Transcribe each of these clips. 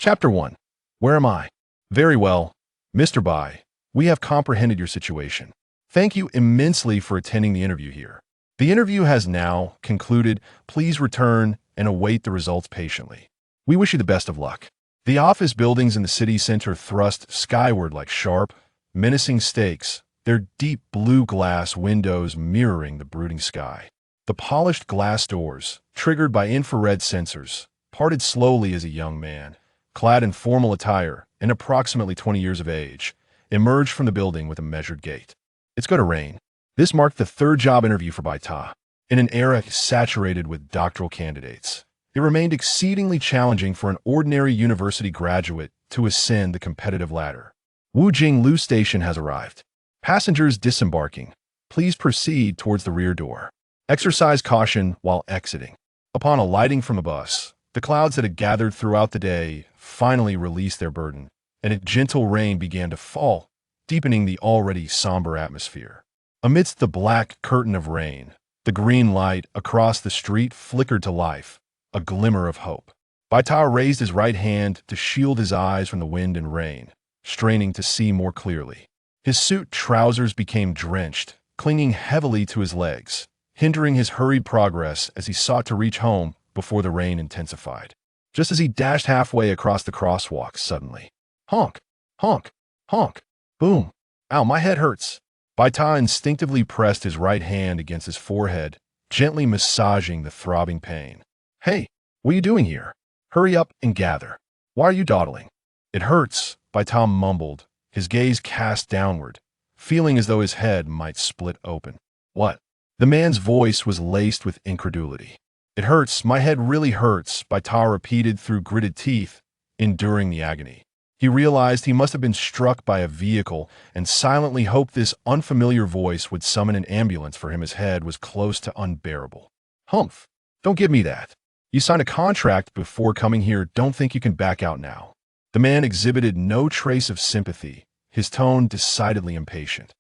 Chapter 1. Where am I? Very well, Mr. Bai. We have comprehended your situation. Thank you immensely for attending the interview here. The interview has now concluded. Please return and await the results patiently. We wish you the best of luck. The office buildings in the city center thrust skyward like sharp, menacing stakes, their deep blue glass windows mirroring the brooding sky. The polished glass doors, triggered by infrared sensors, parted slowly as a young man, clad in formal attire and approximately 20 years of age, emerged from the building with a measured gait. It's going to rain. This marked the third job interview for Baita. In an era saturated with doctoral candidates, it remained exceedingly challenging for an ordinary university graduate to ascend the competitive ladder. Wujinglu Station has arrived. Passengers disembarking. Please proceed towards the rear door. Exercise caution while exiting. Upon alighting from the bus, the clouds that had gathered throughout the day finally released their burden, and a gentle rain began to fall, deepening the already somber atmosphere. Amidst the black curtain of rain, the green light across the street flickered to life, a glimmer of hope. Baita raised his right hand to shield his eyes from the wind and rain, straining to see more clearly. His suit trousers became drenched, clinging heavily to his legs, hindering his hurried progress as he sought to reach home before the rain intensified. Just as he dashed halfway across the crosswalk, suddenly, honk, honk, honk, boom. Ow, my head hurts. Baita instinctively pressed his right hand against his forehead, gently massaging the throbbing pain. Hey, what are you doing here? Hurry up and gather. Why are you dawdling? It hurts, Baita mumbled, his gaze cast downward, feeling as though his head might split open. What? The man's voice was laced with incredulity. It hurts, my head really hurts, Baita repeated through gritted teeth, enduring the agony. He realized he must have been struck by a vehicle and silently hoped this unfamiliar voice would summon an ambulance for him. His head was close to unbearable. Humph, don't give me that. You signed a contract before coming here, don't think you can back out now. The man exhibited no trace of sympathy, his tone decidedly impatient.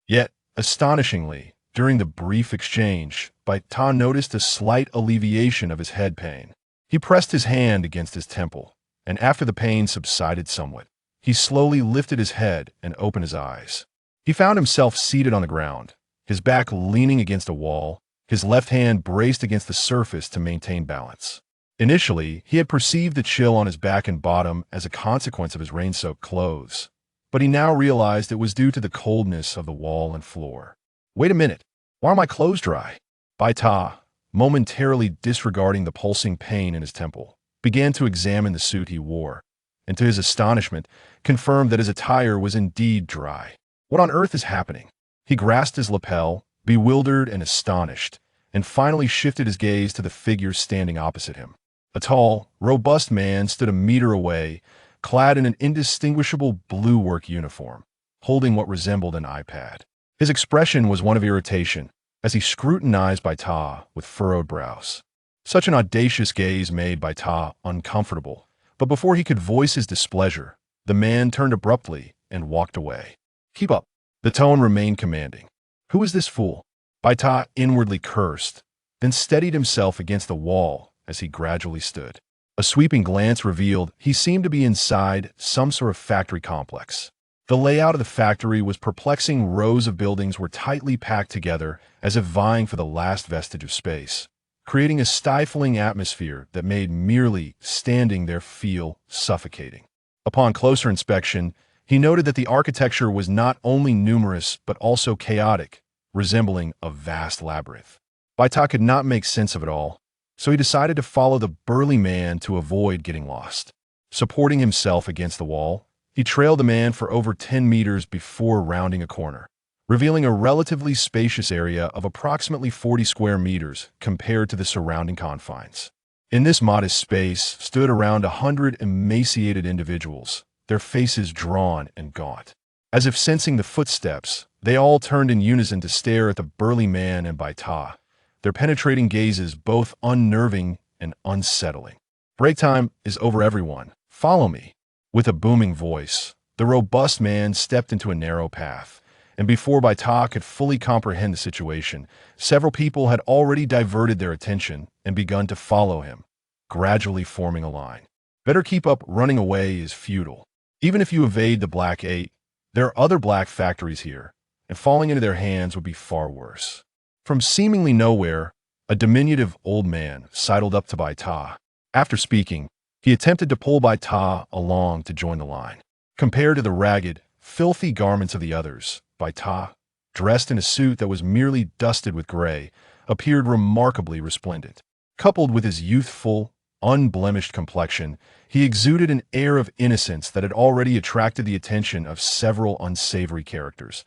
Yet, astonishingly, during the brief exchange, Baita noticed a slight alleviation of his head pain. He pressed his hand against his temple, and after the pain subsided somewhat, he slowly lifted his head and opened his eyes. He found himself seated on the ground, his back leaning against a wall, his left hand braced against the surface to maintain balance. Initially, he had perceived the chill on his back and bottom as a consequence of his rain-soaked clothes, but he now realized it was due to the coldness of the wall and floor. Wait a minute, why are my clothes dry? Baita, momentarily disregarding the pulsing pain in his temple, began to examine the suit he wore, and to his astonishment, confirmed that his attire was indeed dry. What on earth is happening? He grasped his lapel, bewildered and astonished, and finally shifted his gaze to the figure standing opposite him. A tall, robust man stood a meter away, clad in an indistinguishable blue work uniform, holding what resembled an iPad. His expression was one of irritation, as he scrutinized Baita with furrowed brows. Such an audacious gaze made Baita uncomfortable, but before he could voice his displeasure, the man turned abruptly and walked away. Keep up. The tone remained commanding. Who is this fool? Baita inwardly cursed, then steadied himself against the wall as he gradually stood. A sweeping glance revealed he seemed to be inside some sort of factory complex. The layout of the factory was perplexing. Rows of buildings were tightly packed together as if vying for the last vestige of space, creating a stifling atmosphere that made merely standing there feel suffocating. Upon closer inspection, he noted that the architecture was not only numerous but also chaotic, resembling a vast labyrinth. Baita could not make sense of it all, so he decided to follow the burly man to avoid getting lost. Supporting himself against the wall, he trailed the man for over 10 meters before rounding a corner, revealing a relatively spacious area of approximately 40 square meters compared to the surrounding confines. In this modest space stood around 100 emaciated individuals, their faces drawn and gaunt. As if sensing the footsteps, they all turned in unison to stare at the burly man and Baita, their penetrating gazes both unnerving and unsettling. Break time is over, everyone. Follow me. With a booming voice, the robust man stepped into a narrow path, and before Baita could fully comprehend the situation, several people had already diverted their attention and begun to follow him, gradually forming a line. Better keep up. Running away is futile. Even if you evade the Black Eight, there are other black factories here, and falling into their hands would be far worse. From seemingly nowhere, a diminutive old man sidled up to Baita. After speaking, he attempted to pull Baita along to join the line. Compared to the ragged, filthy garments of the others, Baita, dressed in a suit that was merely dusted with gray, appeared remarkably resplendent. Coupled with his youthful, unblemished complexion, he exuded an air of innocence that had already attracted the attention of several unsavory characters,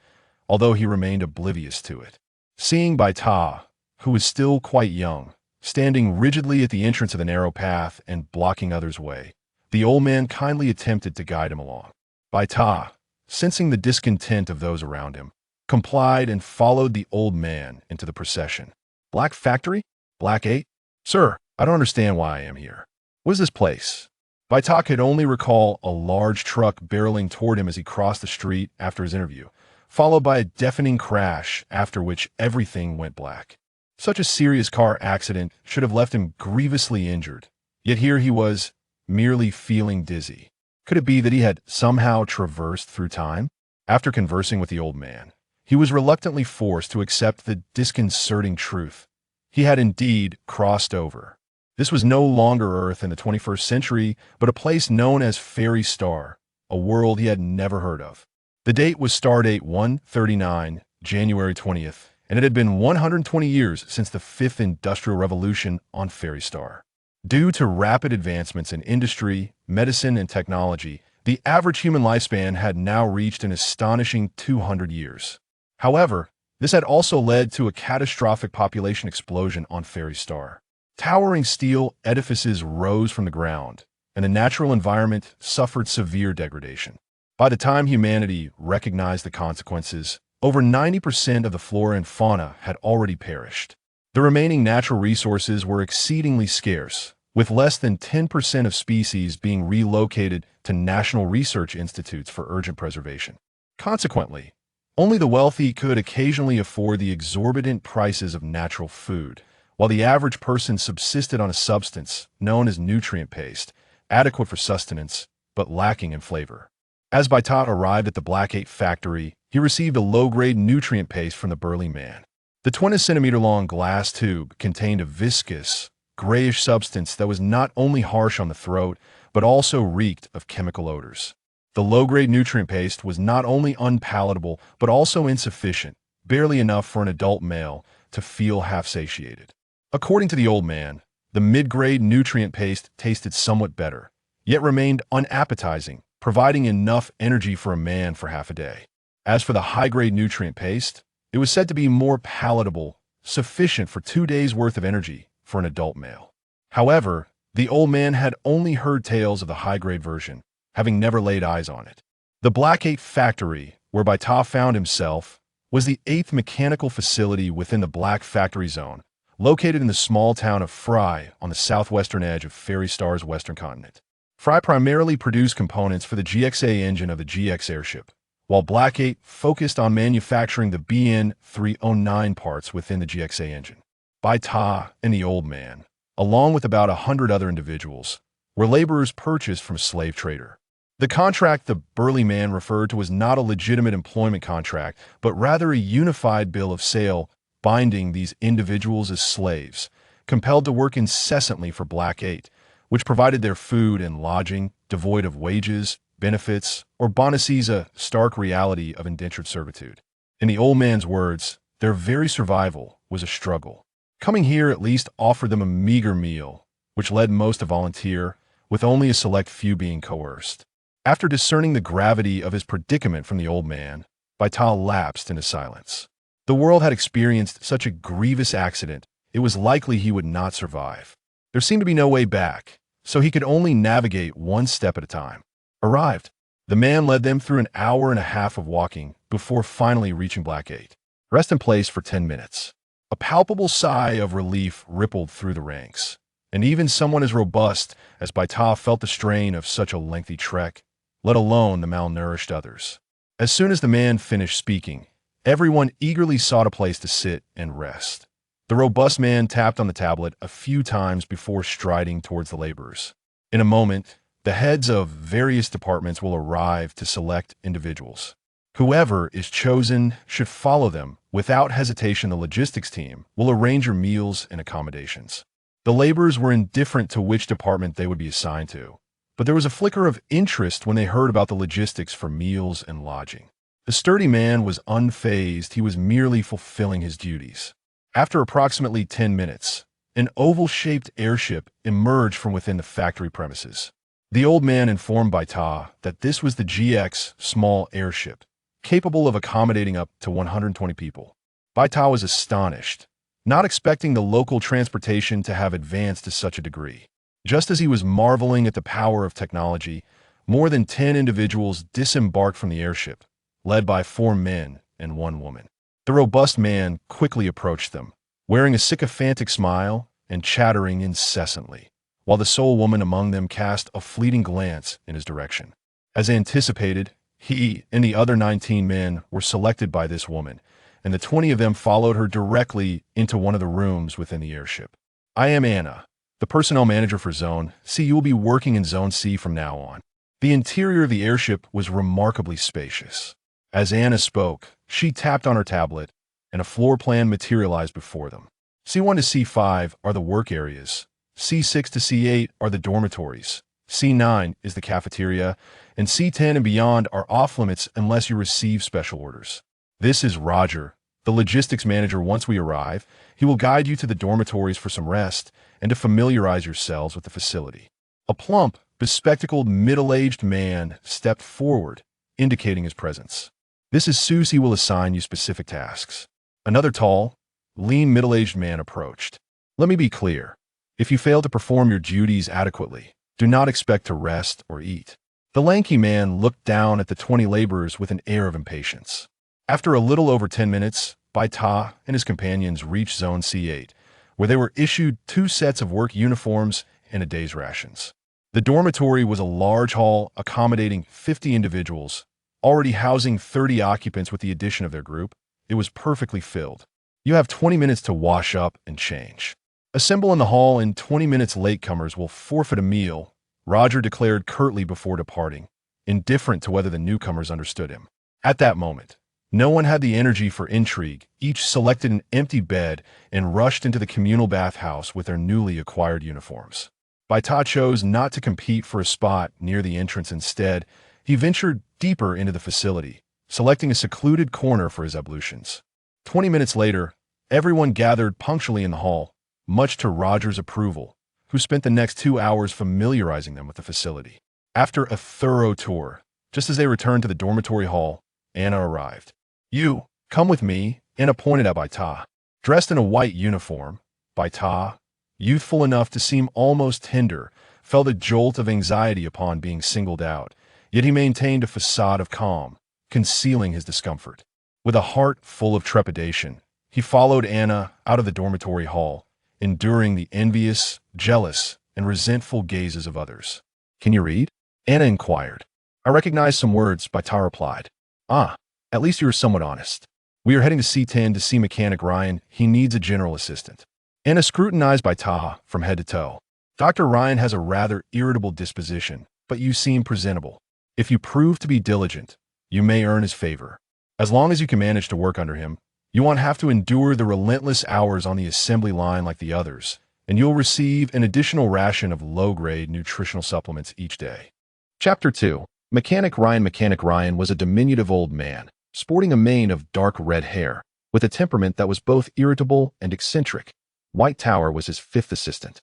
although he remained oblivious to it. Seeing Baita, who was still quite young, standing rigidly at the entrance of the narrow path and blocking others' way, the old man kindly attempted to guide him along. Baita, sensing the discontent of those around him, complied and followed the old man into the procession. Black Factory? Black Eight? Sir, I don't understand why I am here. What is this place? Baita could only recall a large truck barreling toward him as he crossed the street after his interview, followed by a deafening crash after which everything went black. Such a serious car accident should have left him grievously injured, yet here he was, merely feeling dizzy. Could it be that he had somehow traversed through time? After conversing with the old man, he was reluctantly forced to accept the disconcerting truth. He had indeed crossed over. This was no longer Earth in the 21st century, but a place known as Fairy Star, a world he had never heard of. The date was Stardate 139, January 20th, and it had been 120 years since the 5th Industrial Revolution on Fairy Star. Due to rapid advancements in industry, medicine, and technology, the average human lifespan had now reached an astonishing 200 years. However, this had also led to a catastrophic population explosion on Fairy Star. Towering steel edifices rose from the ground, and the natural environment suffered severe degradation. By the time humanity recognized the consequences, over 90% of the flora and fauna had already perished. The remaining natural resources were exceedingly scarce, with less than 10% of species being relocated to national research institutes for urgent preservation. Consequently, only the wealthy could occasionally afford the exorbitant prices of natural food, while the average person subsisted on a substance known as nutrient paste, adequate for sustenance, but lacking in flavor. As Baita arrived at the Black Eight factory, he received a low-grade nutrient paste from the burly man. The 20-centimeter-long glass tube contained a viscous, grayish substance that was not only harsh on the throat, but also reeked of chemical odors. The low-grade nutrient paste was not only unpalatable, but also insufficient, barely enough for an adult male to feel half-satiated. According to the old man, the mid-grade nutrient paste tasted somewhat better, yet remained unappetizing, providing enough energy for a man for half a day. As for the high-grade nutrient paste, it was said to be more palatable, sufficient for 2 days' worth of energy for an adult male. However, the old man had only heard tales of the high-grade version, having never laid eyes on it. The Black Eight factory, where Baita found himself, was the 8th mechanical facility within the Black Factory Zone, located in the small town of Fry on the southwestern edge of Fairy Star's western continent. Fry primarily produced components for the GXA engine of the GX airship, while Black Eight focused on manufacturing the BN-309 parts within the GXA engine. Baita and the old man, along with about 100 other individuals, were laborers purchased from a slave trader. The contract the burly man referred to was not a legitimate employment contract, but rather a unified bill of sale binding these individuals as slaves, compelled to work incessantly for Black Eight, which provided their food and lodging, devoid of wages, benefits, or bonuses, a stark reality of indentured servitude. In the old man's words, their very survival was a struggle. Coming here at least offered them a meager meal, which led most to volunteer, with only a select few being coerced. After discerning the gravity of his predicament from the old man, Baita lapsed into silence. The world had experienced such a grievous accident, it was likely he would not survive. There seemed to be no way back, so he could only navigate one step at a time. Arrived, the man led them through an hour and a half of walking before finally reaching Black Eight. Rest in place for 10 minutes. A palpable sigh of relief rippled through the ranks, and even someone as robust as Baita felt the strain of such a lengthy trek, let alone the malnourished others. As soon as the man finished speaking, everyone eagerly sought a place to sit and rest. The robust man tapped on the tablet a few times before striding towards the laborers. In a moment, The heads of various departments will arrive to select individuals. Whoever is chosen should follow them. Without hesitation, the logistics team will arrange your meals and accommodations. The laborers were indifferent to which department they would be assigned to, but there was a flicker of interest when they heard about the logistics for meals and lodging. The sturdy man was unfazed. He was merely fulfilling his duties. After approximately 10 minutes, an oval-shaped airship emerged from within the factory premises. The old man informed Baita that this was the GX small airship, capable of accommodating up to 120 people. Baita was astonished, not expecting the local transportation to have advanced to such a degree. Just as he was marveling at the power of technology, more than 10 individuals disembarked from the airship, led by 4 men and 1 woman. The robust man quickly approached them, wearing a sycophantic smile and chattering incessantly, while the sole woman among them cast a fleeting glance in his direction. As anticipated, he and the other 19 men were selected by this woman, and the 20 of them followed her directly into one of the rooms within the airship. I am Anna, the personnel manager for Zone C. You will be working in Zone C from now on. The interior of the airship was remarkably spacious. As Anna spoke, she tapped on her tablet, and a floor plan materialized before them. C1 to C5 are the work areas. C6 to C8 are the dormitories. C9 is the cafeteria, and C10 and beyond are off-limits unless you receive special orders. This is Roger, the logistics manager. Once we arrive, he will guide you to the dormitories for some rest and to familiarize yourselves with the facility. A plump, bespectacled, middle-aged man stepped forward, indicating his presence. This is Susie. Will assign you specific tasks. Another tall, lean, middle-aged man approached. Let me be clear. If you fail to perform your duties adequately, do not expect to rest or eat. The lanky man looked down at the 20 laborers with an air of impatience. After a little over 10 minutes, Baita and his companions reached Zone C8, where they were issued 2 sets of work uniforms and a day's rations. The dormitory was a large hall accommodating 50 individuals, already housing 30 occupants with the addition of their group. It was perfectly filled. You have 20 minutes to wash up and change. Assemble in the hall, and 20 minutes latecomers will forfeit a meal, Roger declared curtly before departing, indifferent to whether the newcomers understood him. At that moment, no one had the energy for intrigue. Each selected an empty bed and rushed into the communal bathhouse with their newly acquired uniforms. Baita chose not to compete for a spot near the entrance. Instead, he ventured deeper into the facility, selecting a secluded corner for his ablutions. 20 minutes later, everyone gathered punctually in the hall, much to Roger's approval, who spent the next 2 hours familiarizing them with the facility. After a thorough tour, just as they returned to the dormitory hall, Anna arrived. You, come with me, Anna pointed at Baita. Dressed in a white uniform, Baita, youthful enough to seem almost tender, felt a jolt of anxiety upon being singled out, yet he maintained a facade of calm, concealing his discomfort. With a heart full of trepidation, he followed Anna out of the dormitory hall, enduring the envious, jealous, and resentful gazes of others. Can you read? Anna inquired. I recognize some words, Baita replied. Ah, at least you are somewhat honest. We are heading to C10 to see Mechanic Ryan. He needs a general assistant. Anna scrutinized Baita from head to toe. Dr. Ryan has a rather irritable disposition, but you seem presentable. If you prove to be diligent, you may earn his favor. As long as you can manage to work under him, you won't have to endure the relentless hours on the assembly line like the others, and you'll receive an additional ration of low-grade nutritional supplements each day. Chapter 2. Mechanic Ryan. Mechanic Ryan was a diminutive old man, sporting a mane of dark red hair, with a temperament that was both irritable and eccentric. White Tower was his 5th assistant.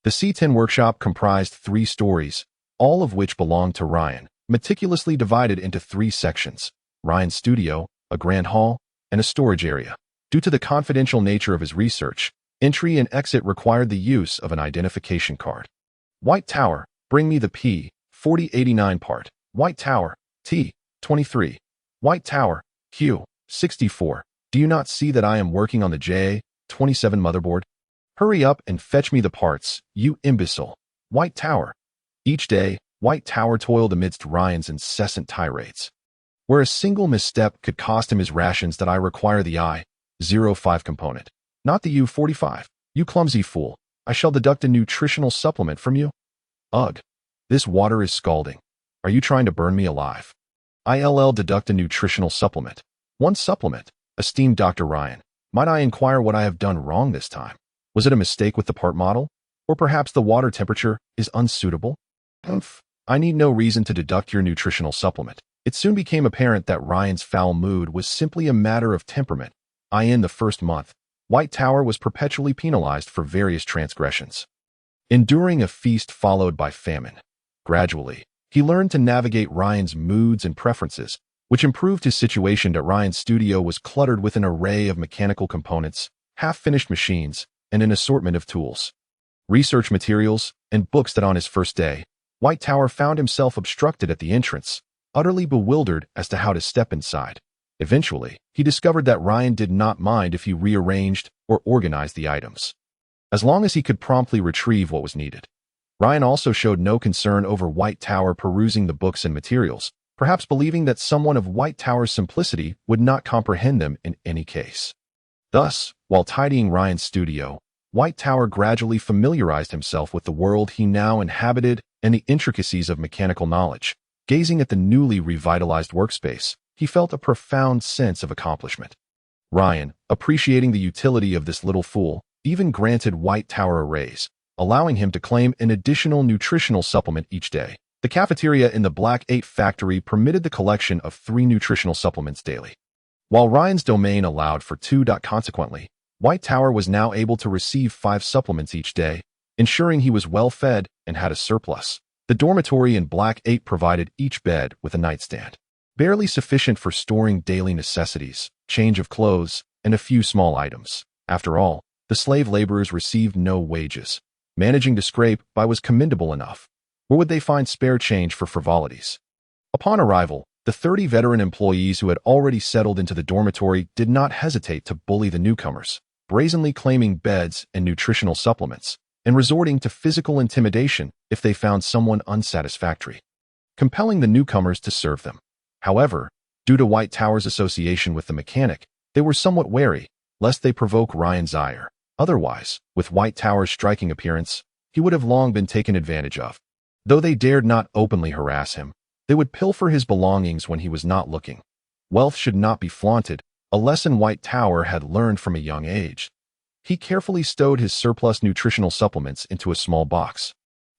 The C10 workshop comprised 3 stories, all of which belonged to Ryan, meticulously divided into 3 sections: Ryan's studio, a grand hall, and a storage area. Due to the confidential nature of his research, entry and exit required the use of an identification card. White Tower, bring me the P4089 part. White Tower, T23. White Tower, Q64. Do you not see that I am working on the J27 motherboard? Hurry up and fetch me the parts, you imbecile. White Tower. Each day, White Tower toiled amidst Ryan's incessant tirades. Where a single misstep could cost him his rations, that I require the I-05 component, not the U-45. You clumsy fool, I shall deduct a nutritional supplement from you. Ugh. This water is scalding. Are you trying to burn me alive? ILL deduct a nutritional supplement. One supplement. Esteemed Dr. Ryan, might I inquire what I have done wrong this time? Was it a mistake with the part model? Or perhaps the water temperature is unsuitable? I need no reason to deduct your nutritional supplement. It soon became apparent that Ryan's foul mood was simply a matter of temperament. In the first month, White Tower was perpetually penalized for various transgressions, enduring a feast followed by famine. Gradually, he learned to navigate Ryan's moods and preferences, which improved his situation. Ryan's studio was cluttered with an array of mechanical components, half-finished machines, and an assortment of tools, research materials, and books. That on his first day, White Tower found himself obstructed at the entrance, utterly bewildered as to how to step inside. Eventually, he discovered that Ryan did not mind if he rearranged or organized the items, as long as he could promptly retrieve what was needed. Ryan also showed no concern over White Tower perusing the books and materials, perhaps believing that someone of White Tower's simplicity would not comprehend them in any case. Thus, while tidying Ryan's studio, White Tower gradually familiarized himself with the world he now inhabited and the intricacies of mechanical knowledge. Gazing at the newly revitalized workspace, he felt a profound sense of accomplishment. Ryan, appreciating the utility of this little fool, even granted White Tower a raise, allowing him to claim an additional nutritional supplement each day. The cafeteria in the Black 8 factory permitted the collection of 3 nutritional supplements daily, while Ryan's domain allowed for 2. Consequently, White Tower was now able to receive 5 supplements each day, ensuring he was well fed and had a surplus. The dormitory in Black 8 provided each bed with a nightstand, barely sufficient for storing daily necessities, change of clothes, and a few small items. After all, the slave laborers received no wages. Managing to scrape by was commendable enough. Where would they find spare change for frivolities? Upon arrival, the 30 veteran employees who had already settled into the dormitory did not hesitate to bully the newcomers, brazenly claiming beds and nutritional supplements, and resorting to physical intimidation if they found someone unsatisfactory, compelling the newcomers to serve them. However, due to White Tower's association with the mechanic, they were somewhat wary, lest they provoke Ryan's ire. Otherwise, with White Tower's striking appearance, he would have long been taken advantage of. Though they dared not openly harass him, they would pilfer his belongings when he was not looking. Wealth should not be flaunted, a lesson White Tower had learned from a young age. He carefully stowed his surplus nutritional supplements into a small box,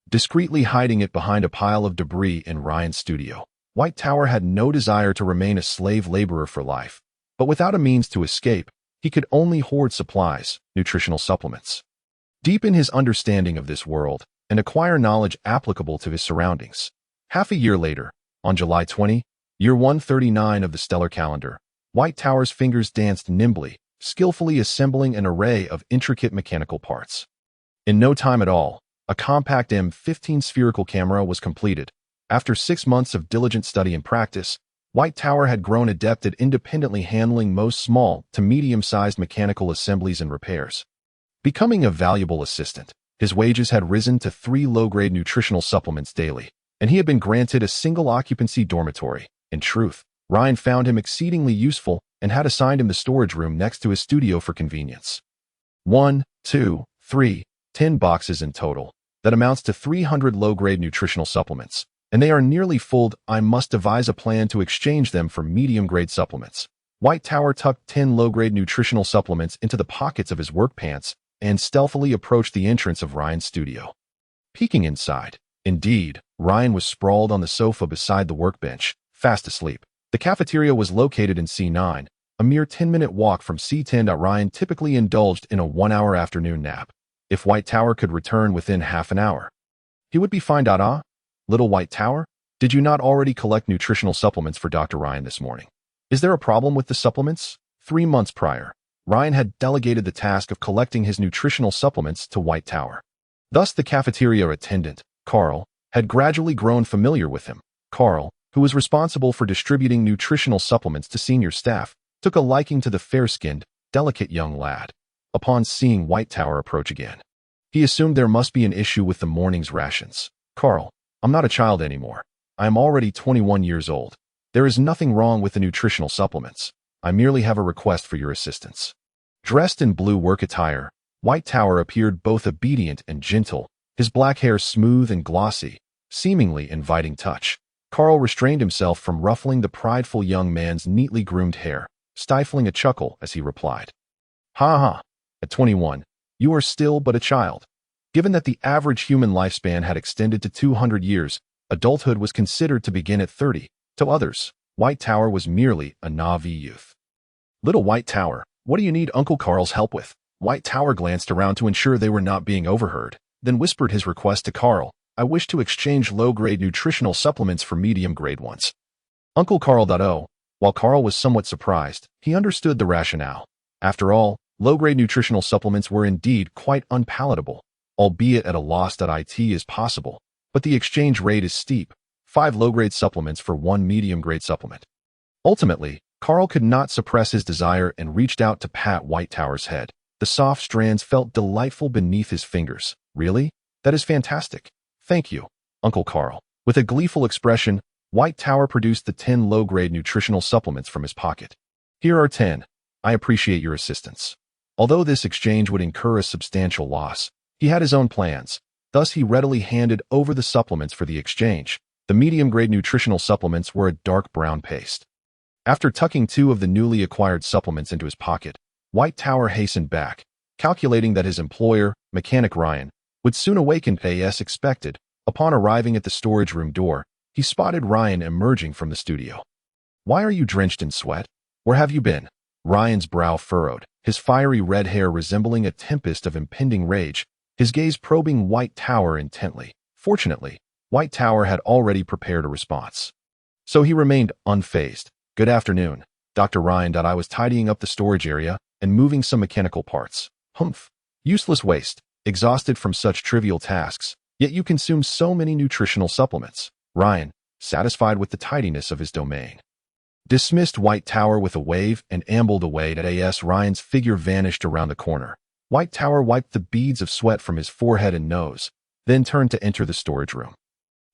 discreetly hiding it behind a pile of debris in Ryan's studio. White Tower had no desire to remain a slave laborer for life, but without a means to escape, he could only hoard supplies, nutritional supplements, deepen his understanding of this world, and acquire knowledge applicable to his surroundings. Half a year later, on July 20, year 139 of the stellar calendar, White Tower's fingers danced nimbly, skillfully assembling an array of intricate mechanical parts. In no time at all, a compact M15 spherical camera was completed. After 6 months of diligent study and practice, White Tower had grown adept at independently handling most small to medium-sized mechanical assemblies and repairs. Becoming a valuable assistant, his wages had risen to 3 low-grade nutritional supplements daily, and he had been granted a single-occupancy dormitory. In truth, Ryan found him exceedingly useful and had assigned him the storage room next to his studio for convenience. 1, 2, 3, 10 boxes in total. That amounts to 300 low-grade nutritional supplements, and they are nearly full. I must devise a plan to exchange them for medium-grade supplements. White Tower tucked 10 low-grade nutritional supplements into the pockets of his work pants and stealthily approached the entrance of Ryan's studio. Peeking inside, indeed, Ryan was sprawled on the sofa beside the workbench, fast asleep. The cafeteria was located in C9, a mere 10-minute walk from C10. Ryan typically indulged in a 1-hour afternoon nap. If White Tower could return within half an hour, he would be fine. Little White Tower, did you not already collect nutritional supplements for Dr. Ryan this morning? Is there a problem with the supplements? 3 months prior, Ryan had delegated the task of collecting his nutritional supplements to White Tower. Thus, the cafeteria attendant, Carl, had gradually grown familiar with him. Carl, who was responsible for distributing nutritional supplements to senior staff, took a liking to the fair-skinned, delicate young lad. Upon seeing White Tower approach again, he assumed there must be an issue with the morning's rations. Carl, I'm not a child anymore. I am already 21 years old. There is nothing wrong with the nutritional supplements. I merely have a request for your assistance. Dressed in blue work attire, White Tower appeared both obedient and gentle, his black hair smooth and glossy, seemingly inviting touch. Carl restrained himself from ruffling the prideful young man's neatly groomed hair, stifling a chuckle as he replied, "Ha ha, at 21, you are still but a child." Given that the average human lifespan had extended to 200 years, adulthood was considered to begin at 30. To others, White Tower was merely a naive youth. "Little White Tower, what do you need Uncle Carl's help with?" White Tower glanced around to ensure they were not being overheard, then whispered his request to Carl. "I wish to exchange low-grade nutritional supplements for medium-grade ones." Uncle Carl. While Carl was somewhat surprised, he understood the rationale. After all, low-grade nutritional supplements were indeed quite unpalatable, albeit at a loss. It is possible, but the exchange rate is steep, 5 low-grade supplements for 1 medium-grade supplement. Ultimately, Carl could not suppress his desire and reached out to pat White Tower's head. The soft strands felt delightful beneath his fingers. "Really? That is fantastic. Thank you, Uncle Carl." With a gleeful expression, White Tower produced the 10 low-grade nutritional supplements from his pocket. "Here are 10. I appreciate your assistance." Although this exchange would incur a substantial loss, he had his own plans. Thus, he readily handed over the supplements for the exchange. The medium-grade nutritional supplements were a dark brown paste. After tucking 2 of the newly acquired supplements into his pocket, White Tower hastened back, calculating that his employer, Mechanic Ryan, would soon awaken as expected. Upon arriving at the storage room door, he spotted Ryan emerging from the studio. "Why are you drenched in sweat? Where have you been?" Ryan's brow furrowed, his fiery red hair resembling a tempest of impending rage, his gaze probing White Tower intently. Fortunately, White Tower had already prepared a response, so he remained unfazed. "Good afternoon, Dr. Ryan. I was tidying up the storage area and moving some mechanical parts." "Humph. Useless waste. Exhausted from such trivial tasks, yet you consume so many nutritional supplements." Ryan, satisfied with the tidiness of his domain, dismissed White Tower with a wave and ambled away. As Ryan's figure vanished around the corner, White Tower wiped the beads of sweat from his forehead and nose, then turned to enter the storage room.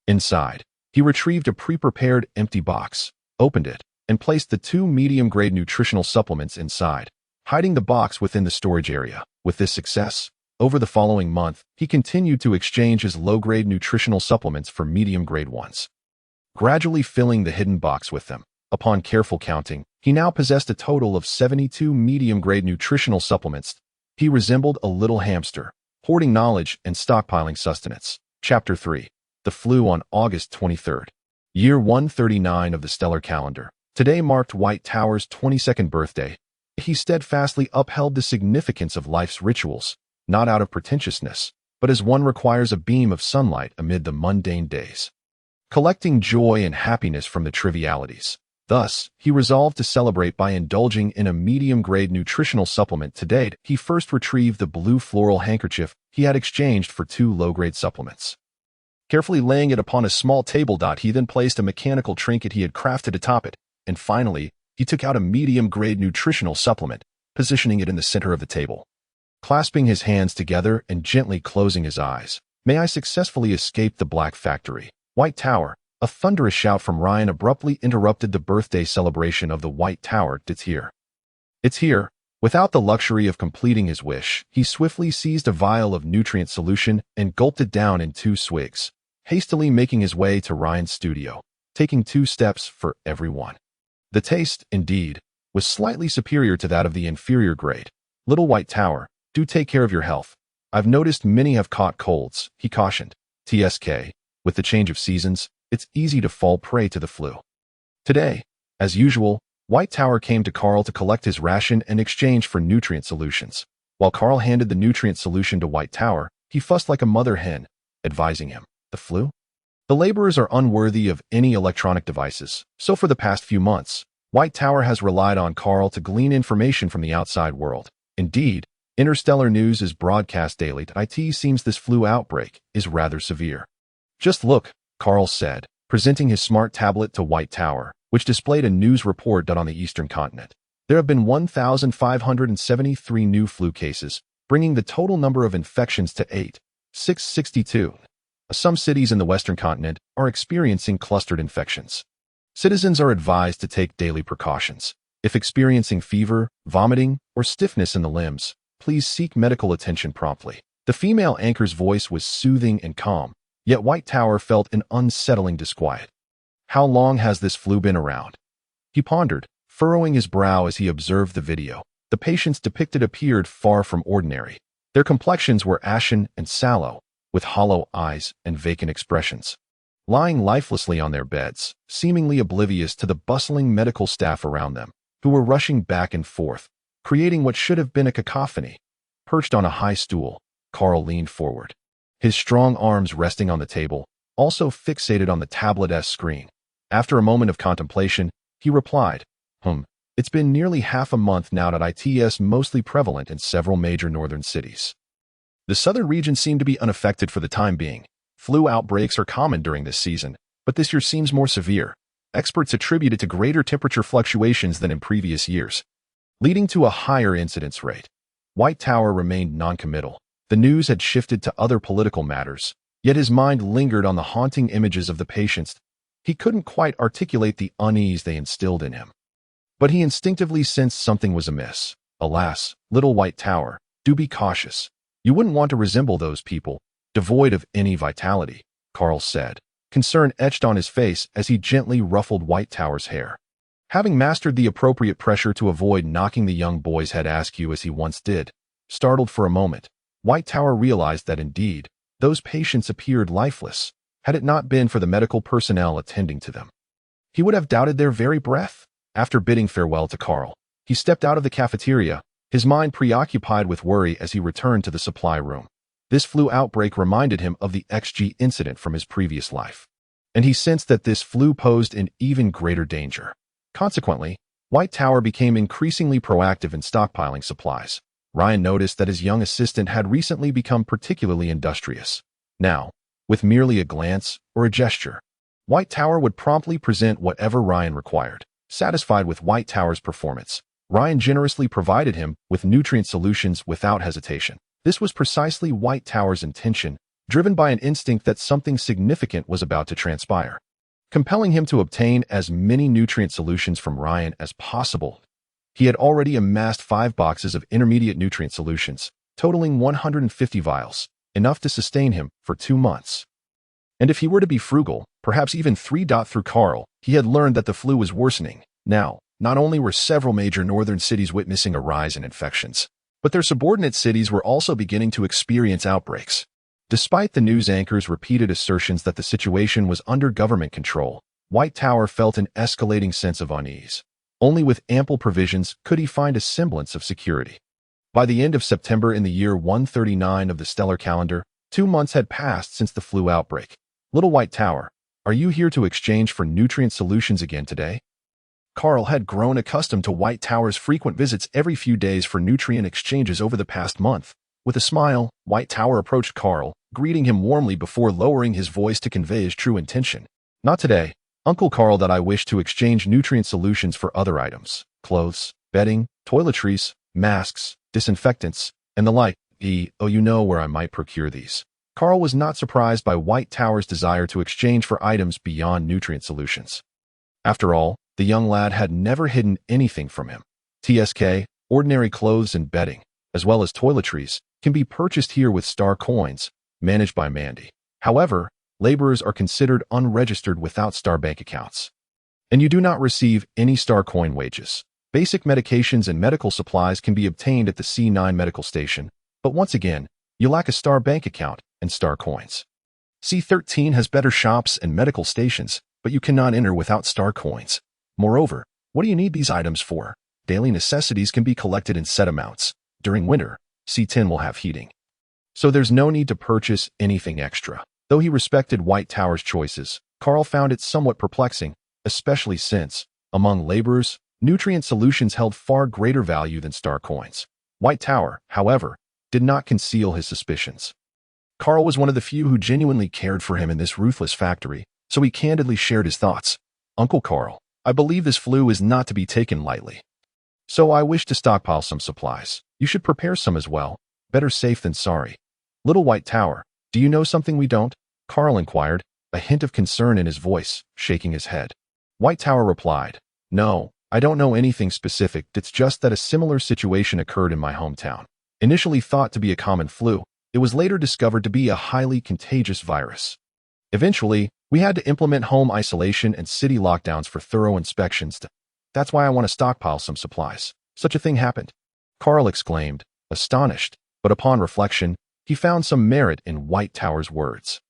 Inside, he retrieved a pre-prepared empty box, opened it, and placed the 2 medium-grade nutritional supplements inside, hiding the box within the storage area. With this success, over the following month, he continued to exchange his low-grade nutritional supplements for medium-grade ones, gradually filling the hidden box with them. Upon careful counting, he now possessed a total of 72 medium-grade nutritional supplements. He resembled a little hamster, hoarding knowledge and stockpiling sustenance. Chapter 3. The Flu on August 23rd. Year 139 of the stellar calendar. Today marked White Tower's 22nd birthday. He steadfastly upheld the significance of life's rituals, not out of pretentiousness, but as one requires a beam of sunlight amid the mundane days, collecting joy and happiness from the trivialities. Thus, he resolved to celebrate by indulging in a medium-grade nutritional supplement. Today, he first retrieved the blue floral handkerchief he had exchanged for 2 low-grade supplements. Carefully laying it upon a small table, he then placed a mechanical trinket he had crafted atop it, and finally, he took out a medium-grade nutritional supplement, positioning it in the center of the table. Clasping his hands together and gently closing his eyes, "May I successfully escape the Black Factory." White Tower. A thunderous shout from Ryan abruptly interrupted the birthday celebration of the White Tower. "It's here. It's here." Without the luxury of completing his wish, he swiftly seized a vial of nutrient solution and gulped it down in 2 swigs, hastily making his way to Ryan's studio, taking 2 steps for every one. The taste, indeed, was slightly superior to that of the inferior grade. "Little White Tower, do take care of your health. I've noticed many have caught colds," he cautioned. "TSK, with the change of seasons, it's easy to fall prey to the flu." Today, as usual, White Tower came to Carl to collect his ration in exchange for nutrient solutions. While Carl handed the nutrient solution to White Tower, he fussed like a mother hen, advising him, "The flu? The laborers are unworthy of any electronic devices." So for the past few months, White Tower has relied on Carl to glean information from the outside world. Indeed, interstellar news is broadcast daily. It seems this flu outbreak is rather severe. "Just look," Carl said, presenting his smart tablet to White Tower, which displayed a news report done on the eastern continent. There have been 1,573 new flu cases, bringing the total number of infections to 8,662. Some cities in the western continent are experiencing clustered infections. Citizens are advised to take daily precautions. If experiencing fever, vomiting, or stiffness in the limbs, please seek medical attention promptly. The female anchor's voice was soothing and calm, Yet White Tower felt an unsettling disquiet. How long has this flu been around? He pondered, furrowing his brow as he observed the video. The patients depicted appeared far from ordinary. Their complexions were ashen and sallow, with hollow eyes and vacant expressions. Lying lifelessly on their beds, seemingly oblivious to the bustling medical staff around them, who were rushing back and forth, creating what should have been a cacophony. Perched on a high stool, Carl leaned forward, his strong arms resting on the table, also fixated on the tablet-esque screen. After a moment of contemplation, he replied, It's been nearly half a month now that it's mostly prevalent in several major northern cities. The southern regions seem to be unaffected for the time being. Flu outbreaks are common during this season, but this year seems more severe. Experts attribute it to greater temperature fluctuations than in previous years, leading to a higher incidence rate. White Tower remained noncommittal. The news had shifted to other political matters, yet his mind lingered on the haunting images of the patients. He couldn't quite articulate the unease they instilled in him, but he instinctively sensed something was amiss. Alas, little White Tower, do be cautious. You wouldn't want to resemble those people, devoid of any vitality, Carl said, concern etched on his face as he gently ruffled White Tower's hair. Having mastered the appropriate pressure to avoid knocking the young boy's head askew as he once did, startled for a moment, White Tower realized that indeed, those patients appeared lifeless, had it not been for the medical personnel attending to them. He would have doubted their very breath. After bidding farewell to Carl, he stepped out of the cafeteria, his mind preoccupied with worry as he returned to the supply room. This flu outbreak reminded him of the XG incident from his previous life, and he sensed that this flu posed an even greater danger. Consequently, White Tower became increasingly proactive in stockpiling supplies. Ryan noticed that his young assistant had recently become particularly industrious. Now, with merely a glance or a gesture, White Tower would promptly present whatever Ryan required. Satisfied with White Tower's performance, Ryan generously provided him with nutrient solutions without hesitation. This was precisely White Tower's intention, driven by an instinct that something significant was about to transpire, compelling him to obtain as many nutrient solutions from Ryan as possible. He had already amassed 5 boxes of intermediate nutrient solutions, totaling 150 vials, enough to sustain him for 2 months. And if he were to be frugal, perhaps even 3. Through Carl, he had learned that the flu was worsening. Now, not only were several major northern cities witnessing a rise in infections, but their subordinate cities were also beginning to experience outbreaks. Despite the news anchor's repeated assertions that the situation was under government control, White Tower felt an escalating sense of unease. Only with ample provisions could he find a semblance of security. By the end of September in the year 139 of the stellar calendar, 2 months had passed since the flu outbreak. Little White Tower, are you here to exchange for nutrient solutions again today? Carl had grown accustomed to White Tower's frequent visits every few days for nutrient exchanges over the past month. With a smile, White Tower approached Carl, greeting him warmly before lowering his voice to convey his true intention. Not today, Uncle Carl, that I wish to exchange nutrient solutions for other items, clothes, bedding, toiletries, masks, disinfectants, and the like. You know where I might procure these. Carl was not surprised by White Tower's desire to exchange for items beyond nutrient solutions. After all, the young lad had never hidden anything from him. TSK, ordinary clothes and bedding, as well as toiletries, can be purchased here with star coins, managed by Mandy. However, laborers are considered unregistered without star bank accounts, and you do not receive any star coin wages. Basic medications and medical supplies can be obtained at the C9 medical station, but once again, you lack a star bank account and star coins. C13 has better shops and medical stations, but you cannot enter without star coins. Moreover, what do you need these items for? Daily necessities can be collected in set amounts. During winter, C10 will have heating, so there's no need to purchase anything extra. Though he respected White Tower's choices, Carl found it somewhat perplexing, especially since, among laborers, nutrient solutions held far greater value than star coins. White Tower, however, did not conceal his suspicions. Carl was one of the few who genuinely cared for him in this ruthless factory, so he candidly shared his thoughts. Uncle Carl, I believe this flu is not to be taken lightly, so I wish to stockpile some supplies. You should prepare some as well. Better safe than sorry. Little White Tower, do you know something we don't? Carl inquired, a hint of concern in his voice, shaking his head. White Tower replied, No, I don't know anything specific. It's just that a similar situation occurred in my hometown. Initially thought to be a common flu, it was later discovered to be a highly contagious virus. Eventually, we had to implement home isolation and city lockdowns for thorough inspections. That's why I want to stockpile some supplies. Such a thing happened. Carl exclaimed, astonished, but upon reflection, he found some merit in White Tower's words.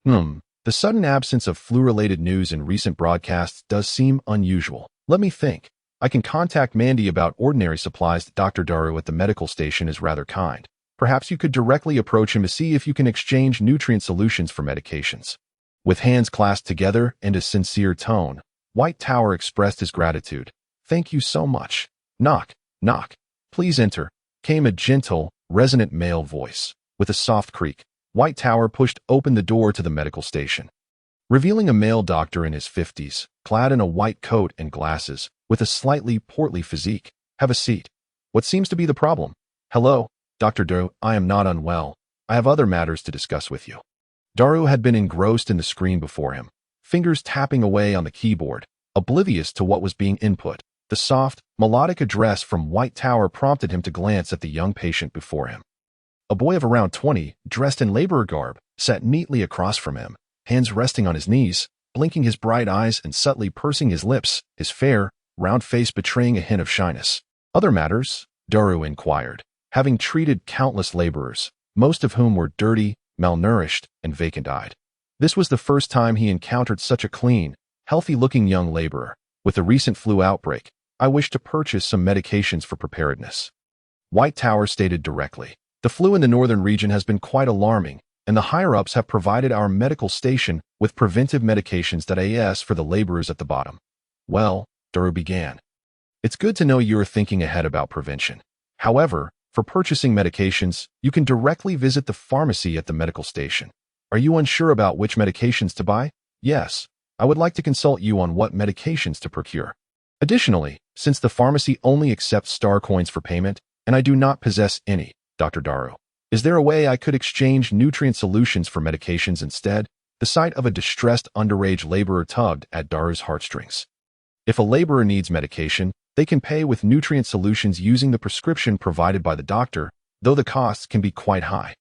The sudden absence of flu-related news in recent broadcasts does seem unusual. Let me think. I can contact Mandy about ordinary supplies. Dr. Daru at the medical station is rather kind. Perhaps you could directly approach him to see if you can exchange nutrient solutions for medications. With hands clasped together and a sincere tone, White Tower expressed his gratitude. Thank you so much. Knock, knock. Please enter, came a gentle, resonant male voice. With a soft creak, White Tower pushed open the door to the medical station, revealing a male doctor in his 50s, clad in a white coat and glasses, with a slightly portly physique. Have a seat. What seems to be the problem? Hello, Dr. Daru, I am not unwell. I have other matters to discuss with you. Daru had been engrossed in the screen before him, fingers tapping away on the keyboard, oblivious to what was being input. The soft, melodic address from White Tower prompted him to glance at the young patient before him. A boy of around 20, dressed in laborer garb, sat neatly across from him, hands resting on his knees, blinking his bright eyes and subtly pursing his lips, his fair, round face betraying a hint of shyness. Other matters? Daru inquired, having treated countless laborers, most of whom were dirty, malnourished, and vacant-eyed. This was the first time he encountered such a clean, healthy-looking young laborer. With the recent flu outbreak, I wish to purchase some medications for preparedness. White Tower stated directly. The flu in the northern region has been quite alarming, and the higher-ups have provided our medical station with preventive medications that AS for the laborers at the bottom. Well, Daru began. It's good to know you are thinking ahead about prevention. However, for purchasing medications, you can directly visit the pharmacy at the medical station. Are you unsure about which medications to buy? Yes, I would like to consult you on what medications to procure. Additionally, since the pharmacy only accepts star coins for payment, and I do not possess any, Dr. Daru, is there a way I could exchange nutrient solutions for medications instead? The sight of a distressed underage laborer tugged at Daru's heartstrings. If a laborer needs medication, they can pay with nutrient solutions using the prescription provided by the doctor, though the costs can be quite high.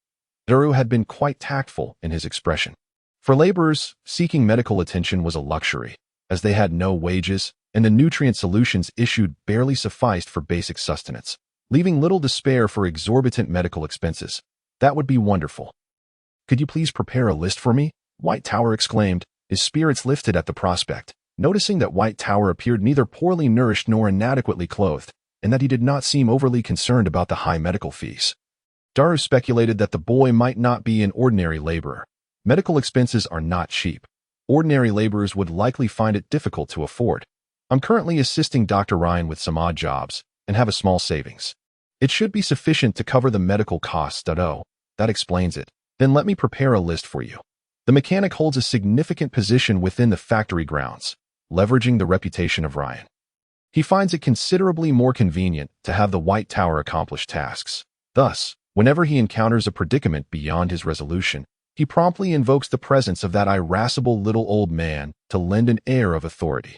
Daru had been quite tactful in his expression. For laborers, seeking medical attention was a luxury, as they had no wages, and the nutrient solutions issued barely sufficed for basic sustenance, leaving little to spare for exorbitant medical expenses. That would be wonderful. Could you please prepare a list for me? White Tower exclaimed, his spirits lifted at the prospect, noticing that White Tower appeared neither poorly nourished nor inadequately clothed, and that he did not seem overly concerned about the high medical fees. Daru speculated that the boy might not be an ordinary laborer. Medical expenses are not cheap. Ordinary laborers would likely find it difficult to afford. I'm currently assisting Dr. Ryan with some odd jobs, and have a small savings. It should be sufficient to cover the medical costs. Oh, that explains it. Then let me prepare a list for you. The mechanic holds a significant position within the factory grounds, leveraging the reputation of Ryan. He finds it considerably more convenient to have the White Tower accomplish tasks. Thus, whenever he encounters a predicament beyond his resolution, he promptly invokes the presence of that irascible little old man to lend an air of authority.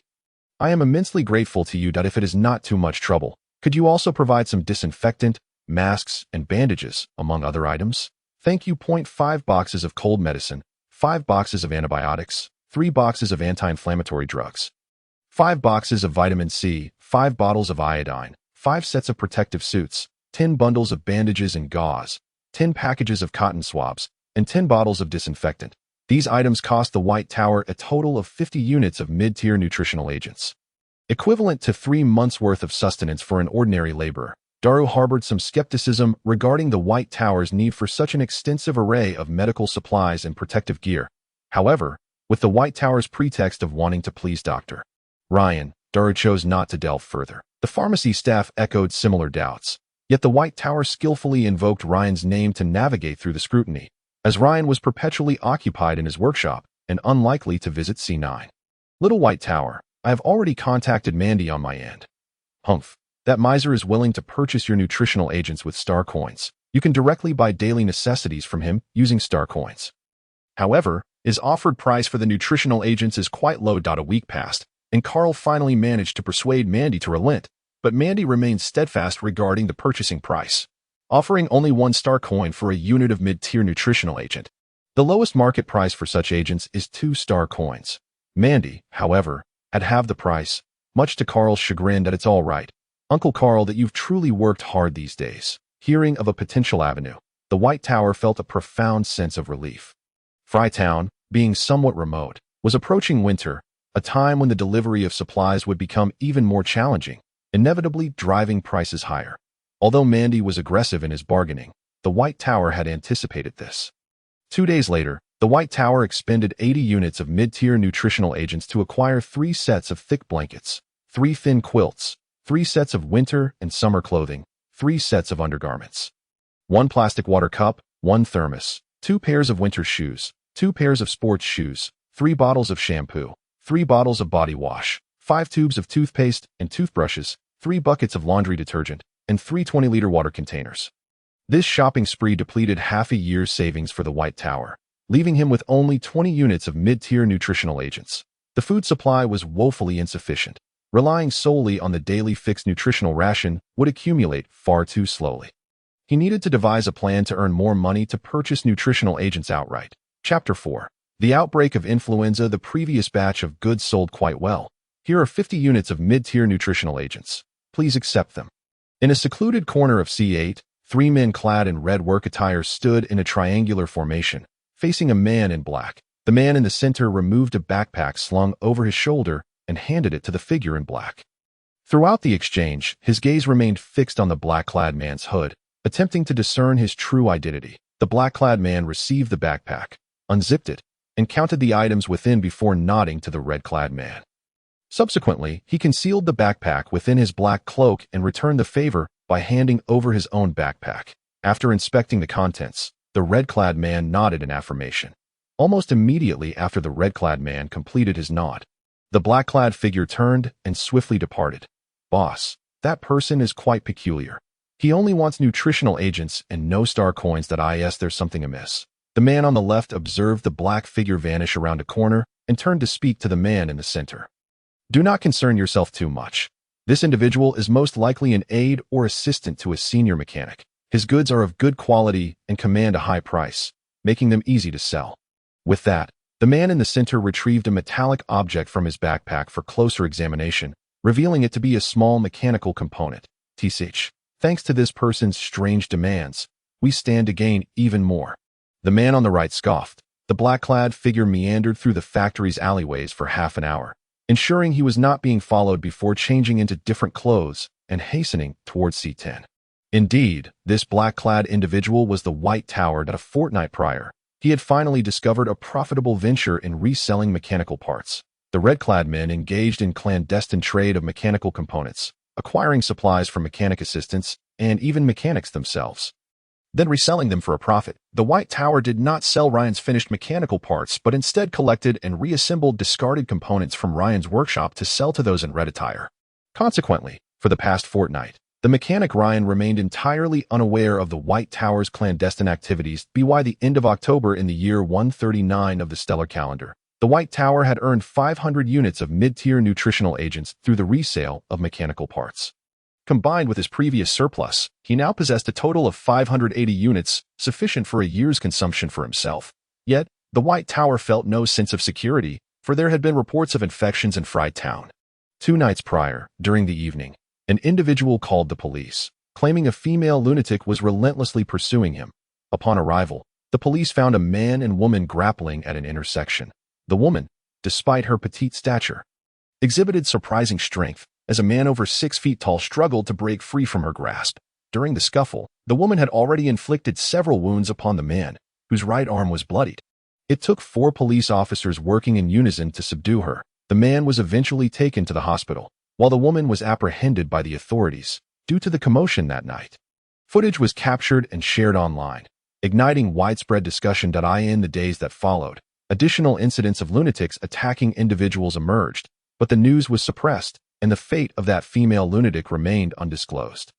I am immensely grateful to you. If it is not too much trouble, could you also provide some disinfectant, masks, and bandages, among other items? Thank you. 5 boxes of cold medicine, 5 boxes of antibiotics, 3 boxes of anti-inflammatory drugs, 5 boxes of vitamin C, 5 bottles of iodine, 5 sets of protective suits, 10 bundles of bandages and gauze, 10 packages of cotton swabs, and 10 bottles of disinfectant. These items cost the White Tower a total of 50 units of mid-tier nutritional agents, equivalent to 3 months' worth of sustenance for an ordinary laborer. Daru harbored some skepticism regarding the White Tower's need for such an extensive array of medical supplies and protective gear. However, with the White Tower's pretext of wanting to please Dr. Ryan, Daru chose not to delve further. The pharmacy staff echoed similar doubts, yet the White Tower skillfully invoked Ryan's name to navigate through the scrutiny, as Ryan was perpetually occupied in his workshop and unlikely to visit C9. Little White Tower, I have already contacted Mandy on my end. Humph, that miser is willing to purchase your nutritional agents with star coins. You can directly buy daily necessities from him using star coins. However, his offered price for the nutritional agents is quite low. A week passed, and Carl finally managed to persuade Mandy to relent, but Mandy remained steadfast regarding the purchasing price, offering only 1 star coin for a unit of mid-tier nutritional agent. The lowest market price for such agents is 2-star coins. Mandy, however, had halved the price, much to Carl's chagrin. That it's all right, Uncle Carl, that you've truly worked hard these days. Hearing of a potential avenue, the White Tower felt a profound sense of relief. Frytown, being somewhat remote, was approaching winter, a time when the delivery of supplies would become even more challenging, inevitably driving prices higher. Although Mandy was aggressive in his bargaining, the White Tower had anticipated this. 2 days later, the White Tower expended 80 units of mid-tier nutritional agents to acquire 3 sets of thick blankets, 3 thin quilts, 3 sets of winter and summer clothing, 3 sets of undergarments, 1 plastic water cup, 1 thermos, 2 pairs of winter shoes, 2 pairs of sports shoes, 3 bottles of shampoo, 3 bottles of body wash, 5 tubes of toothpaste and toothbrushes, 3 buckets of laundry detergent, and 3 20-liter water containers. This shopping spree depleted half a year's savings for the White Tower, leaving him with only 20 units of mid-tier nutritional agents. The food supply was woefully insufficient. Relying solely on the daily fixed nutritional ration would accumulate far too slowly. He needed to devise a plan to earn more money to purchase nutritional agents outright. Chapter 4. The outbreak of influenza. The previous batch of goods sold quite well. Here are 50 units of mid-tier nutritional agents. Please accept them. In a secluded corner of C8, 3 men clad in red work attire stood in a triangular formation, facing a man in black. The man in the center removed a backpack slung over his shoulder and handed it to the figure in black. Throughout the exchange, his gaze remained fixed on the black-clad man's hood, attempting to discern his true identity. The black-clad man received the backpack, unzipped it, and counted the items within before nodding to the red-clad man. Subsequently, he concealed the backpack within his black cloak and returned the favor by handing over his own backpack. After inspecting the contents, the red-clad man nodded in affirmation. Almost immediately after the red-clad man completed his nod, the black-clad figure turned and swiftly departed. Boss, that person is quite peculiar. He only wants nutritional agents and no star coins. There's something amiss. The man on the left observed the black figure vanish around a corner and turned to speak to the man in the center. Do not concern yourself too much. This individual is most likely an aide or assistant to a senior mechanic. His goods are of good quality and command a high price, making them easy to sell. With that, the man in the center retrieved a metallic object from his backpack for closer examination, revealing it to be a small mechanical component. Thanks to this person's strange demands, we stand to gain even more. The man on the right scoffed. The black-clad figure meandered through the factory's alleyways for half an hour, ensuring he was not being followed before changing into different clothes and hastening towards C10. Indeed, this black-clad individual was the White Tower. A fortnight prior, he had finally discovered a profitable venture in reselling mechanical parts. The red-clad men engaged in clandestine trade of mechanical components, acquiring supplies from mechanic assistants and even mechanics themselves, then reselling them for a profit. The White Tower did not sell Ryan's finished mechanical parts, but instead collected and reassembled discarded components from Ryan's workshop to sell to those in red attire. Consequently, for the past fortnight, the mechanic Ryan remained entirely unaware of the White Tower's clandestine activities. By the end of October in the year 139 of the stellar calendar, the White Tower had earned 500 units of mid-tier nutritional agents through the resale of mechanical parts. Combined with his previous surplus, he now possessed a total of 580 units, sufficient for a year's consumption for himself. Yet, the White Tower felt no sense of security, for there had been reports of infections in Frytown. 2 nights prior, during the evening, an individual called the police, claiming a female lunatic was relentlessly pursuing him. Upon arrival, the police found a man and woman grappling at an intersection. The woman, despite her petite stature, exhibited surprising strength, as a man over 6 feet tall struggled to break free from her grasp. During the scuffle, the woman had already inflicted several wounds upon the man, whose right arm was bloodied. It took 4 police officers working in unison to subdue her. The man was eventually taken to the hospital, while the woman was apprehended by the authorities due to the commotion that night. Footage was captured and shared online, igniting widespread discussion. In the days that followed, additional incidents of lunatics attacking individuals emerged, but the news was suppressed, and the fate of that female lunatic remained undisclosed.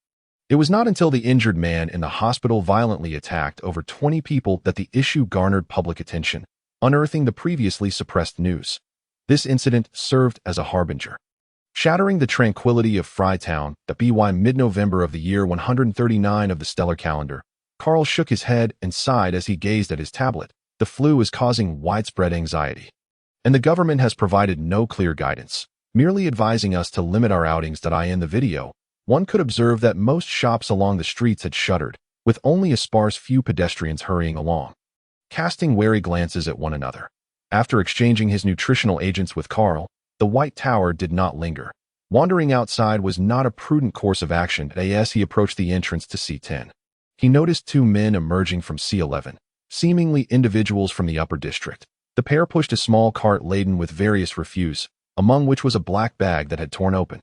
It was not until the injured man in the hospital violently attacked over 20 people that the issue garnered public attention, unearthing the previously suppressed news. This incident served as a harbinger, shattering the tranquility of Frytown. By mid-November of the year 139 of the stellar calendar, Carl shook his head and sighed as he gazed at his tablet. The flu is causing widespread anxiety. And the government has provided no clear guidance, merely advising us to limit our outings. In the video, one could observe that most shops along the streets had shuttered, with only a sparse few pedestrians hurrying along, casting wary glances at one another. After exchanging his nutritional agents with Carl, the White Tower did not linger. Wandering outside was not a prudent course of action as he approached the entrance to C10. He noticed two men emerging from C11, seemingly individuals from the upper district. The pair pushed a small cart laden with various refuse, among which was a black bag that had torn open.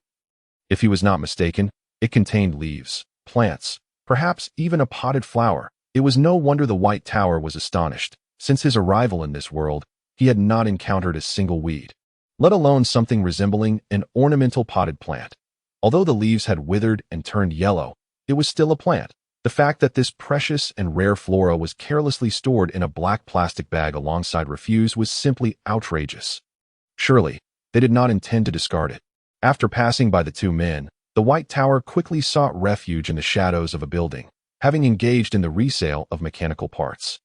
If he was not mistaken, it contained leaves, plants, perhaps even a potted flower. It was no wonder the White Tower was astonished. Since his arrival in this world, he had not encountered a single weed, let alone something resembling an ornamental potted plant. Although the leaves had withered and turned yellow, it was still a plant. The fact that this precious and rare flora was carelessly stored in a black plastic bag alongside refuse was simply outrageous. Surely, they did not intend to discard it. After passing by the two men, the White Tower quickly sought refuge in the shadows of a building, having engaged in the resale of mechanical parts.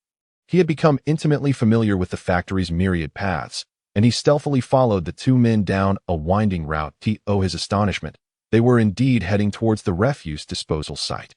He had become intimately familiar with the factory's myriad paths, and he stealthily followed the two men down a winding route. To his astonishment, they were indeed heading towards the refuse disposal site.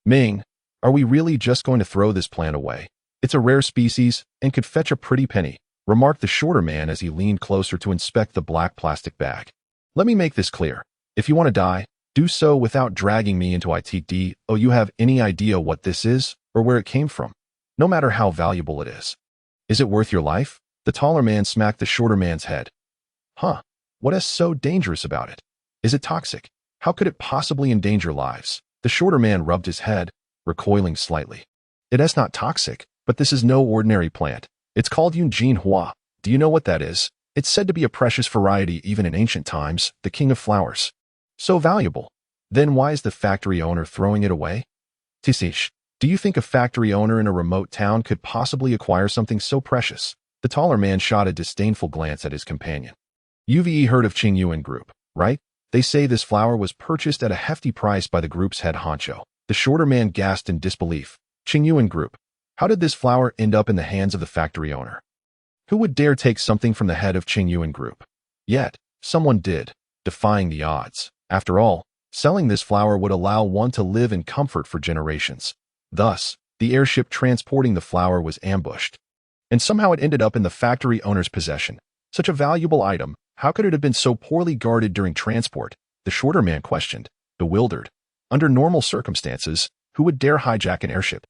Ming, are we really just going to throw this plant away? It's a rare species and could fetch a pretty penny, remarked the shorter man as he leaned closer to inspect the black plastic bag. Let me make this clear. If you want to die, do so without dragging me into it. Do you have any idea what this is or where it came from? No matter how valuable it is. Is it worth your life? The taller man smacked the shorter man's head. Huh, what is so dangerous about it? Is it toxic? How could it possibly endanger lives? The shorter man rubbed his head, recoiling slightly. It is not toxic, but this is no ordinary plant. It's called Yunjin Hua. Do you know what that is? It's said to be a precious variety even in ancient times, the king of flowers. So valuable. Then why is the factory owner throwing it away? Tisish, do you think a factory owner in a remote town could possibly acquire something so precious? The taller man shot a disdainful glance at his companion. You've heard of Qingyuan Group, right? They say this flower was purchased at a hefty price by the group's head honcho. The shorter man gasped in disbelief. Qingyuan Group. How did this flower end up in the hands of the factory owner? Who would dare take something from the head of Qingyuan Group? Yet, someone did, defying the odds. After all, selling this flower would allow one to live in comfort for generations. Thus, the airship transporting the flower was ambushed. And somehow it ended up in the factory owner's possession. Such a valuable item, how could it have been so poorly guarded during transport? The shorter man questioned, bewildered. Under normal circumstances, who would dare hijack an airship?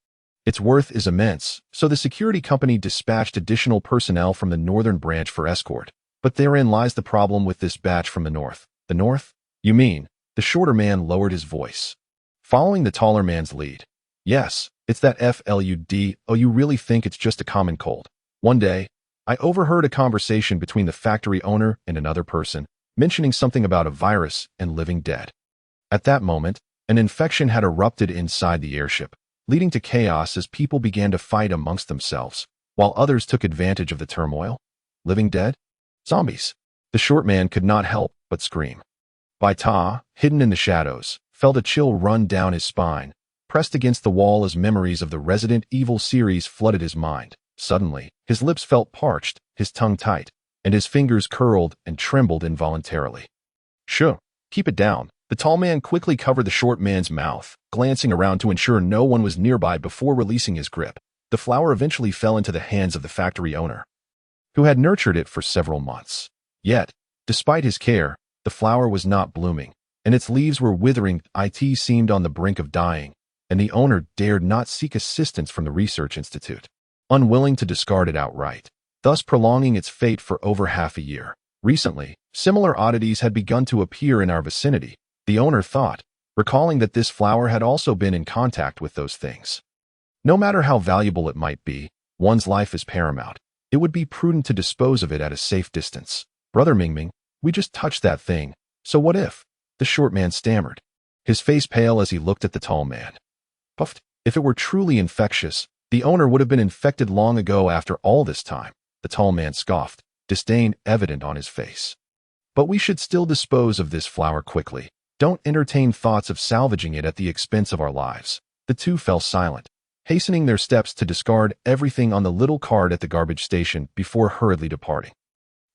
Its worth is immense, so the security company dispatched additional personnel from the northern branch for escort. But therein lies the problem with this batch from the north. The north? You mean? The shorter man lowered his voice, following the taller man's lead. Yes, it's that FLUD. Oh, you really think it's just a common cold? One day, I overheard a conversation between the factory owner and another person, mentioning something about a virus and living dead. At that moment, an infection had erupted inside the airship, leading to chaos as people began to fight amongst themselves, while others took advantage of the turmoil. Living dead? Zombies. The short man could not help but scream. Baita, hidden in the shadows, felt a chill run down his spine, pressed against the wall as memories of the Resident Evil series flooded his mind. Suddenly, his lips felt parched, his tongue tight, and his fingers curled and trembled involuntarily. Shoo, keep it down. The tall man quickly covered the short man's mouth, glancing around to ensure no one was nearby before releasing his grip. The flower eventually fell into the hands of the factory owner, who had nurtured it for several months. Yet, despite his care, the flower was not blooming, and its leaves were withering. It seemed on the brink of dying, and the owner dared not seek assistance from the research institute, unwilling to discard it outright, thus prolonging its fate for over half a year. Recently, similar oddities had begun to appear in our vicinity, the owner thought, recalling that this flower had also been in contact with those things. No matter how valuable it might be, one's life is paramount. It would be prudent to dispose of it at a safe distance. Brother Mingming, we just touched that thing, so what if? The short man stammered, his face pale as he looked at the tall man. Puffed, if it were truly infectious, the owner would have been infected long ago. After all this time. The tall man scoffed, disdain evident on his face. But we should still dispose of this flower quickly. Don't entertain thoughts of salvaging it at the expense of our lives. The two fell silent. hastening their steps to discard everything on the little cart at the garbage station before hurriedly departing.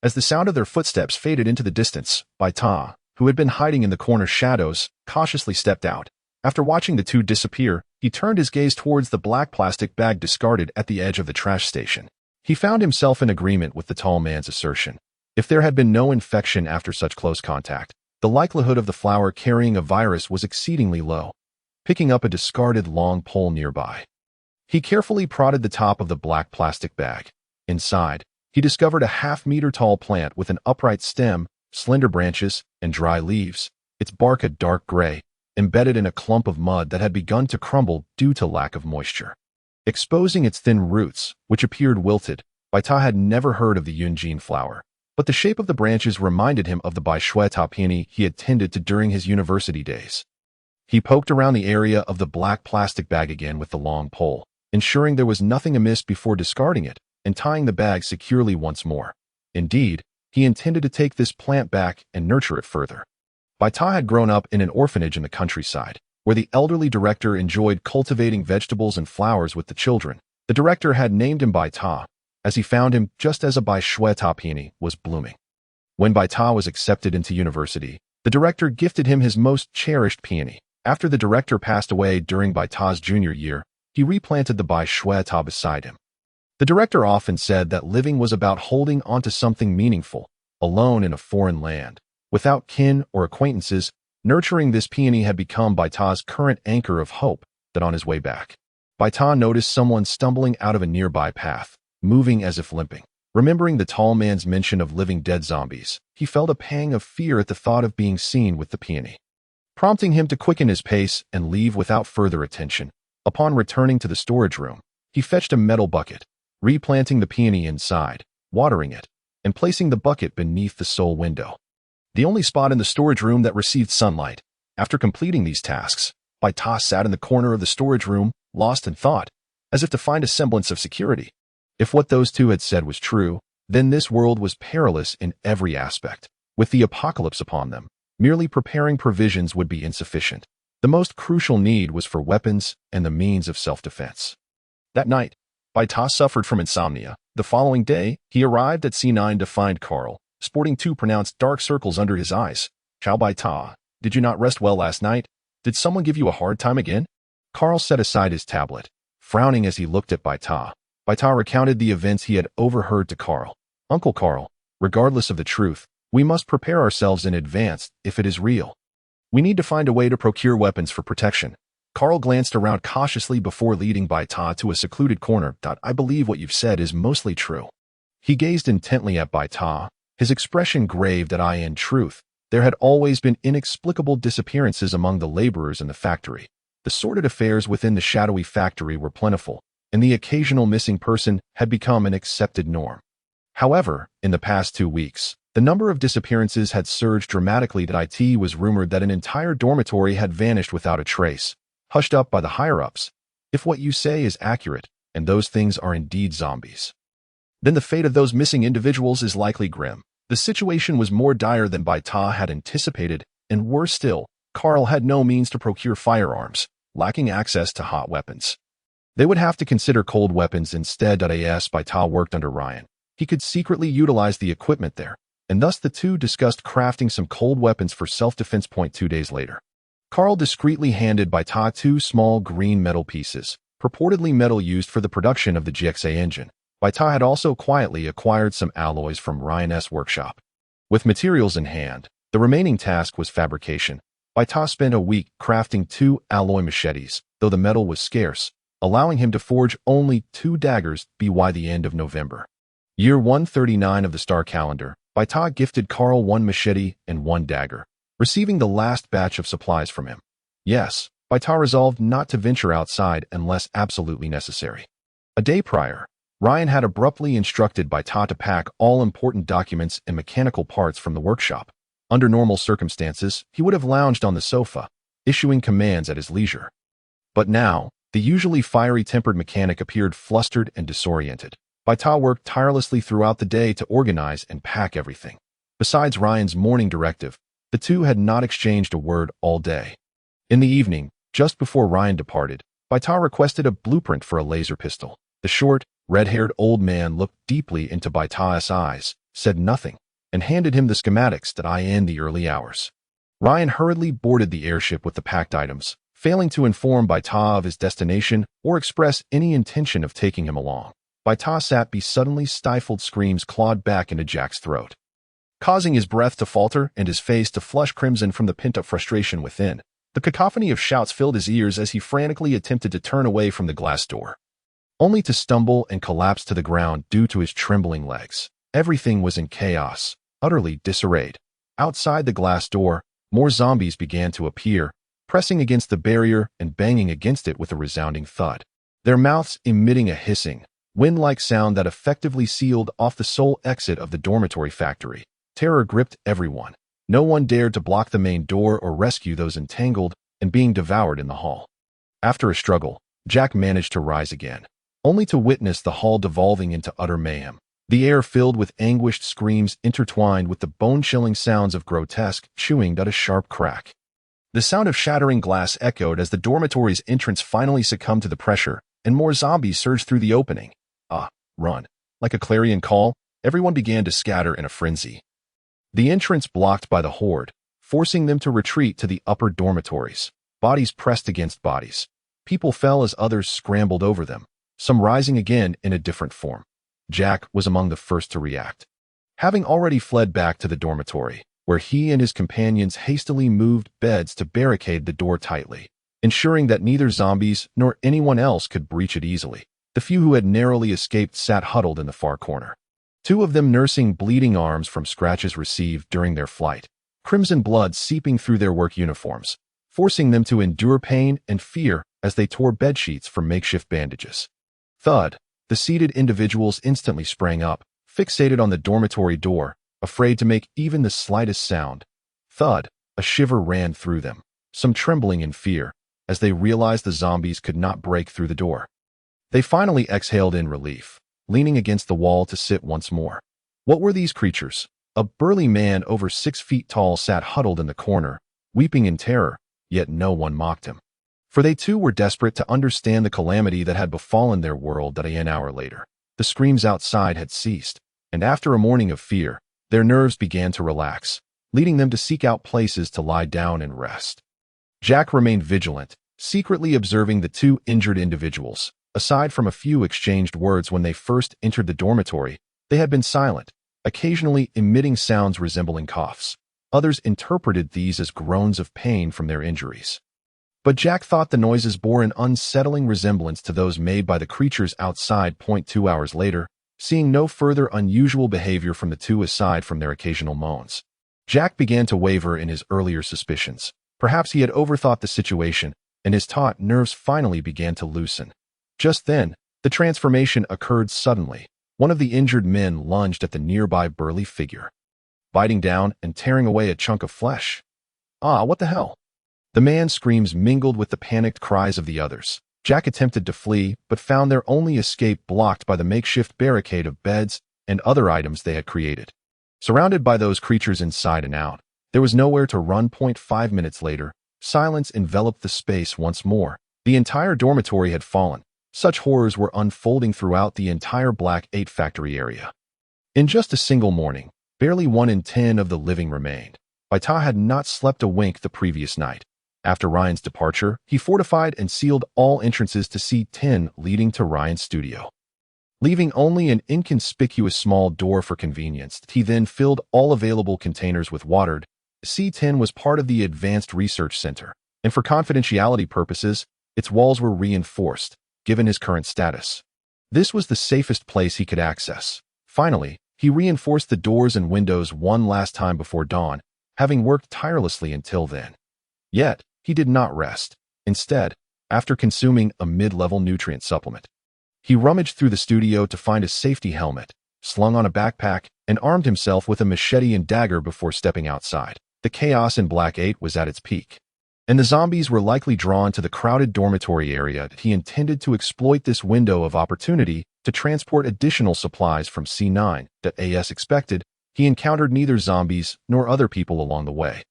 As the sound of their footsteps faded into the distance, Baita, who had been hiding in the corner shadows, cautiously stepped out. After watching the two disappear, he turned his gaze towards the black plastic bag discarded at the edge of the trash station. He found himself in agreement with the tall man's assertion. If there had been no infection after such close contact, the likelihood of the flower carrying a virus was exceedingly low. Picking up a discarded long pole nearby, he carefully prodded the top of the black plastic bag. Inside, he discovered a half-meter-tall plant with an upright stem, slender branches, and dry leaves, its bark a dark gray, embedded in a clump of mud that had begun to crumble due to lack of moisture. Exposing its thin roots, which appeared wilted, Baita had never heard of the Yunjin flower, but the shape of the branches reminded him of the Baishueta peony he had tended to during his university days. He poked around the area of the black plastic bag again with the long pole, ensuring there was nothing amiss before discarding it and tying the bag securely once more. Indeed, he intended to take this plant back and nurture it further. Baita had grown up in an orphanage in the countryside, where the elderly director enjoyed cultivating vegetables and flowers with the children. The director had named him Baita, as he found him just as a Baishueta peony was blooming. When Baita was accepted into university, the director gifted him his most cherished peony. After the director passed away during Baita's junior year, he replanted the Baishueta beside him. The director often said that living was about holding onto something meaningful, alone in a foreign land, without kin or acquaintances. Nurturing this peony had become Baita's current anchor of hope that on his way back, Baita noticed someone stumbling out of a nearby path, moving as if limping. Remembering the tall man's mention of living dead zombies, he felt a pang of fear at the thought of being seen with the peony, prompting him to quicken his pace and leave without further attention. Upon returning to the storage room, he fetched a metal bucket, replanting the peony inside, watering it, and placing the bucket beneath the sole window, the only spot in the storage room that received sunlight. After completing these tasks, Baita sat in the corner of the storage room, lost in thought, as if to find a semblance of security. If what those two had said was true, then this world was perilous in every aspect. With the apocalypse upon them, merely preparing provisions would be insufficient. The most crucial need was for weapons and the means of self-defense. That night, Baita suffered from insomnia. The following day, he arrived at C9 to find Carl, sporting two pronounced dark circles under his eyes. "Ciao Baita, did you not rest well last night? Did someone give you a hard time again?" Carl set aside his tablet, frowning as he looked at Baita. Baita recounted the events he had overheard to Carl. "Uncle Carl, regardless of the truth, we must prepare ourselves in advance if it is real. We need to find a way to procure weapons for protection." Carl glanced around cautiously before leading Baita to a secluded corner. "I believe what you've said is mostly true." He gazed intently at Baita, his expression grave. In truth, there had always been inexplicable disappearances among the laborers in the factory. The sordid affairs within the shadowy factory were plentiful, and the occasional missing person had become an accepted norm. However, in the past 2 weeks, the number of disappearances had surged dramatically. It was rumored that an entire dormitory had vanished without a trace, hushed up by the higher-ups. If what you say is accurate, and those things are indeed zombies, then the fate of those missing individuals is likely grim. The situation was more dire than Baita had anticipated, and worse still, Carl had no means to procure firearms, lacking access to hot weapons. They would have to consider cold weapons instead. As Baita worked under Ryan, he could secretly utilize the equipment there, and thus the two discussed crafting some cold weapons for self-defense. 2 days later, Carl discreetly handed Baita 2 small green metal pieces, purportedly metal used for the production of the GXA engine. Baita had also quietly acquired some alloys from Ryan's workshop. With materials in hand, the remaining task was fabrication. Baita spent a week crafting 2 alloy machetes, though the metal was scarce, allowing him to forge only 2 daggers by the end of November. Year 139 of the star calendar, Baita gifted Carl 1 machete and 1 dagger, receiving the last batch of supplies from him. Yes, Baita resolved not to venture outside unless absolutely necessary. A day prior, Ryan had abruptly instructed Baita to pack all important documents and mechanical parts from the workshop. Under normal circumstances, he would have lounged on the sofa, issuing commands at his leisure. But now, the usually fiery-tempered mechanic appeared flustered and disoriented. Baita worked tirelessly throughout the day to organize and pack everything. Besides Ryan's morning directive, the two had not exchanged a word all day. In the evening, just before Ryan departed, Baita requested a blueprint for a laser pistol. The short, red-haired old man looked deeply into Baita's eyes, said nothing, and handed him the schematics that in the early hours. Ryan hurriedly boarded the airship with the packed items, failing to inform Baita of his destination or express any intention of taking him along. Baita sat be suddenly stifled screams clawed back into Jack's throat, causing his breath to falter and his face to flush crimson from the pent-up frustration within. The cacophony of shouts filled his ears as he frantically attempted to turn away from the glass door, only to stumble and collapse to the ground due to his trembling legs. Everything was in chaos, utterly disarrayed. Outside the glass door, more zombies began to appear, pressing against the barrier and banging against it with a resounding thud, their mouths emitting a hissing, wind-like sound that effectively sealed off the sole exit of the dormitory factory. Terror gripped everyone. No one dared to block the main door or rescue those entangled and being devoured in the hall. After a struggle, Jack managed to rise again, only to witness the hall devolving into utter mayhem. The air filled with anguished screams intertwined with the bone-chilling sounds of grotesque chewing at a sharp crack. The sound of shattering glass echoed as the dormitory's entrance finally succumbed to the pressure, and more zombies surged through the opening. Run. Like a clarion call, everyone began to scatter in a frenzy. The entrance blocked by the horde, forcing them to retreat to the upper dormitories. Bodies pressed against bodies. People fell as others scrambled over them, some rising again in a different form. Jack was among the first to react. Having already fled back to the dormitory, where he and his companions hastily moved beds to barricade the door tightly, ensuring that neither zombies nor anyone else could breach it easily. The few who had narrowly escaped sat huddled in the far corner, two of them nursing bleeding arms from scratches received during their flight, crimson blood seeping through their work uniforms, forcing them to endure pain and fear as they tore bedsheets from makeshift bandages. Thud. The seated individuals instantly sprang up, fixated on the dormitory door, afraid to make even the slightest sound. Thud. A shiver ran through them, some trembling in fear, as they realized the zombies could not break through the door. They finally exhaled in relief, leaning against the wall to sit once more. What were these creatures? A burly man over 6 feet tall sat huddled in the corner, weeping in terror, yet no one mocked him. For they too were desperate to understand the calamity that had befallen their world that an hour later. The screams outside had ceased, and after a morning of fear, their nerves began to relax, leading them to seek out places to lie down and rest. Jack remained vigilant, secretly observing the two injured individuals. Aside from a few exchanged words when they first entered the dormitory, they had been silent, occasionally emitting sounds resembling coughs. Others interpreted these as groans of pain from their injuries. But Jack thought the noises bore an unsettling resemblance to those made by the creatures outside. 2 hours later, seeing no further unusual behavior from the two aside from their occasional moans, Jack began to waver in his earlier suspicions. Perhaps he had overthought the situation, and his taut nerves finally began to loosen. Just then, the transformation occurred suddenly. One of the injured men lunged at the nearby burly figure, biting down and tearing away a chunk of flesh. What the hell? The man's screams mingled with the panicked cries of the others. Jack attempted to flee, but found their only escape blocked by the makeshift barricade of beds and other items they had created. Surrounded by those creatures inside and out, there was nowhere to run. 5 minutes later, silence enveloped the space once more. The entire dormitory had fallen. Such horrors were unfolding throughout the entire Black 8 factory area. In just a single morning, barely 1 in 10 of the living remained. Baita had not slept a wink the previous night. After Ryan's departure, he fortified and sealed all entrances to C10 leading to Ryan's studio, leaving only an inconspicuous small door for convenience. He then filled all available containers with water. C10 was part of the Advanced Research Center, and for confidentiality purposes, its walls were reinforced, given his current status. This was the safest place he could access. Finally, he reinforced the doors and windows one last time before dawn, having worked tirelessly until then. Yet, he did not rest. Instead, after consuming a mid-level nutrient supplement, he rummaged through the studio to find a safety helmet, slung on a backpack, and armed himself with a machete and dagger before stepping outside. The chaos in Black 8 was at its peak, and the zombies were likely drawn to the crowded dormitory area. He intended to exploit this window of opportunity to transport additional supplies from C9. As expected, he encountered neither zombies nor other people along the way.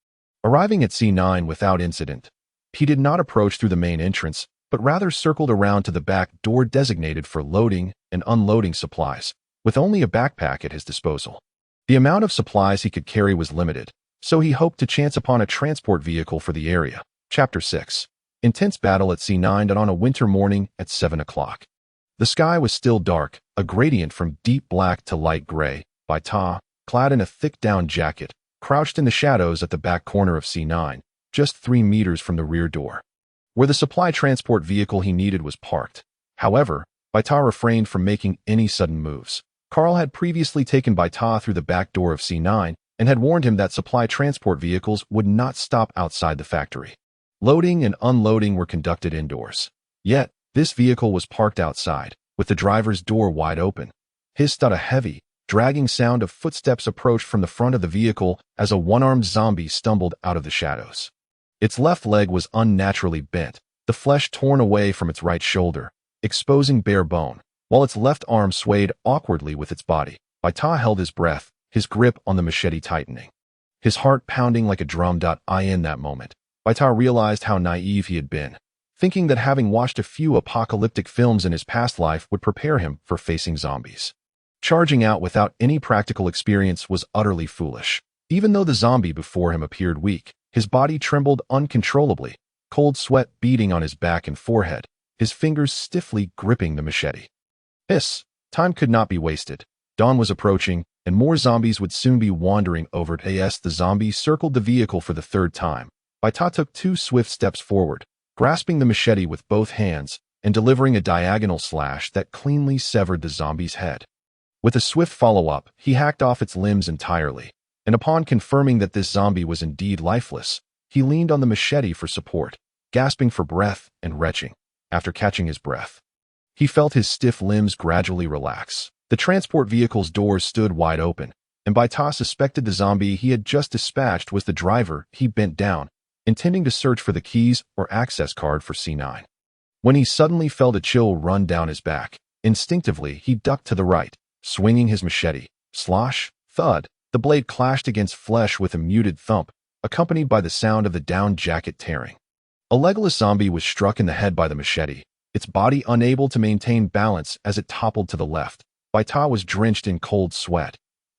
Arriving at C9 without incident, he did not approach through the main entrance, but rather circled around to the back door designated for loading and unloading supplies, with only a backpack at his disposal. The amount of supplies he could carry was limited, so he hoped to chance upon a transport vehicle for the area. Chapter 6. Intense battle at C9 on a winter morning at 7 o'clock. The sky was still dark, a gradient from deep black to light gray. Baita, clad in a thick down jacket, crouched in the shadows at the back corner of C9, just 3 meters from the rear door, where the supply transport vehicle he needed was parked. However, Baita refrained from making any sudden moves. Carl had previously taken Baita through the back door of C9 and had warned him that supply transport vehicles would not stop outside the factory. Loading and unloading were conducted indoors. Yet, this vehicle was parked outside, with the driver's door wide open. Hissed out a heavy, dragging sound of footsteps approached from the front of the vehicle as a one-armed zombie stumbled out of the shadows. Its left leg was unnaturally bent, the flesh torn away from its right shoulder, exposing bare bone, while its left arm swayed awkwardly with its body. Baita held his breath, his grip on the machete tightening, his heart pounding like a drum. In that moment, Baita realized how naive he had been, thinking that having watched a few apocalyptic films in his past life would prepare him for facing zombies. Charging out without any practical experience was utterly foolish. Even though the zombie before him appeared weak, his body trembled uncontrollably, cold sweat beading on his back and forehead, his fingers stiffly gripping the machete. Hiss! Time could not be wasted. Dawn was approaching, and more zombies would soon be wandering over it. As the zombie circled the vehicle for the third time, Baita took 2 swift steps forward, grasping the machete with both hands and delivering a diagonal slash that cleanly severed the zombie's head. With a swift follow-up, he hacked off its limbs entirely, and upon confirming that this zombie was indeed lifeless, he leaned on the machete for support, gasping for breath and retching. After catching his breath, he felt his stiff limbs gradually relax. The transport vehicle's doors stood wide open, and Baita suspected the zombie he had just dispatched was the driver. He bent down, intending to search for the keys or access card for C9. When he suddenly felt a chill run down his back, instinctively he ducked to the right, swinging his machete. Slosh, thud, the blade clashed against flesh with a muted thump, accompanied by the sound of the down jacket tearing. A legless zombie was struck in the head by the machete, its body unable to maintain balance as it toppled to the left. Baita was drenched in cold sweat.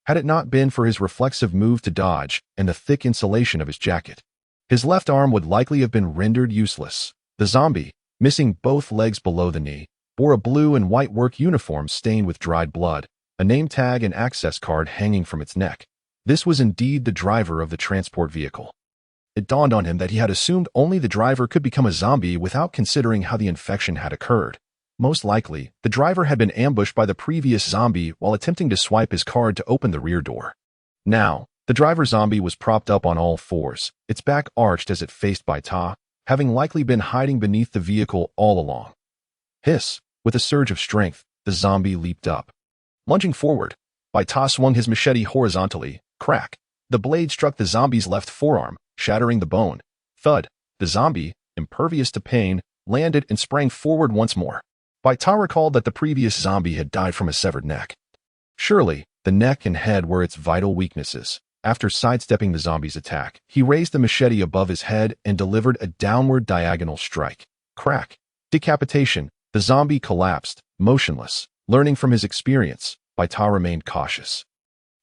Had it not been for his reflexive move to dodge and the thick insulation of his jacket, his left arm would likely have been rendered useless. The zombie, missing both legs below the knee, bore a blue and white work uniform stained with dried blood, a name tag and access card hanging from its neck. This was indeed the driver of the transport vehicle. It dawned on him that he had assumed only the driver could become a zombie without considering how the infection had occurred. Most likely, the driver had been ambushed by the previous zombie while attempting to swipe his card to open the rear door. Now, the driver zombie was propped up on all fours, its back arched as it faced Baita, having likely been hiding beneath the vehicle all along. Hiss! With a surge of strength, the zombie leaped up. Lunging forward, Baita swung his machete horizontally. Crack! The blade struck the zombie's left forearm, shattering the bone. Thud! The zombie, impervious to pain, landed and sprang forward once more. Baita recalled that the previous zombie had died from a severed neck. Surely, the neck and head were its vital weaknesses. After sidestepping the zombie's attack, he raised the machete above his head and delivered a downward diagonal strike. Crack! Decapitation. The zombie collapsed, motionless. Learning from his experience, Baita remained cautious,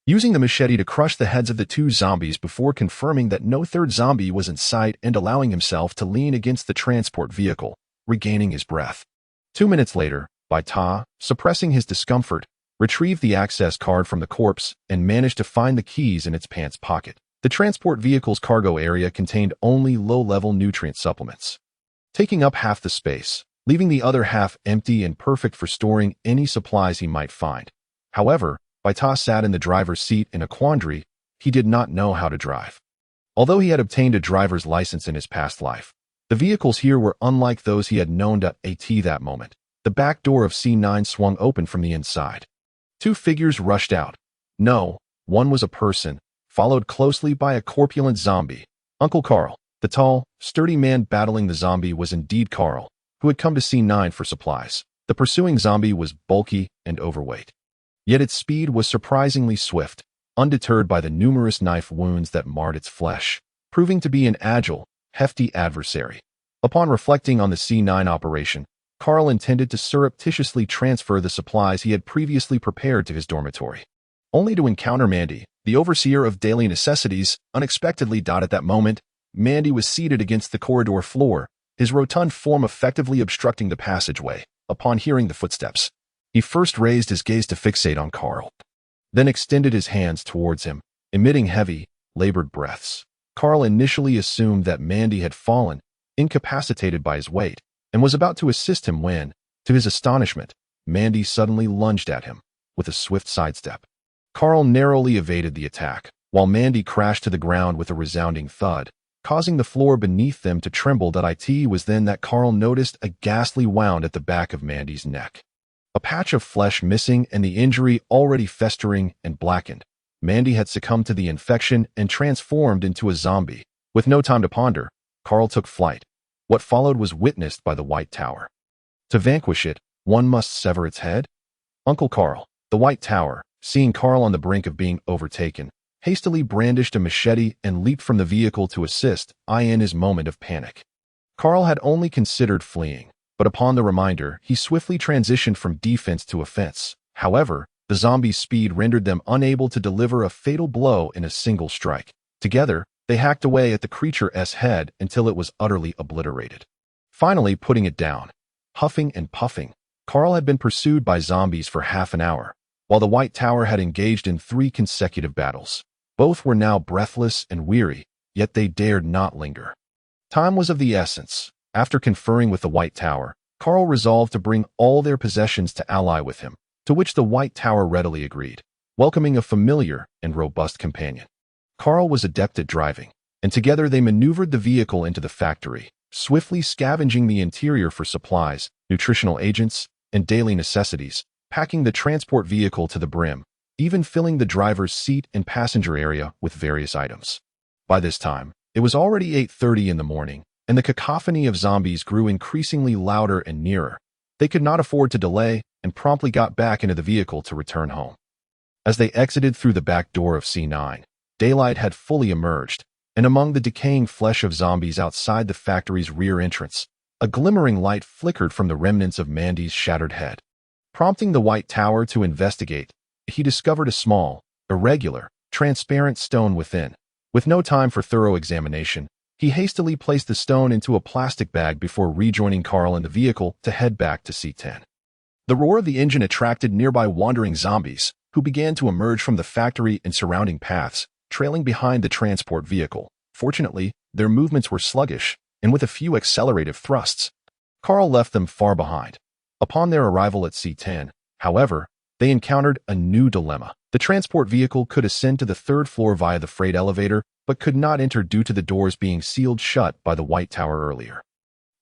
using the machete to crush the heads of the 2 zombies before confirming that no third zombie was in sight and allowing himself to lean against the transport vehicle, regaining his breath. 2 minutes later, Baita, suppressing his discomfort, retrieved the access card from the corpse and managed to find the keys in its pants pocket. The transport vehicle's cargo area contained only low-level nutrient supplements, taking up half the space, leaving the other half empty and perfect for storing any supplies he might find. However, Baita sat in the driver's seat in a quandary. He did not know how to drive. Although he had obtained a driver's license in his past life, the vehicles here were unlike those he had known at that moment. The back door of C9 swung open from the inside. 2 figures rushed out. No, one was a person, followed closely by a corpulent zombie. Uncle Carl, the tall, sturdy man battling the zombie, was indeed Carl, who had come to C9 for supplies. The pursuing zombie was bulky and overweight, yet its speed was surprisingly swift, undeterred by the numerous knife wounds that marred its flesh, proving to be an agile, hefty adversary. Upon reflecting on the C9 operation, Carl intended to surreptitiously transfer the supplies he had previously prepared to his dormitory, only to encounter Mandy, the overseer of daily necessities, unexpectedly. At that moment, Mandy was seated against the corridor floor, his rotund form effectively obstructing the passageway. Upon hearing the footsteps, he first raised his gaze to fixate on Carl, then extended his hands towards him, emitting heavy, labored breaths. Carl initially assumed that Mandy had fallen, incapacitated by his weight, and was about to assist him when, to his astonishment, Mandy suddenly lunged at him with a swift sidestep. Carl narrowly evaded the attack, while Mandy crashed to the ground with a resounding thud, causing the floor beneath them to tremble. It was then that Carl noticed a ghastly wound at the back of Mandy's neck. A patch of flesh missing and the injury already festering and blackened. Mandy had succumbed to the infection and transformed into a zombie. With no time to ponder, Carl took flight. What followed was witnessed by the White Tower. To vanquish it, one must sever its head? Uncle Carl, the White Tower, seeing Carl on the brink of being overtaken, hastily brandished a machete and leaped from the vehicle to assist in his moment of panic. Carl had only considered fleeing, but upon the reminder, he swiftly transitioned from defense to offense. However, the zombies' speed rendered them unable to deliver a fatal blow in a single strike. Together, they hacked away at the creature's head until it was utterly obliterated. Finally putting it down, huffing and puffing, Carl had been pursued by zombies for half an hour, while the White Tower had engaged in 3 consecutive battles. Both were now breathless and weary, yet they dared not linger. Time was of the essence. After conferring with the White Tower, Carl resolved to bring all their possessions to ally with him, to which the White Tower readily agreed, welcoming a familiar and robust companion. Carl was adept at driving, and together they maneuvered the vehicle into the factory, swiftly scavenging the interior for supplies, nutritional agents, and daily necessities, packing the transport vehicle to the brim, even filling the driver's seat and passenger area with various items. By this time, it was already 8:30 in the morning, and the cacophony of zombies grew increasingly louder and nearer. They could not afford to delay and promptly got back into the vehicle to return home. As they exited through the back door of C9, daylight had fully emerged, and among the decaying flesh of zombies outside the factory's rear entrance, a glimmering light flickered from the remnants of Mandy's shattered head. Prompting the White Tower to investigate, he discovered a small, irregular, transparent stone within. With no time for thorough examination, he hastily placed the stone into a plastic bag before rejoining Carl in the vehicle to head back to C10. The roar of the engine attracted nearby wandering zombies, who began to emerge from the factory and surrounding paths, trailing behind the transport vehicle. Fortunately, their movements were sluggish, and with a few accelerative thrusts, Carl left them far behind. Upon their arrival at C10, however, they encountered a new dilemma. The transport vehicle could ascend to the 3rd floor via the freight elevator, but could not enter due to the doors being sealed shut by the White Tower earlier.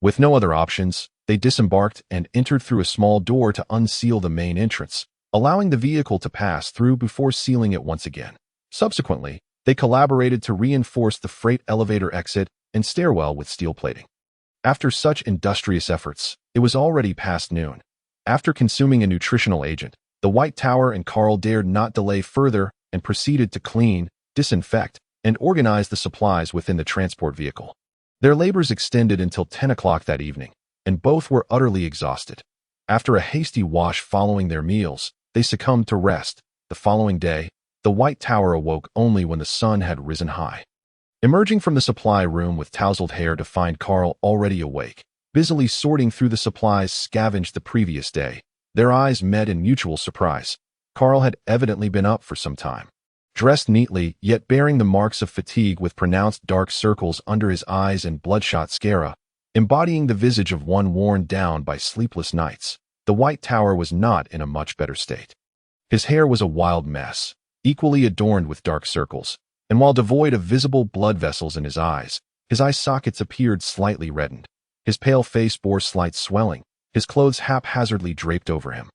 With no other options, they disembarked and entered through a small door to unseal the main entrance, allowing the vehicle to pass through before sealing it once again. Subsequently, they collaborated to reinforce the freight elevator exit and stairwell with steel plating. After such industrious efforts, it was already past noon. After consuming a nutritional agent, the White Tower and Carl dared not delay further and proceeded to clean, disinfect, and organize the supplies within the transport vehicle. Their labors extended until 10 o'clock that evening, and both were utterly exhausted. After a hasty wash following their meals, they succumbed to rest. The following day, the White Tower awoke only when the sun had risen high. Emerging from the supply room with tousled hair to find Carl already awake, busily sorting through the supplies scavenged the previous day, their eyes met in mutual surprise. Carl had evidently been up for some time. Dressed neatly, yet bearing the marks of fatigue with pronounced dark circles under his eyes and bloodshot sclera, embodying the visage of one worn down by sleepless nights, the White Tower was not in a much better state. His hair was a wild mess, equally adorned with dark circles, and while devoid of visible blood vessels in his eye sockets appeared slightly reddened. His pale face bore slight swelling, his clothes haphazardly draped over him,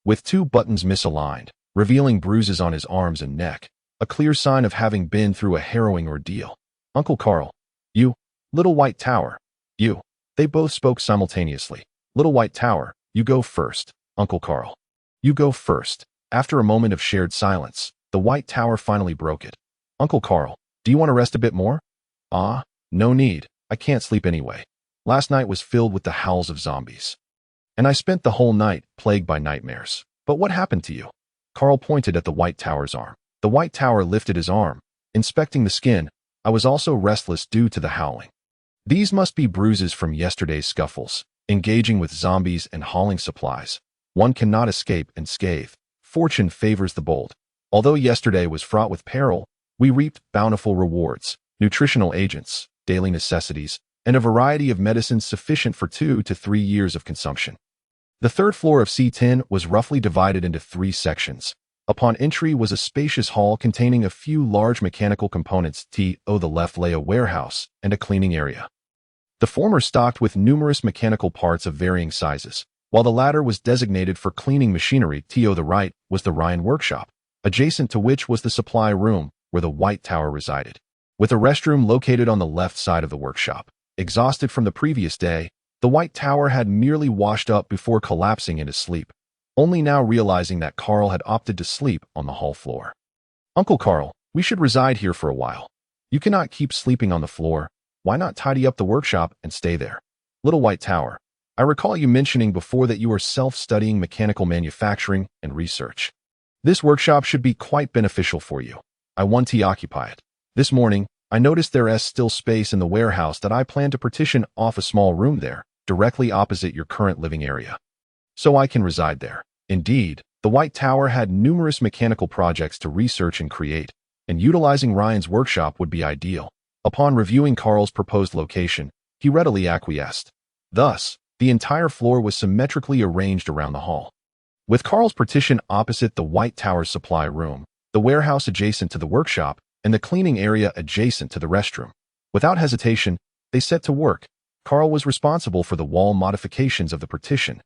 with 2 buttons misaligned, revealing bruises on his arms and neck, a clear sign of having been through a harrowing ordeal. "Uncle Carl, you, Little White Tower, you." They both spoke simultaneously. "Little White Tower, you go first. Uncle Carl, you go first." After a moment of shared silence, the White Tower finally broke it. "Uncle Carl, do you want to rest a bit more?" "Ah, no need. I can't sleep anyway." Last night was filled with the howls of zombies. And I spent the whole night plagued by nightmares. But what happened to you? Carl pointed at the White Tower's arm. The White Tower lifted his arm, inspecting the skin. I was also restless due to the howling. These must be bruises from yesterday's scuffles, engaging with zombies and hauling supplies. One cannot escape unscathed. Fortune favors the bold. Although yesterday was fraught with peril, we reaped bountiful rewards, nutritional agents, daily necessities, and a variety of medicines sufficient for 2 to 3 years of consumption. The third floor of C10 was roughly divided into 3 sections. Upon entry was a spacious hall containing a few large mechanical components. To the left lay a warehouse and a cleaning area. The former stocked with numerous mechanical parts of varying sizes, while the latter was designated for cleaning machinery. To the right was the Ryan workshop, adjacent to which was the supply room where the White Tower resided, with a restroom located on the left side of the workshop. Exhausted from the previous day, the White Tower had merely washed up before collapsing into sleep, only now realizing that Carl had opted to sleep on the hall floor. Uncle Carl, we should reside here for a while. You cannot keep sleeping on the floor. Why not tidy up the workshop and stay there? Little White Tower, I recall you mentioning before that you are self-studying mechanical manufacturing and research. This workshop should be quite beneficial for you. I want to occupy it. This morning, I noticed there is still space in the warehouse that I plan to partition off a small room there, directly opposite your current living area, so I can reside there. Indeed, the White Tower had numerous mechanical projects to research and create, and utilizing Ryan's workshop would be ideal. Upon reviewing Carl's proposed location, he readily acquiesced. Thus, the entire floor was symmetrically arranged around the hall, with Carl's partition opposite the White Tower's supply room, the warehouse adjacent to the workshop, and the cleaning area adjacent to the restroom. Without hesitation, they set to work. Carl was responsible for the wall modifications of the partition,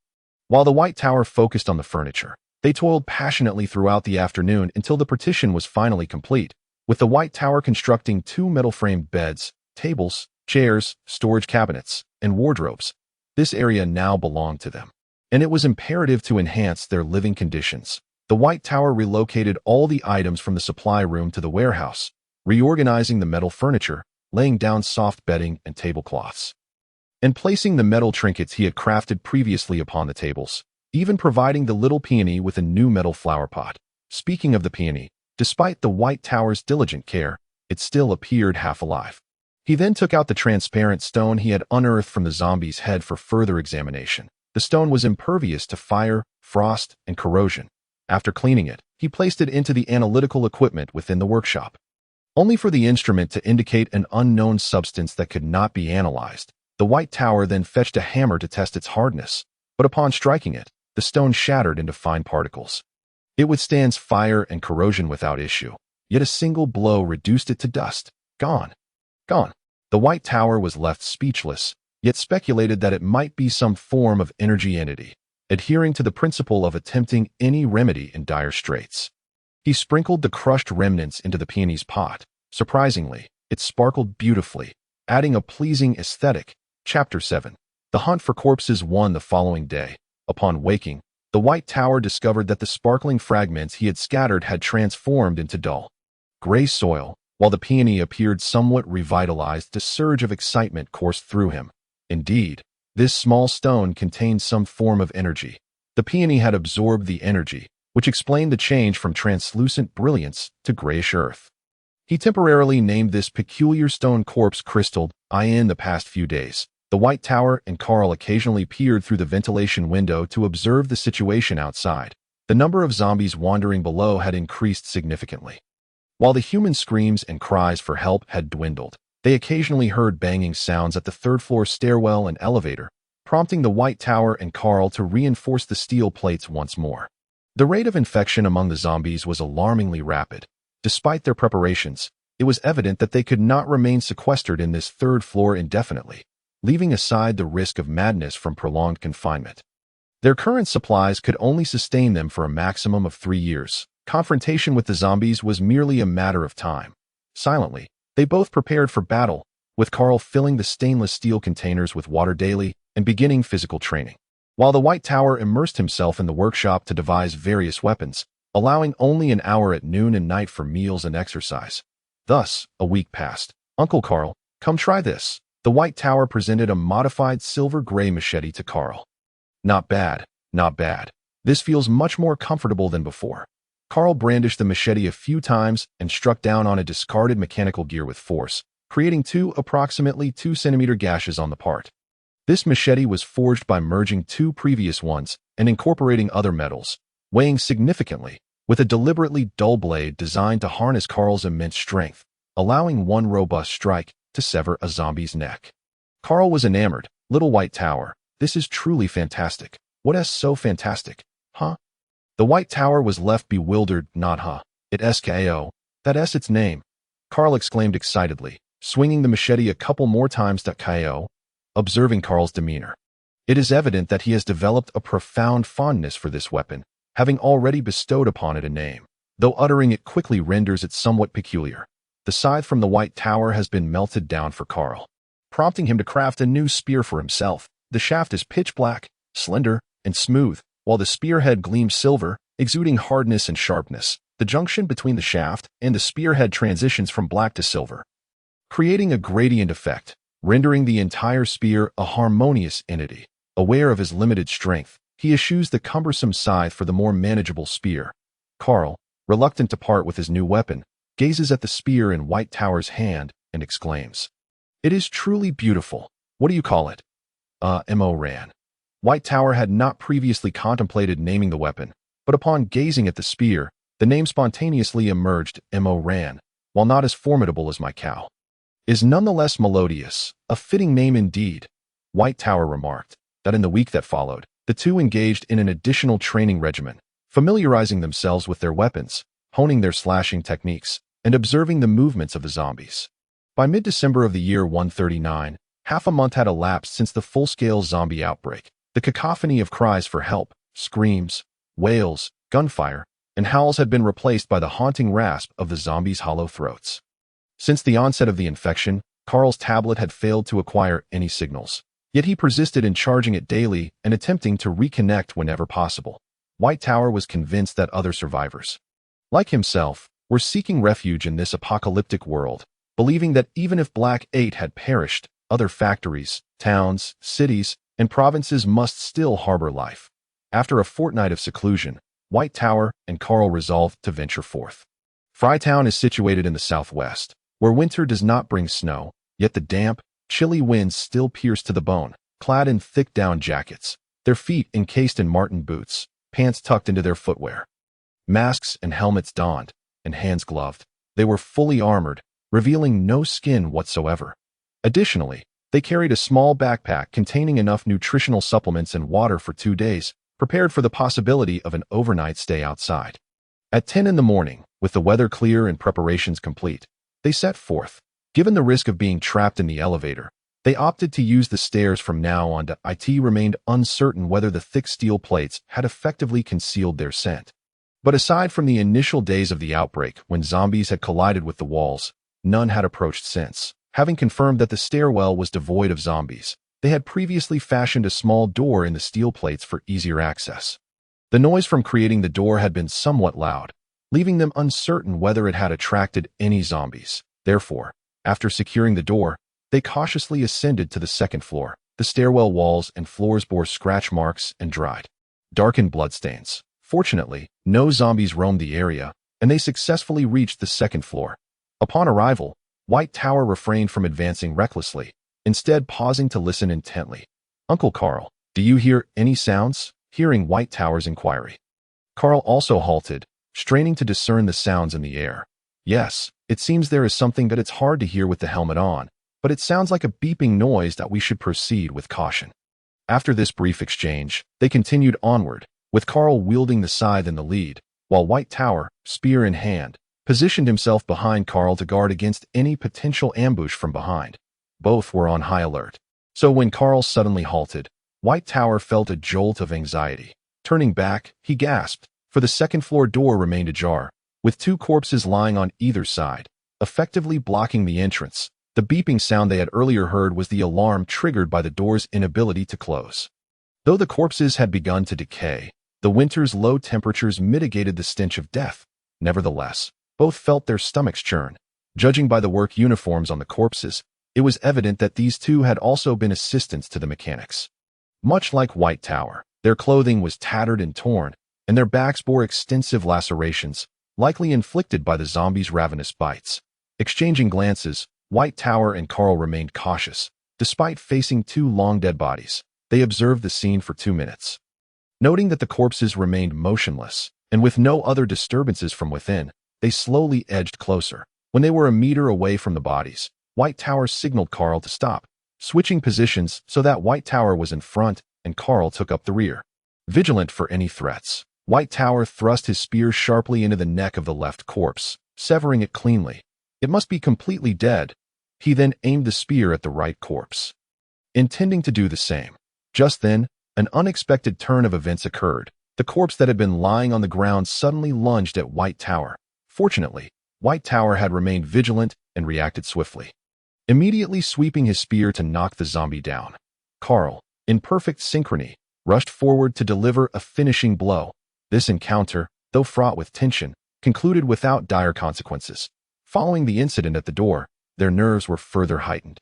while the White Tower focused on the furniture. They toiled passionately throughout the afternoon until the partition was finally complete, with the White Tower constructing 2 metal-framed beds, tables, chairs, storage cabinets, and wardrobes. This area now belonged to them, and it was imperative to enhance their living conditions. The White Tower relocated all the items from the supply room to the warehouse, reorganizing the metal furniture, laying down soft bedding and tablecloths, and placing the metal trinkets he had crafted previously upon the tables, even providing the little peony with a new metal flower pot. Speaking of the peony, despite the White Tower's diligent care, it still appeared half alive. He then took out the transparent stone he had unearthed from the zombie's head for further examination. The stone was impervious to fire, frost, and corrosion. After cleaning it, he placed it into the analytical equipment within the workshop, only for the instrument to indicate an unknown substance that could not be analyzed. The White Tower then fetched a hammer to test its hardness, but upon striking it, the stone shattered into fine particles. It withstands fire and corrosion without issue, yet a single blow reduced it to dust. Gone. Gone. The White Tower was left speechless, yet speculated that it might be some form of energy entity, adhering to the principle of attempting any remedy in dire straits. He sprinkled the crushed remnants into the peony's pot. Surprisingly, it sparkled beautifully, adding a pleasing aesthetic. Chapter 7. The hunt for corpses won the following day. Upon waking, the White Tower discovered that the sparkling fragments he had scattered had transformed into dull gray soil, while the peony appeared somewhat revitalized. A surge of excitement coursed through him. Indeed, this small stone contained some form of energy. The peony had absorbed the energy, which explained the change from translucent brilliance to grayish earth. He temporarily named this peculiar stone corpse crystal. In the past few days, the White Tower and Carl occasionally peered through the ventilation window to observe the situation outside. The number of zombies wandering below had increased significantly, while the human screams and cries for help had dwindled. They occasionally heard banging sounds at the third-floor stairwell and elevator, prompting the White Tower and Carl to reinforce the steel plates once more. The rate of infection among the zombies was alarmingly rapid. Despite their preparations, it was evident that they could not remain sequestered in this third floor indefinitely, leaving aside the risk of madness from prolonged confinement. Their current supplies could only sustain them for a maximum of 3 years. Confrontation with the zombies was merely a matter of time. Silently, they both prepared for battle, with Carl filling the stainless steel containers with water daily and beginning physical training, while the White Tower immersed himself in the workshop to devise various weapons, allowing only an hour at noon and night for meals and exercise. Thus, a week passed. Uncle Carl, come try this. The White Tower presented a modified silver-gray machete to Carl. Not bad, not bad. This feels much more comfortable than before. Carl brandished the machete a few times and struck down on a discarded mechanical gear with force, creating two approximately 2 centimeter gashes on the part. This machete was forged by merging two previous ones and incorporating other metals, weighing significantly, with a deliberately dull blade designed to harness Carl's immense strength, allowing one robust strike to sever a zombie's neck. Carl was enamored. Little White Tower, this is truly fantastic. What is so fantastic? Huh? The White Tower was left bewildered. Not huh. It's KO. That's its name. Carl exclaimed excitedly, swinging the machete a couple more times to KO, observing Carl's demeanor. It is evident that he has developed a profound fondness for this weapon, having already bestowed upon it a name, though uttering it quickly renders it somewhat peculiar. The scythe from the White Tower has been melted down for Carl, prompting him to craft a new spear for himself. The shaft is pitch black, slender, and smooth, while the spearhead gleams silver, exuding hardness and sharpness. The junction between the shaft and the spearhead transitions from black to silver, creating a gradient effect, rendering the entire spear a harmonious entity. Aware of his limited strength, he eschews the cumbersome scythe for the more manageable spear. Carl, reluctant to part with his new weapon, gazes at the spear in White Tower's hand and exclaims, "It is truly beautiful. What do you call it?" Ran. White Tower had not previously contemplated naming the weapon, but upon gazing at the spear, the name spontaneously emerged. Ran, while not as formidable as my cow, is nonetheless melodious, a fitting name indeed. White Tower remarked that in the week that followed, the two engaged in an additional training regimen, familiarizing themselves with their weapons, honing their slashing techniques, and observing the movements of the zombies. By mid-December of the year 139, half a month had elapsed since the full-scale zombie outbreak. The cacophony of cries for help, screams, wails, gunfire, and howls had been replaced by the haunting rasp of the zombies' hollow throats. Since the onset of the infection, Carl's tablet had failed to acquire any signals. Yet he persisted in charging it daily and attempting to reconnect whenever possible. White Tower was convinced that other survivors, like himself, were seeking refuge in this apocalyptic world, believing that even if Black 8 had perished, other factories, towns, cities, and provinces must still harbor life. After a fortnight of seclusion, White Tower and Carl resolved to venture forth. Frytown is situated in the southwest, where winter does not bring snow, yet the damp, chilly winds still pierce to the bone. Clad in thick down jackets, their feet encased in marten boots, pants tucked into their footwear, masks and helmets donned, and hands gloved, they were fully armored, revealing no skin whatsoever. Additionally, they carried a small backpack containing enough nutritional supplements and water for 2 days, prepared for the possibility of an overnight stay outside. At 10 in the morning, with the weather clear and preparations complete, they set forth. Given the risk of being trapped in the elevator, they opted to use the stairs from now on. It remained uncertain whether the thick steel plates had effectively concealed their scent. But aside from the initial days of the outbreak, when zombies had collided with the walls, none had approached since. Having confirmed that the stairwell was devoid of zombies, they had previously fashioned a small door in the steel plates for easier access. The noise from creating the door had been somewhat loud, leaving them uncertain whether it had attracted any zombies. Therefore, after securing the door, they cautiously ascended to the second floor. The stairwell walls and floors bore scratch marks and dried, darkened bloodstains. Fortunately, no zombies roamed the area, and they successfully reached the second floor. Upon arrival, White Tower refrained from advancing recklessly, instead pausing to listen intently. "Uncle Carl, do you hear any sounds?" Hearing White Tower's inquiry, Carl also halted, straining to discern the sounds in the air. "Yes, it seems there is something that it's hard to hear with the helmet on, but it sounds like a beeping noise that we should proceed with caution." After this brief exchange, they continued onward, with Carl wielding the scythe in the lead, while White Tower, spear in hand, positioned himself behind Carl to guard against any potential ambush from behind. Both were on high alert. So when Carl suddenly halted, White Tower felt a jolt of anxiety. Turning back, he gasped, for the second-floor door remained ajar, with 2 corpses lying on either side, effectively blocking the entrance. The beeping sound they had earlier heard was the alarm triggered by the door's inability to close. Though the corpses had begun to decay, the winter's low temperatures mitigated the stench of death. Nevertheless, both felt their stomachs churn. Judging by the work uniforms on the corpses, It was evident that these two had also been assistants to the mechanics. Much like White Tower, their clothing was tattered and torn, and their backs bore extensive lacerations, likely inflicted by the zombies' ravenous bites. Exchanging glances, White Tower and Carl remained cautious. Despite facing two long-dead bodies, they observed the scene for 2 minutes. Noting that the corpses remained motionless, and with no other disturbances from within, they slowly edged closer. When they were a meter away from the bodies, White Tower signaled Carl to stop, switching positions so that White Tower was in front and Carl took up the rear. Vigilant for any threats, White Tower thrust his spear sharply into the neck of the left corpse, severing it cleanly. It must be completely dead. He then aimed the spear at the right corpse, intending to do the same. Just then, an unexpected turn of events occurred. The corpse that had been lying on the ground suddenly lunged at White Tower. Fortunately, White Tower had remained vigilant and reacted swiftly, immediately sweeping his spear to knock the zombie down. Carl, in perfect synchrony, rushed forward to deliver a finishing blow. This encounter, though fraught with tension, concluded without dire consequences. Following the incident at the door, their nerves were further heightened,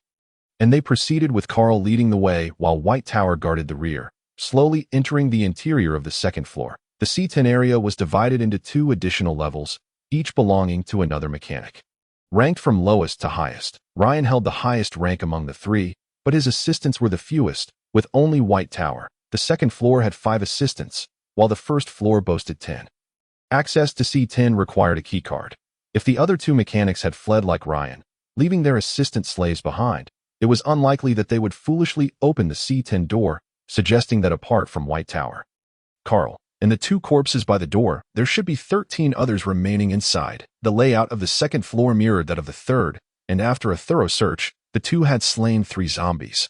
and they proceeded with Carl leading the way while White Tower guarded the rear, slowly entering the interior of the second floor. The C10 area was divided into 2 additional levels, each belonging to another mechanic. Ranked from lowest to highest, Ryan held the highest rank among the 3, but his assistants were the fewest, with only White Tower. The second floor had 5 assistants, while the first floor boasted 10. Access to C10 required a keycard. If the other 2 mechanics had fled like Ryan, leaving their assistant slaves behind, it was unlikely that they would foolishly open the C10 door, suggesting that apart from White Tower, Carl, and the 2 corpses by the door, there should be 13 others remaining inside. The layout of the second floor mirrored that of the third, and after a thorough search, the 2 had slain 3 zombies,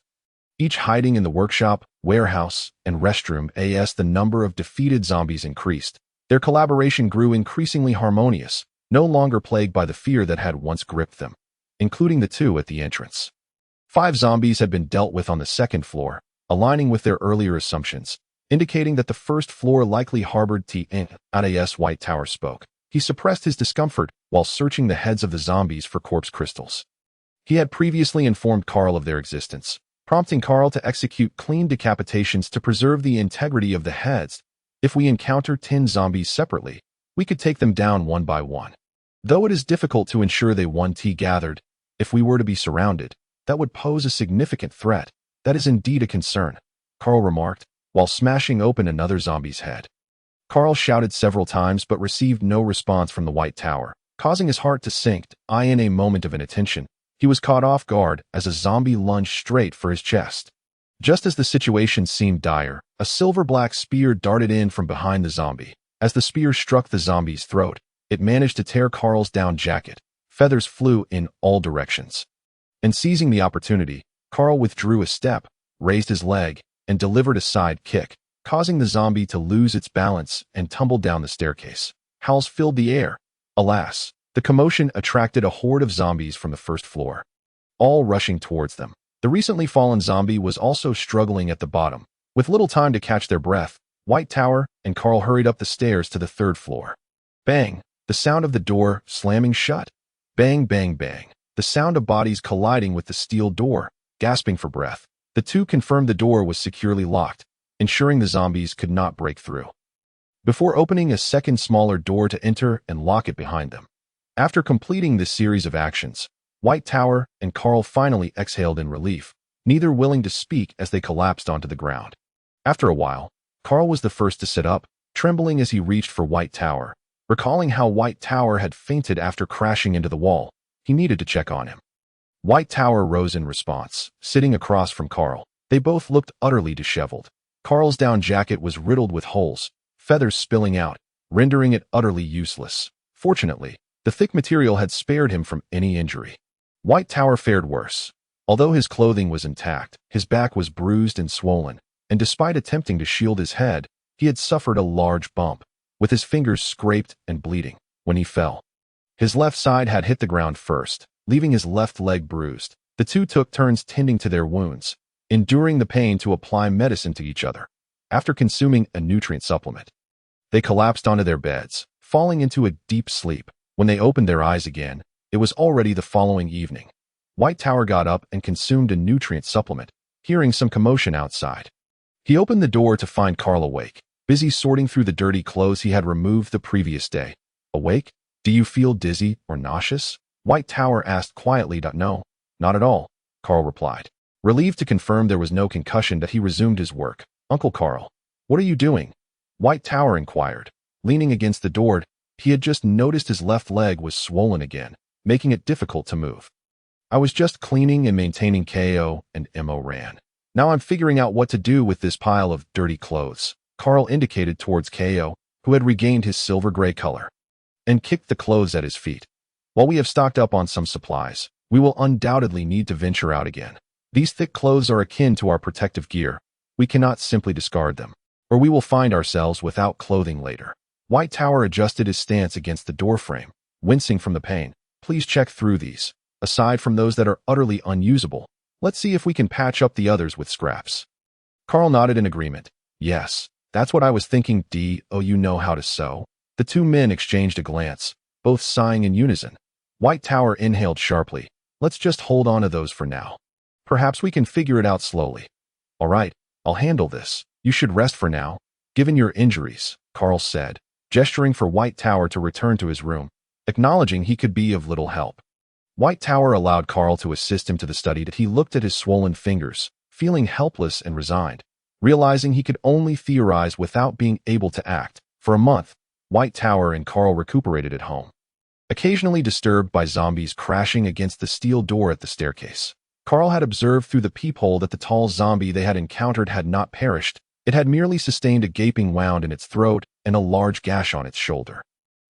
each hiding in the workshop, warehouse, and restroom. As the number of defeated zombies increased, their collaboration grew increasingly harmonious, no longer plagued by the fear that had once gripped them, including the 2 at the entrance. 5 zombies had been dealt with on the second floor, aligning with their earlier assumptions, indicating that the first floor likely harbored TN. White Tower spoke. He suppressed his discomfort while searching the heads of the zombies for corpse crystals. He had previously informed Carl of their existence, prompting Carl to execute clean decapitations to preserve the integrity of the heads. If we encounter 10 zombies separately, we could take them down one by one. Though it is difficult to ensure they won't gathered, if we were to be surrounded, that would pose a significant threat. That is indeed a concern, Carl remarked, while smashing open another zombie's head. Carl shouted several times but received no response from the White Tower, causing his heart to sink. In a moment of inattention, he was caught off guard as a zombie lunged straight for his chest. Just as the situation seemed dire, a silver-black spear darted in from behind the zombie. As the spear struck the zombie's throat, it managed to tear Carl's down jacket. Feathers flew in all directions. And seizing the opportunity, Carl withdrew a step, raised his leg, and delivered a side kick, causing the zombie to lose its balance and tumble down the staircase. Howls filled the air. Alas, the commotion attracted a horde of zombies from the first floor, all rushing towards them. The recently fallen zombie was also struggling at the bottom. With little time to catch their breath, White Tower and Carl hurried up the stairs to the third floor. Bang! The sound of the door slamming shut. Bang, bang, bang. The sound of bodies colliding with the steel door. Gasping for breath, the 2 confirmed the door was securely locked, ensuring the zombies could not break through, before opening a second smaller door to enter and lock it behind them. After completing this series of actions, White Tower and Carl finally exhaled in relief, neither willing to speak as they collapsed onto the ground. After a while, Carl was the first to sit up, trembling as he reached for White Tower. Recalling how White Tower had fainted after crashing into the wall, he needed to check on him. White Tower rose in response, sitting across from Carl. They both looked utterly disheveled. Carl's down jacket was riddled with holes, feathers spilling out, rendering it utterly useless. Fortunately, the thick material had spared him from any injury. White Tower fared worse. Although his clothing was intact, his back was bruised and swollen, and despite attempting to shield his head, he had suffered a large bump, with his fingers scraped and bleeding. When he fell, his left side had hit the ground first, leaving his left leg bruised. The 2 took turns tending to their wounds, enduring the pain to apply medicine to each other. After consuming a nutrient supplement, they collapsed onto their beds, falling into a deep sleep. When they opened their eyes again, it was already the following evening. White Tower got up and consumed a nutrient supplement, hearing some commotion outside. He opened the door to find Carl awake, busy sorting through the dirty clothes he had removed the previous day. Awake? Do you feel dizzy or nauseous? White Tower asked quietly. No, not at all, Carl replied. Relieved to confirm there was no concussion, that he resumed his work. Uncle Carl, what are you doing? White Tower inquired. Leaning against the door, he had just noticed his left leg was swollen again, making it difficult to move. I was just cleaning and maintaining KO and MO ran. Now I'm figuring out what to do with this pile of dirty clothes. Carl indicated towards KO, who had regained his silver gray color, and kicked the clothes at his feet. While we have stocked up on some supplies, we will undoubtedly need to venture out again. These thick clothes are akin to our protective gear. We cannot simply discard them, or we will find ourselves without clothing later. White Tower adjusted his stance against the doorframe, wincing from the pain. Please check through these. Aside from those that are utterly unusable, let's see if we can patch up the others with scraps. Carl nodded in agreement. Yes, that's what I was thinking. Do you know how to sew? The two men exchanged a glance, both sighing in unison. White Tower inhaled sharply. Let's just hold on to those for now. Perhaps we can figure it out slowly. All right, I'll handle this. You should rest for now, given your injuries, Carl said, gesturing for White Tower to return to his room, acknowledging he could be of little help. White Tower allowed Carl to assist him to the study. He looked at his swollen fingers, feeling helpless and resigned, realizing he could only theorize without being able to act. For a month, White Tower and Carl recuperated at home, occasionally disturbed by zombies crashing against the steel door at the staircase. Carl had observed through the peephole that the tall zombie they had encountered had not perished. It had merely sustained a gaping wound in its throat and a large gash on its shoulder.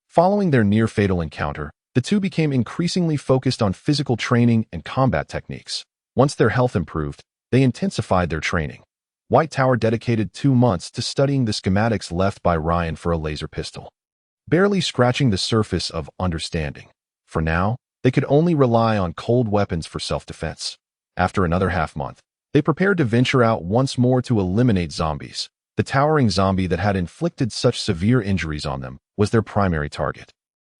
Following their near-fatal encounter, the two became increasingly focused on physical training and combat techniques. Once their health improved, they intensified their training. White Tower dedicated 2 months to studying the schematics left by Ryan for a laser pistol, barely scratching the surface of understanding. For now, they could only rely on cold weapons for self-defense. After another half-month, they prepared to venture out once more to eliminate zombies. The towering zombie that had inflicted such severe injuries on them was their primary target.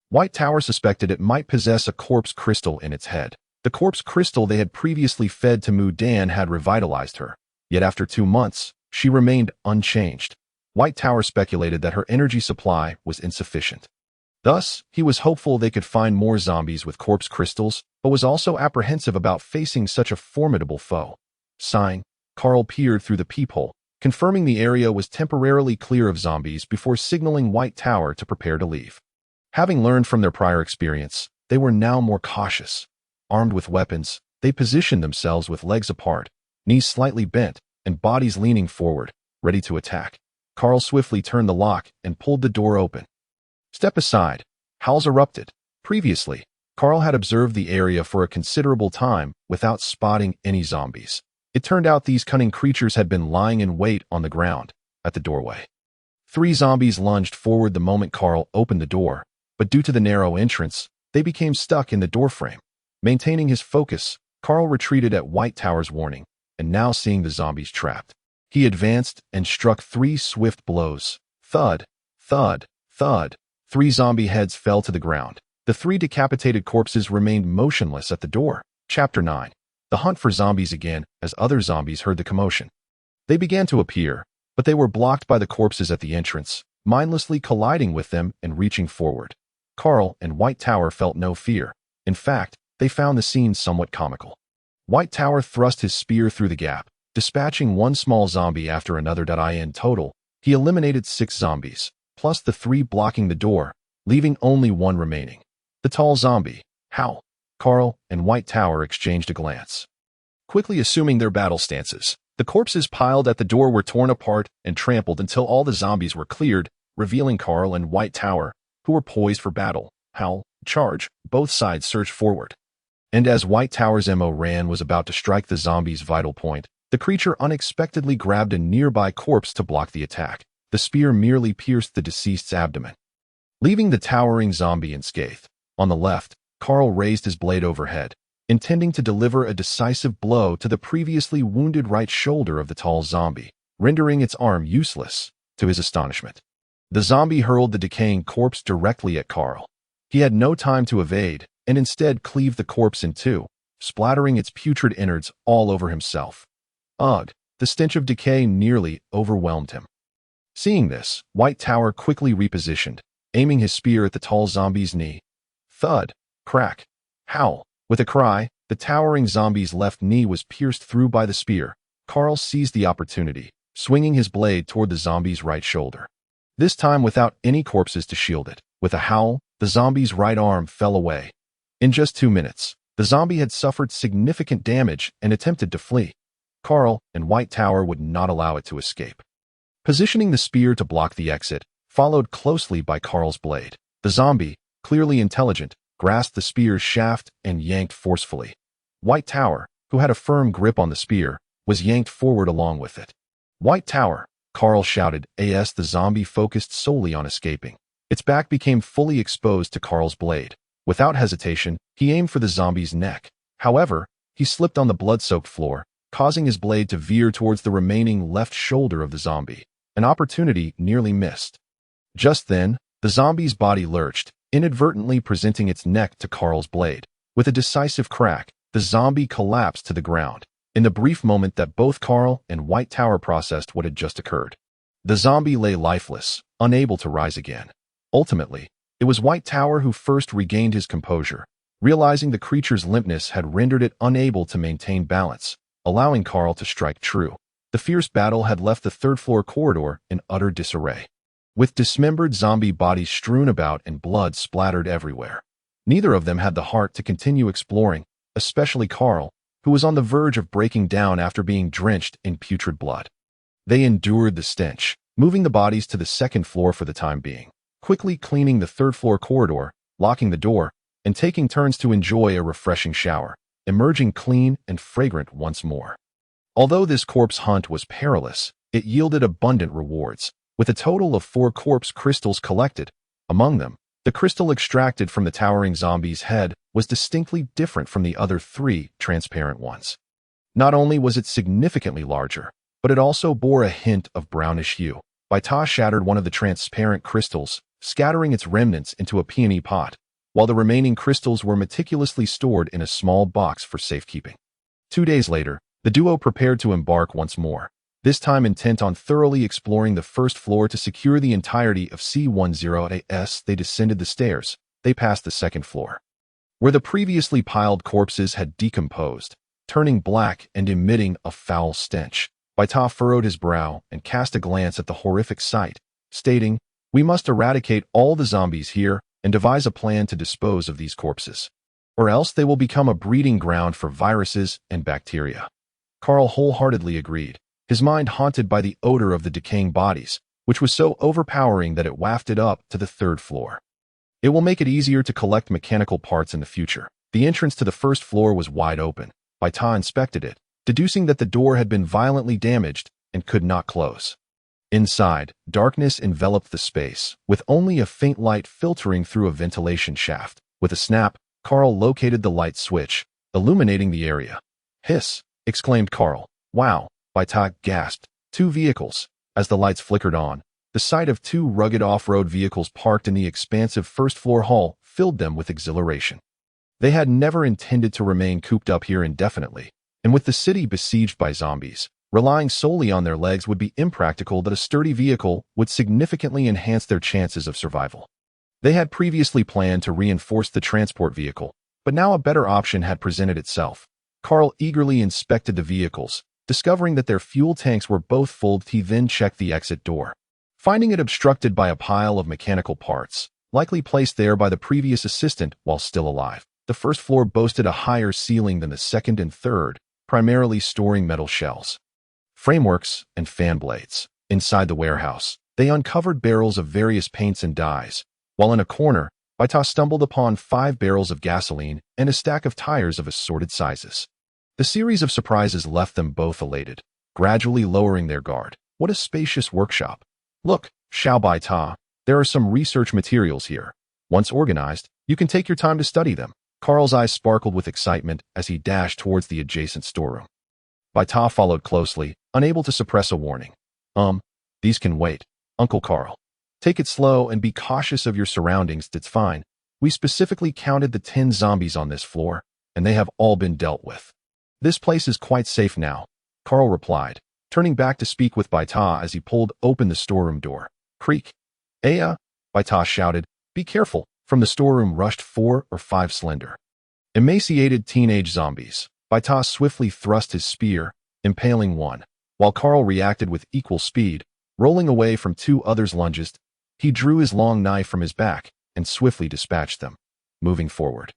White Tower suspected it might possess a corpse crystal in its head. The corpse crystal they had previously fed to Mu Dan had revitalized her, yet after 2 months, she remained unchanged. White Tower speculated that her energy supply was insufficient. Thus, he was hopeful they could find more zombies with corpse crystals, but was also apprehensive about facing such a formidable foe. Sighing, Carl peered through the peephole, confirming the area was temporarily clear of zombies before signaling White Tower to prepare to leave. Having learned from their prior experience, they were now more cautious. Armed with weapons, they positioned themselves with legs apart, knees slightly bent, and bodies leaning forward, ready to attack. Carl swiftly turned the lock and pulled the door open. Step aside. Howls erupted. Previously, Carl had observed the area for a considerable time without spotting any zombies. It turned out these cunning creatures had been lying in wait on the ground at the doorway. 3 zombies lunged forward the moment Carl opened the door, but due to the narrow entrance, they became stuck in the doorframe. Maintaining his focus, Carl retreated at White Tower's warning, and now seeing the zombies trapped, he advanced and struck 3 swift blows. Thud, thud, thud. 3 zombie heads fell to the ground. The 3 decapitated corpses remained motionless at the door. Chapter 9. The hunt for zombies again, as other zombies heard the commotion. They began to appear, but they were blocked by the corpses at the entrance, mindlessly colliding with them and reaching forward. Carl and White Tower felt no fear. In fact, they found the scene somewhat comical. White Tower thrust his spear through the gap, dispatching 1 small zombie after another. In total, he eliminated 6 zombies, plus the 3 blocking the door, leaving only 1 remaining. The tall zombie. How? Carl and White Tower exchanged a glance. Quickly assuming their battle stances, the corpses piled at the door were torn apart and trampled until all the zombies were cleared, revealing Carl and White Tower, who were poised for battle. Howl, charge. Both sides surged forward. And as White Tower's MO ran was about to strike the zombie's vital point, the creature unexpectedly grabbed a nearby corpse to block the attack. The spear merely pierced the deceased's abdomen, leaving the towering zombie unscathed. On the left, Carl raised his blade overhead, intending to deliver a decisive blow to the previously wounded right shoulder of the tall zombie, rendering its arm useless. To his astonishment, the zombie hurled the decaying corpse directly at Carl. He had no time to evade, and instead cleaved the corpse in 2, splattering its putrid innards all over himself. Ugh! The stench of decay nearly overwhelmed him. Seeing this, White Tower quickly repositioned, aiming his spear at the tall zombie's knee. Thud! Crack! Howl! With a cry, the towering zombie's left knee was pierced through by the spear. Carl seized the opportunity, swinging his blade toward the zombie's right shoulder. This time without any corpses to shield it. With a howl, the zombie's right arm fell away. In just 2 minutes, the zombie had suffered significant damage and attempted to flee. Carl and White Tower would not allow it to escape. Positioning the spear to block the exit, followed closely by Carl's blade, the zombie, clearly intelligent, grasped the spear's shaft and yanked forcefully. White Tower, who had a firm grip on the spear, was yanked forward along with it. White Tower, Carl shouted as the zombie focused solely on escaping. Its back became fully exposed to Carl's blade. Without hesitation, he aimed for the zombie's neck. However, he slipped on the blood-soaked floor, causing his blade to veer towards the remaining left shoulder of the zombie, an opportunity nearly missed. Just then, the zombie's body lurched, inadvertently presenting its neck to Carl's blade. With a decisive crack, the zombie collapsed to the ground. In the brief moment that both Carl and White Tower processed what had just occurred, the zombie lay lifeless, unable to rise again. Ultimately, it was White Tower who first regained his composure, realizing the creature's limpness had rendered it unable to maintain balance, allowing Carl to strike true. The fierce battle had left the third-floor corridor in utter disarray, with dismembered zombie bodies strewn about and blood splattered everywhere. Neither of them had the heart to continue exploring, especially Carl, who was on the verge of breaking down after being drenched in putrid blood. They endured the stench, moving the bodies to the second floor for the time being, quickly cleaning the third-floor corridor, locking the door, and taking turns to enjoy a refreshing shower, emerging clean and fragrant once more. Although this corpse hunt was perilous, it yielded abundant rewards, with a total of 4 corpse crystals collected. Among them, the crystal extracted from the towering zombie's head was distinctly different from the other 3 transparent ones. Not only was it significantly larger, but it also bore a hint of brownish hue. Baita shattered one of the transparent crystals, scattering its remnants into a peony pot, while the remaining crystals were meticulously stored in a small box for safekeeping. 2 days later, the duo prepared to embark once more, this time intent on thoroughly exploring the first floor to secure the entirety of C10. As they descended the stairs, they passed the second floor, where the previously piled corpses had decomposed, turning black and emitting a foul stench. Baita furrowed his brow and cast a glance at the horrific sight, stating, "We must eradicate all the zombies here and devise a plan to dispose of these corpses, or else they will become a breeding ground for viruses and bacteria." Carl wholeheartedly agreed, his mind haunted by the odor of the decaying bodies, which was so overpowering that it wafted up to the third floor. It will make it easier to collect mechanical parts in the future. The entrance to the first floor was wide open. Baita inspected it, deducing that the door had been violently damaged and could not close. Inside, darkness enveloped the space, with only a faint light filtering through a ventilation shaft. With a snap, Carl located the light switch, illuminating the area. "Hiss!" exclaimed Carl. "Wow!" Baita gasped. 2 vehicles. As the lights flickered on, the sight of 2 rugged off-road vehicles parked in the expansive first-floor hall filled them with exhilaration. They had never intended to remain cooped up here indefinitely, and with the city besieged by zombies, relying solely on their legs would be impractical. That a sturdy vehicle would significantly enhance their chances of survival. They had previously planned to reinforce the transport vehicle, but now a better option had presented itself. Carl eagerly inspected the vehicles, discovering that their fuel tanks were both full. He then checked the exit door, finding it obstructed by a pile of mechanical parts, likely placed there by the previous assistant while still alive. The first floor boasted a higher ceiling than the second and third, primarily storing metal shells, frameworks, and fan blades. Inside the warehouse, they uncovered barrels of various paints and dyes, while in a corner, Baita stumbled upon 5 barrels of gasoline and a stack of tires of assorted sizes. The series of surprises left them both elated, gradually lowering their guard. "What a spacious workshop. Look, Xiao Baita, there are some research materials here. Once organized, you can take your time to study them." Carl's eyes sparkled with excitement as he dashed towards the adjacent storeroom. Baita followed closely, unable to suppress a warning. These can wait, Uncle Carl. Take it slow and be cautious of your surroundings. It's fine. We specifically counted the 10 zombies on this floor. and they have all been dealt with. This place is quite safe now, Carl replied, turning back to speak with Baita as he pulled open the storeroom door. Creak. Aya, Baita shouted. Be careful. From the storeroom rushed 4 or 5 slender, emaciated teenage zombies. Baita swiftly thrust his spear, impaling one, while Carl reacted with equal speed, rolling away from 2 others' lunges. He drew his long knife from his back and swiftly dispatched them. Moving forward,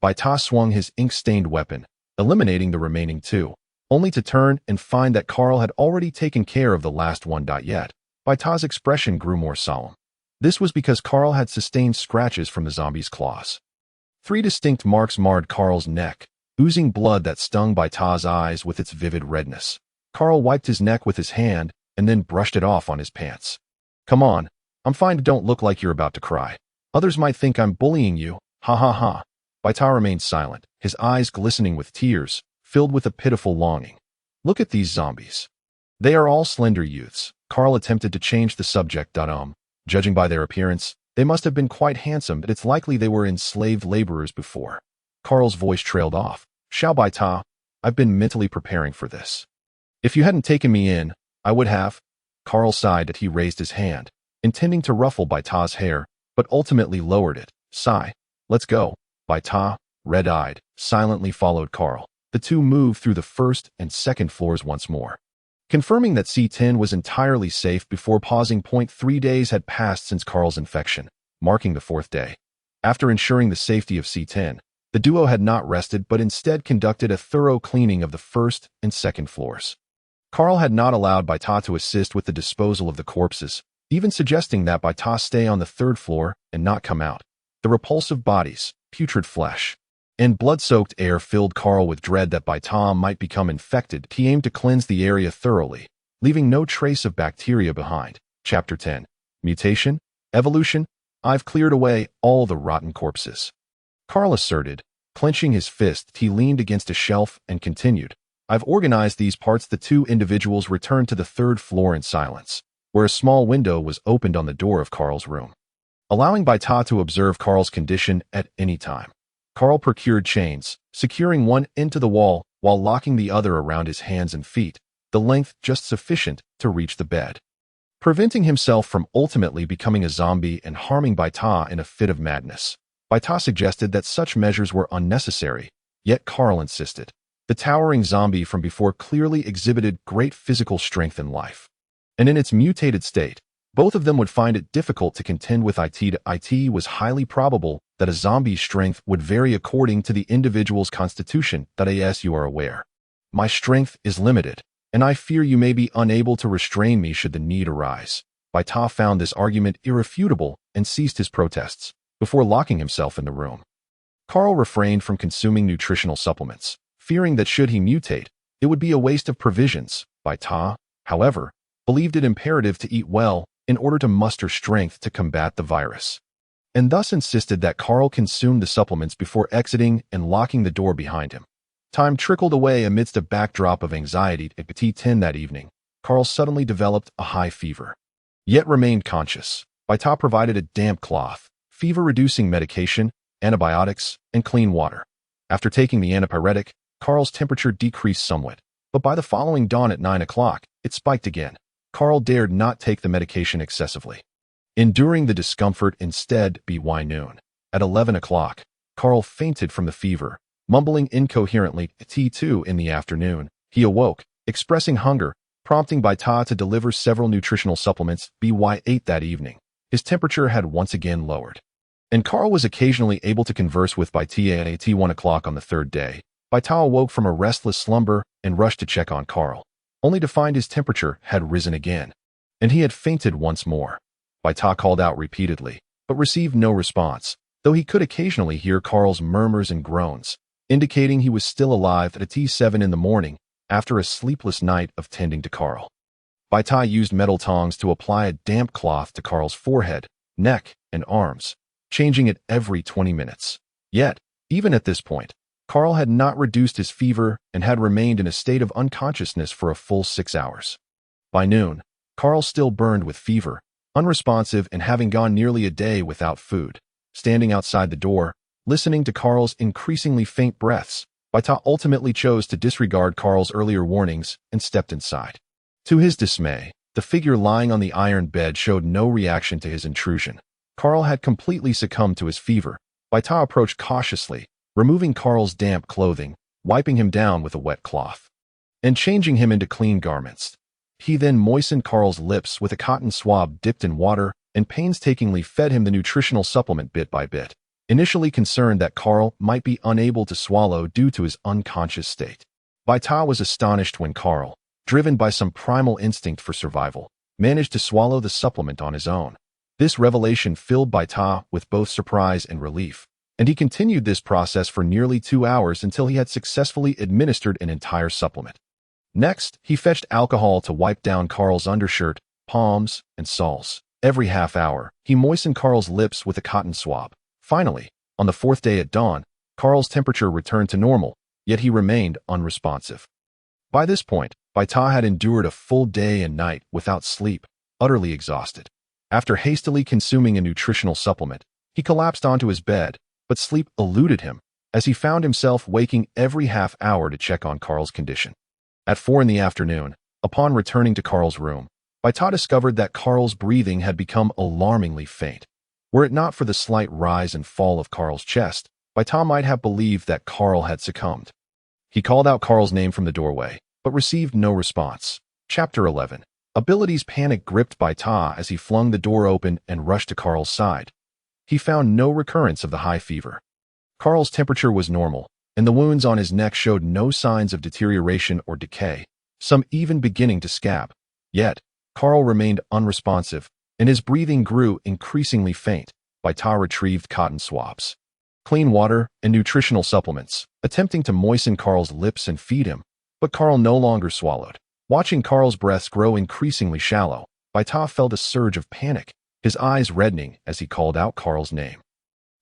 Baita swung his ink-stained weapon, eliminating the remaining 2, only to turn and find that Carl had already taken care of the last one. Yet, Baita's expression grew more solemn. This was because Carl had sustained scratches from the zombie's claws. 3 distinct marks marred Carl's neck, oozing blood that stung Baita's eyes with its vivid redness. Carl wiped his neck with his hand and then brushed it off on his pants. Come on, I'm fine. Don't look like you're about to cry. Others might think I'm bullying you. Ha ha ha. Baita remained silent, his eyes glistening with tears, filled with a pitiful longing. Look at these zombies. They are all slender youths. Carl attempted to change the subject. Judging by their appearance, they must have been quite handsome, but it's likely they were enslaved laborers before. Carl's voice trailed off. Xiao Baita, I've been mentally preparing for this. If you hadn't taken me in, I would have. Carl sighed that he raised his hand, intending to ruffle Baita's hair, but ultimately lowered it. Sigh. Let's go. Baita, red-eyed, silently followed Carl. The 2 moved through the 1st and 2nd floors once more, confirming that C10 was entirely safe before pausing. 3 days had passed since Carl's infection, marking the 4th day. After ensuring the safety of C10, the duo had not rested but instead conducted a thorough cleaning of the 1st and 2nd floors. Carl had not allowed Baita to assist with the disposal of the corpses, even suggesting that Baita stay on the 3rd floor and not come out. The repulsive bodies, putrid flesh, and blood-soaked air filled Carl with dread that Baita might become infected. He aimed to cleanse the area thoroughly, leaving no trace of bacteria behind. Chapter 10. Mutation? Evolution? I've cleared away all the rotten corpses, Carl asserted. Clenching his fist, he leaned against a shelf and continued. I've organized these parts. The 2 individuals returned to the 3rd floor in silence, where a small window was opened on the door of Carl's room, allowing Baita to observe Carl's condition at any time. Carl procured chains, securing one into the wall while locking the other around his hands and feet, the length just sufficient to reach the bed, preventing himself from ultimately becoming a zombie and harming Baita in a fit of madness. Baita suggested that such measures were unnecessary, yet Carl insisted. The towering zombie from before clearly exhibited great physical strength and life, and in its mutated state, both of them would find it difficult to contend with it. It was highly probable that a zombie's strength would vary according to the individual's constitution. As you are aware, my strength is limited, and I fear you may be unable to restrain me should the need arise. Baita found this argument irrefutable and ceased his protests, before locking himself in the room. Carl refrained from consuming nutritional supplements, fearing that should he mutate, it would be a waste of provisions. Baita, however, believed it imperative to eat well in order to muster strength to combat the virus, and thus insisted that Carl consume the supplements before exiting and locking the door behind him. Time trickled away amidst a backdrop of anxiety. At T10 that evening, Carl suddenly developed a high fever, yet remained conscious. Baita provided a damp cloth, fever-reducing medication, antibiotics, and clean water. After taking the antipyretic, Carl's temperature decreased somewhat, but by the following dawn at 9 o'clock, it spiked again. Carl dared not take the medication excessively, enduring the discomfort instead. By noon, at 11 o'clock, Carl fainted from the fever, mumbling incoherently. T2 in the afternoon, he awoke, expressing hunger, prompting Baita to deliver several nutritional supplements. By 8 that evening, his temperature had once again lowered, and Carl was occasionally able to converse with Baita. At 1 o'clock on the 3rd day, Baita awoke from a restless slumber and rushed to check on Carl, only to find his temperature had risen again, and he had fainted once more. Baita called out repeatedly, but received no response, though he could occasionally hear Carl's murmurs and groans, indicating he was still alive. At T7 in the morning, after a sleepless night of tending to Carl, Baita used metal tongs to apply a damp cloth to Carl's forehead, neck, and arms, changing it every 20 minutes. Yet, even at this point, Carl had not reduced his fever and had remained in a state of unconsciousness for a full 6 hours. By noon, Carl still burned with fever, unresponsive and having gone nearly a day without food. Standing outside the door, Listening to Carl's increasingly faint breaths, Baita ultimately chose to disregard Carl's earlier warnings and stepped inside. To his dismay, the figure lying on the iron bed showed no reaction to his intrusion. Carl had completely succumbed to his fever. Baita approached cautiously, removing Carl's damp clothing, wiping him down with a wet cloth, and changing him into clean garments. He then moistened Carl's lips with a cotton swab dipped in water and painstakingly fed him the nutritional supplement bit by bit, initially concerned that Carl might be unable to swallow due to his unconscious state. Baita was astonished when Carl, driven by some primal instinct for survival, managed to swallow the supplement on his own. This revelation filled Baita with both surprise and relief, and he continued this process for nearly 2 hours until he had successfully administered an entire supplement. Next, he fetched alcohol to wipe down Carl's undershirt, palms, and soles. Every half hour, he moistened Carl's lips with a cotton swab. Finally, on the 4th day at dawn, Carl's temperature returned to normal, yet he remained unresponsive. By this point, Baita had endured a full day and night without sleep, utterly exhausted. After hastily consuming a nutritional supplement, he collapsed onto his bed, but sleep eluded him, as he found himself waking every half hour to check on Carl's condition. At 4 in the afternoon, upon returning to Carl's room, Baita discovered that Carl's breathing had become alarmingly faint. Were it not for the slight rise and fall of Carl's chest, Baita might have believed that Carl had succumbed. He called out Carl's name from the doorway, but received no response. Chapter 11. Abilities panic gripped Baita as he flung the door open and rushed to Carl's side. He found no recurrence of the high fever. Carl's temperature was normal, and the wounds on his neck showed no signs of deterioration or decay, some even beginning to scab. Yet, Carl remained unresponsive, and his breathing grew increasingly faint. Baita retrieved cotton swabs, clean water, and nutritional supplements, attempting to moisten Carl's lips and feed him, but Carl no longer swallowed. Watching Carl's breaths grow increasingly shallow, Baita felt a surge of panic, his eyes reddening as he called out Carl's name.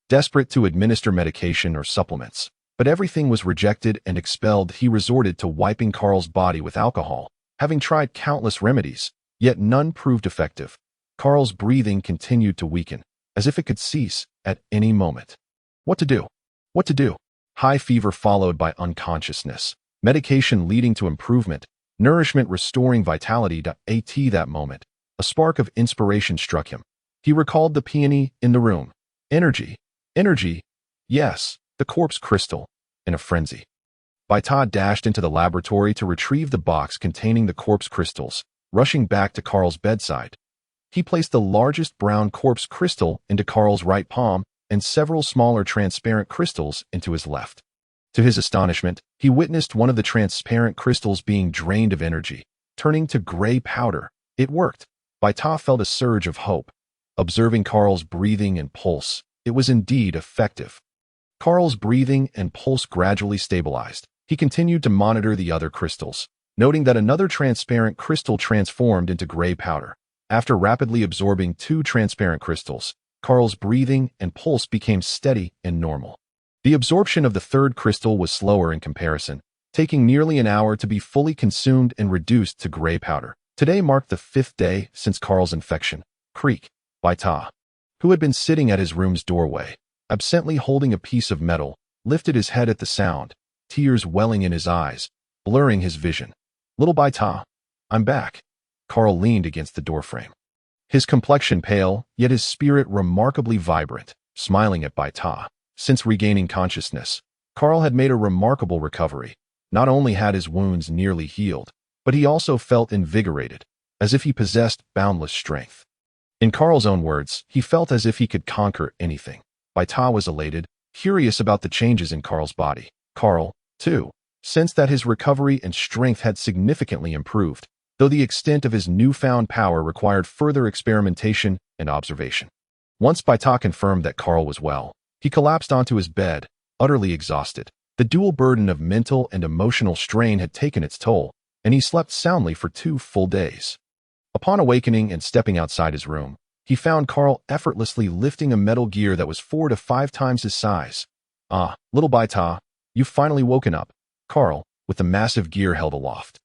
Desperate to administer medication or supplements, but everything was rejected and expelled, he resorted to wiping Carl's body with alcohol, having tried countless remedies, yet none proved effective. Carl's breathing continued to weaken, as if it could cease at any moment. What to do? What to do? High fever followed by unconsciousness, medication leading to improvement, nourishment restoring vitality. At that moment, a spark of inspiration struck him. He recalled the peony in the room. Energy. Energy. Yes, the corpse crystal. In a frenzy, Baita dashed into the laboratory to retrieve the box containing the corpse crystals, rushing back to Carl's bedside. He placed the largest brown corpse crystal into Carl's right palm and several smaller transparent crystals into his left. To his astonishment, he witnessed one of the transparent crystals being drained of energy, turning to gray powder. It worked. Baita felt a surge of hope. Observing Carl's breathing and pulse, it was indeed effective. Carl's breathing and pulse gradually stabilized. He continued to monitor the other crystals, noting that another transparent crystal transformed into gray powder. After rapidly absorbing 2 transparent crystals, Carl's breathing and pulse became steady and normal. The absorption of the 3rd crystal was slower in comparison, taking nearly an hour to be fully consumed and reduced to gray powder. Today marked the 5th day since Carl's infection. Creak. Baita, who had been sitting at his room's doorway, absently holding a piece of metal, lifted his head at the sound, tears welling in his eyes, blurring his vision. Little Baita, I'm back. Carl leaned against the doorframe, his complexion pale, yet his spirit remarkably vibrant, smiling at Baita. Since regaining consciousness, Carl had made a remarkable recovery. Not only had his wounds nearly healed, but he also felt invigorated, as if he possessed boundless strength. In Carl's own words, he felt as if he could conquer anything. Baita was elated, curious about the changes in Carl's body. Carl, too, sensed that his recovery and strength had significantly improved, though the extent of his newfound power required further experimentation and observation. Once Baita confirmed that Carl was well, he collapsed onto his bed, utterly exhausted. The dual burden of mental and emotional strain had taken its toll, and he slept soundly for 2 full days. Upon awakening and stepping outside his room, he found Carl effortlessly lifting a metal gear that was 4 to 5 times his size. Ah, little Baita, you've finally woken up. Carl, with the massive gear held aloft,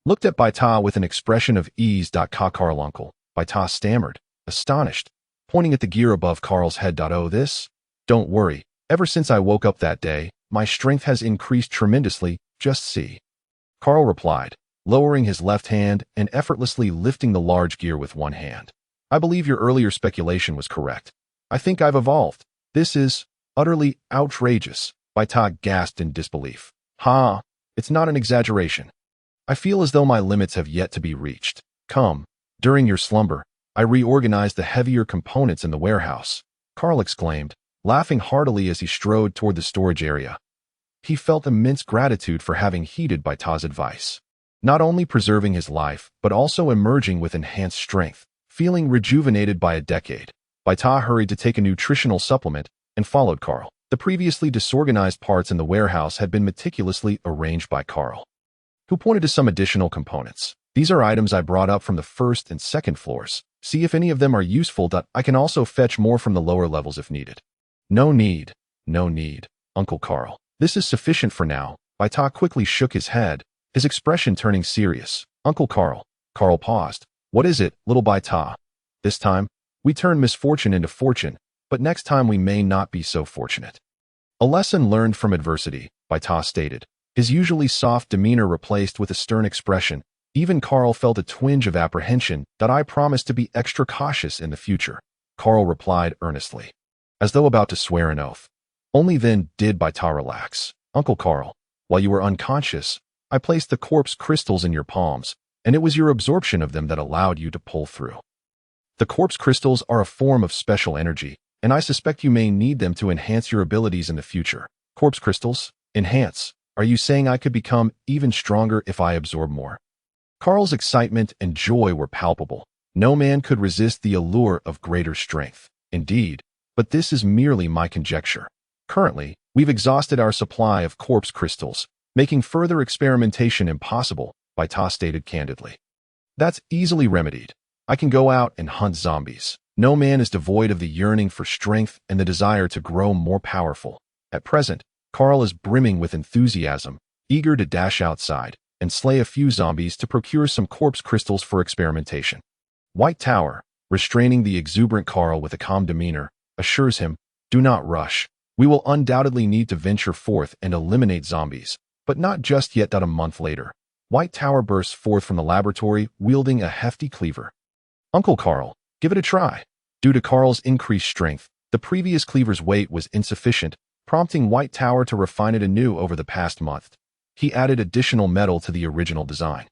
looked at Baita with an expression of ease. Carl uncle, Baita stammered, astonished, pointing at the gear above Carl's head. Oh, this? Don't worry, Ever since I woke up that day, my strength has increased tremendously, just see. Carl replied, lowering his left hand and effortlessly lifting the large gear with one hand. I believe your earlier speculation was correct. I think I've evolved. This is utterly outrageous, Baita gasped in disbelief. Ha, it's not an exaggeration. I feel as though my limits have yet to be reached. Come, during your slumber, I reorganized the heavier components in the warehouse, Carl exclaimed, laughing heartily as he strode toward the storage area. He felt immense gratitude for having heeded Baita's advice, not only preserving his life, but also emerging with enhanced strength. Feeling rejuvenated by a decade, Baita hurried to take a nutritional supplement and followed Carl. The previously disorganized parts in the warehouse had been meticulously arranged by Carl, who pointed to some additional components. These are items I brought up from the first and second floors. See if any of them are useful. I can also fetch more from the lower levels if needed. No need, Uncle Carl. This is sufficient for now. Baita quickly shook his head, his expression turning serious. Uncle Carl. Carl paused. What is it, little Baita? This time, we turn misfortune into fortune, but next time we may not be so fortunate. A lesson learned from adversity, Baita stated, his usually soft demeanor replaced with a stern expression. Even Carl felt a twinge of apprehension. That I promised to be extra cautious in the future, Carl replied earnestly, as though about to swear an oath. Only then did Baita relax. Uncle Carl, while you were unconscious, I placed the corpse crystals in your palms, and it was your absorption of them that allowed you to pull through. The corpse crystals are a form of special energy, and I suspect you may need them to enhance your abilities in the future. Corpse crystals? Enhance? Are you saying I could become even stronger if I absorb more? Carl's excitement and joy were palpable. No man could resist the allure of greater strength. Indeed, but this is merely my conjecture. Currently, we've exhausted our supply of corpse crystals, making further experimentation impossible, Baita stated candidly. That's easily remedied. I can go out and hunt zombies. No man is devoid of the yearning for strength and the desire to grow more powerful. At present, Carl is brimming with enthusiasm, eager to dash outside and slay a few zombies to procure some corpse crystals for experimentation. White Tower, restraining the exuberant Carl with a calm demeanor, assures him, do not rush. We will undoubtedly need to venture forth and eliminate zombies, but not just yet. A month later, White Tower bursts forth from the laboratory wielding a hefty cleaver. Uncle Carl, give it a try. Due to Carl's increased strength, the previous cleaver's weight was insufficient, prompting White Tower to refine it anew over the past month. He added additional metal to the original design,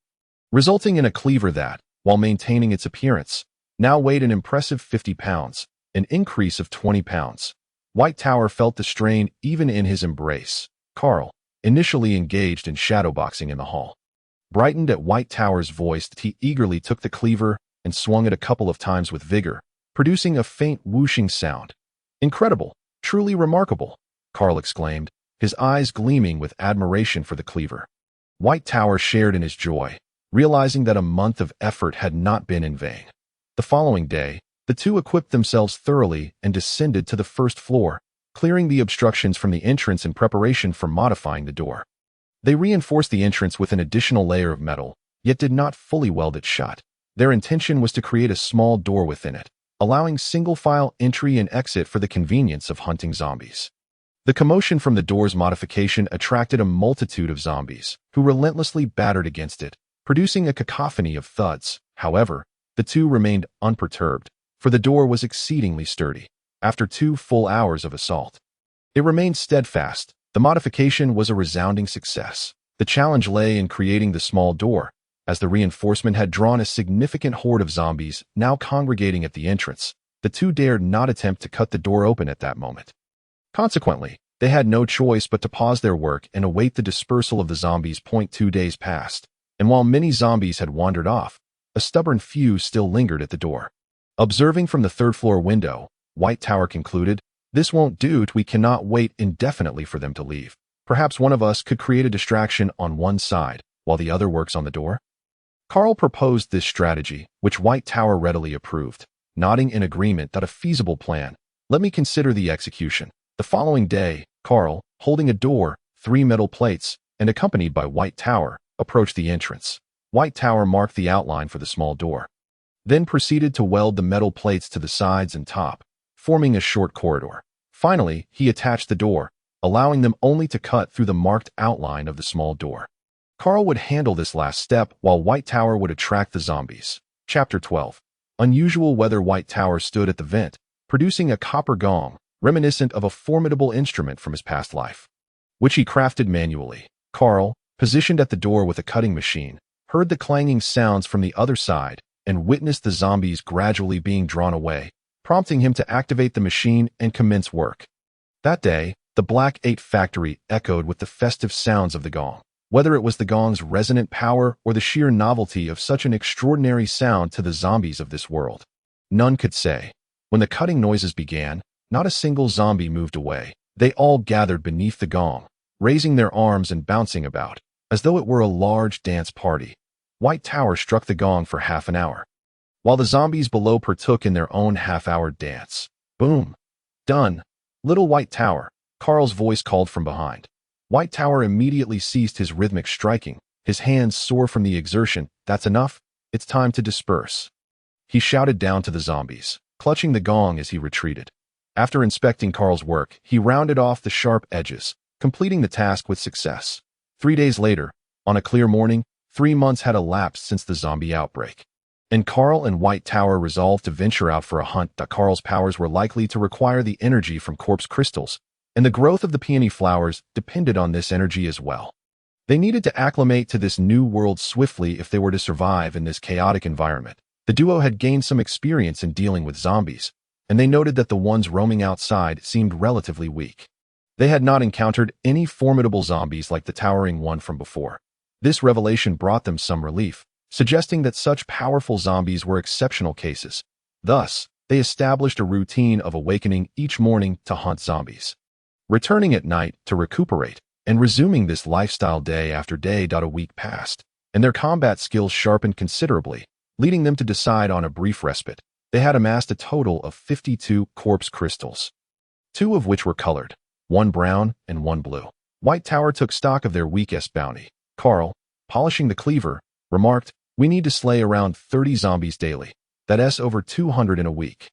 resulting in a cleaver that, while maintaining its appearance, now weighed an impressive 50 pounds, an increase of 20 pounds. White Tower felt the strain even in his embrace. Carl, initially engaged in shadowboxing in the hall, brightened at White Tower's voice. He eagerly took the cleaver and swung it a couple of times with vigor, producing a faint whooshing sound. Incredible, truly remarkable, Carl exclaimed, his eyes gleaming with admiration for the cleaver. White Tower shared in his joy, realizing that a month of effort had not been in vain. The following day, the two equipped themselves thoroughly and descended to the first floor, clearing the obstructions from the entrance in preparation for modifying the door. They reinforced the entrance with an additional layer of metal, yet did not fully weld it shut. Their intention was to create a small door within it, allowing single-file entry and exit for the convenience of hunting zombies. The commotion from the door's modification attracted a multitude of zombies, who relentlessly battered against it, producing a cacophony of thuds. However, the two remained unperturbed, for the door was exceedingly sturdy. After 2 full hours of assault, it remained steadfast. The modification was a resounding success. The challenge lay in creating the small door, as the reinforcement had drawn a significant horde of zombies now congregating at the entrance. The two dared not attempt to cut the door open at that moment. Consequently, they had no choice but to pause their work and await the dispersal of the zombies. 2 days passed, and while many zombies had wandered off, a stubborn few still lingered at the door. Observing from the third-floor window, White Tower concluded, "This won't do. We cannot wait indefinitely for them to leave. Perhaps one of us could create a distraction on one side, while the other works on the door." Carl proposed this strategy, which White Tower readily approved, nodding in agreement that a feasible plan. "Let me consider the execution." The following day, Carl, holding a door, 3 metal plates, and accompanied by White Tower, approached the entrance. White Tower marked the outline for the small door, then proceeded to weld the metal plates to the sides and top, forming a short corridor. Finally, he attached the door, allowing them only to cut through the marked outline of the small door. Carl would handle this last step while White Tower would attract the zombies. Chapter 12. Unusual weather. White Tower stood at the vent, producing a copper gong, reminiscent of a formidable instrument from his past life, which he crafted manually. Carl, positioned at the door with a cutting machine, heard the clanging sounds from the other side and witnessed the zombies gradually being drawn away, prompting him to activate the machine and commence work. That day, the Black 8 factory echoed with the festive sounds of the gong. Whether it was the gong's resonant power or the sheer novelty of such an extraordinary sound to the zombies of this world, none could say. When the cutting noises began, not a single zombie moved away. They all gathered beneath the gong, raising their arms and bouncing about, as though it were a large dance party. White Tower struck the gong for half an hour, while the zombies below partook in their own half-hour dance. Boom! Done! Little White Tower, Carl's voice called from behind. White Tower immediately ceased his rhythmic striking, his hands sore from the exertion. That's enough. It's time to disperse. He shouted down to the zombies, clutching the gong as he retreated. After inspecting Carl's work, he rounded off the sharp edges, completing the task with success. 3 days later, on a clear morning, 3 months had elapsed since the zombie outbreak, and Carl and White Tower resolved to venture out for a hunt. Carl's powers were likely to require the energy from corpse crystals, and the growth of the peony flowers depended on this energy as well. They needed to acclimate to this new world swiftly if they were to survive in this chaotic environment. The duo had gained some experience in dealing with zombies, and they noted that the ones roaming outside seemed relatively weak. They had not encountered any formidable zombies like the towering one from before. This revelation brought them some relief, suggesting that such powerful zombies were exceptional cases. Thus, they established a routine of awakening each morning to hunt zombies, returning at night to recuperate, and resuming this lifestyle day after day. A week passed, and their combat skills sharpened considerably, leading them to decide on a brief respite. They had amassed a total of 52 corpse crystals, 2 of which were colored, 1 brown and 1 blue. White Tower took stock of their weakest bounty. Carl, polishing the cleaver, remarked, "We need to slay around 30 zombies daily. That's over 200 in a week.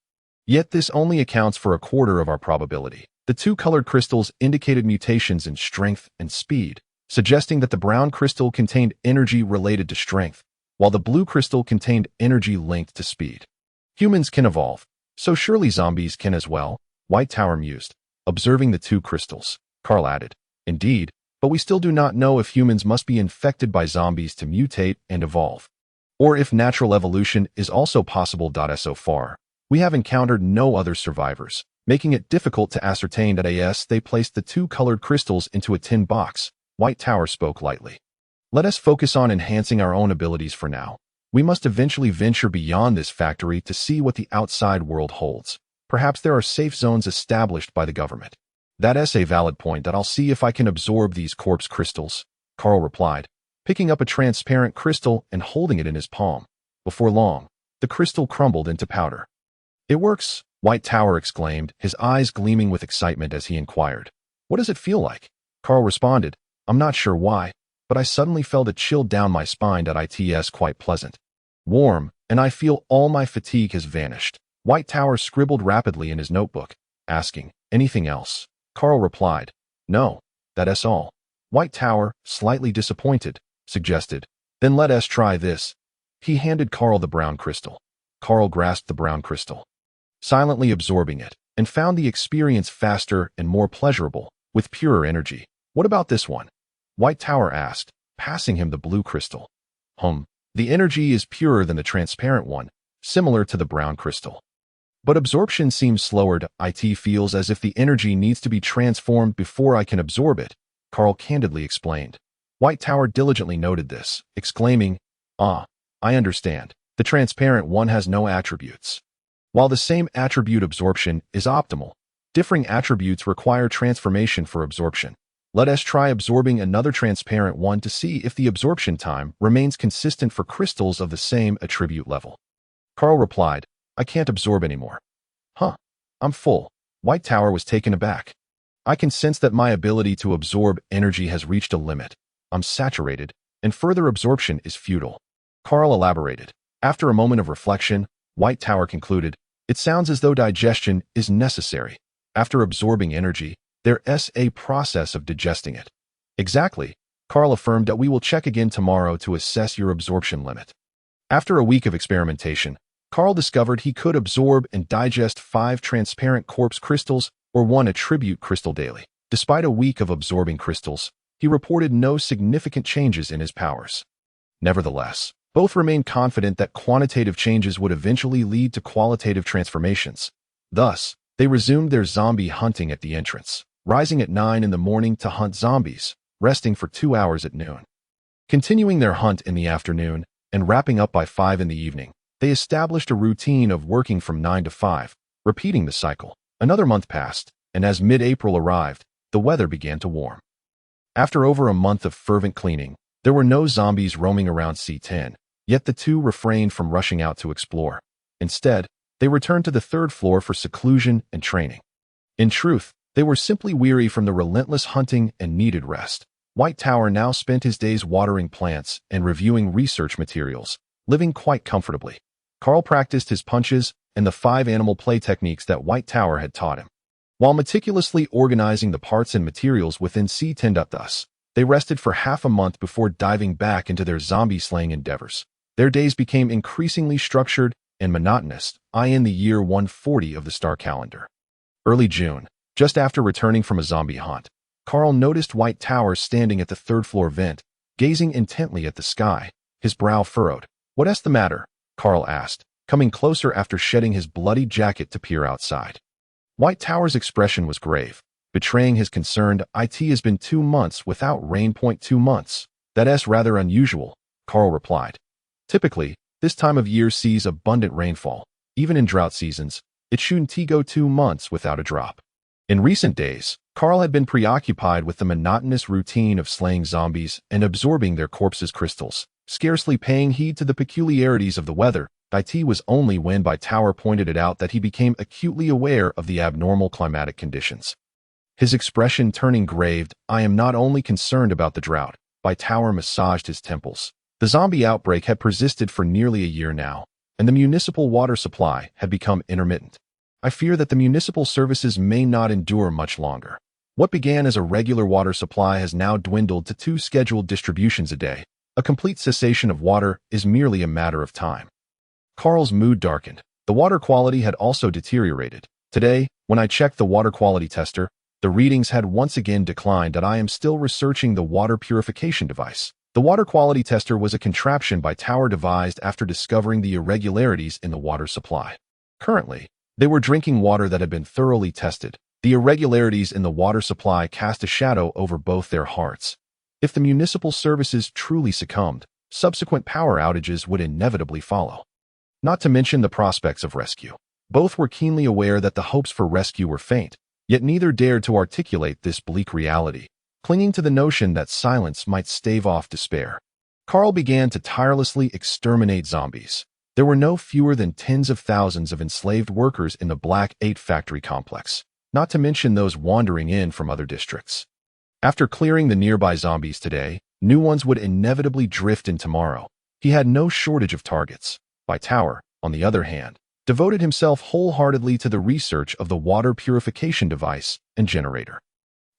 Yet this only accounts for a quarter of our probability." The 2 colored crystals indicated mutations in strength and speed, suggesting that the brown crystal contained energy related to strength, while the blue crystal contained energy linked to speed. Humans can evolve, so surely zombies can as well, White Tower mused, observing the 2 crystals. Carl added, "Indeed, but we still do not know if humans must be infected by zombies to mutate and evolve, or if natural evolution is also possible. So far, we have encountered no other survivors, making it difficult to ascertain. As they placed the 2 colored crystals into a tin box, White Tower spoke lightly. "Let us focus on enhancing our own abilities for now. We must eventually venture beyond this factory to see what the outside world holds. Perhaps there are safe zones established by the government." "That's a valid point. I'll see if I can absorb these corpse crystals," Carl replied, picking up a transparent crystal and holding it in his palm. Before long, the crystal crumbled into powder. "It works," White Tower exclaimed, his eyes gleaming with excitement as he inquired, "What does it feel like?" Carl responded, "I'm not sure why, but I suddenly felt a chill down my spine. It's quite pleasant. Warm, and I feel all my fatigue has vanished." White Tower scribbled rapidly in his notebook, asking, "Anything else?" Carl replied, "No, that's all." White Tower, slightly disappointed, suggested, "Then let us try this." He handed Carl the brown crystal. Carl grasped the brown crystal, silently absorbing it, and found the experience faster and more pleasurable, with purer energy. "What about this one?" White Tower asked, passing him the blue crystal. The energy is purer than the transparent one, similar to the brown crystal. But absorption seems slower. It feels as if the energy needs to be transformed before I can absorb it," Carl candidly explained. White Tower diligently noted this, exclaiming, "Ah, I understand. The transparent one has no attributes. While the same attribute absorption is optimal, differing attributes require transformation for absorption. Let us try absorbing another transparent one to see if the absorption time remains consistent for crystals of the same attribute level." Carl replied, "I can't absorb anymore." I'm full." White Tower was taken aback. "I can sense that my ability to absorb energy has reached a limit. I'm saturated, and further absorption is futile." Carl elaborated. After a moment of reflection, White Tower concluded, "It sounds as though digestion is necessary. After absorbing energy, there's a process of digesting it. Exactly. Carl affirmed that we will check again tomorrow to assess your absorption limit. After a week of experimentation, Carl discovered he could absorb and digest 5 transparent quartz crystals or 1 attribute crystal daily. Despite a week of absorbing crystals, he reported no significant changes in his powers. Nevertheless, both remained confident that quantitative changes would eventually lead to qualitative transformations. Thus, they resumed their zombie hunting at the entrance, rising at 9 in the morning to hunt zombies, resting for 2 hours at noon. Continuing their hunt in the afternoon and wrapping up by 5 in the evening, they established a routine of working from 9 to 5, repeating the cycle. Another month passed, and as mid-April arrived, the weather began to warm. After over a month of fervent cleaning, there were no zombies roaming around C10, yet the two refrained from rushing out to explore. Instead, they returned to the 3rd floor for seclusion and training. In truth, they were simply weary from the relentless hunting and needed rest. White Tower now spent his days watering plants and reviewing research materials, living quite comfortably. Carl practiced his punches and the 5 animal play techniques that White Tower had taught him. While meticulously organizing the parts and materials within C10, thus, they rested for half a month before diving back into their zombie-slaying endeavors. Their days became increasingly structured and monotonous, in the year 140 of the star calendar. Early June, just after returning from a zombie hunt, Carl noticed White Tower standing at the 3rd floor vent, gazing intently at the sky, his brow furrowed. "What's the matter?" Carl asked, coming closer after shedding his bloody jacket to peer outside. White Tower's expression was grave, betraying his concern. "It has been 2 months without rain. 2 months. That's rather unusual," Carl replied. "Typically, this time of year sees abundant rainfall. Even in drought seasons, it shouldn't go 2 months without a drop." In recent days, Carl had been preoccupied with the monotonous routine of slaying zombies and absorbing their corpses' crystals, scarcely paying heed to the peculiarities of the weather. It was only when By Tower pointed it out that he became acutely aware of the abnormal climatic conditions. His expression turning grave. "I am not only concerned about the drought." By Tower massaged his temples. The zombie outbreak had persisted for nearly a year now, and the municipal water supply had become intermittent. "I fear that the municipal services may not endure much longer. What began as a regular water supply has now dwindled to 2 scheduled distributions a day. A complete cessation of water is merely a matter of time." Carl's mood darkened. The water quality had also deteriorated. "Today, when I checked the water quality tester, the readings had once again declined. I am still researching the water purification device." The water quality tester was a contraption By Tower devised after discovering the irregularities in the water supply. Currently, they were drinking water that had been thoroughly tested. The irregularities in the water supply cast a shadow over both their hearts. If the municipal services truly succumbed, subsequent power outages would inevitably follow. Not to mention the prospects of rescue. Both were keenly aware that the hopes for rescue were faint, yet neither dared to articulate this bleak reality, clinging to the notion that silence might stave off despair. Carl began to tirelessly exterminate zombies. There were no fewer than tens of thousands of enslaved workers in the Black 8 factory complex, not to mention those wandering in from other districts. After clearing the nearby zombies today, new ones would inevitably drift in tomorrow. He had no shortage of targets. By Tower, on the other hand, devoted himself wholeheartedly to the research of the water purification device and generator.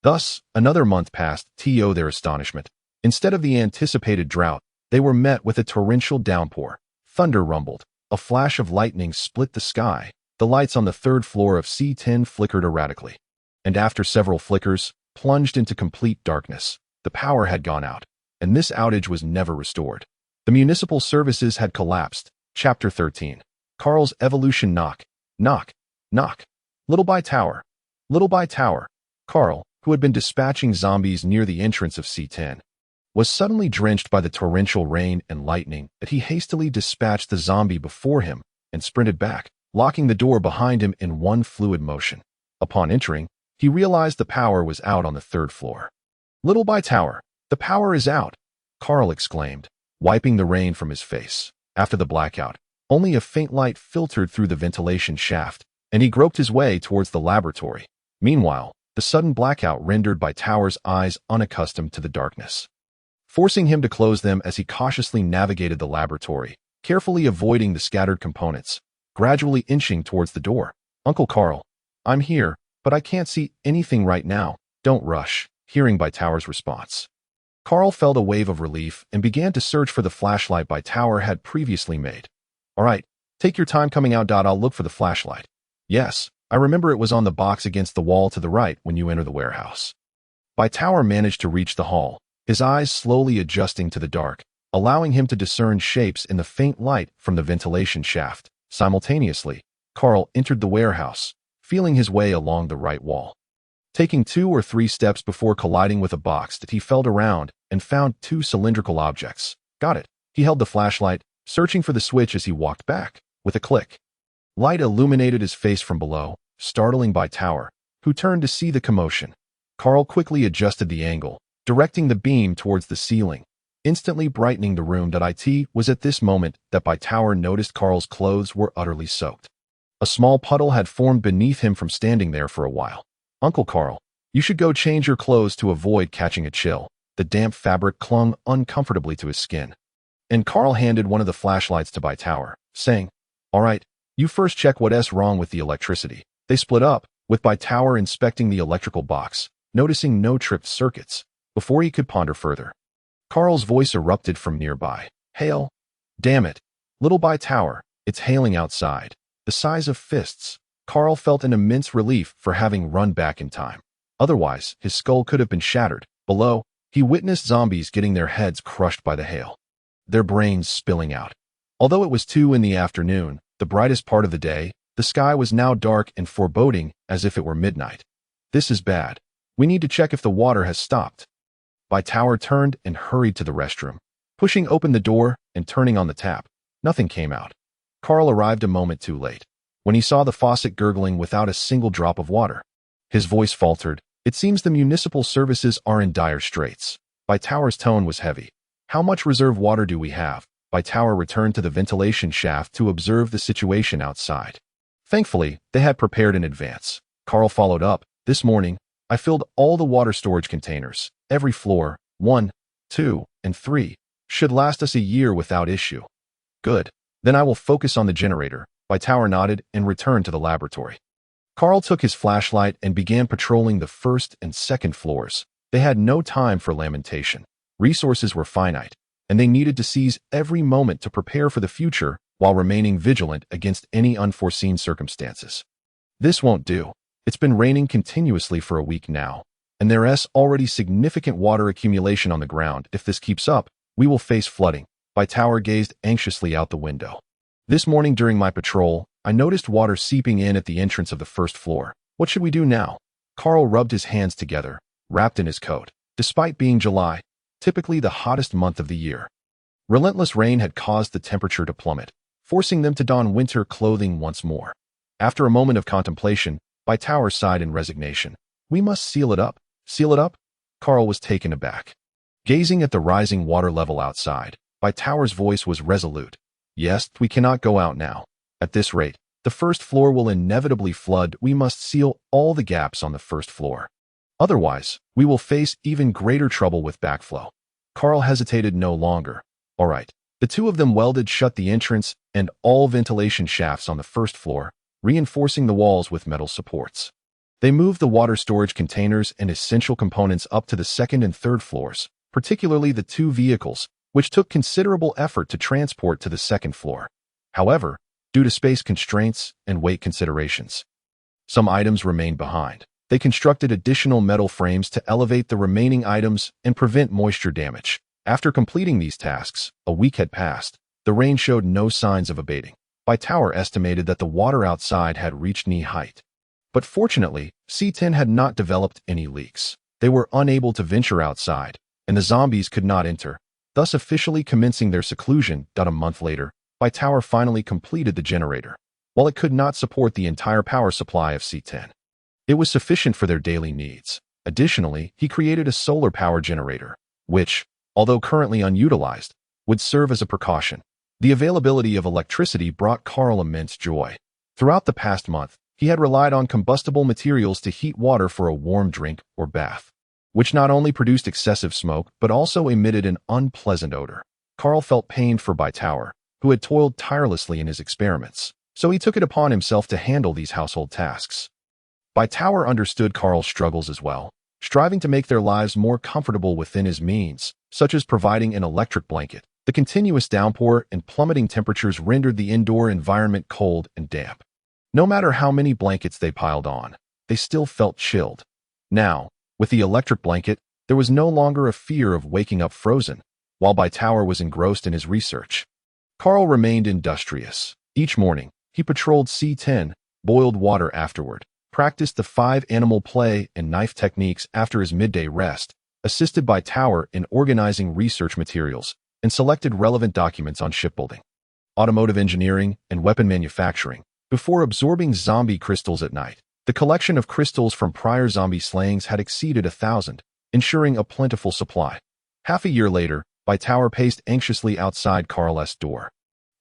Thus, another month passed. To their astonishment, instead of the anticipated drought, they were met with a torrential downpour. Thunder rumbled. A flash of lightning split the sky. The lights on the 3rd floor of C10 flickered erratically, and after several flickers, plunged into complete darkness. The power had gone out, and this outage was never restored. The municipal services had collapsed. Chapter 13. Carl's evolution. Knock, knock, knock. Little By Tower. Little By Tower. Carl, who had been dispatching zombies near the entrance of C10, was suddenly drenched by the torrential rain and lightning that he hastily dispatched the zombie before him and sprinted back, locking the door behind him in one fluid motion. Upon entering, he realized the power was out on the 3rd floor. "Little By Tower, the power is out," Carl exclaimed, wiping the rain from his face. After the blackout, only a faint light filtered through the ventilation shaft, and he groped his way towards the laboratory. Meanwhile, the sudden blackout rendered By Tower's eyes unaccustomed to the darkness, forcing him to close them as he cautiously navigated the laboratory, carefully avoiding the scattered components, gradually inching towards the door. "Uncle Carl, I'm here," but I can't see anything right now. Don't rush. Hearing Baita's response, Carl felt a wave of relief and began to search for the flashlight Baita had previously made. All right, take your time coming out. I'll look for the flashlight. Yes, I remember it was on the box against the wall to the right when you enter the warehouse. Baita managed to reach the hall, his eyes slowly adjusting to the dark, allowing him to discern shapes in the faint light from the ventilation shaft. Simultaneously, Carl entered the warehouse, feeling his way along the right wall. Taking 2 or 3 steps before colliding with a box that he felt around and found 2 cylindrical objects. Got it. He held the flashlight, searching for the switch as he walked back. With a click, light illuminated his face from below, startling Baita, who turned to see the commotion. Carl quickly adjusted the angle, directing the beam towards the ceiling, instantly brightening the room. It was at this moment that Baita noticed Carl's clothes were utterly soaked. A small puddle had formed beneath him from standing there for a while. Uncle Carl, you should go change your clothes to avoid catching a chill. The damp fabric clung uncomfortably to his skin. And Carl handed one of the flashlights to Baita, saying, all right, you first check what's wrong with the electricity. They split up, with Baita inspecting the electrical box, noticing no tripped circuits, before he could ponder further. Carl's voice erupted from nearby. Hail! Damn it! Little Baita, it's hailing outside. The size of fists. Carl felt an immense relief for having run back in time. Otherwise, his skull could have been shattered. Below, he witnessed zombies getting their heads crushed by the hail, their brains spilling out. Although it was 2 in the afternoon, the brightest part of the day, the sky was now dark and foreboding as if it were midnight. This is bad. We need to check if the water has stopped. Baita turned and hurried to the restroom, pushing open the door and turning on the tap. Nothing came out. Carl arrived a moment too late, when he saw the faucet gurgling without a single drop of water. His voice faltered. It seems the municipal services are in dire straits. Baita's tone was heavy. How much reserve water do we have? Baita returned to the ventilation shaft to observe the situation outside. Thankfully, they had prepared in advance. Carl followed up. This morning, I filled all the water storage containers. Every floor, 1, 2, and 3, should last us a year without issue. Good. Then I will focus on the generator. Baita nodded and returned to the laboratory. Carl took his flashlight and began patrolling the 1st and 2nd floors. They had no time for lamentation. Resources were finite, and they needed to seize every moment to prepare for the future while remaining vigilant against any unforeseen circumstances. This won't do. It's been raining continuously for a week now, and there's already significant water accumulation on the ground. If this keeps up, we will face flooding. Baita gazed anxiously out the window. This morning during my patrol, I noticed water seeping in at the entrance of the 1st floor. What should we do now? Carl rubbed his hands together, wrapped in his coat. Despite being July, typically the hottest month of the year, relentless rain had caused the temperature to plummet, forcing them to don winter clothing once more. After a moment of contemplation, Baita sighed in resignation. We must seal it up. Seal it up? Carl was taken aback. Gazing at the rising water level outside, Baita's voice was resolute. Yes, we cannot go out now. At this rate, the 1st floor will inevitably flood. We must seal all the gaps on the 1st floor. Otherwise, we will face even greater trouble with backflow. Carl hesitated no longer. All right. The 2 of them welded shut the entrance and all ventilation shafts on the 1st floor, reinforcing the walls with metal supports. They moved the water storage containers and essential components up to the 2nd and 3rd floors, particularly the 2 vehicles, which took considerable effort to transport to the 2nd floor. However, due to space constraints and weight considerations, some items remained behind. They constructed additional metal frames to elevate the remaining items and prevent moisture damage. After completing these tasks, a week had passed. The rain showed no signs of abating. Baita estimated that the water outside had reached knee height. But fortunately, C10 had not developed any leaks. They were unable to venture outside, and the zombies could not enter, thus officially commencing their seclusion. A month later, Baita finally completed the generator. While it could not support the entire power supply of C10, it was sufficient for their daily needs. Additionally, he created a solar power generator, which, although currently unutilized, would serve as a precaution. The availability of electricity brought Carl immense joy. Throughout the past month, he had relied on combustible materials to heat water for a warm drink or bath, which not only produced excessive smoke but also emitted an unpleasant odor. Carl felt pained for Baita, who had toiled tirelessly in his experiments, so he took it upon himself to handle these household tasks. Baita understood Carl's struggles as well, striving to make their lives more comfortable within his means, such as providing an electric blanket. The continuous downpour and plummeting temperatures rendered the indoor environment cold and damp. No matter how many blankets they piled on, they still felt chilled. Now, with the electric blanket, there was no longer a fear of waking up frozen, while Baita was engrossed in his research. Carl remained industrious. Each morning, he patrolled C10, boiled water afterward, practiced the 5-animal play and knife techniques after his midday rest, assisted Baita in organizing research materials, and selected relevant documents on shipbuilding, automotive engineering, and weapon manufacturing, before absorbing zombie crystals at night. The collection of crystals from prior zombie slayings had exceeded 1,000, ensuring a plentiful supply. Half a year later, Baita paced anxiously outside Carl's door.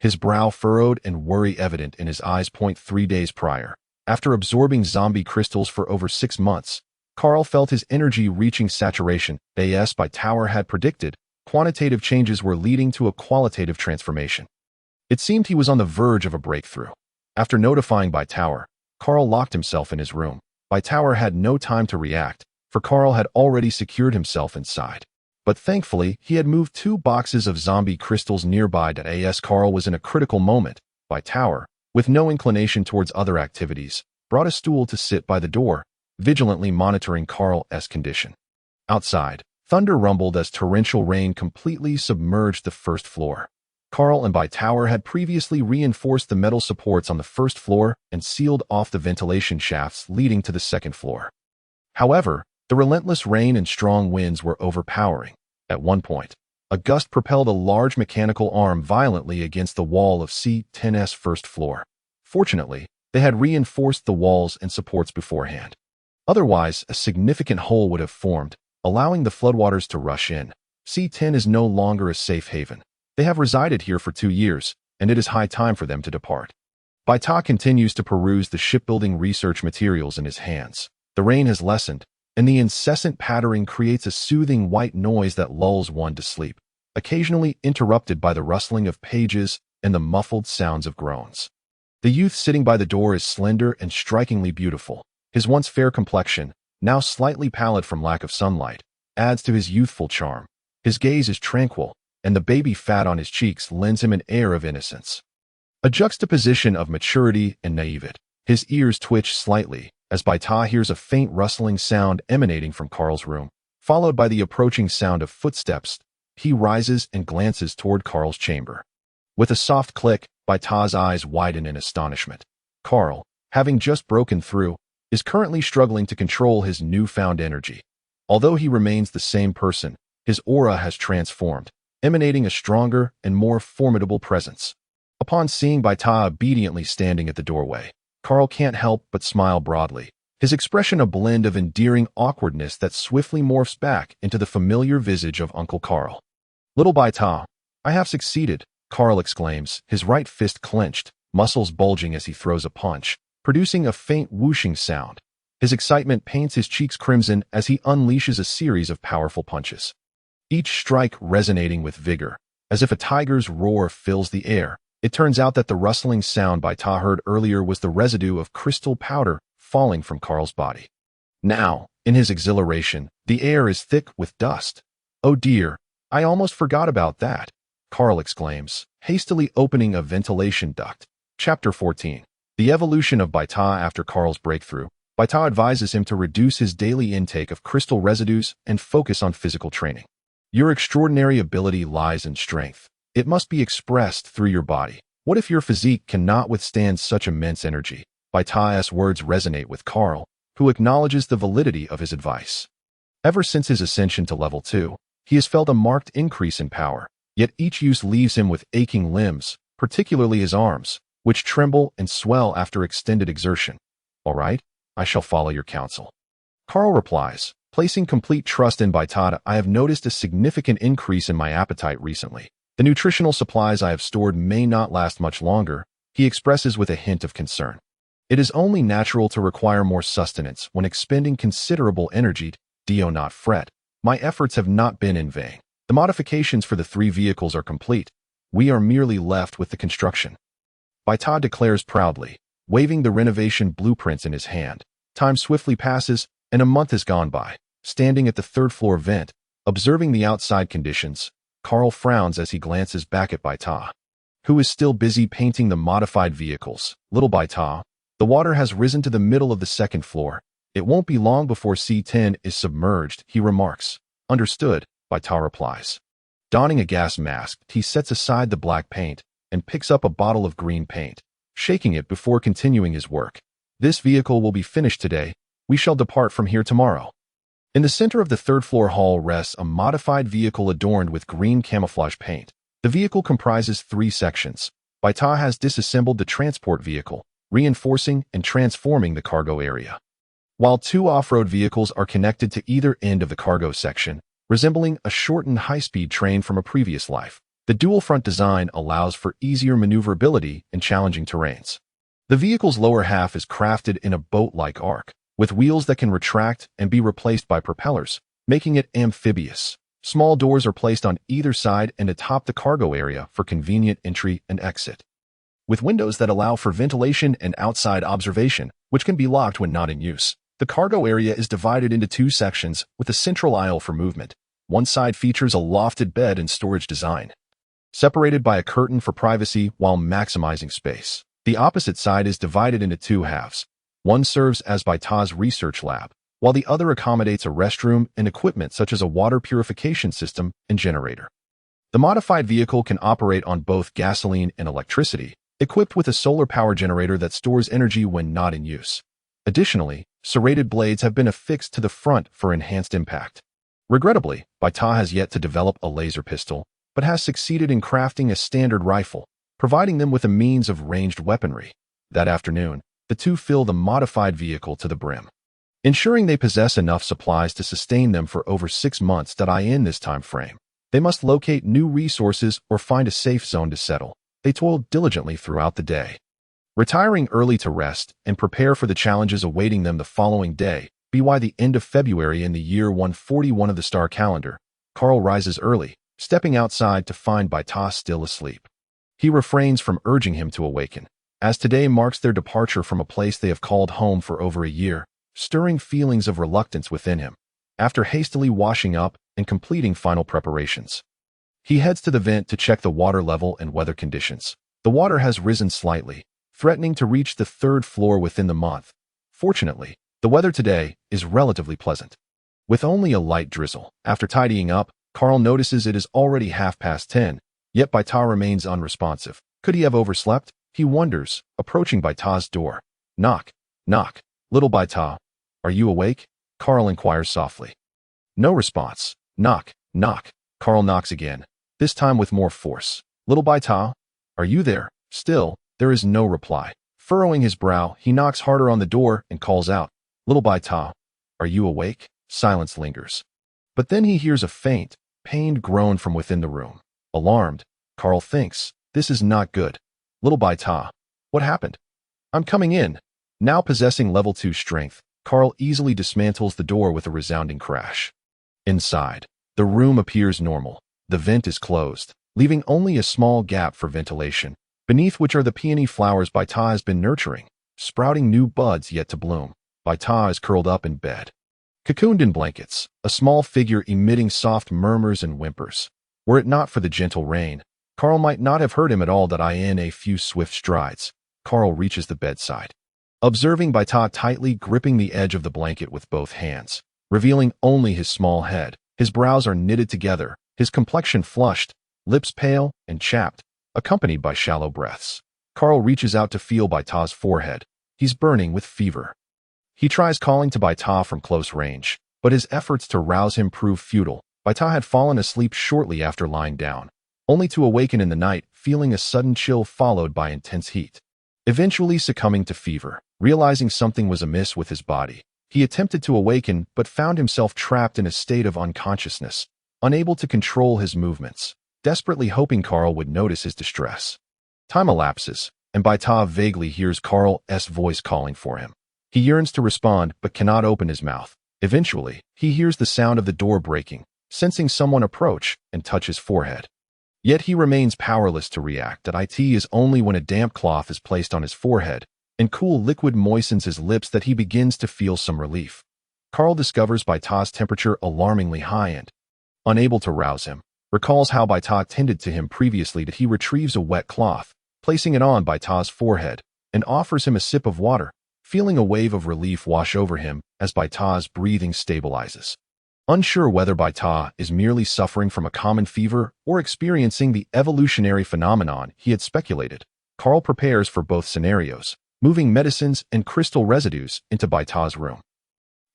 His brow furrowed and worry evident in his eyes. 3 days prior, after absorbing zombie crystals for over 6 months, Carl felt his energy reaching saturation. As Baita had predicted, quantitative changes were leading to a qualitative transformation. It seemed he was on the verge of a breakthrough. After notifying Baita, Carl locked himself in his room. Baita had no time to react, for Carl had already secured himself inside. But thankfully, he had moved 2 boxes of zombie crystals nearby. As Carl was in a critical moment, Baita, with no inclination towards other activities, brought a stool to sit by the door, vigilantly monitoring Carl's condition. Outside, thunder rumbled as torrential rain completely submerged the first floor. Carl and Baita had previously reinforced the metal supports on the first floor and sealed off the ventilation shafts leading to the second floor. However, the relentless rain and strong winds were overpowering. At one point, a gust propelled a large mechanical arm violently against the wall of C-10's first floor. Fortunately, they had reinforced the walls and supports beforehand. Otherwise, a significant hole would have formed, allowing the floodwaters to rush in. C-10 is no longer a safe haven. They have resided here for 2 years, and it is high time for them to depart. Baita continues to peruse the shipbuilding research materials in his hands. The rain has lessened, and the incessant pattering creates a soothing white noise that lulls one to sleep, occasionally interrupted by the rustling of pages and the muffled sounds of groans. The youth sitting by the door is slender and strikingly beautiful. His once fair complexion, now slightly pallid from lack of sunlight, adds to his youthful charm. His gaze is tranquil, and the baby fat on his cheeks lends him an air of innocence, a juxtaposition of maturity and naivete. His ears twitch slightly as Baita hears a faint rustling sound emanating from Carl's room, followed by the approaching sound of footsteps. He rises and glances toward Carl's chamber. With a soft click, Baita's eyes widen in astonishment. Carl, having just broken through, is currently struggling to control his newfound energy. Although he remains the same person, his aura has transformed, emanating a stronger and more formidable presence. Upon seeing Baita obediently standing at the doorway, Carl can't help but smile broadly, his expression a blend of endearing awkwardness that swiftly morphs back into the familiar visage of Uncle Carl. "Little Baita, I have succeeded," Carl exclaims, his right fist clenched, muscles bulging as he throws a punch, producing a faint whooshing sound. His excitement paints his cheeks crimson as he unleashes a series of powerful punches, each strike resonating with vigor, as if a tiger's roar fills the air. It turns out that the rustling sound Baita heard earlier was the residue of crystal powder falling from Carl's body. Now, in his exhilaration, the air is thick with dust. "Oh dear, I almost forgot about that," Carl exclaims, hastily opening a ventilation duct. Chapter 14. The evolution of Baita after Carl's breakthrough. Baita advises him to reduce his daily intake of crystal residues and focus on physical training. "Your extraordinary ability lies in strength. It must be expressed through your body. What if your physique cannot withstand such immense energy?" Baita's words resonate with Carl, who acknowledges the validity of his advice. Ever since his ascension to level 2, he has felt a marked increase in power, yet each use leaves him with aching limbs, particularly his arms, which tremble and swell after extended exertion. "All right, I shall follow your counsel," Carl replies, placing complete trust in Baita. "I have noticed a significant increase in my appetite recently. The nutritional supplies I have stored may not last much longer," he expresses with a hint of concern. "It is only natural to require more sustenance when expending considerable energy. Do not fret. My efforts have not been in vain. The modifications for the 3 vehicles are complete. We are merely left with the construction," Baita declares proudly, waving the renovation blueprints in his hand. Time swiftly passes, and a month has gone by. Standing at the third-floor vent, observing the outside conditions, Carl frowns as he glances back at Baita, who is still busy painting the modified vehicles. Little Baita, the water has risen to the middle of the second floor. It won't be long before C10 is submerged, he remarks. Understood, Baita replies. Donning a gas mask, he sets aside the black paint and picks up a bottle of green paint, shaking it before continuing his work. This vehicle will be finished today. We shall depart from here tomorrow. In the center of the third-floor hall rests a modified vehicle adorned with green camouflage paint. The vehicle comprises 3 sections. Baita has disassembled the transport vehicle, reinforcing and transforming the cargo area, while 2 off-road vehicles are connected to either end of the cargo section, resembling a shortened high-speed train from a previous life. The dual-front design allows for easier maneuverability in challenging terrains. The vehicle's lower half is crafted in a boat-like arc, with wheels that can retract and be replaced by propellers, making it amphibious. Small doors are placed on either side and atop the cargo area for convenient entry and exit, with windows that allow for ventilation and outside observation, which can be locked when not in use. The cargo area is divided into 2 sections with a central aisle for movement. One side features a lofted bed and storage design, separated by a curtain for privacy while maximizing space. The opposite side is divided into 2 halves. One serves as Baita's research lab, while the other accommodates a restroom and equipment such as a water purification system and generator. The modified vehicle can operate on both gasoline and electricity, equipped with a solar power generator that stores energy when not in use. Additionally, serrated blades have been affixed to the front for enhanced impact. Regrettably, Baita has yet to develop a laser pistol, but has succeeded in crafting a standard rifle, providing them with a means of ranged weaponry. That afternoon, the 2 fill the modified vehicle to the brim, ensuring they possess enough supplies to sustain them for over 6 months. In this time frame, they must locate new resources or find a safe zone to settle. They toil diligently throughout the day, retiring early to rest and prepare for the challenges awaiting them the following day. By the end of February in the year 141 of the star calendar, Carl rises early, stepping outside to find Baita still asleep. He refrains from urging him to awaken, as today marks their departure from a place they have called home for over a year, stirring feelings of reluctance within him. After hastily washing up and completing final preparations, he heads to the vent to check the water level and weather conditions. The water has risen slightly, threatening to reach the 3rd floor within the month. Fortunately, the weather today is relatively pleasant, with only a light drizzle. After tidying up, Carl notices it is already 10:30, yet Baita remains unresponsive. Could he have overslept? He wonders, approaching Baita's door. Knock, knock. Little Baita, are you awake? Carl inquires softly. No response. Knock, knock. Carl knocks again, this time with more force. Little Baita, are you there? Still, there is no reply. Furrowing his brow, he knocks harder on the door and calls out, Little Baita, are you awake? Silence lingers. But then he hears a faint, pained groan from within the room. Alarmed, Carl thinks, this is not good. Little Baita, what happened? I'm coming in. Now possessing level 2 strength, Carl easily dismantles the door with a resounding crash. Inside, the room appears normal. The vent is closed, leaving only a small gap for ventilation, beneath which are the peony flowers Baita has been nurturing, sprouting new buds yet to bloom. Baita is curled up in bed, cocooned in blankets, a small figure emitting soft murmurs and whimpers. Were it not for the gentle rain, Carl might not have heard him at all. In a few swift strides, Carl reaches the bedside, observing Baita tightly gripping the edge of the blanket with both hands, revealing only his small head. His brows are knitted together, his complexion flushed, lips pale and chapped, accompanied by shallow breaths. Carl reaches out to feel Baita's forehead. He's burning with fever. He tries calling to Baita from close range, but his efforts to rouse him prove futile. Baita had fallen asleep shortly after lying down, only to awaken in the night, feeling a sudden chill followed by intense heat. Eventually succumbing to fever, realizing something was amiss with his body, he attempted to awaken but found himself trapped in a state of unconsciousness, unable to control his movements, desperately hoping Carl would notice his distress. Time elapses, and Baita vaguely hears Carl's voice calling for him. He yearns to respond but cannot open his mouth. Eventually, he hears the sound of the door breaking, sensing someone approach and touch his forehead. Yet he remains powerless to react. It is only when a damp cloth is placed on his forehead and cool liquid moistens his lips that he begins to feel some relief. Carl discovers Baita's temperature alarmingly high and, unable to rouse him, recalls how Baita tended to him previously that he retrieves a wet cloth, placing it on Baita's forehead, and offers him a sip of water, feeling a wave of relief wash over him as Baita's breathing stabilizes. Unsure whether Baita is merely suffering from a common fever or experiencing the evolutionary phenomenon he had speculated, Carl prepares for both scenarios, moving medicines and crystal residues into Baita's room.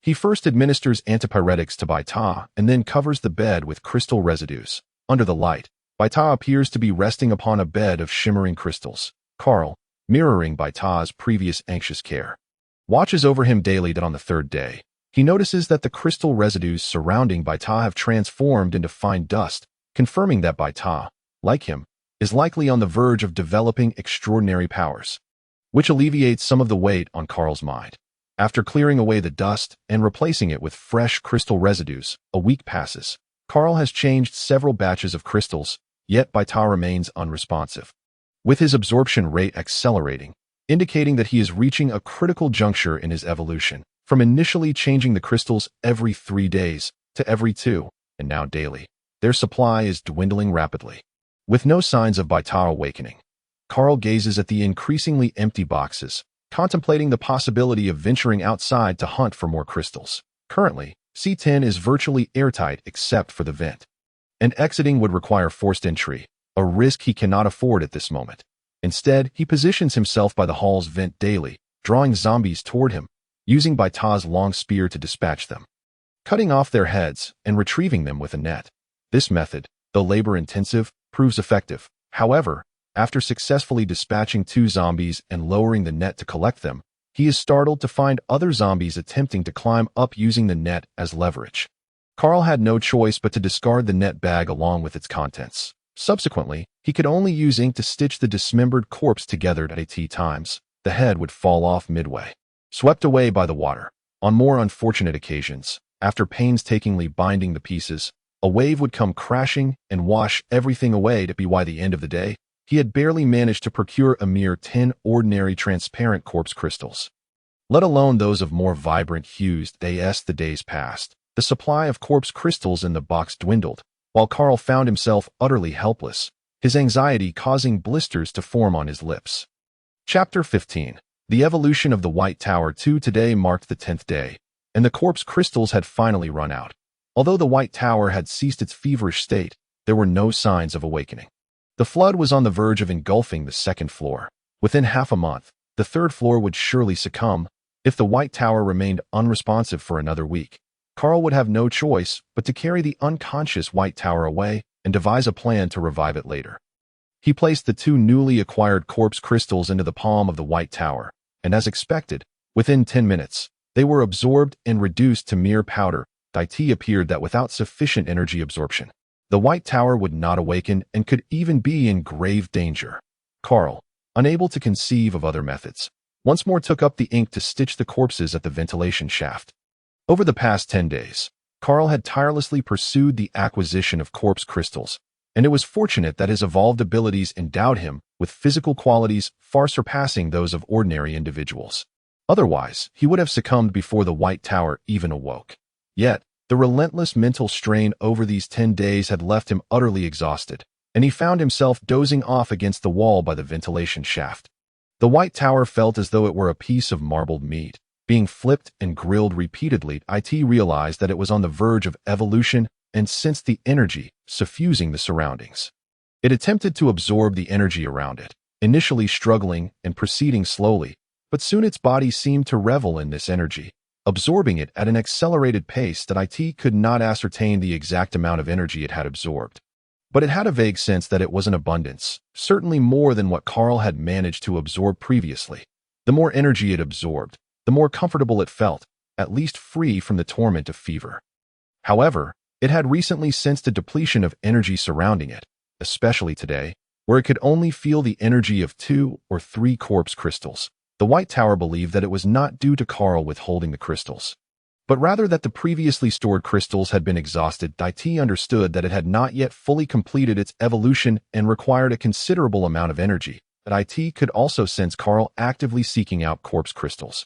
He first administers antipyretics to Baita and then covers the bed with crystal residues. Under the light, Baita appears to be resting upon a bed of shimmering crystals. Carl, mirroring Baita's previous anxious care, watches over him daily. That on the third day, he notices that the crystal residues surrounding Baita have transformed into fine dust, confirming that Baita, like him, is likely on the verge of developing extraordinary powers, which alleviates some of the weight on Carl's mind. After clearing away the dust and replacing it with fresh crystal residues, a week passes. Carl has changed several batches of crystals, yet Baita remains unresponsive, with his absorption rate accelerating, indicating that he is reaching a critical juncture in his evolution, from initially changing the crystals every 3 days to every 2, and now daily. Their supply is dwindling rapidly. With no signs of Baita awakening, Carl gazes at the increasingly empty boxes, contemplating the possibility of venturing outside to hunt for more crystals. Currently, C10 is virtually airtight except for the vent, and exiting would require forced entry, a risk he cannot afford at this moment. Instead, he positions himself by the hall's vent daily, drawing zombies toward him, using Baita's long spear to dispatch them, cutting off their heads and retrieving them with a net. This method, though labor-intensive, proves effective. However, after successfully dispatching 2 zombies and lowering the net to collect them, he is startled to find other zombies attempting to climb up using the net as leverage. Carl had no choice but to discard the net bag along with its contents. Subsequently, he could only use ink to stitch the dismembered corpse together at 80 times. The head would fall off midway, swept away by the water. On more unfortunate occasions, after painstakingly binding the pieces, a wave would come crashing and wash everything away. By the end of the day, he had barely managed to procure a mere 10 ordinary transparent corpse crystals, let alone those of more vibrant hues. As the days passed, the supply of corpse crystals in the box dwindled, while Carl found himself utterly helpless, his anxiety causing blisters to form on his lips. Chapter 15. The Evolution of the White Tower. Today marked the 10th day, and the corpse crystals had finally run out. Although the White Tower had ceased its feverish state, there were no signs of awakening. The flood was on the verge of engulfing the second floor. Within half a month, the third floor would surely succumb. If the White Tower remained unresponsive for another week, Carl would have no choice but to carry the unconscious White Tower away and devise a plan to revive it later. He placed the 2 newly acquired corpse crystals into the palm of the White Tower, and as expected, within 10 minutes, they were absorbed and reduced to mere powder. It appeared that without sufficient energy absorption, the White Tower would not awaken and could even be in grave danger. Carl, unable to conceive of other methods, once more took up the ink to stitch the corpses at the ventilation shaft. Over the past 10 days, Carl had tirelessly pursued the acquisition of corpse crystals, and it was fortunate that his evolved abilities endowed him with physical qualities far surpassing those of ordinary individuals. Otherwise, he would have succumbed before the White Tower even awoke. Yet, the relentless mental strain over these 10 days had left him utterly exhausted, and he found himself dozing off against the wall by the ventilation shaft. The White Tower felt as though it were a piece of marbled meat, being flipped and grilled repeatedly. It realized that it was on the verge of evolution and sensed the energy suffusing the surroundings. It attempted to absorb the energy around it, initially struggling and proceeding slowly, but soon its body seemed to revel in this energy, absorbing it at an accelerated pace that it could not ascertain the exact amount of energy it had absorbed. But it had a vague sense that it was an abundance, certainly more than what Carl had managed to absorb previously. The more energy it absorbed, the more comfortable it felt, at least free from the torment of fever. However, it had recently sensed a depletion of energy surrounding it, especially today, where it could only feel the energy of 2 or 3 corpse crystals. The White Tower believed that it was not due to Carl withholding the crystals, but rather that the previously stored crystals had been exhausted. It understood that it had not yet fully completed its evolution and required a considerable amount of energy, that it could also sense Carl actively seeking out corpse crystals.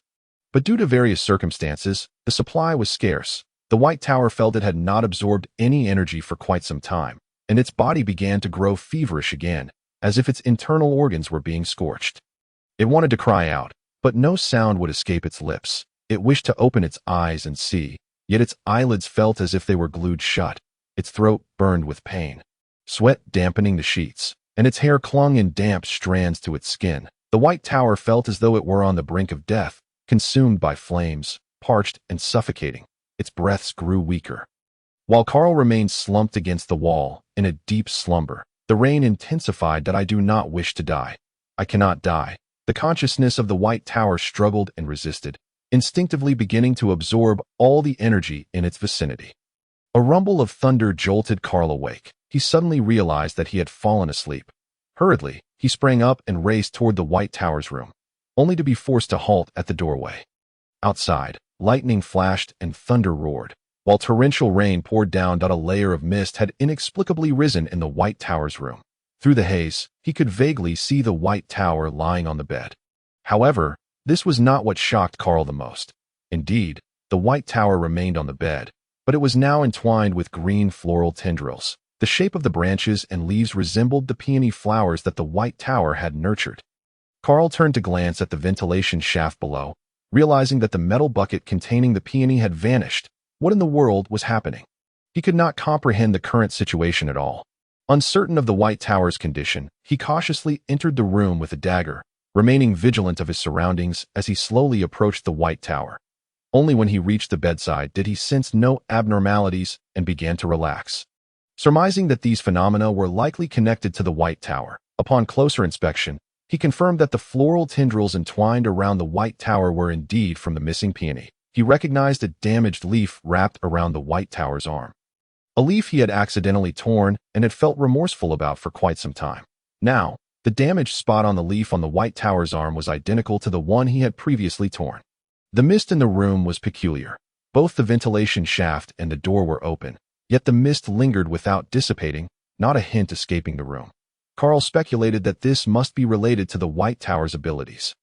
But due to various circumstances, the supply was scarce. The White Tower felt it had not absorbed any energy for quite some time, and its body began to grow feverish again, as if its internal organs were being scorched. It wanted to cry out, but no sound would escape its lips. It wished to open its eyes and see, yet its eyelids felt as if they were glued shut. Its throat burned with pain, sweat dampening the sheets, and its hair clung in damp strands to its skin. The White Tower felt as though it were on the brink of death, consumed by flames, parched and suffocating. Its breaths grew weaker. While Carl remained slumped against the wall, in a deep slumber, the rain intensified. That I do not wish to die. I cannot die. The consciousness of the White Tower struggled and resisted, instinctively beginning to absorb all the energy in its vicinity. A rumble of thunder jolted Carl awake. He suddenly realized that he had fallen asleep. Hurriedly, he sprang up and raced toward the White Tower's room, only to be forced to halt at the doorway. Outside, lightning flashed and thunder roared, while torrential rain poured down. A layer of mist had inexplicably risen in the White Tower's room. Through the haze, he could vaguely see the White Tower lying on the bed. However, this was not what shocked Carl the most. Indeed, the White Tower remained on the bed, but it was now entwined with green floral tendrils. The shape of the branches and leaves resembled the peony flowers that the White Tower had nurtured. Carl turned to glance at the ventilation shaft below, realizing that the metal bucket containing the peony had vanished. What in the world was happening? He could not comprehend the current situation at all. Uncertain of the White Tower's condition, he cautiously entered the room with a dagger, remaining vigilant of his surroundings as he slowly approached the White Tower. Only when he reached the bedside did he sense no abnormalities and began to relax. Surmising that these phenomena were likely connected to the White Tower, upon closer inspection, he confirmed that the floral tendrils entwined around the White Tower were indeed from the missing peony. He recognized a damaged leaf wrapped around the White Tower's arm. A leaf he had accidentally torn and had felt remorseful about for quite some time. Now, the damaged spot on the leaf on the White Tower's arm was identical to the one he had previously torn. The mist in the room was peculiar. Both the ventilation shaft and the door were open, yet the mist lingered without dissipating, not a hint escaping the room. Carl speculated that this must be related to the White Tower's abilities.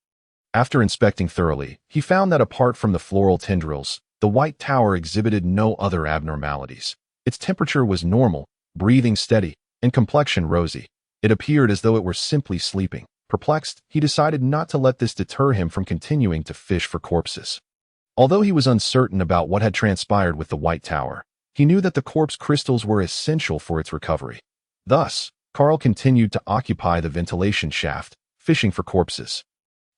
After inspecting thoroughly, he found that apart from the floral tendrils, the White Tower exhibited no other abnormalities. Its temperature was normal, breathing steady, and complexion rosy. It appeared as though it were simply sleeping. Perplexed, he decided not to let this deter him from continuing to fish for corpses. Although he was uncertain about what had transpired with the White Tower, he knew that the corpse crystals were essential for its recovery. Thus, Carl continued to occupy the ventilation shaft, fishing for corpses.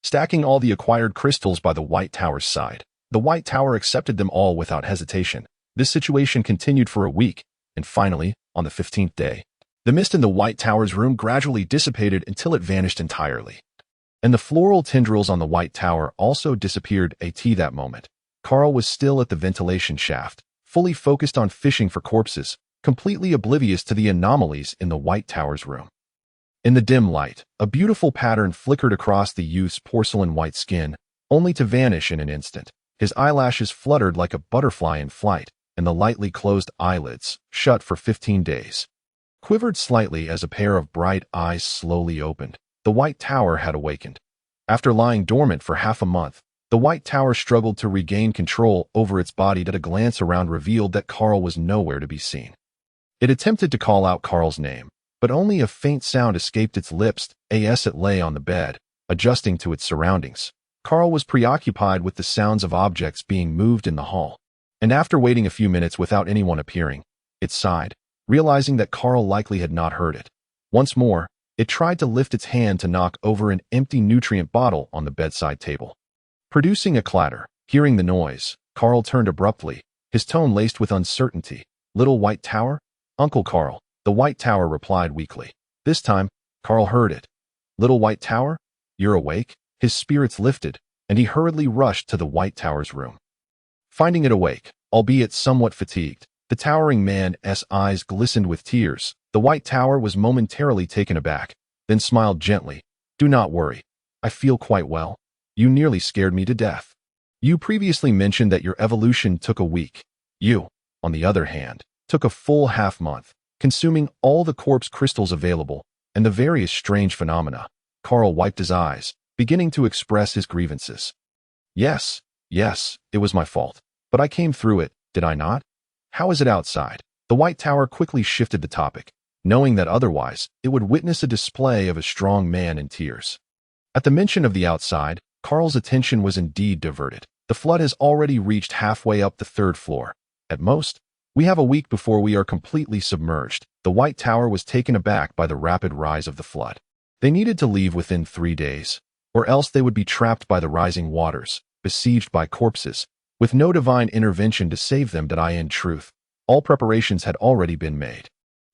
Stacking all the acquired crystals by the White Tower's side, the White Tower accepted them all without hesitation. This situation continued for a week, and finally, on the 15th day, the mist in the White Tower's room gradually dissipated until it vanished entirely. And the floral tendrils on the White Tower also disappeared at that moment. Carl was still at the ventilation shaft, fully focused on fishing for corpses, completely oblivious to the anomalies in the White Tower's room. In the dim light, a beautiful pattern flickered across the youth's porcelain white skin, only to vanish in an instant. His eyelashes fluttered like a butterfly in flight, and the lightly closed eyelids, shut for 15 days, quivered slightly as a pair of bright eyes slowly opened. The White Tower had awakened. After lying dormant for half a month, the White Tower struggled to regain control over its body. A glance around revealed that Carl was nowhere to be seen. It attempted to call out Carl's name, but only a faint sound escaped its lips as it lay on the bed, adjusting to its surroundings. Carl was preoccupied with the sounds of objects being moved in the hall, and after waiting a few minutes without anyone appearing, it sighed, realizing that Carl likely had not heard it. Once more, it tried to lift its hand to knock over an empty nutrient bottle on the bedside table, producing a clatter. Hearing the noise, Carl turned abruptly, his tone laced with uncertainty. "Little White Tower? Uncle Carl," the White Tower replied weakly. This time, Carl heard it. "Little White Tower? You're awake?" His spirits lifted, and he hurriedly rushed to the White Tower's room. Finding it awake, albeit somewhat fatigued, the towering man's eyes glistened with tears. The White Tower was momentarily taken aback, then smiled gently. "Do not worry. I feel quite well. You nearly scared me to death. You previously mentioned that your evolution took a week. You, on the other hand, took a full half-month, consuming all the corpse crystals available and the various strange phenomena. Carl wiped his eyes, beginning to express his grievances. Yes, it was my fault. But I came through it, did I not? How is it outside? The White Tower quickly shifted the topic, knowing that otherwise it would witness a display of a strong man in tears. At the mention of the outside, Carl's attention was indeed diverted. The flood has already reached halfway up the 3rd floor. At most, we have a week before we are completely submerged. The White Tower was taken aback by the rapid rise of the flood. They needed to leave within 3 days, or else they would be trapped by the rising waters, besieged by corpses, with no divine intervention to save them. In truth, all preparations had already been made.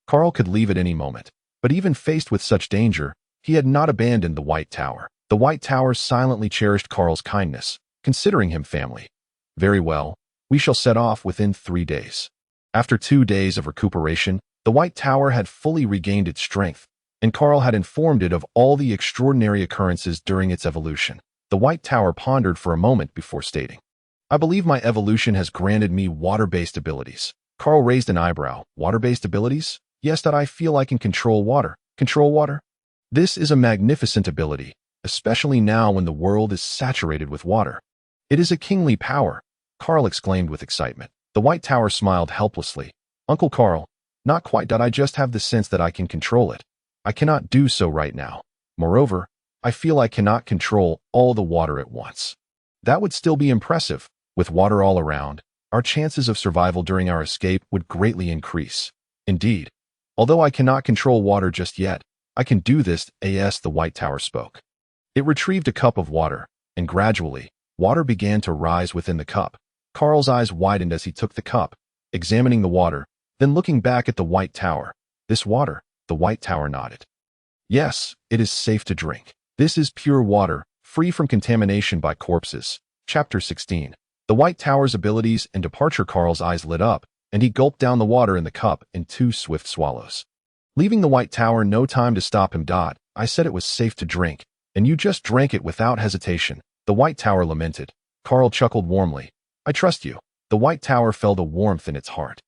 Carl could leave at any moment, but even faced with such danger, he had not abandoned the White Tower. The White Tower silently cherished Carl's kindness, considering him family. Very well, we shall set off within 3 days. After 2 days of recuperation, the White Tower had fully regained its strength, and Carl had informed it of all the extraordinary occurrences during its evolution. The White Tower pondered for a moment before stating, I believe my evolution has granted me water-based abilities. Carl raised an eyebrow. Water-based abilities? Yes, that I feel I can control water. Control water? This is a magnificent ability, especially now when the world is saturated with water. It is a kingly power, Carl exclaimed with excitement. The White Tower smiled helplessly. Uncle Carl, not quite. I just have the sense that I can control it. I cannot do so right now. Moreover, I feel I cannot control all the water at once. That would still be impressive. With water all around, our chances of survival during our escape would greatly increase. Indeed, although I cannot control water just yet, I can do this. The White Tower spoke. It retrieved a cup of water, and gradually, water began to rise within the cup. Carl's eyes widened as he took the cup, examining the water, then looking back at the White Tower. This water, the White Tower nodded. Yes, it is safe to drink. This is pure water, free from contamination by corpses. Chapter 16. The White Tower's abilities and departure. Carl's eyes lit up, and he gulped down the water in the cup in 2 swift swallows. Leaving the White Tower no time to stop him. I said it was safe to drink, and you just drank it without hesitation. The White Tower lamented. Carl chuckled warmly. I trust you. The White Tower felt a warmth in its heart.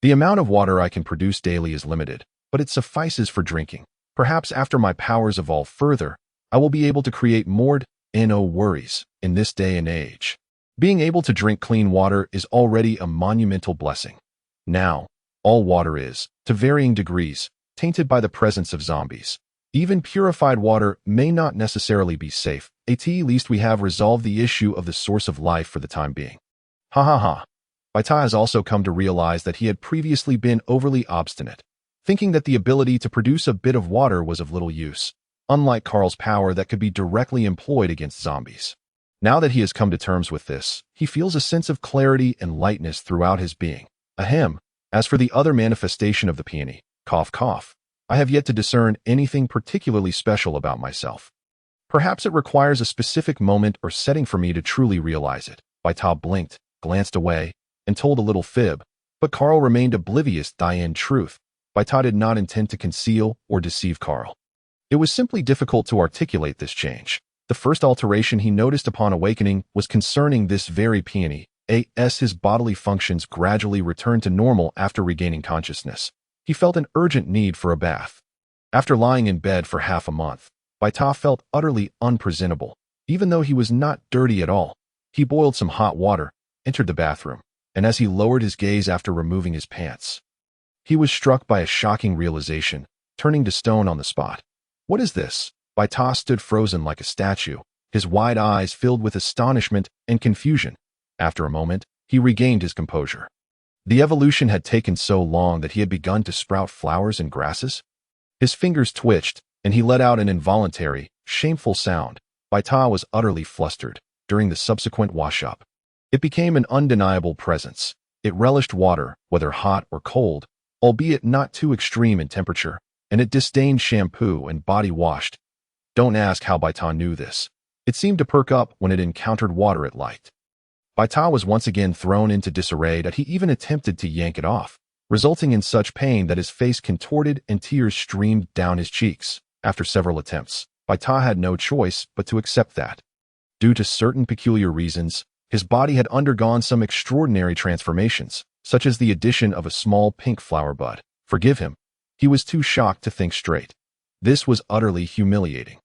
The amount of water I can produce daily is limited, but it suffices for drinking. Perhaps after my powers evolve further, I will be able to create more. No worries in this day and age. Being able to drink clean water is already a monumental blessing. Now, all water is, to varying degrees, tainted by the presence of zombies. Even purified water may not necessarily be safe. At least we have resolved the issue of the source of life for the time being. Ha ha ha. Baita has also come to realize that he had previously been overly obstinate, thinking that the ability to produce a bit of water was of little use, unlike Carl's power that could be directly employed against zombies. Now that he has come to terms with this, he feels a sense of clarity and lightness throughout his being. Ahem. As for the other manifestation of the peony, cough cough, I have yet to discern anything particularly special about myself. Perhaps it requires a specific moment or setting for me to truly realize it. Baita blinked, glanced away, and told a little fib, but Carl remained oblivious. In truth, Baita did not intend to conceal or deceive Carl. It was simply difficult to articulate this change. The first alteration he noticed upon awakening was concerning this very peony. His bodily functions gradually returned to normal after regaining consciousness. He felt an urgent need for a bath. After lying in bed for half a month, Baita felt utterly unpresentable, even though he was not dirty at all. He boiled some hot water, entered the bathroom, and as he lowered his gaze after removing his pants, he was struck by a shocking realization, turning to stone on the spot. What is this? Baita stood frozen like a statue, his wide eyes filled with astonishment and confusion. After a moment, he regained his composure. The evolution had taken so long that he had begun to sprout flowers and grasses. His fingers twitched, and he let out an involuntary, shameful sound. Baita was utterly flustered during the subsequent wash-up. It became an undeniable presence. It relished water, whether hot or cold, albeit not too extreme in temperature, and it disdained shampoo and body washed. Don't ask how Baita knew this. It seemed to perk up when it encountered water it liked. Baita was once again thrown into disarray that he even attempted to yank it off, resulting in such pain that his face contorted and tears streamed down his cheeks. After several attempts, Baita had no choice but to accept that. Due to certain peculiar reasons, his body had undergone some extraordinary transformations, such as the addition of a small pink flower bud. Forgive him. He was too shocked to think straight. This was utterly humiliating.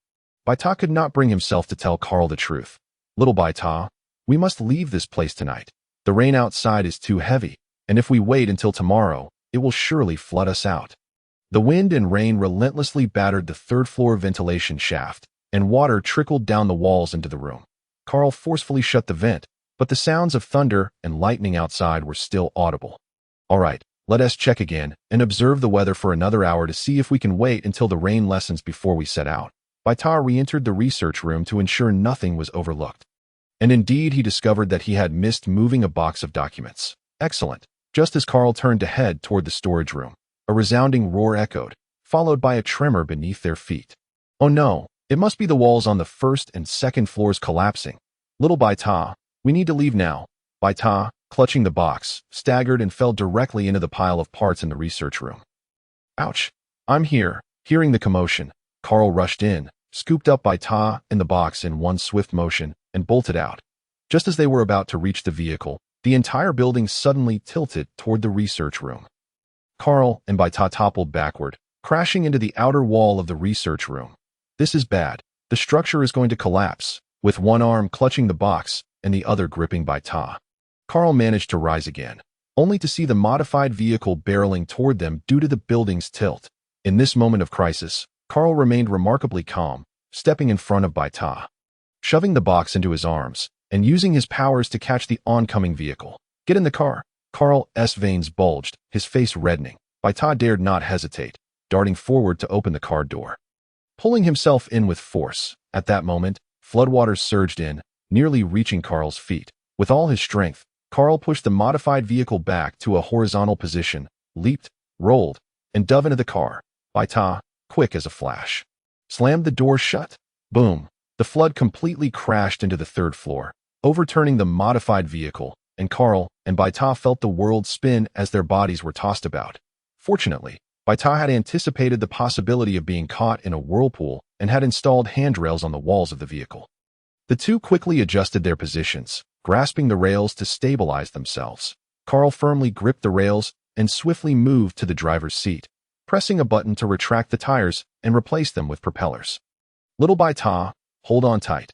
Baita could not bring himself to tell Carl the truth. Little Baita, we must leave this place tonight. The rain outside is too heavy, and if we wait until tomorrow, it will surely flood us out. The wind and rain relentlessly battered the third-floor ventilation shaft, and water trickled down the walls into the room. Carl forcefully shut the vent, but the sounds of thunder and lightning outside were still audible. All right, let us check again and observe the weather for another hour to see if we can wait until the rain lessens before we set out. Baita re-entered the research room to ensure nothing was overlooked. And indeed, he discovered that he had missed moving a box of documents. Excellent. Just as Carl turned to head toward the storage room, a resounding roar echoed, followed by a tremor beneath their feet. Oh no, it must be the walls on the first and second floors collapsing. Little Baita, we need to leave now. Baita, clutching the box, staggered and fell directly into the pile of parts in the research room. Ouch! I'm here. Hearing the commotion, Carl rushed in, scooped up Baita and the box in one swift motion, and bolted out. Just as they were about to reach the vehicle, the entire building suddenly tilted toward the research room. Carl and Baita toppled backward, crashing into the outer wall of the research room. This is bad. The structure is going to collapse, with one arm clutching the box and the other gripping Baita. Carl managed to rise again, only to see the modified vehicle barreling toward them due to the building's tilt. In this moment of crisis, Carl remained remarkably calm, stepping in front of Baita, shoving the box into his arms, and using his powers to catch the oncoming vehicle. Get in the car. Carl's veins bulged, his face reddening. Baita dared not hesitate, darting forward to open the car door. Pulling himself in with force, at that moment, floodwaters surged in, nearly reaching Carl's feet. With all his strength, Carl pushed the modified vehicle back to a horizontal position, leaped, rolled, and dove into the car. Baita, quick as a flash, slammed the door shut. Boom! The flood completely crashed into the third floor, overturning the modified vehicle, and Carl and Baita felt the world spin as their bodies were tossed about. Fortunately, Baita had anticipated the possibility of being caught in a whirlpool and had installed handrails on the walls of the vehicle. The two quickly adjusted their positions, grasping the rails to stabilize themselves. Carl firmly gripped the rails and swiftly moved to the driver's seat, pressing a button to retract the tires and replace them with propellers. Little Baita, hold on tight.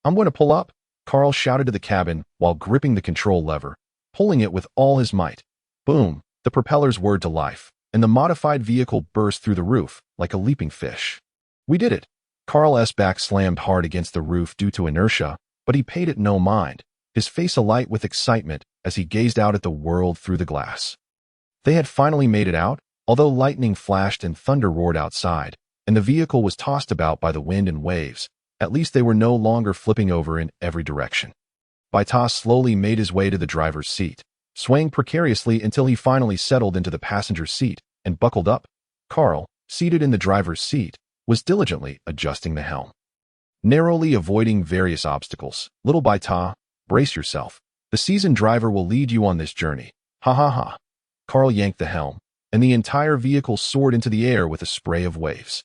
I'm going to pull up, Carl shouted to the cabin while gripping the control lever, pulling it with all his might. Boom! The propellers whirred to life, and the modified vehicle burst through the roof like a leaping fish. We did it! Carl's back slammed hard against the roof due to inertia, but he paid it no mind, his face alight with excitement as he gazed out at the world through the glass. They had finally made it out, although lightning flashed and thunder roared outside, and the vehicle was tossed about by the wind and waves. At least they were no longer flipping over in every direction. Baita slowly made his way to the driver's seat, swaying precariously until he finally settled into the passenger seat and buckled up. Carl, seated in the driver's seat, was diligently adjusting the helm, narrowly avoiding various obstacles. Little Baita, brace yourself. The seasoned driver will lead you on this journey. Ha ha ha. Carl yanked the helm, and the entire vehicle soared into the air with a spray of waves.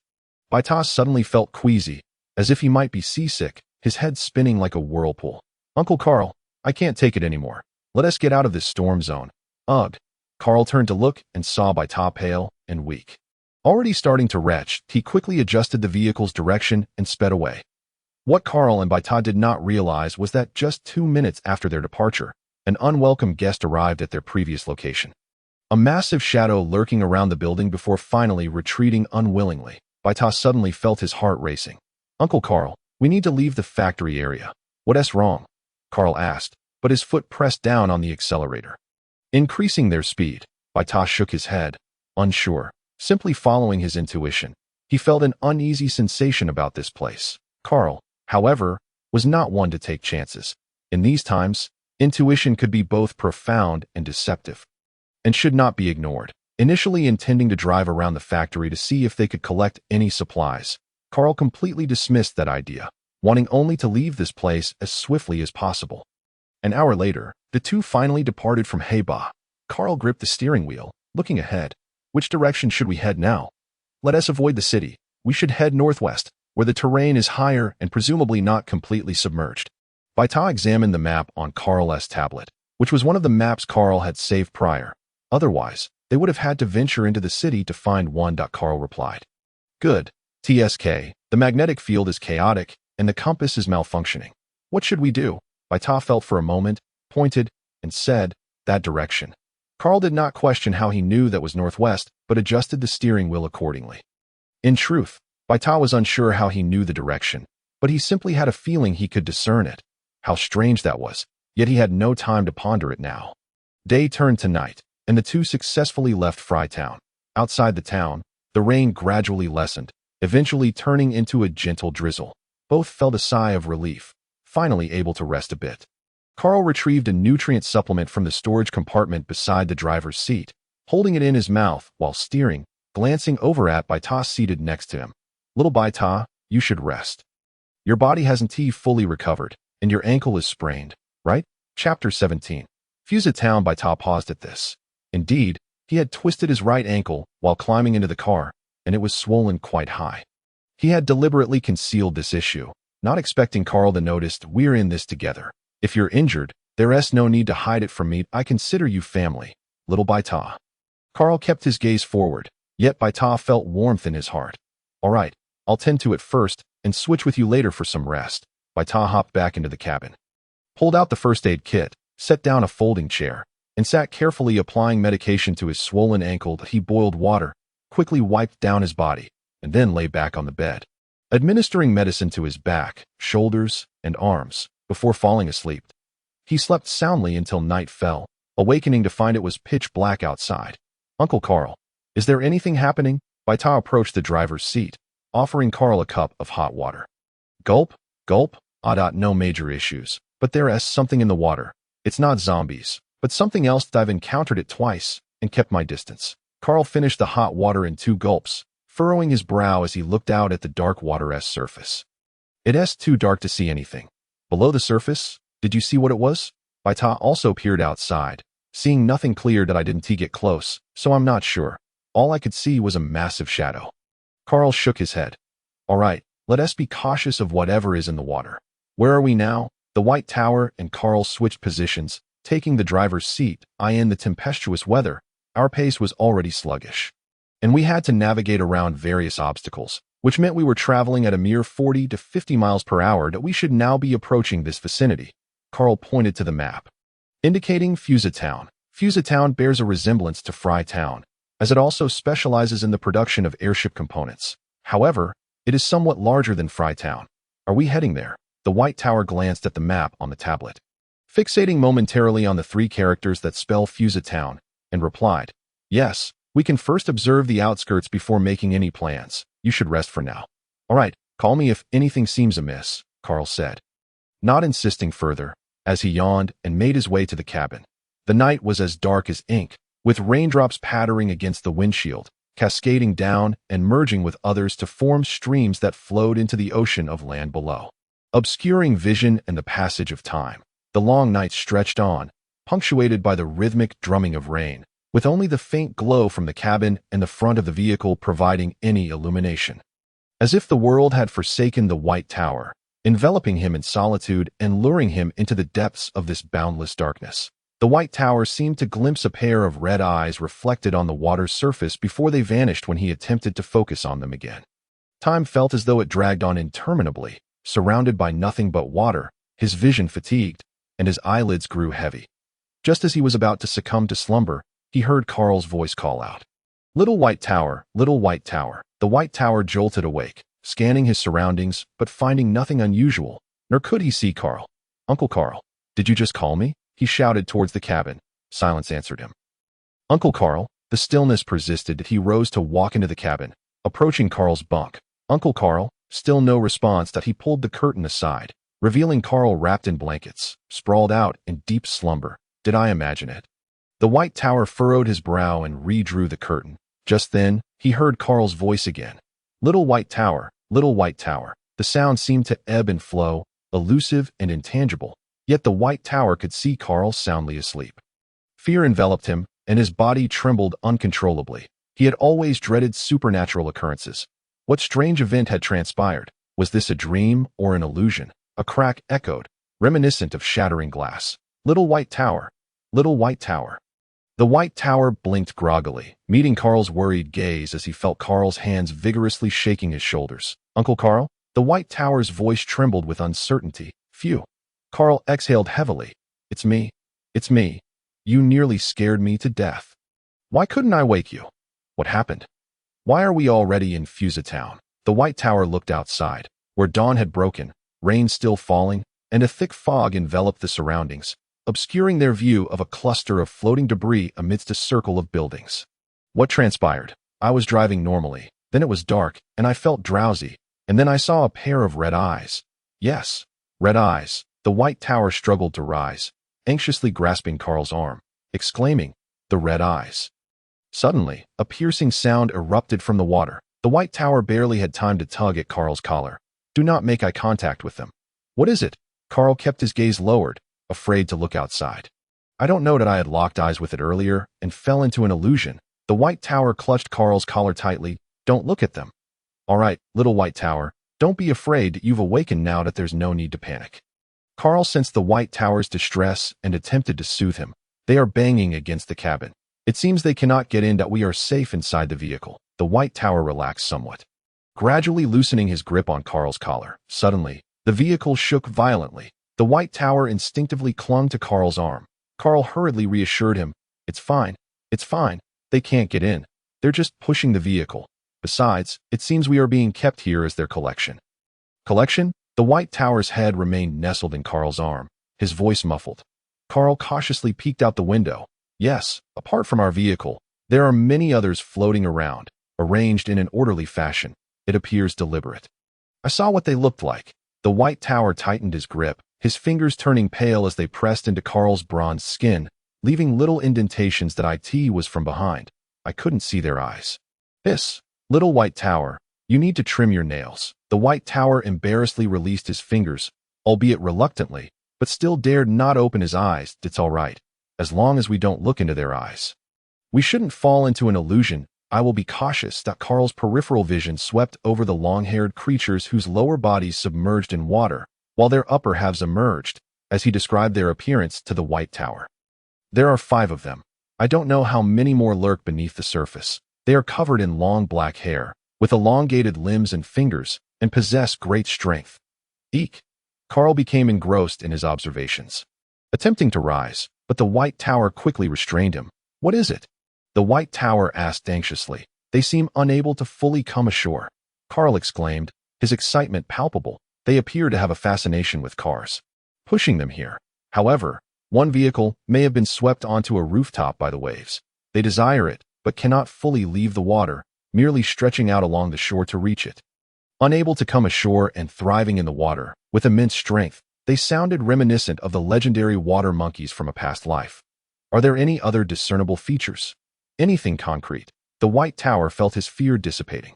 Baita suddenly felt queasy, as if he might be seasick, his head spinning like a whirlpool. Uncle Carl, I can't take it anymore. Let us get out of this storm zone. Ugh. Carl turned to look and saw Baita pale and weak. Already starting to retch, he quickly adjusted the vehicle's direction and sped away. What Carl and Baita did not realize was that just 2 minutes after their departure, an unwelcome guest arrived at their previous location. A massive shadow lurking around the building before finally retreating unwillingly. Baita suddenly felt his heart racing. Uncle Carl, we need to leave the factory area. What's wrong? Carl asked, but his foot pressed down on the accelerator. Increasing their speed, Baita shook his head, unsure, simply following his intuition. He felt an uneasy sensation about this place. Carl, however, was not one to take chances. In these times, intuition could be both profound and deceptive, and should not be ignored. Initially intending to drive around the factory to see if they could collect any supplies, Carl completely dismissed that idea, wanting only to leave this place as swiftly as possible. An hour later, the two finally departed from Heba. Carl gripped the steering wheel, looking ahead. Which direction should we head now? Let us avoid the city. We should head northwest, where the terrain is higher and presumably not completely submerged. Baita examined the map on Carl's tablet, which was one of the maps Carl had saved prior. Otherwise, they would have had to venture into the city to find one. Carl replied. Good. TSK, the magnetic field is chaotic, and the compass is malfunctioning. What should we do? Baita felt for a moment, pointed, and said, that direction. Carl did not question how he knew that was northwest, but adjusted the steering wheel accordingly. In truth, Baita was unsure how he knew the direction, but he simply had a feeling he could discern it. How strange that was, yet he had no time to ponder it now. Day turned to night, and the two successfully left Frytown. Outside the town, the rain gradually lessened, eventually turning into a gentle drizzle. Both felt a sigh of relief, finally able to rest a bit. Carl retrieved a nutrient supplement from the storage compartment beside the driver's seat, holding it in his mouth while steering, glancing over at Baita seated next to him. Little Baita, you should rest. Your body hasn't fully recovered, and your ankle is sprained, right? Chapter 17. Town. Baita paused at this. Indeed, he had twisted his right ankle while climbing into the car, and it was swollen quite high. He had deliberately concealed this issue, not expecting Carl to notice. We're in this together. If you're injured, there's no need to hide it from me. I consider you family, little Baita. Carl kept his gaze forward, yet Baita felt warmth in his heart. All right, I'll tend to it first and switch with you later for some rest. Baita hopped back into the cabin, pulled out the first aid kit, set down a folding chair, and sat carefully applying medication to his swollen ankle. He boiled water, quickly wiped down his body, and then lay back on the bed, administering medicine to his back, shoulders, and arms before falling asleep. He slept soundly until night fell, awakening to find it was pitch black outside. Uncle Carl, is there anything happening? Baita approached the driver's seat, offering Carl a cup of hot water. Gulp, gulp, no major issues, but there's something in the water. It's not zombies, but something else. I've encountered it twice and kept my distance. Carl finished the hot water in 2 gulps, furrowing his brow as he looked out at the dark water's surface. It's too dark to see anything. Below the surface, did you see what it was? Baita also peered outside, seeing nothing clear. I didn't get close, so I'm not sure. All I could see was a massive shadow. Carl shook his head. All right, let us be cautious of whatever is in the water. Where are we now? The White Tower. And Carl switched positions, taking the driver's seat. In the tempestuous weather, our pace was already sluggish, and we had to navigate around various obstacles, which meant we were traveling at a mere 40 to 50 miles per hour. That we should now be approaching this vicinity. Carl pointed to the map, indicating Town. Town bears a resemblance to Frytown, as it also specializes in the production of airship components. However, it is somewhat larger than Frytown. Are we heading there? The White Tower glanced at the map on the tablet, fixating momentarily on the 3 characters that spell Town, and replied, yes, we can first observe the outskirts before making any plans. You should rest for now. All right, call me if anything seems amiss, Carl said, not insisting further, as he yawned and made his way to the cabin. The night was as dark as ink, with raindrops pattering against the windshield, cascading down and merging with others to form streams that flowed into the ocean of land below, obscuring vision and the passage of time. The long night stretched on, punctuated by the rhythmic drumming of rain, with only the faint glow from the cabin and the front of the vehicle providing any illumination. As if the world had forsaken the White Tower, enveloping him in solitude and luring him into the depths of this boundless darkness. The White Tower seemed to glimpse a pair of red eyes reflected on the water's surface before they vanished when he attempted to focus on them again. Time felt as though it dragged on interminably, surrounded by nothing but water, his vision fatigued, and his eyelids grew heavy. Just as he was about to succumb to slumber, he heard Carl's voice call out, Little White Tower, Little White Tower. The White Tower jolted awake, scanning his surroundings, but finding nothing unusual, nor could he see Carl. Uncle Carl, did you just call me? He shouted towards the cabin. Silence answered him. Uncle Carl, the stillness persisted. He rose to walk into the cabin, approaching Carl's bunk. Uncle Carl, still no response. He pulled the curtain aside, revealing Carl wrapped in blankets, sprawled out in deep slumber. Did I imagine it? The White Tower furrowed his brow and redrew the curtain. Just then, he heard Carl's voice again. Little White Tower, Little White Tower. The sound seemed to ebb and flow, elusive and intangible, yet the White Tower could see Carl soundly asleep. Fear enveloped him, and his body trembled uncontrollably. He had always dreaded supernatural occurrences. What strange event had transpired? Was this a dream or an illusion? A crack echoed, reminiscent of shattering glass. Little White Tower, Little White Tower. The White Tower blinked groggily, meeting Carl's worried gaze as he felt Carl's hands vigorously shaking his shoulders. Uncle Carl? The White Tower's voice trembled with uncertainty. Phew. Carl exhaled heavily. It's me. It's me. You nearly scared me to death. Why couldn't I wake you? What happened? Why are we already in Town? The White Tower looked outside, where dawn had broken, rain still falling, and a thick fog enveloped the surroundings, obscuring their view of a cluster of floating debris amidst a circle of buildings. What transpired? I was driving normally, then it was dark, and I felt drowsy, and then I saw a pair of red eyes. Yes, red eyes. The White Tower struggled to rise, anxiously grasping Carl's arm, exclaiming, "The red eyes." Suddenly, a piercing sound erupted from the water. The White Tower barely had time to tug at Carl's collar. Do not make eye contact with them. What is it? Carl kept his gaze lowered, afraid to look outside. I don't know that I had locked eyes with it earlier and fell into an illusion. The White Tower clutched Carl's collar tightly. Don't look at them. All right, little White Tower, don't be afraid. You've awakened now that there's no need to panic. Carl sensed the White Tower's distress and attempted to soothe him. They are banging against the cabin. It seems they cannot get in, that we are safe inside the vehicle. The White Tower relaxed somewhat, gradually loosening his grip on Carl's collar. Suddenly, the vehicle shook violently. The White Tower instinctively clung to Carl's arm. Carl hurriedly reassured him. It's fine. It's fine. They can't get in. They're just pushing the vehicle. Besides, it seems we are being kept here as their collection. Collection? The White Tower's head remained nestled in Carl's arm, his voice muffled. Carl cautiously peeked out the window. Yes, apart from our vehicle, there are many others floating around, arranged in an orderly fashion. It appears deliberate. I saw what they looked like. The White Tower tightened his grip, his fingers turning pale as they pressed into Carl's bronzed skin, leaving little indentations that it was from behind. I couldn't see their eyes. This, little White Tower, you need to trim your nails. The White Tower embarrassedly released his fingers, albeit reluctantly, but still dared not open his eyes. It's all right, as long as we don't look into their eyes. We shouldn't fall into an illusion. I will be cautious. That Carl's peripheral vision swept over the long-haired creatures whose lower bodies submerged in water, while their upper halves emerged, as he described their appearance to the White Tower. There are 5 of them. I don't know how many more lurk beneath the surface. They are covered in long black hair, with elongated limbs and fingers, and possess great strength. Eek! Carl became engrossed in his observations, attempting to rise, but the White Tower quickly restrained him. What is it? The White Tower asked anxiously. They seem unable to fully come ashore. Carl exclaimed, his excitement palpable. They appear to have a fascination with cars, pushing them here. However, one vehicle may have been swept onto a rooftop by the waves. They desire it, but cannot fully leave the water, merely stretching out along the shore to reach it. Unable to come ashore and thriving in the water, with immense strength, they sounded reminiscent of the legendary water monkeys from a past life. Are there any other discernible features? Anything concrete? The White Tower felt his fear dissipating.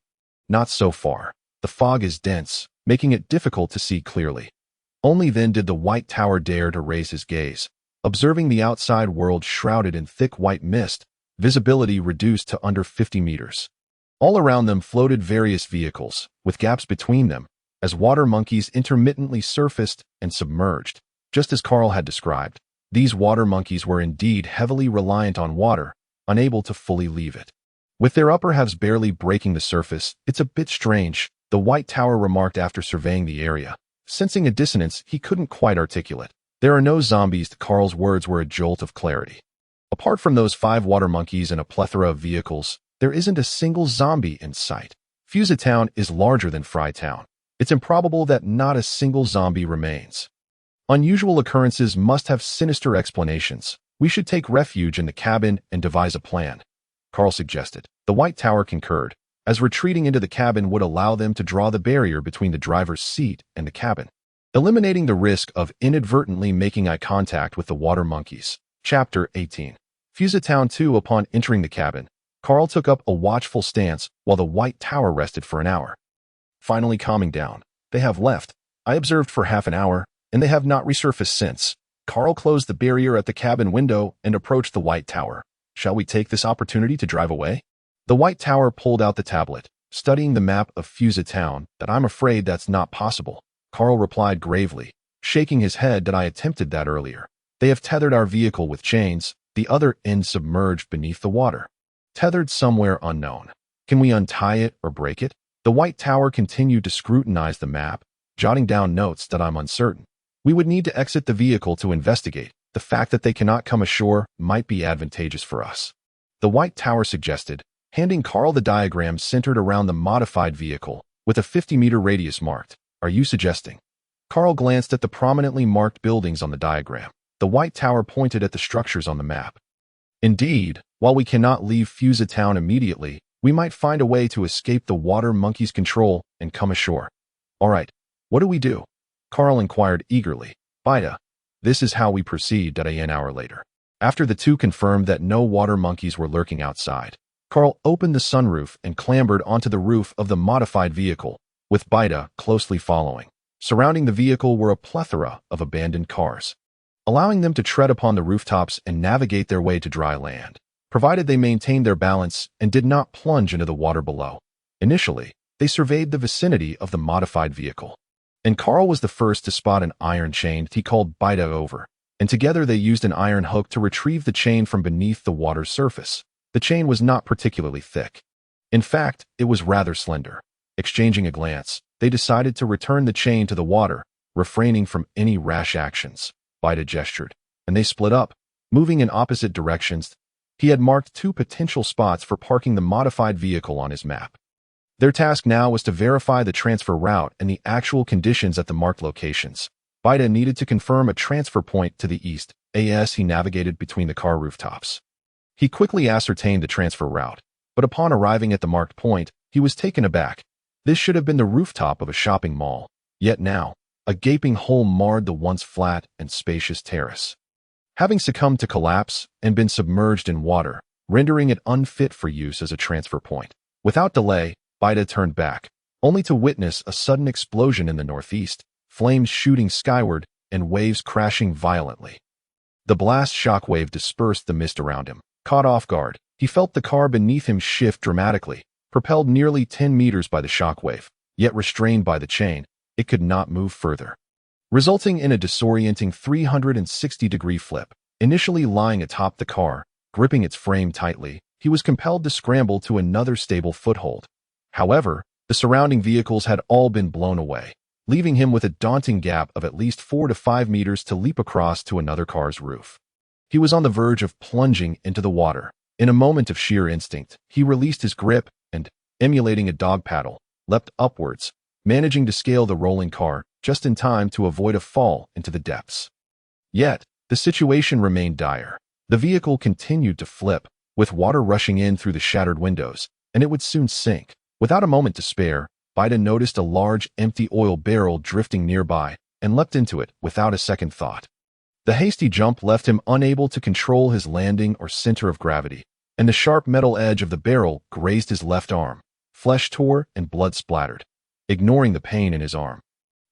Not so far. The fog is dense, making it difficult to see clearly. Only then did the White Tower dare to raise his gaze, observing the outside world shrouded in thick white mist, visibility reduced to under 50 meters. All around them floated various vehicles, with gaps between them, as water monkeys intermittently surfaced and submerged. Just as Carl had described, these water monkeys were indeed heavily reliant on water, unable to fully leave it. With their upper halves barely breaking the surface, it's a bit strange, the White Tower remarked after surveying the area. Sensing a dissonance he couldn't quite articulate. There are no zombies. Carl's words were a jolt of clarity. Apart from those 5 water monkeys and a plethora of vehicles, there isn't a single zombie in sight. Town is larger than Town. It's improbable that not a single zombie remains. Unusual occurrences must have sinister explanations. We should take refuge in the cabin and devise a plan, Carl suggested. The White Tower concurred, as retreating into the cabin would allow them to draw the barrier between the driver's seat and the cabin, eliminating the risk of inadvertently making eye contact with the water monkeys. Chapter 18. Town 2. Upon entering the cabin, Carl took up a watchful stance while the White Tower rested for an hour. Finally calming down, they have left. I observed for half an hour, and they have not resurfaced since. Carl closed the barrier at the cabin window and approached the White Tower. Shall we take this opportunity to drive away? The White Tower pulled out the tablet, studying the map of Town. That I'm afraid that's not possible. Carl replied gravely, shaking his head. That I attempted that earlier. They have tethered our vehicle with chains. the other end submerged beneath the water, tethered somewhere unknown. Can we untie it or break it? The White Tower continued to scrutinize the map, jotting down notes that I'm uncertain. We would need to exit the vehicle to investigate. The fact that they cannot come ashore might be advantageous for us. The White Tower suggested, handing Carl the diagram centered around the modified vehicle, with a 50-meter radius marked. Are you suggesting? Carl glanced at the prominently marked buildings on the diagram. The White Tower pointed at the structures on the map. Indeed, while we cannot leave Fusa Town immediately, we might find a way to escape the water monkey's control and come ashore. All right, what do we do? Carl inquired eagerly. Baita, this is how we proceed. An hour later. After the two confirmed that no water monkeys were lurking outside, Carl opened the sunroof and clambered onto the roof of the modified vehicle, with Baita closely following. Surrounding the vehicle were a plethora of abandoned cars, allowing them to tread upon the rooftops and navigate their way to dry land, provided they maintained their balance and did not plunge into the water below. Initially, they surveyed the vicinity of the modified vehicle, and Carl was the first to spot an iron chain he called Baita over, and together they used an iron hook to retrieve the chain from beneath the water's surface. The chain was not particularly thick. In fact, it was rather slender. Exchanging a glance, they decided to return the chain to the water, refraining from any rash actions. Baita gestured, and they split up, moving in opposite directions. He had marked two potential spots for parking the modified vehicle on his map. Their task now was to verify the transfer route and the actual conditions at the marked locations. Baita needed to confirm a transfer point to the east, as he navigated between the car rooftops. He quickly ascertained the transfer route, but upon arriving at the marked point, he was taken aback. This should have been the rooftop of a shopping mall, yet now, a gaping hole marred the once flat and spacious terrace, having succumbed to collapse and been submerged in water, rendering it unfit for use as a transfer point. Without delay, Baita turned back, only to witness a sudden explosion in the northeast, flames shooting skyward and waves crashing violently. The blast shockwave dispersed the mist around him. Caught off guard, he felt the car beneath him shift dramatically. Propelled nearly 10 meters by the shockwave, yet restrained by the chain, it could not move further, resulting in a disorienting 360-degree flip. Initially lying atop the car, gripping its frame tightly, he was compelled to scramble to another stable foothold. However, the surrounding vehicles had all been blown away, leaving him with a daunting gap of at least 4 to 5 meters to leap across to another car's roof. He was on the verge of plunging into the water. In a moment of sheer instinct, he released his grip and, emulating a dog paddle, leapt upwards, managing to scale the rolling car just in time to avoid a fall into the depths. Yet, the situation remained dire. The vehicle continued to flip, with water rushing in through the shattered windows, and it would soon sink. Without a moment to spare, Baita noticed a large, empty oil barrel drifting nearby and leapt into it without a second thought. The hasty jump left him unable to control his landing or center of gravity, and the sharp metal edge of the barrel grazed his left arm. Flesh tore and blood splattered. Ignoring the pain in his arm,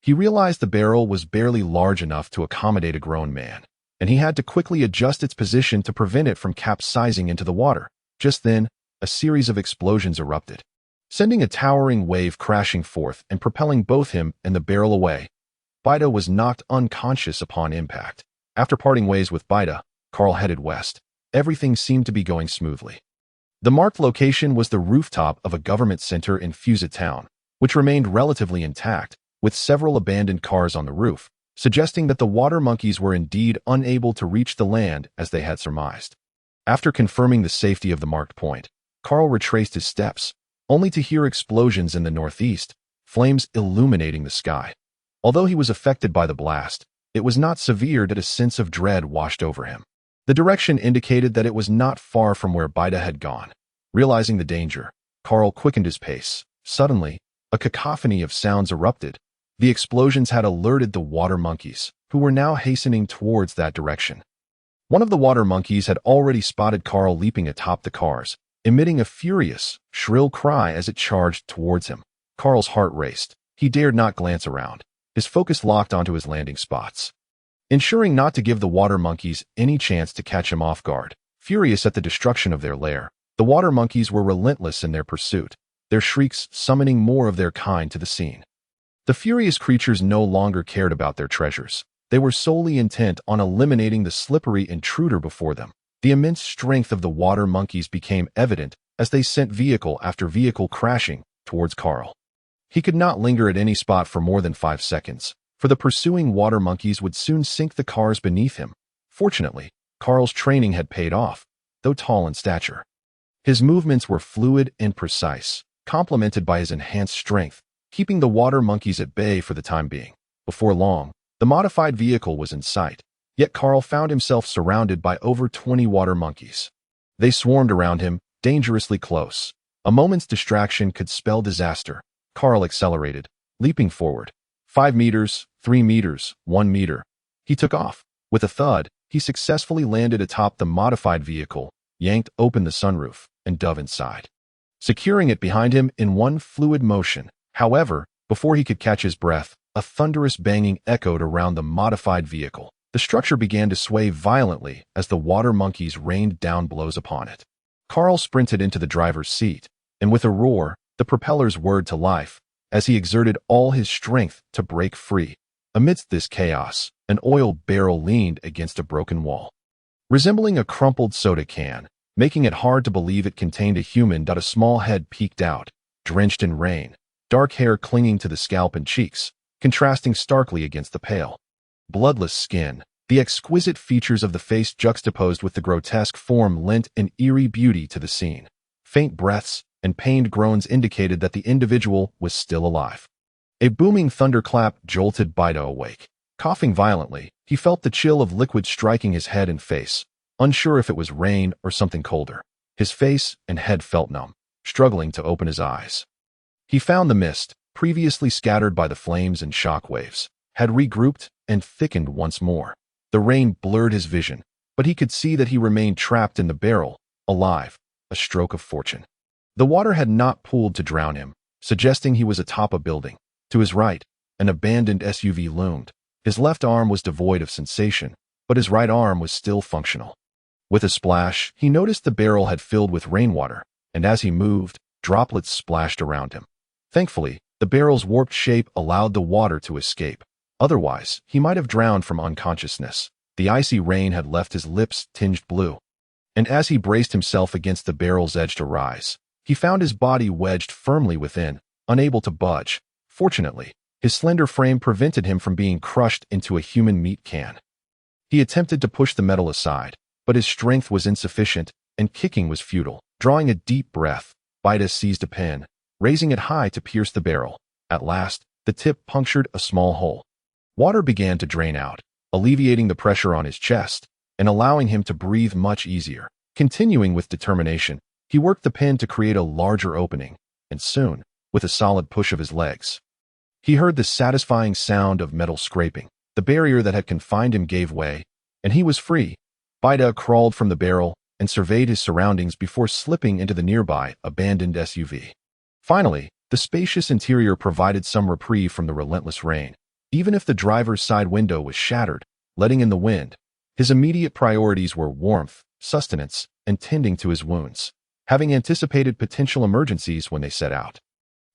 he realized the barrel was barely large enough to accommodate a grown man, and he had to quickly adjust its position to prevent it from capsizing into the water. Just then, a series of explosions erupted, sending a towering wave crashing forth and propelling both him and the barrel away. Baita was knocked unconscious upon impact. After parting ways with Baita, Carl headed west. Everything seemed to be going smoothly. The marked location was the rooftop of a government center in Fusa Town, which remained relatively intact, with several abandoned cars on the roof, suggesting that the water monkeys were indeed unable to reach the land as they had surmised. After confirming the safety of the marked point, Carl retraced his steps, only to hear explosions in the northeast, flames illuminating the sky. Although he was affected by the blast, it was not severe that a sense of dread washed over him. The direction indicated that it was not far from where Baita had gone. Realizing the danger, Carl quickened his pace. Suddenly, a cacophony of sounds erupted. The explosions had alerted the water monkeys, who were now hastening towards that direction. One of the water monkeys had already spotted Carl leaping atop the cars, emitting a furious, shrill cry as it charged towards him. Carl's heart raced. He dared not glance around, his focus locked onto his landing spots. Ensuring not to give the water monkeys any chance to catch him off guard, furious at the destruction of their lair, the water monkeys were relentless in their pursuit, their shrieks summoning more of their kind to the scene. The furious creatures no longer cared about their treasures. They were solely intent on eliminating the slippery intruder before them. The immense strength of the water monkeys became evident as they sent vehicle after vehicle crashing towards Carl. He could not linger at any spot for more than 5 seconds, for the pursuing water monkeys would soon sink the cars beneath him. Fortunately, Carl's training had paid off, though tall in stature. His movements were fluid and precise, complemented by his enhanced strength, keeping the water monkeys at bay for the time being. Before long, the modified vehicle was in sight, yet Carl found himself surrounded by over 20 water monkeys. They swarmed around him, dangerously close. A moment's distraction could spell disaster. Carl accelerated, leaping forward. 5 meters, 3 meters, 1 meter. He took off. With a thud, he successfully landed atop the modified vehicle, yanked open the sunroof, and dove inside, securing it behind him in one fluid motion. However, before he could catch his breath, a thunderous banging echoed around the modified vehicle. The structure began to sway violently as the water monkeys rained down blows upon it. Carl sprinted into the driver's seat, and with a roar, the propellers whirred to life as he exerted all his strength to break free. Amidst this chaos, an oil barrel leaned against a broken wall, resembling a crumpled soda can, making it hard to believe it contained a human. A small head peeked out, drenched in rain, dark hair clinging to the scalp and cheeks, contrasting starkly against the pale, bloodless skin. The exquisite features of the face juxtaposed with the grotesque form lent an eerie beauty to the scene. Faint breaths and pained groans indicated that the individual was still alive. A booming thunderclap jolted Baita awake. Coughing violently, he felt the chill of liquid striking his head and face, unsure if it was rain or something colder. His face and head felt numb, struggling to open his eyes. He found the mist, previously scattered by the flames and shock waves, had regrouped and thickened once more. The rain blurred his vision, but he could see that he remained trapped in the barrel, alive, a stroke of fortune. The water had not pooled to drown him, suggesting he was atop a building. To his right, an abandoned SUV loomed. His left arm was devoid of sensation, but his right arm was still functional. With a splash, he noticed the barrel had filled with rainwater, and as he moved, droplets splashed around him. Thankfully, the barrel's warped shape allowed the water to escape. Otherwise, he might have drowned from unconsciousness. The icy rain had left his lips tinged blue, and as he braced himself against the barrel's edge to rise, he found his body wedged firmly within, unable to budge. Fortunately, his slender frame prevented him from being crushed into a human meat can. He attempted to push the metal aside, but his strength was insufficient, and kicking was futile. Drawing a deep breath, Baita seized a pen, raising it high to pierce the barrel. At last, the tip punctured a small hole. Water began to drain out, alleviating the pressure on his chest and allowing him to breathe much easier. Continuing with determination, he worked the pen to create a larger opening, and soon, with a solid push of his legs, he heard the satisfying sound of metal scraping. The barrier that had confined him gave way, and he was free. Baita crawled from the barrel and surveyed his surroundings before slipping into the nearby, abandoned SUV. Finally, the spacious interior provided some reprieve from the relentless rain. Even if the driver's side window was shattered, letting in the wind, his immediate priorities were warmth, sustenance, and tending to his wounds, having anticipated potential emergencies when they set out.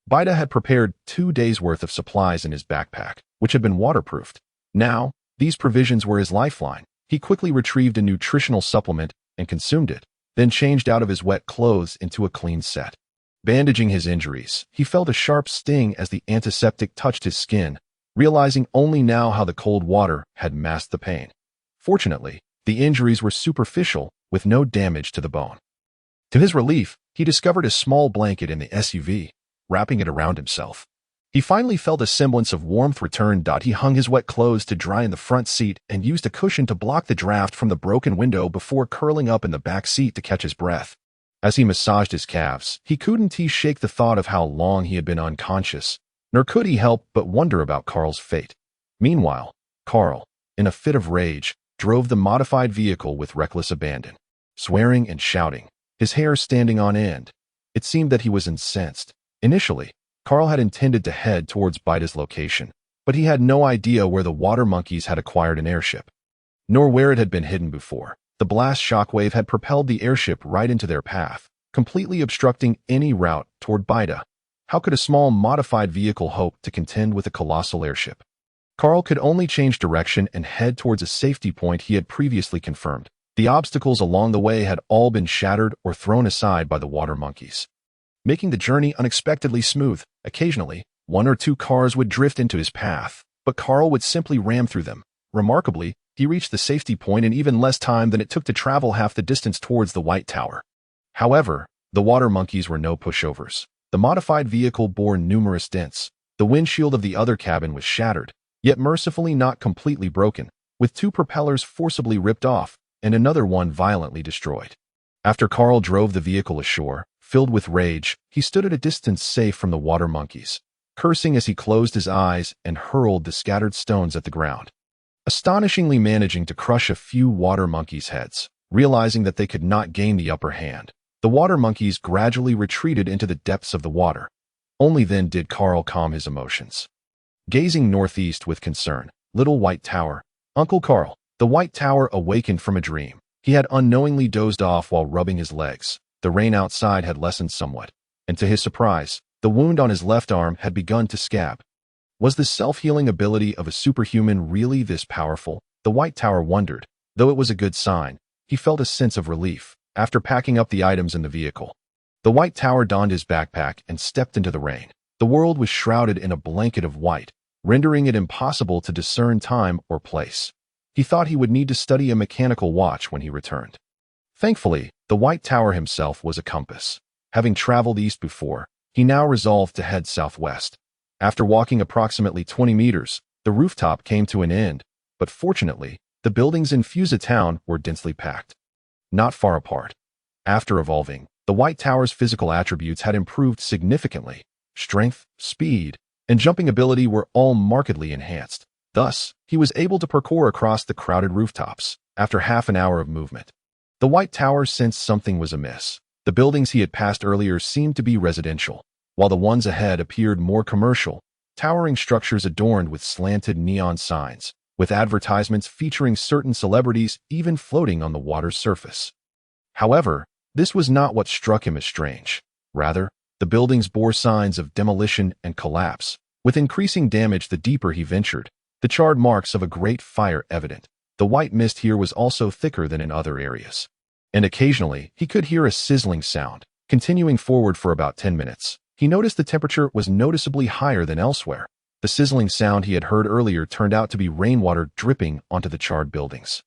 Baita had prepared 2 days' worth of supplies in his backpack, which had been waterproofed. Now, these provisions were his lifeline. He quickly retrieved a nutritional supplement and consumed it, then changed out of his wet clothes into a clean set. Bandaging his injuries, he felt a sharp sting as the antiseptic touched his skin, realizing only now how the cold water had masked the pain. Fortunately, the injuries were superficial, with no damage to the bone. To his relief, he discovered a small blanket in the SUV, wrapping it around himself. He finally felt a semblance of warmth return. He hung his wet clothes to dry in the front seat and used a cushion to block the draft from the broken window before curling up in the back seat to catch his breath. As he massaged his calves, he couldn't shake the thought of how long he had been unconscious, nor could he help but wonder about Carl's fate. Meanwhile, Carl, in a fit of rage, drove the modified vehicle with reckless abandon, swearing and shouting, his hair standing on end. It seemed that he was incensed. Initially, Carl had intended to head towards Baita's location, but he had no idea where the water monkeys had acquired an airship, nor where it had been hidden before. The blast shockwave had propelled the airship right into their path, completely obstructing any route toward Baita. How could a small modified vehicle hope to contend with a colossal airship? Carl could only change direction and head towards a safety point he had previously confirmed. The obstacles along the way had all been shattered or thrown aside by the water monkeys, making the journey unexpectedly smooth. Occasionally, one or two cars would drift into his path, but Carl would simply ram through them. Remarkably, he reached the safety point in even less time than it took to travel half the distance towards the White Tower. However, the water monkeys were no pushovers. The modified vehicle bore numerous dents. The windshield of the other cabin was shattered, yet mercifully not completely broken, with two propellers forcibly ripped off and another one violently destroyed. After Carl drove the vehicle ashore, filled with rage, he stood at a distance safe from the water monkeys, cursing as he closed his eyes and hurled the scattered stones at the ground, astonishingly managing to crush a few water monkeys' heads. Realizing that they could not gain the upper hand, the water monkeys gradually retreated into the depths of the water. Only then did Carl calm his emotions. Gazing northeast with concern, little White Tower. Uncle Carl. The White Tower awakened from a dream. He had unknowingly dozed off while rubbing his legs. The rain outside had lessened somewhat, and to his surprise, the wound on his left arm had begun to scab. Was the self-healing ability of a superhuman really this powerful? The White Tower wondered. Though it was a good sign, he felt a sense of relief after packing up the items in the vehicle. The White Tower donned his backpack and stepped into the rain. The world was shrouded in a blanket of white, rendering it impossible to discern time or place. He thought he would need to study a mechanical watch when he returned. Thankfully, the White Tower himself was a compass. Having traveled east before, he now resolved to head southwest. After walking approximately 20 meters, the rooftop came to an end, but fortunately, the buildings in Fusa town were densely packed, not far apart. After evolving, the White Tower's physical attributes had improved significantly. Strength, speed, and jumping ability were all markedly enhanced. Thus, he was able to parkour across the crowded rooftops after half an hour of movement. The White Tower sensed something was amiss. The buildings he had passed earlier seemed to be residential, while the ones ahead appeared more commercial, towering structures adorned with slanted neon signs, with advertisements featuring certain celebrities even floating on the water's surface. However, this was not what struck him as strange. Rather, the buildings bore signs of demolition and collapse. With increasing damage the deeper he ventured, the charred marks of a great fire evident. The white mist here was also thicker than in other areas, and occasionally he could hear a sizzling sound. Continuing forward for about 10 minutes, he noticed the temperature was noticeably higher than elsewhere. The sizzling sound he had heard earlier turned out to be rainwater dripping onto the charred buildings.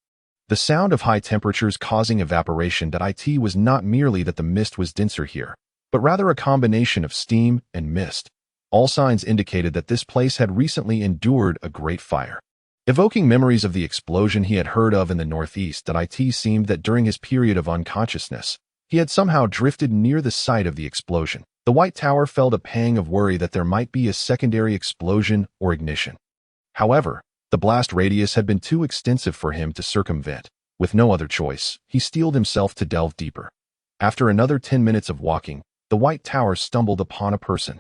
The sound of high temperatures causing evaporation was not merely that the mist was denser here, but rather a combination of steam and mist. All signs indicated that this place had recently endured a great fire. Evoking memories of the explosion he had heard of in the northeast, seemed that during his period of unconsciousness, he had somehow drifted near the site of the explosion. The White Tower felt a pang of worry that there might be a secondary explosion or ignition. However, the blast radius had been too extensive for him to circumvent. With no other choice, he steeled himself to delve deeper. After another 10 minutes of walking, the White Tower stumbled upon a person.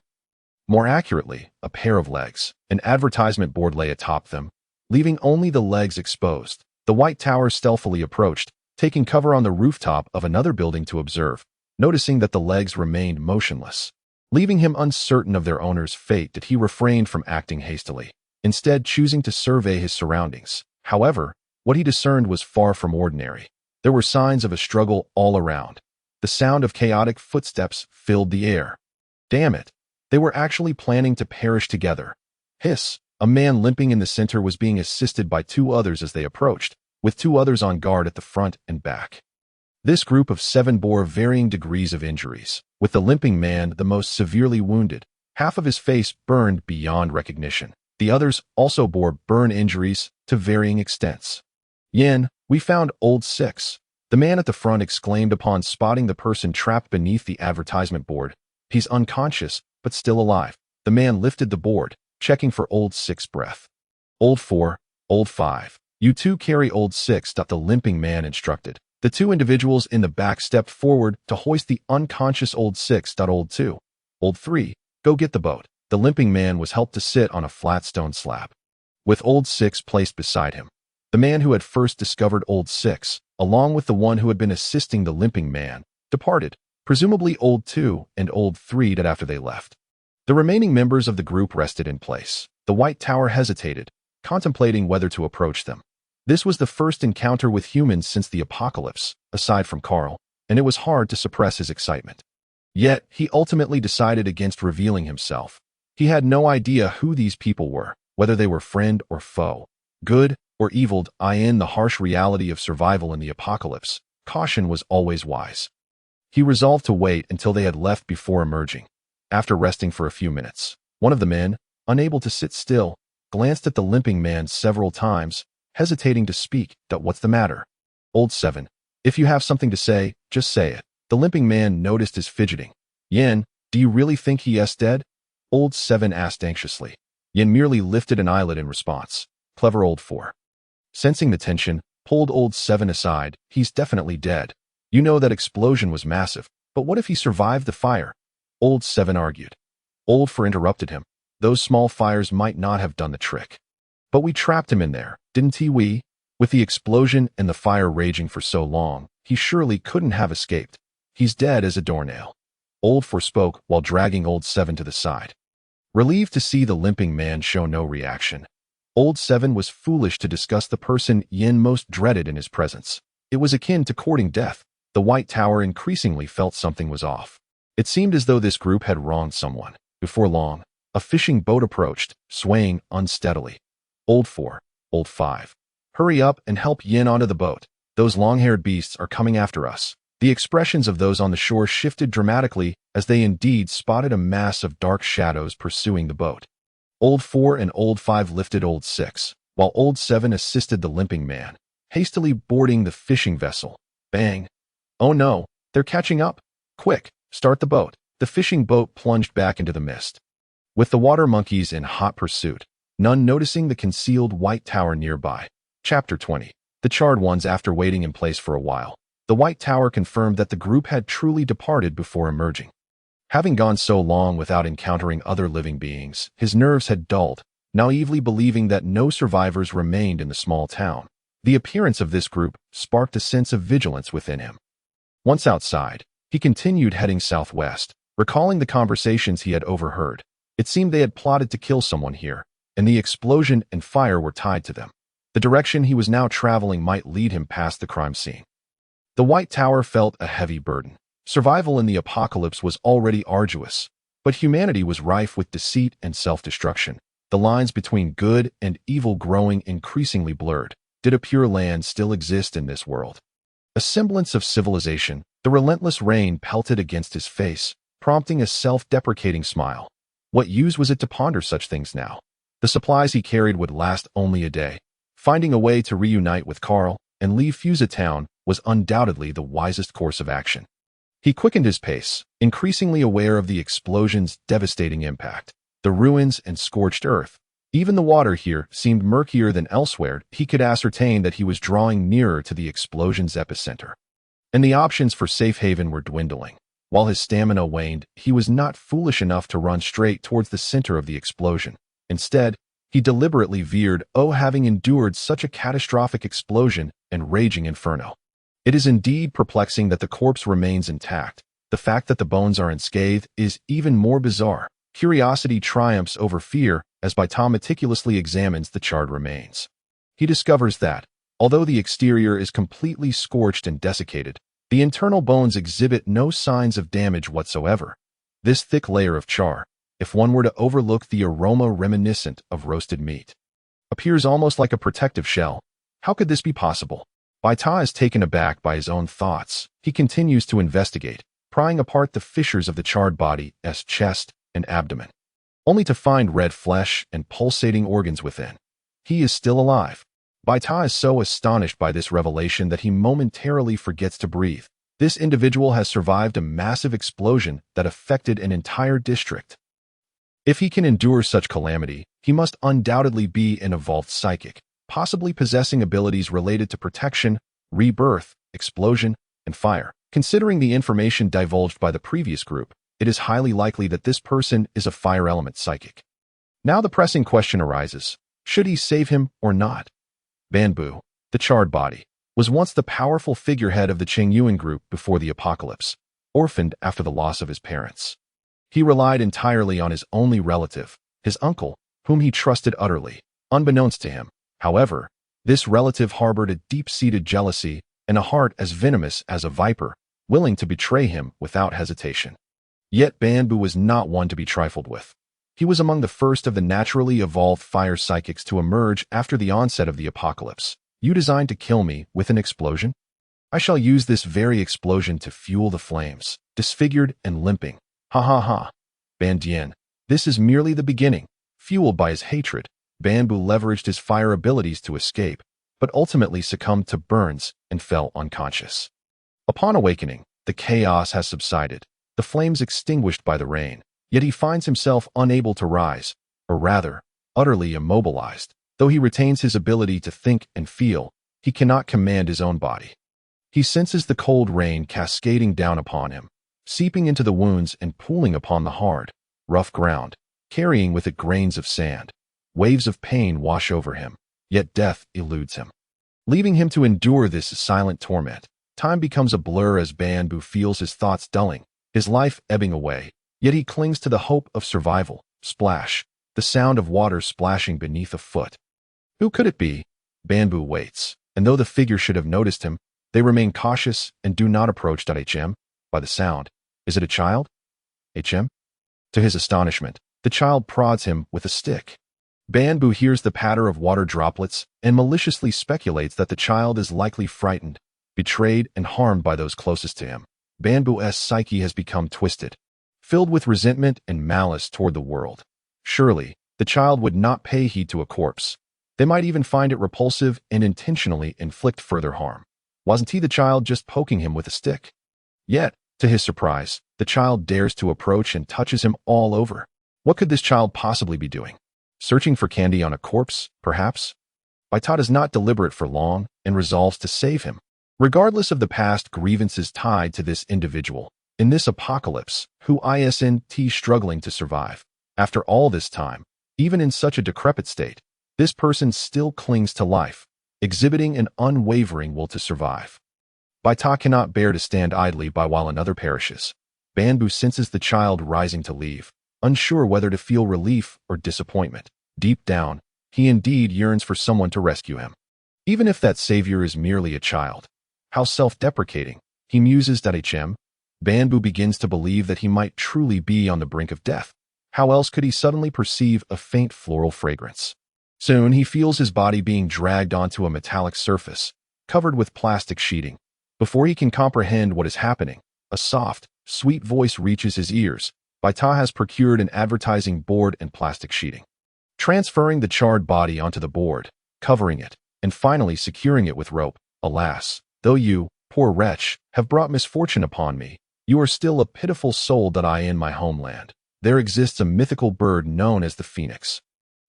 More accurately, a pair of legs. An advertisement board lay atop them, leaving only the legs exposed. The White Tower stealthily approached, taking cover on the rooftop of another building to observe. Noticing that the legs remained motionless, leaving him uncertain of their owner's fate, he refrained from acting hastily, instead choosing to survey his surroundings. However, what he discerned was far from ordinary. There were signs of a struggle all around. The sound of chaotic footsteps filled the air. Damn it! They were actually planning to perish together. Hiss! A man limping in the center was being assisted by two others as they approached, with two others on guard at the front and back. This group of 7 bore varying degrees of injuries, with the limping man the most severely wounded, half of his face burned beyond recognition. The others also bore burn injuries to varying extents. Yin, we found old 6. The man at the front exclaimed upon spotting the person trapped beneath the advertisement board. He's unconscious, but still alive. The man lifted the board, checking for old 6 breath. Old 4, old 5. You two carry old 6. The limping man instructed. The two individuals in the back stepped forward to hoist the unconscious old 6. Old 2. Old 3, go get the boat. The limping man was helped to sit on a flat stone slab, with old 6 placed beside him. The man who had first discovered old 6, along with the one who had been assisting the limping man, departed, presumably old 2 and old 3 after they left. The remaining members of the group rested in place. The White Tower hesitated, contemplating whether to approach them. This was the first encounter with humans since the apocalypse, aside from Carl, and it was hard to suppress his excitement. Yet, he ultimately decided against revealing himself. He had no idea who these people were, whether they were friend or foe, good or evil. In the harsh reality of survival in the apocalypse, caution was always wise. He resolved to wait until they had left before emerging. After resting for a few minutes, one of the men, unable to sit still, glanced at the limping man several times, hesitating to speak. What's the matter? Old 7. If you have something to say, just say it. The limping man noticed his fidgeting. Yin, do you really think he is dead? Old 7 asked anxiously. Yin merely lifted an eyelid in response. Clever old 4. Sensing the tension, pulled old 7 aside. He's definitely dead. You know that explosion was massive, but what if he survived the fire? Old 7 argued. Old 4 interrupted him. Those small fires might not have done the trick. But we trapped him in there, didn't we? With the explosion and the fire raging for so long, he surely couldn't have escaped. He's dead as a doornail. Old 4 spoke while dragging old 7 to the side. Relieved to see the limping man show no reaction, old 7 was foolish to discuss the person Yin most dreaded in his presence. It was akin to courting death. The White Tower increasingly felt something was off. It seemed as though this group had wronged someone. Before long, a fishing boat approached, swaying unsteadily. Old 4, old 5. Hurry up and help Yin onto the boat. Those long-haired beasts are coming after us. The expressions of those on the shore shifted dramatically as they indeed spotted a mass of dark shadows pursuing the boat. Old 4 and old 5 lifted old 6, while old 7 assisted the limping man, hastily boarding the fishing vessel. Bang! Oh no, they're catching up. Quick, start the boat. The fishing boat plunged back into the mist. With the water monkeys in hot pursuit, none noticing the concealed White Tower nearby. Chapter 20. The Charred Ones. After waiting in place for a while, the White Tower confirmed that the group had truly departed before emerging. Having gone so long without encountering other living beings, his nerves had dulled, naively believing that no survivors remained in the small town. The appearance of this group sparked a sense of vigilance within him. Once outside, he continued heading southwest, recalling the conversations he had overheard. It seemed they had plotted to kill someone here, and the explosion and fire were tied to them. The direction he was now traveling might lead him past the crime scene. The White Tower felt a heavy burden. Survival in the apocalypse was already arduous, but humanity was rife with deceit and self-destruction. The lines between good and evil growing increasingly blurred. Did a pure land still exist in this world? A semblance of civilization, the relentless rain pelted against his face, prompting a self-deprecating smile. What use was it to ponder such things now? The supplies he carried would last only a day. Finding a way to reunite with Carl and leave Fusa Town was undoubtedly the wisest course of action. He quickened his pace, increasingly aware of the explosion's devastating impact. The ruins and scorched earth. Even the water here seemed murkier than elsewhere. He could ascertain that he was drawing nearer to the explosion's epicenter. And the options for safe haven were dwindling. While his stamina waned, he was not foolish enough to run straight towards the center of the explosion. Instead, he deliberately veered, having endured such a catastrophic explosion and raging inferno. It is indeed perplexing that the corpse remains intact. The fact that the bones are unscathed is even more bizarre. Curiosity triumphs over fear as Baita meticulously examines the charred remains. He discovers that, although the exterior is completely scorched and desiccated, the internal bones exhibit no signs of damage whatsoever. This thick layer of char, if one were to overlook the aroma reminiscent of roasted meat, appears almost like a protective shell. How could this be possible? Baita is taken aback by his own thoughts. He continues to investigate, prying apart the fissures of the charred body's chest and abdomen, only to find red flesh and pulsating organs within. He is still alive. Baita is so astonished by this revelation that he momentarily forgets to breathe. This individual has survived a massive explosion that affected an entire district. If he can endure such calamity, he must undoubtedly be an evolved psychic, possibly possessing abilities related to protection, rebirth, explosion, and fire. Considering the information divulged by the previous group, it is highly likely that this person is a fire element psychic. Now the pressing question arises, should he save him or not? Banbu, the charred body, was once the powerful figurehead of the Qingyuan group before the apocalypse, orphaned after the loss of his parents. He relied entirely on his only relative, his uncle, whom he trusted utterly. Unbeknownst to him, however, This relative harbored a deep-seated jealousy and a heart as venomous as a viper, willing to betray him without hesitation. Yet Banbu was not one to be trifled with. He was among the first of the naturally evolved fire psychics to emerge after the onset of the apocalypse. You designed to kill me with an explosion? I shall use this very explosion to fuel the flames. Disfigured and limping. Ha ha ha. Bandian. This is merely the beginning. Fueled by his hatred, Banbu leveraged his fire abilities to escape, but ultimately succumbed to burns and fell unconscious. Upon awakening, the chaos has subsided, the flames extinguished by the rain, yet he finds himself unable to rise, or rather, utterly immobilized. Though he retains his ability to think and feel, he cannot command his own body. He senses the cold rain cascading down upon him, seeping into the wounds and pooling upon the hard, rough ground, carrying with it grains of sand. Waves of pain wash over him, yet death eludes him. Leaving him to endure this silent torment, time becomes a blur as Banbu feels his thoughts dulling, his life ebbing away, yet he clings to the hope of survival. Splash, the sound of water splashing beneath a foot. Who could it be? Banbu waits, and though the figure should have noticed him, they remain cautious and do not approach. HM, by the sound. Is it a child? HM? To his astonishment, the child prods him with a stick. Banbu hears the patter of water droplets and maliciously speculates that the child is likely frightened, betrayed, and harmed by those closest to him. Banbu's psyche has become twisted, filled with resentment and malice toward the world. Surely, the child would not pay heed to a corpse. They might even find it repulsive and intentionally inflict further harm. Wasn't he the child just poking him with a stick? Yet, to his surprise, the child dares to approach and touches him all over. What could this child possibly be doing? Searching for candy on a corpse, perhaps? Baita is not deliberate for long and resolves to save him. Regardless of the past grievances tied to this individual, in this apocalypse, who isn't struggling to survive. After all this time, even in such a decrepit state, this person still clings to life, exhibiting an unwavering will to survive. Baita cannot bear to stand idly by while another perishes. Banbu senses the child rising to leave, unsure whether to feel relief or disappointment. Deep down, he indeed yearns for someone to rescue him. Even if that savior is merely a child. How self-deprecating, he muses. HM. Banbu begins to believe that he might truly be on the brink of death. How else could he suddenly perceive a faint floral fragrance? Soon he feels his body being dragged onto a metallic surface, covered with plastic sheeting. Before he can comprehend what is happening, a soft, sweet voice reaches his ears. Baita has procured an advertising board and plastic sheeting. Transferring the charred body onto the board, covering it, and finally securing it with rope. Alas, though you, poor wretch, have brought misfortune upon me, you are still a pitiful soul that I in my homeland. There exists a mythical bird known as the phoenix,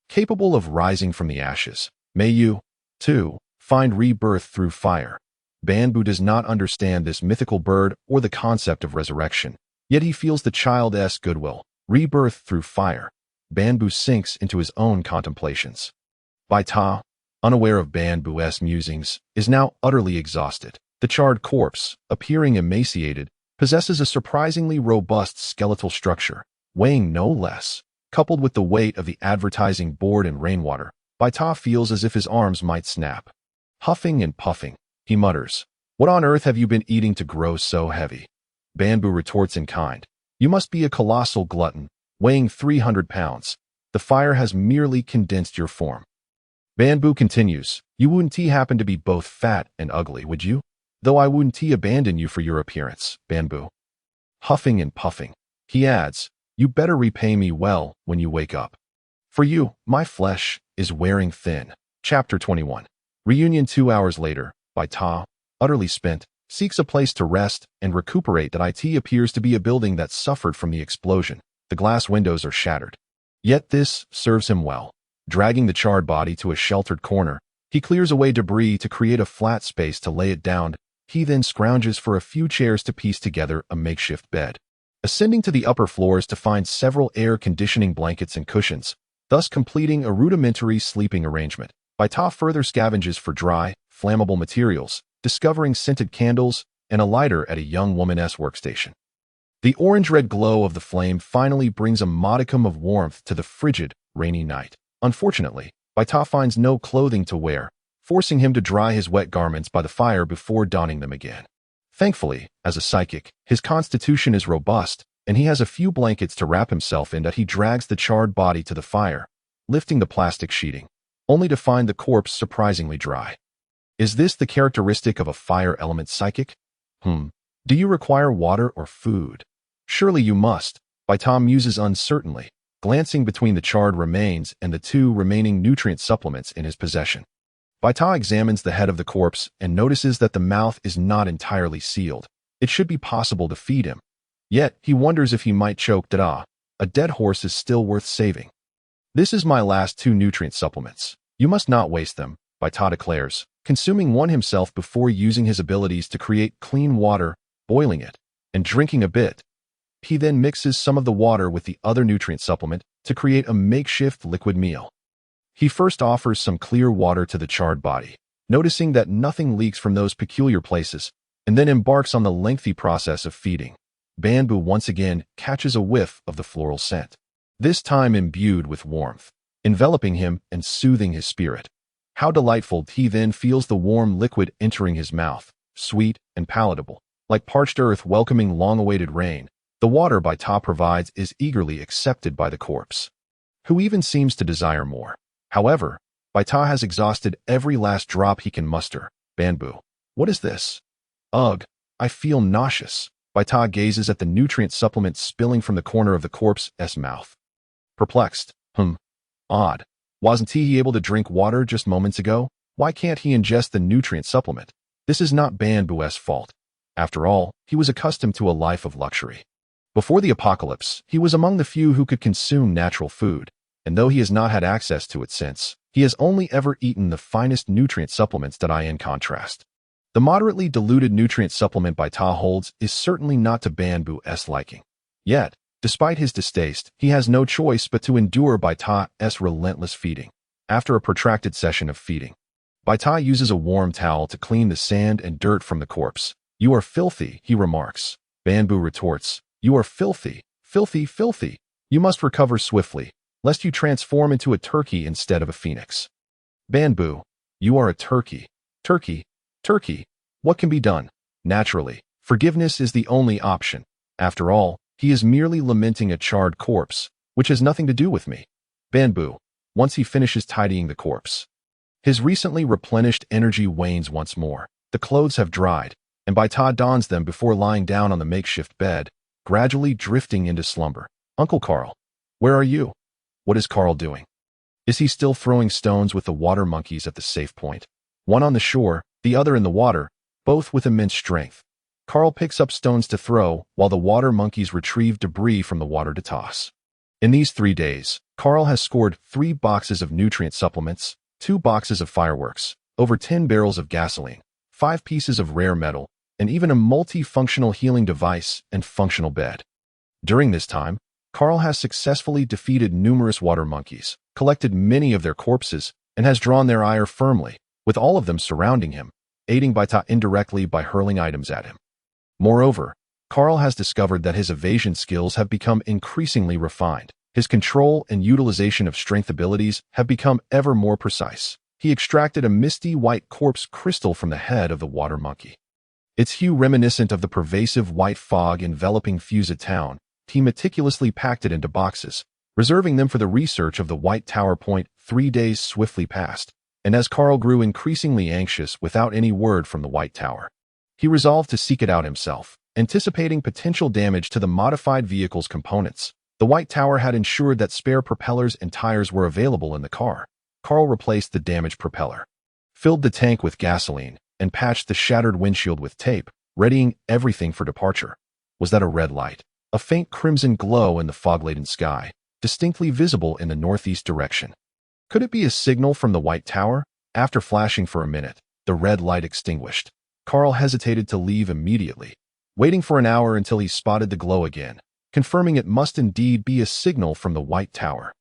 capable of rising from the ashes. May you, too, find rebirth through fire. Banbu does not understand this mythical bird or the concept of resurrection, yet he feels the child's goodwill. Rebirth through fire. Banbu sinks into his own contemplations. Baita, unaware of Banbu's musings, is now utterly exhausted. The charred corpse, appearing emaciated, possesses a surprisingly robust skeletal structure, weighing no less. Coupled with the weight of the advertising board and rainwater, Baita feels as if his arms might snap. Huffing and puffing, he mutters, "What on earth have you been eating to grow so heavy?" Banbu retorts in kind, "You must be a colossal glutton, weighing 300 pounds. The fire has merely condensed your form." Banbu continues, "You wouldn't happen to be both fat and ugly, would you? Though I wouldn't abandon you for your appearance, Banbu." Huffing and puffing, he adds, "You better repay me well when you wake up. For you, my flesh is wearing thin." Chapter 21. Reunion 2 hours later, Baita, utterly spent, seeks a place to rest and recuperate. It appears to be a building that suffered from the explosion. The glass windows are shattered. Yet this serves him well. Dragging the charred body to a sheltered corner, he clears away debris to create a flat space to lay it down. He then scrounges for a few chairs to piece together a makeshift bed. Ascending to the upper floors to find several air conditioning blankets and cushions, thus completing a rudimentary sleeping arrangement. Baita further scavenges for dry, flammable materials, discovering scented candles and a lighter at a young woman's workstation. The orange-red glow of the flame finally brings a modicum of warmth to the frigid, rainy night. Unfortunately, Baita finds no clothing to wear, forcing him to dry his wet garments by the fire before donning them again. Thankfully, as a psychic, his constitution is robust, and he has a few blankets to wrap himself in that he drags the charred body to the fire, lifting the plastic sheeting, only to find the corpse surprisingly dry. Is this the characteristic of a fire element psychic? Do you require water or food? Surely you must, Baita muses uncertainly, glancing between the charred remains and the 2 remaining nutrient supplements in his possession. Baita examines the head of the corpse and notices that the mouth is not entirely sealed. It should be possible to feed him. Yet, he wonders if he might choke. A dead horse is still worth saving. This is my last 2 nutrient supplements. You must not waste them, Baita declares, consuming one himself before using his abilities to create clean water, boiling it, and drinking a bit. He then mixes some of the water with the other nutrient supplement to create a makeshift liquid meal. He first offers some clear water to the charred body, noticing that nothing leaks from those peculiar places, and then embarks on the lengthy process of feeding. Banbu once again catches a whiff of the floral scent, this time imbued with warmth, enveloping him and soothing his spirit. How delightful! He then feels the warm liquid entering his mouth, sweet and palatable, like parched earth welcoming long-awaited rain. The water Baita provides is eagerly accepted by the corpse, who even seems to desire more. However, Baita has exhausted every last drop he can muster. Banbu. What is this? Ugh, I feel nauseous. Baita gazes at the nutrient supplement spilling from the corner of the corpse's mouth. Perplexed. Odd. Wasn't he able to drink water just moments ago? Why can't he ingest the nutrient supplement? This is not Banbu's fault. After all, he was accustomed to a life of luxury. Before the apocalypse, he was among the few who could consume natural food, and though he has not had access to it since, he has only ever eaten the finest nutrient supplements that in contrast. The moderately diluted nutrient supplement Baita holds is certainly not to Banbu's liking. Yet, despite his distaste, he has no choice but to endure Baita's relentless feeding. After a protracted session of feeding, Baita uses a warm towel to clean the sand and dirt from the corpse. You are filthy, he remarks. Banbu retorts, you are filthy, filthy, filthy. You must recover swiftly, lest you transform into a turkey instead of a phoenix. Banbu, you are a turkey. Turkey, turkey. What can be done? Naturally, forgiveness is the only option. After all, he is merely lamenting a charred corpse, which has nothing to do with me. Banbu, once he finishes tidying the corpse, his recently replenished energy wanes once more. The clothes have dried, and Baita dons them before lying down on the makeshift bed, gradually drifting into slumber. Uncle Carl, where are you? What is Carl doing? Is he still throwing stones with the water monkeys at the safe point? One on the shore, the other in the water, both with immense strength. Carl picks up stones to throw, while the water monkeys retrieve debris from the water to toss. In these 3 days, Carl has scored 3 boxes of nutrient supplements, 2 boxes of fireworks, over 10 barrels of gasoline, 5 pieces of rare metal, and even a multi-functional healing device and functional bed. During this time, Carl has successfully defeated numerous water monkeys, collected many of their corpses, and has drawn their ire firmly, with all of them surrounding him, aiding Baita indirectly by hurling items at him. Moreover, Carl has discovered that his evasion skills have become increasingly refined. His control and utilization of strength abilities have become ever more precise. He extracted a misty white corpse crystal from the head of the water monkey. Its hue reminiscent of the pervasive white fog enveloping Fusa town, he meticulously packed it into boxes, reserving them for the research of the White Tower Point. 3 days swiftly passed, and as Carl grew increasingly anxious without any word from the White Tower, he resolved to seek it out himself. Anticipating potential damage to the modified vehicle's components, the White Tower had ensured that spare propellers and tires were available in the car. Carl replaced the damaged propeller, filled the tank with gasoline, and patched the shattered windshield with tape, readying everything for departure. Was that a red light? A faint crimson glow in the fog-laden sky, distinctly visible in the northeast direction. Could it be a signal from the White Tower? After flashing for a minute, the red light extinguished. Carl hesitated to leave immediately, waiting for an hour until he spotted the glow again, confirming it must indeed be a signal from the White Tower.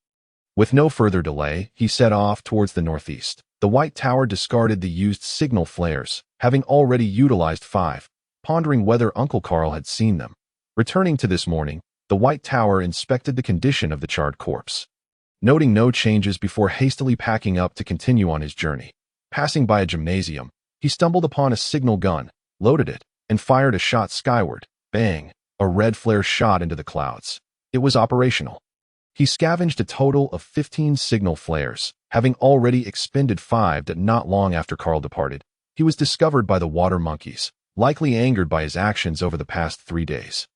With no further delay, he set off towards the northeast. The White Tower discarded the used signal flares, having already utilized 5, pondering whether Uncle Carl had seen them. Returning to this morning, the White Tower inspected the condition of the charred corpse, noting no changes before hastily packing up to continue on his journey. Passing by a gymnasium, he stumbled upon a signal gun, loaded it, and fired a shot skyward. Bang! A red flare shot into the clouds. It was operational. He scavenged a total of 15 signal flares, having already expended 5 not long after Carl departed. He was discovered by the water monkeys, likely angered by his actions over the past 3 days.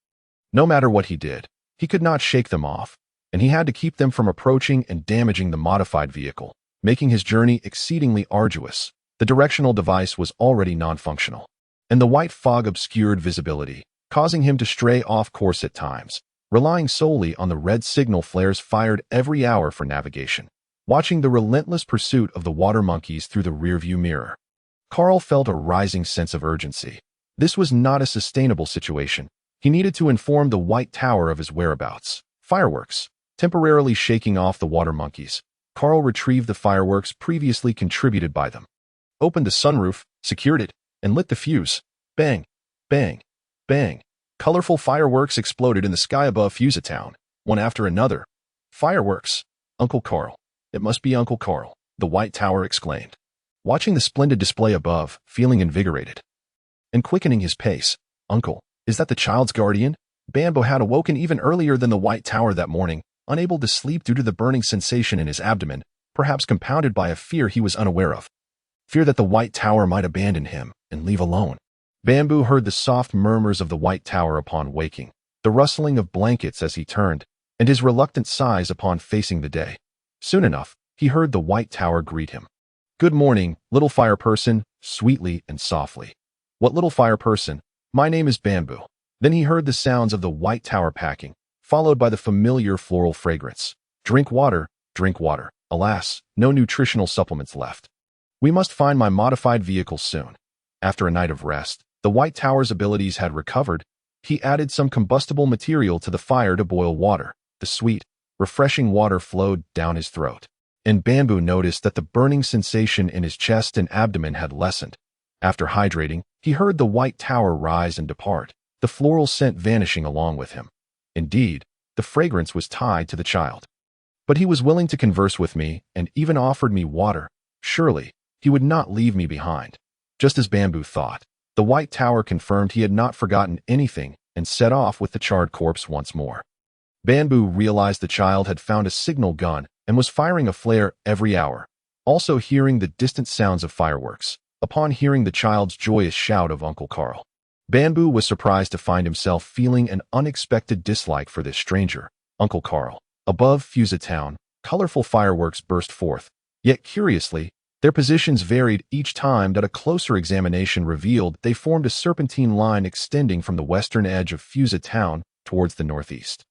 No matter what he did, he could not shake them off, and he had to keep them from approaching and damaging the modified vehicle, making his journey exceedingly arduous. The directional device was already non-functional, and the white fog obscured visibility, causing him to stray off course at times, relying solely on the red signal flares fired every hour for navigation. Watching the relentless pursuit of the water monkeys through the rearview mirror, Carl felt a rising sense of urgency. This was not a sustainable situation. He needed to inform the White Tower of his whereabouts. Fireworks. Temporarily shaking off the water monkeys, Carl retrieved the fireworks previously contributed by them, opened the sunroof, secured it, and lit the fuse. Bang! Bang! Bang! Colorful fireworks exploded in the sky above Fusatown, one after another. Fireworks! Uncle Carl. It must be Uncle Carl, the White Tower exclaimed, watching the splendid display above, feeling invigorated and quickening his pace. Uncle, is that the child's guardian? Banbu had awoken even earlier than the White Tower that morning, unable to sleep due to the burning sensation in his abdomen, perhaps compounded by a fear he was unaware of. Fear that the White Tower might abandon him and leave alone. Banbu heard the soft murmurs of the White Tower upon waking, the rustling of blankets as he turned, and his reluctant sighs upon facing the day. Soon enough, he heard the White Tower greet him. Good morning, little fire person, sweetly and softly. What little fire person? My name is Banbu. Then he heard the sounds of the White Tower packing, followed by the familiar floral fragrance. Drink water, drink water. Alas, no nutritional supplements left. We must find my modified vehicle soon. After a night of rest, the White Tower's abilities had recovered. He added some combustible material to the fire to boil water. The sweet, refreshing water flowed down his throat, and Banbu noticed that the burning sensation in his chest and abdomen had lessened. After hydrating, he heard the White Tower rise and depart, the floral scent vanishing along with him. Indeed, the fragrance was tied to the child. But he was willing to converse with me and even offered me water. Surely, he would not leave me behind. Just as Banbu thought, the White Tower confirmed he had not forgotten anything and set off with the charred corpse once more. Banbu realized the child had found a signal gun and was firing a flare every hour, also hearing the distant sounds of fireworks. Upon hearing the child's joyous shout of Uncle Carl, Banbu was surprised to find himself feeling an unexpected dislike for this stranger, Uncle Carl. Above Fusatown, colorful fireworks burst forth, yet curiously, their positions varied each time that a closer examination revealed they formed a serpentine line extending from the western edge of Fusatown towards the northeast.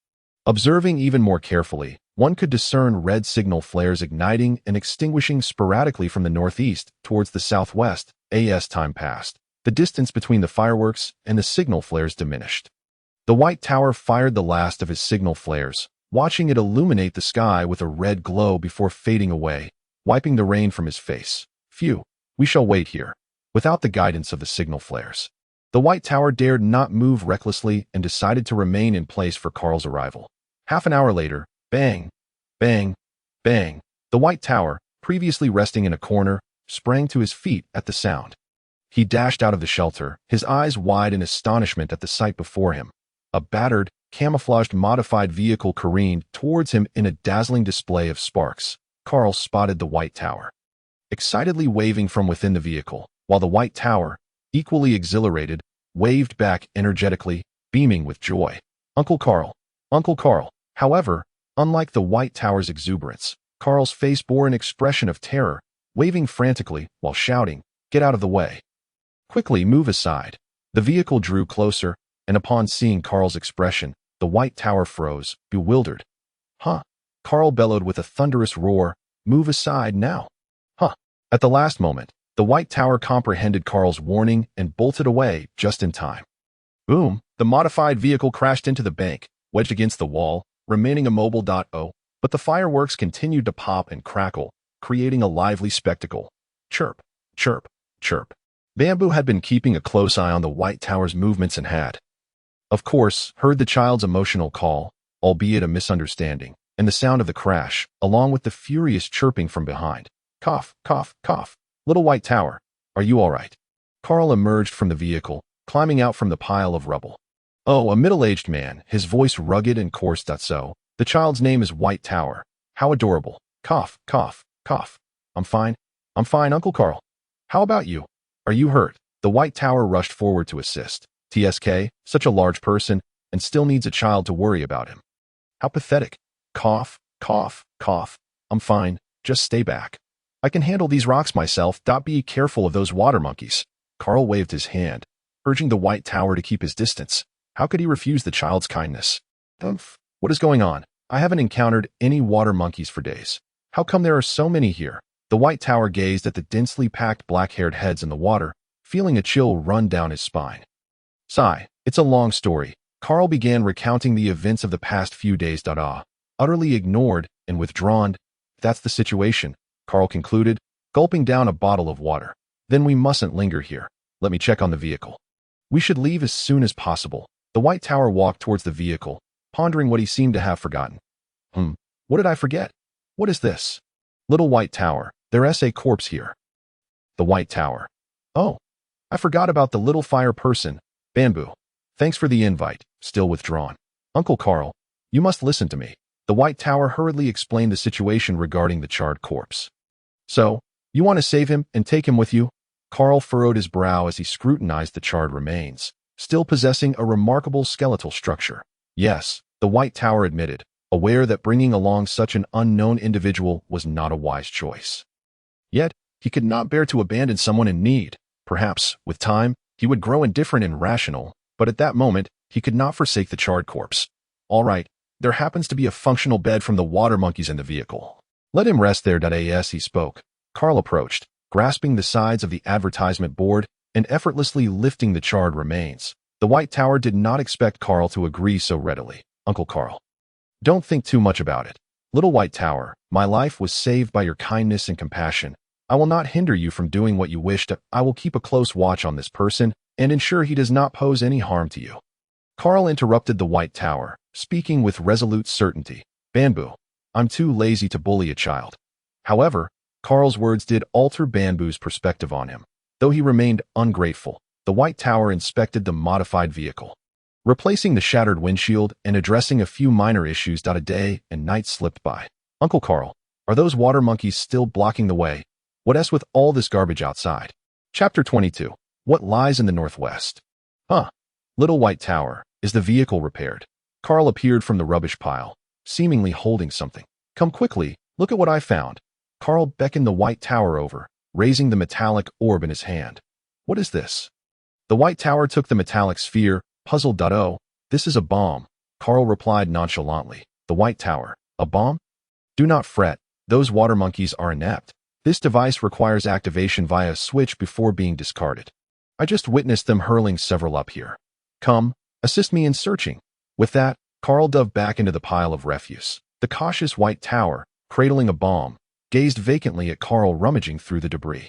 Observing even more carefully, one could discern red signal flares igniting and extinguishing sporadically from the northeast towards the southwest. As time passed, the distance between the fireworks and the signal flares diminished. The White Tower fired the last of his signal flares, watching it illuminate the sky with a red glow before fading away, wiping the rain from his face. Phew, we shall wait here. Without the guidance of the signal flares, the White Tower dared not move recklessly and decided to remain in place for Carl's arrival. Half an hour later, bang, bang, bang, the White Tower, previously resting in a corner, sprang to his feet at the sound. He dashed out of the shelter, his eyes wide in astonishment at the sight before him. A battered, camouflaged modified vehicle careened towards him in a dazzling display of sparks. Carl spotted the White Tower, excitedly waving from within the vehicle, while the White Tower, equally exhilarated, waved back energetically, beaming with joy. Uncle Carl, Uncle Carl. However, unlike the White Tower's exuberance, Carl's face bore an expression of terror, waving frantically while shouting, "Get out of the way. Quickly move aside." The vehicle drew closer, and upon seeing Carl's expression, the White Tower froze, bewildered. Huh? Carl bellowed with a thunderous roar, "Move aside now." Huh? At the last moment, the White Tower comprehended Carl's warning and bolted away just in time. Boom! The modified vehicle crashed into the bank, wedged against the wall, remaining immobile. But the fireworks continued to pop and crackle, creating a lively spectacle. Chirp, chirp, chirp. Banbu had been keeping a close eye on the White Tower's movements and had, of course, heard the child's emotional call, albeit a misunderstanding, and the sound of the crash, along with the furious chirping from behind. Cough, cough, cough. Little White Tower, are you all right? Carl emerged from the vehicle, climbing out from the pile of rubble. Oh, a middle-aged man, his voice rugged and coarse. So, the child's name is White Tower. How adorable. Cough, cough, cough. I'm fine, Uncle Carl. How about you? Are you hurt? The White Tower rushed forward to assist. TSK, such a large person, and still needs a child to worry about him. How pathetic. Cough, cough, cough. I'm fine, just stay back. I can handle these rocks myself. Be careful of those water monkeys. Carl waved his hand, urging the White Tower to keep his distance. How could he refuse the child's kindness? What is going on? I haven't encountered any water monkeys for days. How come there are so many here? The White Tower gazed at the densely packed black-haired heads in the water, feeling a chill run down his spine. Sigh, it's a long story. Carl began recounting the events of the past few days. Utterly ignored and withdrawn. That's the situation, Carl concluded, gulping down a bottle of water. Then we mustn't linger here. Let me check on the vehicle. We should leave as soon as possible. The White Tower walked towards the vehicle, pondering what he seemed to have forgotten. What did I forget? What is this? Little White Tower, there's a corpse here. The White Tower. Oh, I forgot about the little fire person, Banbu. Thanks for the invite, still withdrawn. Uncle Carl, you must listen to me. The White Tower hurriedly explained the situation regarding the charred corpse. So, you want to save him and take him with you? Carl furrowed his brow as he scrutinized the charred remains, still possessing a remarkable skeletal structure. Yes, the White Tower admitted, aware that bringing along such an unknown individual was not a wise choice. Yet, he could not bear to abandon someone in need. Perhaps, with time, he would grow indifferent and rational, but at that moment, he could not forsake the charred corpse. All right, there happens to be a functional bed from the water monkeys in the vehicle. Let him rest there. As he spoke, Carl approached, grasping the sides of the advertisement board and effortlessly lifting the charred remains. The White Tower did not expect Carl to agree so readily. Uncle Carl, don't think too much about it. Little White Tower, my life was saved by your kindness and compassion. I will not hinder you from doing what you wished. I will keep a close watch on this person and ensure he does not pose any harm to you. Carl interrupted the White Tower, speaking with resolute certainty. Banbu, I'm too lazy to bully a child. However, Carl's words did alter Banbu's perspective on him. Though he remained ungrateful, the White Tower inspected the modified vehicle. Replacing the shattered windshield and addressing a few minor issues. A day and night slipped by. Uncle Carl, are those water monkeys still blocking the way? What's with all this garbage outside? Chapter 22. What lies in the northwest? Little White Tower, is the vehicle repaired? Carl appeared from the rubbish pile, seemingly holding something. Come quickly, look at what I found. Carl beckoned the White Tower over, raising the metallic orb in his hand. What is this? The White Tower took the metallic sphere, puzzled. Oh, this is a bomb, Carl replied nonchalantly. The White Tower, a bomb? Do not fret, those water monkeys are inept. This device requires activation via a switch before being discarded. I just witnessed them hurling several up here. Come, assist me in searching. With that, Carl dove back into the pile of refuse. The cautious White Tower, cradling a bomb, gazed vacantly at Carl rummaging through the debris.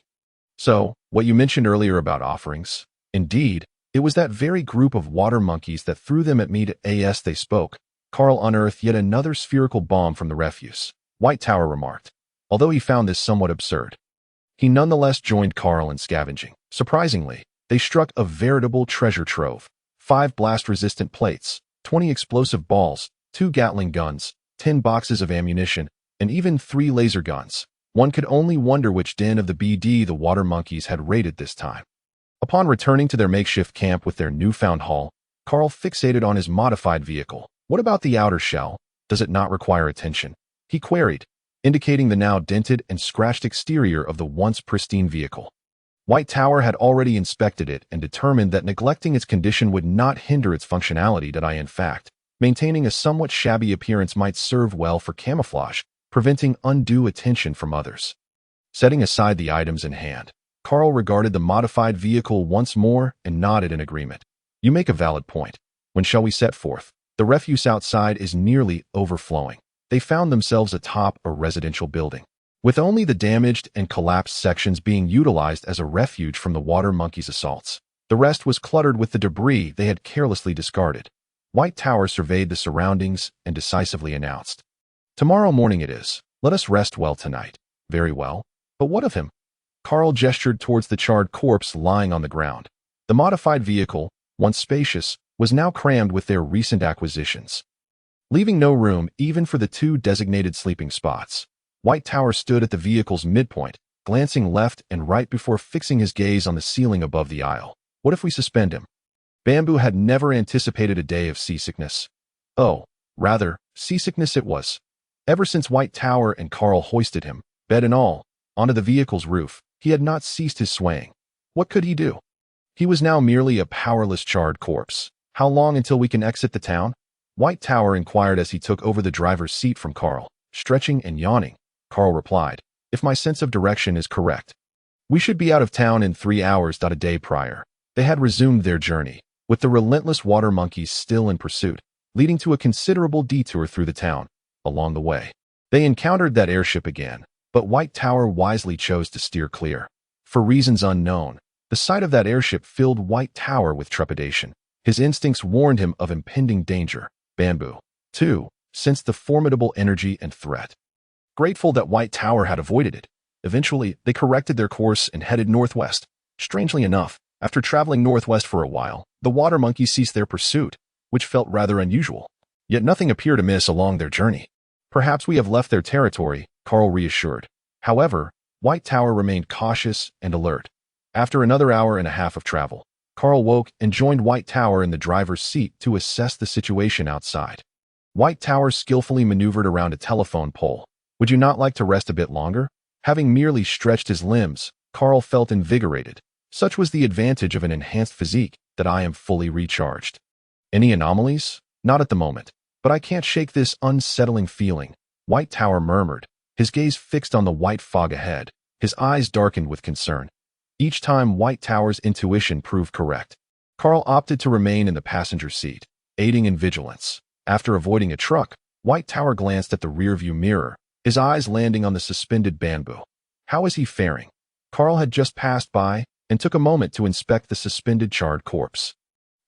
So, what you mentioned earlier about offerings? Indeed, it was that very group of water monkeys that threw them at me. As they spoke, Carl unearthed yet another spherical bomb from the refuse. White Tower remarked, although he found this somewhat absurd. He nonetheless joined Carl in scavenging. Surprisingly, they struck a veritable treasure trove. 5 blast-resistant plates, 20 explosive balls, 2 Gatling guns, 10 boxes of ammunition, and even 3 laser guns. One could only wonder which den of the BD the water monkeys had raided this time. Upon returning to their makeshift camp with their newfound haul, Carl fixated on his modified vehicle. What about the outer shell? Does it not require attention? He queried, indicating the now dented and scratched exterior of the once pristine vehicle. White Tower had already inspected it and determined that neglecting its condition would not hinder its functionality. In fact, maintaining a somewhat shabby appearance might serve well for camouflage, preventing undue attention from others. Setting aside the items in hand, Carl regarded the modified vehicle once more and nodded in agreement. You make a valid point. When shall we set forth? The refuse outside is nearly overflowing. They found themselves atop a residential building, with only the damaged and collapsed sections being utilized as a refuge from the water monkeys' assaults. The rest was cluttered with the debris they had carelessly discarded. White Tower surveyed the surroundings and decisively announced, "Tomorrow morning it is. Let us rest well tonight." Very well. But what of him? Carl gestured towards the charred corpse lying on the ground. The modified vehicle, once spacious, was now crammed with their recent acquisitions, leaving no room even for the two designated sleeping spots. White Tower stood at the vehicle's midpoint, glancing left and right before fixing his gaze on the ceiling above the aisle. What if we suspend him? Banbu had never anticipated a day of seasickness. Oh, rather, seasickness it was. Ever since White Tower and Carl hoisted him, bed and all, onto the vehicle's roof, he had not ceased his swaying. What could he do? He was now merely a powerless charred corpse. How long until we can exit the town? White Tower inquired as he took over the driver's seat from Carl. Stretching and yawning, Carl replied, if my sense of direction is correct, we should be out of town in 3 hours. A day prior, they had resumed their journey, with the relentless water monkeys still in pursuit, leading to a considerable detour through the town. Along the way, they encountered that airship again, but White Tower wisely chose to steer clear. For reasons unknown, the sight of that airship filled White Tower with trepidation. His instincts warned him of impending danger. Banbu, too, sensed the formidable energy and threat. Grateful that White Tower had avoided it, eventually they corrected their course and headed northwest. Strangely enough, after traveling northwest for a while, the water monkeys ceased their pursuit, which felt rather unusual. Yet nothing appeared amiss along their journey. Perhaps we have left their territory, Carl reassured. However, White Tower remained cautious and alert. After another hour and a half of travel, Carl woke and joined White Tower in the driver's seat to assess the situation outside. White Tower skillfully maneuvered around a telephone pole. Would you not like to rest a bit longer? Having merely stretched his limbs, Carl felt invigorated. Such was the advantage of an enhanced physique, that I am fully recharged. Any anomalies? Not at the moment. But I can't shake this unsettling feeling, White Tower murmured, his gaze fixed on the white fog ahead. His eyes darkened with concern. Each time White Tower's intuition proved correct, Carl opted to remain in the passenger seat, aiding in vigilance. After avoiding a truck, White Tower glanced at the rearview mirror, his eyes landing on the suspended Banbu. How is he faring? Carl had just passed by and took a moment to inspect the suspended charred corpse.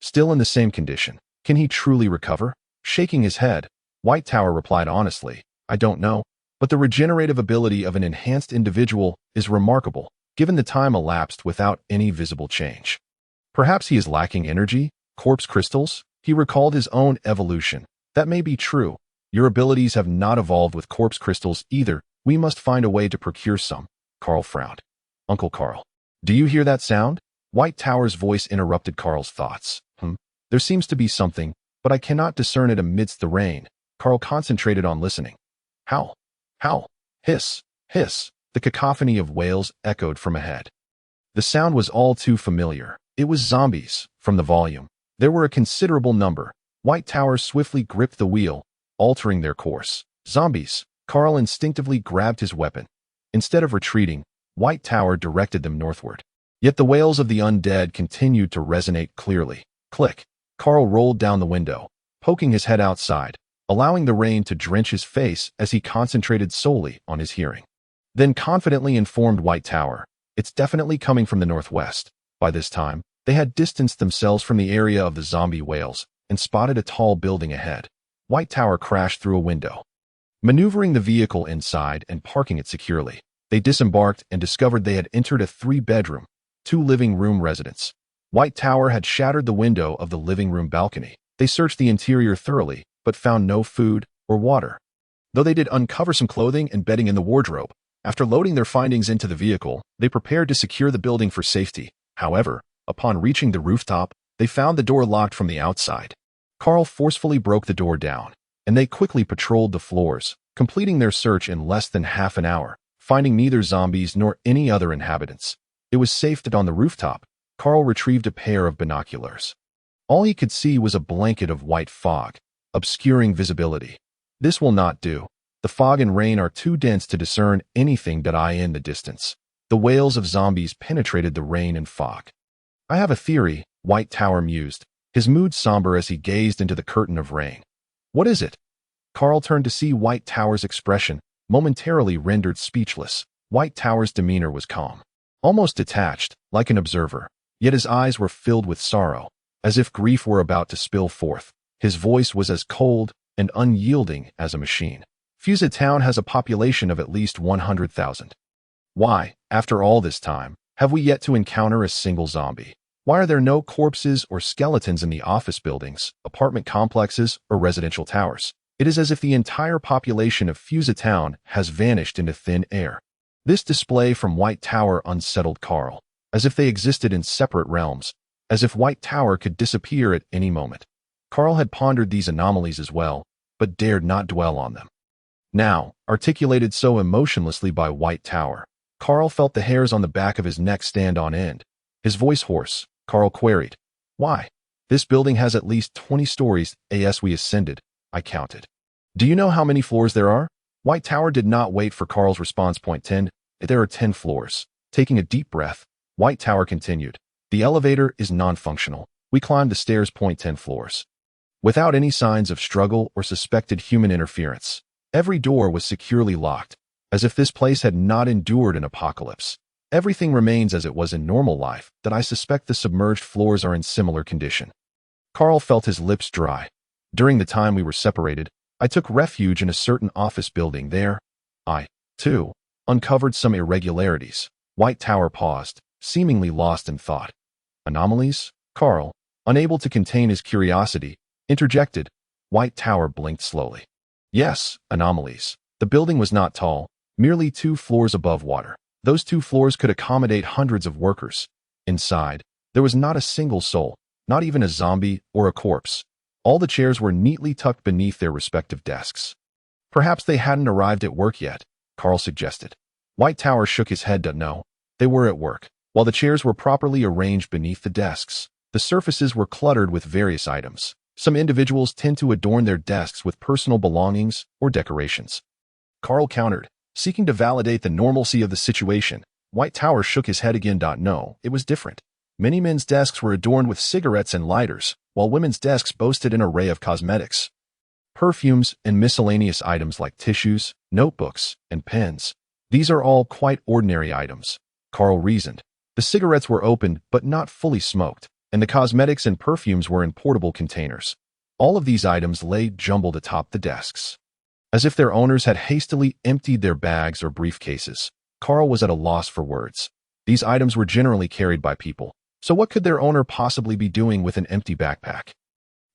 Still in the same condition. Can he truly recover? Shaking his head, White Tower replied honestly, I don't know, but the regenerative ability of an enhanced individual is remarkable, given the time elapsed without any visible change. Perhaps he is lacking energy, corpse crystals? He recalled his own evolution. That may be true. Your abilities have not evolved with corpse crystals either. We must find a way to procure some. Carl frowned. Uncle Carl, do you hear that sound? White Tower's voice interrupted Carl's thoughts. There seems to be something, but I cannot discern it amidst the rain. Carl concentrated on listening. Howl, howl, hiss, hiss. The cacophony of wails echoed from ahead. The sound was all too familiar. It was zombies. From the volume, there were a considerable number. White Tower swiftly gripped the wheel, altering their course. Zombies. Carl instinctively grabbed his weapon. Instead of retreating, White Tower directed them northward. Yet the wails of the undead continued to resonate clearly. Click. Carl rolled down the window, poking his head outside, allowing the rain to drench his face as he concentrated solely on his hearing. Then confidently informed White Tower, it's definitely coming from the northwest. By this time, they had distanced themselves from the area of the zombie wails and spotted a tall building ahead. White Tower crashed through a window. Maneuvering the vehicle inside and parking it securely, they disembarked and discovered they had entered a 3-bedroom, 2-living-room residence. White Tower had shattered the window of the living room balcony. They searched the interior thoroughly, but found no food or water. Though they did uncover some clothing and bedding in the wardrobe, after loading their findings into the vehicle, they prepared to secure the building for safety. However, upon reaching the rooftop, they found the door locked from the outside. Carl forcefully broke the door down, and they quickly patrolled the floors, completing their search in less than half an hour, finding neither zombies nor any other inhabitants. It was safe that on the rooftop, Carl retrieved a pair of binoculars. All he could see was a blanket of white fog, obscuring visibility. This will not do. The fog and rain are too dense to discern anything in the distance. The wails of zombies penetrated the rain and fog. I have a theory, White Tower mused, his mood somber as he gazed into the curtain of rain. What is it? Carl turned to see White Tower's expression, momentarily rendered speechless. White Tower's demeanor was calm, almost detached, like an observer. Yet his eyes were filled with sorrow, as if grief were about to spill forth. His voice was as cold and unyielding as a machine. Fusa town has a population of at least 100,000. Why? After all this time, have we yet to encounter a single zombie? Why are there no corpses or skeletons in the office buildings, apartment complexes, or residential towers? It is as if the entire population of Fusa Town has vanished into thin air. This display from White Tower unsettled Carl, as if they existed in separate realms, as if White Tower could disappear at any moment. Carl had pondered these anomalies as well, but dared not dwell on them. Now, articulated so emotionlessly by White Tower, Carl felt the hairs on the back of his neck stand on end. His voice hoarse, Carl queried, "Why? This building has at least 20 stories as we ascended, I counted. Do you know how many floors there are?" White Tower did not wait for Carl's response. Point 10. There are 10 floors. Taking a deep breath, White Tower continued, "The elevator is non-functional. We climbed the stairs. Point 10 floors. Without any signs of struggle or suspected human interference. Every door was securely locked, as if this place had not endured an apocalypse. Everything remains as it was in normal life, that I suspect the submerged floors are in similar condition." Carl felt his lips dry. "During the time we were separated, I took refuge in a certain office building there. I, too, uncovered some irregularities." White Tower paused, seemingly lost in thought. "Anomalies?" Carl, unable to contain his curiosity, interjected. White Tower blinked slowly. "Yes, anomalies. The building was not tall, merely 2 floors above water. Those 2 floors could accommodate hundreds of workers. Inside, there was not a single soul, not even a zombie or a corpse. All the chairs were neatly tucked beneath their respective desks." "Perhaps they hadn't arrived at work yet," Carl suggested. White Tower shook his head. "No, they were at work. While the chairs were properly arranged beneath the desks, the surfaces were cluttered with various items. Some individuals tend to adorn their desks with personal belongings or decorations." Carl countered, seeking to validate the normalcy of the situation. White Tower shook his head again. "No, it was different. Many men's desks were adorned with cigarettes and lighters, while women's desks boasted an array of cosmetics, perfumes, and miscellaneous items like tissues, notebooks, and pens. These are all quite ordinary items," Carl reasoned. "The cigarettes were opened but not fully smoked, and the cosmetics and perfumes were in portable containers. All of these items lay jumbled atop the desks, as if their owners had hastily emptied their bags or briefcases." Carl was at a loss for words. These items were generally carried by people, so what could their owner possibly be doing with an empty backpack?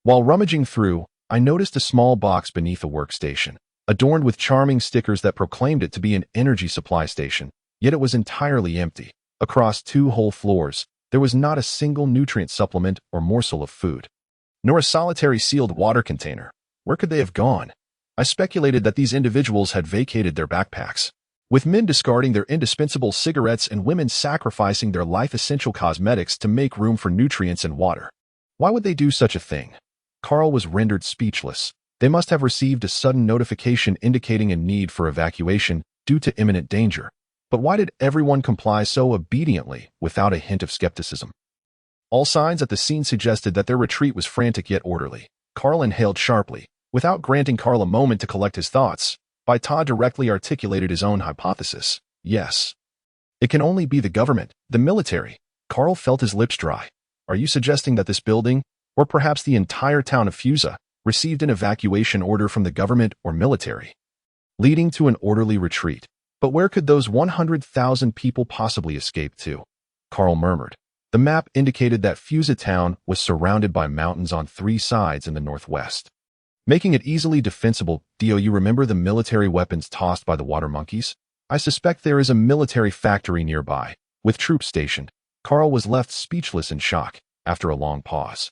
"While rummaging through, I noticed a small box beneath a workstation, adorned with charming stickers that proclaimed it to be an energy supply station, yet it was entirely empty. Across 2 whole floors, there was not a single nutrient supplement or morsel of food, nor a solitary sealed water container. Where could they have gone? I speculated that these individuals had vacated their backpacks, with men discarding their indispensable cigarettes and women sacrificing their life-essential cosmetics to make room for nutrients and water. Why would they do such a thing?" Carl was rendered speechless. They must have received a sudden notification indicating a need for evacuation due to imminent danger. But why did everyone comply so obediently without a hint of skepticism? All signs at the scene suggested that their retreat was frantic yet orderly. Carl inhaled sharply. Without granting Carl a moment to collect his thoughts, Baita directly articulated his own hypothesis. "Yes. It can only be the government, the military." Carl felt his lips dry. "Are you suggesting that this building, or perhaps the entire town of Fusa, received an evacuation order from the government or military, leading to an orderly retreat? But where could those 100,000 people possibly escape to?" Carl murmured. The map indicated that Fusa Town was surrounded by mountains on 3 sides in the northwest, making it easily defensible. "Do you remember the military weapons tossed by the water monkeys? I suspect there is a military factory nearby, with troops stationed." Carl was left speechless in shock. After a long pause,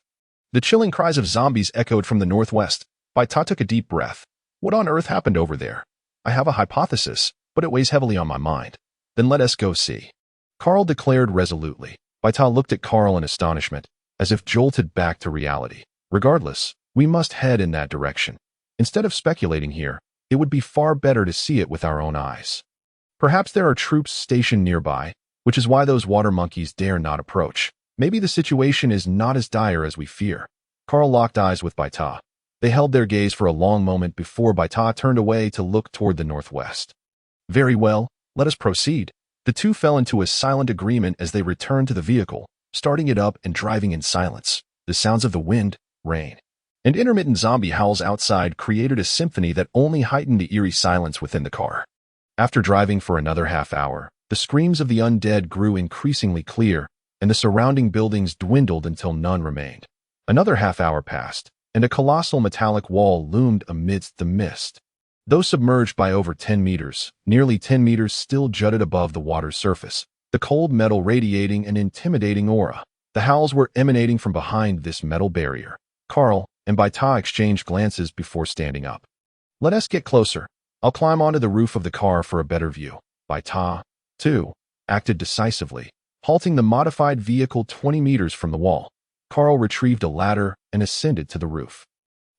the chilling cries of zombies echoed from the northwest. Baita took a deep breath. "What on earth happened over there? I have a hypothesis, but it weighs heavily on my mind." "Then let us go see," Carl declared resolutely. Baita looked at Carl in astonishment, as if jolted back to reality. "Regardless, we must head in that direction. Instead of speculating here, it would be far better to see it with our own eyes. Perhaps there are troops stationed nearby, which is why those water monkeys dare not approach. Maybe the situation is not as dire as we fear." Carl locked eyes with Baita. They held their gaze for a long moment before Baita turned away to look toward the northwest. "Very well, let us proceed." The two fell into a silent agreement as they returned to the vehicle, starting it up and driving in silence. The sounds of the wind, rain, and intermittent zombie howls outside created a symphony that only heightened the eerie silence within the car. After driving for another half hour, the The screams of the undead grew increasingly clear, and the surrounding buildings dwindled until none remained. Another half-hour passed, and a colossal metallic wall loomed amidst the mist. Though submerged by over 10 meters, nearly 10 meters still jutted above the water's surface, the cold metal radiating an intimidating aura. The howls were emanating from behind this metal barrier. Carl and Baita exchanged glances before standing up. "Let us get closer. I'll climb onto the roof of the car for a better view." Baita, too, acted decisively, halting the modified vehicle 20 meters from the wall. Carl retrieved a ladder and ascended to the roof.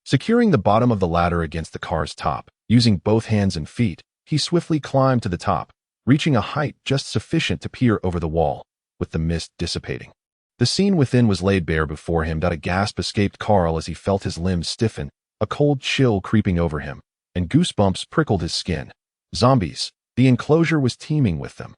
Securing the bottom of the ladder against the car's top, using both hands and feet, he swiftly climbed to the top, reaching a height just sufficient to peer over the wall, with the mist dissipating. The scene within was laid bare before him. A gasp escaped Carl as he felt his limbs stiffen, a cold chill creeping over him, and goosebumps prickled his skin. Zombies. The enclosure was teeming with them.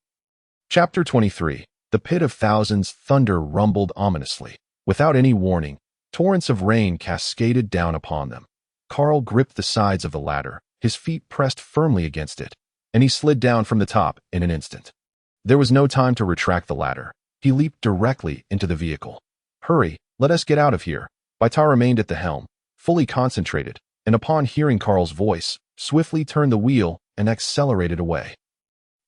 Chapter 23. The Pit of Thousands. Thunder rumbled ominously. Without any warning, torrents of rain cascaded down upon them. Carl gripped the sides of the ladder, his feet pressed firmly against it, and he slid down from the top in an instant. There was no time to retract the ladder. He leaped directly into the vehicle. "Hurry, let us get out of here." Baita remained at the helm, fully concentrated, and upon hearing Carl's voice, swiftly turned the wheel and accelerated away.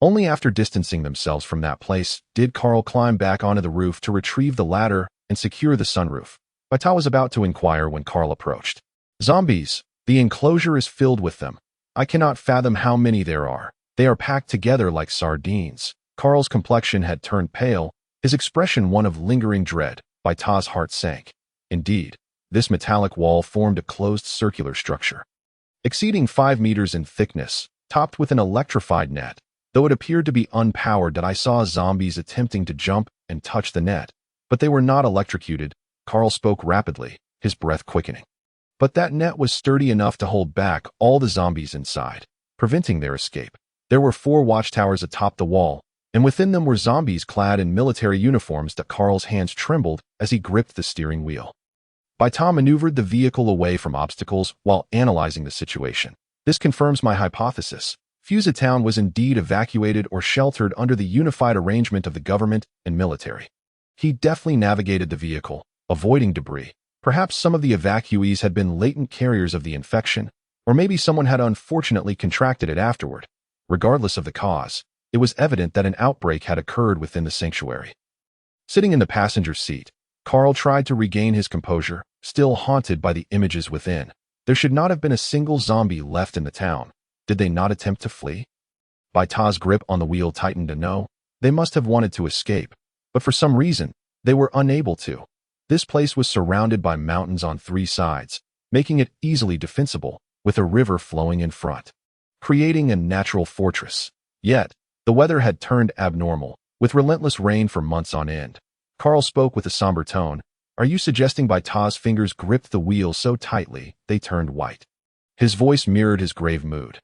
Only after distancing themselves from that place did Carl climb back onto the roof to retrieve the ladder and secure the sunroof. Baita was about to inquire when Carl approached. "Zombies. The enclosure is filled with them. I cannot fathom how many there are. They are packed together like sardines." Carl's complexion had turned pale, his expression one of lingering dread. Baita's heart sank. Indeed, this metallic wall formed a closed circular structure, exceeding 5 meters in thickness, topped with an electrified net. Though it appeared to be unpowered, I saw zombies attempting to jump and touch the net, but they were not electrocuted. Carl spoke rapidly, his breath quickening. But that net was sturdy enough to hold back all the zombies inside, preventing their escape. There were 4 watchtowers atop the wall, and within them were zombies clad in military uniforms. Carl's hands trembled as he gripped the steering wheel. Baita maneuvered the vehicle away from obstacles while analyzing the situation. "This confirms my hypothesis. Fusa town was indeed evacuated or sheltered under the unified arrangement of the government and military." He deftly navigated the vehicle, avoiding debris. Perhaps some of the evacuees had been latent carriers of the infection, or maybe someone had unfortunately contracted it afterward. Regardless of the cause, it was evident that an outbreak had occurred within the sanctuary. Sitting in the passenger seat, Carl tried to regain his composure, still haunted by the images within. There should not have been a single zombie left in the town. Did they not attempt to flee? Baita's grip on the wheel tightened. No, they must have wanted to escape, but for some reason, they were unable to. This place was surrounded by mountains on 3 sides, making it easily defensible, with a river flowing in front, creating a natural fortress. Yet, the weather had turned abnormal, with relentless rain for months on end. Carl spoke with a somber tone. "Are you suggesting?" Baita's fingers gripped the wheel so tightly they turned white. His voice mirrored his grave mood.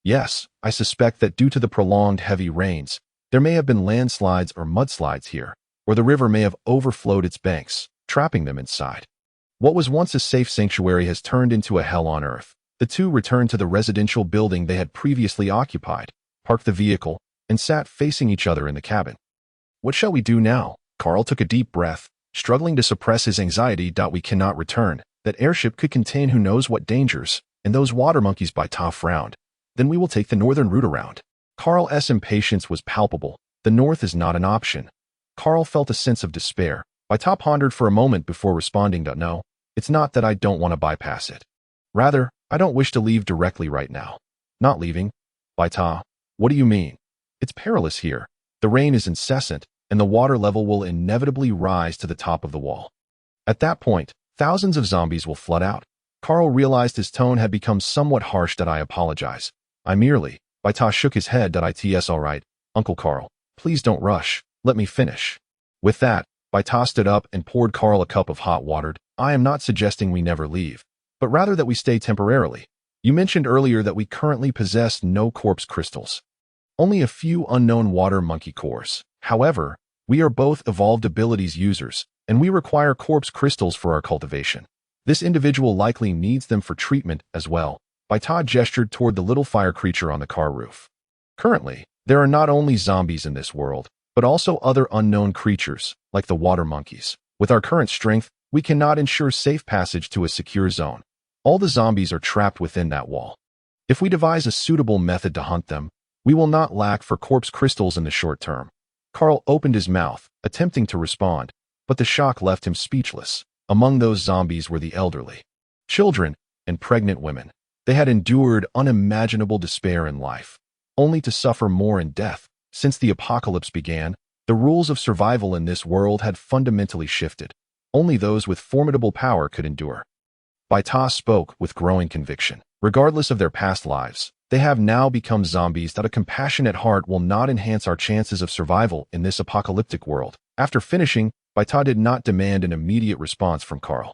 "Yes, I suspect that due to the prolonged heavy rains, there may have been landslides or mudslides here, or the river may have overflowed its banks, trapping them inside. What was once a safe sanctuary has turned into a hell on earth." The two returned to the residential building they had previously occupied, parked the vehicle, and sat facing each other in the cabin. "What shall we do now?" Carl took a deep breath, struggling to suppress his anxiety. "We cannot return. That airship could contain who knows what dangers, and those water monkeys." Baita frowned. "Then we will take the northern route around." Carl's impatience was palpable. The north is not an option. Carl felt a sense of despair. Baita pondered for a moment before responding. "No, it's not that I don't want to bypass it. Rather, I don't wish to leave directly right now." "Not leaving?" "Baita, what do you mean?" "It's perilous here. The rain is incessant, and the water level will inevitably rise to the top of the wall. At that point, thousands of zombies will flood out." Carl realized his tone had become somewhat harsh. "I apologize. I merely..." Baita shook his head. "It's all right, Uncle Carl. Please don't rush. Let me finish." With that, Baita stood up and poured Carl a cup of hot water. "I am not suggesting we never leave, but rather that we stay temporarily. You mentioned earlier that we currently possess no corpse crystals. Only a few unknown water monkey cores. However, we are both evolved abilities users, and we require corpse crystals for our cultivation. This individual likely needs them for treatment as well." Baita gestured toward the little fire creature on the car roof. "Currently, There are not only zombies in this world, but also other unknown creatures, like the water monkeys. With our current strength, we cannot ensure safe passage to a secure zone. All the zombies are trapped within that wall. If we devise a suitable method to hunt them, we will not lack for corpse crystals in the short term. Carl opened his mouth, attempting to respond, but the shock left him speechless. Among those zombies were the elderly, children, and pregnant women. They had endured unimaginable despair in life, only to suffer more in death. Since the apocalypse began, the rules of survival in this world had fundamentally shifted. Only those with formidable power could endure. Baita spoke with growing conviction. Regardless of their past lives, they have now become zombies that a compassionate heart will not enhance our chances of survival in this apocalyptic world. After finishing, Baita did not demand an immediate response from Carl.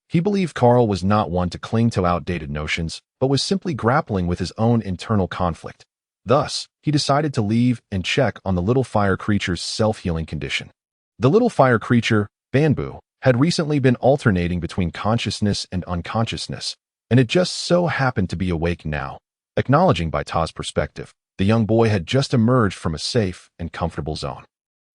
He believed Carl was not one to cling to outdated notions, but was simply grappling with his own internal conflict. Thus, he decided to leave and check on the little fire creature's self-healing condition. The little fire creature, Banbu, had recently been alternating between consciousness and unconsciousness, and it just so happened to be awake now. Acknowledging Baita's perspective, the young boy had just emerged from a safe and comfortable zone.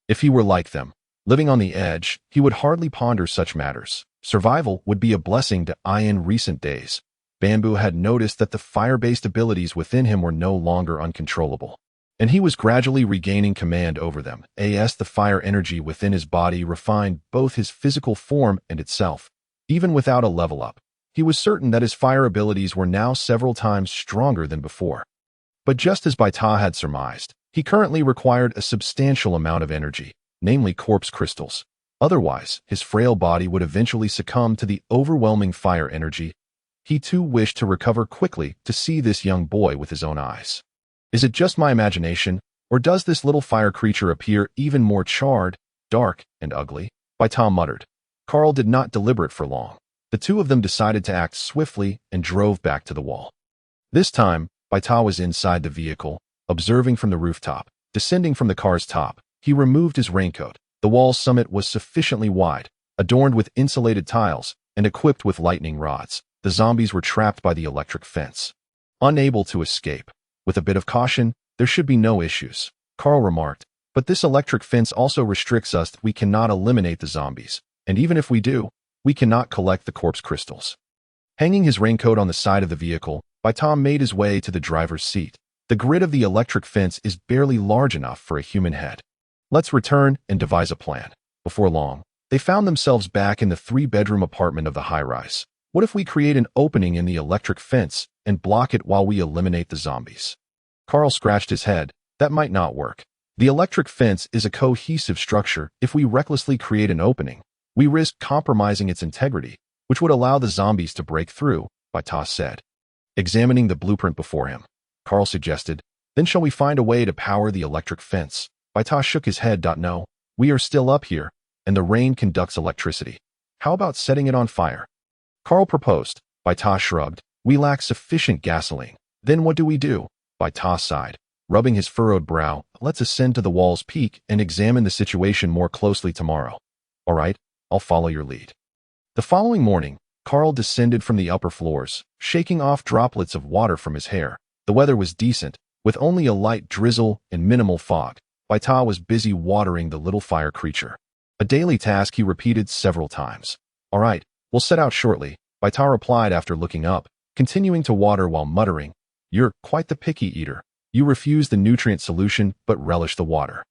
If he were like them, living on the edge, he would hardly ponder such matters. Survival would be a blessing to in recent days. Banbu had noticed that the fire-based abilities within him were no longer uncontrollable, and he was gradually regaining command over them. The fire energy within his body refined both his physical form and itself. Even without a level up, he was certain that his fire abilities were now several times stronger than before. But just as Baita had surmised, he currently required a substantial amount of energy, namely corpse crystals. Otherwise, his frail body would eventually succumb to the overwhelming fire energy. He too wished to recover quickly to see this young boy with his own eyes. Is it just my imagination, or does this little fire creature appear even more charred, dark, and ugly? Baita muttered. Carl did not deliberate for long. The two of them decided to act swiftly and drove back to the wall. This time, Baita was inside the vehicle, observing from the rooftop. Descending from the car's top, he removed his raincoat. The wall's summit was sufficiently wide, adorned with insulated tiles, and equipped with lightning rods. The zombies were trapped by the electric fence, unable to escape. With a bit of caution, there should be no issues, Carl remarked. But this electric fence also restricts us. We cannot eliminate the zombies, and even if we do, we cannot collect the corpse crystals. Hanging his raincoat on the side of the vehicle, Baita made his way to the driver's seat. The grid of the electric fence is barely large enough for a human head. Let's return and devise a plan. Before long, they found themselves back in the 3-bedroom apartment of the high-rise. What if we create an opening in the electric fence and block it while we eliminate the zombies? Carl scratched his head. That might not work. The electric fence is a cohesive structure. If we recklessly create an opening, we risk compromising its integrity, which would allow the zombies to break through, Baita said. Examining the blueprint before him, Carl suggested, then shall we find a way to power the electric fence? Baita shook his head. No, we are still up here, and the rain conducts electricity. How about setting it on fire? Carl proposed. Baita shrugged. We lack sufficient gasoline. Then what do we do? Baita sighed, rubbing his furrowed brow. Let's ascend to the wall's peak and examine the situation more closely tomorrow. All right, I'll follow your lead. The following morning, Carl descended from the upper floors, shaking off droplets of water from his hair. The weather was decent, with only a light drizzle and minimal fog. Baita was busy watering the little fire creature, a daily task he repeated several times. All right, we'll set out shortly, Baita replied after looking up, continuing to water while muttering, You're quite the picky eater. You refuse the nutrient solution but relish the water.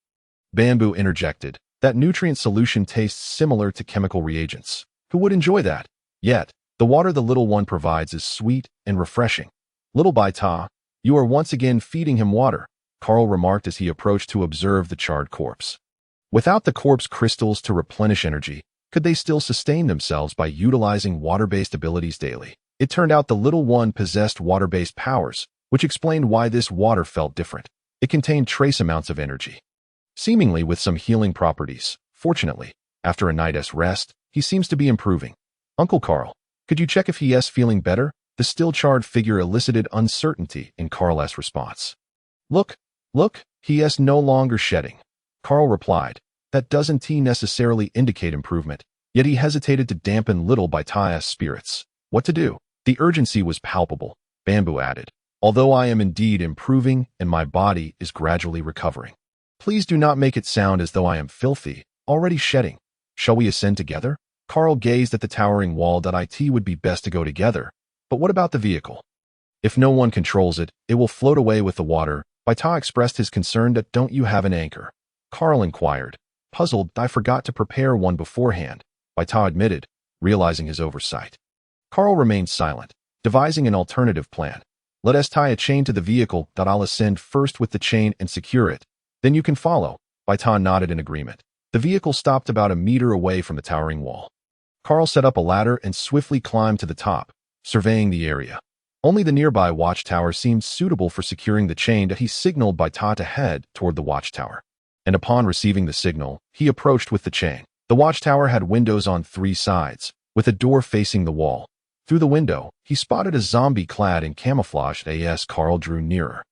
Banbu interjected. That nutrient solution tastes similar to chemical reagents. Who would enjoy that? Yet, the water the little one provides is sweet and refreshing. Little Baita, you are once again feeding him water, Carl remarked as he approached to observe the charred corpse. Without the corpse crystals to replenish energy, could they still sustain themselves by utilizing water-based abilities daily? It turned out the little one possessed water-based powers, which explained why this water felt different. It contained trace amounts of energy, seemingly with some healing properties. Fortunately, after a night's rest, he seems to be improving. Uncle Carl, could you check if he is feeling better? The still charred figure elicited uncertainty in Carl's response. Look, he is no longer shedding. Carl replied. That doesn't necessarily indicate improvement, yet he hesitated to dampen little Baita's spirits. What to do? The urgency was palpable, Banbu added. although I am indeed improving and my body is gradually recovering. Please do not make it sound as though I am filthy, already shedding. Shall we ascend together? Carl gazed at the towering wall. It would be best to go together. But what about the vehicle? If no one controls it, it will float away with the water. Baita expressed his concern. That don't you have an anchor? Carl inquired. Puzzled, I forgot to prepare one beforehand, Baita admitted, realizing his oversight. Carl remained silent, devising an alternative plan. Let us tie a chain to the vehicle. I'll ascend first with the chain and secure it. Then you can follow. Baita nodded in agreement. The vehicle stopped about a meter away from the towering wall. Carl set up a ladder and swiftly climbed to the top, surveying the area. Only the nearby watchtower seemed suitable for securing the chain. That he signaled Baita to head toward the watchtower. And upon receiving the signal, he approached with the chain. The watchtower had windows on 3 sides, with a door facing the wall. Through the window, he spotted a zombie clad in camouflage. As Carl drew nearer,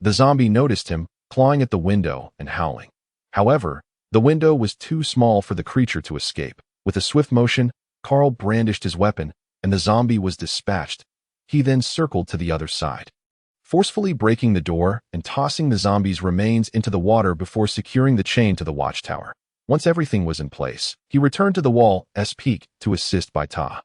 the zombie noticed him, clawing at the window and howling. However, the window was too small for the creature to escape. With a swift motion, Carl brandished his weapon, and the zombie was dispatched. He then circled to the other side, forcefully breaking the door and tossing the zombie's remains into the water before securing the chain to the watchtower. Once everything was in place, he returned to the wall's peak to assist Baita.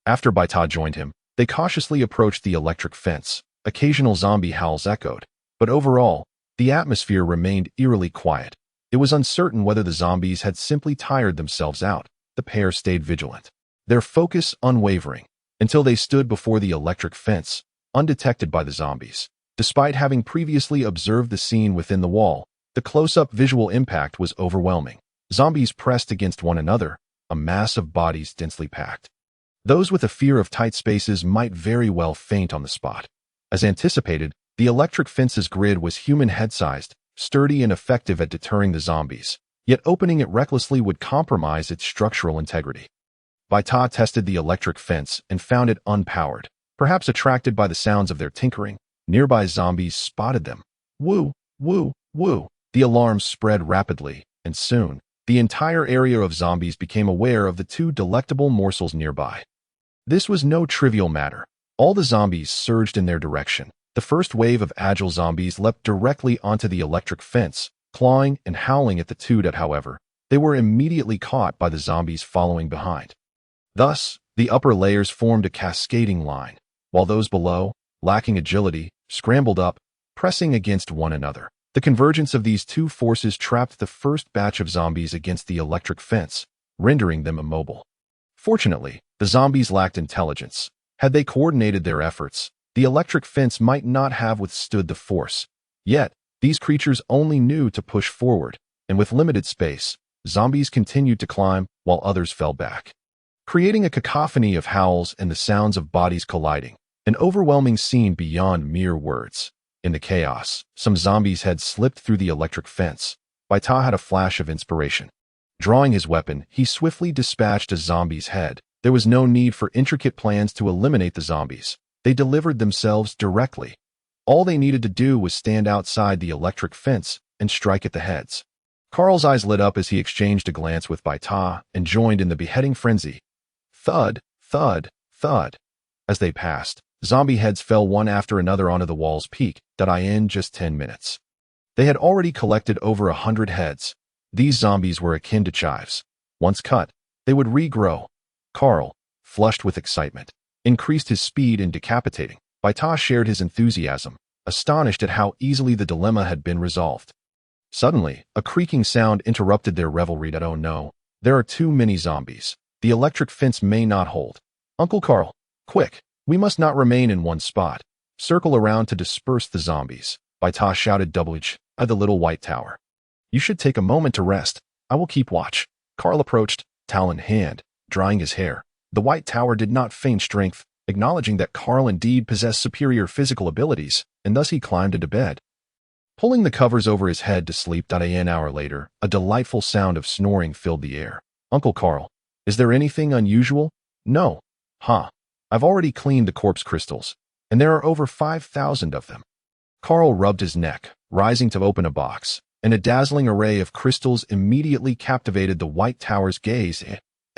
After Baita joined him, they cautiously approached the electric fence. Occasional zombie howls echoed, but overall, the atmosphere remained eerily quiet. It was uncertain whether the zombies had simply tired themselves out. The pair stayed vigilant, their focus unwavering, until they stood before the electric fence, undetected by the zombies. Despite having previously observed the scene within the wall, the close-up visual impact was overwhelming. Zombies pressed against one another, a mass of bodies densely packed. Those with a fear of tight spaces might very well faint on the spot. As anticipated, the electric fence's grid was human head-sized, sturdy and effective at deterring the zombies, yet opening it recklessly would compromise its structural integrity. Baita tested the electric fence and found it unpowered. Perhaps attracted by the sounds of their tinkering, nearby zombies spotted them. Woo, woo, woo. The alarms spread rapidly, and soon, the entire area of zombies became aware of the 2 delectable morsels nearby. This was no trivial matter. All the zombies surged in their direction. The first wave of agile zombies leapt directly onto the electric fence, clawing and howling at the 2. However, they were immediately caught by the zombies following behind. Thus, the upper layers formed a cascading line, while those below, lacking agility, scrambled up, pressing against one another. The convergence of these 2 forces trapped the first batch of zombies against the electric fence, rendering them immobile. Fortunately, the zombies lacked intelligence. Had they coordinated their efforts, the electric fence might not have withstood the force. Yet, these creatures only knew to push forward, and with limited space, zombies continued to climb while others fell back, creating a cacophony of howls and the sounds of bodies colliding, an overwhelming scene beyond mere words. In the chaos, some zombies had slipped through the electric fence. Baita had a flash of inspiration. Drawing his weapon, he swiftly dispatched a zombie's head. There was no need for intricate plans to eliminate the zombies. They delivered themselves directly. All they needed to do was stand outside the electric fence and strike at the heads. Carl's eyes lit up as he exchanged a glance with Baita and joined in the beheading frenzy. Thud, thud, thud. As they passed, zombie heads fell one after another onto the wall's peak. In just 10 minutes, they had already collected over 100 heads. These zombies were akin to chives. Once cut, they would regrow. Carl, flushed with excitement, increased his speed in decapitating. Baita shared his enthusiasm, astonished at how easily the dilemma had been resolved. Suddenly, a creaking sound interrupted their revelry. Oh no, there are too many zombies. The electric fence may not hold. Uncle Carl, quick, we must not remain in one spot. Circle around to disperse the zombies. Baita shouted doubly at the little white tower. You should take a moment to rest. I will keep watch. Carl approached, towel in hand, drying his hair. The white tower did not feign strength, acknowledging that Carl indeed possessed superior physical abilities, and thus he climbed into bed. Pulling the covers over his head to sleep. An hour later, a delightful sound of snoring filled the air. Uncle Carl, is there anything unusual? No. I've already cleaned the corpse crystals, and there are over 5,000 of them. Carl rubbed his neck, rising to open a box, and a dazzling array of crystals immediately captivated the white tower's gaze.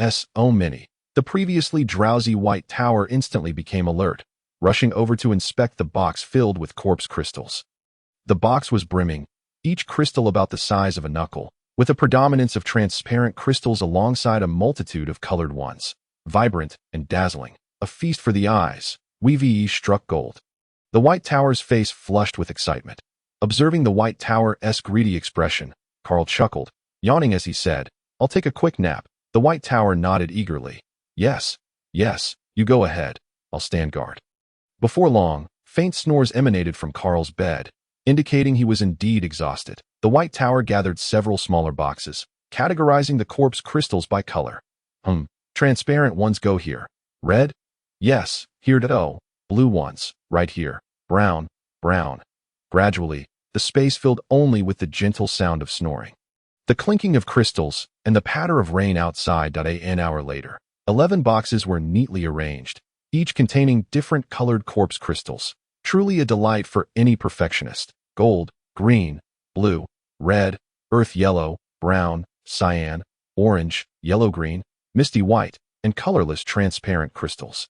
So many. The previously drowsy white tower instantly became alert, rushing over to inspect the box filled with corpse crystals. The box was brimming, each crystal about the size of a knuckle, with a predominance of transparent crystals alongside a multitude of colored ones. Vibrant and dazzling, a feast for the eyes, Weave struck gold. The White Tower's face flushed with excitement. Observing the White Tower-esque greedy expression, Carl chuckled, yawning as he said, "I'll take a quick nap." The White Tower nodded eagerly. Yes, you go ahead. I'll stand guard." Before long, faint snores emanated from Carl's bed, indicating he was indeed exhausted. The White Tower gathered several smaller boxes, categorizing the corpse crystals by color. Transparent ones go here. Red? Yes, here to go. Blue ones, right here. Brown. Gradually, the space filled only with the gentle sound of snoring. The clinking of crystals and the patter of rain outside. An hour later, 11 boxes were neatly arranged, each containing different colored corpse crystals. Truly a delight for any perfectionist. Gold, green, blue, red, earth yellow, brown, cyan, orange, yellow-green, misty white, and colorless transparent crystals.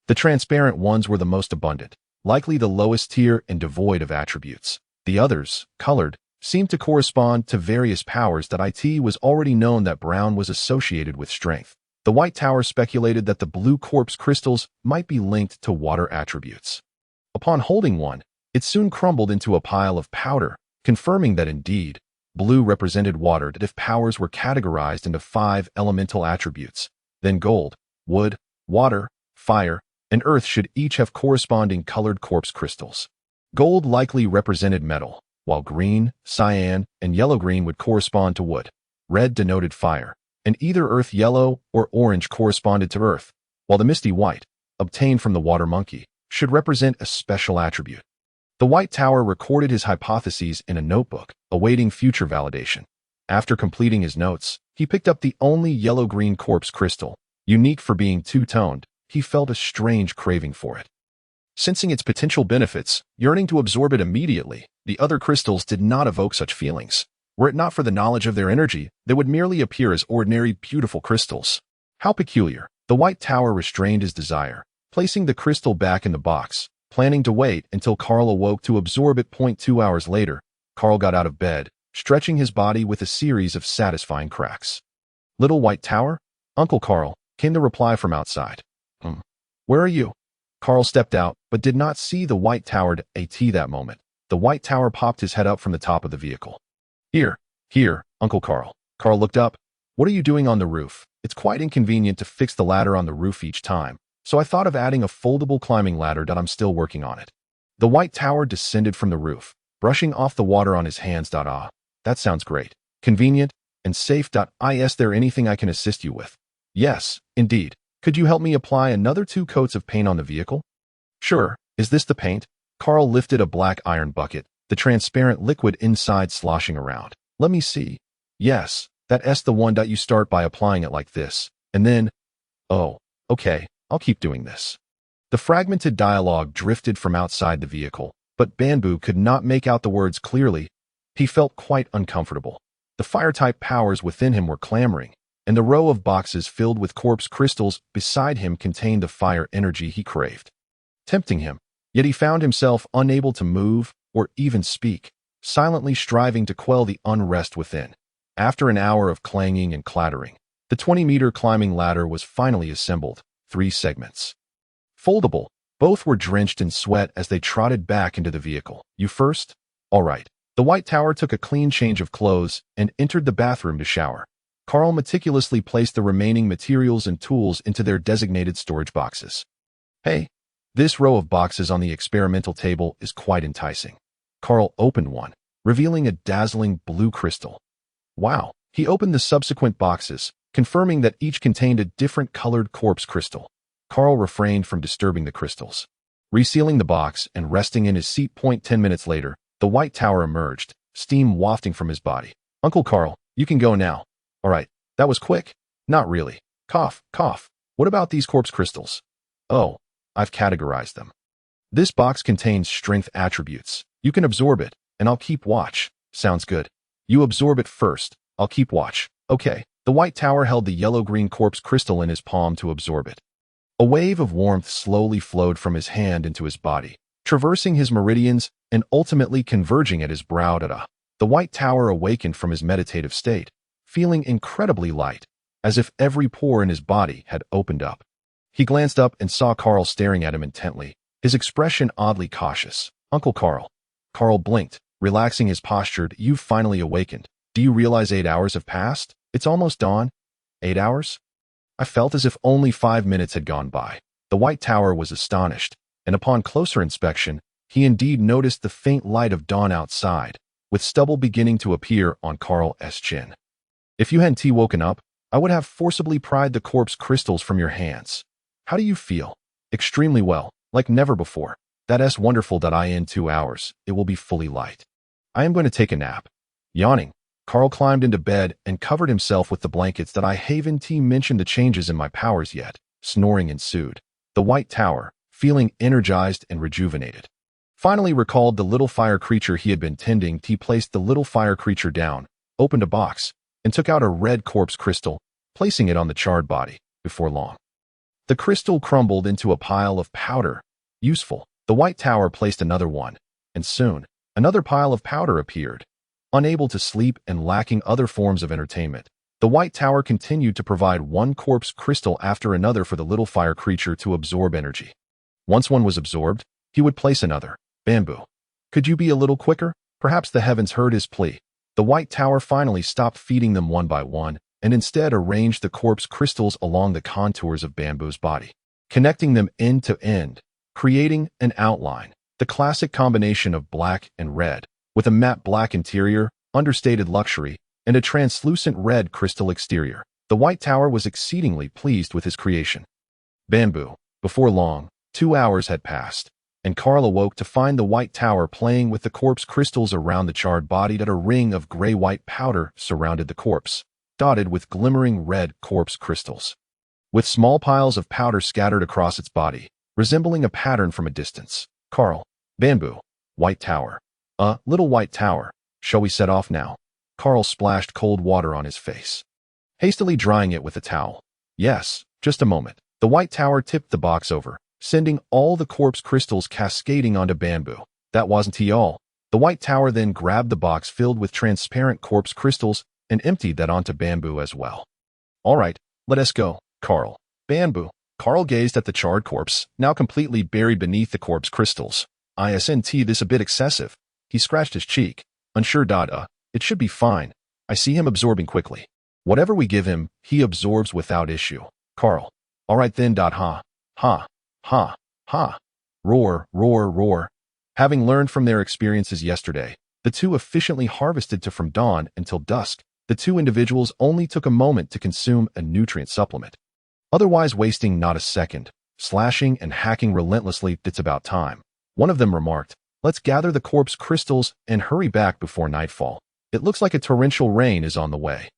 The transparent ones were the most abundant, likely the lowest tier and devoid of attributes. The others, colored, seemed to correspond to various powers. It was already known that brown was associated with strength. The White Tower speculated that the blue corpse crystals might be linked to water attributes. Upon holding one, it soon crumbled into a pile of powder, confirming that indeed, blue represented water. If powers were categorized into 5 elemental attributes, then gold, wood, water, fire, and earth should each have corresponding colored corpse crystals. Gold likely represented metal, while green, cyan, and yellow-green would correspond to wood. Red denoted fire, and either earth yellow or orange corresponded to earth, while the misty white, obtained from the water monkey, should represent a special attribute. The White Tower recorded his hypotheses in a notebook, awaiting future validation. After completing his notes, he picked up the only yellow-green corpse crystal. Unique for being two-toned, he felt a strange craving for it. Sensing its potential benefits, yearning to absorb it immediately, the other crystals did not evoke such feelings. Were it not for the knowledge of their energy, they would merely appear as ordinary, beautiful crystals. How peculiar. The White Tower restrained his desire, placing the crystal back in the box, planning to wait until Carl awoke to absorb it. 2 hours later, Carl got out of bed, stretching his body with a series of satisfying cracks. "Little White Tower? Uncle Carl," came the reply from outside. Where are you?" Carl stepped out, but did not see the White Tower at that moment. The White Tower popped his head up from the top of the vehicle. Here, Uncle Carl." Carl looked up. "What are you doing on the roof? It's quite inconvenient to fix the ladder on the roof each time, so I thought of adding a foldable climbing ladder. I'm still working on it." The White Tower descended from the roof, brushing off the water on his hands. That sounds great. Convenient and safe. Is there anything I can assist you with?" "Yes, indeed. Could you help me apply another 2 coats of paint on the vehicle?" "Sure. Is this the paint?" Carl lifted a black iron bucket, the transparent liquid inside sloshing around. "Let me see. Yes, that's the one. You start by applying it like this, and then... Oh, okay, I'll keep doing this." The fragmented dialogue drifted from outside the vehicle, but Banbu could not make out the words clearly. He felt quite uncomfortable. The fire-type powers within him were clamoring, and the row of boxes filled with corpse crystals beside him contained the fire energy he craved, tempting him. Yet he found himself unable to move or even speak, silently striving to quell the unrest within. After an hour of clanging and clattering, the 20-meter climbing ladder was finally assembled, 3 segments. Foldable, both were drenched in sweat as they trotted back into the vehicle. "You first?" "All right." The White Tower took a clean change of clothes and entered the bathroom to shower. Carl meticulously placed the remaining materials and tools into their designated storage boxes. "Hey, this row of boxes on the experimental table is quite enticing." Carl opened one, revealing a dazzling blue crystal. "Wow." He opened the subsequent boxes, confirming that each contained a different colored corpse crystal. Carl refrained from disturbing the crystals. Resealing the box and resting in his seat. 10 minutes later, the White Tower emerged, steam wafting from his body. "Uncle Carl, you can go now." "All right, that was quick." "Not really. Cough, cough. What about these corpse crystals?" "Oh, I've categorized them. This box contains strength attributes. You can absorb it, and I'll keep watch." "Sounds good. You absorb it first. I'll keep watch." "Okay." The White Tower held the yellow-green corpse crystal in his palm to absorb it. A wave of warmth slowly flowed from his hand into his body, traversing his meridians and ultimately converging at his brow. The White Tower awakened from his meditative state, feeling incredibly light, as if every pore in his body had opened up. He glanced up and saw Carl staring at him intently, his expression oddly cautious. "Uncle Carl." Carl blinked, relaxing his posture. "You've finally awakened. Do you realize 8 hours have passed? It's almost dawn." 8 hours? I felt as if only 5 minutes had gone by. The White Tower was astonished, and upon closer inspection, he indeed noticed the faint light of dawn outside, with stubble beginning to appear on Carl's chin. "If you hadn't woken up, I would have forcibly pried the corpse crystals from your hands. How do you feel?" "Extremely well, like never before. That's wonderful. In 2 hours, it will be fully light. I am going to take a nap." Yawning, Carl climbed into bed and covered himself with the blankets. "I haven't mentioned the changes in my powers yet." Snoring ensued. The White Tower, feeling energized and rejuvenated, finally recalled the little fire creature he had been tending. He placed the little fire creature down, opened a box, and took out a red corpse crystal, placing it on the charred body. Before long, the crystal crumbled into a pile of powder. Useful. The White Tower placed another one, and soon, another pile of powder appeared. Unable to sleep and lacking other forms of entertainment, the White Tower continued to provide one corpse crystal after another for the little fire creature to absorb energy. Once one was absorbed, he would place another. "Banbu, could you be a little quicker?" Perhaps the heavens heard his plea. The White Tower finally stopped feeding them one by one, and instead arranged the corpse crystals along the contours of Banbu's body, connecting them end to end, creating an outline, the classic combination of black and red, with a matte black interior, understated luxury, and a translucent red crystal exterior. The White Tower was exceedingly pleased with his creation. Banbu. Before long, 2 hours had passed, and Carl awoke to find the White Tower playing with the corpse crystals around the charred body. A ring of gray-white powder surrounded the corpse, dotted with glimmering red corpse crystals, with small piles of powder scattered across its body, resembling a pattern from a distance. "Carl." "Banbu." "White Tower." Little White Tower, shall we set off now?" Carl splashed cold water on his face, hastily drying it with a towel. "Yes, just a moment." The White Tower tipped the box over, sending all the corpse crystals cascading onto Banbu. That wasn't all. The White Tower then grabbed the box filled with transparent corpse crystals and emptied that onto Banbu as well. "All right, let us go, Carl." "Banbu." Carl gazed at the charred corpse, now completely buried beneath the corpse crystals. "Isn't this a bit excessive?" He scratched his cheek, unsure. It should be fine. I see him absorbing quickly. Whatever we give him, he absorbs without issue." Carl. "All right then. Ha. Ha. Ha. Ha." Roar, roar, roar. Having learned from their experiences yesterday, the two efficiently harvested from dawn until dusk. The two individuals only took a moment to consume a nutrient supplement, otherwise wasting not a second, slashing and hacking relentlessly. "It's about time," one of them remarked. "Let's gather the corpse crystals and hurry back before nightfall. It looks like a torrential rain is on the way."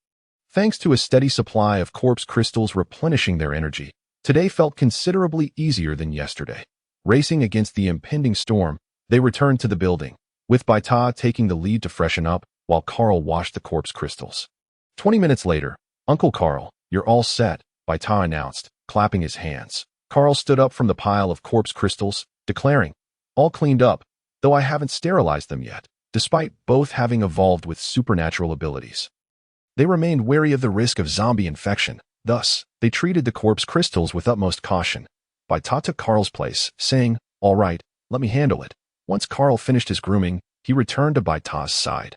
Thanks to a steady supply of corpse crystals replenishing their energy, today felt considerably easier than yesterday. Racing against the impending storm, they returned to the building, with Baita taking the lead to freshen up, while Carl washed the corpse crystals. 20 minutes later, "Uncle Carl, you're all set," Baita announced, clapping his hands. Carl stood up from the pile of corpse crystals, declaring, "All cleaned up, though I haven't sterilized them yet." Despite both having evolved with supernatural abilities, they remained wary of the risk of zombie infection. Thus, they treated the corpse crystals with utmost caution. Baita took Carl's place, saying, "All right, let me handle it." Once Carl finished his grooming, he returned to Baita's side,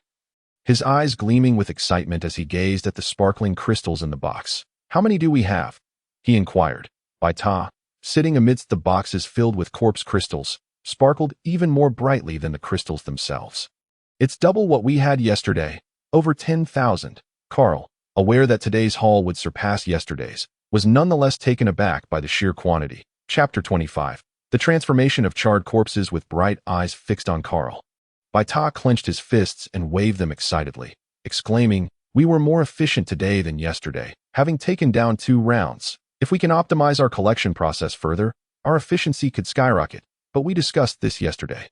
his eyes gleaming with excitement as he gazed at the sparkling crystals in the box. "How many do we have?" he inquired. Baita, sitting amidst the boxes filled with corpse crystals, sparkled even more brightly than the crystals themselves. "It's double what we had yesterday, over 10,000. Carl, aware that today's haul would surpass yesterday's, was nonetheless taken aback by the sheer quantity. Chapter 25. The transformation of charred corpses. With bright eyes fixed on Carl, Baita clenched his fists and waved them excitedly, exclaiming, "We were more efficient today than yesterday, having taken down 2 rounds. If we can optimize our collection process further, our efficiency could skyrocket, but we discussed this yesterday.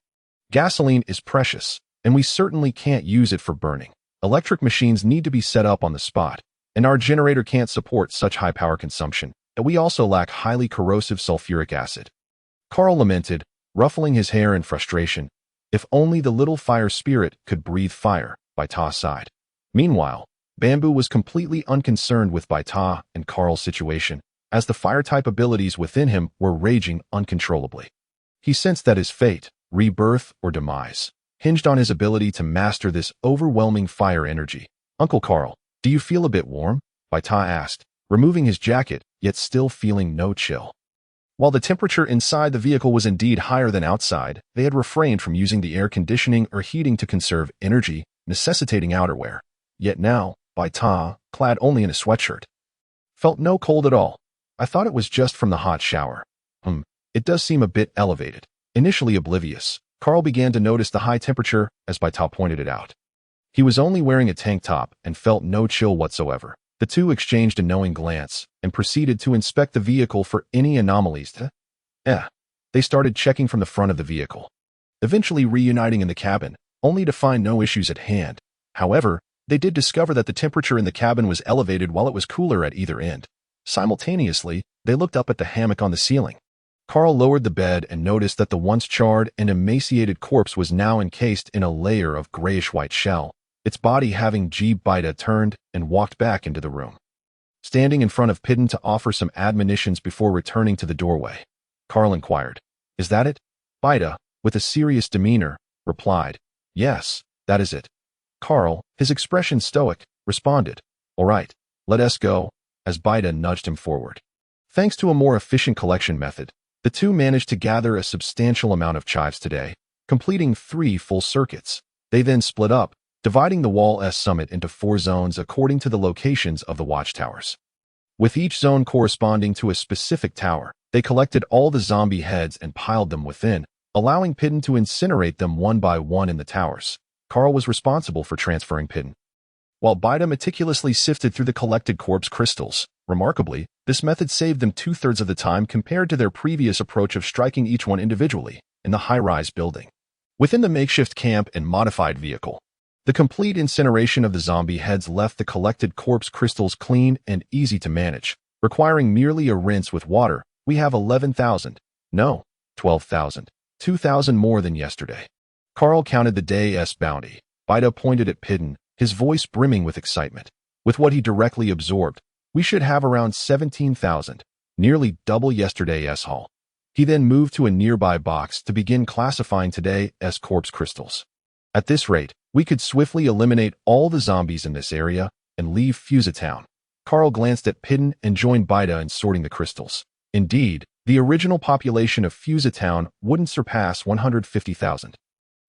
Gasoline is precious, and we certainly can't use it for burning. Electric machines need to be set up on the spot, and our generator can't support such high power consumption. and we also lack highly corrosive sulfuric acid. Carl lamented, ruffling his hair in frustration. If only the little fire spirit could breathe fire, Baita sighed. Meanwhile, Banbu was completely unconcerned with Baita and Carl's situation, as the fire-type abilities within him were raging uncontrollably. He sensed that his fate, rebirth or demise, hinged on his ability to master this overwhelming fire energy. Uncle Carl, do you feel a bit warm? Baita asked, removing his jacket, yet still feeling no chill. While the temperature inside the vehicle was indeed higher than outside, they had refrained from using the air conditioning or heating to conserve energy, necessitating outerwear. Yet now, Baita, clad only in a sweatshirt, felt no cold at all. I thought it was just from the hot shower. It does seem a bit elevated. Initially oblivious, Carl began to notice the high temperature as Baita pointed it out. He was only wearing a tank top and felt no chill whatsoever. The two exchanged a knowing glance and proceeded to inspect the vehicle for any anomalies. They started checking from the front of the vehicle, eventually reuniting in the cabin, only to find no issues at hand. However, they did discover that the temperature in the cabin was elevated while it was cooler at either end. Simultaneously, they looked up at the hammock on the ceiling. Carl lowered the bed and noticed that the once charred and emaciated corpse was now encased in a layer of grayish-white shell, its body having Baita turned and walked back into the room. Standing in front of Pidden to offer some admonitions before returning to the doorway, Carl inquired, "Is that it?" Baita, with a serious demeanor, replied, "Yes, that is it." Carl, his expression stoic, responded, "All right, let us go," as Baita nudged him forward. Thanks to a more efficient collection method, the two managed to gather a substantial amount of chives today, completing 3 full circuits. They then split up, dividing the wall's summit into 4 zones according to the locations of the watchtowers. With each zone corresponding to a specific tower, they collected all the zombie heads and piled them within, allowing Pidden to incinerate them one by one in the towers. Carl was responsible for transferring Pidden, while Baita meticulously sifted through the collected corpse crystals. Remarkably, this method saved them 2/3 of the time compared to their previous approach of striking each one individually in the high-rise building. Within the makeshift camp and modified vehicle, the complete incineration of the zombie heads left the collected corpse crystals clean and easy to manage, requiring merely a rinse with water. We have 11,000, no, 12,000, 2,000 more than yesterday. Carl counted the day's bounty. Baita pointed at Pidden, his voice brimming with excitement. With what he directly absorbed, we should have around 17,000, nearly double yesterday's haul. He then moved to a nearby box to begin classifying today's corpse crystals. At this rate, we could swiftly eliminate all the zombies in this area and leave Fusatown. Carl glanced at Pidden and joined Baita in sorting the crystals. Indeed, the original population of Fusatown wouldn't surpass 150,000.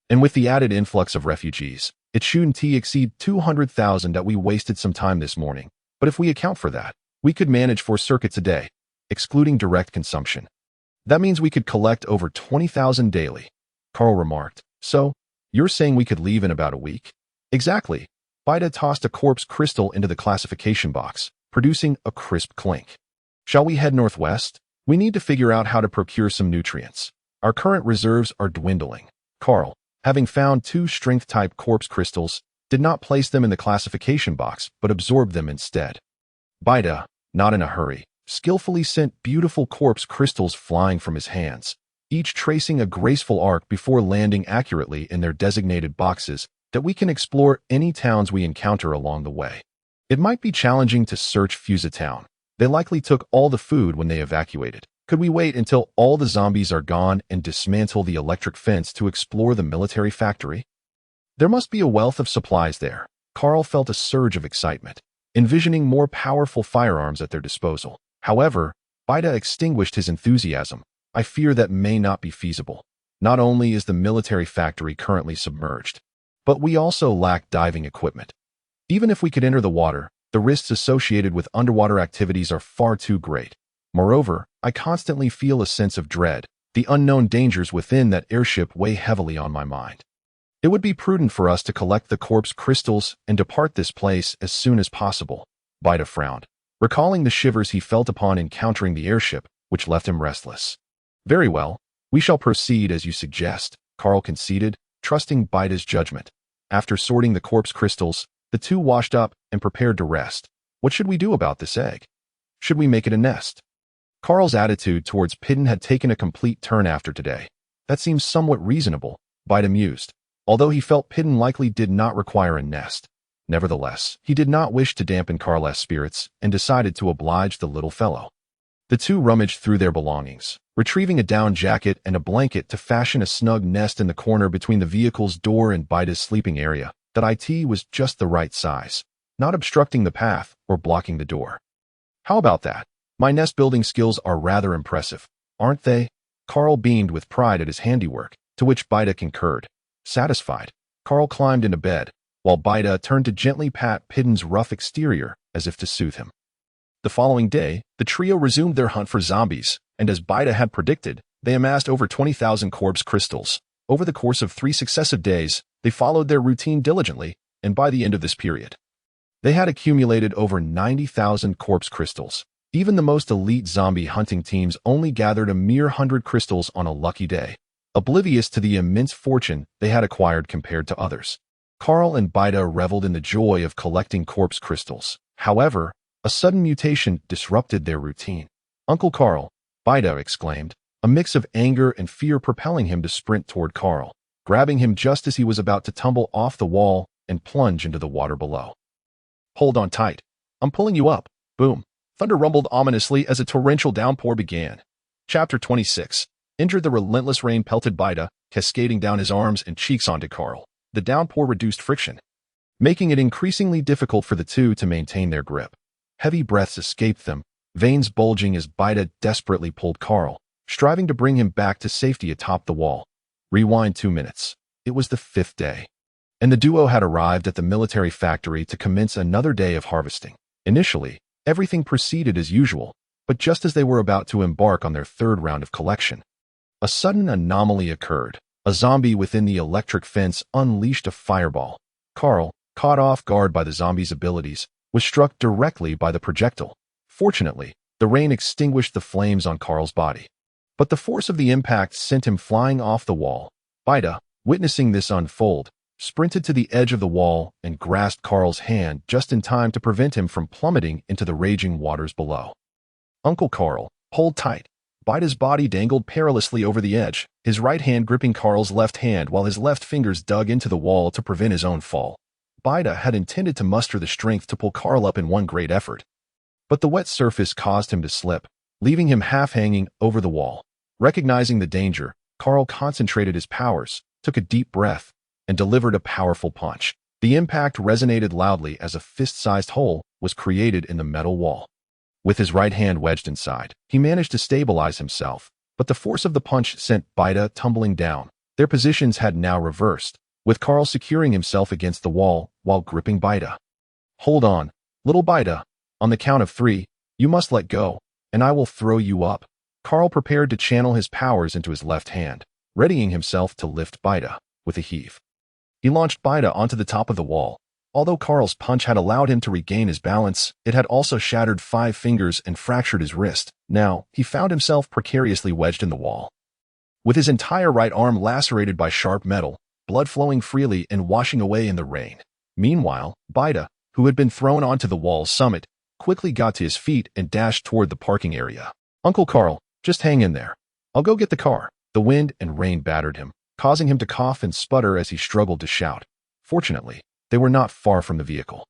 And with the added influx of refugees, it shouldn't exceed 200,000 that we wasted some time this morning. But if we account for that, we could manage 4 circuits a day, excluding direct consumption. That means we could collect over 20,000 daily, Carl remarked. So, you're saying we could leave in about a week? Exactly. Baita tossed a corpse crystal into the classification box, producing a crisp clink. Shall we head northwest? We need to figure out how to procure some nutrients. Our current reserves are dwindling. Carl, having found 2 strength-type corpse crystals, did not place them in the classification box, but absorbed them instead. Baita, not in a hurry, skillfully sent beautiful corpse crystals flying from his hands, each tracing a graceful arc before landing accurately in their designated boxes that we can explore any towns we encounter along the way. It might be challenging to search Fusatown. They likely took all the food when they evacuated. Could we wait until all the zombies are gone and dismantle the electric fence to explore the military factory? There must be a wealth of supplies there. Carl felt a surge of excitement, envisioning more powerful firearms at their disposal. However, Baita extinguished his enthusiasm. I fear that may not be feasible. Not only is the military factory currently submerged, but we also lack diving equipment. Even if we could enter the water, the risks associated with underwater activities are far too great. Moreover, I constantly feel a sense of dread. The unknown dangers within that airship weigh heavily on my mind. It would be prudent for us to collect the corpse crystals and depart this place as soon as possible. Baita frowned, recalling the shivers he felt upon encountering the airship, which left him restless. Very well, we shall proceed as you suggest, Carl conceded, trusting Baita's judgment. After sorting the corpse crystals, the two washed up and prepared to rest. What should we do about this egg? Should we make it a nest? Carl's attitude towards Pidden had taken a complete turn after today. That seems somewhat reasonable, Baita mused, although he felt Pidden likely did not require a nest. Nevertheless, he did not wish to dampen Carl's spirits and decided to oblige the little fellow. The two rummaged through their belongings, retrieving a down jacket and a blanket to fashion a snug nest in the corner between the vehicle's door and Baita's sleeping area. That it was just the right size, not obstructing the path or blocking the door. How about that? My nest-building skills are rather impressive, aren't they? Carl beamed with pride at his handiwork, to which Baita concurred. Satisfied, Carl climbed into bed, while Baita turned to gently pat Pidden's rough exterior as if to soothe him. The following day, the trio resumed their hunt for zombies, and as Baita had predicted, they amassed over 20,000 corpse crystals. Over the course of 3 successive days, they followed their routine diligently, and by the end of this period, they had accumulated over 90,000 corpse crystals. Even the most elite zombie hunting teams only gathered a mere 100 crystals on a lucky day, oblivious to the immense fortune they had acquired compared to others. Carl and Baita reveled in the joy of collecting corpse crystals. However, a sudden mutation disrupted their routine. "Uncle Carl," Baita exclaimed, a mix of anger and fear propelling him to sprint toward Carl, grabbing him just as he was about to tumble off the wall and plunge into the water below. "Hold on tight. I'm pulling you up." Boom. Thunder rumbled ominously as a torrential downpour began. Chapter 26. Injured, the relentless rain pelted Baita, cascading down his arms and cheeks onto Carl. The downpour reduced friction, making it increasingly difficult for the two to maintain their grip. Heavy breaths escaped them, veins bulging as Baita desperately pulled Carl, striving to bring him back to safety atop the wall. Rewind 2 minutes. It was the 5th day, and the duo had arrived at the military factory to commence another day of harvesting. Initially, everything proceeded as usual, but just as they were about to embark on their 3rd round of collection, a sudden anomaly occurred. A zombie within the electric fence unleashed a fireball. Carl, caught off guard by the zombie's abilities, was struck directly by the projectile. Fortunately, the rain extinguished the flames on Carl's body, but the force of the impact sent him flying off the wall. Baita, witnessing this unfold, sprinted to the edge of the wall and grasped Carl's hand just in time to prevent him from plummeting into the raging waters below. "Uncle Carl, hold tight." Baita's body dangled perilously over the edge, his right hand gripping Carl's left hand while his left fingers dug into the wall to prevent his own fall. Baita had intended to muster the strength to pull Carl up in one great effort, but the wet surface caused him to slip, leaving him half-hanging over the wall. Recognizing the danger, Carl concentrated his powers, took a deep breath, and delivered a powerful punch. The impact resonated loudly as a fist-sized hole was created in the metal wall. With his right hand wedged inside, he managed to stabilize himself, but the force of the punch sent Baita tumbling down. Their positions had now reversed, with Carl securing himself against the wall while gripping Baita. "Hold on, little Baita. On the count of 3, you must let go, and I will throw you up." Carl prepared to channel his powers into his left hand, readying himself to lift Baita with a heave. He launched Baita onto the top of the wall. Although Carl's punch had allowed him to regain his balance, it had also shattered 5 fingers and fractured his wrist. Now, he found himself precariously wedged in the wall, with his entire right arm lacerated by sharp metal, blood flowing freely and washing away in the rain. Meanwhile, Baita, who had been thrown onto the wall's summit, quickly got to his feet and dashed toward the parking area. "Uncle Carl, just hang in there. I'll go get the car." The wind and rain battered him, causing him to cough and sputter as he struggled to shout. Fortunately, they were not far from the vehicle.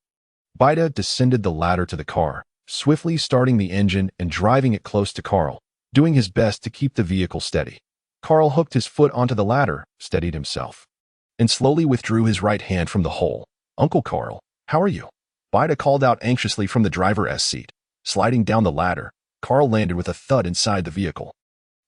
Baita descended the ladder to the car, swiftly starting the engine and driving it close to Carl, doing his best to keep the vehicle steady. Carl hooked his foot onto the ladder, steadied himself, and slowly withdrew his right hand from the hole. "Uncle Carl, how are you?" Baita called out anxiously from the driver's seat. Sliding down the ladder, Carl landed with a thud inside the vehicle.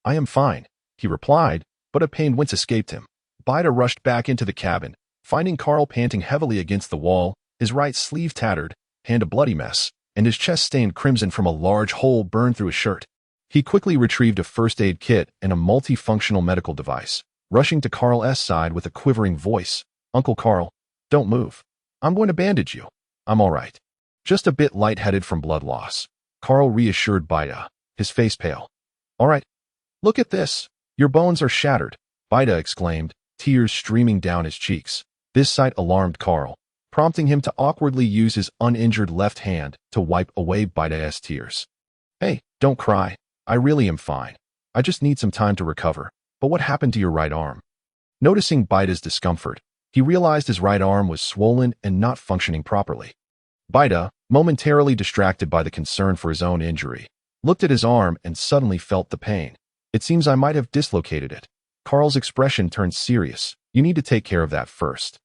"I am fine," he replied, but a pained wince escaped him. Baita rushed back into the cabin, finding Carl panting heavily against the wall, his right sleeve tattered, hand a bloody mess, and his chest stained crimson from a large hole burned through his shirt. He quickly retrieved a first aid kit and a multifunctional medical device, rushing to Carl's side with a quivering voice. "Uncle Carl, don't move. I'm going to bandage you. I'm all right. Just a bit lightheaded from blood loss." Carl reassured Baita, his face pale. "All right. Look at this. Your bones are shattered," Baita exclaimed, tears streaming down his cheeks. This sight alarmed Carl, prompting him to awkwardly use his uninjured left hand to wipe away Baita's tears. "Hey, don't cry. I really am fine. I just need some time to recover. But what happened to your right arm? Noticing Baita's discomfort, he realized his right arm was swollen and not functioning properly. Baita, momentarily distracted by the concern for his own injury, looked at his arm and suddenly felt the pain. It seems I might have dislocated it. Carl's expression turned serious. You need to take care of that first.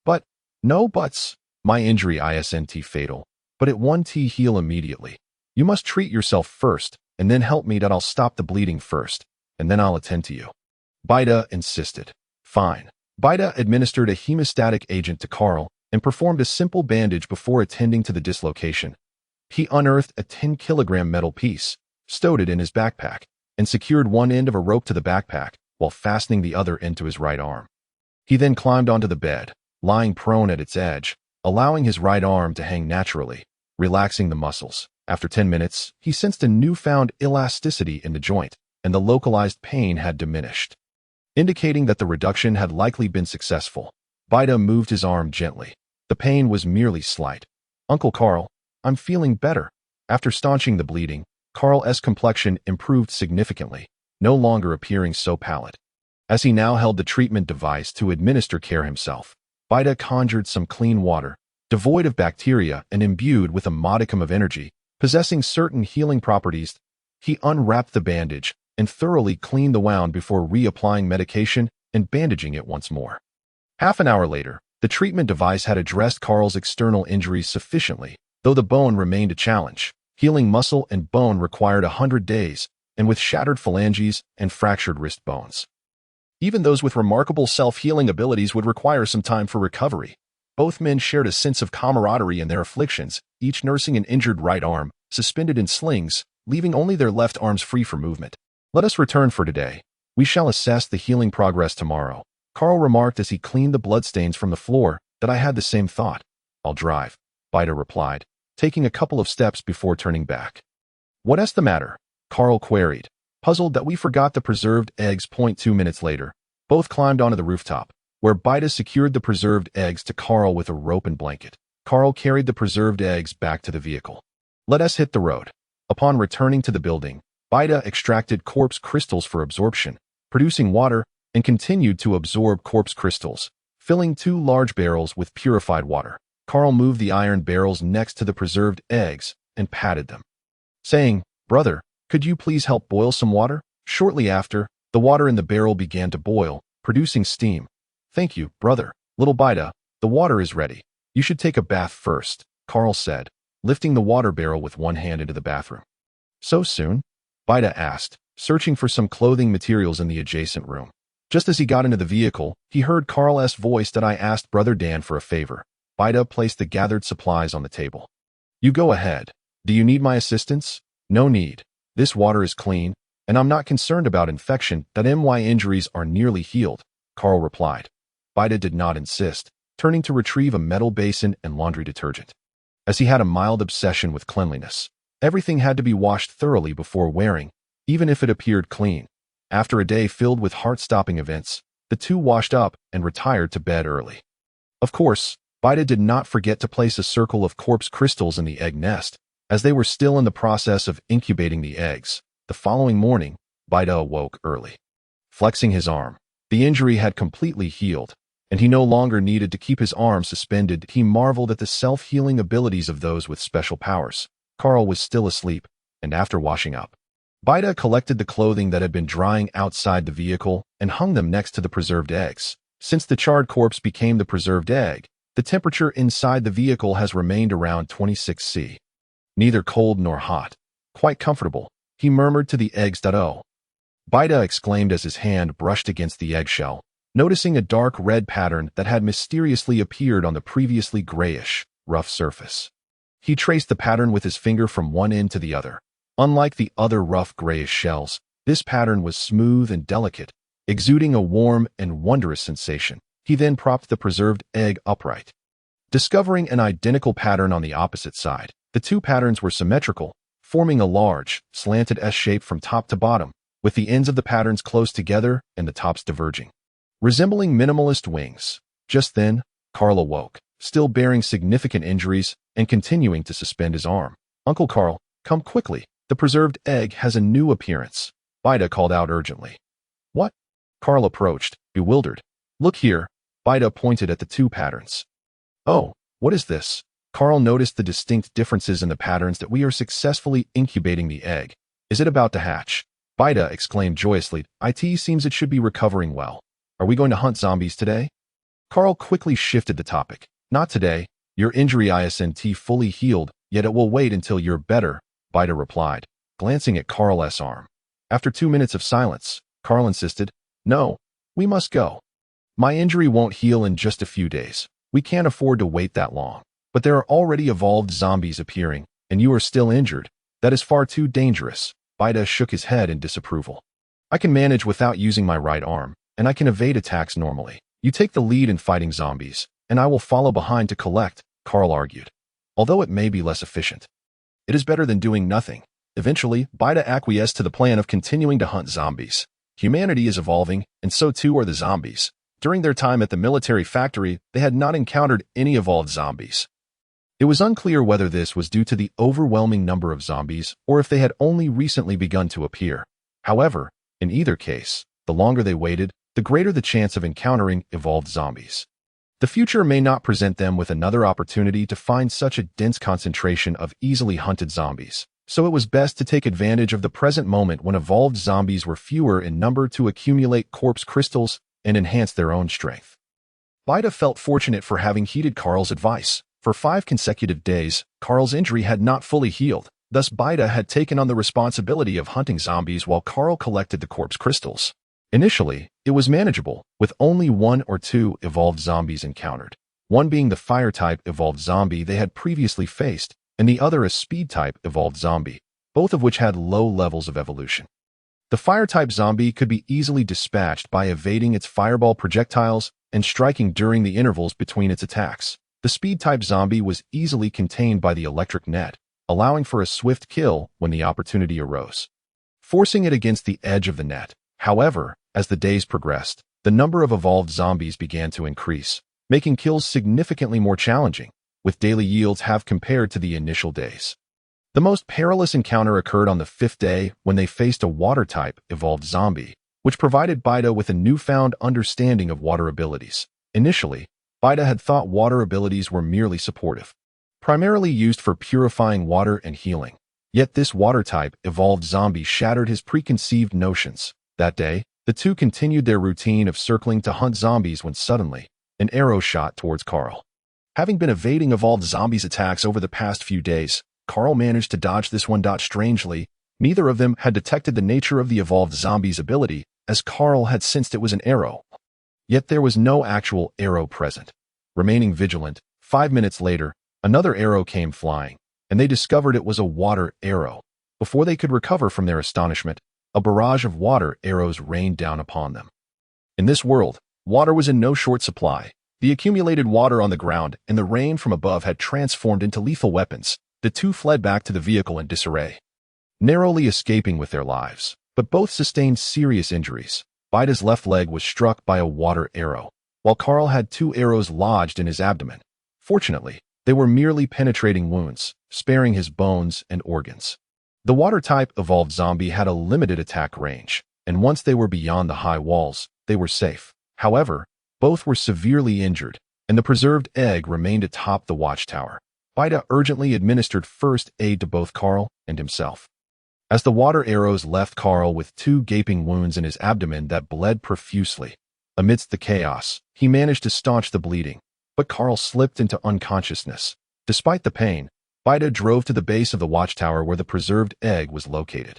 But, no buts. My injury isn't fatal, but it won't heal immediately. You must treat yourself first, and then help me that I'll stop the bleeding first, and then I'll attend to you. Baita insisted. Fine. Baita administered a hemostatic agent to Carl and performed a simple bandage before attending to the dislocation. He unearthed a 10-kilogram metal piece, stowed it in his backpack, and secured one end of a rope to the backpack while fastening the other end to his right arm. He then climbed onto the bed, lying prone at its edge, allowing his right arm to hang naturally, relaxing the muscles. After 10 minutes, he sensed a newfound elasticity in the joint, and the localized pain had diminished, indicating that the reduction had likely been successful. Baita moved his arm gently. The pain was merely slight. Uncle Carl, I'm feeling better. After staunching the bleeding, Carl's complexion improved significantly, no longer appearing so pallid. As he now held the treatment device to administer care himself, Baita conjured some clean water, devoid of bacteria and imbued with a modicum of energy, possessing certain healing properties. He unwrapped the bandage and thoroughly cleaned the wound before reapplying medication and bandaging it once more. Half an hour later, the treatment device had addressed Carl's external injuries sufficiently, though the bone remained a challenge. Healing muscle and bone required 100 days, and with shattered phalanges and fractured wrist bones. Even those with remarkable self-healing abilities would require some time for recovery. Both men shared a sense of camaraderie in their afflictions, each nursing an injured right arm, suspended in slings, leaving only their left arms free for movement. Let us return for today. We shall assess the healing progress tomorrow. Carl remarked as he cleaned the bloodstains from the floor that I had the same thought. I'll drive, Baita replied, taking a couple of steps before turning back. What's the matter? Carl queried, puzzled that we forgot the preserved eggs. 2 minutes later, both climbed onto the rooftop, where Baita secured the preserved eggs to Carl with a rope and blanket. Carl carried the preserved eggs back to the vehicle. Let us hit the road. Upon returning to the building, Baita extracted corpse crystals for absorption, producing water, and continued to absorb corpse crystals, filling 2 large barrels with purified water. Carl moved the iron barrels next to the preserved eggs and patted them, saying, Brother, could you please help boil some water? Shortly after, the water in the barrel began to boil, producing steam. Thank you, brother. Little Baita, the water is ready. You should take a bath first, Carl said, lifting the water barrel with one hand into the bathroom. So soon? Baita asked, searching for some clothing materials in the adjacent room. Just as he got into the vehicle, he heard Carl's voice that I asked Brother Dan for a favor. Baita placed the gathered supplies on the table. You go ahead. Do you need my assistance? No need. This water is clean, and I'm not concerned about infection. My injuries are nearly healed, Carl replied. Baita did not insist, turning to retrieve a metal basin and laundry detergent. As he had a mild obsession with cleanliness, everything had to be washed thoroughly before wearing, even if it appeared clean. After a day filled with heart-stopping events, the two washed up and retired to bed early. Of course, Baita did not forget to place a circle of corpse crystals in the egg nest, as they were still in the process of incubating the eggs. The following morning, Baita awoke early. Flexing his arm, the injury had completely healed, and he no longer needed to keep his arm suspended. He marveled at the self-healing abilities of those with special powers. Carl was still asleep, and after washing up, Baita collected the clothing that had been drying outside the vehicle and hung them next to the preserved eggs. Since the charred corpse became the preserved egg, the temperature inside the vehicle has remained around 26 C. Neither cold nor hot. Quite comfortable, he murmured to the eggs. Oh! Baita exclaimed as his hand brushed against the eggshell, noticing a dark red pattern that had mysteriously appeared on the previously grayish, rough surface. He traced the pattern with his finger from one end to the other. Unlike the other rough grayish shells, this pattern was smooth and delicate, exuding a warm and wondrous sensation. He then propped the preserved egg upright, discovering an identical pattern on the opposite side. The two patterns were symmetrical, forming a large, slanted S-shape from top to bottom, with the ends of the patterns close together and the tops diverging, resembling minimalist wings. Just then, Carl awoke, still bearing significant injuries and continuing to suspend his arm. Uncle Carl, come quickly. The preserved egg has a new appearance, Baita called out urgently. What? Carl approached, bewildered. Look here, Baita pointed at the two patterns. Oh, what is this? Carl noticed the distinct differences in the patterns that we are successfully incubating the egg. Is it about to hatch? Baita exclaimed joyously. It seems it should be recovering well. Are we going to hunt zombies today? Carl quickly shifted the topic. Not today. Your injury isn't fully healed, yet it will wait until you're better, Baita replied, glancing at Carl's arm. After 2 minutes of silence, Carl insisted, No, we must go. My injury won't heal in just a few days. We can't afford to wait that long. But there are already evolved zombies appearing, and you are still injured. That is far too dangerous. Baita shook his head in disapproval. I can manage without using my right arm, and I can evade attacks normally. You take the lead in fighting zombies, and I will follow behind to collect, Carl argued. Although it may be less efficient, it is better than doing nothing. Eventually, Baita acquiesced to the plan of continuing to hunt zombies. Humanity is evolving, and so too are the zombies. During their time at the military factory, they had not encountered any evolved zombies. It was unclear whether this was due to the overwhelming number of zombies or if they had only recently begun to appear. However, in either case, the longer they waited, the greater the chance of encountering evolved zombies. The future may not present them with another opportunity to find such a dense concentration of easily hunted zombies, so it was best to take advantage of the present moment when evolved zombies were fewer in number to accumulate corpse crystals and enhance their own strength. Baita felt fortunate for having heeded Carl's advice. For 5 consecutive days, Carl's injury had not fully healed. Thus, Baita had taken on the responsibility of hunting zombies while Carl collected the corpse crystals. Initially, it was manageable, with only 1 or 2 evolved zombies encountered, one being the fire-type evolved zombie they had previously faced, and the other a speed-type evolved zombie, both of which had low levels of evolution. The fire-type zombie could be easily dispatched by evading its fireball projectiles and striking during the intervals between its attacks. The speed-type zombie was easily contained by the electric net, allowing for a swift kill when the opportunity arose, forcing it against the edge of the net. However, as the days progressed, the number of evolved zombies began to increase, making kills significantly more challenging, with daily yields half compared to the initial days. The most perilous encounter occurred on the 5th day when they faced a water-type evolved zombie, which provided Baita with a newfound understanding of water abilities. Initially, Baita had thought water abilities were merely supportive, primarily used for purifying water and healing. Yet this water-type evolved zombie shattered his preconceived notions. That day, the two continued their routine of circling to hunt zombies when suddenly, an arrow shot towards Carl. Having been evading evolved zombies' attacks over the past few days, Carl managed to dodge this one. Strangely, neither of them had detected the nature of the evolved zombie's ability, as Carl had sensed it was an arrow. Yet there was no actual arrow present. Remaining vigilant, 5 minutes later, another arrow came flying, and they discovered it was a water arrow. Before they could recover from their astonishment, a barrage of water arrows rained down upon them. In this world, water was in no short supply. The accumulated water on the ground and the rain from above had transformed into lethal weapons. The two fled back to the vehicle in disarray, narrowly escaping with their lives, but both sustained serious injuries. Baita's left leg was struck by a water arrow, while Carl had 2 arrows lodged in his abdomen. Fortunately, they were merely penetrating wounds, sparing his bones and organs. The water-type evolved zombie had a limited attack range, and once they were beyond the high walls, they were safe. However, both were severely injured, and the preserved egg remained atop the watchtower. Baita urgently administered first aid to both Carl and himself. As the water arrows left Carl with 2 gaping wounds in his abdomen that bled profusely. Amidst the chaos, he managed to staunch the bleeding, but Carl slipped into unconsciousness. Despite the pain, Baita drove to the base of the watchtower where the preserved egg was located.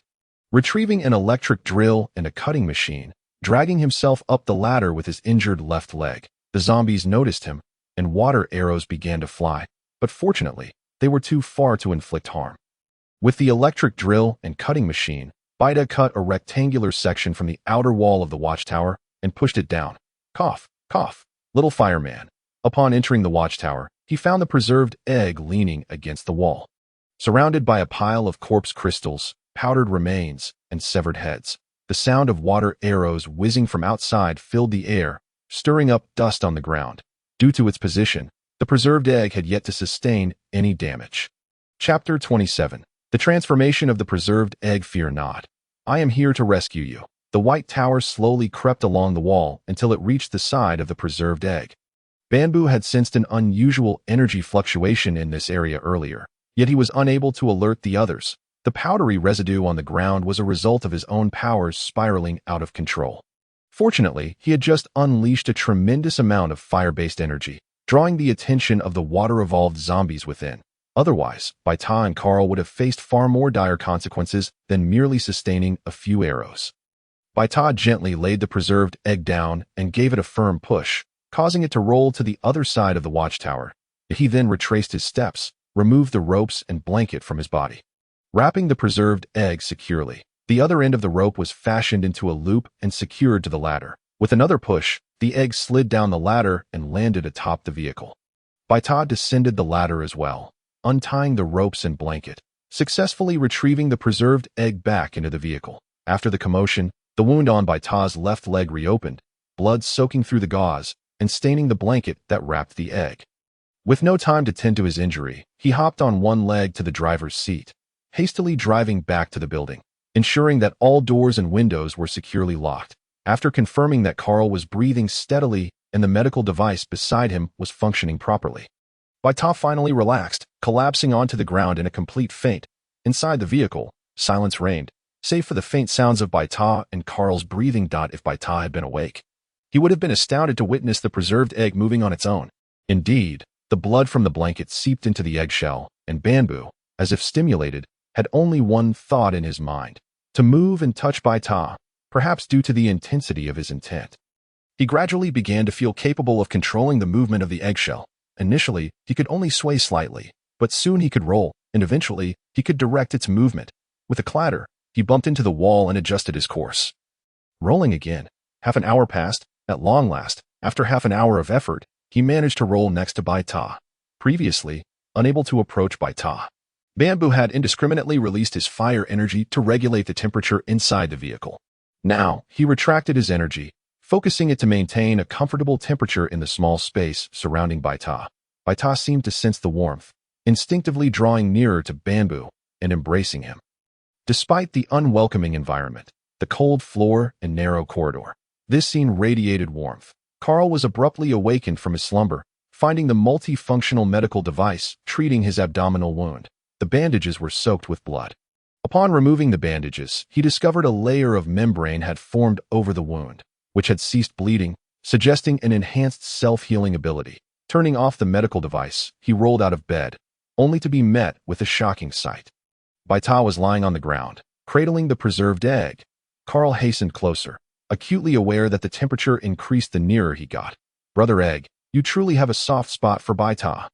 Retrieving an electric drill and a cutting machine, dragging himself up the ladder with his injured left leg, the zombies noticed him, and water arrows began to fly, but fortunately, they were too far to inflict harm. With the electric drill and cutting machine, Baita cut a rectangular section from the outer wall of the watchtower and pushed it down. Cough, cough, little fireman. Upon entering the watchtower, he found the preserved egg leaning against the wall, surrounded by a pile of corpse crystals, powdered remains, and severed heads. The sound of water arrows whizzing from outside filled the air, stirring up dust on the ground. Due to its position, the preserved egg had yet to sustain any damage. Chapter 27. The transformation of the preserved egg. Fear not. I am here to rescue you. The white tower slowly crept along the wall until it reached the side of the preserved egg. Banbu had sensed an unusual energy fluctuation in this area earlier, yet he was unable to alert the others. The powdery residue on the ground was a result of his own powers spiraling out of control. Fortunately, he had just unleashed a tremendous amount of fire-based energy, drawing the attention of the water-evolved zombies within. Otherwise, Baita and Carl would have faced far more dire consequences than merely sustaining a few arrows. Baita gently laid the preserved egg down and gave it a firm push, causing it to roll to the other side of the watchtower. He then retraced his steps, removed the ropes and blanket from his body. Wrapping the preserved egg securely, the other end of the rope was fashioned into a loop and secured to the ladder. With another push, the egg slid down the ladder and landed atop the vehicle. Baita descended the ladder as well, untying the ropes and blanket, successfully retrieving the preserved egg back into the vehicle. After the commotion, the wound on Baita's left leg reopened, blood soaking through the gauze and staining the blanket that wrapped the egg. With no time to tend to his injury, he hopped on one leg to the driver's seat, hastily driving back to the building, ensuring that all doors and windows were securely locked. After confirming that Carl was breathing steadily and the medical device beside him was functioning properly, Baita finally relaxed, collapsing onto the ground in a complete faint. Inside the vehicle, silence reigned, save for the faint sounds of Baita and Carl's breathing. If Baita had been awake, he would have been astounded to witness the preserved egg moving on its own. Indeed, the blood from the blanket seeped into the eggshell, and Banbu, as if stimulated, had only one thought in his mind: to move and touch Baita, perhaps due to the intensity of his intent. He gradually began to feel capable of controlling the movement of the eggshell. Initially, he could only sway slightly, but soon he could roll, and eventually, he could direct its movement. With a clatter, he bumped into the wall and adjusted his course. Rolling again. Half an hour passed. At long last, after half an hour of effort, he managed to roll next to Baita. Previously, unable to approach Baita, Banbu had indiscriminately released his fire energy to regulate the temperature inside the vehicle. Now, he retracted his energy, focusing it to maintain a comfortable temperature in the small space surrounding Baita. Baita seemed to sense the warmth, instinctively drawing nearer to Banbu and embracing him. Despite the unwelcoming environment, the cold floor and narrow corridor, this scene radiated warmth. Carl was abruptly awakened from his slumber, finding the multifunctional medical device treating his abdominal wound. The bandages were soaked with blood. Upon removing the bandages, he discovered a layer of membrane had formed over the wound, which had ceased bleeding, suggesting an enhanced self-healing ability. Turning off the medical device, he rolled out of bed, only to be met with a shocking sight. Baita was lying on the ground, cradling the preserved egg. Carl hastened closer, acutely aware that the temperature increased the nearer he got. "Brother Egg, you truly have a soft spot for Baita."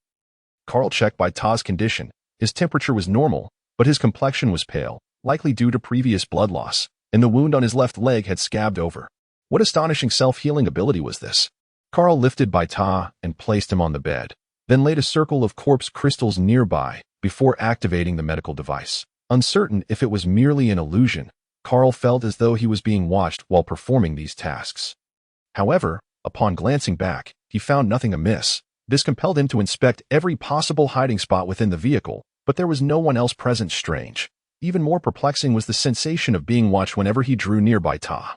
Carl checked Baita's condition. His temperature was normal, but his complexion was pale, likely due to previous blood loss, and the wound on his left leg had scabbed over. What astonishing self-healing ability was this? Carl lifted Baita and placed him on the bed, then laid a circle of corpse crystals nearby before activating the medical device. Uncertain if it was merely an illusion, Carl felt as though he was being watched while performing these tasks. However, upon glancing back, he found nothing amiss. This compelled him to inspect every possible hiding spot within the vehicle, but there was no one else present. Strange. Even more perplexing was the sensation of being watched whenever he drew near Baita,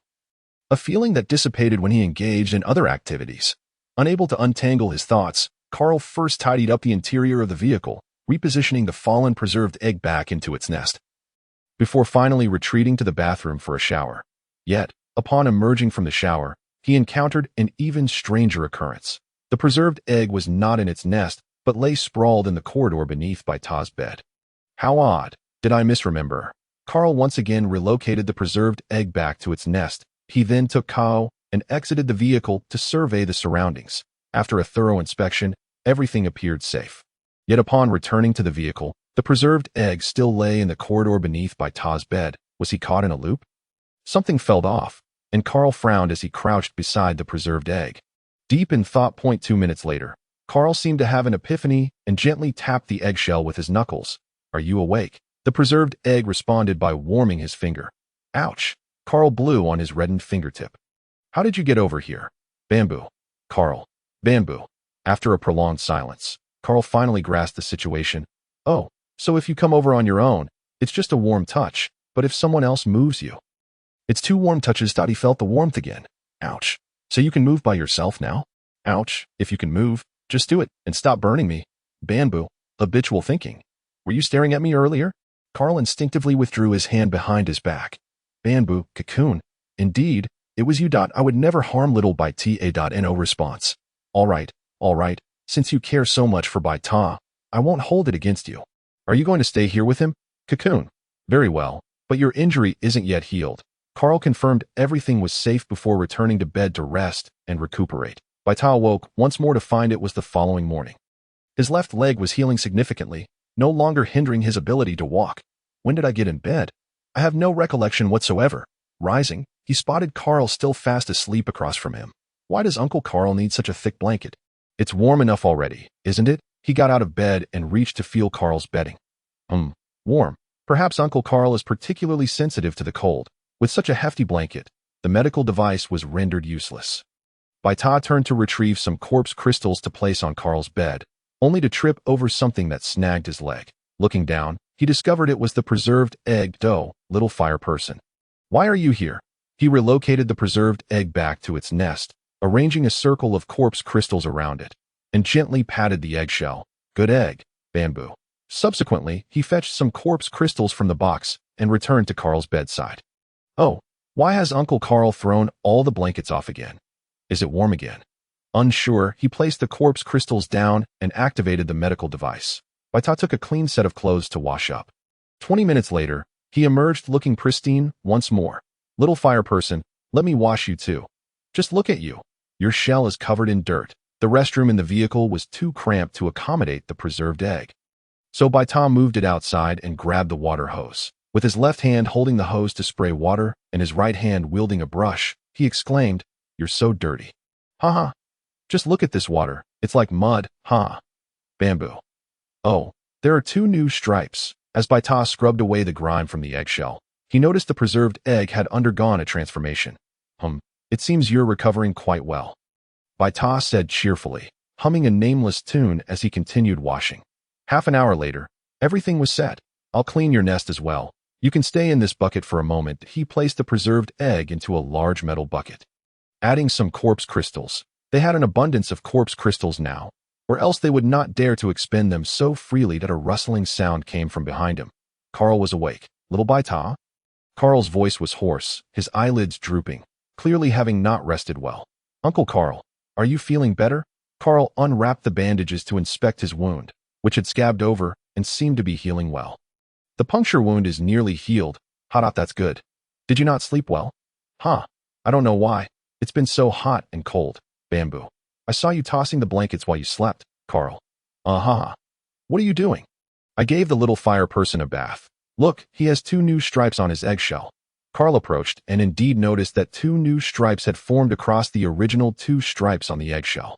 a feeling that dissipated when he engaged in other activities. Unable to untangle his thoughts, Carl first tidied up the interior of the vehicle, repositioning the fallen preserved egg back into its nest, before finally retreating to the bathroom for a shower. Yet, upon emerging from the shower, he encountered an even stranger occurrence. The preserved egg was not in its nest, but lay sprawled in the corridor beneath Baita's bed. How odd. Did I misremember? Carl once again relocated the preserved egg back to its nest. He then took Kao and exited the vehicle to survey the surroundings. After a thorough inspection, everything appeared safe. Yet upon returning to the vehicle, the preserved egg still lay in the corridor beneath Baita's bed. Was he caught in a loop? Something felt off, and Carl frowned as he crouched beside the preserved egg. Deep in thought. 2 minutes later, Carl seemed to have an epiphany and gently tapped the eggshell with his knuckles. "Are you awake?" The preserved egg responded by warming his finger. "Ouch!" Carl blew on his reddened fingertip. "How did you get over here?" "Banbu." "Carl." "Banbu." After a prolonged silence, Carl finally grasped the situation. "Oh, so if you come over on your own, It's just a warm touch, but if someone else moves you. It's 2 warm touches. He felt the warmth again. Ouch. So you can move by yourself now? Ouch. If you can move, just do it and stop burning me. Banbu. Habitual thinking. Were you staring at me earlier? Carl instinctively withdrew his hand behind his back. Banbu, cocoon. Indeed, it was you. I would never harm little Baita. No response. All right. Since you care so much for Baita, I won't hold it against you. Are you going to stay here with him? Cocoon. Very well, but your injury isn't yet healed. Carl confirmed everything was safe before returning to bed to rest and recuperate. Baita awoke once more to find it was the following morning. His left leg was healing significantly, no longer hindering his ability to walk. When did I get in bed? I have no recollection whatsoever. Rising, he spotted Carl still fast asleep across from him. Why does Uncle Carl need such a thick blanket? It's warm enough already, isn't it? He got out of bed and reached to feel Carl's bedding. Warm. Perhaps Uncle Carl is particularly sensitive to the cold. With such a hefty blanket, the medical device was rendered useless. Baita turned to retrieve some corpse crystals to place on Carl's bed, only to trip over something that snagged his leg. Looking down, he discovered it was the preserved egg dough, little fire person. Why are you here? He relocated the preserved egg back to its nest, arranging a circle of corpse crystals around it, and gently patted the eggshell. Good egg, Banbu. Subsequently, he fetched some corpse crystals from the box and returned to Carl's bedside. Oh, why has Uncle Carl thrown all the blankets off again? Is it warm again? Unsure, he placed the corpse crystals down and activated the medical device. Baita took a clean set of clothes to wash up. 20 minutes later, he emerged looking pristine once more. Little fire person, let me wash you too. Just look at you. Your shell is covered in dirt. The restroom in the vehicle was too cramped to accommodate the preserved egg. So Baita moved it outside and grabbed the water hose. With his left hand holding the hose to spray water and his right hand wielding a brush, he exclaimed, "You're so dirty." Haha. Just look at this water. It's like mud, huh? Banbu. Oh, there are 2 new stripes. As Baita scrubbed away the grime from the eggshell, he noticed the preserved egg had undergone a transformation. It seems you're recovering quite well. Baita said cheerfully, humming a nameless tune as he continued washing. Half an hour later, everything was set. I'll clean your nest as well. You can stay in this bucket for a moment. He placed the preserved egg into a large metal bucket. Adding some corpse crystals. They had an abundance of corpse crystals now, or else they would not dare to expend them so freely that a rustling sound came from behind him. Carl was awake. Little Baita? Carl's voice was hoarse, his eyelids drooping, clearly having not rested well. Uncle Carl, are you feeling better? Carl unwrapped the bandages to inspect his wound, which had scabbed over and seemed to be healing well. The puncture wound is nearly healed. That's good. Did you not sleep well? I don't know why. It's been so hot and cold. Banbu. I saw you tossing the blankets while you slept, Carl. What are you doing? I gave the little fire person a bath. Look, he has 2 new stripes on his eggshell. Carl approached and indeed noticed that 2 new stripes had formed across the original 2 stripes on the eggshell.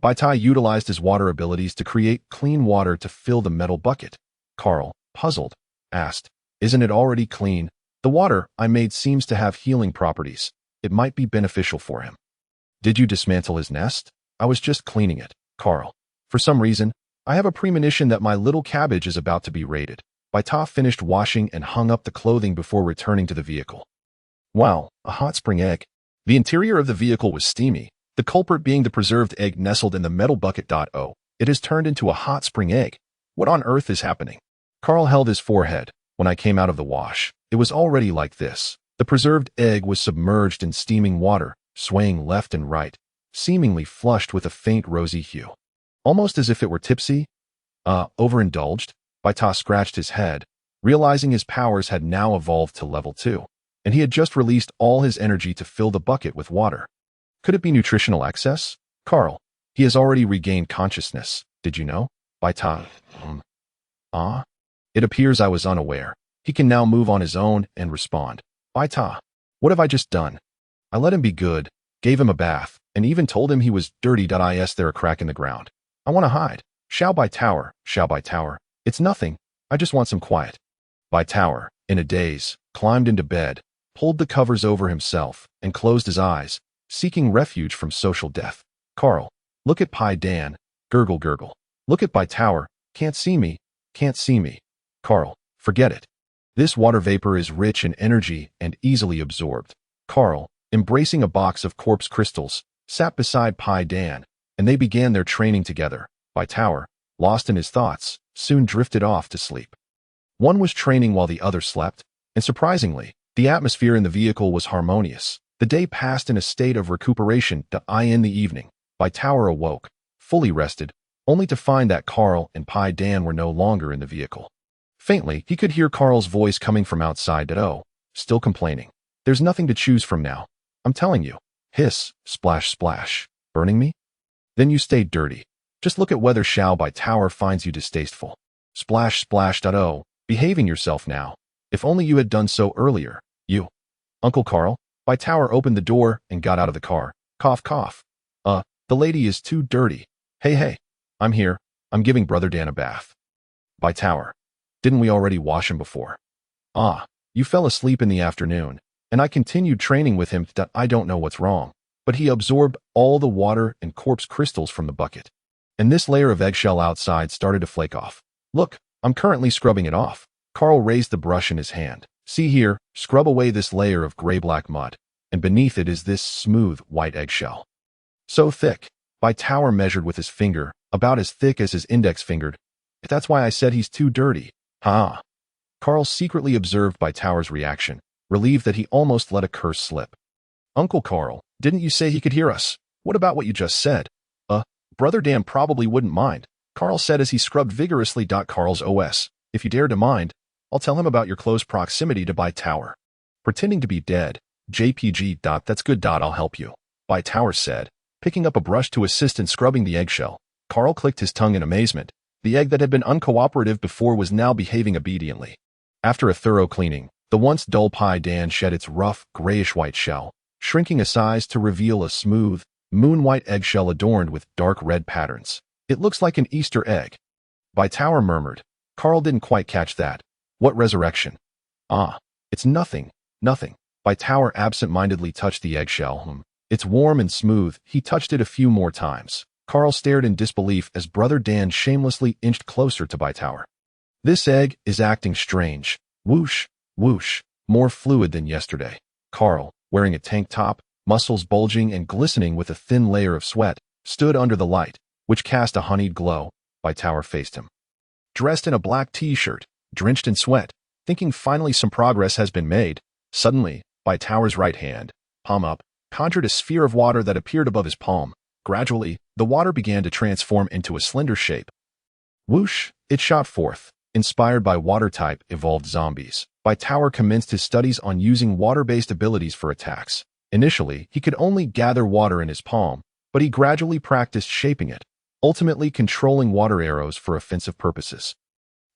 Baita utilized his water abilities to create clean water to fill the metal bucket. Carl, puzzled, asked, "Isn't it already clean? The water I made seems to have healing properties. It might be beneficial for him." Did you dismantle his nest? I was just cleaning it, Carl. For some reason, I have a premonition that my little cabbage is about to be raided. Baita finished washing and hung up the clothing before returning to the vehicle. Wow, a hot spring egg. The interior of the vehicle was steamy, the culprit being the preserved egg nestled in the metal bucket. Oh, it has turned into a hot spring egg. What on earth is happening? Carl held his forehead. When I came out of the wash, it was already like this. The preserved egg was submerged in steaming water, swaying left and right, seemingly flushed with a faint rosy hue. Almost as if it were tipsy. Overindulged? Baita scratched his head, realizing his powers had now evolved to level 2, and he had just released all his energy to fill the bucket with water. Could it be nutritional excess? Carl, he has already regained consciousness. Did you know? Baita. It appears I was unaware. He can now move on his own and respond. Baita. What have I just done? I let him be good, gave him a bath, and even told him he was dirty. Is there a crack in the ground? I want to hide. Shall by tower. It's nothing. I just want some quiet. Baita, in a daze, climbed into bed, pulled the covers over himself, and closed his eyes, seeking refuge from social death. Carl, look at Pai Dan. Gurgle gurgle. Look at Baita. Can't see me. Carl, forget it. This water vapor is rich in energy and easily absorbed. Carl, embracing a box of corpse crystals, sat beside Pai Dan, and they began their training together. Baita, lost in his thoughts, soon drifted off to sleep. One was training while the other slept, and surprisingly, the atmosphere in the vehicle was harmonious. The day passed in a state of recuperation. In the evening, Baita awoke, fully rested, only to find that Carl and Pai Dan were no longer in the vehicle. Faintly, he could hear Carl's voice coming from outside. Oh, still complaining. There's nothing to choose from now. I'm telling you. Hiss, splash, splash. Burning me? Then you stay dirty. Just look at whether Xiao Baita finds you distasteful. Splash, splash. Oh, behaving yourself now. If only you had done so earlier. You. Uncle Carl? Baita opened the door and got out of the car. Cough, cough. The lady is too dirty. Hey, I'm here. I'm giving Brother Dan a bath. Baita. Didn't we already wash him before? You fell asleep in the afternoon, and I continued training with him. I don't know what's wrong, but he absorbed all the water and corpse crystals from the bucket. And this layer of eggshell outside started to flake off. Look, I'm currently scrubbing it off. Carl raised the brush in his hand. See here, scrub away this layer of gray-black mud, and beneath it is this smooth, white eggshell. So thick. Baita measured with his finger, about as thick as his index finger. That's why I said he's too dirty. Carl secretly observed Baita's reaction, relieved that he almost let a curse slip. Uncle Carl, didn't you say he could hear us? What about what you just said? Brother Dan probably wouldn't mind, Carl said as he scrubbed vigorously. Carl's OS. If you dare to mind, I'll tell him about your close proximity to Baita. Pretending to be dead. JPG. That's good. I'll help you. Baita said, picking up a brush to assist in scrubbing the eggshell. Carl clicked his tongue in amazement. The egg that had been uncooperative before was now behaving obediently. After a thorough cleaning, the once dull Pai Dan shed its rough, grayish-white shell, shrinking a size to reveal a smooth, moon-white eggshell adorned with dark red patterns. It looks like an Easter egg. Baita murmured. Carl didn't quite catch that. What resurrection? It's nothing. Baita absent-mindedly touched the eggshell. It's warm and smooth. He touched it a few more times. Carl stared in disbelief as Brother Dan shamelessly inched closer to Baita. This egg is acting strange. Whoosh, whoosh, more fluid than yesterday. Carl, wearing a tank top, muscles bulging and glistening with a thin layer of sweat, stood under the light, which cast a honeyed glow. Baita faced him. Dressed in a black t-shirt, drenched in sweat, thinking finally some progress has been made, suddenly, Baita's right hand, palm up, conjured a sphere of water that appeared above his palm. Gradually, the water began to transform into a slender shape. Whoosh, it shot forth. Inspired by water-type evolved zombies, Baita commenced his studies on using water-based abilities for attacks. Initially, he could only gather water in his palm, but he gradually practiced shaping it, ultimately controlling water arrows for offensive purposes.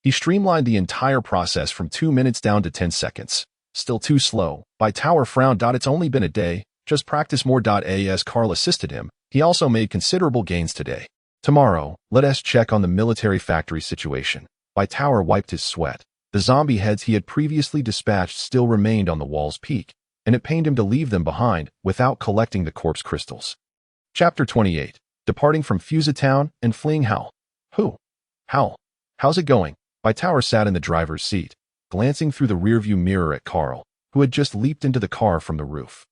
He streamlined the entire process from 2 minutes down to 10 seconds. Still too slow. Baita frowned. It's only been a day. Just practice more. As Carl assisted him, he also made considerable gains today. Tomorrow, let us check on the military factory situation. Baita wiped his sweat. The zombie heads he had previously dispatched still remained on the wall's peak, and it pained him to leave them behind without collecting the corpse crystals. Chapter 28. Departing from Fusatown and fleeing Hal. Who? Hal. How's it going? Baita sat in the driver's seat, glancing through the rearview mirror at Carl, who had just leaped into the car from the roof.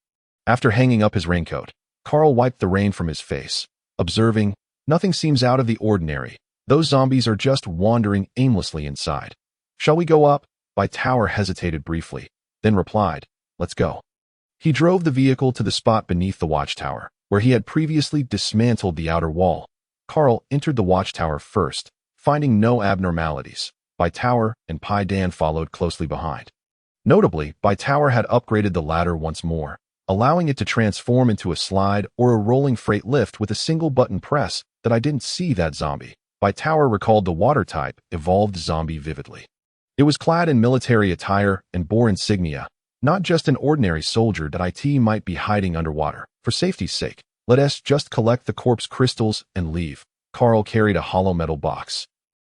After hanging up his raincoat, Carl wiped the rain from his face, observing, nothing seems out of the ordinary. Those zombies are just wandering aimlessly inside. Shall we go up? Baita hesitated briefly, then replied, let's go. He drove the vehicle to the spot beneath the watchtower, where he had previously dismantled the outer wall. Carl entered the watchtower first, finding no abnormalities. Baita and Pai Dan followed closely behind. Notably, Baita had upgraded the ladder once more, allowing it to transform into a slide or a rolling freight lift with a single button press. That I didn't see that zombie. Baita recalled the water-type evolved zombie vividly. It was clad in military attire and bore insignia, not just an ordinary soldier that IT might be hiding underwater. For safety's sake, let us just collect the corpse crystals and leave. Carl carried a hollow metal box,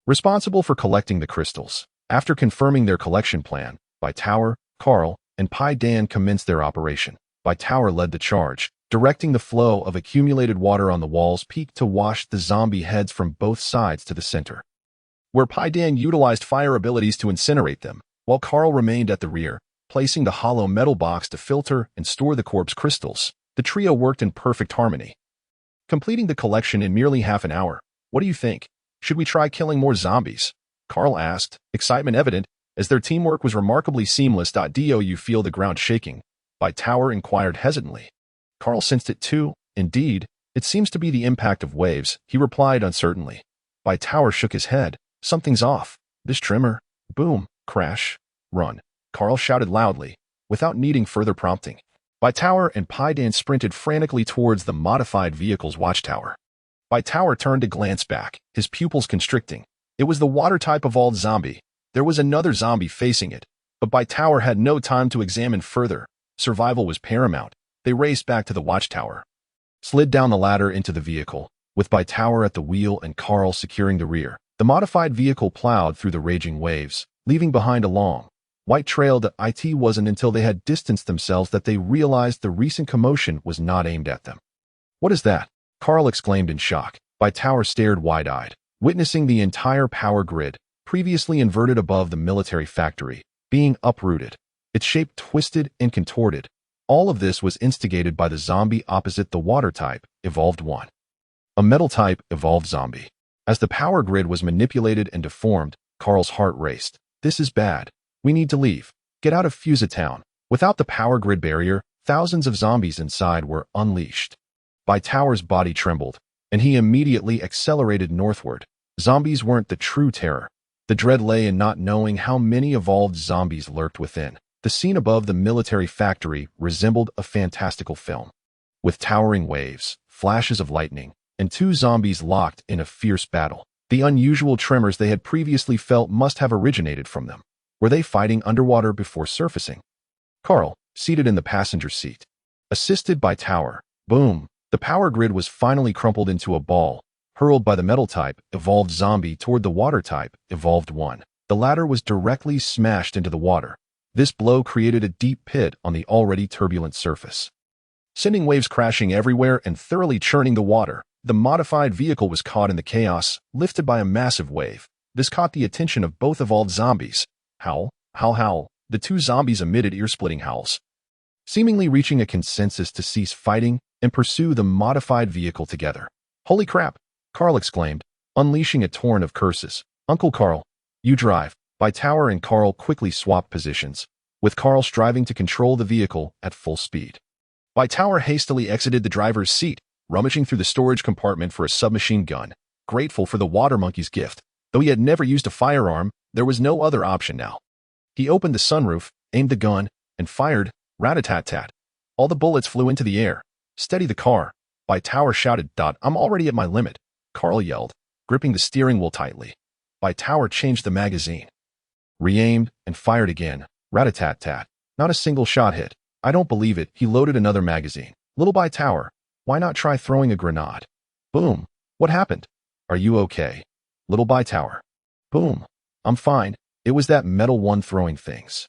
responsible for collecting the crystals. After confirming their collection plan, Baita, Carl, and Pai Dan commenced their operation. Baita led the charge, directing the flow of accumulated water on the wall's peak to wash the zombie heads from both sides to the center, where Pai Dan utilized fire abilities to incinerate them. while Carl remained at the rear, placing the hollow metal box to filter and store the corpse crystals. The trio worked in perfect harmony, completing the collection in merely half an hour. What do you think? Should we try killing more zombies? Carl asked, excitement evident, as their teamwork was remarkably seamless. Do you feel the ground shaking? Baita inquired hesitantly. Carl sensed it too. Indeed, it seems to be the impact of waves, he replied uncertainly. Baita shook his head. Something's off. This tremor. Boom, crash, run. Carl shouted loudly, without needing further prompting. Baita and Paidan sprinted frantically towards the modified vehicle's watchtower. Baita turned to glance back, his pupils constricting. It was the water-type evolved zombie. There was another zombie facing it, but Baita had no time to examine further. Survival was paramount. They raced back to the watchtower, slid down the ladder into the vehicle, with Baita at the wheel and Carl securing the rear. The modified vehicle plowed through the raging waves, leaving behind a long, white trail. It wasn't until they had distanced themselves that they realized the recent commotion was not aimed at them. What is that? Carl exclaimed in shock. Baita stared wide-eyed, witnessing the entire power grid, previously inverted above the military factory, being uprooted, its shape twisted and contorted. All of this was instigated by the zombie opposite the water-type, evolved one. A metal-type, evolved zombie. As the power grid was manipulated and deformed, Carl's heart raced. This is bad. We need to leave. Get out of Town. Without the power grid barrier, thousands of zombies inside were unleashed. Baita's body trembled, and he immediately accelerated northward. Zombies weren't the true terror. The dread lay in not knowing how many evolved zombies lurked within. The scene above the military factory resembled a fantastical film, with towering waves, flashes of lightning, and two zombies locked in a fierce battle. The unusual tremors they had previously felt must have originated from them. Were they fighting underwater before surfacing? Carl, seated in the passenger seat, assisted by Tower. Boom! The power grid was finally crumpled into a ball, hurled by the metal-type, evolved zombie toward the water-type, evolved one. The latter was directly smashed into the water. This blow created a deep pit on the already turbulent surface, sending waves crashing everywhere and thoroughly churning the water. The modified vehicle was caught in the chaos, lifted by a massive wave. This caught the attention of both evolved zombies. Howl, howl, howl. The two zombies emitted ear-splitting howls, seemingly reaching a consensus to cease fighting and pursue the modified vehicle together. Holy crap! Carl exclaimed, unleashing a torrent of curses. Uncle Carl, you drive. Baita and Carl quickly swapped positions, with Carl striving to control the vehicle at full speed. Baita hastily exited the driver's seat, rummaging through the storage compartment for a submachine gun. Grateful for the water monkey's gift, though he had never used a firearm, there was no other option now. He opened the sunroof, aimed the gun, and fired. Rat-a-tat-tat. All the bullets flew into the air. Steady the car. Baita shouted. I'm already at my limit, Carl yelled, gripping the steering wheel tightly. Baita changed the magazine, re-aimed, and fired again. Rat-a-tat-tat. Not a single shot hit. I don't believe it. He loaded another magazine. Little Baita, why not try throwing a grenade? Boom. What happened? Are you okay? Little Baita. Boom. I'm fine. It was that metal one throwing things.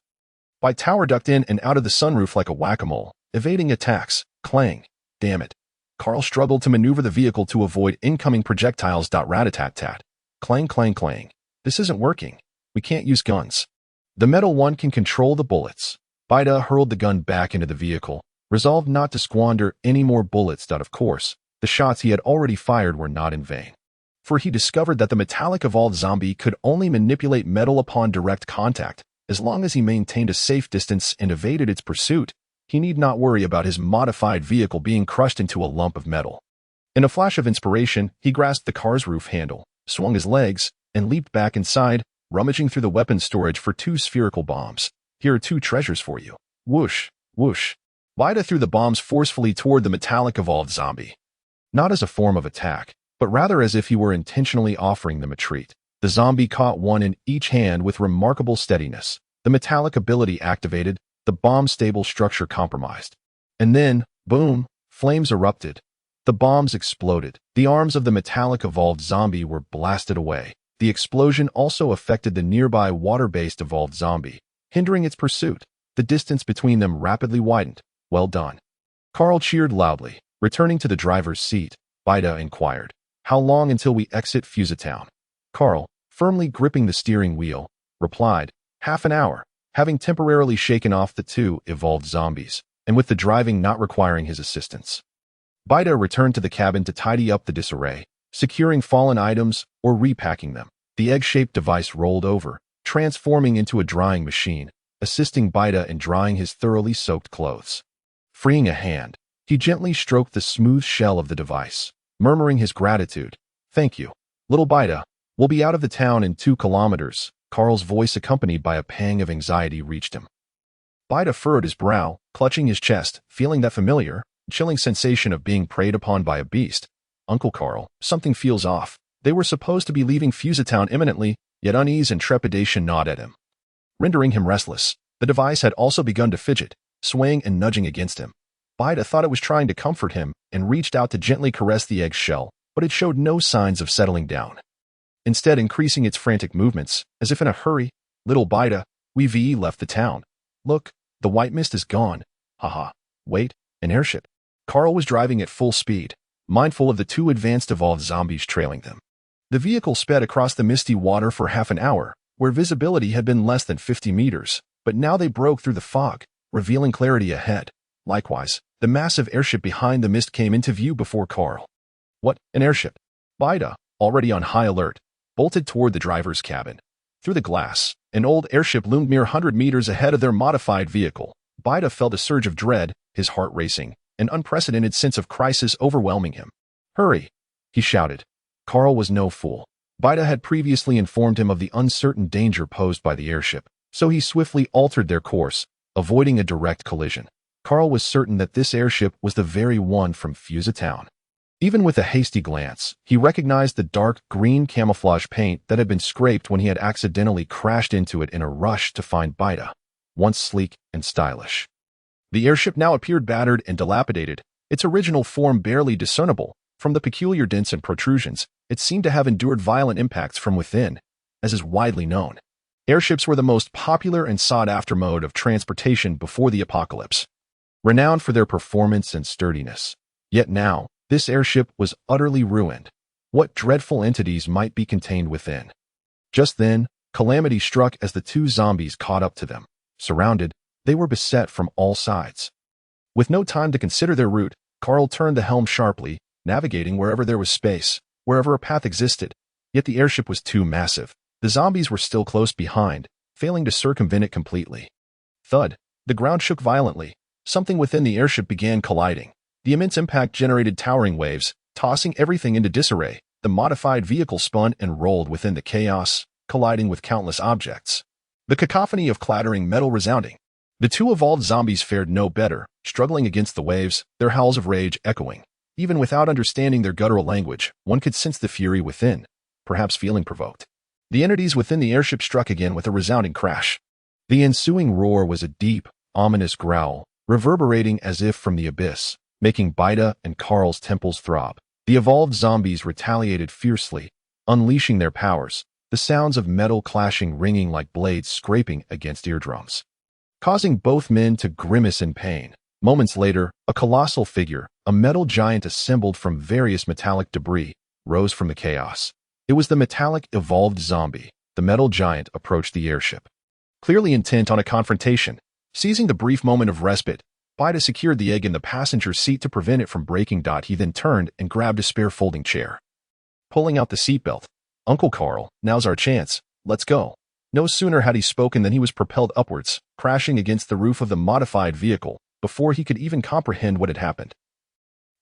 Baita ducked in and out of the sunroof like a whack-a-mole, evading attacks. Clang. Damn it. Carl struggled to maneuver the vehicle to avoid incoming projectiles. Rat-a-tat-tat. Clang, clang, clang. This isn't working. We can't use guns. The metal one can control the bullets. Baita hurled the gun back into the vehicle, resolved not to squander any more bullets. Of course, the shots he had already fired were not in vain, for he discovered that the metallic evolved zombie could only manipulate metal upon direct contact. As long as he maintained a safe distance and evaded its pursuit, he need not worry about his modified vehicle being crushed into a lump of metal. In a flash of inspiration, he grasped the car's roof handle, swung his legs, and leaped back inside, rummaging through the weapons storage for two spherical bombs. Here are two treasures for you. Whoosh, whoosh. Baita threw the bombs forcefully toward the metallic evolved zombie, not as a form of attack, but rather as if he were intentionally offering them a treat. The zombie caught one in each hand with remarkable steadiness. The metallic ability activated, the bomb's stable structure compromised. And then, boom, flames erupted. The bombs exploded. The arms of the metallic evolved zombie were blasted away. The explosion also affected the nearby water-based evolved zombie, hindering its pursuit. The distance between them rapidly widened. Well done. Carl cheered loudly. Returning to the driver's seat, Baita inquired, how long until we exit Town? Carl, firmly gripping the steering wheel, replied, half an hour, having temporarily shaken off the two evolved zombies, and with the driving not requiring his assistance. Baita returned to the cabin to tidy up the disarray, securing fallen items or repacking them. The egg-shaped device rolled over, transforming into a drying machine, assisting Baita in drying his thoroughly soaked clothes. Freeing a hand, he gently stroked the smooth shell of the device, murmuring his gratitude. "Thank you, little Baita. We'll be out of the town in 2 kilometers." Carl's voice, accompanied by a pang of anxiety, reached him. Baita furrowed his brow, clutching his chest, feeling that familiar, chilling sensation of being preyed upon by a beast. "Uncle Carl, something feels off." They were supposed to be leaving Fusatown imminently, yet unease and trepidation gnawed at him, rendering him restless. The device had also begun to fidget, swaying and nudging against him. Baita thought it was trying to comfort him and reached out to gently caress the egg's shell, but it showed no signs of settling down. Instead, increasing its frantic movements, as if in a hurry. "Little Baita, we've left the town. Look, the white mist is gone." "Haha. Wait, an airship." Carl was driving at full speed, mindful of the 2 advanced evolved zombies trailing them. The vehicle sped across the misty water for half an hour, where visibility had been less than 50 meters, but now they broke through the fog, revealing clarity ahead. Likewise, the massive airship behind the mist came into view before Carl. "What, an airship?" Baita, already on high alert, bolted toward the driver's cabin. Through the glass, an old airship loomed mere 100 meters ahead of their modified vehicle. Baita felt a surge of dread, his heart racing, an unprecedented sense of crisis overwhelming him. "Hurry!" he shouted. Carl was no fool. Baita had previously informed him of the uncertain danger posed by the airship, so he swiftly altered their course, avoiding a direct collision. Carl was certain that this airship was the very one from Fusatown. Even with a hasty glance, he recognized the dark green camouflage paint that had been scraped when he had accidentally crashed into it in a rush to find Baita, once sleek and stylish. The airship now appeared battered and dilapidated, its original form barely discernible. From the peculiar dents and protrusions, it seemed to have endured violent impacts from within, as is widely known. Airships were the most popular and sought-after mode of transportation before the apocalypse, renowned for their performance and sturdiness. Yet now, this airship was utterly ruined. What dreadful entities might be contained within? Just then, calamity struck as the 2 zombies caught up to them. Surrounded, they were beset from all sides. With no time to consider their route, Carl turned the helm sharply, navigating wherever there was space, wherever a path existed. Yet the airship was too massive. The zombies were still close behind, failing to circumvent it completely. Thud! The ground shook violently. Something within the airship began colliding. The immense impact generated towering waves, tossing everything into disarray. The modified vehicle spun and rolled within the chaos, colliding with countless objects. The cacophony of clattering metal resounding. The 2 evolved zombies fared no better, struggling against the waves, their howls of rage echoing. Even without understanding their guttural language, one could sense the fury within, perhaps feeling provoked. The entities within the airship struck again with a resounding crash. The ensuing roar was a deep, ominous growl, reverberating as if from the abyss, making Baita and Carl's temples throb. The evolved zombies retaliated fiercely, unleashing their powers, the sounds of metal clashing ringing like blades scraping against eardrums, causing both men to grimace in pain. Moments later, a colossal figure, a metal giant assembled from various metallic debris, rose from the chaos. It was the metallic evolved zombie. The metal giant approached the airship, clearly intent on a confrontation. Seizing the brief moment of respite, Baita secured the egg in the passenger seat to prevent it from breaking. He then turned and grabbed a spare folding chair, pulling out the seatbelt. "Uncle Carl, now's our chance. Let's go." No sooner had he spoken than he was propelled upwards, crashing against the roof of the modified vehicle, before he could even comprehend what had happened.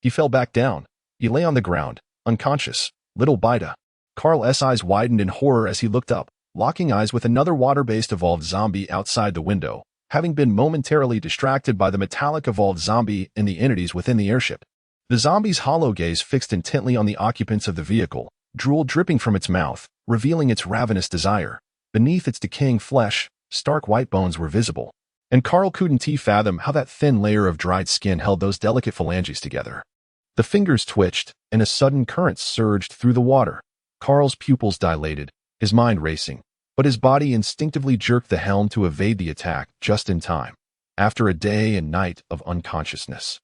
He fell back down. He lay on the ground, unconscious. "Little Baita." Carl's eyes widened in horror as he looked up, locking eyes with another water-based evolved zombie outside the window, having been momentarily distracted by the metallic evolved zombie and the entities within the airship. The zombie's hollow gaze fixed intently on the occupants of the vehicle, drool dripping from its mouth, revealing its ravenous desire. Beneath its decaying flesh, stark white bones were visible, and Carl couldn't fathom how that thin layer of dried skin held those delicate phalanges together. The fingers twitched, and a sudden current surged through the water. Carl's pupils dilated, his mind racing, but his body instinctively jerked the helm to evade the attack just in time. After a day and night of unconsciousness,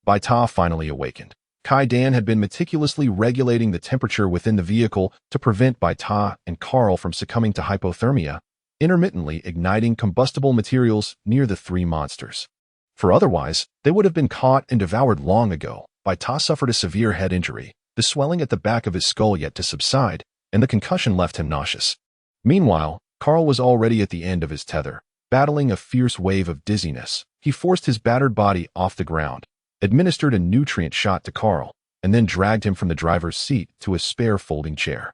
Baita finally awakened. Kai Dan had been meticulously regulating the temperature within the vehicle to prevent Baita and Carl from succumbing to hypothermia. intermittently igniting combustible materials near the three monsters. For otherwise, they would have been caught and devoured long ago. Baita suffered a severe head injury, the swelling at the back of his skull yet to subside, and the concussion left him nauseous. Meanwhile, Carl was already at the end of his tether, battling a fierce wave of dizziness. He forced his battered body off the ground, administered a nutrient shot to Carl, and then dragged him from the driver's seat to a spare folding chair.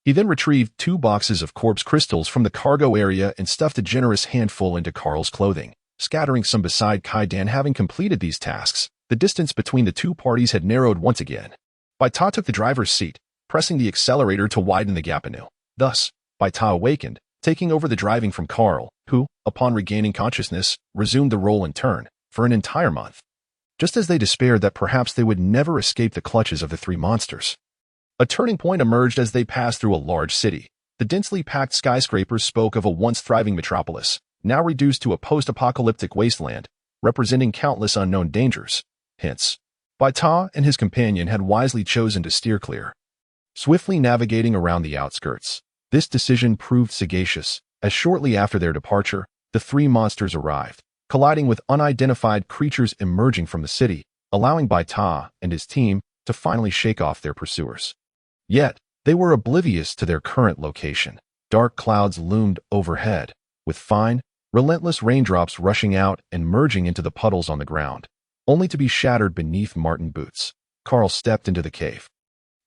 He then retrieved 2 boxes of corpse crystals from the cargo area and stuffed a generous handful into Carl's clothing, scattering some beside Kaidan. Having completed these tasks, the distance between the two parties had narrowed once again. Baita took the driver's seat, pressing the accelerator to widen the gap anew. Thus, Baita awakened, taking over the driving from Carl, who, upon regaining consciousness, resumed the role in turn, for an entire month. Just as they despaired that perhaps they would never escape the clutches of the three monsters. A turning point emerged as they passed through a large city. The densely packed skyscrapers spoke of a once thriving metropolis, now reduced to a post-apocalyptic wasteland, representing countless unknown dangers. Hence, Baita and his companion had wisely chosen to steer clear, swiftly navigating around the outskirts. This decision proved sagacious, as shortly after their departure, the three monsters arrived, colliding with unidentified creatures emerging from the city, allowing Baita and his team to finally shake off their pursuers. Yet, they were oblivious to their current location. Dark clouds loomed overhead, with fine, relentless raindrops rushing out and merging into the puddles on the ground, only to be shattered beneath Martin boots. Carl stepped into the cave,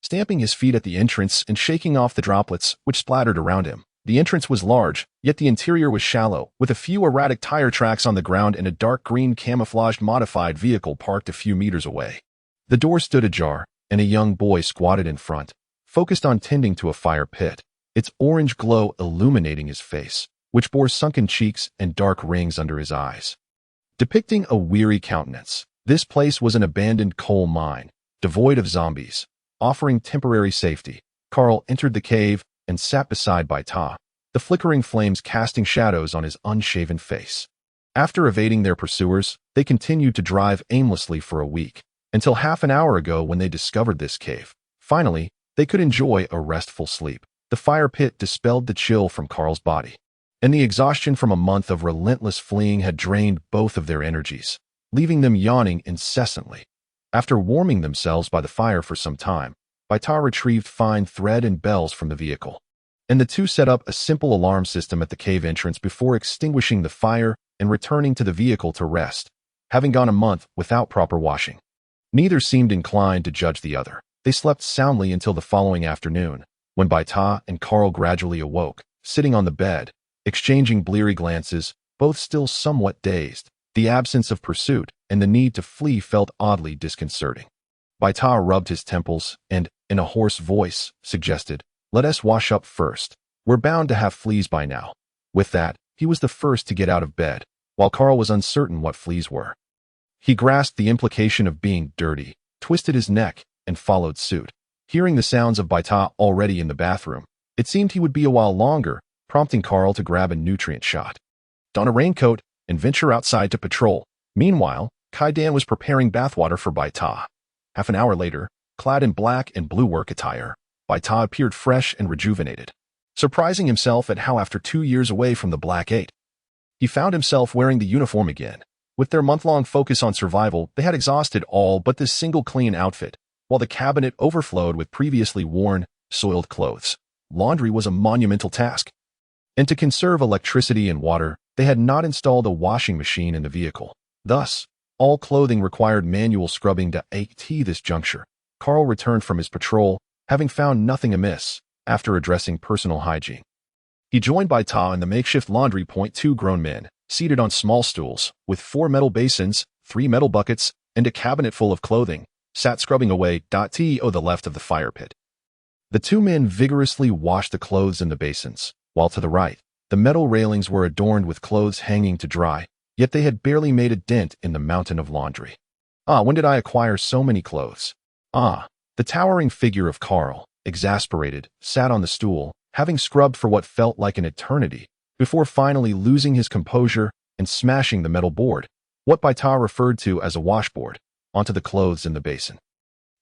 stamping his feet at the entrance and shaking off the droplets which splattered around him. The entrance was large, yet the interior was shallow, with a few erratic tire tracks on the ground and a dark green camouflaged modified vehicle parked a few meters away. The door stood ajar, and a young boy squatted in front, focused on tending to a fire pit, its orange glow illuminating his face, which bore sunken cheeks and dark rings under his eyes, depicting a weary countenance. This place was an abandoned coal mine, devoid of zombies, offering temporary safety. Carl entered the cave and sat beside Baita, the flickering flames casting shadows on his unshaven face. After evading their pursuers, they continued to drive aimlessly for a week, until half an hour ago when they discovered this cave. Finally, they could enjoy a restful sleep. The fire pit dispelled the chill from Carl's body, and the exhaustion from a month of relentless fleeing had drained both of their energies, leaving them yawning incessantly. After warming themselves by the fire for some time, Baita retrieved fine thread and bells from the vehicle, and the two set up a simple alarm system at the cave entrance before extinguishing the fire and returning to the vehicle to rest, having gone a month without proper washing. Neither seemed inclined to judge the other. They slept soundly until the following afternoon, when Baita and Carl gradually awoke, sitting on the bed, exchanging bleary glances, both still somewhat dazed. The absence of pursuit and the need to flee felt oddly disconcerting. Baita rubbed his temples and, in a hoarse voice, suggested, "Let us wash up first. We're bound to have fleas by now." With that, he was the first to get out of bed, while Carl was uncertain what fleas were. He grasped the implication of being dirty, twisted his neck, and followed suit. Hearing the sounds of Baita already in the bathroom, it seemed he would be a while longer, prompting Carl to grab a nutrient shot, don a raincoat, and venture outside to patrol. Meanwhile, Kaidan was preparing bathwater for Baita. Half an hour later, clad in black and blue work attire, Baita appeared fresh and rejuvenated, surprising himself at how after 2 years away from the Black Eight, he found himself wearing the uniform again. With their month-long focus on survival, they had exhausted all but this single clean outfit, while the cabinet overflowed with previously worn, soiled clothes. Laundry was a monumental task, and to conserve electricity and water, they had not installed a washing machine in the vehicle. Thus, all clothing required manual scrubbing to at this juncture. Carl returned from his patrol, having found nothing amiss, after addressing personal hygiene. He joined Baita in the makeshift laundry point. 2 grown men, seated on small stools, with 4 metal basins, 3 metal buckets, and a cabinet full of clothing, sat scrubbing away. To the left of the fire pit. The 2 men vigorously washed the clothes in the basins, while to the right, the metal railings were adorned with clothes hanging to dry, yet they had barely made a dent in the mountain of laundry. When did I acquire so many clothes? The towering figure of Carl, exasperated, sat on the stool, having scrubbed for what felt like an eternity, before finally losing his composure and smashing the metal board, what Baita referred to as a washboard, onto the clothes in the basin.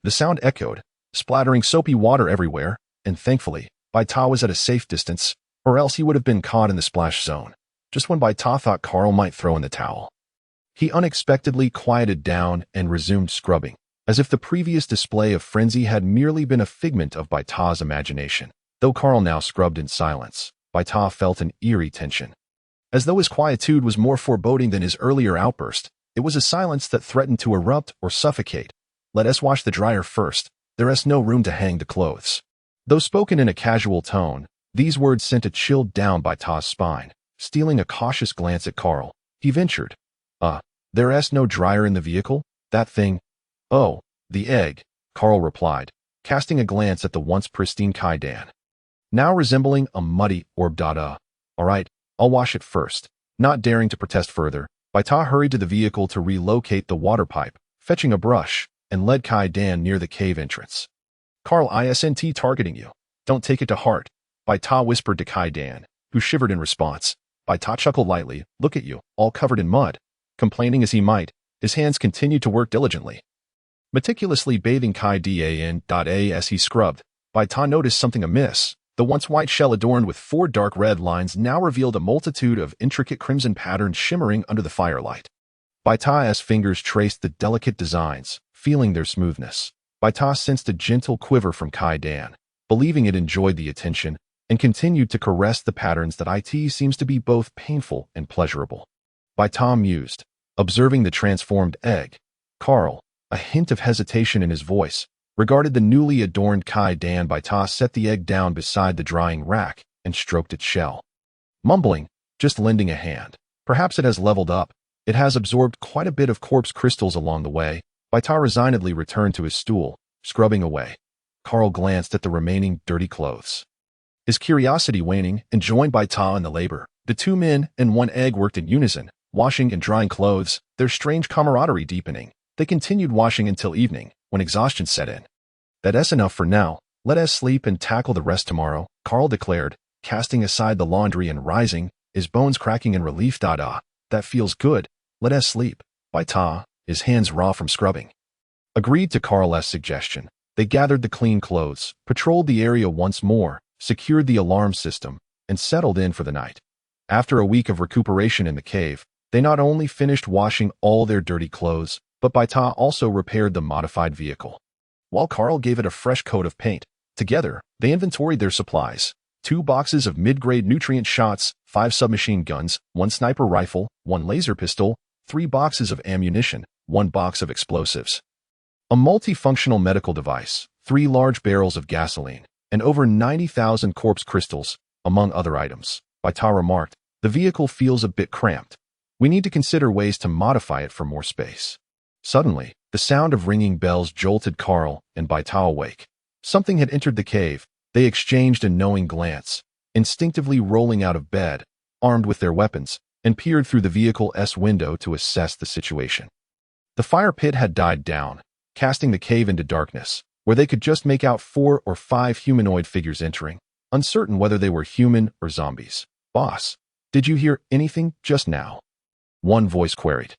The sound echoed, splattering soapy water everywhere, and thankfully, Baita was at a safe distance, Or else he would have been caught in the splash zone, just when Baita thought Carl might throw in the towel. He unexpectedly quieted down and resumed scrubbing, as if the previous display of frenzy had merely been a figment of Baita's imagination. Though Carl now scrubbed in silence, Baita felt an eerie tension. As though his quietude was more foreboding than his earlier outburst, it was a silence that threatened to erupt or suffocate. "Let us wash the dryer first. There is no room to hang the clothes." Though spoken in a casual tone, these words sent a chill down Baita's spine. Stealing a cautious glance at Carl, he ventured, there is no dryer in the vehicle? That thing?" "Oh, the egg," Carl replied, casting a glance at the once pristine kaidan, now resembling a muddy orb. All right, I'll wash it first." Not daring to protest further, Baita hurried to the vehicle to relocate the water pipe, fetching a brush, and led kaidan near the cave entrance. "Carl isn't targeting you. Don't take it to heart," Baita whispered to kaidan, who shivered in response. Baita chuckled lightly. "Look at you, all covered in mud." Complaining as he might, his hands continued to work diligently, meticulously bathing kaidan. As he scrubbed, Baita noticed something amiss. The once white shell adorned with 4 dark red lines now revealed a multitude of intricate crimson patterns shimmering under the firelight. Baita's fingers traced the delicate designs, feeling their smoothness. Baita sensed a gentle quiver from kaidan, believing it enjoyed the attention, and continued to caress the patterns that it seems to be both painful and pleasurable. Baita mused, observing the transformed egg. Carl, a hint of hesitation in his voice, regarded the newly adorned kaidan. Baita set the egg down beside the drying rack and stroked its shell, mumbling, "Just lending a hand. Perhaps it has leveled up. It has absorbed quite a bit of corpse crystals along the way." Baita resignedly returned to his stool, scrubbing away. Carl glanced at the remaining dirty clothes, his curiosity waning, and joined Baita in the labor. The 2 men and 1 egg worked in unison, washing and drying clothes, their strange camaraderie deepening. They continued washing until evening, when exhaustion set in. "That's enough for now. Let us sleep and tackle the rest tomorrow," Carl declared, casting aside the laundry and rising, his bones cracking in relief. "That feels good. Let us sleep." Baita, his hands raw from scrubbing, agreed to Carl's suggestion. They gathered the clean clothes, patrolled the area once more, secured the alarm system, and settled in for the night. After a week of recuperation in the cave, they not only finished washing all their dirty clothes, but Baita also repaired the modified vehicle, while Carl gave it a fresh coat of paint. Together, they inventoried their supplies: 2 boxes of mid-grade nutrient shots, 5 submachine guns, 1 sniper rifle, 1 laser pistol, 3 boxes of ammunition, 1 box of explosives, a multifunctional medical device, 3 large barrels of gasoline, and over 90,000 corpse crystals, among other items. Baita remarked, "The vehicle feels a bit cramped. We need to consider ways to modify it for more space." Suddenly, the sound of ringing bells jolted Carl and Baita awake. Something had entered the cave. They exchanged a knowing glance, instinctively rolling out of bed, armed with their weapons, and peered through the vehicle's window to assess the situation. The fire pit had died down, casting the cave into darkness, where they could just make out 4 or 5 humanoid figures entering, uncertain whether they were human or zombies. "Boss, did you hear anything just now?" one voice queried.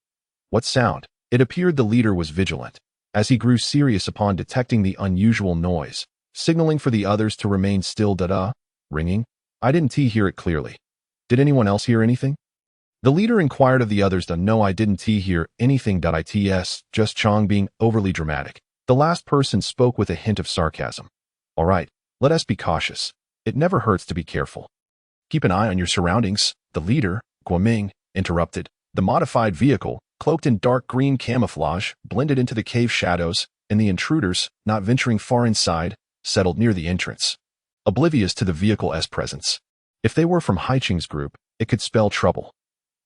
"What sound?" It appeared the leader was vigilant, as he grew serious upon detecting the unusual noise, signaling for the others to remain still. Ringing? I didn't hear it clearly. Did anyone else hear anything? The leader inquired of the others. No, I didn't hear anything. It's just Chong being overly dramatic. The last person spoke with a hint of sarcasm. "All right, let us be cautious. It never hurts to be careful." "Keep an eye on your surroundings," the leader, Guoming, interrupted. The modified vehicle, cloaked in dark green camouflage, blended into the cave shadows, and the intruders, not venturing far inside, settled near the entrance, oblivious to the vehicle's presence. If they were from Haiching's group, it could spell trouble.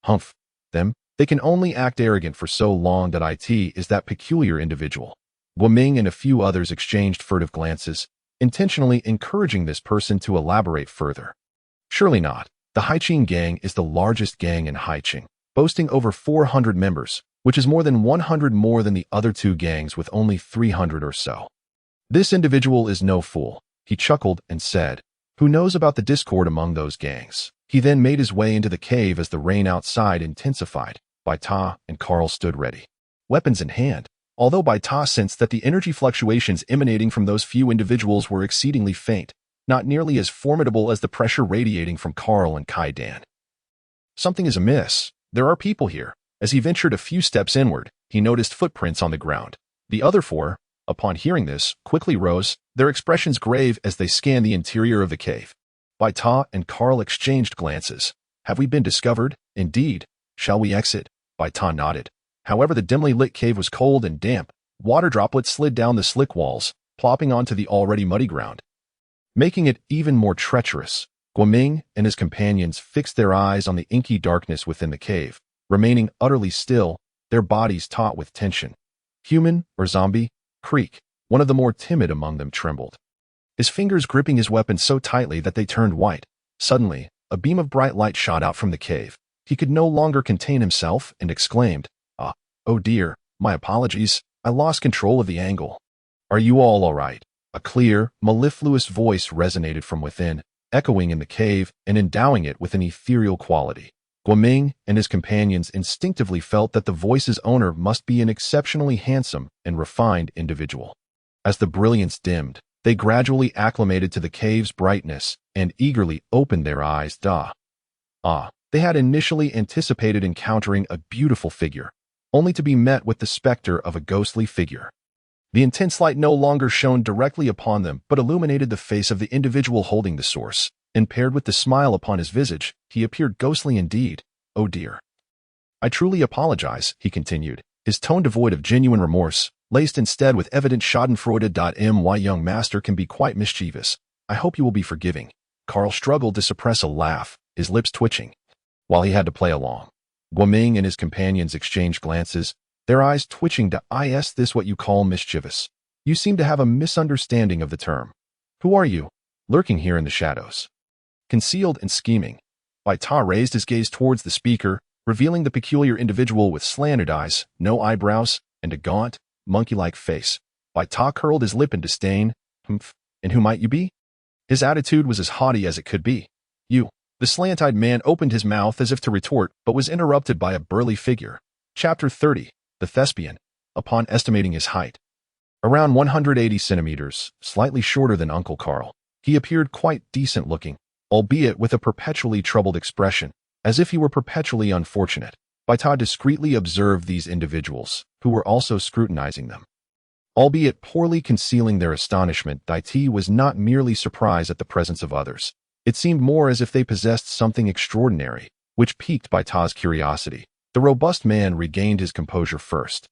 "Humph, them, they can only act arrogant for so long. It is that peculiar individual." Guoming and a few others exchanged furtive glances, intentionally encouraging this person to elaborate further. "Surely not. The Haiching gang is the largest gang in Haiching, boasting over 400 members, which is more than 100 more than the other 2 gangs with only 300 or so. This individual is no fool." He chuckled and said, "Who knows about the discord among those gangs?" He then made his way into the cave as the rain outside intensified. Baita and Carl stood ready, weapons in hand, although Baita sensed that the energy fluctuations emanating from those few individuals were exceedingly faint. not nearly as formidable as the pressure radiating from Carl and Kai Dan. Something is amiss. There are people here. As he ventured a few steps inward, he noticed footprints on the ground. The other four, upon hearing this, quickly rose, their expressions grave as they scanned the interior of the cave. Baita and Carl exchanged glances. Have we been discovered? Indeed. Shall we exit? Baita nodded. However, the dimly lit cave was cold and damp. Water droplets slid down the slick walls, plopping onto the already muddy ground, making it even more treacherous. Guoming and his companions fixed their eyes on the inky darkness within the cave, remaining utterly still, their bodies taut with tension. Human or zombie? Creek, one of the more timid among them, trembled, his fingers gripping his weapon so tightly that they turned white. Suddenly, a beam of bright light shot out from the cave. He could no longer contain himself and exclaimed, "Oh dear, my apologies, I lost control of the angle." "Are you all right?" A clear, mellifluous voice resonated from within, echoing in the cave and endowing it with an ethereal quality. Guoming and his companions instinctively felt that the voice's owner must be an exceptionally handsome and refined individual. As the brilliance dimmed, they gradually acclimated to the cave's brightness and eagerly opened their eyes. They had initially anticipated encountering a beautiful figure, only to be met with the specter of a ghostly figure. The intense light no longer shone directly upon them, but illuminated the face of the individual holding the source, and paired with the smile upon his visage, he appeared ghostly indeed. "Oh dear. I truly apologize," he continued, his tone devoid of genuine remorse, laced instead with evident schadenfreude. My young master can be quite mischievous. I hope you will be forgiving." Carl struggled to suppress a laugh, his lips twitching, while he had to play along. Guoming and his companions exchanged glances, their eyes twitching. "Is this what you call mischievous? You seem to have a misunderstanding of the term. Who are you, lurking here in the shadows, concealed and scheming?" Baita raised his gaze towards the speaker, revealing the peculiar individual with slanted eyes, no eyebrows, and a gaunt, monkey-like face. Baita curled his lip in disdain. "And who might you be?" His attitude was as haughty as it could be. "You." The slant-eyed man opened his mouth as if to retort, but was interrupted by a burly figure. Chapter 30. The Thespian. Upon estimating his height, around 180 centimeters, slightly shorter than Uncle Carl, he appeared quite decent-looking, albeit with a perpetually troubled expression, as if he were perpetually unfortunate. Baita discreetly observed these individuals, who were also scrutinizing them. Albeit poorly concealing their astonishment, Daiti was not merely surprised at the presence of others. It seemed more as if they possessed something extraordinary, which piqued Baita's curiosity. The robust man regained his composure first.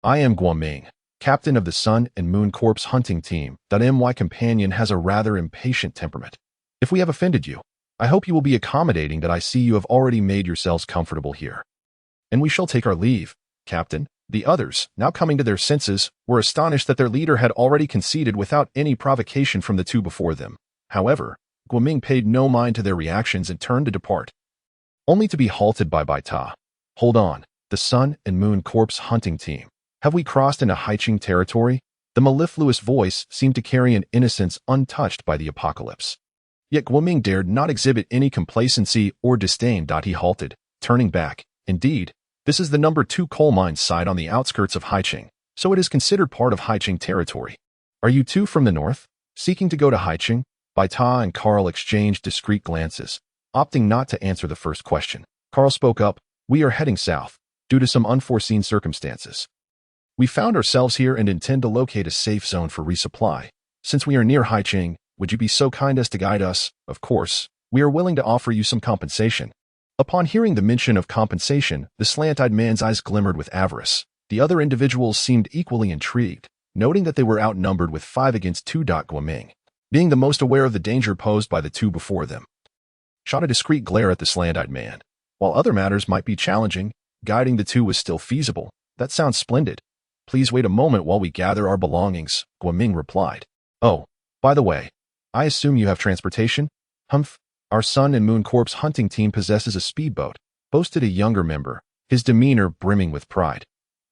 "I am Guoming, captain of the Sun and Moon Corps hunting team. My companion has a rather impatient temperament. If we have offended you, I hope you will be accommodating. That I see you have already made yourselves comfortable here, and we shall take our leave, Captain." The others, now coming to their senses, were astonished that their leader had already conceded without any provocation from the two before them. However, Guoming paid no mind to their reactions and turned to depart, only to be halted by Baita. "Hold on, the Sun and Moon Corps hunting team. Have we crossed into Haiching territory?" The mellifluous voice seemed to carry an innocence untouched by the apocalypse. Yet Guoming dared not exhibit any complacency or disdain. He halted, turning back. "Indeed, this is the number 2 coal mine site on the outskirts of Haiching, so it is considered part of Haiching territory. Are you two from the north, seeking to go to Haiching?" Baita and Carl exchanged discreet glances, opting not to answer the first question. Carl spoke up. "We are heading south, due to some unforeseen circumstances. We found ourselves here and intend to locate a safe zone for resupply. Since we are near Haiching, would you be so kind as to guide us? Of course, we are willing to offer you some compensation." Upon hearing the mention of compensation, the slant-eyed man's eyes glimmered with avarice. The other individuals seemed equally intrigued, noting that they were outnumbered with 5 against 2. Guoming, being the most aware of the danger posed by the two before them, shot a discreet glare at the slant-eyed man. While other matters might be challenging, guiding the two was still feasible. "That sounds splendid. Please wait a moment while we gather our belongings," Guoming replied. "Oh, by the way, I assume you have transportation?" "Our Sun and Moon Corps hunting team possesses a speedboat," boasted a younger member, his demeanor brimming with pride.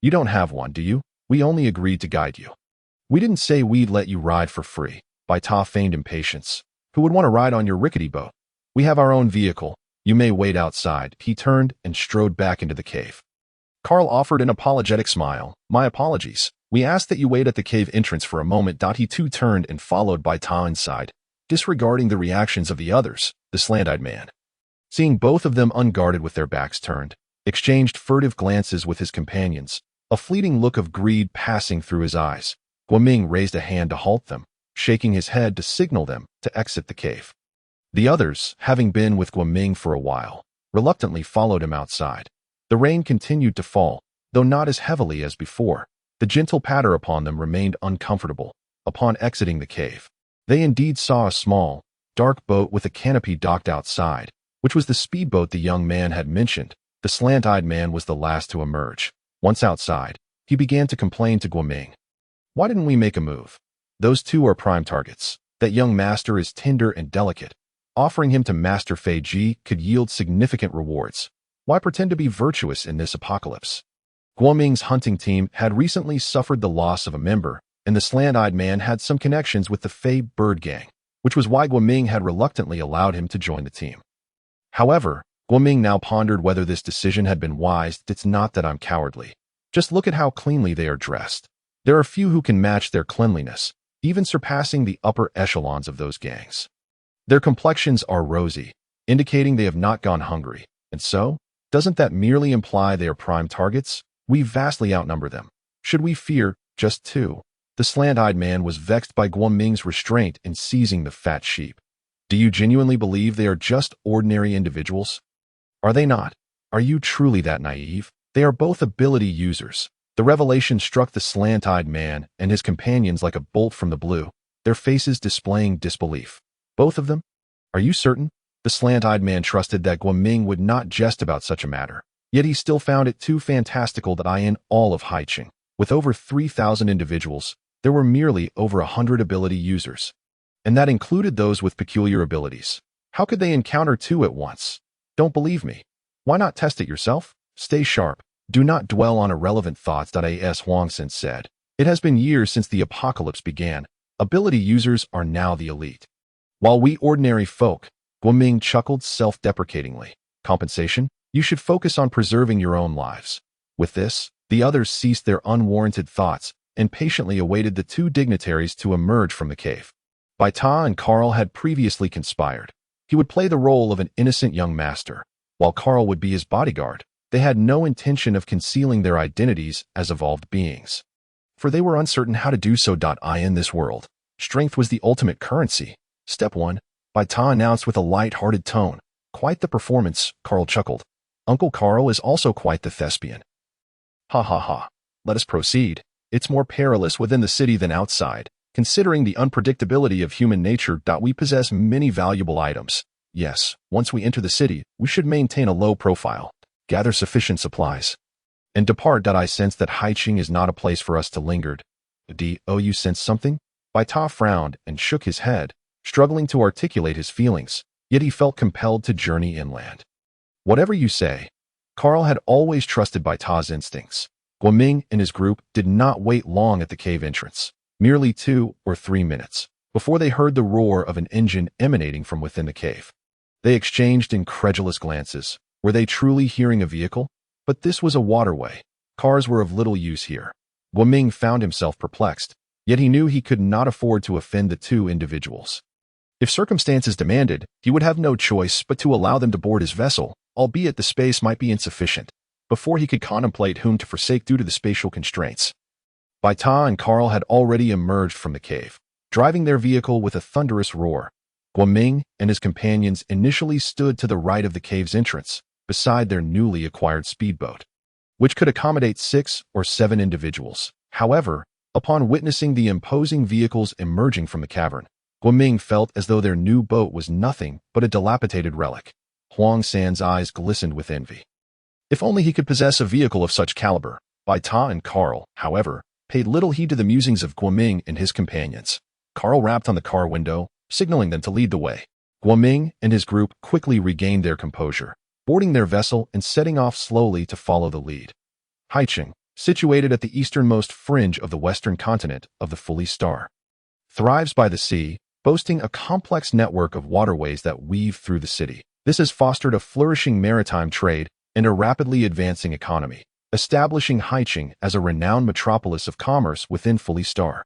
"You don't have one, do you? We only agreed to guide you. We didn't say we'd let you ride for free." Baita feigned impatience. "Who would want to ride on your rickety boat? We have our own vehicle. You may wait outside." He turned and strode back into the cave. Carl offered an apologetic smile. "My apologies. We asked that you wait at the cave entrance for a moment." He too turned and followed Baita inside, disregarding the reactions of the others, the slant-eyed man. Seeing both of them unguarded with their backs turned, exchanged furtive glances with his companions, a fleeting look of greed passing through his eyes. Guoming raised a hand to halt them, shaking his head to signal them to exit the cave. The others, having been with Guoming for a while, reluctantly followed him outside. The rain continued to fall, though not as heavily as before. The gentle patter upon them remained uncomfortable. Upon exiting the cave, they indeed saw a small, dark boat with a canopy docked outside, which was the speedboat the young man had mentioned. The slant-eyed man was the last to emerge. Once outside, he began to complain to Guoming. Why didn't we make a move? Those two are prime targets. That young master is tender and delicate. Offering him to Master Fei Ji could yield significant rewards. Why pretend to be virtuous in this apocalypse? Guoming's hunting team had recently suffered the loss of a member, and the slant-eyed man had some connections with the Fei bird gang, which was why Guoming had reluctantly allowed him to join the team. However, Guoming now pondered whether this decision had been wise. It's not that I'm cowardly. Just look at how cleanly they are dressed. There are few who can match their cleanliness, even surpassing the upper echelons of those gangs. Their complexions are rosy, indicating they have not gone hungry, and so, doesn't that merely imply they are prime targets? We vastly outnumber them. Should we fear just two? The slant-eyed man was vexed by Guoming's restraint in seizing the fat sheep. Do you genuinely believe they are just ordinary individuals? Are they not? Are you truly that naive? They are both ability users. The revelation struck the slant-eyed man and his companions like a bolt from the blue, their faces displaying disbelief. Both of them? Are you certain? The slant-eyed man trusted that Guoming would not jest about such a matter, yet he still found it too fantastical that in all of Haicheng, with over 3,000 individuals, there were merely over 100 ability users. And that included those with peculiar abilities. How could they encounter two at once? Don't believe me? Why not test it yourself? Stay sharp. Do not dwell on irrelevant thoughts. A.S. Huang since said, it has been years since the apocalypse began. Ability users are now the elite. While we ordinary folk, Guoming chuckled self-deprecatingly. Compensation? You should focus on preserving your own lives. With this, the others ceased their unwarranted thoughts and patiently awaited the two dignitaries to emerge from the cave. Baita and Carl had previously conspired. He would play the role of an innocent young master, while Carl would be his bodyguard. They had no intention of concealing their identities as evolved beings, for they were uncertain how to do so. In this world, strength was the ultimate currency. Step 1, Baita announced with a light-hearted tone. Quite the performance, Carl chuckled. Uncle Carl is also quite the thespian. Ha ha ha. Let us proceed. It's more perilous within the city than outside. Considering the unpredictability of human nature, we possess many valuable items. Yes, once we enter the city, we should maintain a low profile, gather sufficient supplies, and depart. I sense that Haicheng is not a place for us to linger. You sense something? Baita frowned and shook his head, struggling to articulate his feelings, yet he felt compelled to journey inland. Whatever you say. Carl had always trusted Baita's instincts. Guoming and his group did not wait long at the cave entrance. Merely 2 or 3 minutes, before they heard the roar of an engine emanating from within the cave. They exchanged incredulous glances. Were they truly hearing a vehicle? But this was a waterway. Cars were of little use here. Guoming found himself perplexed, yet he knew he could not afford to offend the two individuals. If circumstances demanded, he would have no choice but to allow them to board his vessel, albeit the space might be insufficient, before he could contemplate whom to forsake due to the spatial constraints. Baita and Carl had already emerged from the cave, driving their vehicle with a thunderous roar. Guoming and his companions initially stood to the right of the cave's entrance, beside their newly acquired speedboat, which could accommodate 6 or 7 individuals. However, upon witnessing the imposing vehicles emerging from the cavern, Guoming felt as though their new boat was nothing but a dilapidated relic. Huang San's eyes glistened with envy. If only he could possess a vehicle of such caliber. Baita and Carl, however, paid little heed to the musings of Guoming and his companions. Carl rapped on the car window, signaling them to lead the way. Guoming and his group quickly regained their composure, boarding their vessel and setting off slowly to follow the lead. Haicheng, situated at the easternmost fringe of the western continent of the Fully Star, thrives by the sea, boasting a complex network of waterways that weave through the city. This has fostered a flourishing maritime trade and a rapidly advancing economy, establishing Haicheng as a renowned metropolis of commerce within Fully Star.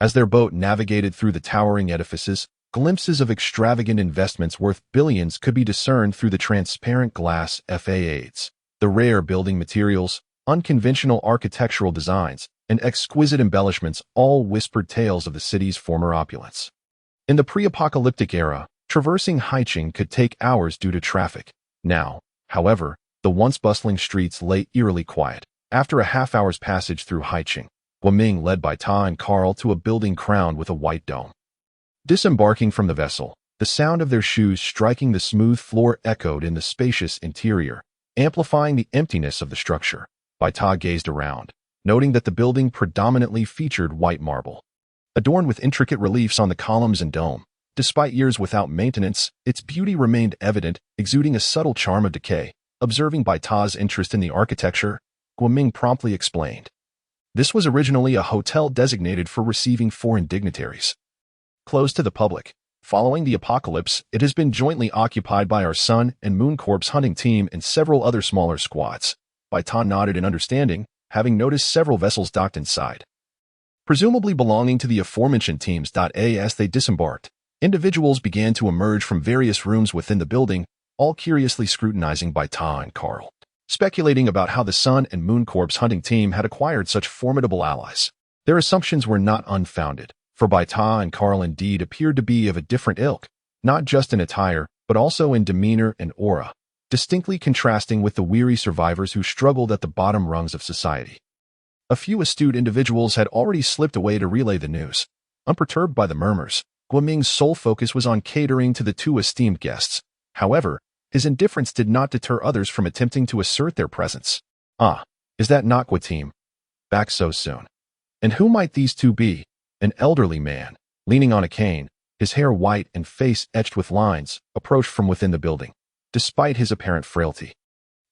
As their boat navigated through the towering edifices, glimpses of extravagant investments worth billions could be discerned through the transparent glass facades, the rare building materials, unconventional architectural designs, and exquisite embellishments all whispered tales of the city's former opulence. In the pre-apocalyptic era, traversing Haicheng could take hours due to traffic. Now, however, the once bustling streets lay eerily quiet. After a half-hour's passage through Haicheng, Guoming led Baita and Carl to a building crowned with a white dome. Disembarking from the vessel, the sound of their shoes striking the smooth floor echoed in the spacious interior, amplifying the emptiness of the structure. Baita gazed around, noting that the building predominantly featured white marble. Adorned with intricate reliefs on the columns and dome, despite years without maintenance, its beauty remained evident, exuding a subtle charm of decay. Observing Baita's interest in the architecture, Guoming promptly explained. This was originally a hotel designated for receiving foreign dignitaries. Closed to the public, following the apocalypse, it has been jointly occupied by our Sun and Moon Corps hunting team and several other smaller squads. Baita nodded in understanding, having noticed several vessels docked inside. Presumably belonging to the aforementioned teams. As they disembarked, individuals began to emerge from various rooms within the building, all curiously scrutinizing Baita and Carl, speculating about how the Sun and Moon Corps hunting team had acquired such formidable allies. Their assumptions were not unfounded, for Baita and Carl indeed appeared to be of a different ilk, not just in attire, but also in demeanor and aura, distinctly contrasting with the weary survivors who struggled at the bottom rungs of society. A few astute individuals had already slipped away to relay the news. Unperturbed by the murmurs, Guoming's sole focus was on catering to the two esteemed guests. However, his indifference did not deter others from attempting to assert their presence. Ah, is that Nakwa team? Back so soon. And who might these two be? An elderly man, leaning on a cane, his hair white and face etched with lines, approached from within the building. Despite his apparent frailty,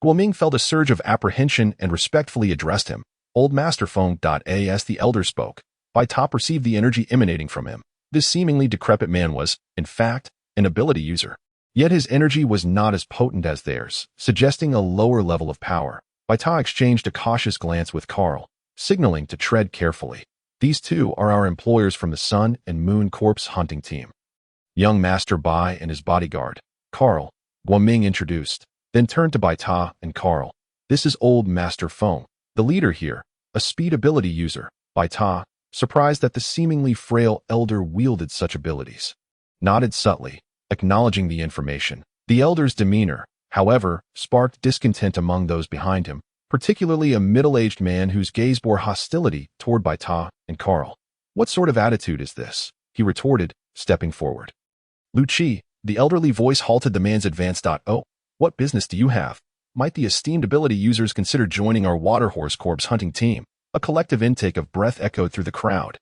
Guoming felt a surge of apprehension and respectfully addressed him. Old Master Feng. As the elder spoke, Baita perceived the energy emanating from him. This seemingly decrepit man was, in fact, an ability user. Yet his energy was not as potent as theirs, suggesting a lower level of power. Baita exchanged a cautious glance with Carl, signaling to tread carefully. These two are our employers from the Sun and Moon Corps hunting team. Young Master Bai and his bodyguard, Carl, Guoming introduced, then turned to Baita and Carl. This is Old Master Feng, the leader here, a speed ability user. Baita, surprised that the seemingly frail elder wielded such abilities, nodded subtly, acknowledging the information. The elder's demeanor, however, sparked discontent among those behind him, particularly a middle-aged man whose gaze bore hostility toward Baita and Carl. What sort of attitude is this? He retorted, stepping forward. Lu Chi, the elderly voice halted the man's advance. Oh, what business do you have? Might the esteemed ability users consider joining our Waterhorse Corps hunting team? A collective intake of breath echoed through the crowd.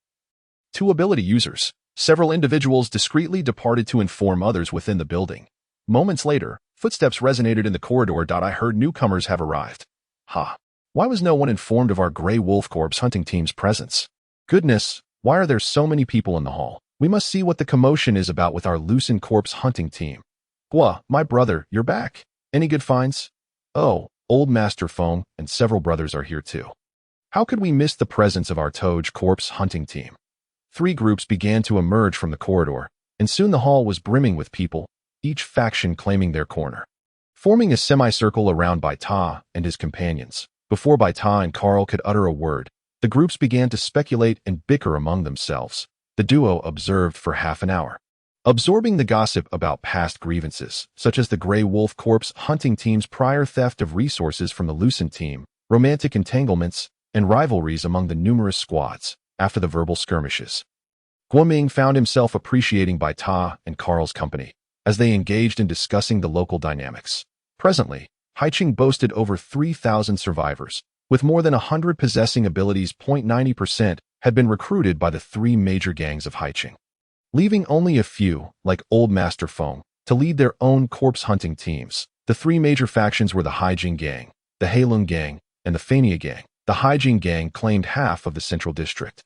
Two ability users. Several individuals discreetly departed to inform others within the building. Moments later, footsteps resonated in the corridor. I heard newcomers have arrived. Ha! Why was no one informed of our Grey Wolf Corps hunting team's presence? Goodness, why are there so many people in the hall? We must see what the commotion is about with our Lucen Corps hunting team. Gua, my brother, you're back. Any good finds? Oh, Old Master Feng and several brothers are here too. How could we miss the presence of our Toj Corps hunting team? Three groups began to emerge from the corridor, and soon the hall was brimming with people, each faction claiming their corner. Forming a semicircle around Baita and his companions, before Baita and Carl could utter a word, the groups began to speculate and bicker among themselves. The duo observed for half an hour, absorbing the gossip about past grievances, such as the Grey Wolf Corps hunting team's prior theft of resources from the Lucent team, romantic entanglements, and rivalries among the numerous squads. After the verbal skirmishes, Guoming found himself appreciating Baita and Carl's company as they engaged in discussing the local dynamics. Presently, Haicheng boasted over 3,000 survivors, with more than 100 possessing abilities. 90% had been recruited by the three major gangs of Haicheng, leaving only a few, like Old Master Feng, to lead their own corpse hunting teams. The three major factions were the Haijing Gang, the Heilung Gang, and the Fania Gang. The Haijing Gang claimed half of the central district,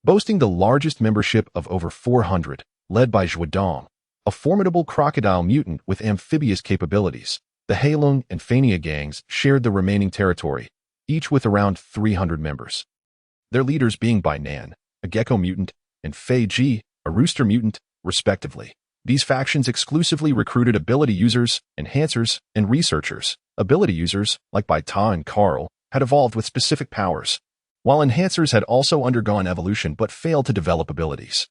boasting the largest membership of over 400, led by Zhuodong, a formidable crocodile mutant with amphibious capabilities. The Heilung and Fania gangs shared the remaining territory, each with around 300 members. Their leaders being Bai Nan, a gecko mutant, and Fei Ji, a rooster mutant, respectively. These factions exclusively recruited ability users, enhancers, and researchers. Ability users, like Baita and Karl, had evolved with specific powers, while enhancers had also undergone evolution but failed to develop abilities.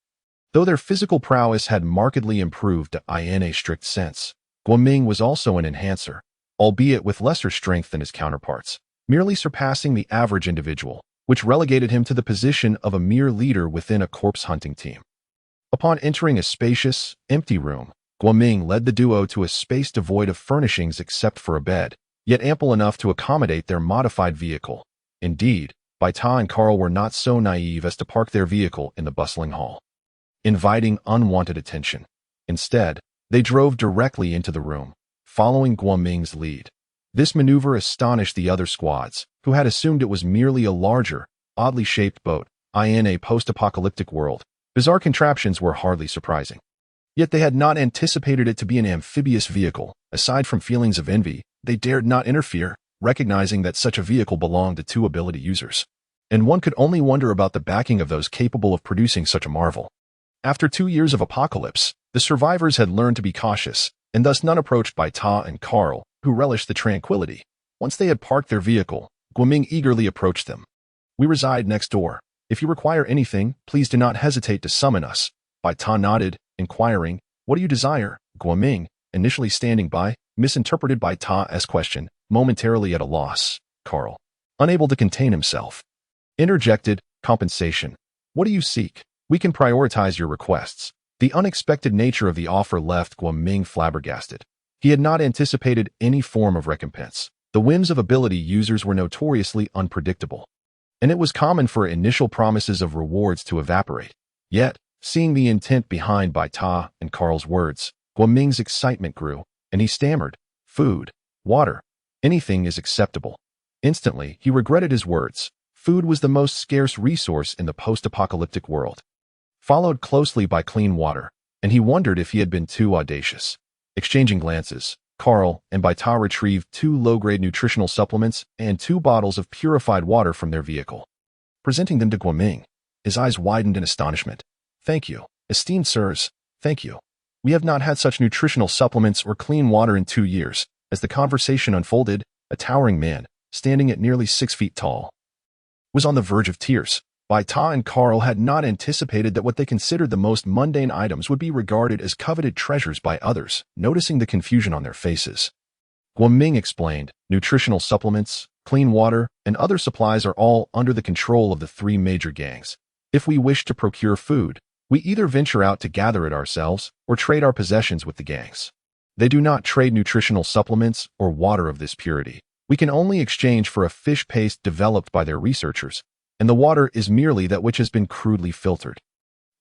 Though their physical prowess had markedly improved in a strict sense, Guoming was also an enhancer, albeit with lesser strength than his counterparts, merely surpassing the average individual, which relegated him to the position of a mere leader within a corpse-hunting team. Upon entering a spacious, empty room, Guoming led the duo to a space devoid of furnishings except for a bed, yet ample enough to accommodate their modified vehicle. Indeed, Baita and Karl were not so naive as to park their vehicle in the bustling hall, inviting unwanted attention. Instead, they drove directly into the room, following Guoming's lead. This maneuver astonished the other squads, who had assumed it was merely a larger, oddly shaped boat. In a post-apocalyptic world, bizarre contraptions were hardly surprising. Yet they had not anticipated it to be an amphibious vehicle. Aside from feelings of envy, they dared not interfere, recognizing that such a vehicle belonged to two ability users. And one could only wonder about the backing of those capable of producing such a marvel. After 2 years of apocalypse, the survivors had learned to be cautious, and thus none approached Baita and Karl, who relished the tranquility. Once they had parked their vehicle, Guoming eagerly approached them. "We reside next door. If you require anything, please do not hesitate to summon us." Baita nodded, inquiring, "What do you desire?" Guoming, initially standing by, misinterpreted Baita's question, momentarily at a loss. Karl, unable to contain himself, interjected, "Compensation. What do you seek? We can prioritize your requests." The unexpected nature of the offer left Guoming flabbergasted. He had not anticipated any form of recompense. The whims of ability users were notoriously unpredictable, and it was common for initial promises of rewards to evaporate. Yet, seeing the intent behind Baita and Karl's words, Guoming's excitement grew, and he stammered, "Food, water, anything is acceptable." Instantly, he regretted his words. Food was the most scarce resource in the post-apocalyptic world, followed closely by clean water, and he wondered if he had been too audacious. Exchanging glances, Karl and Baita retrieved 2 low-grade nutritional supplements and 2 bottles of purified water from their vehicle. Presenting them to Guoming, his eyes widened in astonishment. "Thank you, esteemed sirs, thank you. We have not had such nutritional supplements or clean water in 2 years." As the conversation unfolded, a towering man, standing at nearly 6 feet tall, was on the verge of tears. Baita and Karl had not anticipated that what they considered the most mundane items would be regarded as coveted treasures by others. Noticing the confusion on their faces, Guoming explained, "Nutritional supplements, clean water, and other supplies are all under the control of the 3 major gangs. If we wish to procure food, we either venture out to gather it ourselves or trade our possessions with the gangs. They do not trade nutritional supplements or water of this purity. We can only exchange for a fish paste developed by their researchers, and the water is merely that which has been crudely filtered.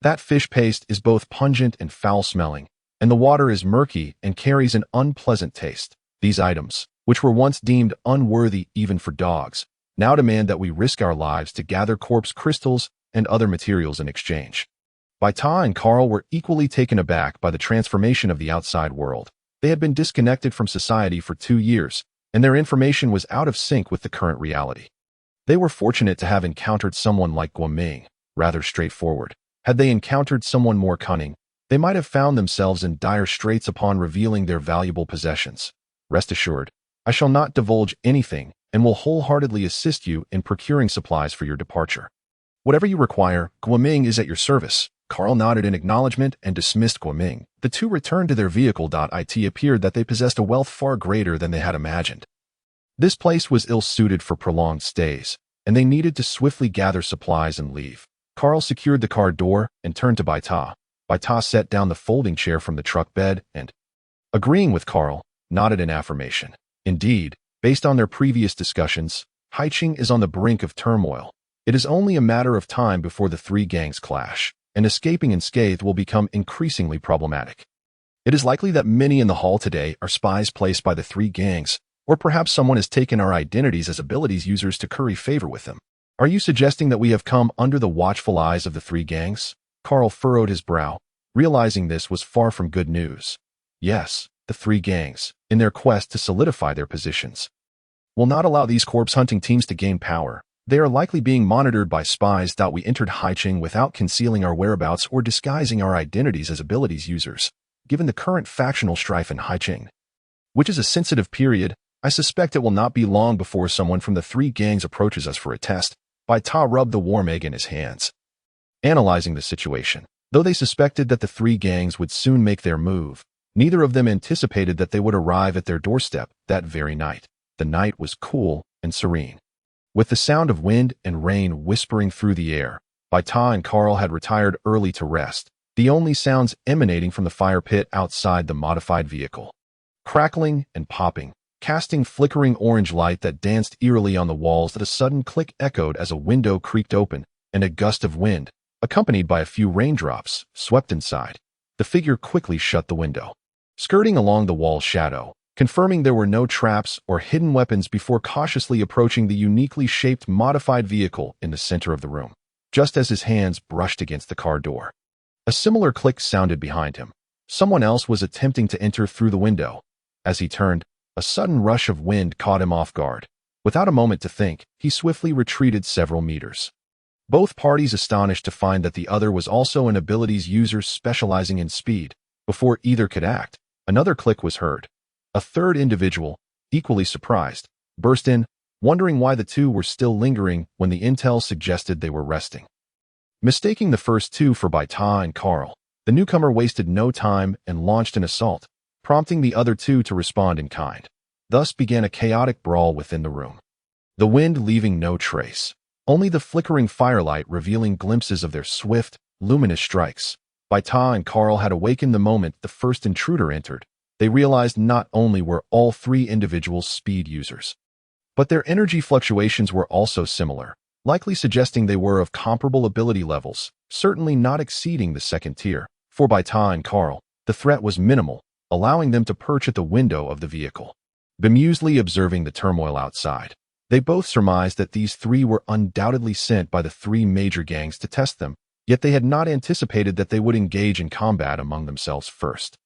That fish paste is both pungent and foul-smelling, and the water is murky and carries an unpleasant taste. These items, which were once deemed unworthy even for dogs, now demand that we risk our lives to gather corpse crystals and other materials in exchange." Baita and Karl were equally taken aback by the transformation of the outside world. They had been disconnected from society for 2 years, and their information was out of sync with the current reality. They were fortunate to have encountered someone like Guoming, rather straightforward. Had they encountered someone more cunning, they might have found themselves in dire straits upon revealing their valuable possessions. "Rest assured, I shall not divulge anything and will wholeheartedly assist you in procuring supplies for your departure. Whatever you require, Guoming is at your service." Karl nodded in acknowledgement and dismissed Guoming. The two returned to their vehicle. It appeared that they possessed a wealth far greater than they had imagined. This place was ill-suited for prolonged stays, and they needed to swiftly gather supplies and leave. Karl secured the car door and turned to Baita. Baita set down the folding chair from the truck bed and, agreeing with Karl, nodded in affirmation. Indeed, based on their previous discussions, Haiching is on the brink of turmoil. It is only a matter of time before the 3 gangs clash, and escaping unscathed will become increasingly problematic. It is likely that many in the hall today are spies placed by the 3 gangs, or perhaps someone has taken our identities as abilities users to curry favor with them. Are you suggesting that we have come under the watchful eyes of the 3 gangs? Karl furrowed his brow, realizing this was far from good news. Yes, the 3 gangs, in their quest to solidify their positions, will not allow these corpse-hunting teams to gain power. They are likely being monitored by spies. We entered Haicheng without concealing our whereabouts or disguising our identities as abilities users. Given the current factional strife in Haicheng, which is a sensitive period, I suspect it will not be long before someone from the three gangs approaches us for a test. Baita rubbed the warm egg in his hands, analyzing the situation. Though they suspected that the three gangs would soon make their move, neither of them anticipated that they would arrive at their doorstep that very night. The night was cool and serene, with the sound of wind and rain whispering through the air. Baita and Carl had retired early to rest, the only sounds emanating from the fire pit outside the modified vehicle, crackling and popping, casting flickering orange light that danced eerily on the walls. That a sudden click echoed as a window creaked open, and a gust of wind, accompanied by a few raindrops, swept inside. The figure quickly shut the window, skirting along the wall shadow, confirming there were no traps or hidden weapons before cautiously approaching the uniquely shaped modified vehicle in the center of the room. Just as his hands brushed against the car door, a similar click sounded behind him. Someone else was attempting to enter through the window. As he turned, a sudden rush of wind caught him off guard. Without a moment to think, he swiftly retreated several meters. Both parties astonished to find that the other was also an abilities user specializing in speed. Before either could act, another click was heard. A third individual, equally surprised, burst in, wondering why the two were still lingering when the intel suggested they were resting. Mistaking the first two for Baita and Carl, the newcomer wasted no time and launched an assault, prompting the other two to respond in kind. Thus began a chaotic brawl within the room, the wind leaving no trace, only the flickering firelight revealing glimpses of their swift, luminous strikes. Baita and Carl had awakened the moment the first intruder entered. They realized not only were all three individuals speed users, but their energy fluctuations were also similar, likely suggesting they were of comparable ability levels, certainly not exceeding the second tier. For Baita and Carl, the threat was minimal, allowing them to perch at the window of the vehicle, bemusedly observing the turmoil outside. They both surmised that these three were undoubtedly sent by the three major gangs to test them, yet they had not anticipated that they would engage in combat among themselves first.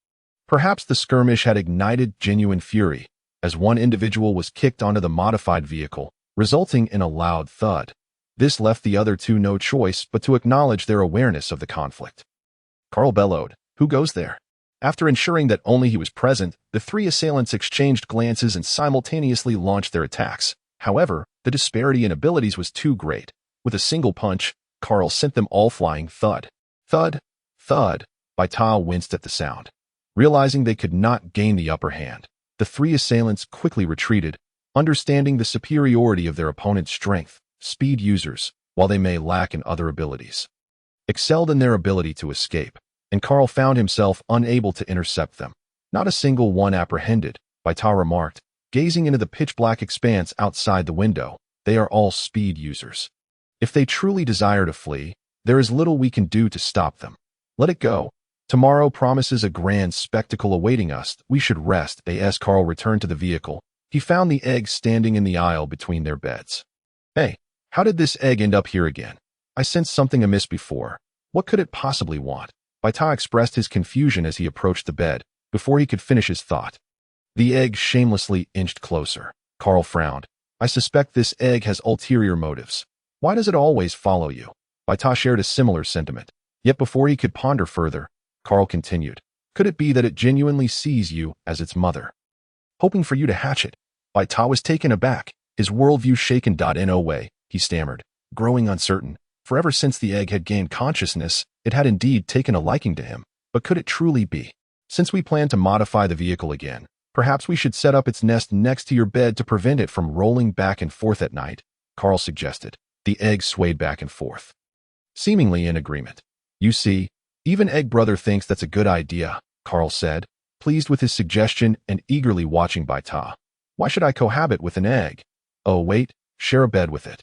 Perhaps the skirmish had ignited genuine fury, as one individual was kicked onto the modified vehicle, resulting in a loud thud. This left the other two no choice but to acknowledge their awareness of the conflict. Carl bellowed, "Who goes there?" After ensuring that only he was present, the three assailants exchanged glances and simultaneously launched their attacks. However, the disparity in abilities was too great. With a single punch, Carl sent them all flying. Thud, thud, thud. Baita winced at the sound. Realizing they could not gain the upper hand, the three assailants quickly retreated, understanding the superiority of their opponent's strength. Speed users, while they may lack in other abilities, excelled in their ability to escape, and Carl found himself unable to intercept them. Not a single one apprehended, Baita remarked, gazing into the pitch-black expanse outside the window. They are all speed users. If they truly desire to flee, there is little we can do to stop them. Let it go. Tomorrow promises a grand spectacle awaiting us. We should rest. As Carl returned to the vehicle, he found the egg standing in the aisle between their beds. "Hey, how did this egg end up here again? I sensed something amiss before. What could it possibly want?" Baita expressed his confusion as he approached the bed. Before he could finish his thought, the egg shamelessly inched closer. Carl frowned. "I suspect this egg has ulterior motives. Why does it always follow you?" Baita shared a similar sentiment. Yet before he could ponder further, Carl continued, "Could it be that it genuinely sees you as its mother, hoping for you to hatch it?" Baita was taken aback, his worldview shaken. "No way," he stammered, growing uncertain, for ever since the egg had gained consciousness, it had indeed taken a liking to him. But could it truly be? "Since we plan to modify the vehicle again, perhaps we should set up its nest next to your bed to prevent it from rolling back and forth at night," Carl suggested. The egg swayed back and forth, seemingly in agreement. "You see, even Egg Brother thinks that's a good idea," Carl said, pleased with his suggestion and eagerly watching Baita. "Why should I cohabit with an egg? Oh wait, share a bed with it."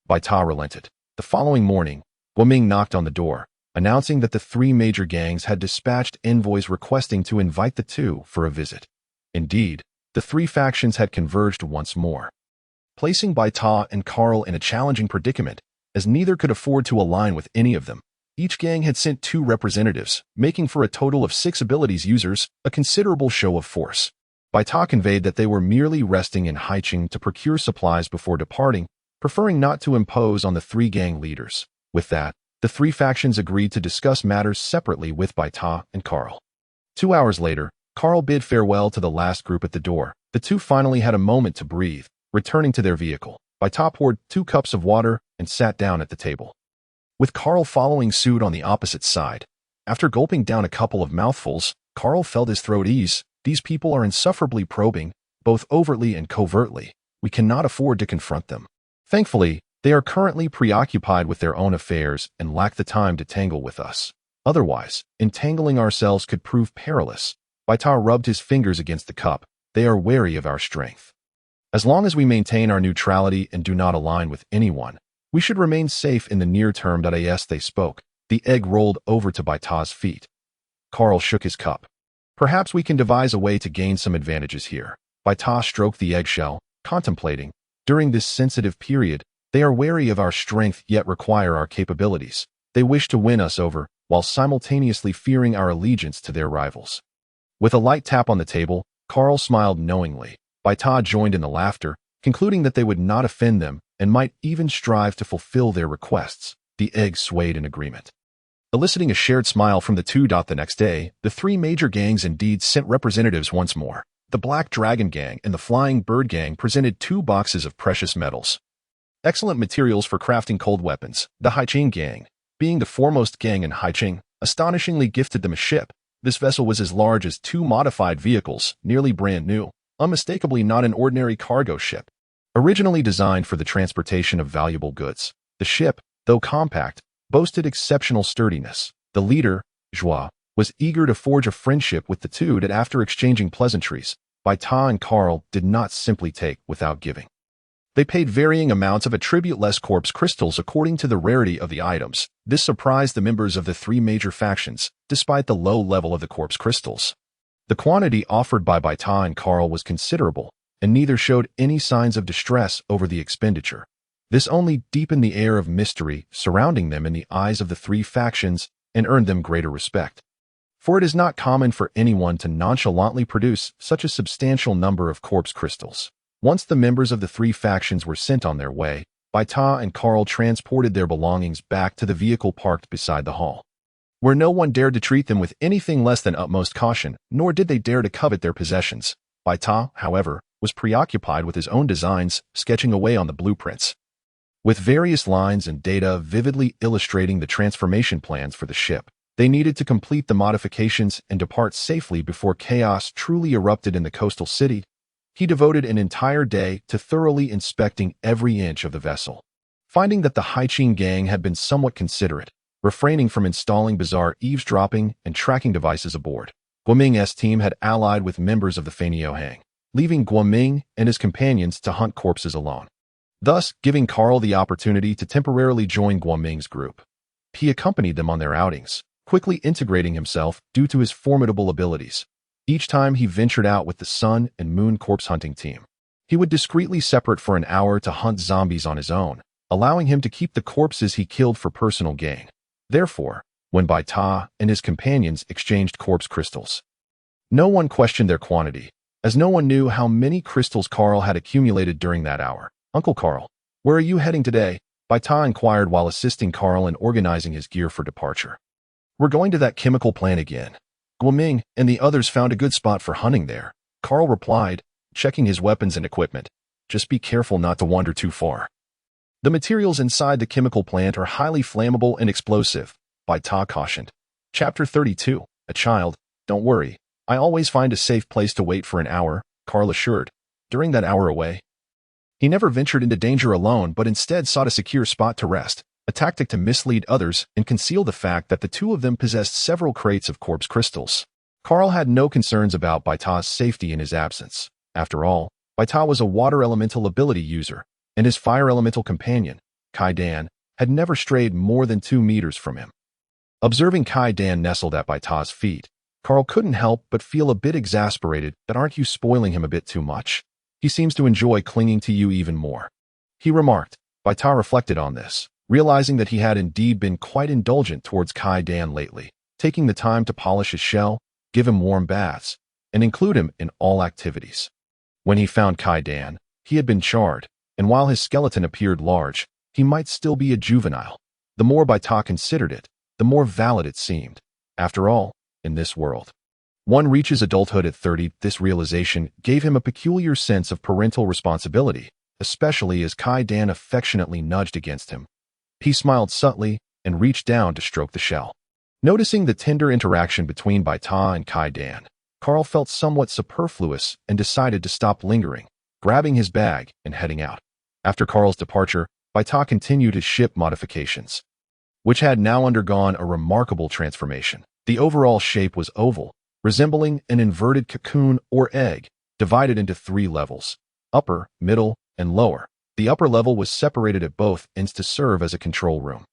Baita relented. The following morning, Guoming knocked on the door, announcing that the three major gangs had dispatched envoys requesting to invite the two for a visit. Indeed, the three factions had converged once more, placing Baita and Carl in a challenging predicament, as neither could afford to align with any of them. Each gang had sent 2 representatives, making for a total of 6 abilities users, a considerable show of force. Baita conveyed that they were merely resting in Haicheng to procure supplies before departing, preferring not to impose on the three gang leaders. With that, the three factions agreed to discuss matters separately with Baita and Carl. 2 hours later, Carl bid farewell to the last group at the door. The two finally had a moment to breathe, returning to their vehicle. Baita poured 2 cups of water and sat down at the table, with Carl following suit on the opposite side. After gulping down a couple of mouthfuls, Carl felt his throat ease. These people are insufferably probing, both overtly and covertly. We cannot afford to confront them. Thankfully, they are currently preoccupied with their own affairs and lack the time to tangle with us. Otherwise, entangling ourselves could prove perilous. Baita rubbed his fingers against the cup. They are wary of our strength. As long as we maintain our neutrality and do not align with anyone, we should remain safe in the near term. As they spoke, the egg rolled over to Baita's feet. Carl shook his cup. Perhaps we can devise a way to gain some advantages here. Baita stroked the eggshell, contemplating. During this sensitive period, they are wary of our strength yet require our capabilities. They wish to win us over, while simultaneously fearing our allegiance to their rivals. With a light tap on the table, Carl smiled knowingly. Baita joined in the laughter, concluding that they would not offend them and might even strive to fulfill their requests. The egg swayed in agreement, eliciting a shared smile from the two. The next day, the three major gangs indeed sent representatives once more. The Black Dragon Gang and the Flying Bird Gang presented 2 boxes of precious metals, excellent materials for crafting cold weapons. The Haiching Gang, being the foremost gang in Haiching, astonishingly gifted them a ship. This vessel was as large as 2 modified vehicles, nearly brand new, unmistakably not an ordinary cargo ship. Originally designed for the transportation of valuable goods, the ship, though compact, boasted exceptional sturdiness. The leader, Joie, was eager to forge a friendship with the two. That after exchanging pleasantries, Baita and Carl did not simply take without giving. They paid varying amounts of attribute-less corpse crystals according to the rarity of the items. This surprised the members of the 3 major factions, despite the low level of the corpse crystals. The quantity offered by Baita and Carl was considerable, and neither showed any signs of distress over the expenditure. This only deepened the air of mystery surrounding them in the eyes of the 3 factions and earned them greater respect. For it is not common for anyone to nonchalantly produce such a substantial number of corpse crystals. Once the members of the 3 factions were sent on their way, Baita and Carl transported their belongings back to the vehicle parked beside the hall, where no one dared to treat them with anything less than utmost caution, nor did they dare to covet their possessions. Baita, however, was preoccupied with his own designs, sketching away on the blueprints, with various lines and data vividly illustrating the transformation plans for the ship. They needed to complete the modifications and depart safely before chaos truly erupted in the coastal city. He devoted an entire day to thoroughly inspecting every inch of the vessel, finding that the Haiching Gang had been somewhat considerate, refraining from installing bizarre eavesdropping and tracking devices aboard. Guoming's team had allied with members of the Fanio Hang, leaving Guoming and his companions to hunt corpses alone, thus giving Carl the opportunity to temporarily join Guoming's group. He accompanied them on their outings, quickly integrating himself due to his formidable abilities. Each time he ventured out with the Sun and Moon corpse hunting team, he would discreetly separate for an hour to hunt zombies on his own, allowing him to keep the corpses he killed for personal gain. Therefore, when Baita and his companions exchanged corpse crystals, no one questioned their quantity, as no one knew how many crystals Carl had accumulated during that hour. "Uncle Carl, where are you heading today?" Baita inquired while assisting Carl in organizing his gear for departure. "We're going to that chemical plant again. Guoming and the others found a good spot for hunting there," Carl replied, checking his weapons and equipment. "Just be careful not to wander too far. The materials inside the chemical plant are highly flammable and explosive," Baita cautioned. Chapter 32. A child. "Don't worry. I always find a safe place to wait for an hour," Carl assured. During that hour away, he never ventured into danger alone but instead sought a secure spot to rest, a tactic to mislead others and conceal the fact that the two of them possessed several crates of corpse crystals. Carl had no concerns about Baita's safety in his absence. After all, Baita was a water elemental ability user, and his fire elemental companion, Kai Dan, had never strayed more than 2 meters from him. Observing Kai Dan nestled at Baita's feet, Carl couldn't help but feel a bit exasperated. "That aren't you spoiling him a bit too much? He seems to enjoy clinging to you even more," he remarked. Baita reflected on this, realizing that he had indeed been quite indulgent towards Kai Dan lately, taking the time to polish his shell, give him warm baths, and include him in all activities. When he found Kai Dan, he had been charred, and while his skeleton appeared large, he might still be a juvenile. The more Baita considered it, the more valid it seemed. After all, in this world, one reaches adulthood at 30. This realization gave him a peculiar sense of parental responsibility, especially as Kai Dan affectionately nudged against him. He smiled subtly and reached down to stroke the shell. Noticing the tender interaction between Baita and Kai Dan, Carl felt somewhat superfluous and decided to stop lingering, grabbing his bag and heading out. After Carl's departure, Baita continued his ship modifications, which had now undergone a remarkable transformation. The overall shape was oval, resembling an inverted cocoon or egg, divided into 3 levels: upper, middle, and lower. The upper level was separated at both ends to serve as a control room.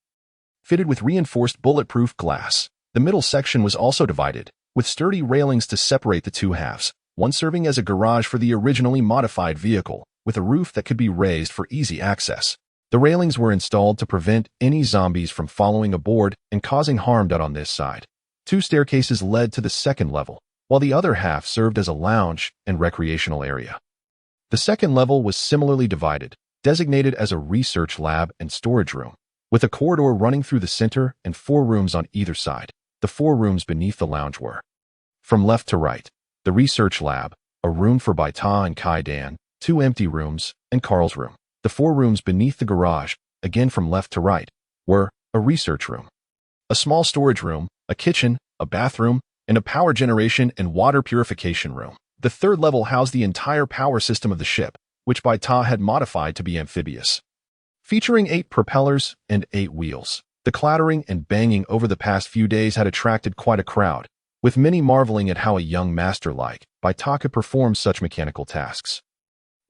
Fitted with reinforced bulletproof glass, the middle section was also divided, with sturdy railings to separate the 2 halves, one serving as a garage for the originally modified vehicle, with a roof that could be raised for easy access. The railings were installed to prevent any zombies from following aboard and causing harm on this side. 2 staircases led to the second level, while the other half served as a lounge and recreational area. The second level was similarly divided, designated as a research lab and storage room, with a corridor running through the center and 4 rooms on either side. The 4 rooms beneath the lounge were, from left to right, the research lab, a room for Baita and Kai Dan, 2 empty rooms, and Carl's room. The 4 rooms beneath the garage, again from left to right, were a research room, a small storage room, a kitchen, a bathroom, and a power generation and water purification room. The third level housed the entire power system of the ship, which Baita had modified to be amphibious, featuring 8 propellers and 8 wheels. The clattering and banging over the past few days had attracted quite a crowd, with many marveling at how a young master like Baita could perform such mechanical tasks.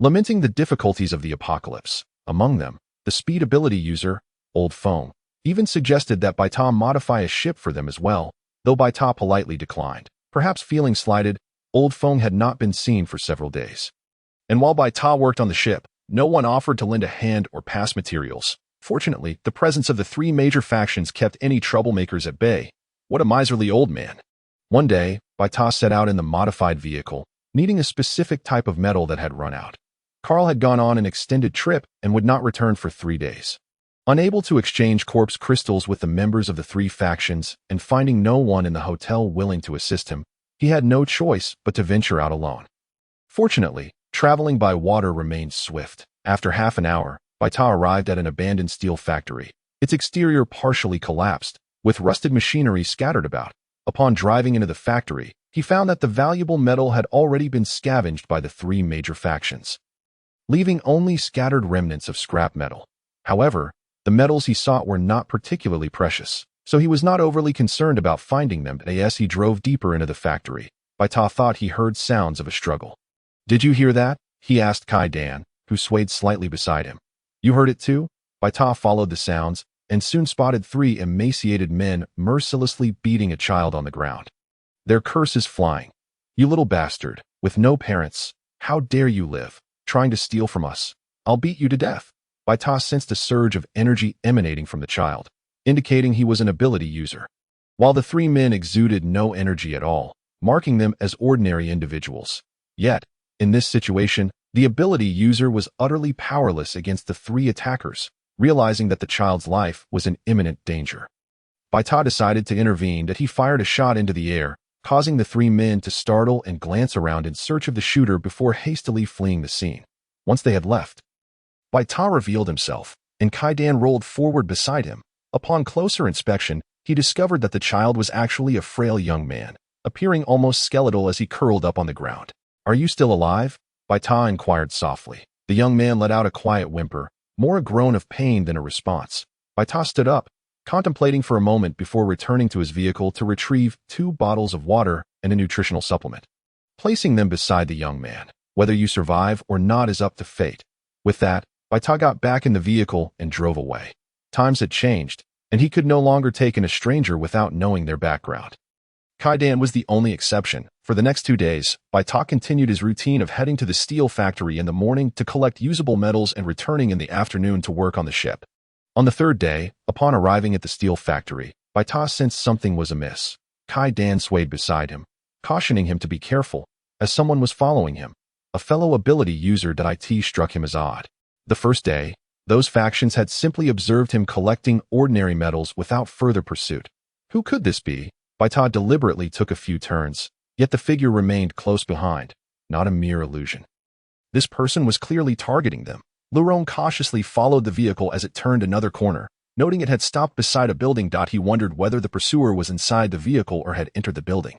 Lamenting the difficulties of the apocalypse, among them, the speed ability user, Old Foam, even suggested that Baita modify a ship for them as well, though Baita politely declined. Perhaps feeling slighted, Old Foam had not been seen for several days. And while Baita worked on the ship, no one offered to lend a hand or pass materials. Fortunately, the presence of the 3 major factions kept any troublemakers at bay. What a miserly old man. One day, Baita set out in the modified vehicle, needing a specific type of metal that had run out. Carl had gone on an extended trip and would not return for 3 days. Unable to exchange corpse crystals with the members of the 3 factions and finding no one in the hotel willing to assist him, he had no choice but to venture out alone. Fortunately, traveling by water remained swift. After half an hour, Baita arrived at an abandoned steel factory. Its exterior partially collapsed, with rusted machinery scattered about. Upon driving into the factory, he found that the valuable metal had already been scavenged by the 3 major factions, leaving only scattered remnants of scrap metal. However, the metals he sought were not particularly precious, so he was not overly concerned about finding them. As he drove deeper into the factory, Baita thought he heard sounds of a struggle. "Did you hear that?" he asked Kai Dan, who swayed slightly beside him. "You heard it too?" Baita followed the sounds and soon spotted 3 emaciated men mercilessly beating a child on the ground, their curses flying. "You little bastard, with no parents, how dare you live, trying to steal from us? I'll beat you to death." Baita sensed a surge of energy emanating from the child, indicating he was an ability user, while the 3 men exuded no energy at all, marking them as ordinary individuals. Yet, in this situation, the ability user was utterly powerless against the 3 attackers, realizing that the child's life was in imminent danger. Baita decided to intervene. He fired a shot into the air, causing the 3 men to startle and glance around in search of the shooter before hastily fleeing the scene. Once they had left, Baita revealed himself, and Kai Dan rolled forward beside him. Upon closer inspection, he discovered that the child was actually a frail young man, appearing almost skeletal as he curled up on the ground. "Are you still alive?" Baita inquired softly. The young man let out a quiet whimper, more a groan of pain than a response. Baita stood up, contemplating for a moment before returning to his vehicle to retrieve 2 bottles of water and a nutritional supplement, placing them beside the young man. "Whether you survive or not is up to fate." With that, Baita got back in the vehicle and drove away. Times had changed, and he could no longer take in a stranger without knowing their background. Kai Dan was the only exception. For the next 2 days, Baita continued his routine of heading to the steel factory in the morning to collect usable metals and returning in the afternoon to work on the ship. On the 3rd day, upon arriving at the steel factory, Baita sensed something was amiss. Kai Dan swayed beside him, cautioning him to be careful, as someone was following him. A fellow ability user. It struck him as odd. The first day, those factions had simply observed him collecting ordinary metals without further pursuit. Who could this be? Baita deliberately took a few turns, yet the figure remained close behind, not a mere illusion. This person was clearly targeting them. Lurong cautiously followed the vehicle as it turned another corner. Noting it had stopped beside a building, he wondered whether the pursuer was inside the vehicle or had entered the building.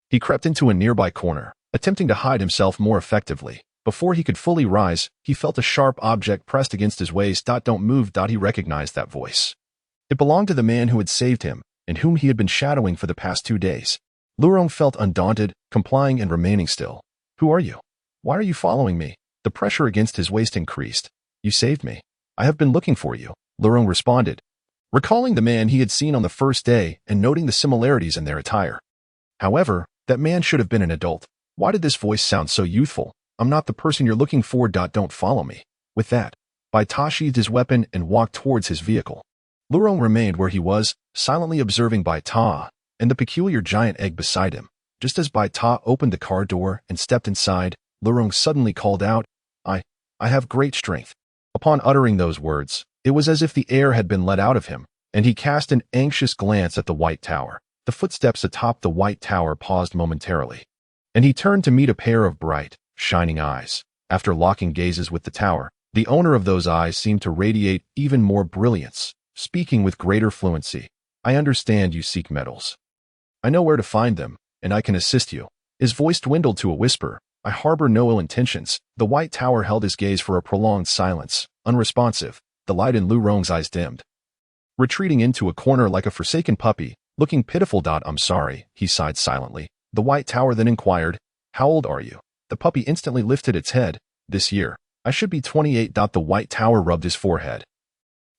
He crept into a nearby corner, attempting to hide himself more effectively. Before he could fully rise, he felt a sharp object pressed against his waist. Don't move. He recognized that voice. It belonged to the man who had saved him, and whom he had been shadowing for the past 2 days. Lurong felt undaunted, complying and remaining still. Who are you? Why are you following me? The pressure against his waist increased. You saved me. I have been looking for you, Lurong responded, recalling the man he had seen on the first day and noting the similarities in their attire. However, that man should have been an adult. Why did this voice sound so youthful? I'm not the person you're looking for. Don't follow me. With that, Baita sheathed his weapon and walked towards his vehicle. Lurong remained where he was, silently observing Baita and the peculiar giant egg beside him. Just as Baita opened the car door and stepped inside, Lurong suddenly called out, I have great strength. Upon uttering those words, it was as if the air had been let out of him, and he cast an anxious glance at the White Tower. The footsteps atop the White Tower paused momentarily, and he turned to meet a pair of bright, shining eyes. After locking gazes with the tower, the owner of those eyes seemed to radiate even more brilliance, speaking with greater fluency. I understand you seek metals. I know where to find them, and I can assist you. His voice dwindled to a whisper. I harbor no ill intentions. The White Tower held his gaze for a prolonged silence, unresponsive. The light in Lurong's eyes dimmed. Retreating into a corner like a forsaken puppy, looking pitiful. I'm sorry, he sighed silently. The White Tower then inquired, how old are you? The puppy instantly lifted its head. This year. I should be 28. The White Tower rubbed his forehead,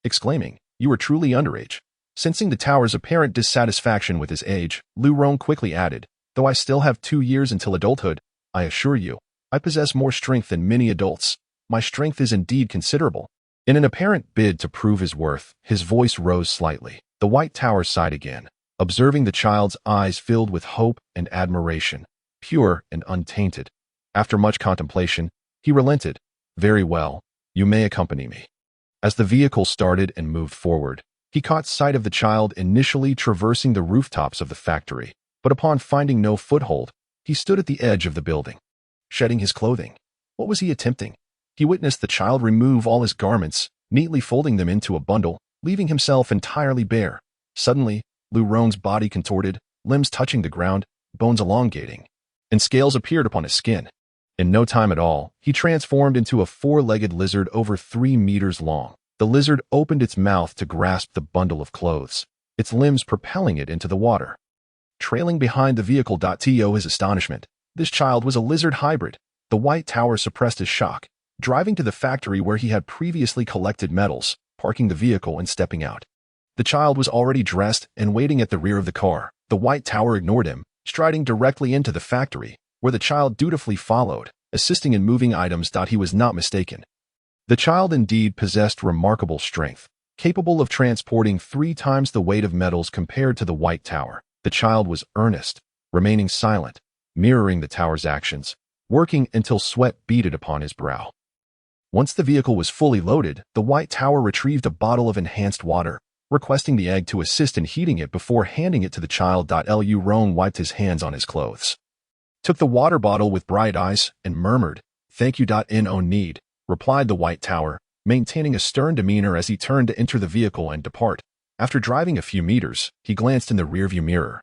exclaiming, you are truly underage. Sensing the tower's apparent dissatisfaction with his age, Lurong quickly added, though I still have 2 years until adulthood, I assure you, I possess more strength than many adults. My strength is indeed considerable. In an apparent bid to prove his worth, his voice rose slightly. The White Tower sighed again, observing the child's eyes filled with hope and admiration, pure and untainted. After much contemplation, he relented. Very well, you may accompany me. As the vehicle started and moved forward, he caught sight of the child initially traversing the rooftops of the factory, but upon finding no foothold, he stood at the edge of the building, shedding his clothing. What was he attempting? He witnessed the child remove all his garments, neatly folding them into a bundle, leaving himself entirely bare. Suddenly, Lurong's body contorted, limbs touching the ground, bones elongating, and scales appeared upon his skin. In no time at all, he transformed into a 4-legged lizard over 3 meters long. The lizard opened its mouth to grasp the bundle of clothes, its limbs propelling it into the water. Trailing behind the vehicle. To his astonishment, this child was a lizard hybrid. The White Tower suppressed his shock, driving to the factory where he had previously collected metals, parking the vehicle and stepping out. The child was already dressed and waiting at the rear of the car. The White Tower ignored him, striding directly into the factory, where the child dutifully followed, assisting in moving items. He was not mistaken. The child indeed possessed remarkable strength, capable of transporting 3 times the weight of metals compared to the White Tower. The child was earnest, remaining silent, mirroring the tower's actions, working until sweat beaded upon his brow. Once the vehicle was fully loaded, the White Tower retrieved a bottle of enhanced water, requesting the egg to assist in heating it before handing it to the child. Lurong wiped his hands on his clothes, took the water bottle with bright eyes, and murmured, thank you. No need, replied the White Tower, maintaining a stern demeanor as he turned to enter the vehicle and depart. After driving a few meters, he glanced in the rearview mirror.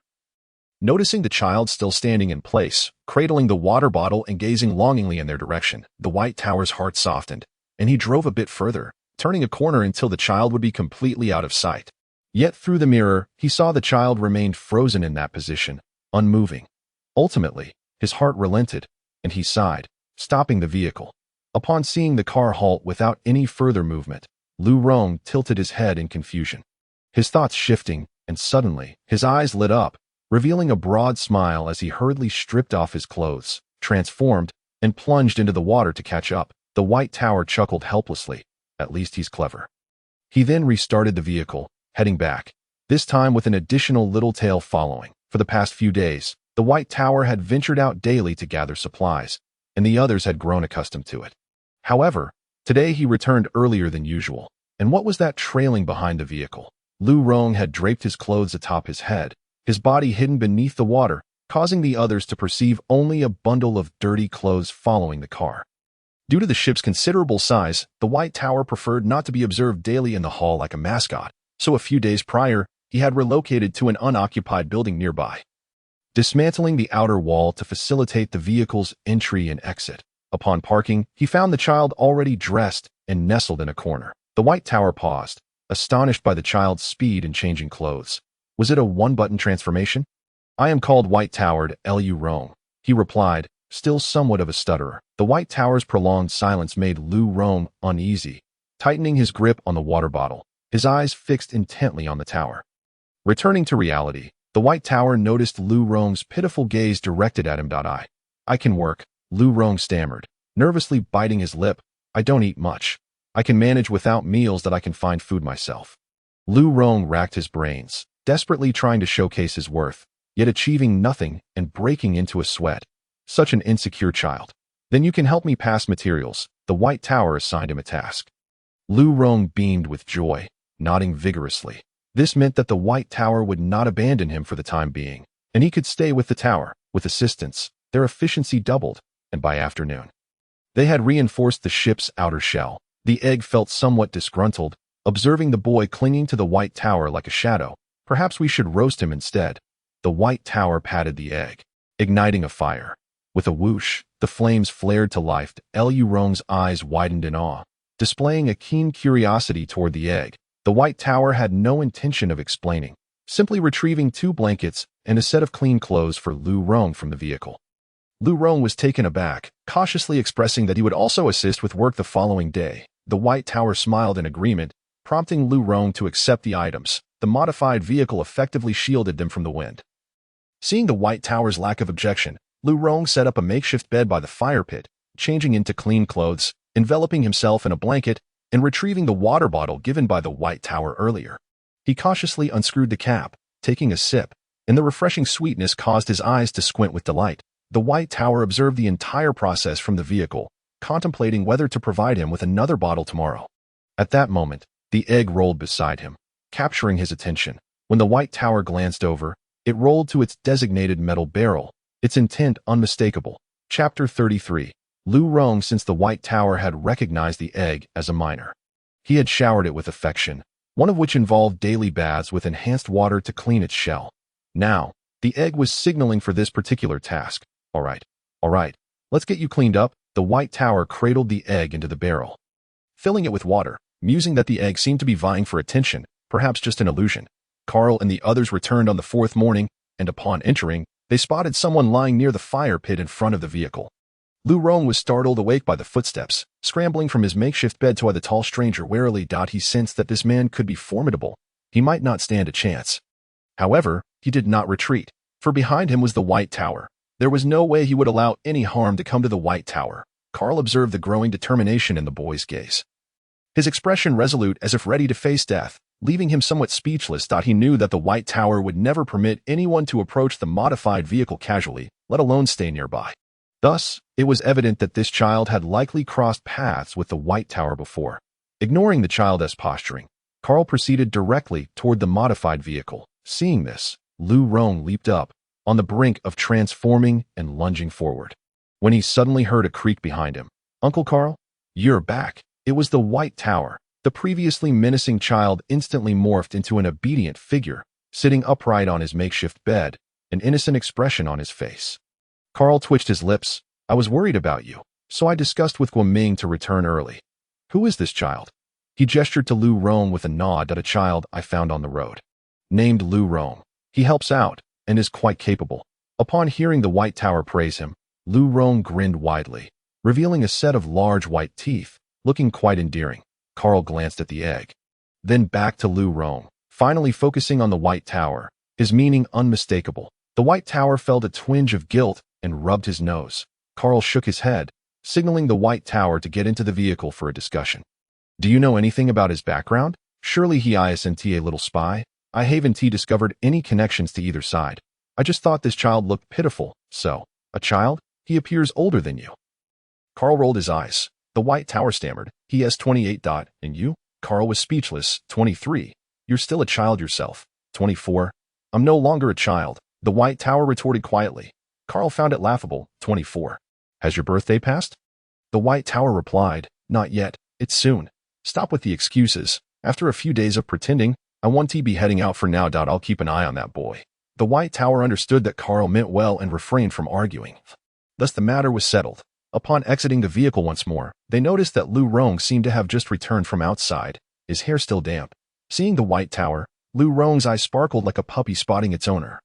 Noticing the child still standing in place, cradling the water bottle and gazing longingly in their direction, the White Tower's heart softened, and he drove a bit further, turning a corner until the child would be completely out of sight. Yet through the mirror, he saw the child remained frozen in that position, unmoving. Ultimately, his heart relented, and he sighed, stopping the vehicle. Upon seeing the car halt without any further movement, Lurong tilted his head in confusion, his thoughts shifting, and suddenly, his eyes lit up, revealing a broad smile as he hurriedly stripped off his clothes, transformed, and plunged into the water to catch up. The White Tower chuckled helplessly. At least he's clever. He then restarted the vehicle, heading back, this time with an additional little tail following. For the past few days, the White Tower had ventured out daily to gather supplies, and the others had grown accustomed to it. However, Today he returned earlier than usual. And what was that trailing behind the vehicle? Lu Rong had draped his clothes atop his head, his body hidden beneath the water, causing the others to perceive only a bundle of dirty clothes following the car. Due to the ship's considerable size, the White Tower preferred not to be observed daily in the hall like a mascot, so a few days prior, he had relocated to an unoccupied building nearby, dismantling the outer wall to facilitate the vehicle's entry and exit. Upon parking, he found the child already dressed and nestled in a corner. The White Tower paused, astonished by the child's speed in changing clothes. Was it a one-button transformation? "I am called White Towered Lu Rong," he replied, still somewhat of a stutterer. The White Tower's prolonged silence made Lu Rong uneasy, tightening his grip on the water bottle, his eyes fixed intently on the tower. Returning to reality, the White Tower noticed Lu Rong's pitiful gaze directed at him. I can work," Lu Rong stammered, nervously biting his lip. "I don't eat much. I can manage without meals that I can find food myself." Lu Rong racked his brains, desperately trying to showcase his worth, yet achieving nothing and breaking into a sweat. Such an insecure child. "Then you can help me pass materials." The White Tower assigned him a task. Lu Rong beamed with joy, nodding vigorously. This meant that the White Tower would not abandon him for the time being, and he could stay with the tower. With assistance, their efficiency doubled, and by afternoon, they had reinforced the ship's outer shell. The egg felt somewhat disgruntled, observing the boy clinging to the White Tower like a shadow. "Perhaps we should roast him instead." The White Tower patted the egg, igniting a fire. With a whoosh, the flames flared to life. Lu Rong's eyes widened in awe, displaying a keen curiosity toward the egg. The White Tower had no intention of explaining, simply retrieving 2 blankets and a set of clean clothes for Lu Rong from the vehicle. Lu Rong was taken aback, cautiously expressing that he would also assist with work the following day. The White Tower smiled in agreement, prompting Lu Rong to accept the items. The modified vehicle effectively shielded them from the wind. Seeing the White Tower's lack of objection, Lu Rong set up a makeshift bed by the fire pit, changing into clean clothes, enveloping himself in a blanket, and retrieving the water bottle given by the White Tower earlier. He cautiously unscrewed the cap, taking a sip, and the refreshing sweetness caused his eyes to squint with delight. The White Tower observed the entire process from the vehicle, contemplating whether to provide him with another bottle tomorrow. At that moment, the egg rolled beside him, capturing his attention. When the White Tower glanced over, it rolled to its designated metal barrel, its intent unmistakable. Chapter 33. Lu Rong. Since the White Tower had recognized the egg as a minor, he had showered it with affection, one of which involved daily baths with enhanced water to clean its shell. Now, the egg was signaling for this particular task. All right, let's get you cleaned up." The White Tower cradled the egg into the barrel, filling it with water, musing that the egg seemed to be vying for attention, perhaps just an illusion. Carl and the others returned on the 4th morning, and upon entering, they spotted someone lying near the fire pit in front of the vehicle. Lu Rong was startled awake by the footsteps, scrambling from his makeshift bed toward the tall stranger warily. He sensed that this man could be formidable. He might not stand a chance. However, he did not retreat, for behind him was the White Tower. There was no way he would allow any harm to come to the White Tower. Carl observed the growing determination in the boy's gaze, his expression resolute as if ready to face death, leaving him somewhat speechless. He knew that the White Tower would never permit anyone to approach the modified vehicle casually, let alone stay nearby. Thus, it was evident that this child had likely crossed paths with the White Tower before. Ignoring the child's posturing, Carl proceeded directly toward the modified vehicle. Seeing this, Lu Rong leaped up, on the brink of transforming and lunging forward, when he suddenly heard a creak behind him. "Uncle Carl, you're back." It was the White Tower. The previously menacing child instantly morphed into an obedient figure, sitting upright on his makeshift bed, an innocent expression on his face. Carl twitched his lips. "I was worried about you, so I discussed with Guoming to return early." "Who is this child?" He gestured to Lu Rong with a nod. "A child I found on the road, named Lu Rong. He helps out and is quite capable." Upon hearing the White Tower praise him, Lu Rong grinned widely, revealing a set of large white teeth, looking quite endearing. Carl glanced at the egg, then back to Lu Rong, finally focusing on the White Tower, his meaning unmistakable. The White Tower felt a twinge of guilt and rubbed his nose. Carl shook his head, signaling the White Tower to get into the vehicle for a discussion. "Do you know anything about his background? Surely he isn't a little spy?" "I haven't discovered any connections to either side. I just thought this child looked pitiful." "So, a child? He appears older than you." Carl rolled his eyes. The The White Tower stammered. He has 28. And you? Carl was speechless. 23. You're still a child yourself. 24. I'm no longer a child, the White Tower retorted quietly. Carl found it laughable. 24. Has your birthday passed? The White Tower replied, not yet, it's soon. Stop with the excuses. After a few days of pretending, I want to be heading out for now. I'll keep an eye on that boy. The White Tower understood that Carl meant well and refrained from arguing. Thus the matter was settled. Upon exiting the vehicle once more, they noticed that Lu Rong seemed to have just returned from outside, his hair still damp. Seeing the White Tower, Lu Rong's eyes sparkled like a puppy spotting its owner.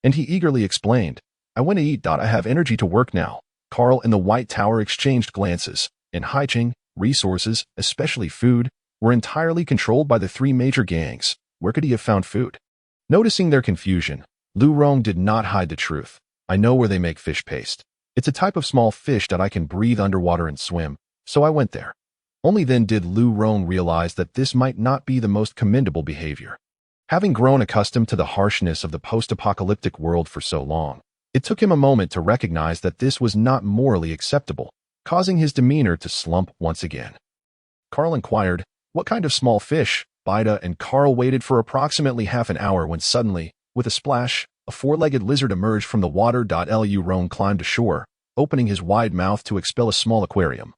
And he eagerly explained, I went to eat. I have energy to work now. Carl and the White Tower exchanged glances, and Haiching, resources, especially food, were entirely controlled by the three major gangs. Where could he have found food? Noticing their confusion, Lu Rong did not hide the truth. I know where they make fish paste. It's a type of small fish that I can breathe underwater and swim, so I went there. Only then did Lu Rong realize that this might not be the most commendable behavior. Having grown accustomed to the harshness of the post-apocalyptic world for so long, it took him a moment to recognize that this was not morally acceptable, causing his demeanor to slump once again. Carl inquired, what kind of small fish? Baita and Carl waited for approximately half an hour when suddenly, with a splash, a four-legged lizard emerged from the water. Lu Rong climbed ashore, opening his wide mouth to expel a small aquarium,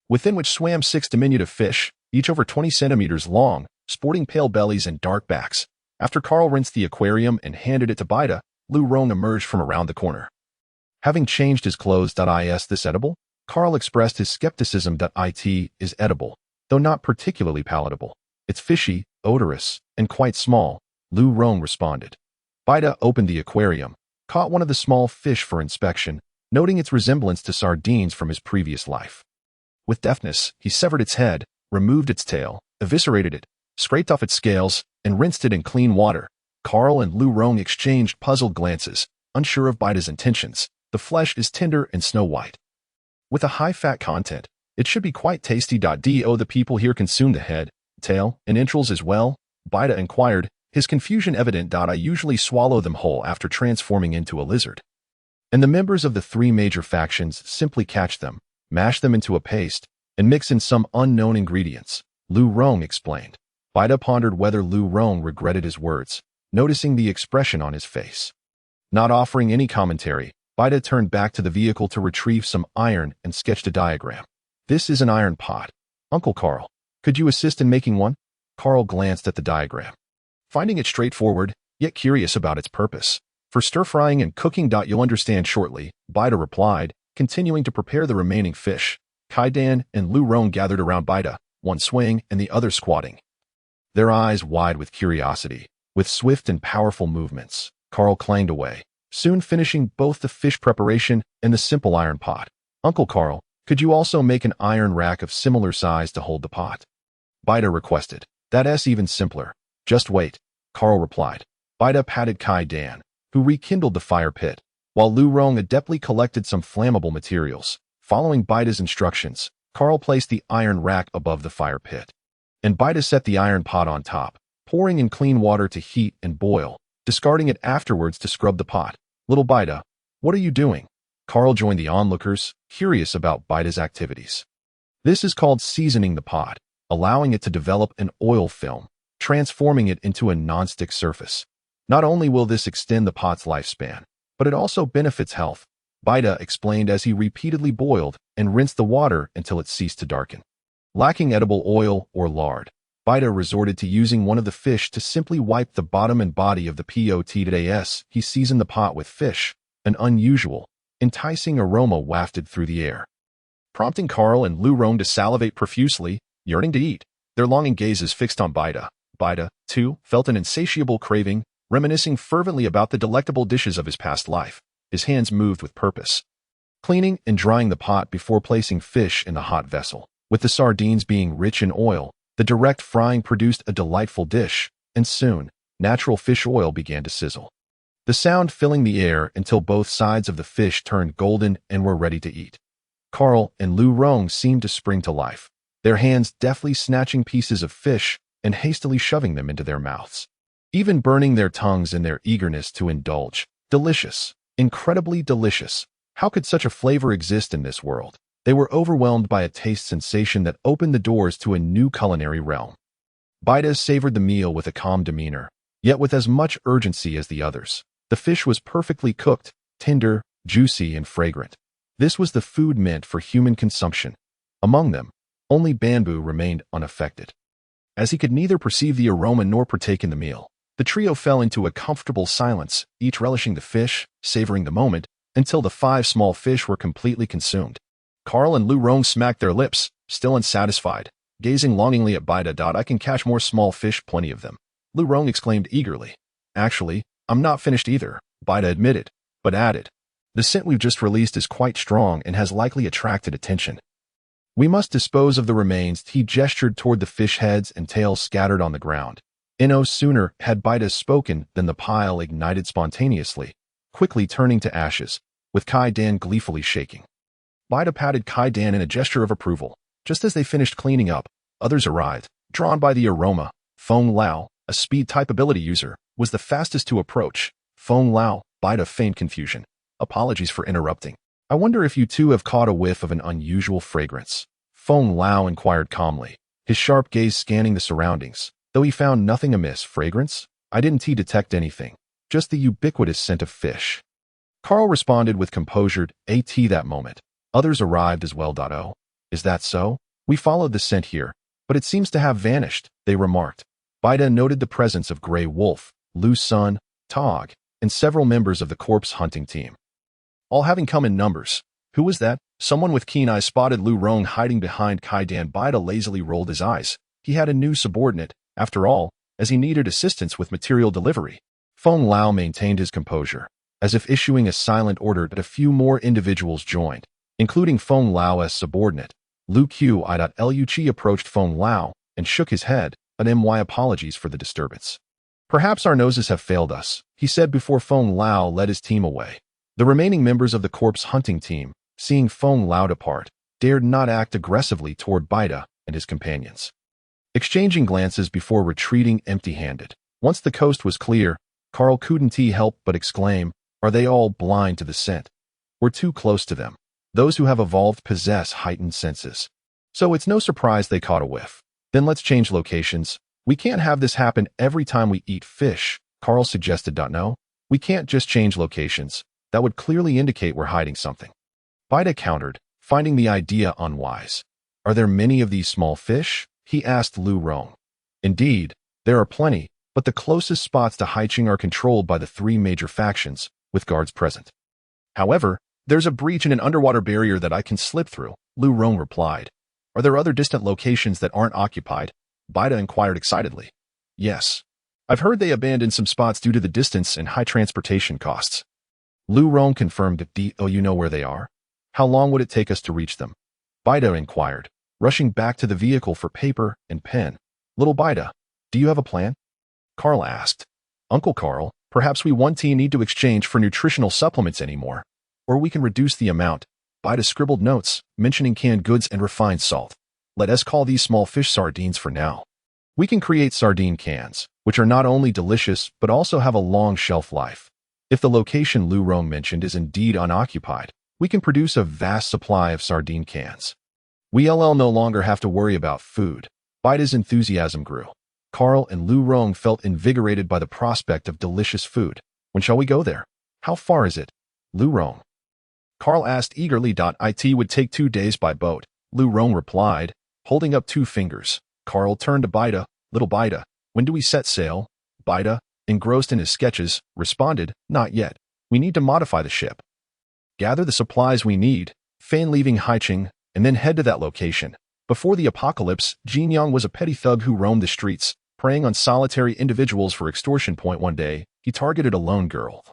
within which swam 6 diminutive fish, each over 20 centimeters long, sporting pale bellies and dark backs. After Carl rinsed the aquarium and handed it to Baita, Lu Rong emerged from around the corner. Having changed his clothes. Is this edible? Carl expressed his skepticism. It is edible, though not particularly palatable. It's fishy, odorous, and quite small, Lu Rong responded. Baita opened the aquarium, caught one of the small fish for inspection, noting its resemblance to sardines from his previous life. With deftness, he severed its head, removed its tail, eviscerated it, scraped off its scales, and rinsed it in clean water. Carl and Lu Rong exchanged puzzled glances, unsure of Baita's intentions. The flesh is tender and snow-white, with a high fat content. It should be quite tasty. Do the people here consume the head, tail, and entrails as well? Baita inquired, his confusion evident. I usually swallow them whole after transforming into a lizard. And the members of the three major factions simply catch them, mash them into a paste, and mix in some unknown ingredients, Lu Rong explained. Baita pondered whether Lu Rong regretted his words, noticing the expression on his face. Not offering any commentary, Baita turned back to the vehicle to retrieve some iron and sketched a diagram. This is an iron pot. Uncle Carl, could you assist in making one? Carl glanced at the diagram, finding it straightforward, yet curious about its purpose. For stir-frying and cooking. You'll understand shortly, Baita replied, continuing to prepare the remaining fish. Kaidan and Lu Rong gathered around Baita, one swaying and the other squatting, their eyes wide with curiosity. With swift and powerful movements, Carl clanged away, soon finishing both the fish preparation and the simple iron pot. Uncle Carl, could you also make an iron rack of similar size to hold the pot? Baita requested. That's even simpler. Just wait, Carl replied. Baita patted Kaidan, who rekindled the fire pit, while Lu Rong adeptly collected some flammable materials. Following Baita's instructions, Carl placed the iron rack above the fire pit, and Baita set the iron pot on top, pouring in clean water to heat and boil, discarding it afterwards to scrub the pot. Little Baita, what are you doing? Carl joined the onlookers, curious about Baita's activities. This is called seasoning the pot, allowing it to develop an oil film, transforming it into a non-stick surface. Not only will this extend the pot's lifespan, but it also benefits health, Baita explained as he repeatedly boiled and rinsed the water until it ceased to darken. Lacking edible oil or lard, Baita resorted to using one of the fish to simply wipe the bottom and body of the pot. He seasoned the pot with fish, an unusual, enticing aroma wafted through the air, prompting Carl and Lu Rong to salivate profusely, yearning to eat. Their longing gazes fixed on Baita. Baita, too, felt an insatiable craving, reminiscing fervently about the delectable dishes of his past life. His hands moved with purpose, cleaning and drying the pot before placing fish in the hot vessel. With the sardines being rich in oil, the direct frying produced a delightful dish, and soon, natural fish oil began to sizzle, the sound filling the air until both sides of the fish turned golden and were ready to eat. Carl and Lu Rong seemed to spring to life, their hands deftly snatching pieces of fish and hastily shoving them into their mouths, even burning their tongues in their eagerness to indulge. Delicious, incredibly delicious. How could such a flavor exist in this world? They were overwhelmed by a taste sensation that opened the doors to a new culinary realm. Baita savored the meal with a calm demeanor, yet with as much urgency as the others. The fish was perfectly cooked, tender, juicy, and fragrant. This was the food meant for human consumption. Among them, only Banbu remained unaffected. As he could neither perceive the aroma nor partake in the meal, the trio fell into a comfortable silence, each relishing the fish, savoring the moment, until the 5 small fish were completely consumed. Carl and Lu Rong smacked their lips, still unsatisfied, gazing longingly at Baita. I can catch more small fish, plenty of them. Lu Rong exclaimed eagerly. Actually, I'm not finished either, Baita admitted, but added. The scent we've just released is quite strong and has likely attracted attention. We must dispose of the remains. He gestured toward the fish heads and tails scattered on the ground. No sooner had Baita spoken than the pile ignited spontaneously, quickly turning to ashes, with Kai Dan gleefully shaking. Baita patted Kai Dan in a gesture of approval. Just as they finished cleaning up, others arrived, drawn by the aroma. Feng Lao, a speed-type ability user, was the fastest to approach. Feng Lao, Baita feigned confusion. Apologies for interrupting. I wonder if you two have caught a whiff of an unusual fragrance. Feng Lao inquired calmly, his sharp gaze scanning the surroundings. Though he found nothing amiss. Fragrance? I didn't detect anything. Just the ubiquitous scent of fish. Carl responded with composure. That moment. Others arrived as well. Oh, is that so? We followed the scent here, but it seems to have vanished, they remarked. Baita noted the presence of Grey Wolf, Lu Sun, Tog, and several members of the corpse hunting team. All having come in numbers. Who was that? Someone with keen eyes spotted Lu Rong hiding behind Kai Dan. Baita lazily rolled his eyes. He had a new subordinate, after all, as he needed assistance with material delivery. Feng Lao maintained his composure, as if issuing a silent order, but a few more individuals joined, including Feng Lao as subordinate. Lu Qi approached Feng Lao and shook his head, my apologies for the disturbance. Perhaps our noses have failed us, he said before Feng Lao led his team away. The remaining members of the corpse hunting team, seeing Feng Lao depart, dared not act aggressively toward Baita and his companions, exchanging glances before retreating empty-handed. Once the coast was clear, Carl couldn't help but exclaim, are they all blind to the scent? We're too close to them. Those who have evolved possess heightened senses. So it's no surprise they caught a whiff. Then let's change locations. We can't have this happen every time we eat fish, Carl suggested. No, we can't just change locations. That would clearly indicate we're hiding something. Baita countered, finding the idea unwise. Are there many of these small fish? He asked Lu Rong. Indeed, there are plenty, but the closest spots to Haiching are controlled by the 3 major factions, with guards present. However, there's a breach in an underwater barrier that I can slip through, Lu Rong replied. Are there other distant locations that aren't occupied? Baita inquired excitedly. Yes. I've heard they abandoned some spots due to the distance and high transportation costs. Lu Rong confirmed. You know where they are? How long would it take us to reach them? Baita inquired, rushing back to the vehicle for paper and pen. Little Baita, do you have a plan? Carl asked. Uncle Carl, perhaps we won't need to exchange for nutritional supplements anymore. Or we can reduce the amount. Baita scribbled notes, mentioning canned goods and refined salt. Let us call these small fish sardines for now. We can create sardine cans, which are not only delicious but also have a long shelf life. If the location Lu Rong mentioned is indeed unoccupied, we can produce a vast supply of sardine cans. We'll no longer have to worry about food. Baita's enthusiasm grew. Carl and Lu Rong felt invigorated by the prospect of delicious food. When shall we go there? How far is it? Lu Rong. Carl asked eagerly. It would take 2 days by boat, Lu Rong replied, holding up 2 fingers. Carl turned to Baita. Little Baita, when do we set sail? Baita, engrossed in his sketches, responded, not yet. We need to modify the ship. Gather the supplies we need, feign leaving Haiching, and then head to that location. Before the apocalypse, Jin Yang was a petty thug who roamed the streets, preying on solitary individuals for extortion. One day, he targeted a lone girl.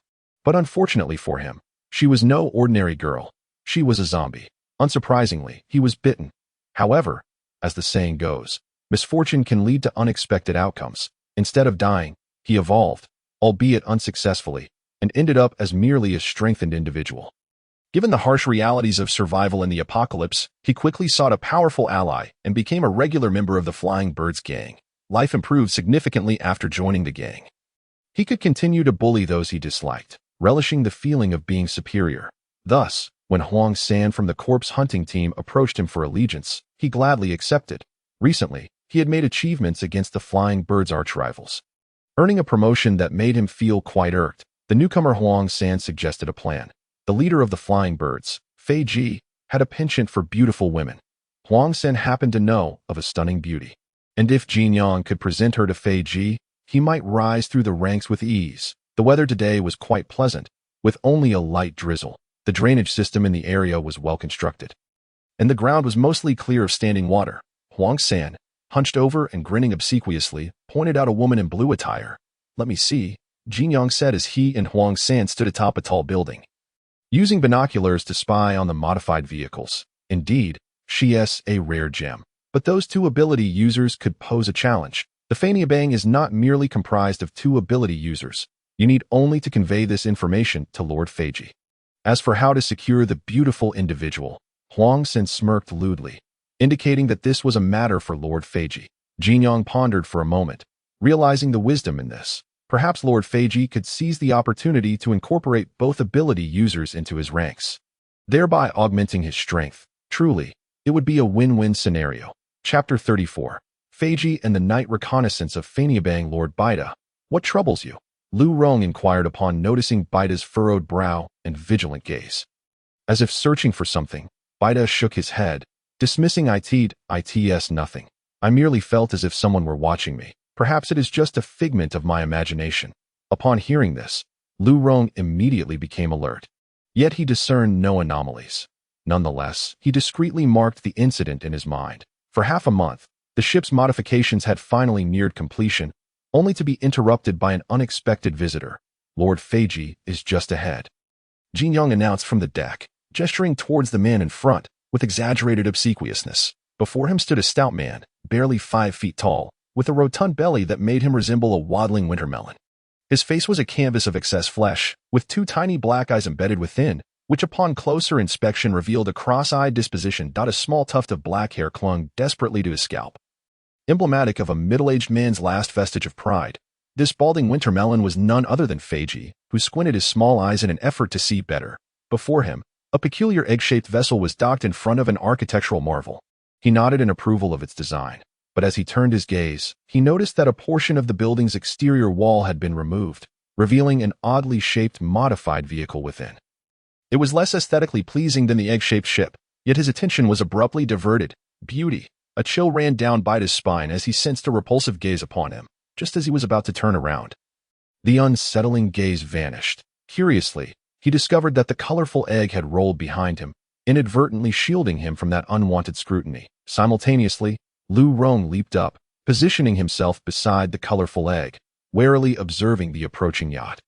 But unfortunately for him, she was no ordinary girl. She was a zombie. Unsurprisingly, he was bitten. However, as the saying goes, misfortune can lead to unexpected outcomes. Instead of dying, he evolved, albeit unsuccessfully, and ended up as merely a strengthened individual. Given the harsh realities of survival in the apocalypse, he quickly sought a powerful ally and became a regular member of the Flying Birds gang. Life improved significantly after joining the gang. He could continue to bully those he disliked, relishing the feeling of being superior. Thus, When Huang San from the corpse hunting team approached him for allegiance, he gladly accepted. Recently, he had made achievements against the Flying Birds' arch-rivals. Earning a promotion that made him feel quite irked, the newcomer Huang San suggested a plan. The leader of the Flying Birds, Fei Ji, had a penchant for beautiful women. Huang San happened to know of a stunning beauty. And if Jin Yang could present her to Fei Ji, he might rise through the ranks with ease. The weather today was quite pleasant, with only a light drizzle. The drainage system in the area was well constructed, and the ground was mostly clear of standing water. Huang San, hunched over and grinning obsequiously, pointed out a woman in blue attire. "Let me see," Jin Yang said as he and Huang San stood atop a tall building, using binoculars to spy on the modified vehicles. Indeed, she's a rare gem. But those two ability users could pose a challenge. The Faniabang is not merely comprised of two ability users. You need only to convey this information to Lord Feiji. As for how to secure the beautiful individual, Huang San smirked lewdly, indicating that this was a matter for Lord Feiji. Jin Yang pondered for a moment, realizing the wisdom in this. Perhaps Lord Feiji could seize the opportunity to incorporate both ability users into his ranks, thereby augmenting his strength. Truly, it would be a win-win scenario. Chapter 34. Feiji and the Night Reconnaissance of Faniabang. Lord Baita, what troubles you? Lu Rong inquired upon noticing Baita's furrowed brow and vigilant gaze. As if searching for something, Baita shook his head, dismissing it's nothing. I merely felt as if someone were watching me. Perhaps it is just a figment of my imagination. Upon hearing this, Lu Rong immediately became alert. Yet he discerned no anomalies. Nonetheless, he discreetly marked the incident in his mind. For half a month, the ship's modifications had finally neared completion, only to be interrupted by an unexpected visitor. Lord Feiji is just ahead, Jin Yang announced from the deck, gesturing towards the man in front with exaggerated obsequiousness. Before him stood a stout man, barely 5 feet tall, with a rotund belly that made him resemble a waddling winter melon. His face was a canvas of excess flesh, with 2 tiny black eyes embedded within, which upon closer inspection revealed a cross-eyed disposition. A small tuft of black hair clung desperately to his scalp, emblematic of a middle-aged man's last vestige of pride. This balding winter melon was none other than Feiji, who squinted his small eyes in an effort to see better. Before him, a peculiar egg-shaped vessel was docked in front of an architectural marvel. He nodded in approval of its design, but as he turned his gaze, he noticed that a portion of the building's exterior wall had been removed, revealing an oddly shaped modified vehicle within. It was less aesthetically pleasing than the egg-shaped ship, yet his attention was abruptly diverted. Beauty. A chill ran down Baita's spine as he sensed a repulsive gaze upon him, just as he was about to turn around. The unsettling gaze vanished. Curiously, he discovered that the colorful egg had rolled behind him, inadvertently shielding him from that unwanted scrutiny. Simultaneously, Lu Rong leaped up, positioning himself beside the colorful egg, warily observing the approaching yacht.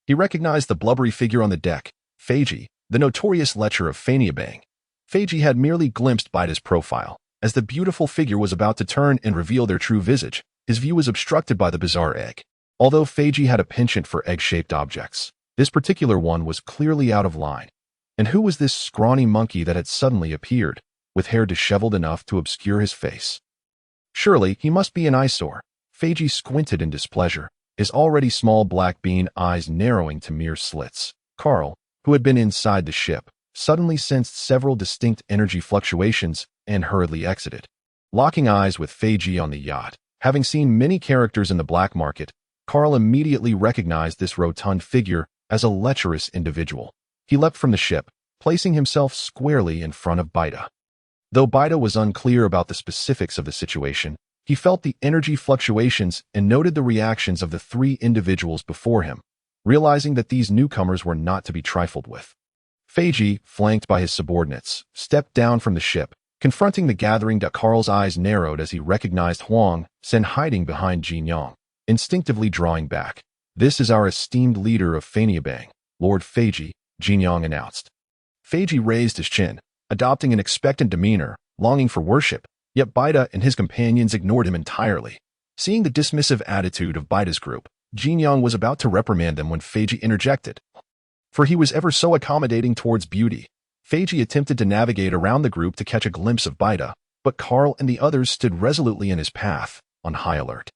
He recognized the blubbery figure on the deck, Feiji, the notorious lecher of Faniabang. Feiji had merely glimpsed Baita's profile. As the beautiful figure was about to turn and reveal their true visage, his view was obstructed by the bizarre egg. Although Feiji had a penchant for egg-shaped objects, this particular one was clearly out of line. And who was this scrawny monkey that had suddenly appeared, with hair disheveled enough to obscure his face? Surely he must be an eyesore. Feiji squinted in displeasure, his already small black bean eyes narrowing to mere slits. Carl, who had been inside the ship, suddenly sensed several distinct energy fluctuations and hurriedly exited. Locking eyes with Feiji on the yacht, having seen many characters in the black market, Carl immediately recognized this rotund figure as a lecherous individual. He leapt from the ship, placing himself squarely in front of Baita. Though Baita was unclear about the specifics of the situation, he felt the energy fluctuations and noted the reactions of the 3 individuals before him, realizing that these newcomers were not to be trifled with. Feiji, flanked by his subordinates, stepped down from the ship, confronting the gathering. Carl's eyes narrowed as he recognized Huang San hiding behind Jin Yang, instinctively drawing back. "This is our esteemed leader of Faniabang, Lord Feiji," Jin Yang announced. Feiji raised his chin, adopting an expectant demeanor, longing for worship, yet Baita and his companions ignored him entirely. Seeing the dismissive attitude of Baita's group, Jin Yang was about to reprimand them when Feiji interjected, for he was ever so accommodating towards beauty. Feiji attempted to navigate around the group to catch a glimpse of Baita, but Carl and the others stood resolutely in his path, on high alert.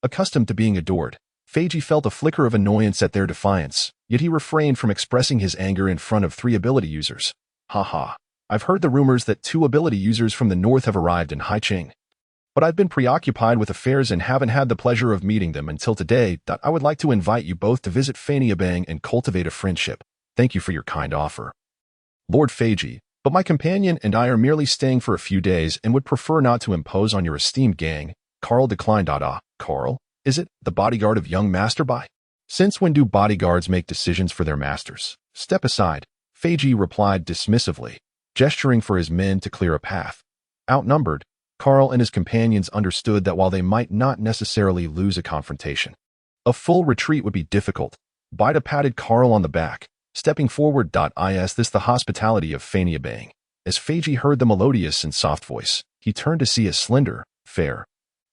Accustomed to being adored, Feiji felt a flicker of annoyance at their defiance, yet he refrained from expressing his anger in front of 3 ability users. Haha. I've heard the rumors that 2 ability users from the north have arrived in Haiching. But I've been preoccupied with affairs and haven't had the pleasure of meeting them until today. I would like to invite you both to visit Faniabang and cultivate a friendship. Thank you for your kind offer. Lord Feiji, but my companion and I are merely staying for a few days and would prefer not to impose on your esteemed gang. Carl declined. Carl, is it the bodyguard of young Master Bai? Since when do bodyguards make decisions for their masters? Step aside, Feiji replied dismissively, gesturing for his men to clear a path. Outnumbered, Carl and his companions understood that while they might not necessarily lose a confrontation, a full retreat would be difficult. Baita patted Carl on the back, stepping forward. Is this the hospitality of Faniabang? As Feiji heard the melodious and soft voice, he turned to see a slender, fair,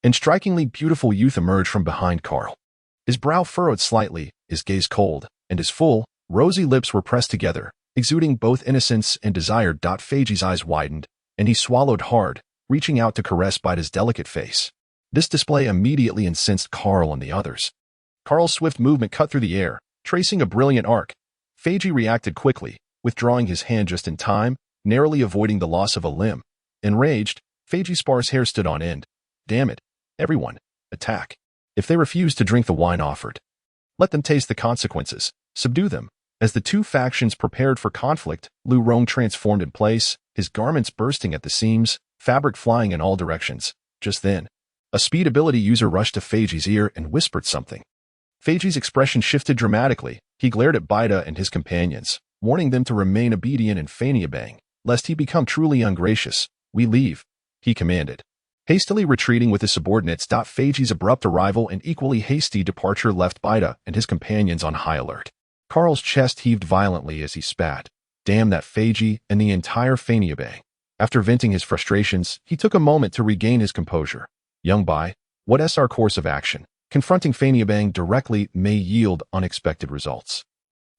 and strikingly beautiful youth emerge from behind Carl. His brow furrowed slightly, his gaze cold, and his full, rosy lips were pressed together, exuding both innocence and desire. Feiji's eyes widened, and he swallowed hard, reaching out to caress Baita's delicate face. This display immediately incensed Carl and the others. Carl's swift movement cut through the air, tracing a brilliant arc. Feiji reacted quickly, withdrawing his hand just in time, narrowly avoiding the loss of a limb. Enraged, Feiji's sparse hair stood on end. Damn it. Everyone, attack. If they refuse to drink the wine offered, let them taste the consequences. Subdue them. As the two factions prepared for conflict, Lu Rong transformed in place, his garments bursting at the seams, fabric flying in all directions. Just then, a speed ability user rushed to Feiji's ear and whispered something. Feiji's expression shifted dramatically. He glared at Baita and his companions, warning them to remain obedient in Faniabang, lest he become truly ungracious. We leave, he commanded. Hastily retreating with his subordinates. Feiji's abrupt arrival and equally hasty departure left Baita and his companions on high alert. Carl's chest heaved violently as he spat. Damn that Feiji and the entire Faniabang. After venting his frustrations, he took a moment to regain his composure. Young Bai, what's our course of action? Confronting Faniabang directly may yield unexpected results.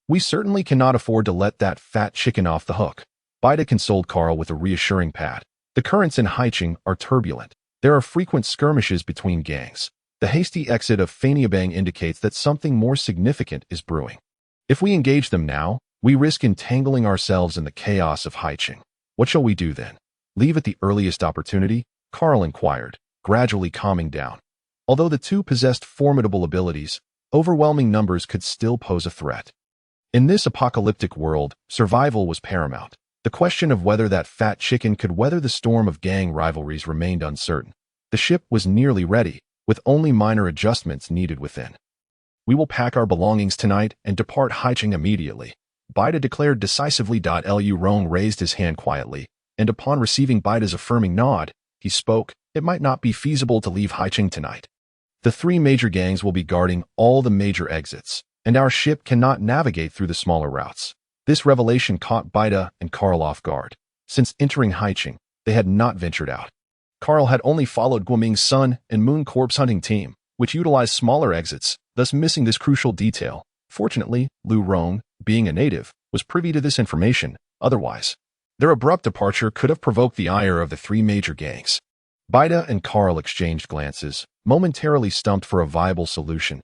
We certainly cannot afford to let that fat chicken off the hook. Baita consoled Carl with a reassuring pat. The currents in Haiching are turbulent. There are frequent skirmishes between gangs. The hasty exit of Faniabang indicates that something more significant is brewing. If we engage them now, we risk entangling ourselves in the chaos of Haiching. What shall we do then? Leave at the earliest opportunity? Carl inquired, gradually calming down. Although the two possessed formidable abilities, overwhelming numbers could still pose a threat. In this apocalyptic world, survival was paramount. The question of whether that fat chicken could weather the storm of gang rivalries remained uncertain. The ship was nearly ready, with only minor adjustments needed within. We will pack our belongings tonight and depart Haiching immediately, Baita declared decisively. Lu Rong raised his hand quietly, and upon receiving Baita's affirming nod, he spoke. It might not be feasible to leave Haiching tonight. The 3 major gangs will be guarding all the major exits, and our ship cannot navigate through the smaller routes. This revelation caught Baita and Carl off guard. Since entering Haiching, they had not ventured out. Carl had only followed Guoming's Sun and Moon Corp's hunting team, which utilized smaller exits, thus missing this crucial detail. Fortunately, Lu Rong, being a native, was privy to this information. Otherwise, their abrupt departure could have provoked the ire of the 3 major gangs. Baita and Carl exchanged glances, momentarily stumped for a viable solution.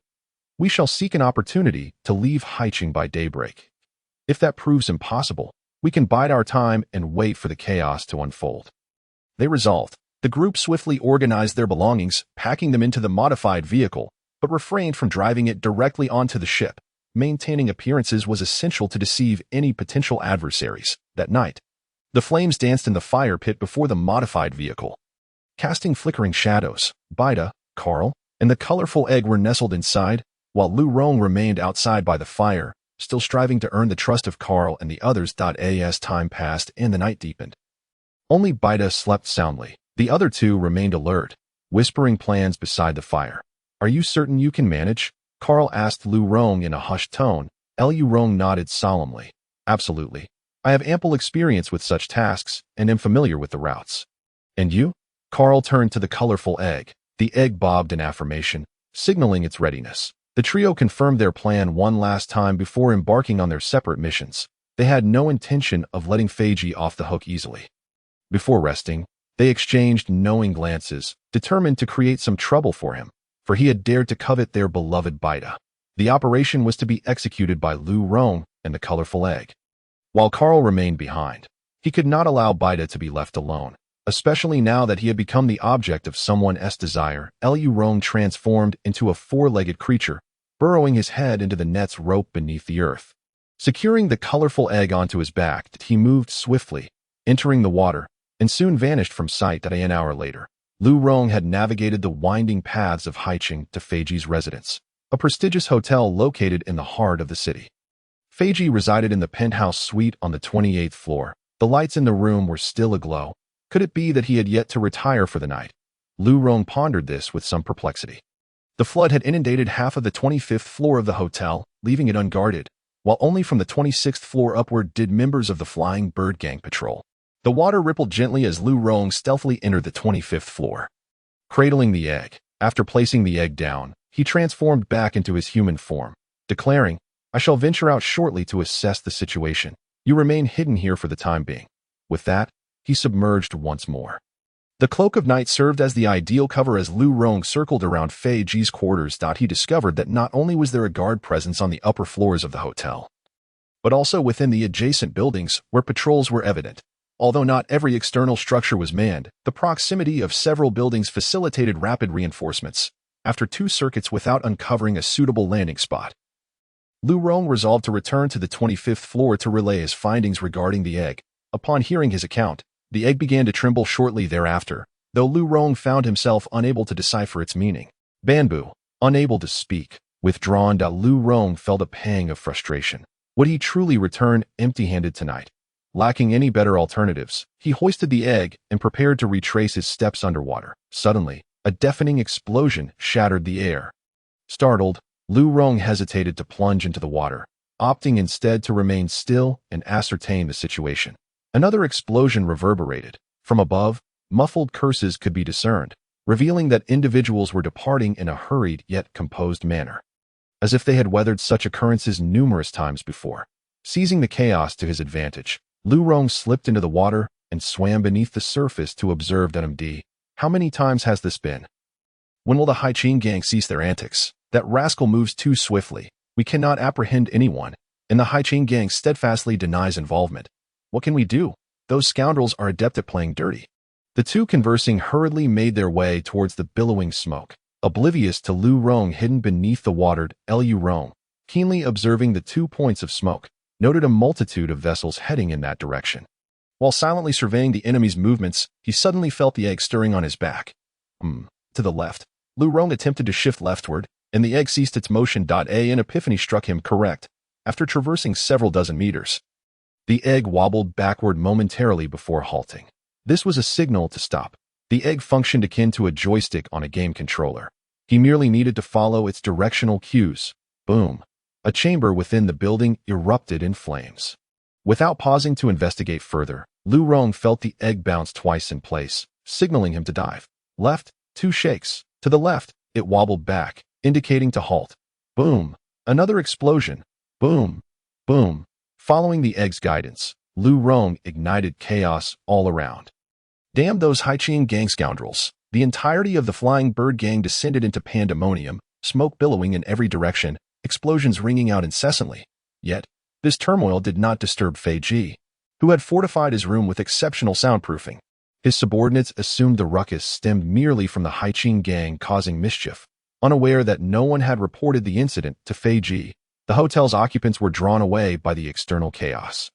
We shall seek an opportunity to leave Haiching by daybreak. If that proves impossible, we can bide our time and wait for the chaos to unfold. They resolved. The group swiftly organized their belongings, packing them into the modified vehicle, but refrained from driving it directly onto the ship. Maintaining appearances was essential to deceive any potential adversaries. That night, the flames danced in the fire pit before the modified vehicle. Casting flickering shadows, Baita, Carl, and the colorful egg were nestled inside, while Lu Rong remained outside by the fire, still striving to earn the trust of Carl and the others. As time passed and the night deepened, only Baita slept soundly. The other 2 remained alert, whispering plans beside the fire. Are you certain you can manage? Carl asked Lu Rong in a hushed tone. Lu Rong nodded solemnly. Absolutely. I have ample experience with such tasks and am familiar with the routes. And you? Carl turned to the colorful egg. The egg bobbed in affirmation, signaling its readiness. The trio confirmed their plan one last time before embarking on their separate missions. They had no intention of letting Feiji off the hook easily. Before resting, they exchanged knowing glances, determined to create some trouble for him, for he had dared to covet their beloved Baita. The operation was to be executed by Lu Rong and the colorful egg, while Carl remained behind. He could not allow Baita to be left alone, especially now that he had become the object of someone's desire. Lu Rong transformed into a four-legged creature, burrowing his head into the net's rope beneath the earth. Securing the colorful egg onto his back, he moved swiftly, entering the water, and soon vanished from sight. An hour later, Lu Rong had navigated the winding paths of Haicheng to Feiji's residence, a prestigious hotel located in the heart of the city. Feiji resided in the penthouse suite on the 28th floor. The lights in the room were still aglow. Could it be that he had yet to retire for the night? Lu Rong pondered this with some perplexity. The flood had inundated half of the 25th floor of the hotel, leaving it unguarded, while only from the 26th floor upward did members of the Flying Bird Gang patrol. The water rippled gently as Lu Rong stealthily entered the 25th floor. Cradling the egg, after placing the egg down, he transformed back into his human form, declaring, "I shall venture out shortly to assess the situation. You remain hidden here for the time being." With that, he submerged once more. The cloak of night served as the ideal cover as Lu Rong circled around Feiji's quarters. He discovered that not only was there a guard presence on the upper floors of the hotel, but also within the adjacent buildings where patrols were evident. Although not every external structure was manned, the proximity of several buildings facilitated rapid reinforcements. After 2 circuits without uncovering a suitable landing spot, Lu Rong resolved to return to the 25th floor to relay his findings regarding the egg. Upon hearing his account, the egg began to tremble shortly thereafter, though Lu Rong found himself unable to decipher its meaning. Banbu, unable to speak, withdrawn. Lu Rong felt a pang of frustration. Would he truly return empty-handed tonight? Lacking any better alternatives, he hoisted the egg and prepared to retrace his steps underwater. Suddenly, a deafening explosion shattered the air. Startled, Lu Rong hesitated to plunge into the water, opting instead to remain still and ascertain the situation. Another explosion reverberated. From above, muffled curses could be discerned, revealing that individuals were departing in a hurried yet composed manner, as if they had weathered such occurrences numerous times before. Seizing the chaos to his advantage, Lu Rong slipped into the water and swam beneath the surface to observe DMD. How many times has this been? When will the Haicheng gang cease their antics? That rascal moves too swiftly. We cannot apprehend anyone, and the Haicheng gang steadfastly denies involvement. What can we do? Those scoundrels are adept at playing dirty. The two conversing hurriedly made their way towards the billowing smoke, oblivious to Lu Rong hidden beneath the watered. Lu Rong, keenly observing the 2 points of smoke, noted a multitude of vessels heading in that direction. While silently surveying the enemy's movements, he suddenly felt the egg stirring on his back. To the left. Lu Rong attempted to shift leftward, and the egg ceased its motion. An epiphany struck him. Correct. After traversing several dozen meters, the egg wobbled backward momentarily before halting. This was a signal to stop. The egg functioned akin to a joystick on a game controller. He merely needed to follow its directional cues. Boom. A chamber within the building erupted in flames. Without pausing to investigate further, Lu Rong felt the egg bounce twice in place, signaling him to dive. Left, 2 shakes. To the left, it wobbled back, indicating to halt. Boom. Another explosion. Boom. Boom. Following the egg's guidance, Lu Rong ignited chaos all around. Damn those Haicheng gang scoundrels. The entirety of the Flying Bird Gang descended into pandemonium, smoke billowing in every direction, explosions ringing out incessantly. Yet, this turmoil did not disturb Feiji, who had fortified his room with exceptional soundproofing. His subordinates assumed the ruckus stemmed merely from the Haicheng gang causing mischief, unaware that no one had reported the incident to Feiji. The hotel's occupants were drawn away by the external chaos,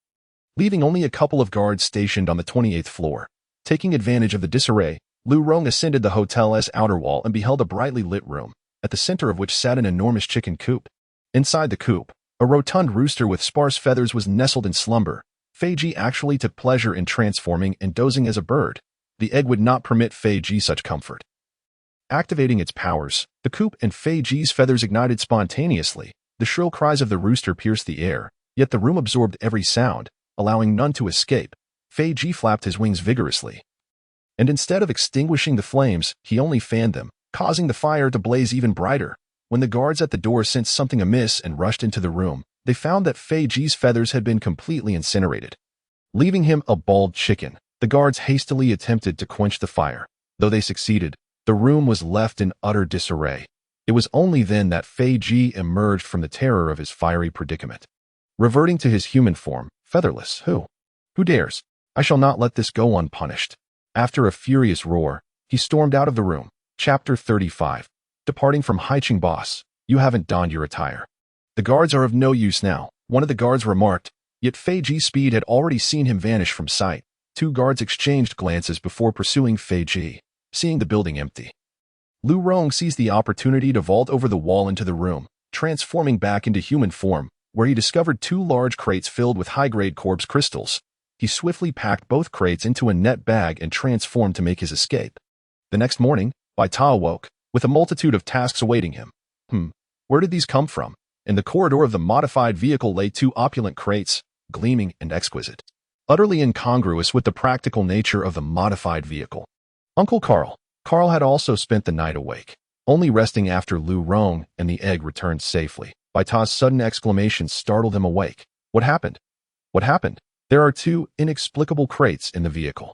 leaving only a couple of guards stationed on the 28th floor. Taking advantage of the disarray, Lu Rong ascended the hotel's outer wall and beheld a brightly lit room, at the center of which sat an enormous chicken coop. Inside the coop, a rotund rooster with sparse feathers was nestled in slumber. Feiji actually took pleasure in transforming and dozing as a bird. The egg would not permit Feiji such comfort. Activating its powers, the coop and Feiji's feathers ignited spontaneously. The shrill cries of the rooster pierced the air, yet the room absorbed every sound, allowing none to escape. Feiji flapped his wings vigorously, and instead of extinguishing the flames, he only fanned them, causing the fire to blaze even brighter. When the guards at the door sensed something amiss and rushed into the room, they found that Feiji's feathers had been completely incinerated, leaving him a bald chicken. The guards hastily attempted to quench the fire. Though they succeeded, the room was left in utter disarray. It was only then that Feiji emerged from the terror of his fiery predicament. Reverting to his human form, featherless, who dares? I shall not let this go unpunished. After a furious roar, he stormed out of the room. Chapter 35. Departing from Haiching boss, you haven't donned your attire. The guards are of no use now, one of the guards remarked, yet Fei Ji's speed had already seen him vanish from sight. Two guards exchanged glances before pursuing Fei Ji, seeing the building empty. Lu Rong seized the opportunity to vault over the wall into the room, transforming back into human form, where he discovered two large crates filled with high-grade corpse crystals. He swiftly packed both crates into a net bag and transformed to make his escape. The next morning, Baita awoke, with a multitude of tasks awaiting him. Where did these come from? In the corridor of the modified vehicle lay two opulent crates, gleaming and exquisite, utterly incongruous with the practical nature of the modified vehicle. Uncle Carl. Carl had also spent the night awake, only resting after Lu Rong and the egg returned safely. Baita's sudden exclamation startled him awake. What happened? What happened? There are two inexplicable crates in the vehicle.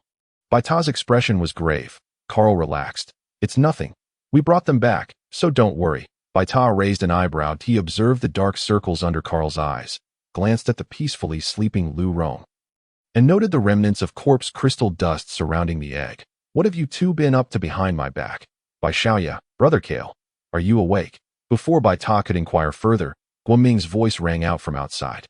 Baita's expression was grave. Carl relaxed. It's nothing. We brought them back, so don't worry. Baita raised an eyebrow. He observed the dark circles under Carl's eyes, glanced at the peacefully sleeping Lu Rong, and noted the remnants of corpse crystal dust surrounding the egg. What have you two been up to behind my back? Bai Xiaoya, Brother Kale, are you awake? Before Baita could inquire further, Guoming's voice rang out from outside.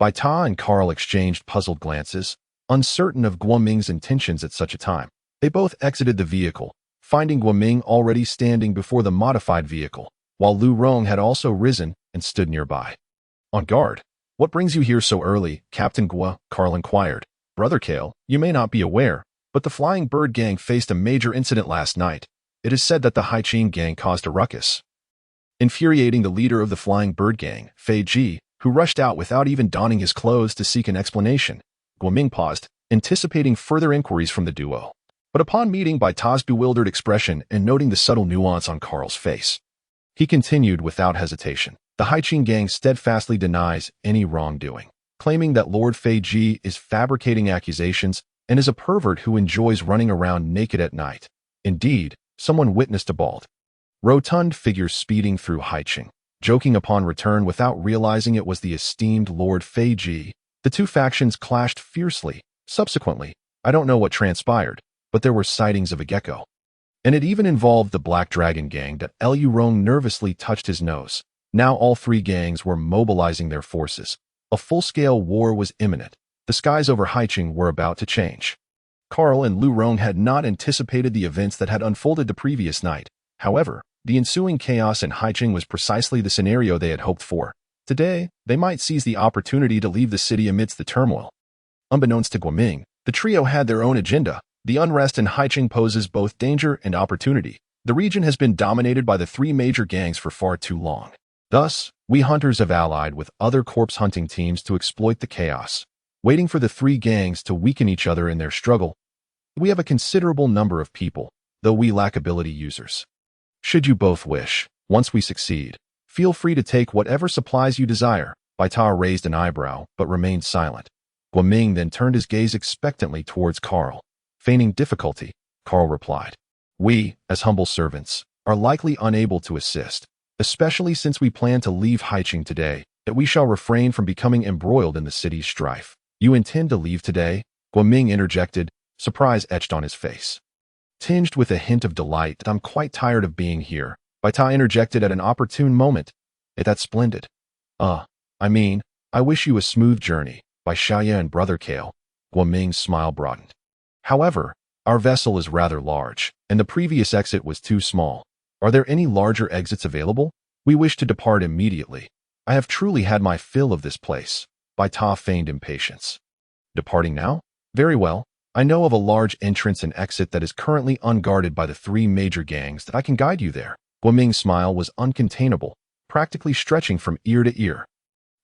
Baita and Carl exchanged puzzled glances, uncertain of Guoming's intentions at such a time. They both exited the vehicle, finding Guoming already standing before the modified vehicle, while Lu Rong had also risen and stood nearby. On guard. What brings you here so early, Captain Guo? Carl inquired. Brother Kale, you may not be aware, but the Flying Bird Gang faced a major incident last night. It is said that the Haiching Gang caused a ruckus, infuriating the leader of the Flying Bird Gang, Fei Ji, who rushed out without even donning his clothes to seek an explanation. Guoming paused, anticipating further inquiries from the duo. But upon meeting Baita's bewildered expression and noting the subtle nuance on Carl's face, he continued without hesitation. The Haiching Gang steadfastly denies any wrongdoing, claiming that Lord Fei Ji is fabricating accusations and is a pervert who enjoys running around naked at night. Indeed, someone witnessed a bald, rotund figure speeding through Haiching, joking upon return without realizing it was the esteemed Lord Fei Ji. The two factions clashed fiercely. Subsequently, I don't know what transpired, but there were sightings of a gecko. And it even involved the Black Dragon Gang. That Lu Rong nervously touched his nose. Now all three gangs were mobilizing their forces. A full-scale war was imminent. The skies over Haiching were about to change. Carl and Lu Rong had not anticipated the events that had unfolded the previous night. However, the ensuing chaos in Haiching was precisely the scenario they had hoped for. Today, they might seize the opportunity to leave the city amidst the turmoil. Unbeknownst to Guoming, the trio had their own agenda. The unrest in Haiching poses both danger and opportunity. The region has been dominated by the three major gangs for far too long. Thus, we hunters have allied with other corpse hunting teams to exploit the chaos, waiting for the three gangs to weaken each other in their struggle. We have a considerable number of people, though we lack ability users. Should you both wish, once we succeed, feel free to take whatever supplies you desire. Baita raised an eyebrow, but remained silent. Guoming then turned his gaze expectantly towards Carl. Feigning difficulty, Carl replied, we, as humble servants, are likely unable to assist, especially since we plan to leave Haiching today, that we shall refrain from becoming embroiled in the city's strife. You intend to leave today? Guoming interjected, surprise etched on his face, tinged with a hint of delight. I'm quite tired of being here. Baita interjected at an opportune moment. That's splendid. I wish you a smooth journey. Bai Xiaoya and Brother Kale. Guoming's smile broadened. However, our vessel is rather large, and the previous exit was too small. Are there any larger exits available? We wish to depart immediately. I have truly had my fill of this place. Baita feigned impatience. Departing now? Very well. I know of a large entrance and exit that is currently unguarded by the three major gangs that I can guide you there. Guoming's smile was uncontainable, practically stretching from ear to ear.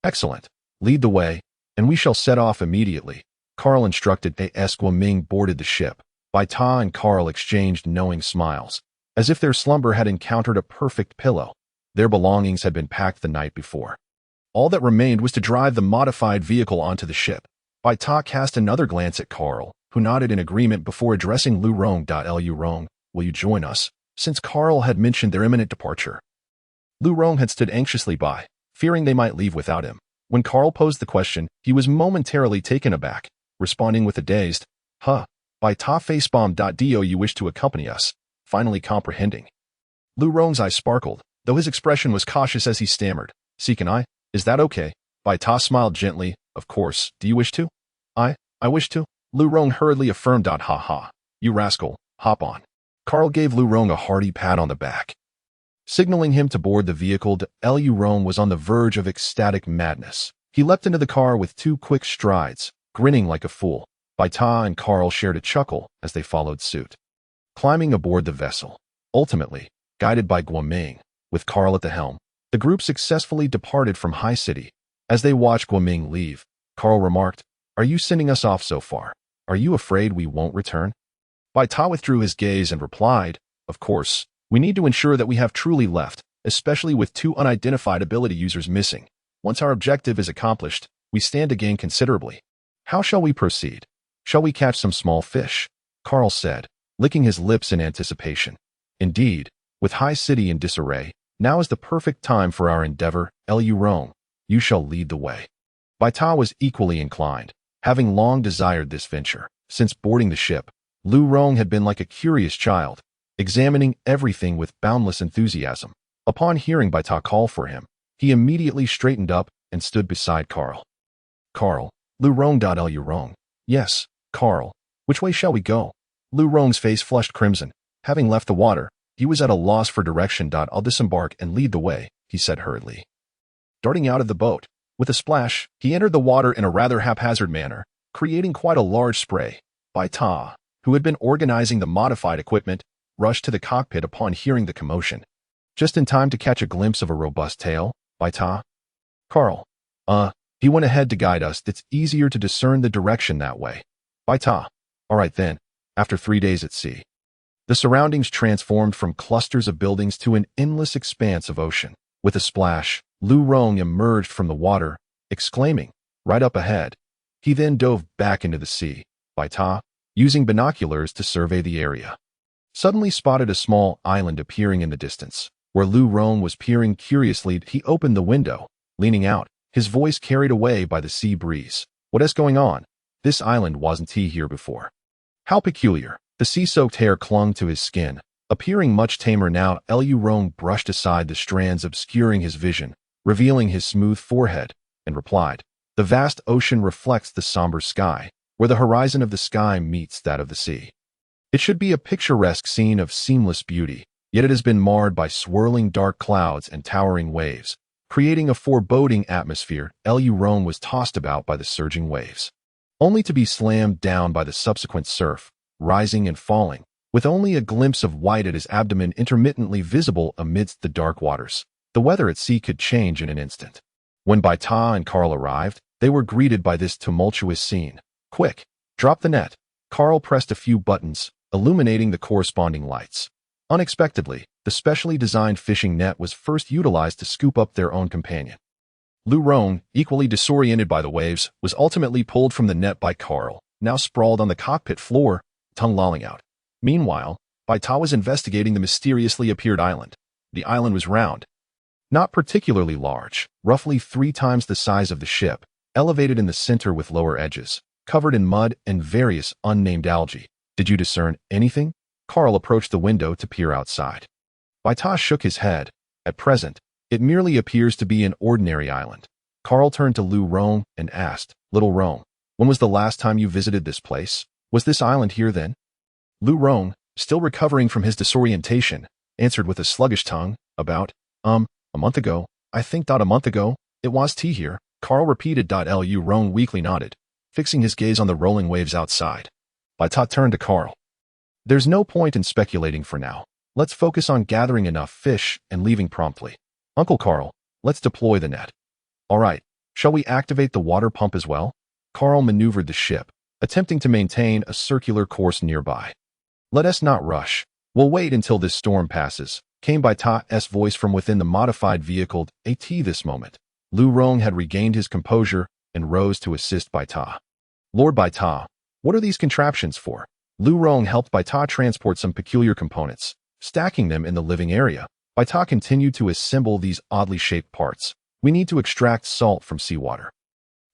Excellent. Lead the way, and we shall set off immediately. Carl instructed as Guoming boarded the ship. Baita and Carl exchanged knowing smiles, as if their slumber had encountered a perfect pillow. Their belongings had been packed the night before. All that remained was to drive the modified vehicle onto the ship. Baita cast another glance at Carl, who nodded in agreement before addressing Lu Rong. Lu Rong, will you join us? Since Carl had mentioned their imminent departure, Lu Rong had stood anxiously by, fearing they might leave without him. When Carl posed the question, he was momentarily taken aback. responding with a dazed, huh, Baita facebomb.do you wish to accompany us, finally comprehending. Lu Rong's eyes sparkled, though his expression was cautious as he stammered, "See, can I? Is that okay?" Baita smiled gently, "Of course, do you wish to?" I wish to." Lu Rong hurriedly affirmed. Ha ha, you rascal, hop on. Carl gave Lu Rong a hearty pat on the back, signaling him to board the vehicle. Lu Rong was on the verge of ecstatic madness. He leapt into the car with 2 quick strides, grinning like a fool. Baita and Carl shared a chuckle as they followed suit, climbing aboard the vessel. Ultimately, guided by Guoming, with Carl at the helm, the group successfully departed from High City. As they watched Guoming leave, Carl remarked, "Are you sending us off so far? Are you afraid we won't return?" Baita withdrew his gaze and replied, "Of course, we need to ensure that we have truly left, especially with 2 unidentified ability users missing. Once our objective is accomplished, we stand to gain considerably. How shall we proceed? Shall we catch some small fish?" Carl said, licking his lips in anticipation. "Indeed, with High City in disarray, now is the perfect time for our endeavor. Lu Rong, you shall lead the way." Baita was equally inclined, having long desired this venture. Since boarding the ship, Lu Rong had been like a curious child, examining everything with boundless enthusiasm. Upon hearing Baita call for him, he immediately straightened up and stood beside Carl. "Carl, Lu Rong. Lu Rong. Yes, Carl, which way shall we go?" Lu Rong's face flushed crimson. Having left the water, he was at a loss for direction. "I'll disembark and lead the way," he said hurriedly. Darting out of the boat, with a splash, he entered the water in a rather haphazard manner, creating quite a large spray. Baita, who had been organizing the modified equipment, rushed to the cockpit upon hearing the commotion, just in time to catch a glimpse of a robust tail. "Baita?" "Carl. He went ahead to guide us. It's easier to discern the direction that way." "Baita. All right then." After 3 days at sea, the surroundings transformed from clusters of buildings to an endless expanse of ocean. With a splash, Lu Rong emerged from the water, exclaiming, "Right up ahead." He then dove back into the sea. Baita, using binoculars to survey the area, suddenly spotted a small island appearing in the distance. Where Lu Rong was peering curiously, he opened the window, leaning out, his voice carried away by the sea breeze. "What is going on? This island wasn't here before. How peculiar." The sea-soaked hair clung to his skin, appearing much tamer now. Lu Rong brushed aside the strands obscuring his vision, revealing his smooth forehead, and replied, "The vast ocean reflects the somber sky, where the horizon of the sky meets that of the sea. It should be a picturesque scene of seamless beauty, yet it has been marred by swirling dark clouds and towering waves, creating a foreboding atmosphere." Lu Rong was tossed about by the surging waves, only to be slammed down by the subsequent surf, rising and falling, with only a glimpse of white at his abdomen intermittently visible amidst the dark waters. The weather at sea could change in an instant. When Baita and Carl arrived, they were greeted by this tumultuous scene. "Quick, drop the net." Carl pressed a few buttons, illuminating the corresponding lights. Unexpectedly, the specially designed fishing net was first utilized to scoop up their own companion. Lu Rong, equally disoriented by the waves, was ultimately pulled from the net by Carl, now sprawled on the cockpit floor, tongue lolling out. Meanwhile, Baita was investigating the mysteriously appeared island. The island was round, not particularly large, roughly 3 times the size of the ship, elevated in the center with lower edges, covered in mud and various unnamed algae. "Did you discern anything?" Carl approached the window to peer outside. Baita shook his head. "At present, it merely appears to be an ordinary island." Carl turned to Lu Rong and asked, "Little Rong, when was the last time you visited this place? Was this island here then?" Lu Rong, still recovering from his disorientation, answered with a sluggish tongue, "About, a month ago. I think. A month ago, it was here." Carl repeated. Lu Rong weakly nodded, fixing his gaze on the rolling waves outside. Baita turned to Carl. "There's no point in speculating for now. Let's focus on gathering enough fish and leaving promptly. Uncle Carl, let's deploy the net." "All right, shall we activate the water pump as well?" Carl maneuvered the ship, attempting to maintain a circular course nearby. "Let us not rush. We'll wait until this storm passes," came Baita's voice from within the modified vehicle. At this moment, Lu Rong had regained his composure and rose to assist Baita. "Lord Baita, what are these contraptions for?" Lu Rong helped Baita transport some peculiar components, stacking them in the living area. Baita continued to assemble these oddly shaped parts. "We need to extract salt from seawater.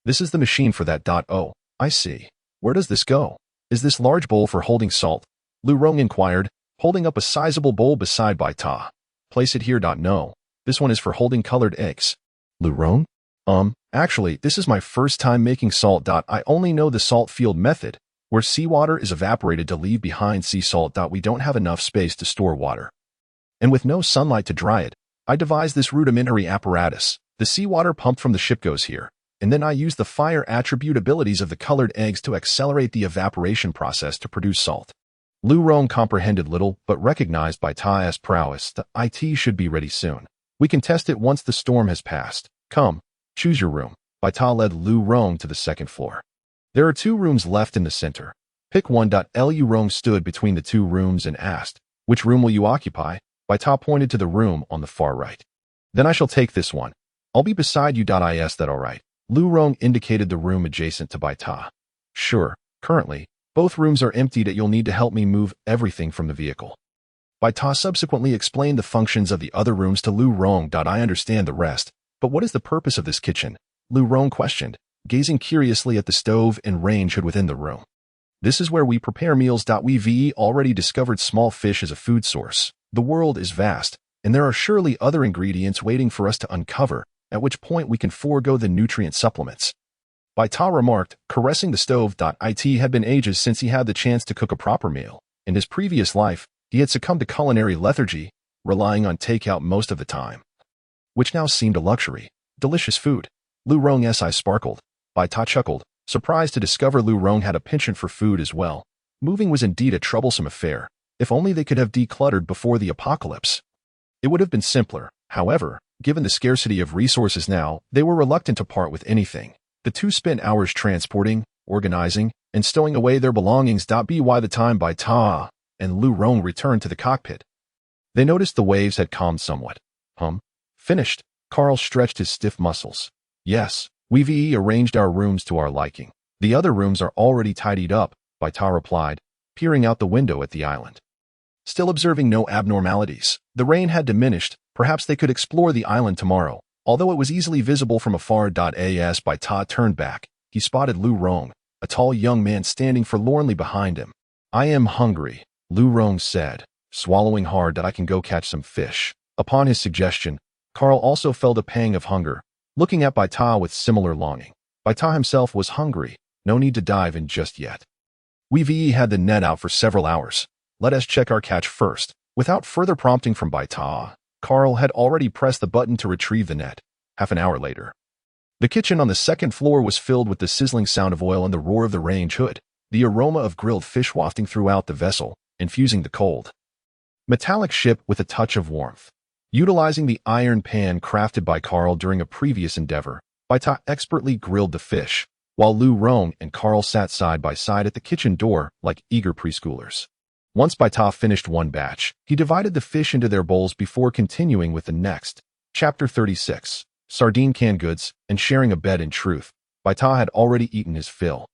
This is the machine for that. Oh, I see. Where does this go? Is this large bowl for holding salt? Lu Rong inquired, holding up a sizable bowl beside Baita. Place it here. No. This one is for holding colored eggs. Lu Rong? Actually, this is my first time making salt. I only know the salt field method, where seawater is evaporated to leave behind sea salt. We don't have enough space to store water. And with no sunlight to dry it, I devised this rudimentary apparatus. The seawater pumped from the ship goes here, and then I use the fire attribute abilities of the colored eggs to accelerate the evaporation process to produce salt. Lu Rong comprehended little, but recognized Baita's prowess. The IT should be ready soon. We can test it once the storm has passed. Come, choose your room. Baita led Lu Rong to the second floor. There are 2 rooms left in the center. Pick one. Lu Rong stood between the 2 rooms and asked, which room will you occupy? Baita pointed to the room on the far right. Then I shall take this one. I'll be beside you. Is that all right? Lu Rong indicated the room adjacent to Baita. Sure, currently, both rooms are empty. You'll need to help me move everything from the vehicle. Baita subsequently explained the functions of the other rooms to Lu Rong. I understand the rest, but what is the purpose of this kitchen? Lu Rong questioned, gazing curiously at the stove and range hood within the room. This is where we prepare meals. We've already discovered small fish as a food source. The world is vast, and there are surely other ingredients waiting for us to uncover, at which point we can forego the nutrient supplements. Baita remarked, caressing the stove. It had been ages since he had the chance to cook a proper meal. In his previous life, he had succumbed to culinary lethargy, relying on takeout most of the time, which now seemed a luxury. Delicious food. Lu Rong's eyes sparkled. Baita chuckled, surprised to discover Lu Rong had a penchant for food as well. Moving was indeed a troublesome affair. If only they could have decluttered before the apocalypse. It would have been simpler. However, given the scarcity of resources now, they were reluctant to part with anything. The 2 spent hours transporting, organizing, and stowing away their belongings. By the time Baita and Lu Rong returned to the cockpit, they noticed the waves had calmed somewhat. Finished. Carl stretched his stiff muscles. Yes, we've arranged our rooms to our liking. The other rooms are already tidied up, Baita replied, peering out the window at the island. Still observing no abnormalities. The rain had diminished. Perhaps they could explore the island tomorrow. Although it was easily visible from afar. As Baita turned back, he spotted Lu Rong, a tall young man standing forlornly behind him. I am hungry, Lu Rong said, swallowing hard. I can go catch some fish. Upon his suggestion, Carl also felt a pang of hunger, looking at Baita with similar longing. Baita himself was hungry. No need to dive in just yet. We've had the net out for several hours. Let us check our catch first. Without further prompting from Baita, Carl had already pressed the button to retrieve the net. Half an hour later, the kitchen on the second floor was filled with the sizzling sound of oil and the roar of the range hood, the aroma of grilled fish wafting throughout the vessel, infusing the cold, metallic ship with a touch of warmth. Utilizing the iron pan crafted by Carl during a previous endeavor, Baita expertly grilled the fish, while Lu Rong and Carl sat side by side at the kitchen door like eager preschoolers. Once Baita finished one batch, he divided the fish into their bowls before continuing with the next. Chapter 36. Sardine canned goods and sharing a bed. In truth, Baita had already eaten his fill.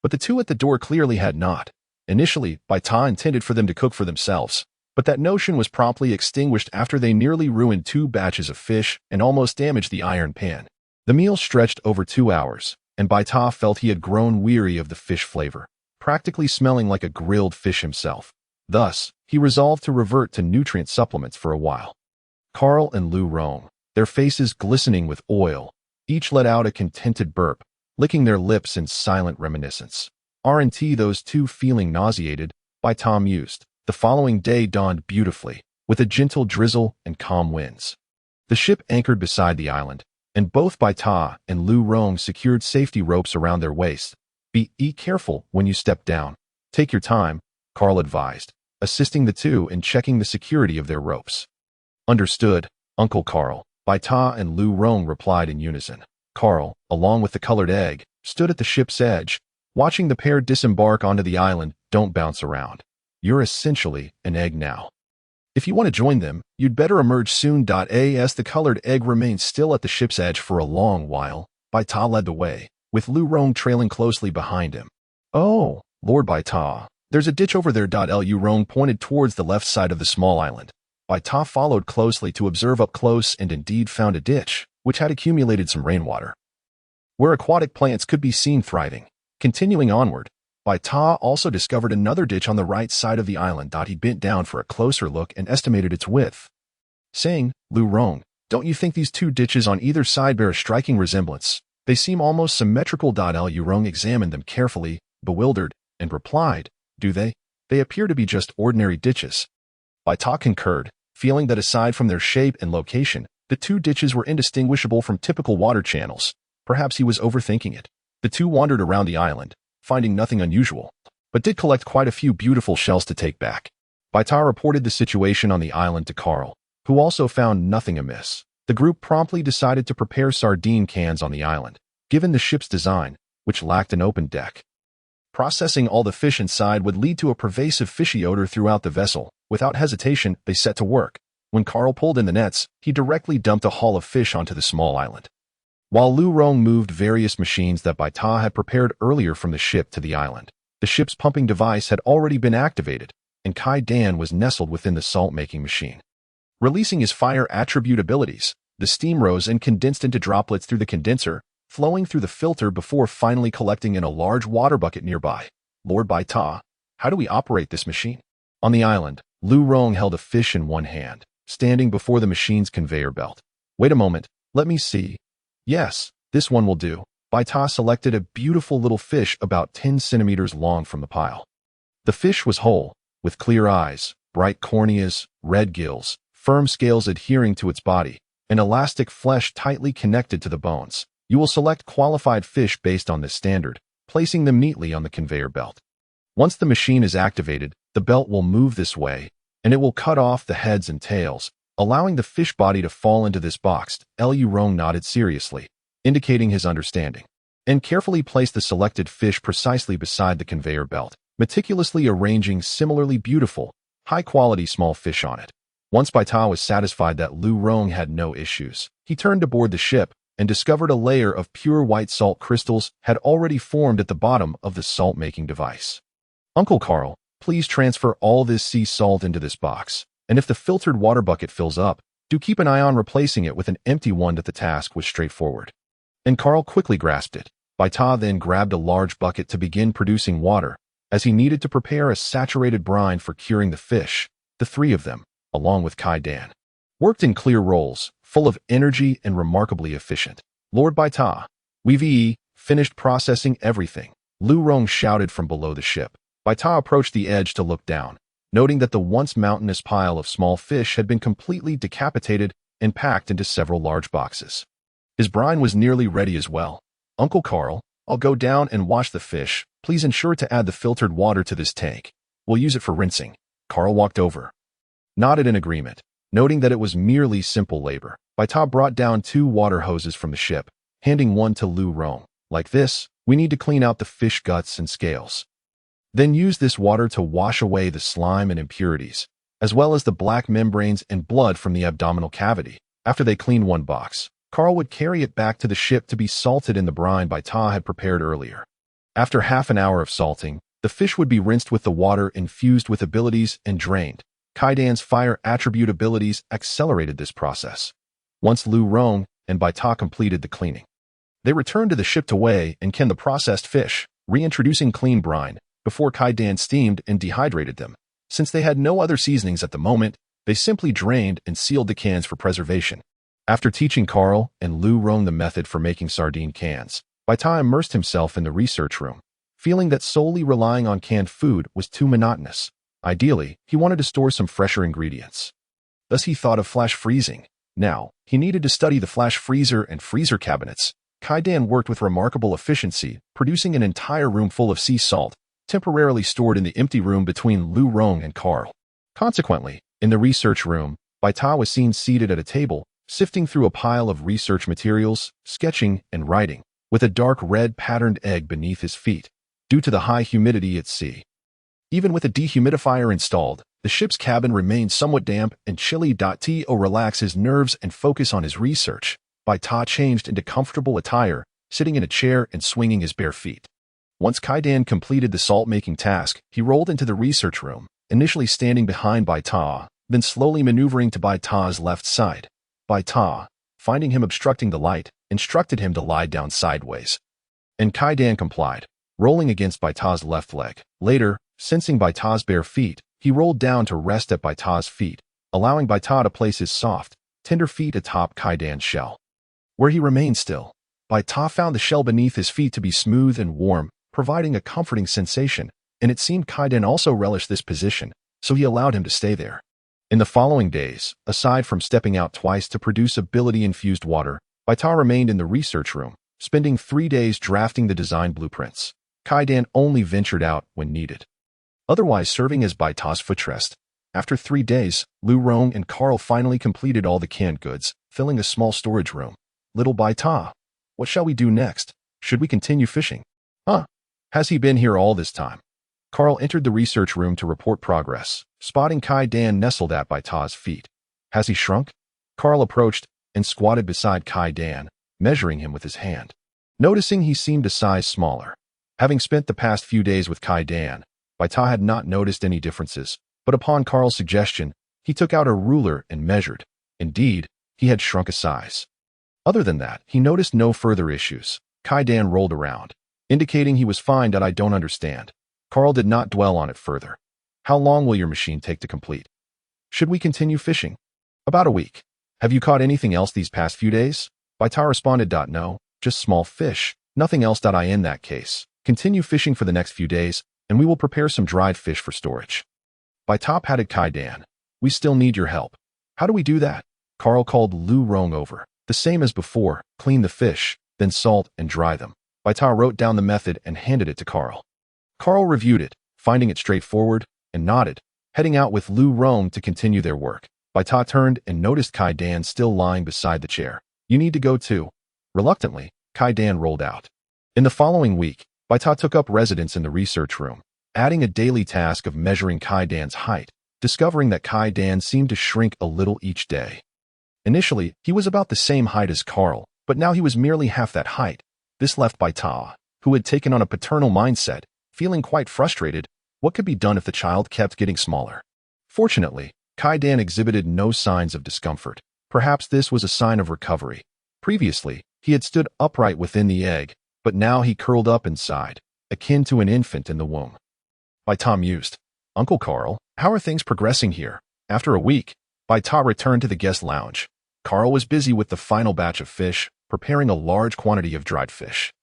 But the 2 at the door clearly had not. Initially, Baita intended for them to cook for themselves, but that notion was promptly extinguished after they nearly ruined 2 batches of fish and almost damaged the iron pan. The meal stretched over 2 hours, and Baita felt he had grown weary of the fish flavor, practically smelling like a grilled fish himself. Thus, he resolved to revert to nutrient supplements for a while. Carl and Lu Rong, their faces glistening with oil, each let out a contented burp, licking their lips in silent reminiscence. Aren't those 2 feeling nauseated? Baita mused. The following day dawned beautifully, with a gentle drizzle and calm winds. The ship anchored beside the island, and both Baita and Lu Rong secured safety ropes around their waists. Be careful when you step down. Take your time, Carl advised, assisting the 2 in checking the security of their ropes. Understood, Uncle Carl, Baita and Lu Rong replied in unison. Carl, along with the colored egg, stood at the ship's edge, watching the pair disembark onto the island. Don't bounce around. You're essentially an egg now. If you want to join them, you'd better emerge soon. As the colored egg remained still at the ship's edge for a long while, Baita led the way, with Lu Rong trailing closely behind him. Oh, Lord Baita, there's a ditch over there. Lu Rong pointed towards the left side of the small island. Baita followed closely to observe up close and indeed found a ditch, which had accumulated some rainwater, where aquatic plants could be seen thriving. Continuing onward, Baita also discovered another ditch on the right side of the island. He bent down for a closer look and estimated its width, saying, "Lu Rong, don't you think these two ditches on either side bear a striking resemblance? They seem almost symmetrical." Lu Rong examined them carefully, bewildered, and replied, "Do they? They appear to be just ordinary ditches." Baita concurred, feeling that aside from their shape and location, the two ditches were indistinguishable from typical water channels. Perhaps he was overthinking it. The two wandered around the island, finding nothing unusual, but did collect quite a few beautiful shells to take back. Baita reported the situation on the island to Carl, who also found nothing amiss. The group promptly decided to prepare sardine cans on the island, given the ship's design, which lacked an open deck. Processing all the fish inside would lead to a pervasive fishy odor throughout the vessel. Without hesitation, they set to work. When Carl pulled in the nets, he directly dumped a haul of fish onto the small island, while Lu Rong moved various machines that Baita had prepared earlier from the ship to the island. The ship's pumping device had already been activated, and Kai Dan was nestled within the salt-making machine. Releasing his fire attribute abilities, the steam rose and condensed into droplets through the condenser, flowing through the filter before finally collecting in a large water bucket nearby. "Lord Baita, how do we operate this machine?" On the island, Lu Rong held a fish in one hand, standing before the machine's conveyor belt. "Wait a moment, let me see. Yes, this one will do." Baita selected a beautiful little fish about 10 centimeters long from the pile. The fish was whole, with clear eyes, bright corneas, red gills, firm scales adhering to its body, and elastic flesh tightly connected to the bones. You will select qualified fish based on this standard, placing them neatly on the conveyor belt. Once the machine is activated, the belt will move this way, and it will cut off the heads and tails, allowing the fish body to fall into this box. Lu Rong nodded seriously, indicating his understanding, and carefully placed the selected fish precisely beside the conveyor belt, meticulously arranging similarly beautiful, high-quality small fish on it. Once Baita was satisfied that Lu Rong had no issues, he turned aboard the ship and discovered a layer of pure white salt crystals had already formed at the bottom of the salt-making device. "Uncle Carl, please transfer all this sea salt into this box, and if the filtered water bucket fills up, do keep an eye on replacing it with an empty one." That the task was straightforward, and Carl quickly grasped it. Baita then grabbed a large bucket to begin producing water, as he needed to prepare a saturated brine for curing the fish. The three of them, along with Kai Dan, worked in clear roles, full of energy and remarkably efficient. "Lord Baita, we've finished processing everything," Lu Rong shouted from below the ship. Baita approached the edge to look down, noting that the once mountainous pile of small fish had been completely decapitated and packed into several large boxes. His brine was nearly ready as well. "Uncle Carl, I'll go down and wash the fish. Please ensure to add the filtered water to this tank. We'll use it for rinsing." Carl walked over, nodded in agreement, noting that it was merely simple labor. Baita brought down 2 water hoses from the ship, handing one to Lu Rong. "Like this, we need to clean out the fish guts and scales. Then use this water to wash away the slime and impurities, as well as the black membranes and blood from the abdominal cavity." After they cleaned one box, Carl would carry it back to the ship to be salted in the brine Baita had prepared earlier. After half an hour of salting, the fish would be rinsed with the water infused with abilities and drained. Kaidan's fire attribute abilities accelerated this process. Once Lu Rong and Baita completed the cleaning, they returned to the ship to weigh and can the processed fish, reintroducing clean brine, before Kaidan steamed and dehydrated them. Since they had no other seasonings at the moment, they simply drained and sealed the cans for preservation. After teaching Carl and Lu Rong the method for making sardine cans, Baita immersed himself in the research room, feeling that solely relying on canned food was too monotonous. Ideally, he wanted to store some fresher ingredients. Thus he thought of flash freezing. Now, he needed to study the flash freezer and freezer cabinets. Kaidan worked with remarkable efficiency, producing an entire room full of sea salt, temporarily stored in the empty room between Lu Rong and Carl. Consequently, in the research room, Baita was seen seated at a table, sifting through a pile of research materials, sketching and writing, with a dark red patterned egg beneath his feet, due to the high humidity at sea. Even with a dehumidifier installed, the ship's cabin remained somewhat damp and chilly. To relax his nerves and focus on his research, Baita changed into comfortable attire, sitting in a chair and swinging his bare feet. Once Kaidan completed the salt-making task, he rolled into the research room, initially standing behind Baita, then slowly maneuvering to Baita's left side. Baita, finding him obstructing the light, instructed him to lie down sideways, and Kaidan complied, rolling against Baita's left leg. Later, sensing Baita's bare feet, he rolled down to rest at Baita's feet, allowing Baita to place his soft, tender feet atop Kaidan's shell. Where he remained still, Baita found the shell beneath his feet to be smooth and warm, providing a comforting sensation, and it seemed Kaidan also relished this position, so he allowed him to stay there. In the following days, aside from stepping out twice to produce ability-infused water, Baita remained in the research room, spending 3 days drafting the design blueprints. Kaidan only ventured out when needed, otherwise serving as Baita's footrest. After 3 days, Lu Rong and Carl finally completed all the canned goods, filling a small storage room. Little Baita, what shall we do next? Should we continue fishing? Has he been here all this time? Carl entered the research room to report progress, spotting Kaidan nestled at Baita's feet. Has he shrunk? Carl approached and squatted beside Kaidan, measuring him with his hand. Noticing he seemed a size smaller. Having spent the past few days with Kaidan, Baita had not noticed any differences, but upon Carl's suggestion, he took out a ruler and measured. Indeed, he had shrunk a size. Other than that, he noticed no further issues. Kaidan rolled around, indicating he was fine. I don't understand. Carl did not dwell on it further. How long will your machine take to complete? Should we continue fishing? About a week. Have you caught anything else these past few days? Baita responded. No, just small fish, nothing else. In that case, continue fishing for the next few days, and we will prepare some dried fish for storage. Baita patted Kaidan. We still need your help. How do we do that? Carl called Lu Rong over. The same as before, clean the fish, then salt and dry them. Baita wrote down the method and handed it to Carl. Carl reviewed it, finding it straightforward, and nodded, heading out with Lu Rong to continue their work. Baita turned and noticed Kaidan still lying beside the chair. You need to go too. Reluctantly, Kaidan rolled out. In the following week, Baita took up residence in the research room, adding a daily task of measuring Kaidan's height, discovering that Kaidan seemed to shrink a little each day. Initially, he was about the same height as Carl, but now he was merely half that height. This left Baita, who had taken on a paternal mindset, feeling quite frustrated. What could be done if the child kept getting smaller? Fortunately, Kaidan exhibited no signs of discomfort. Perhaps this was a sign of recovery. Previously, he had stood upright within the egg, but now he curled up inside, akin to an infant in the womb. Baita mused. Uncle Carl, how are things progressing here? After a week, Baita returned to the guest lounge. Carl was busy with the final batch of fish, preparing a large quantity of dried fish,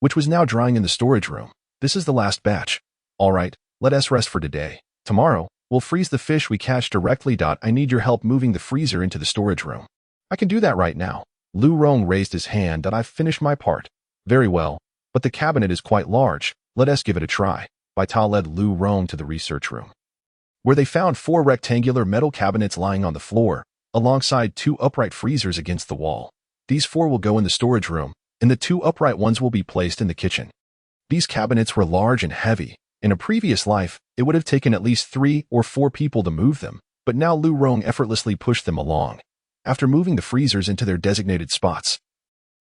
which was now drying in the storage room. This is the last batch. All right, let us rest for today. Tomorrow, we'll freeze the fish we catch directly. I need your help moving the freezer into the storage room. I can do that right now. Lu Rong raised his hand. I've finished my part. Very well, but the cabinet is quite large. Let us give it a try. Baita led Lu Rong to the research room, where they found 4 rectangular metal cabinets lying on the floor, alongside 2 upright freezers against the wall. These 4 will go in the storage room, and the 2 upright ones will be placed in the kitchen. These cabinets were large and heavy. In a previous life, it would have taken at least 3 or 4 people to move them, but now Lu Rong effortlessly pushed them along. After moving the freezers into their designated spots,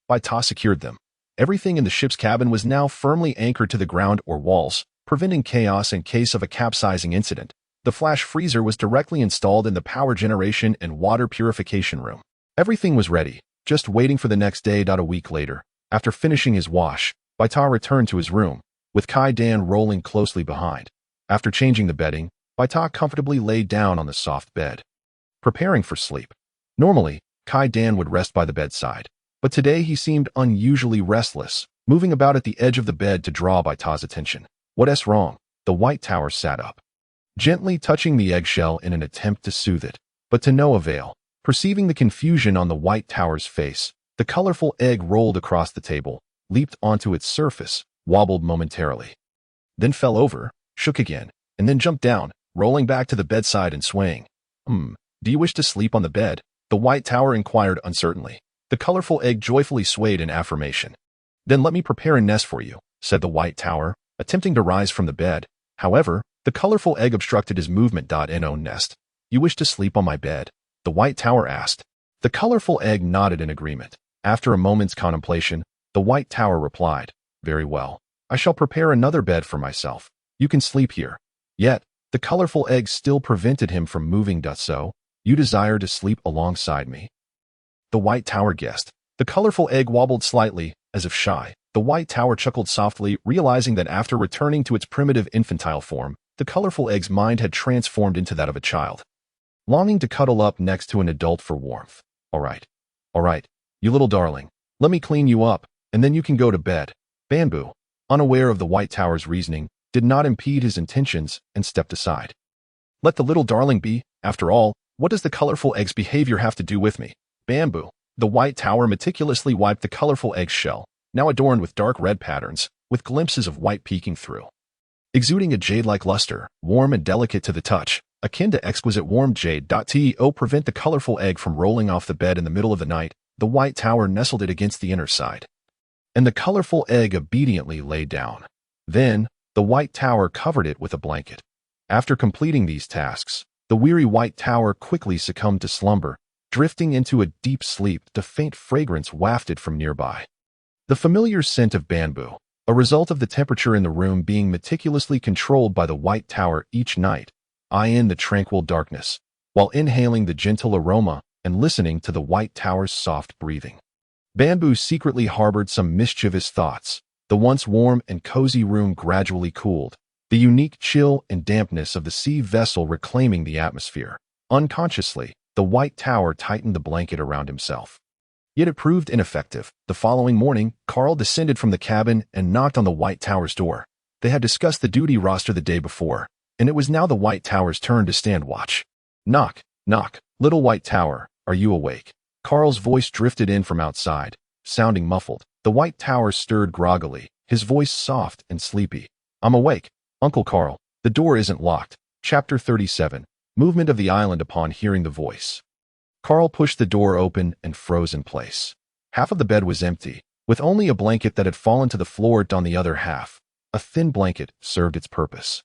Baita secured them. Everything in the ship's cabin was now firmly anchored to the ground or walls, preventing chaos in case of a capsizing incident. The flash freezer was directly installed in the power generation and water purification room. Everything was ready, just waiting for the next day. A week later, after finishing his wash, Baita returned to his room, with Kaidan rolling closely behind. After changing the bedding, Baita comfortably laid down on the soft bed, preparing for sleep. Normally, Kaidan would rest by the bedside, but today he seemed unusually restless, moving about at the edge of the bed to draw Baita's attention. What's wrong? The White Tower sat up, gently touching the eggshell in an attempt to soothe it, but to no avail. Perceiving the confusion on the White Tower's face, the colorful egg rolled across the table, leaped onto its surface, wobbled momentarily, then fell over, shook again, and then jumped down, rolling back to the bedside and swaying. Do you wish to sleep on the bed? The White Tower inquired uncertainly. The colorful egg joyfully swayed in affirmation. Then let me prepare a nest for you, said the White Tower, attempting to rise from the bed. However, the colorful egg obstructed his movement. No nest. You wish to sleep on my bed? The White Tower asked. The colorful egg nodded in agreement. After a moment's contemplation, the White Tower replied, Very well. I shall prepare another bed for myself. You can sleep here. Yet, the colorful egg still prevented him from moving. So, you desire to sleep alongside me? The White Tower guessed. The colorful egg wobbled slightly, as if shy, The white tower chuckled softly, realizing that after returning to its primitive infantile form, the colorful egg's mind had transformed into that of a child, longing to cuddle up next to an adult for warmth. All right, you little darling. Let me clean you up, and then you can go to bed. Banbu, unaware of the white tower's reasoning, did not impede his intentions and stepped aside. Let the little darling be. After all, what does the colorful egg's behavior have to do with me? Banbu. The white tower meticulously wiped the colorful egg's shell, now adorned with dark red patterns, with glimpses of white peeking through. Exuding a jade-like luster, warm and delicate to the touch, akin to exquisite warm jade. To prevent the colorful egg from rolling off the bed in the middle of the night, the white tower nestled it against the inner side, and the colorful egg obediently lay down. Then, the white tower covered it with a blanket. After completing these tasks, the weary white tower quickly succumbed to slumber, drifting into a deep sleep. The faint fragrance wafted from nearby. The familiar scent of Banbu, a result of the temperature in the room being meticulously controlled by the white tower each night, in the tranquil darkness, while inhaling the gentle aroma and listening to the white tower's soft breathing. Banbu secretly harbored some mischievous thoughts. The once warm and cozy room gradually cooled, the unique chill and dampness of the sea vessel reclaiming the atmosphere. Unconsciously, the white tower tightened the blanket around himself. Yet it proved ineffective. The following morning, Carl descended from the cabin and knocked on the white tower's door. They had discussed the duty roster the day before, and it was now the white tower's turn to stand watch. Knock, knock, little white tower, are you awake? Carl's voice drifted in from outside, sounding muffled. The white tower stirred groggily, his voice soft and sleepy. I'm awake, Uncle Carl. The door isn't locked. Chapter 37. Movement of the island upon hearing the voice. Carl pushed the door open and froze in place. Half of the bed was empty, with only a blanket that had fallen to the floor on the other half. A thin blanket served its purpose,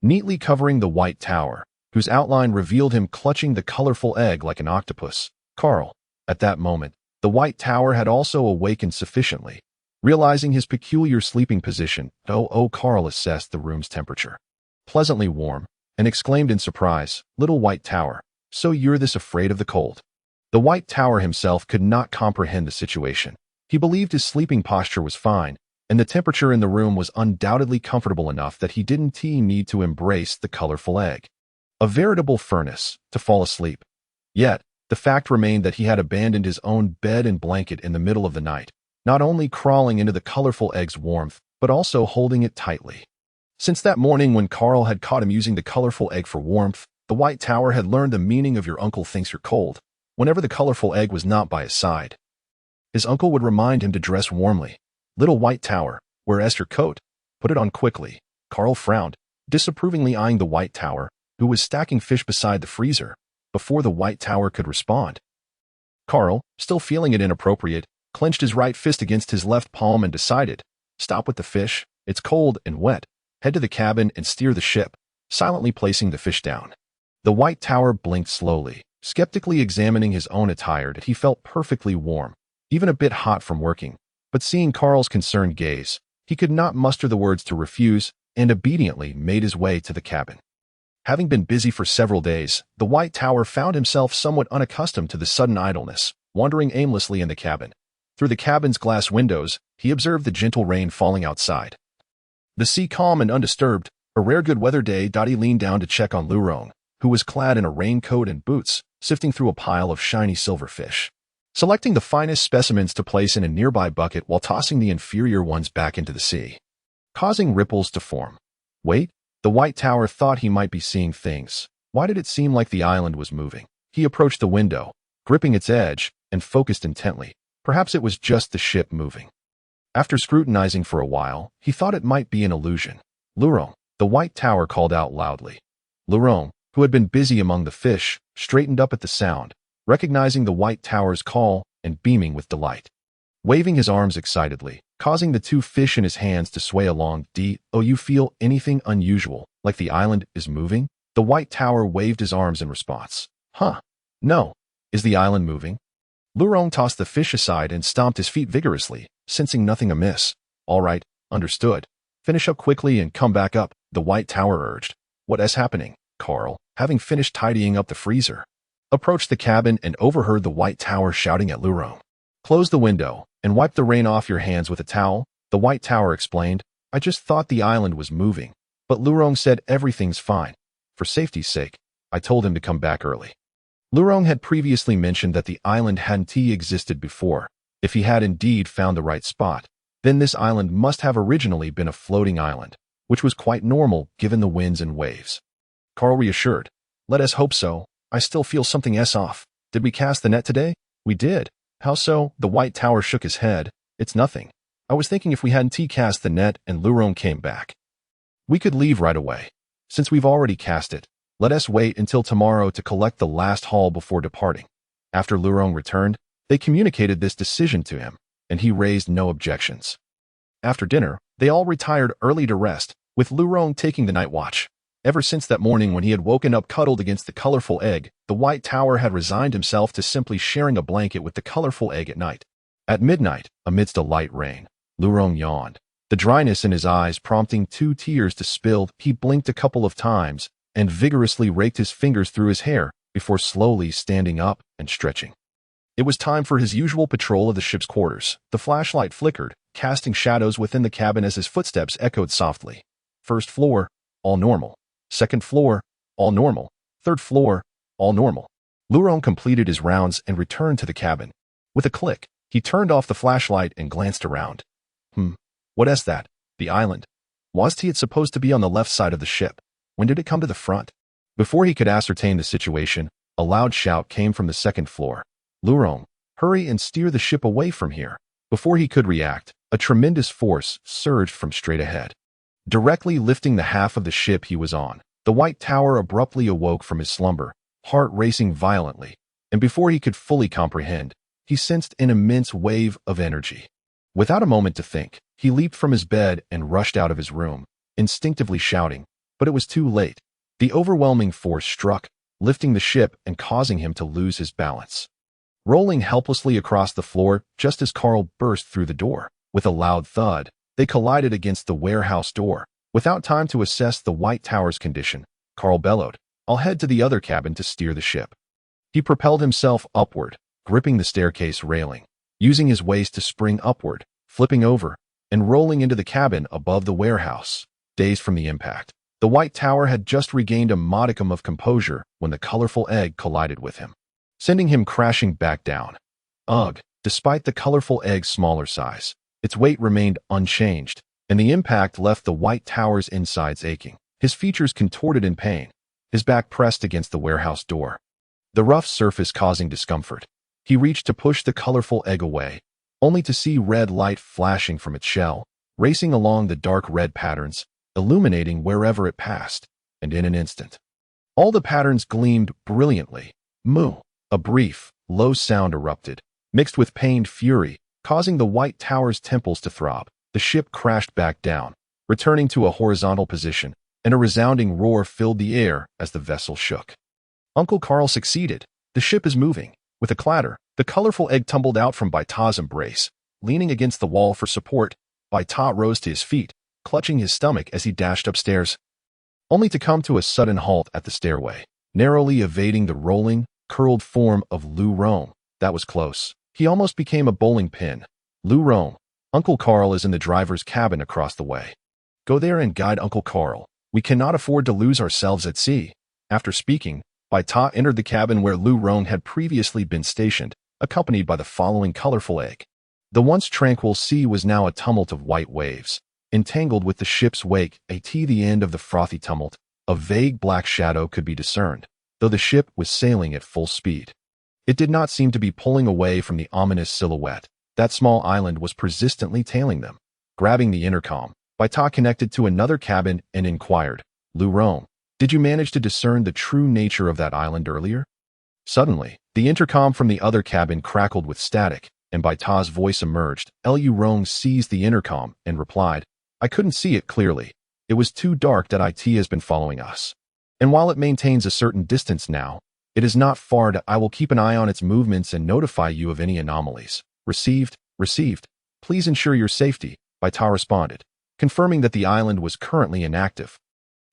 neatly covering the white tower, whose outline revealed him clutching the colorful egg like an octopus. Carl. At that moment, the white tower had also awakened sufficiently. Realizing his peculiar sleeping position, Carl assessed the room's temperature. Pleasantly warm, and exclaimed in surprise, Little white tower, so you're this afraid of the cold? The white tower himself could not comprehend the situation. He believed his sleeping posture was fine, and the temperature in the room was undoubtedly comfortable enough that he didn't need to embrace the colorful egg. A veritable furnace to fall asleep. Yet, the fact remained that he had abandoned his own bed and blanket in the middle of the night, not only crawling into the colorful egg's warmth, but also holding it tightly. Since that morning when Carl had caught him using the colorful egg for warmth, the white tower had learned the meaning of your uncle thinks you're cold. Whenever the colorful egg was not by his side, his uncle would remind him to dress warmly. Little white tower, where's your coat? Put it on quickly. Carl frowned, disapprovingly eyeing the white tower, who was stacking fish beside the freezer, before the white tower could respond. Carl, still feeling it inappropriate, clenched his right fist against his left palm and decided, stop with the fish, it's cold and wet. Head to the cabin and steer the ship, silently placing the fish down. The white tower blinked slowly, skeptically examining his own attire. He felt perfectly warm, even a bit hot from working, but seeing Carl's concerned gaze, he could not muster the words to refuse and obediently made his way to the cabin. Having been busy for several days, the white tower found himself somewhat unaccustomed to the sudden idleness, wandering aimlessly in the cabin. Through the cabin's glass windows, he observed the gentle rain falling outside. The sea calm and undisturbed, a rare good weather day. He leaned down to check on Lurong, who was clad in a raincoat and boots, sifting through a pile of shiny silver fish, selecting the finest specimens to place in a nearby bucket while tossing the inferior ones back into the sea, causing ripples to form. Wait, the white tower thought he might be seeing things. Why did it seem like the island was moving? He approached the window, gripping its edge, and focused intently. Perhaps it was just the ship moving. After scrutinizing for a while, he thought it might be an illusion. Lurong, the white tower called out loudly. Lurong, who had been busy among the fish, straightened up at the sound, recognizing the white tower's call and beaming with delight. Waving his arms excitedly, causing the two fish in his hands to sway along. You feel anything unusual, like the island is moving? The white tower waved his arms in response. Huh. No. Is the island moving? Lurong tossed the fish aside and stomped his feet vigorously, sensing nothing amiss. All right, understood. Finish up quickly and come back up, the white tower urged. What is happening? Carl, having finished tidying up the freezer, approached the cabin and overheard the white tower shouting at Lurong. Close the window and wipe the rain off your hands with a towel. The White Tower explained. I just thought the island was moving, but Lurong said everything's fine. For safety's sake, I told him to come back early. Lurong had previously mentioned that the island hadn't existed before. If he had indeed found the right spot, then this island must have originally been a floating island, which was quite normal given the winds and waves. Carl reassured. Let us hope so. I still feel something off. Did we cast the net today? We did. How so? The White Tower shook his head. It's nothing. I was thinking if we hadn't cast the net and Lurong came back, we could leave right away. Since we've already cast it, let us wait until tomorrow to collect the last haul before departing. After Lurong returned, they communicated this decision to him, and he raised no objections. After dinner, they all retired early to rest, with Lurong taking the night watch. Ever since that morning when he had woken up cuddled against the colorful egg, the White Tower had resigned himself to simply sharing a blanket with the colorful egg at night. At midnight, amidst a light rain, Lurong yawned, the dryness in his eyes prompting 2 tears to spill. He blinked a couple of times and vigorously raked his fingers through his hair before slowly standing up and stretching. It was time for his usual patrol of the ship's quarters. The flashlight flickered, casting shadows within the cabin as his footsteps echoed softly. First floor, all normal. Second floor, all normal. Third floor, all normal. Lurong completed his rounds and returned to the cabin. With a click, he turned off the flashlight and glanced around. What is that? The island. Was it supposed to be on the left side of the ship? When did it come to the front? Before he could ascertain the situation, a loud shout came from the second floor. Lurong, hurry and steer the ship away from here. Before he could react, a tremendous force surged from straight ahead, directly lifting the half of the ship he was on. The White Tower abruptly awoke from his slumber, heart racing violently, and before he could fully comprehend, he sensed an immense wave of energy. Without a moment to think, he leaped from his bed and rushed out of his room, instinctively shouting, but it was too late. The overwhelming force struck, lifting the ship and causing him to lose his balance. Rolling helplessly across the floor just as Carl burst through the door. With a loud thud, they collided against the warehouse door. Without time to assess the White Tower's condition, Carl bellowed, I'll head to the other cabin to steer the ship. He propelled himself upward, gripping the staircase railing, using his waist to spring upward, flipping over, and rolling into the cabin above the warehouse. Dazed from the impact, the White Tower had just regained a modicum of composure when the colorful egg collided with him, sending him crashing back down. Ugh! Despite the colorful egg's smaller size, its weight remained unchanged, and the impact left the White Tower's insides aching. His features contorted in pain, his back pressed against the warehouse door, the rough surface causing discomfort. He reached to push the colorful egg away, only to see red light flashing from its shell, racing along the dark red patterns, illuminating wherever it passed, and in an instant, all the patterns gleamed brilliantly. Moo! A brief, low sound erupted, mixed with pained fury, causing the White Tower's temples to throb. The ship crashed back down, returning to a horizontal position, and a resounding roar filled the air as the vessel shook. Uncle Carl succeeded. The ship is moving. With a clatter, the colorful egg tumbled out from Baita's embrace. Leaning against the wall for support, Baita rose to his feet, clutching his stomach as he dashed upstairs, only to come to a sudden halt at the stairway, narrowly evading the rolling, curled form of Lurong. That was close. He almost became a bowling pin. Lurong, Uncle Carl is in the driver's cabin across the way. Go there and guide Uncle Carl. We cannot afford to lose ourselves at sea. After speaking, Baita entered the cabin where Lurong had previously been stationed, accompanied by the following colorful egg. The once tranquil sea was now a tumult of white waves, entangled with the ship's wake. At the end of the frothy tumult, a vague black shadow could be discerned, though the ship was sailing at full speed. It did not seem to be pulling away from the ominous silhouette. That small island was persistently tailing them. Grabbing the intercom, Baita connected to another cabin and inquired, Lurong, did you manage to discern the true nature of that island earlier? Suddenly, the intercom from the other cabin crackled with static, and Baita's voice emerged. Lurong seized the intercom and replied, I couldn't see it clearly. It was too dark. That IT has been following us. And while it maintains a certain distance now, it is not far. I will keep an eye on its movements and notify you of any anomalies. Received. Please ensure your safety, Baita responded, confirming that the island was currently inactive.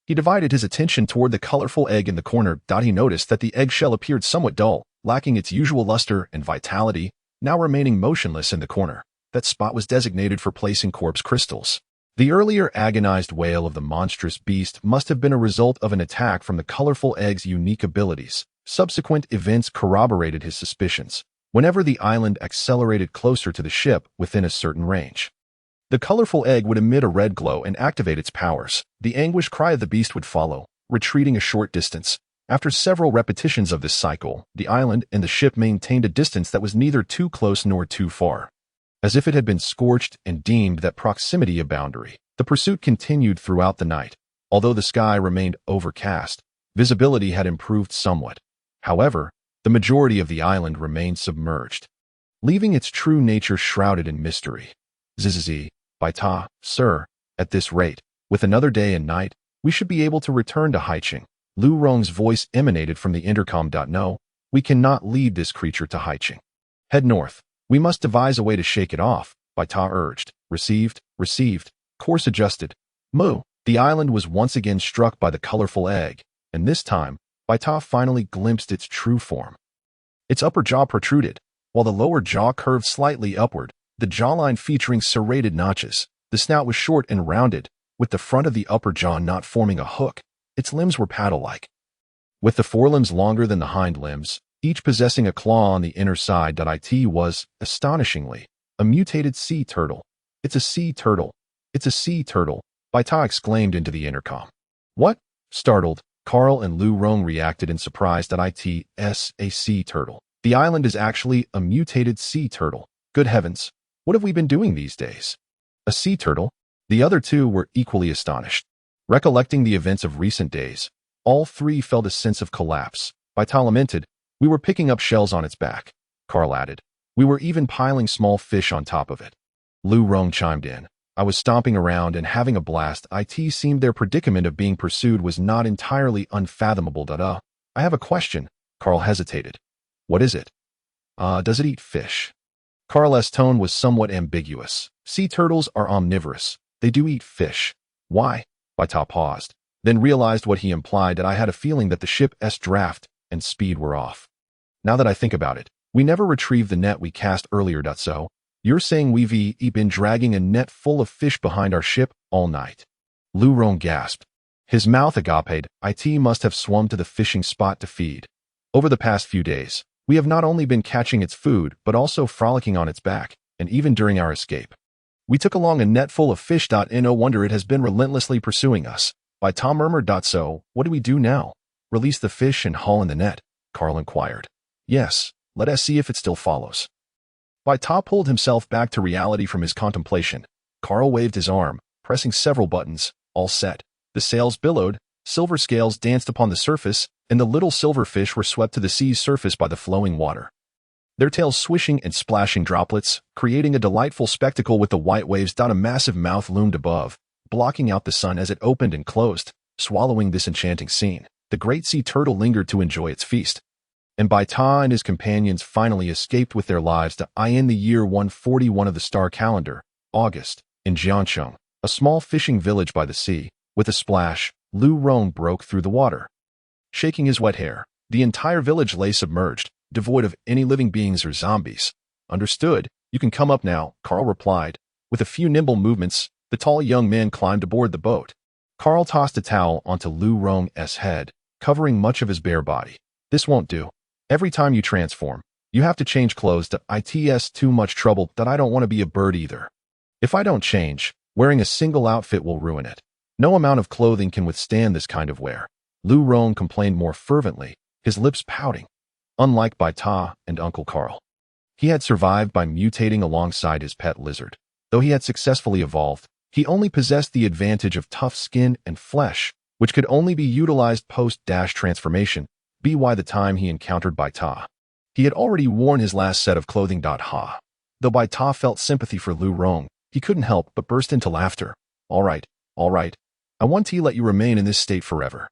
He divided his attention toward the colorful egg in the corner. He noticed that the eggshell appeared somewhat dull, lacking its usual luster and vitality, now remaining motionless in the corner. That spot was designated for placing corpse crystals. The earlier agonized wail of the monstrous beast must have been a result of an attack from the colorful egg's unique abilities. Subsequent events corroborated his suspicions. Whenever the island accelerated closer to the ship within a certain range, the colorful egg would emit a red glow and activate its powers. The anguished cry of the beast would follow, retreating a short distance. After several repetitions of this cycle, the island and the ship maintained a distance that was neither too close nor too far. As if it had been scorched and deemed that proximity a boundary, the pursuit continued throughout the night. Although the sky remained overcast, visibility had improved somewhat. However, the majority of the island remained submerged, leaving its true nature shrouded in mystery. Zzz, Baita, sir, at this rate, with another day and night, we should be able to return to Haicheng. Lu Rong's voice emanated from the intercom. No, we cannot lead this creature to Haicheng. Head north. We must devise a way to shake it off, Baita urged. Received. Course adjusted. Moo. The island was once again struck by the colorful egg, and this time, Baita finally glimpsed its true form. Its upper jaw protruded, while the lower jaw curved slightly upward, the jawline featuring serrated notches. The snout was short and rounded, with the front of the upper jaw not forming a hook. Its limbs were paddle-like, with the forelimbs longer than the hind limbs, each possessing a claw on the inner side. It was, astonishingly, a mutated sea turtle. It's a sea turtle. It's a sea turtle, Baita exclaimed into the intercom. What? Startled, Carl and Lu Rong reacted in surprise. It's a sea turtle. The island is actually a mutated sea turtle. Good heavens, what have we been doing these days? A sea turtle? The other two were equally astonished. Recollecting the events of recent days, all three felt a sense of collapse. Baita lamented, we were picking up shells on its back. Carl added, we were even piling small fish on top of it. Lu Rong chimed in, I was stomping around and having a blast. It seemed their predicament of being pursued was not entirely unfathomable. I have a question. Carl hesitated. What is it? Does it eat fish? Carl's tone was somewhat ambiguous. Sea turtles are omnivorous. They do eat fish. Why? Baita paused, then realized what he implied. That I had a feeling that the ship's draft and speed were off. Now that I think about it, we never retrieved the net we cast earlier. So, you're saying we've been dragging a net full of fish behind our ship all night? Lu Rong gasped. His mouth agaped. It must have swum to the fishing spot to feed. Over the past few days, we have not only been catching its food, but also frolicking on its back, and even during our escape, we took along a net full of fish. No wonder it has been relentlessly pursuing us. Baita murmured. So, what do we do now? Release the fish and haul in the net? Carl inquired. Yes, let us see if it still follows. Baita pulled himself back to reality from his contemplation. Carl waved his arm, pressing several buttons. All set. The sails billowed, silver scales danced upon the surface, and the little silver fish were swept to the sea's surface by the flowing water, their tails swishing and splashing droplets, creating a delightful spectacle with the white waves. A massive mouth loomed above, blocking out the sun as it opened and closed. Swallowing this enchanting scene, the great sea turtle lingered to enjoy its feast. And Baita and his companions finally escaped with their lives. In the year 141 of the star calendar, August, in Jiancheng, a small fishing village by the sea, with a splash, Lu Rong broke through the water. Shaking his wet hair, the entire village lay submerged, devoid of any living beings or zombies. Understood, you can come up now, Carl replied. With a few nimble movements, the tall young man climbed aboard the boat. Carl tossed a towel onto Lu Rong's head, covering much of his bare body. This won't do. Every time you transform, you have to change clothes. It's too much trouble. I don't want to be a bird either. If I don't change, wearing a single outfit will ruin it. No amount of clothing can withstand this kind of wear. Lu Rong complained more fervently, his lips pouting. Unlike Baita and Uncle Carl, he had survived by mutating alongside his pet lizard. Though he had successfully evolved, he only possessed the advantage of tough skin and flesh, which could only be utilized post-transformation. By the time he encountered Baita, he had already worn his last set of clothing. Though Baita felt sympathy for Lu Rong, he couldn't help but burst into laughter. All right. I want to let you remain in this state forever.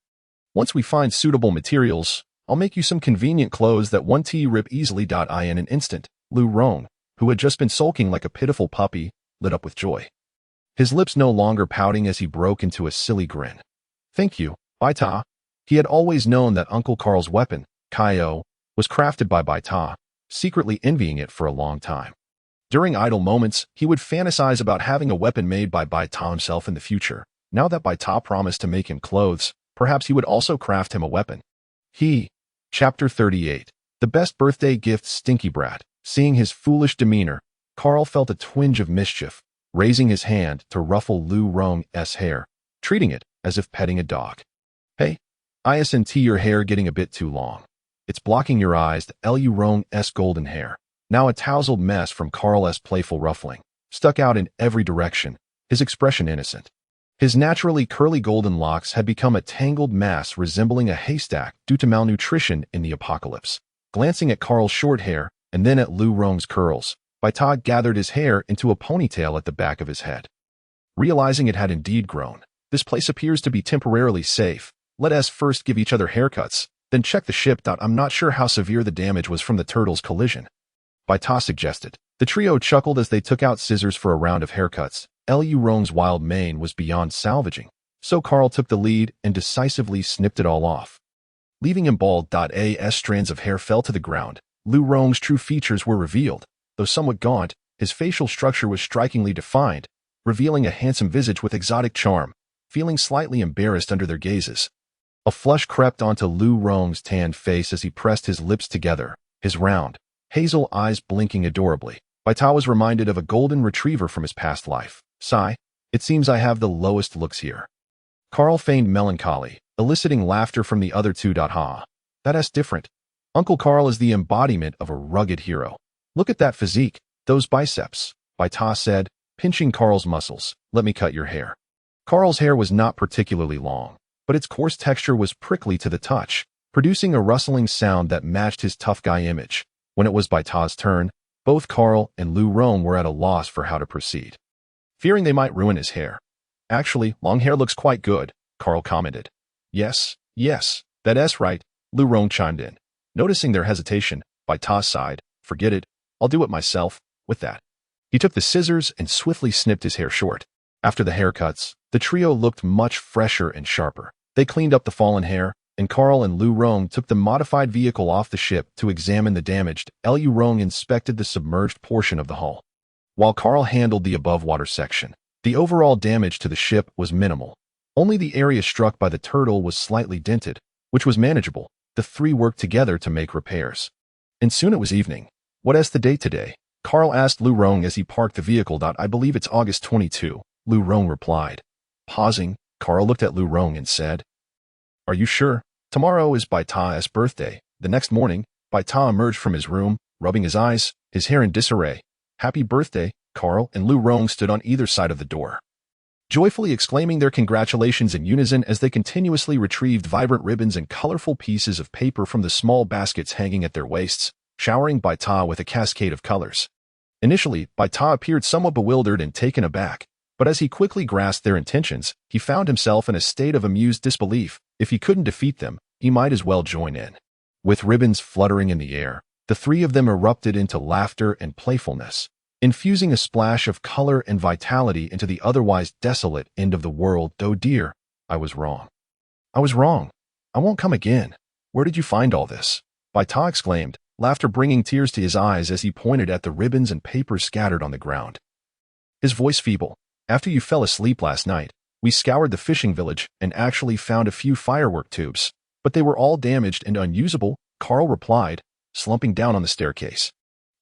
Once we find suitable materials, I'll make you some convenient clothes that won't rip easily. In an instant, Lu Rong, who had just been sulking like a pitiful puppy, lit up with joy. His lips no longer pouting as he broke into a silly grin. Thank you, Baita. He had always known that Uncle Carl's weapon, Kaio, was crafted by Baita, secretly envying it for a long time. During idle moments, he would fantasize about having a weapon made by Baita himself in the future. Now that Baita promised to make him clothes, perhaps he would also craft him a weapon. Chapter 38. The best birthday gift. Stinky brat. Seeing his foolish demeanor, Carl felt a twinge of mischief, raising his hand to ruffle Lu Rong's hair, treating it as if petting a dog. Hey, isn't your hair getting a bit too long? It's blocking your eyes. Lu Rong's golden hair, now a tousled mess from Carl's playful ruffling, stuck out in every direction, his expression innocent. His naturally curly golden locks had become a tangled mass resembling a haystack due to malnutrition in the apocalypse. Glancing at Carl's short hair and then at Lu Rong's curls, Baita gathered his hair into a ponytail at the back of his head. Realizing it had indeed grown, this place appears to be temporarily safe. Let us first give each other haircuts, then check the ship. I'm not sure how severe the damage was from the turtle's collision, Baita suggested. The trio chuckled as they took out scissors for a round of haircuts. Lu Rong's wild mane was beyond salvaging, so Carl took the lead and decisively snipped it all off, leaving him bald. As strands of hair fell to the ground, Lu Rong's true features were revealed. Though somewhat gaunt, his facial structure was strikingly defined, revealing a handsome visage with exotic charm. Feeling slightly embarrassed under their gazes, a flush crept onto Lu Rong's tanned face as he pressed his lips together, his round, hazel eyes blinking adorably. Baita was reminded of a golden retriever from his past life. Sigh, it seems I have the lowest looks here. Carl feigned melancholy, eliciting laughter from the other two. Ha. That's different. Uncle Carl is the embodiment of a rugged hero. Look at that physique, those biceps, Baita said, pinching Carl's muscles. Let me cut your hair. Carl's hair was not particularly long, but its coarse texture was prickly to the touch, producing a rustling sound that matched his tough guy image. When it was Baita's turn, both Carl and Lu Rong were at a loss for how to proceed, fearing they might ruin his hair. Actually, long hair looks quite good, Carl commented. Yes, that's right, Lu Rong chimed in. Noticing their hesitation, Baita sighed. Forget it, I'll do it myself. With that, he took the scissors and swiftly snipped his hair short. After the haircuts, the trio looked much fresher and sharper. They cleaned up the fallen hair, and Carl and Lu Rong took the modified vehicle off the ship to examine the damaged. Lu Rong inspected the submerged portion of the hull, while Carl handled the above-water section. The overall damage to the ship was minimal. Only the area struck by the turtle was slightly dented, which was manageable. The three worked together to make repairs. And soon it was evening. What's the date today? Carl asked Lu Rong as he parked the vehicle. I believe it's August 22, Lu Rong replied. Pausing, Carl looked at Lu Rong and said, Are you sure? Tomorrow is Baita's birthday. The next morning, Baita emerged from his room, rubbing his eyes, his hair in disarray. Happy birthday, Carl and Lu Rong stood on either side of the door, joyfully exclaiming their congratulations in unison as they continuously retrieved vibrant ribbons and colorful pieces of paper from the small baskets hanging at their waists, showering Baita with a cascade of colors. Initially, Baita appeared somewhat bewildered and taken aback, but as he quickly grasped their intentions, he found himself in a state of amused disbelief. If he couldn't defeat them, he might as well join in. With ribbons fluttering in the air, the three of them erupted into laughter and playfulness, infusing a splash of color and vitality into the otherwise desolate end of the world. Oh dear, I was wrong. I won't come again. Where did you find all this? Baita exclaimed, laughter bringing tears to his eyes as he pointed at the ribbons and papers scattered on the ground. His voice feeble. After you fell asleep last night, we scoured the fishing village and actually found a few firework tubes, but they were all damaged and unusable, Carl replied, slumping down on the staircase.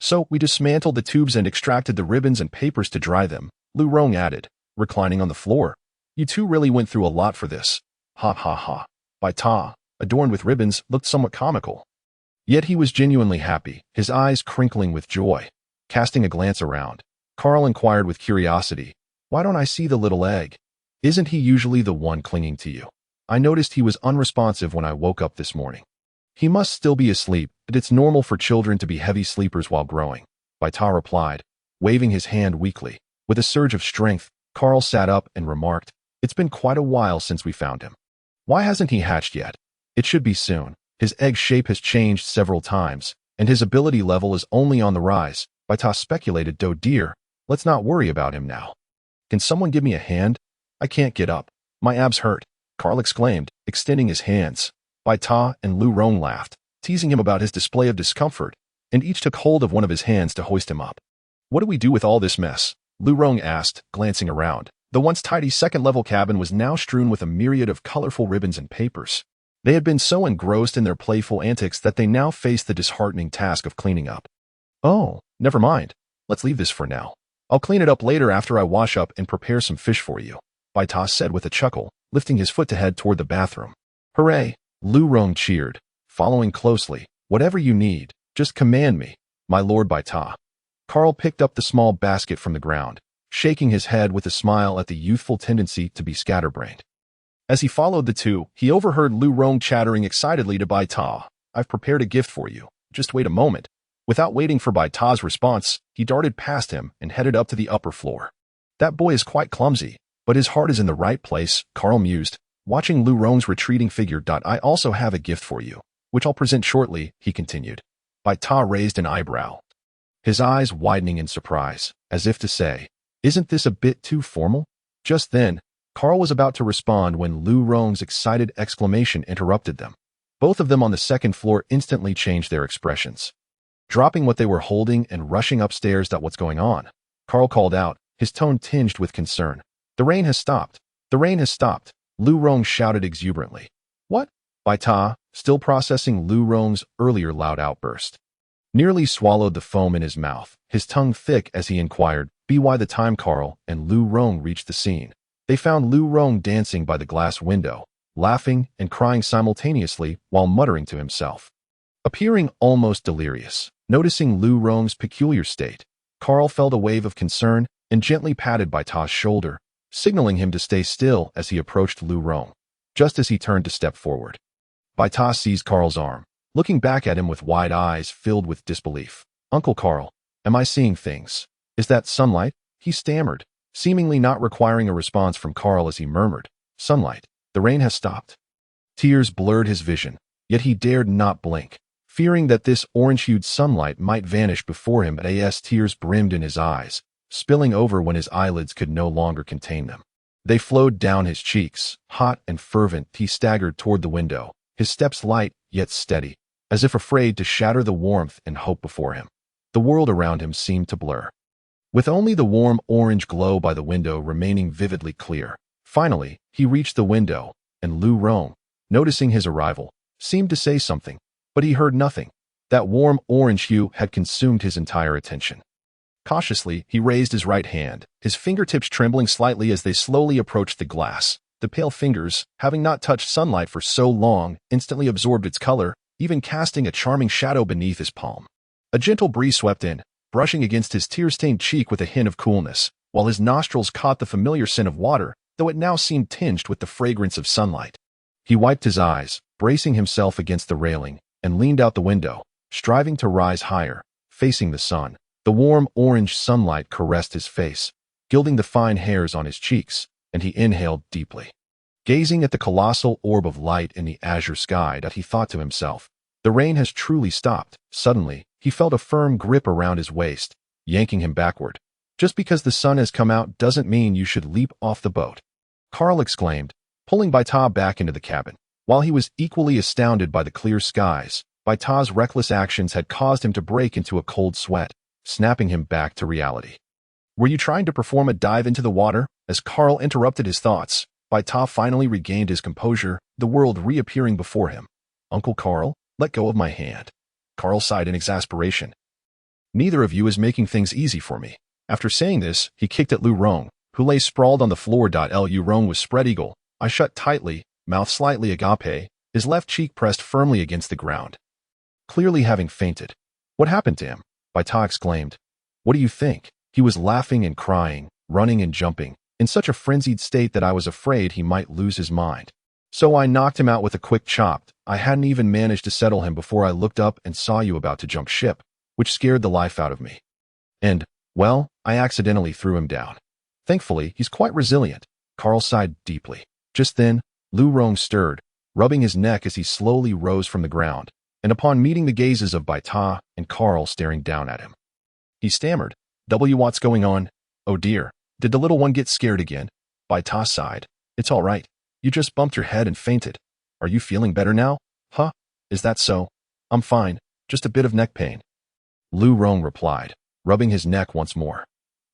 So we dismantled the tubes and extracted the ribbons and papers to dry them, Lu Rong added, reclining on the floor. You two really went through a lot for this. Ha ha ha. Baita, adorned with ribbons, looked somewhat comical. Yet he was genuinely happy, his eyes crinkling with joy. Casting a glance around, Carl inquired with curiosity, Why don't I see the little egg? Isn't he usually the one clinging to you? I noticed he was unresponsive when I woke up this morning. He must still be asleep, but it's normal for children to be heavy sleepers while growing, Baita replied, waving his hand weakly. With a surge of strength, Carl sat up and remarked, It's been quite a while since we found him. Why hasn't he hatched yet? It should be soon. His egg shape has changed several times, and his ability level is only on the rise, Baita speculated. Oh dear, let's not worry about him now. Can someone give me a hand? I can't get up. My abs hurt, Carl exclaimed, extending his hands. Baita and Lu Rong laughed, teasing him about his display of discomfort, and each took hold of one of his hands to hoist him up. What do we do with all this mess? Lu Rong asked, glancing around. The once tidy second-level cabin was now strewn with a myriad of colorful ribbons and papers. They had been so engrossed in their playful antics that they now faced the disheartening task of cleaning up. Oh, never mind. Let's leave this for now. I'll clean it up later after I wash up and prepare some fish for you, Baita said with a chuckle, lifting his foot to head toward the bathroom. Hooray! Lu Rong cheered, following closely. Whatever you need, just command me, my lord Baita. Carl picked up the small basket from the ground, shaking his head with a smile at the youthful tendency to be scatterbrained. As he followed the two, he overheard Lu Rong chattering excitedly to Baita. I've prepared a gift for you. Just wait a moment. Without waiting for Baita's response, he darted past him and headed up to the upper floor. That boy is quite clumsy, but his heart is in the right place, Carl mused, watching Lu Rong's retreating figure. I also have a gift for you, which I'll present shortly, he continued. Baita raised an eyebrow, his eyes widening in surprise, as if to say, isn't this a bit too formal? Just then, Carl was about to respond when Lu Rong's excited exclamation interrupted them. Both of them on the second floor instantly changed their expressions. Dropping what they were holding and rushing upstairs. What's going on? Carl called out, his tone tinged with concern. The rain has stopped. The rain has stopped, Lu Rong shouted exuberantly. What? Baita, still processing Lu Rong's earlier loud outburst, nearly swallowed the foam in his mouth, his tongue thick as he inquired, by the time Carl and Lu Rong reached the scene, they found Lu Rong dancing by the glass window, laughing and crying simultaneously while muttering to himself. Appearing almost delirious, noticing Lu Rong's peculiar state, Carl felt a wave of concern and gently patted Baita's shoulder, signaling him to stay still as he approached Lu Rong. Just as he turned to step forward, Baita seized Carl's arm, looking back at him with wide eyes filled with disbelief. Uncle Carl, am I seeing things? Is that sunlight? He stammered, seemingly not requiring a response from Carl as he murmured, sunlight, the rain has stopped. Tears blurred his vision, yet he dared not blink, fearing that this orange-hued sunlight might vanish before him. As tears brimmed in his eyes, spilling over when his eyelids could no longer contain them. They flowed down his cheeks, hot and fervent. He staggered toward the window, his steps light yet steady, as if afraid to shatter the warmth and hope before him. The world around him seemed to blur, with only the warm orange glow by the window remaining vividly clear. Finally, he reached the window, and Lu Rong, noticing his arrival, seemed to say something, but he heard nothing. That warm orange hue had consumed his entire attention. Cautiously, he raised his right hand, his fingertips trembling slightly as they slowly approached the glass. The pale fingers, having not touched sunlight for so long, instantly absorbed its color, even casting a charming shadow beneath his palm. A gentle breeze swept in, brushing against his tear-stained cheek with a hint of coolness, while his nostrils caught the familiar scent of water, though it now seemed tinged with the fragrance of sunlight. He wiped his eyes, bracing himself against the railing, and leaned out the window, striving to rise higher, facing the sun. The warm orange sunlight caressed his face, gilding the fine hairs on his cheeks, and he inhaled deeply. Gazing at the colossal orb of light in the azure sky, he thought to himself, the rain has truly stopped. Suddenly, he felt a firm grip around his waist, yanking him backward. Just because the sun has come out doesn't mean you should leap off the boat, Carl exclaimed, pulling Baita back into the cabin. While he was equally astounded by the clear skies, Baita's reckless actions had caused him to break into a cold sweat, snapping him back to reality. Were you trying to perform a dive into the water? As Carl interrupted his thoughts, Baita finally regained his composure, the world reappearing before him. Uncle Carl, let go of my hand. Carl sighed in exasperation. Neither of you is making things easy for me. After saying this, he kicked at Lu Rong, who lay sprawled on the floor. Lu Rong was spread eagle, eyes shut tightly, mouth slightly agape, his left cheek pressed firmly against the ground, clearly having fainted. What happened to him? Baita exclaimed. What do you think? He was laughing and crying, running and jumping, in such a frenzied state that I was afraid he might lose his mind. So I knocked him out with a quick chop. I hadn't even managed to settle him before I looked up and saw you about to jump ship, which scared the life out of me. And, well, I accidentally threw him down. Thankfully, he's quite resilient. Carl sighed deeply. Just then, Lu Rong stirred, rubbing his neck as he slowly rose from the ground, and upon meeting the gazes of Baita and Carl staring down at him, he stammered, What's going on? Oh dear, did the little one get scared again? Baita sighed. It's all right. You just bumped your head and fainted. Are you feeling better now? Huh? Is that so? I'm fine, just a bit of neck pain. Lu Rong replied. rubbing his neck once more.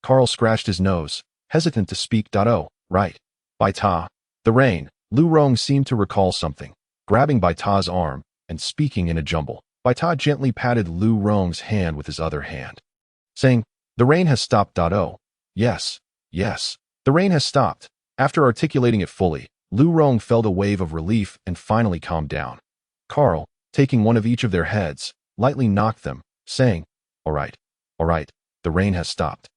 Carl scratched his nose, hesitant to speak. Oh, right. Baita. The rain. Lu Rong seemed to recall something, grabbing Baita's arm and speaking in a jumble. Baita gently patted Lu Rong's hand with his other hand, saying, "The rain has stopped." Oh, yes, yes, the rain has stopped. After articulating it fully, Lu Rong felt a wave of relief and finally calmed down. Carl, taking one of each of their heads, lightly knocked them, saying, all right, the rain has stopped.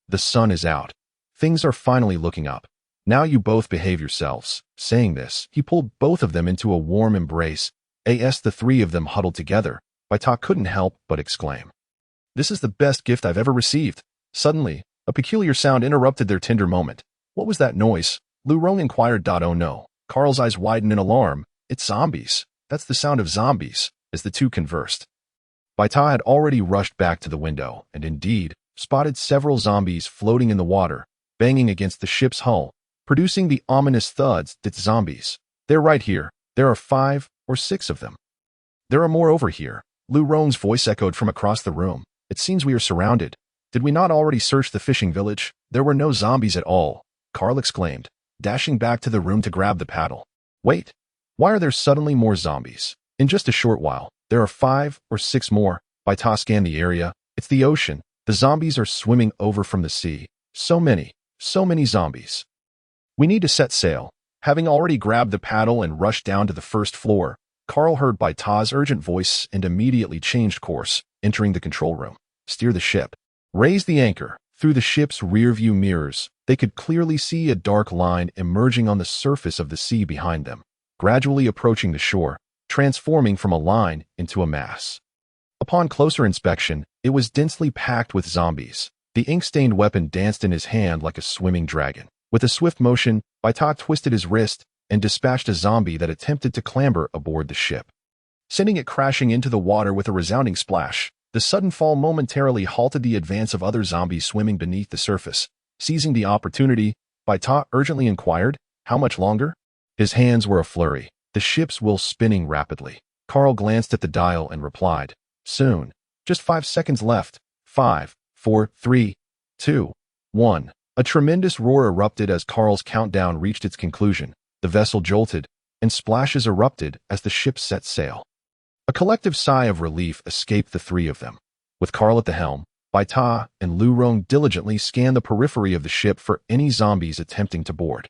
The sun is out. Things are finally looking up. Now you both behave yourselves." Saying this, he pulled both of them into a warm embrace. As the three of them huddled together, Baita couldn't help but exclaim, "This is the best gift I've ever received." Suddenly, a peculiar sound interrupted their tender moment. "What was that noise?" Lu Rong inquired. "Oh no." Carl's eyes widened in alarm. "It's zombies. That's the sound of zombies," as the two conversed. Baita had already rushed back to the window and indeed spotted several zombies floating in the water, banging against the ship's hull, producing the ominous thuds. "It's zombies. They're right here. There are 5 or 6 of them." "There are more over here." Lu Rong's voice echoed from across the room. "It seems we are surrounded. Did we not already search the fishing village?" "There were no zombies at all," Carl exclaimed, dashing back to the room to grab the paddle. "Wait, why are there suddenly more zombies?" "In just a short while, there are 5 or 6 more." Baita scanned the area. "It's the ocean. The zombies are swimming over from the sea. So many zombies. We need to set sail." Having already grabbed the paddle and rushed down to the first floor, Carl heard Baita's urgent voice and immediately changed course, entering the control room. "Steer the ship. Raise the anchor." Through the ship's rear-view mirrors, they could clearly see a dark line emerging on the surface of the sea behind them, gradually approaching the shore, transforming from a line into a mass. Upon closer inspection, it was densely packed with zombies. The ink-stained weapon danced in his hand like a swimming dragon. With a swift motion, Baita twisted his wrist and dispatched a zombie that attempted to clamber aboard the ship, sending it crashing into the water with a resounding splash. The sudden fall momentarily halted the advance of other zombies swimming beneath the surface. Seizing the opportunity, Baita urgently inquired, "How much longer?" His hands were a flurry, the ship's wheel spinning rapidly. Carl glanced at the dial and replied, "Soon. Just 5 seconds left. 5, 4, 3, 2, 1. A tremendous roar erupted as Carl's countdown reached its conclusion. The vessel jolted, and splashes erupted as the ship set sail. A collective sigh of relief escaped the three of them. With Carl at the helm, Baita and Lu Rong diligently scanned the periphery of the ship for any zombies attempting to board.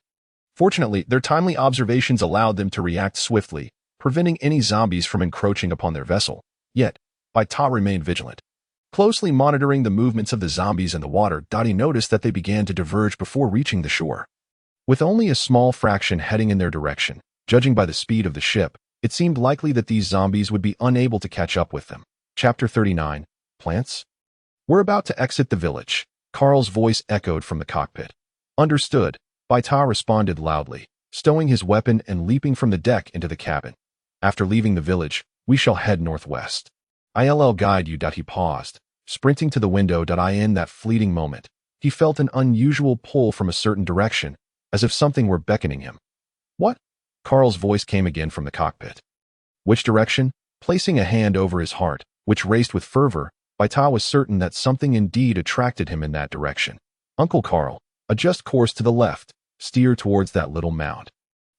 Fortunately, their timely observations allowed them to react swiftly, preventing any zombies from encroaching upon their vessel. Yet, Baita remained vigilant. Closely monitoring the movements of the zombies in the water, he noticed that they began to diverge before reaching the shore. With only a small fraction heading in their direction, judging by the speed of the ship, it seemed likely that these zombies would be unable to catch up with them. Chapter 39. Plants? "We're about to exit the village," Carl's voice echoed from the cockpit. "Understood," Baita responded loudly, stowing his weapon and leaping from the deck into the cabin. "After leaving the village, we shall head northwest. I'll guide you." He paused, sprinting to the window. In that fleeting moment, he felt an unusual pull from a certain direction, as if something were beckoning him. "What?" Carl's voice came again from the cockpit. "Which direction?" Placing a hand over his heart, which raced with fervor, Baita was certain that something indeed attracted him in that direction. "Uncle Carl, adjust course to the left. Steer towards that little mound.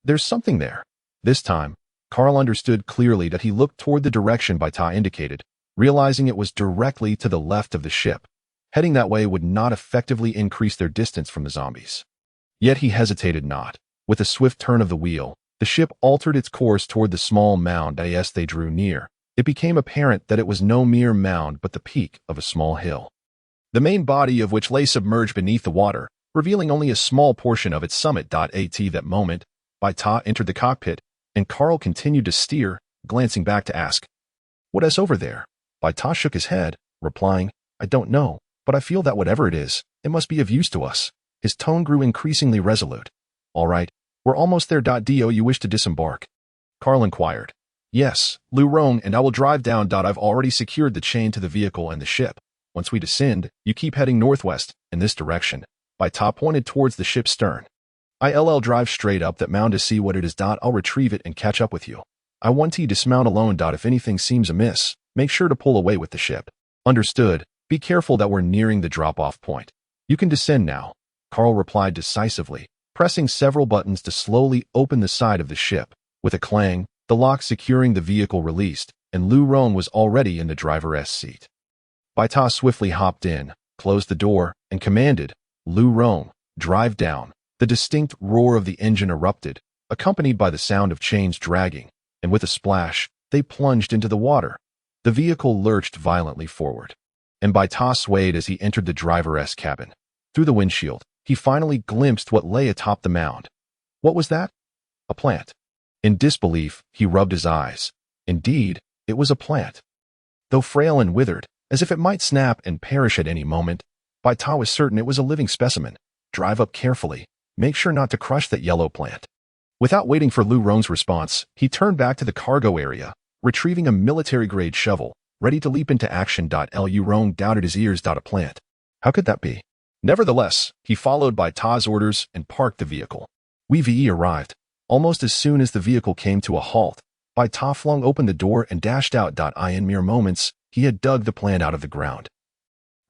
There's something there." This time, Carl understood clearly that he looked toward the direction Baita indicated, realizing it was directly to the left of the ship. Heading that way would not effectively increase their distance from the zombies. Yet he hesitated not. With a swift turn of the wheel, the ship altered its course toward the small mound. As they drew near, it became apparent that it was no mere mound but the peak of a small hill, the main body of which lay submerged beneath the water, revealing only a small portion of its summit. At that moment, Baita entered the cockpit, and Carl continued to steer, glancing back to ask, "What is over there?" Baita shook his head, replying, "I don't know, but I feel that whatever it is, it must be of use to us." His tone grew increasingly resolute. "All right, we're almost there. Do you wish to disembark?" Carl inquired. "Yes, Lu Rong and I will drive down. I've already secured the chain to the vehicle and the ship. Once we descend, you keep heading northwest, in this direction." Baita pointed towards the ship's stern. "I'll drive straight up that mound to see what it is. I'll retrieve it and catch up with you. I want to dismount alone. If anything seems amiss, make sure to pull away with the ship." "Understood," Be careful that we're nearing the drop-off point. You can descend now, Carl replied decisively, pressing several buttons to slowly open the side of the ship. With a clang, the lock securing the vehicle released, and Lu Rong was already in the driver's seat. Baita swiftly hopped in, closed the door, and commanded, "Lu Rong, drive down." The distinct roar of the engine erupted, accompanied by the sound of chains dragging, and with a splash, they plunged into the water. The vehicle lurched violently forward, and Baita swayed as he entered the driver's cabin. Through the windshield, he finally glimpsed what lay atop the mound. What was that? A plant. In disbelief, he rubbed his eyes. Indeed, it was a plant. Though frail and withered, as if it might snap and perish at any moment, Baita was certain it was a living specimen. Drive up carefully. Make sure not to crush that yellow plant. Without waiting for Lu Rong's response, he turned back to the cargo area, retrieving a military-grade shovel, ready to leap into action. Lu Rong doubted his ears. A plant. How could that be? Nevertheless, he followed Baita's orders and parked the vehicle. We arrived. Almost as soon as the vehicle came to a halt, Baita flung open the door and dashed out. In mere moments, he had dug the plant out of the ground.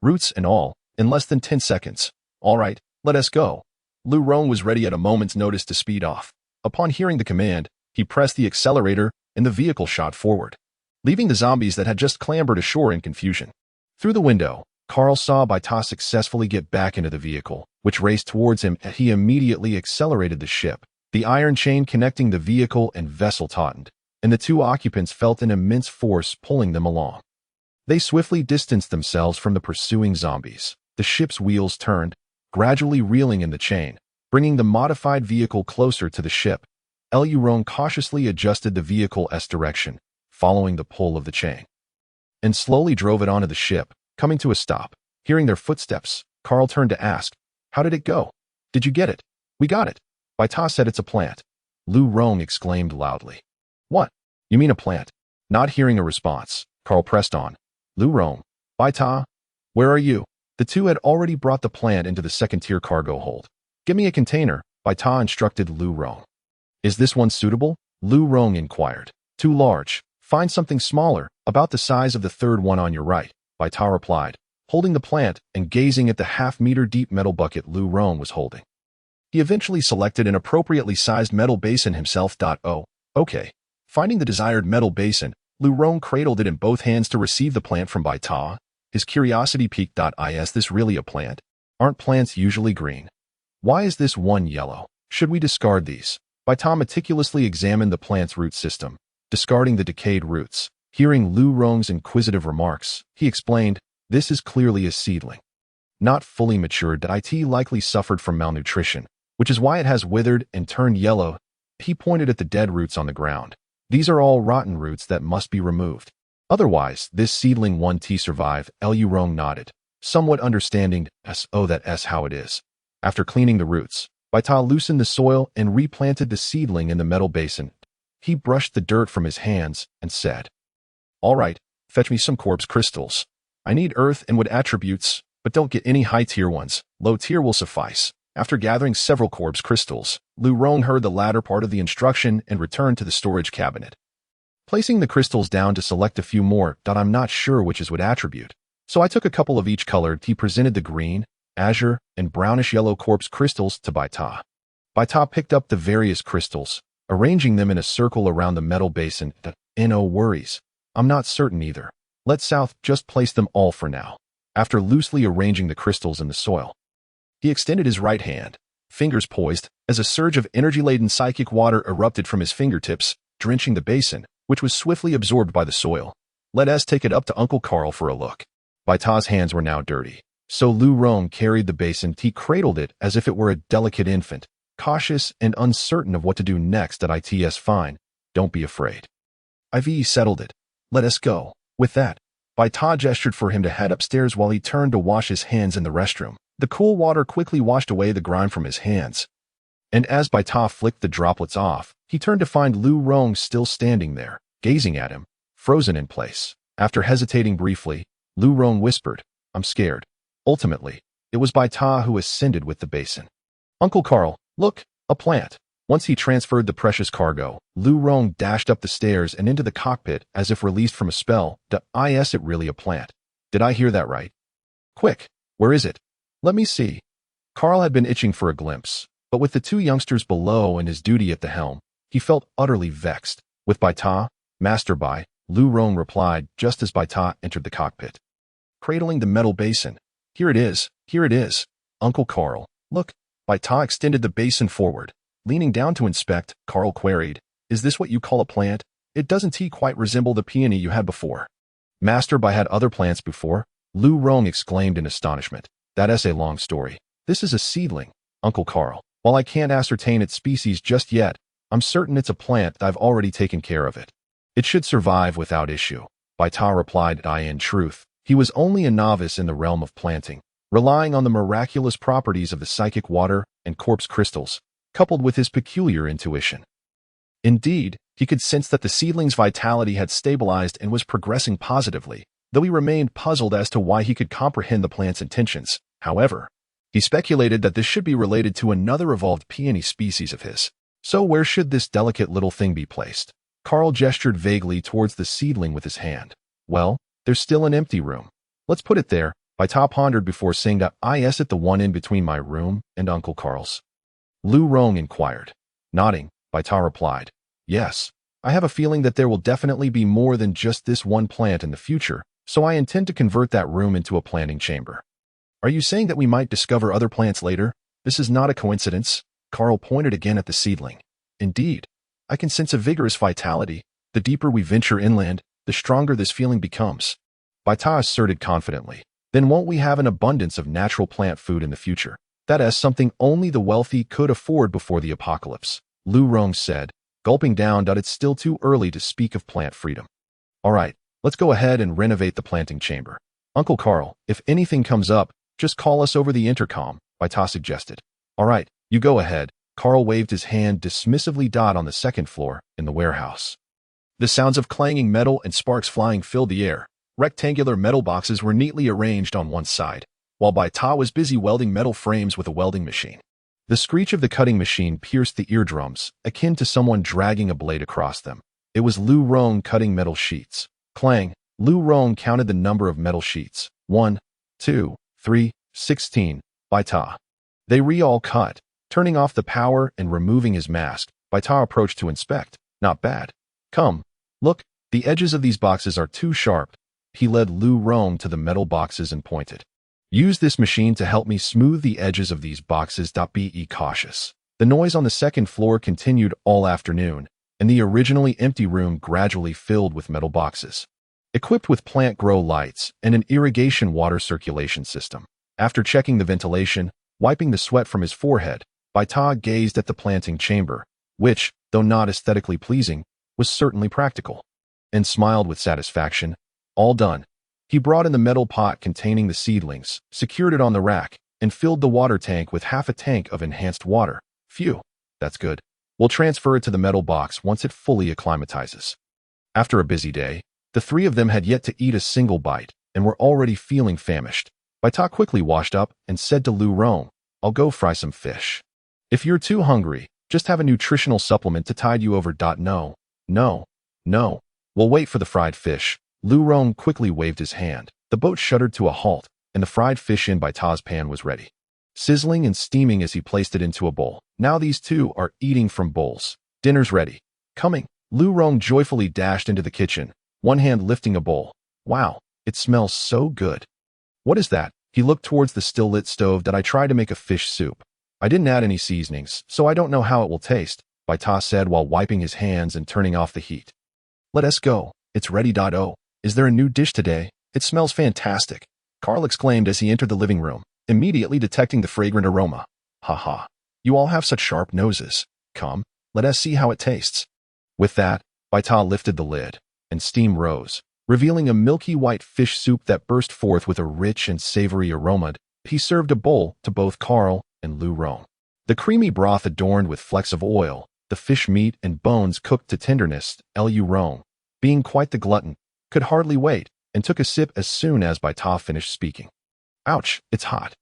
Roots and all, in less than 10 seconds. All right, let us go. Lu Rong was ready at a moment's notice to speed off. Upon hearing the command, he pressed the accelerator and the vehicle shot forward, leaving the zombies that had just clambered ashore in confusion. Through the window, Carl saw Baita successfully get back into the vehicle, which raced towards him. He immediately accelerated the ship. The iron chain connecting the vehicle and vessel tautened, and the two occupants felt an immense force pulling them along. They swiftly distanced themselves from the pursuing zombies. The ship's wheels turned, gradually reeling in the chain, bringing the modified vehicle closer to the ship. Lu Rong cautiously adjusted the vehicle's direction, following the pull of the chain, and slowly drove it onto the ship, coming to a stop. Hearing their footsteps, Carl turned to ask, "How did it go? Did you get it?" "We got it." Baita said. "It's a plant." Lu Rong exclaimed loudly. "What? You mean a plant?" Not hearing a response, Carl pressed on. "Lu Rong, Baita, where are you?" The two had already brought the plant into the second-tier cargo hold. "Give me a container," Baita instructed Lu Rong. "Is this one suitable?" Lu Rong inquired. "Too large. Find something smaller, about the size of the third one on your right," Baita replied, holding the plant and gazing at the half-meter-deep metal bucket Lu Rong was holding. He eventually selected an appropriately sized metal basin himself. Oh, okay. Finding the desired metal basin, Lu Rong cradled it in both hands to receive the plant from Baita. His curiosity piqued. Is this really a plant? Aren't plants usually green? Why is this one yellow? Should we discard these? Baita meticulously examined the plant's root system, discarding the decayed roots. Hearing Lu Rong's inquisitive remarks, he explained, "This is clearly a seedling. Not fully matured. It likely suffered from malnutrition, which is why it has withered and turned yellow." He pointed at the dead roots on the ground. "These are all rotten roots that must be removed. Otherwise, this seedling won't survive." Lu Rong nodded, somewhat understanding. That's how it is." After cleaning the roots, Baita loosened the soil and replanted the seedling in the metal basin. He brushed the dirt from his hands and said, "All right, fetch me some corpse crystals. I need earth and wood attributes, but don't get any high-tier ones. Low-tier will suffice." After gathering several corpse crystals, Lu Rong heard the latter part of the instruction and returned to the storage cabinet. Placing the crystals down to select a few more. "I'm not sure which is what attribute, so I took a couple of each color." He presented the green, azure, and brownish-yellow corpse crystals to Baita. Baita picked up the various crystals, arranging them in a circle around the metal basin. "No worries. I'm not certain either. Let South just place them all for now." After loosely arranging the crystals in the soil, he extended his right hand, fingers poised, as a surge of energy-laden psychic water erupted from his fingertips, drenching the basin, which was swiftly absorbed by the soil. "Let us take it up to Uncle Carl for a look." Baita's hands were now dirty, so Lu Rong carried the basin. He cradled it as if it were a delicate infant, cautious and uncertain of what to do next. "It's fine. Don't be afraid. I've settled it. Let us go." With that, Baita gestured for him to head upstairs while he turned to wash his hands in the restroom. The cool water quickly washed away the grime from his hands, and as Baita flicked the droplets off, he turned to find Lu Rong still standing there, gazing at him, frozen in place. After hesitating briefly, Lu Rong whispered, "I'm scared." Ultimately, it was Baita who ascended with the basin. "Uncle Carl, look, a plant." Once he transferred the precious cargo, Lu Rong dashed up the stairs and into the cockpit as if released from a spell. Is it really a plant? Did I hear that right? Quick, where is it? Let me see. Carl had been itching for a glimpse, but with the two youngsters below and his duty at the helm, he felt utterly vexed. With Baita, Master Bai, Lu Rong replied just as Baita entered the cockpit. Cradling the metal basin. Here it is, here it is. Uncle Carl, look. Baita extended the basin forward. Leaning down to inspect, Carl queried, is this what you call a plant? It doesn't quite resemble the peony you had before. Master Bai had other plants before, Lu Rong exclaimed in astonishment. That's a long story. This is a seedling, Uncle Carl. While I can't ascertain its species just yet, I'm certain it's a plant that I've already taken care of it. It should survive without issue. Baita replied. In truth, he was only a novice in the realm of planting, relying on the miraculous properties of the psychic water and corpse crystals, coupled with his peculiar intuition. Indeed, he could sense that the seedling's vitality had stabilized and was progressing positively, though he remained puzzled as to why he could comprehend the plant's intentions. However, he speculated that this should be related to another evolved peony species of his. So where should this delicate little thing be placed? Carl gestured vaguely towards the seedling with his hand. Well, there's still an empty room. Let's put it there. Baita pondered before saying that is it the one in between my room and Uncle Carl's? Lu Rong inquired. Nodding, Baita replied. Yes, I have a feeling that there will definitely be more than just this one plant in the future, so I intend to convert that room into a planting chamber. Are you saying that we might discover other plants later? This is not a coincidence. Carl pointed again at the seedling. Indeed, I can sense a vigorous vitality. The deeper we venture inland, the stronger this feeling becomes. Baita asserted confidently. Then won't we have an abundance of natural plant food in the future? That is something only the wealthy could afford before the apocalypse, Lu Rong said, gulping down. It's still too early to speak of plant freedom. All right, let's go ahead and renovate the planting chamber. Uncle Carl, if anything comes up, just call us over the intercom, Baita suggested. All right, you go ahead. Carl waved his hand dismissively. On the second floor, in the warehouse. The sounds of clanging metal and sparks flying filled the air. Rectangular metal boxes were neatly arranged on one side, while Baita was busy welding metal frames with a welding machine. The screech of the cutting machine pierced the eardrums, akin to someone dragging a blade across them. It was Lu Rong cutting metal sheets. Clang! Lu Rong counted the number of metal sheets. 1, 2, 3, 16. Baita. They all cut. Turning off the power and removing his mask, Baita approached to inspect. Not bad. Come. Look, the edges of these boxes are too sharp. He led Lu Rong to the metal boxes and pointed. Use this machine to help me smooth the edges of these boxes. Be cautious. The noise on the second floor continued all afternoon, and the originally empty room gradually filled with metal boxes. Equipped with plant grow lights and an irrigation water circulation system. After checking the ventilation, wiping the sweat from his forehead, Baita gazed at the planting chamber, which, though not aesthetically pleasing, was certainly practical, and smiled with satisfaction. All done. He brought in the metal pot containing the seedlings, secured it on the rack, and filled the water tank with half a tank of enhanced water. Phew, that's good. We'll transfer it to the metal box once it fully acclimatizes. After a busy day, the three of them had yet to eat a single bite, and were already feeling famished. Baita quickly washed up and said to Lu Rong, I'll go fry some fish. If you're too hungry, just have a nutritional supplement to tide you over. No. We'll wait for the fried fish. Lu Rong quickly waved his hand. The boat shuddered to a halt, and the fried fish in Baita's pan was ready, sizzling and steaming as he placed it into a bowl. Now these two are eating from bowls. Dinner's ready. Coming. Lu Rong joyfully dashed into the kitchen, one hand lifting a bowl. Wow, it smells so good. What is that? He looked towards the still-lit stove. I tried to make a fish soup. I didn't add any seasonings, so I don't know how it will taste, Baita said while wiping his hands and turning off the heat. Let us go. It's ready. Oh, is there a new dish today? It smells fantastic, Carl exclaimed as he entered the living room, immediately detecting the fragrant aroma. Ha. You all have such sharp noses. Come, let us see how it tastes. With that, Baita lifted the lid, and steam rose, revealing a milky white fish soup that burst forth with a rich and savory aroma. He served a bowl to both Carl and Lu Rong. The creamy broth adorned with flecks of oil, the fish meat and bones cooked to tenderness. Lu Rong, being quite the glutton, could hardly wait, and took a sip as soon as Baita finished speaking. Ouch, it's hot.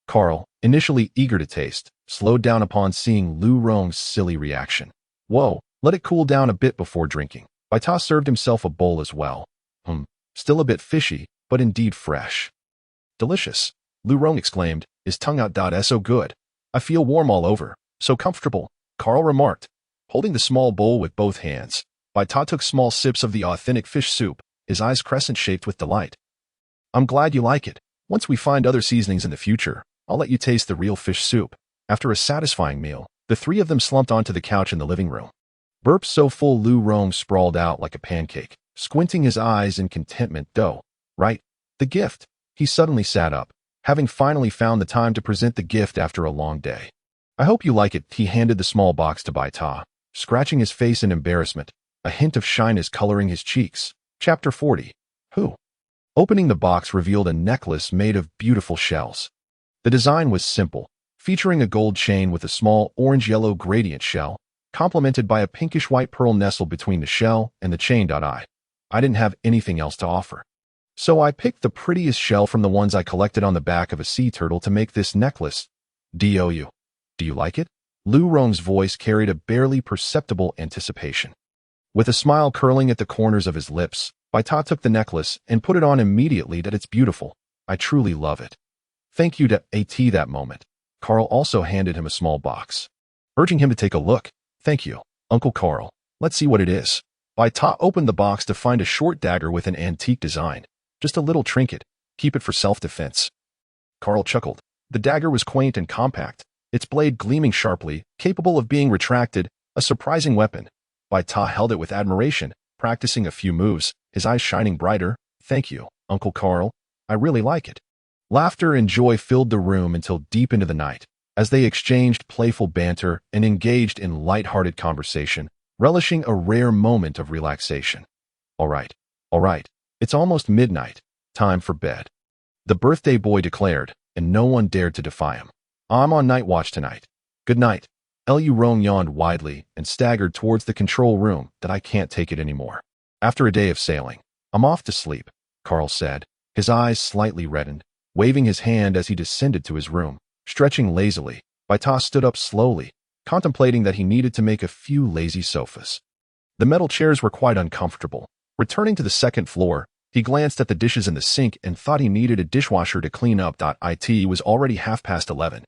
Carl, initially eager to taste, slowed down upon seeing Lu Rong's silly reaction. Whoa, let it cool down a bit before drinking. Baita served himself a bowl as well. Still a bit fishy, but indeed fresh. Delicious, Lu Rong exclaimed, his tongue out. So good. I feel warm all over. So comfortable, Carl remarked, holding the small bowl with both hands. Baita took small sips of the authentic fish soup, his eyes crescent-shaped with delight. I'm glad you like it. Once we find other seasonings in the future, I'll let you taste the real fish soup. After a satisfying meal, the three of them slumped onto the couch in the living room. Burps so full Lu Rong sprawled out like a pancake, squinting his eyes in contentment. Right, the gift. He suddenly sat up, having finally found the time to present the gift after a long day. I hope you like it. He handed the small box to Baita, scratching his face in embarrassment, a hint of shyness coloring his cheeks. Chapter 40. Who? Opening the box revealed a necklace made of beautiful shells. The design was simple, featuring a gold chain with a small orange-yellow gradient shell, complemented by a pinkish-white pearl nestled between the shell and the chain. I didn't have anything else to offer, so I picked the prettiest shell from the ones I collected on the back of a sea turtle to make this necklace. Do you like it? Lu Rong's voice carried a barely perceptible anticipation. With a smile curling at the corners of his lips, Baita took the necklace and put it on immediately. It's beautiful. I truly love it. Thank you. That moment, Carl also handed him a small box, urging him to take a look. Thank you, Uncle Carl. Let's see what it is. Baita opened the box to find a short dagger with an antique design. Just a little trinket. Keep it for self-defense. Carl chuckled. The dagger was quaint and compact, its blade gleaming sharply, capable of being retracted, a surprising weapon. Baita held it with admiration, practicing a few moves, his eyes shining brighter. Thank you, Uncle Carl. I really like it. Laughter and joy filled the room until deep into the night, as they exchanged playful banter and engaged in light-hearted conversation, relishing a rare moment of relaxation. All right, it's almost midnight. Time for bed, the birthday boy declared, and no one dared to defy him. I'm on night watch tonight. Good night. Lu Rong yawned widely and staggered towards the control room. I can't take it anymore. After a day of sailing, I'm off to sleep, Carl said, his eyes slightly reddened, waving his hand as he descended to his room. Stretching lazily, Baita stood up slowly, contemplating that he needed to make a few lazy sofas. The metal chairs were quite uncomfortable. Returning to the second floor, he glanced at the dishes in the sink and thought he needed a dishwasher to clean up. It was already 11:30.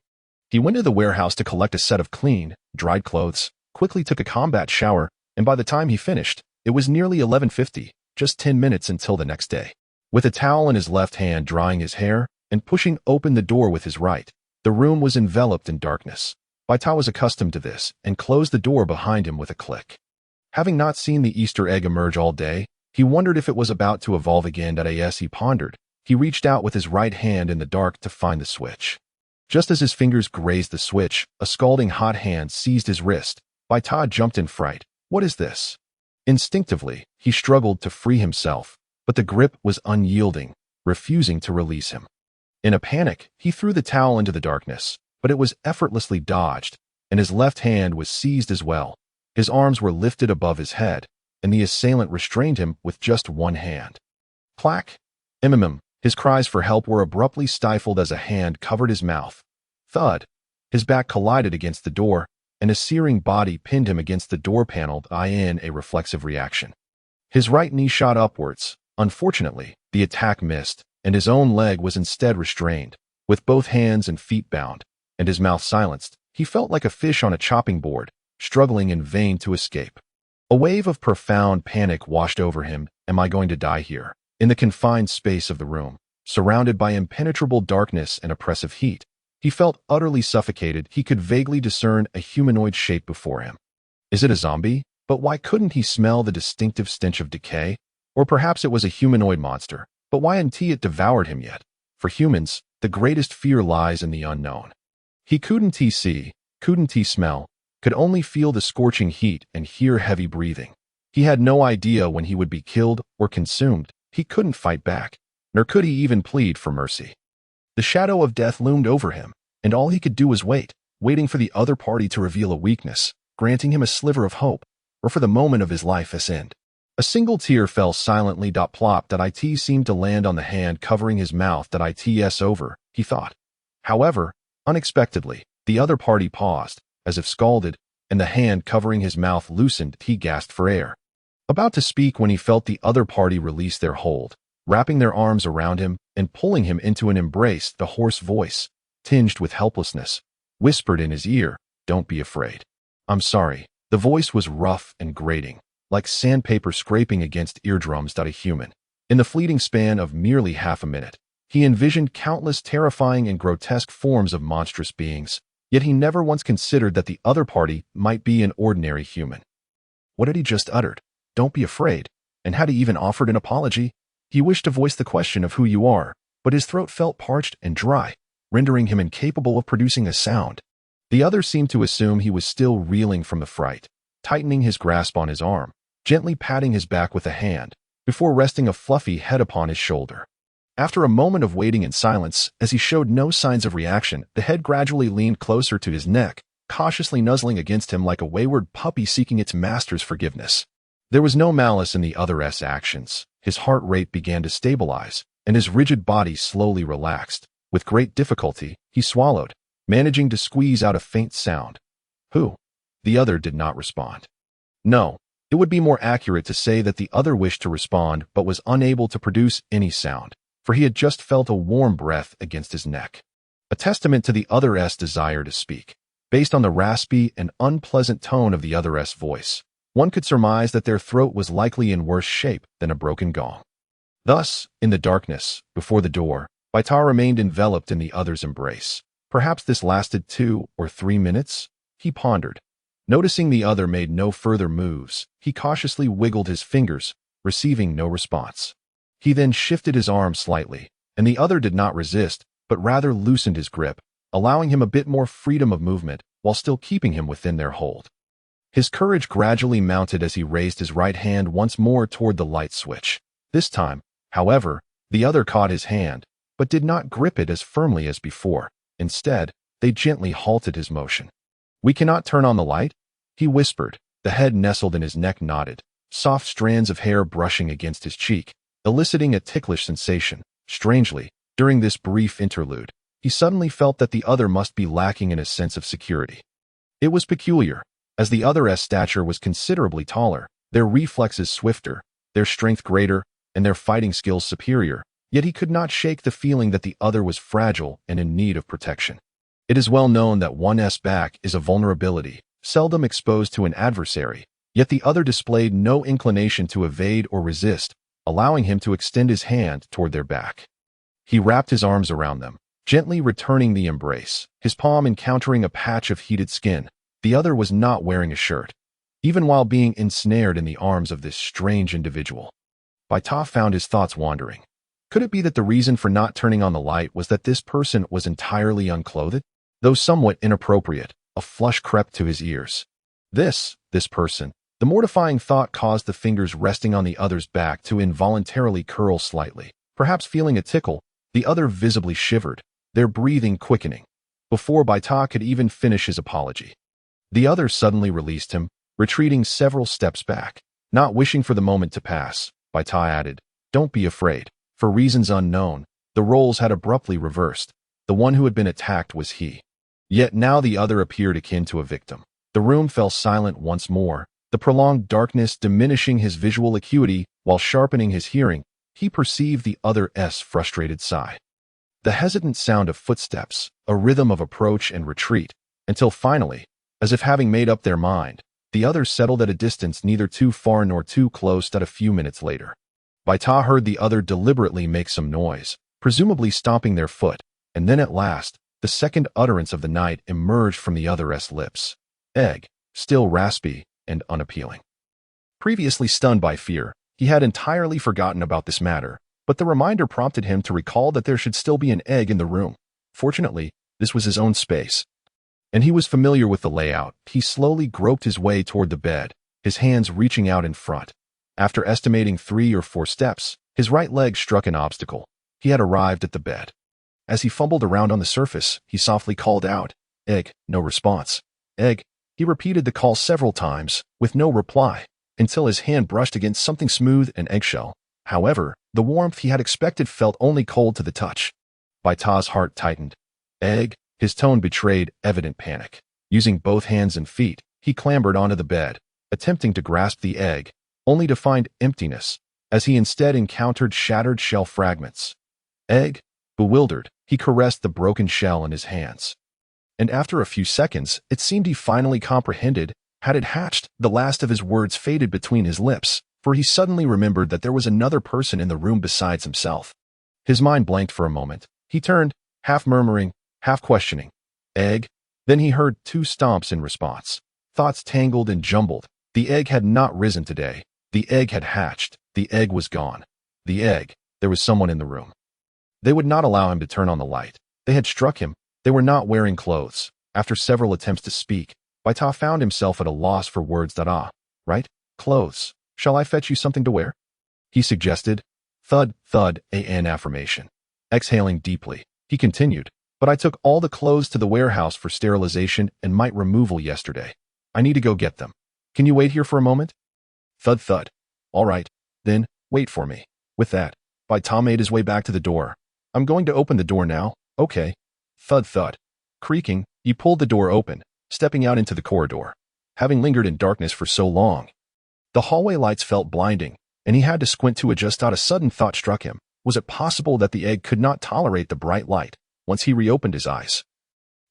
He went to the warehouse to collect a set of clean, dried clothes, quickly took a combat shower, and by the time he finished, it was nearly 11:50, just 10 minutes until the next day. With a towel in his left hand drying his hair and pushing open the door with his right, the room was enveloped in darkness. Baita was accustomed to this and closed the door behind him with a click. Having not seen the Easter egg emerge all day, he wondered if it was about to evolve again. As he pondered, he reached out with his right hand in the dark to find the switch. Just as his fingers grazed the switch, a scalding hot hand seized his wrist. Baita jumped in fright. What is this? Instinctively, he struggled to free himself, but the grip was unyielding, refusing to release him. In a panic, he threw the towel into the darkness, but it was effortlessly dodged, and his left hand was seized as well. His arms were lifted above his head, and the assailant restrained him with just one hand. Clack! His cries for help were abruptly stifled as a hand covered his mouth. Thud! His back collided against the door, and a searing body pinned him against the door panel in a reflexive reaction. His right knee shot upwards. Unfortunately, the attack missed, and his own leg was instead restrained. With both hands and feet bound, and his mouth silenced, he felt like a fish on a chopping board, struggling in vain to escape. A wave of profound panic washed over him. Am I going to die here? In the confined space of the room, surrounded by impenetrable darkness and oppressive heat, he felt utterly suffocated. He could vaguely discern a humanoid shape before him. Is it a zombie? But why couldn't he smell the distinctive stench of decay? Or perhaps it was a humanoid monster, but why hadn't it devoured him yet? For humans, the greatest fear lies in the unknown. He couldn't see, couldn't smell, could only feel the scorching heat and hear heavy breathing. He had no idea when he would be killed or consumed. He couldn't fight back, nor could he even plead for mercy. The shadow of death loomed over him, and all he could do was waiting for the other party to reveal a weakness, granting him a sliver of hope, or for the moment of his life's end. A single tear fell silently. Plop. It seemed to land on the hand covering his mouth. It's over, he thought. However, unexpectedly, the other party paused, as if scalded, and the hand covering his mouth loosened. He gasped for air, about to speak when he felt the other party release their hold, wrapping their arms around him and pulling him into an embrace. The hoarse voice, tinged with helplessness, whispered in his ear, "Don't be afraid." "I'm sorry." The voice was rough and grating, like sandpaper scraping against eardrums. A human. In the fleeting span of merely half a minute, he envisioned countless terrifying and grotesque forms of monstrous beings, yet he never once considered that the other party might be an ordinary human. What had he just uttered? "Don't be afraid." And had he even offered an apology? He wished to voice the question of who you are, but his throat felt parched and dry, rendering him incapable of producing a sound. The other seemed to assume he was still reeling from the fright, tightening his grasp on his arm, gently patting his back with a hand, before resting a fluffy head upon his shoulder. After a moment of waiting in silence, as he showed no signs of reaction, the head gradually leaned closer to his neck, cautiously nuzzling against him like a wayward puppy seeking its master's forgiveness. There was no malice in the other's actions. His heart rate began to stabilize, and his rigid body slowly relaxed. With great difficulty, he swallowed, managing to squeeze out a faint sound. "Who?" The other did not respond. No, it would be more accurate to say that the other wished to respond but was unable to produce any sound, for he had just felt a warm breath against his neck. A testament to the other's desire to speak. Based on the raspy and unpleasant tone of the other's voice, one could surmise that their throat was likely in worse shape than a broken gong. Thus, in the darkness, before the door, Baita remained enveloped in the other's embrace. Perhaps this lasted 2 or 3 minutes? He pondered. Noticing the other made no further moves, he cautiously wiggled his fingers, receiving no response. He then shifted his arm slightly, and the other did not resist, but rather loosened his grip, allowing him a bit more freedom of movement while still keeping him within their hold. His courage gradually mounted as he raised his right hand once more toward the light switch. This time, however, the other caught his hand, but did not grip it as firmly as before. Instead, they gently halted his motion. "We cannot turn on the light?" he whispered. The head nestled in his neck nodded, soft strands of hair brushing against his cheek, eliciting a ticklish sensation. Strangely, during this brief interlude, he suddenly felt that the other must be lacking in a sense of security. It was peculiar. As the other's stature was considerably taller, their reflexes swifter, their strength greater, and their fighting skills superior, yet he could not shake the feeling that the other was fragile and in need of protection. It is well known that one's back is a vulnerability, seldom exposed to an adversary, yet the other displayed no inclination to evade or resist, allowing him to extend his hand toward their back. He wrapped his arms around them, gently returning the embrace, his palm encountering a patch of heated skin. The other was not wearing a shirt, even while being ensnared in the arms of this strange individual. Baita found his thoughts wandering. Could it be that the reason for not turning on the light was that this person was entirely unclothed? Though somewhat inappropriate, a flush crept to his ears. This person. The mortifying thought caused the fingers resting on the other's back to involuntarily curl slightly. Perhaps feeling a tickle, the other visibly shivered, their breathing quickening. Before Baita could even finish his apology, the other suddenly released him, retreating several steps back. Not wishing for the moment to pass, Baita added, "Don't be afraid." For reasons unknown, the roles had abruptly reversed. The one who had been attacked was he. Yet now the other appeared akin to a victim. The room fell silent once more, the prolonged darkness diminishing his visual acuity while sharpening his hearing. He perceived the other's frustrated sigh. The hesitant sound of footsteps, a rhythm of approach and retreat, until finally, as if having made up their mind, the other settled at a distance neither too far nor too close. A few minutes later, Baita heard the other deliberately make some noise, presumably stomping their foot, and then at last, the second utterance of the night emerged from the other's lips. Egg, still raspy and unappealing. Previously stunned by fear, he had entirely forgotten about this matter, but the reminder prompted him to recall that there should still be an egg in the room. Fortunately, this was his own space, and he was familiar with the layout. He slowly groped his way toward the bed, his hands reaching out in front. After estimating 3 or 4 steps, his right leg struck an obstacle. He had arrived at the bed. As he fumbled around on the surface, he softly called out, "Egg," no response. "Egg." He repeated the call several times, with no reply, until his hand brushed against something smooth and eggshell. However, the warmth he had expected felt only cold to the touch. Baita's heart tightened. "Egg." His tone betrayed evident panic. Using both hands and feet, he clambered onto the bed, attempting to grasp the egg, only to find emptiness, as he instead encountered shattered shell fragments. Egg? Bewildered, he caressed the broken shell in his hands. And after a few seconds, it seemed he finally comprehended. Had it hatched, the last of his words faded between his lips, for he suddenly remembered that there was another person in the room besides himself. His mind blanked for a moment. He turned, half murmuring, half questioning. Egg? Then he heard 2 stomps in response. Thoughts tangled and jumbled. The egg had not risen today. The egg had hatched. The egg was gone. The egg. There was someone in the room. They would not allow him to turn on the light. They had struck him. They were not wearing clothes. After several attempts to speak, Baita found himself at a loss for words that right? Clothes. Shall I fetch you something to wear? He suggested. Thud, thud, an affirmation. Exhaling deeply, he continued. But I took all the clothes to the warehouse for sterilization and might removal yesterday. I need to go get them. Can you wait here for a moment? Thud, thud. All right. Then, wait for me. With that, Baita made his way back to the door. I'm going to open the door now. Okay. Thud, thud. Creaking, he pulled the door open, stepping out into the corridor. Having lingered in darkness for so long, the hallway lights felt blinding, and he had to squint to adjust. A sudden thought struck him. Was it possible that the egg could not tolerate the bright light? Once he reopened his eyes,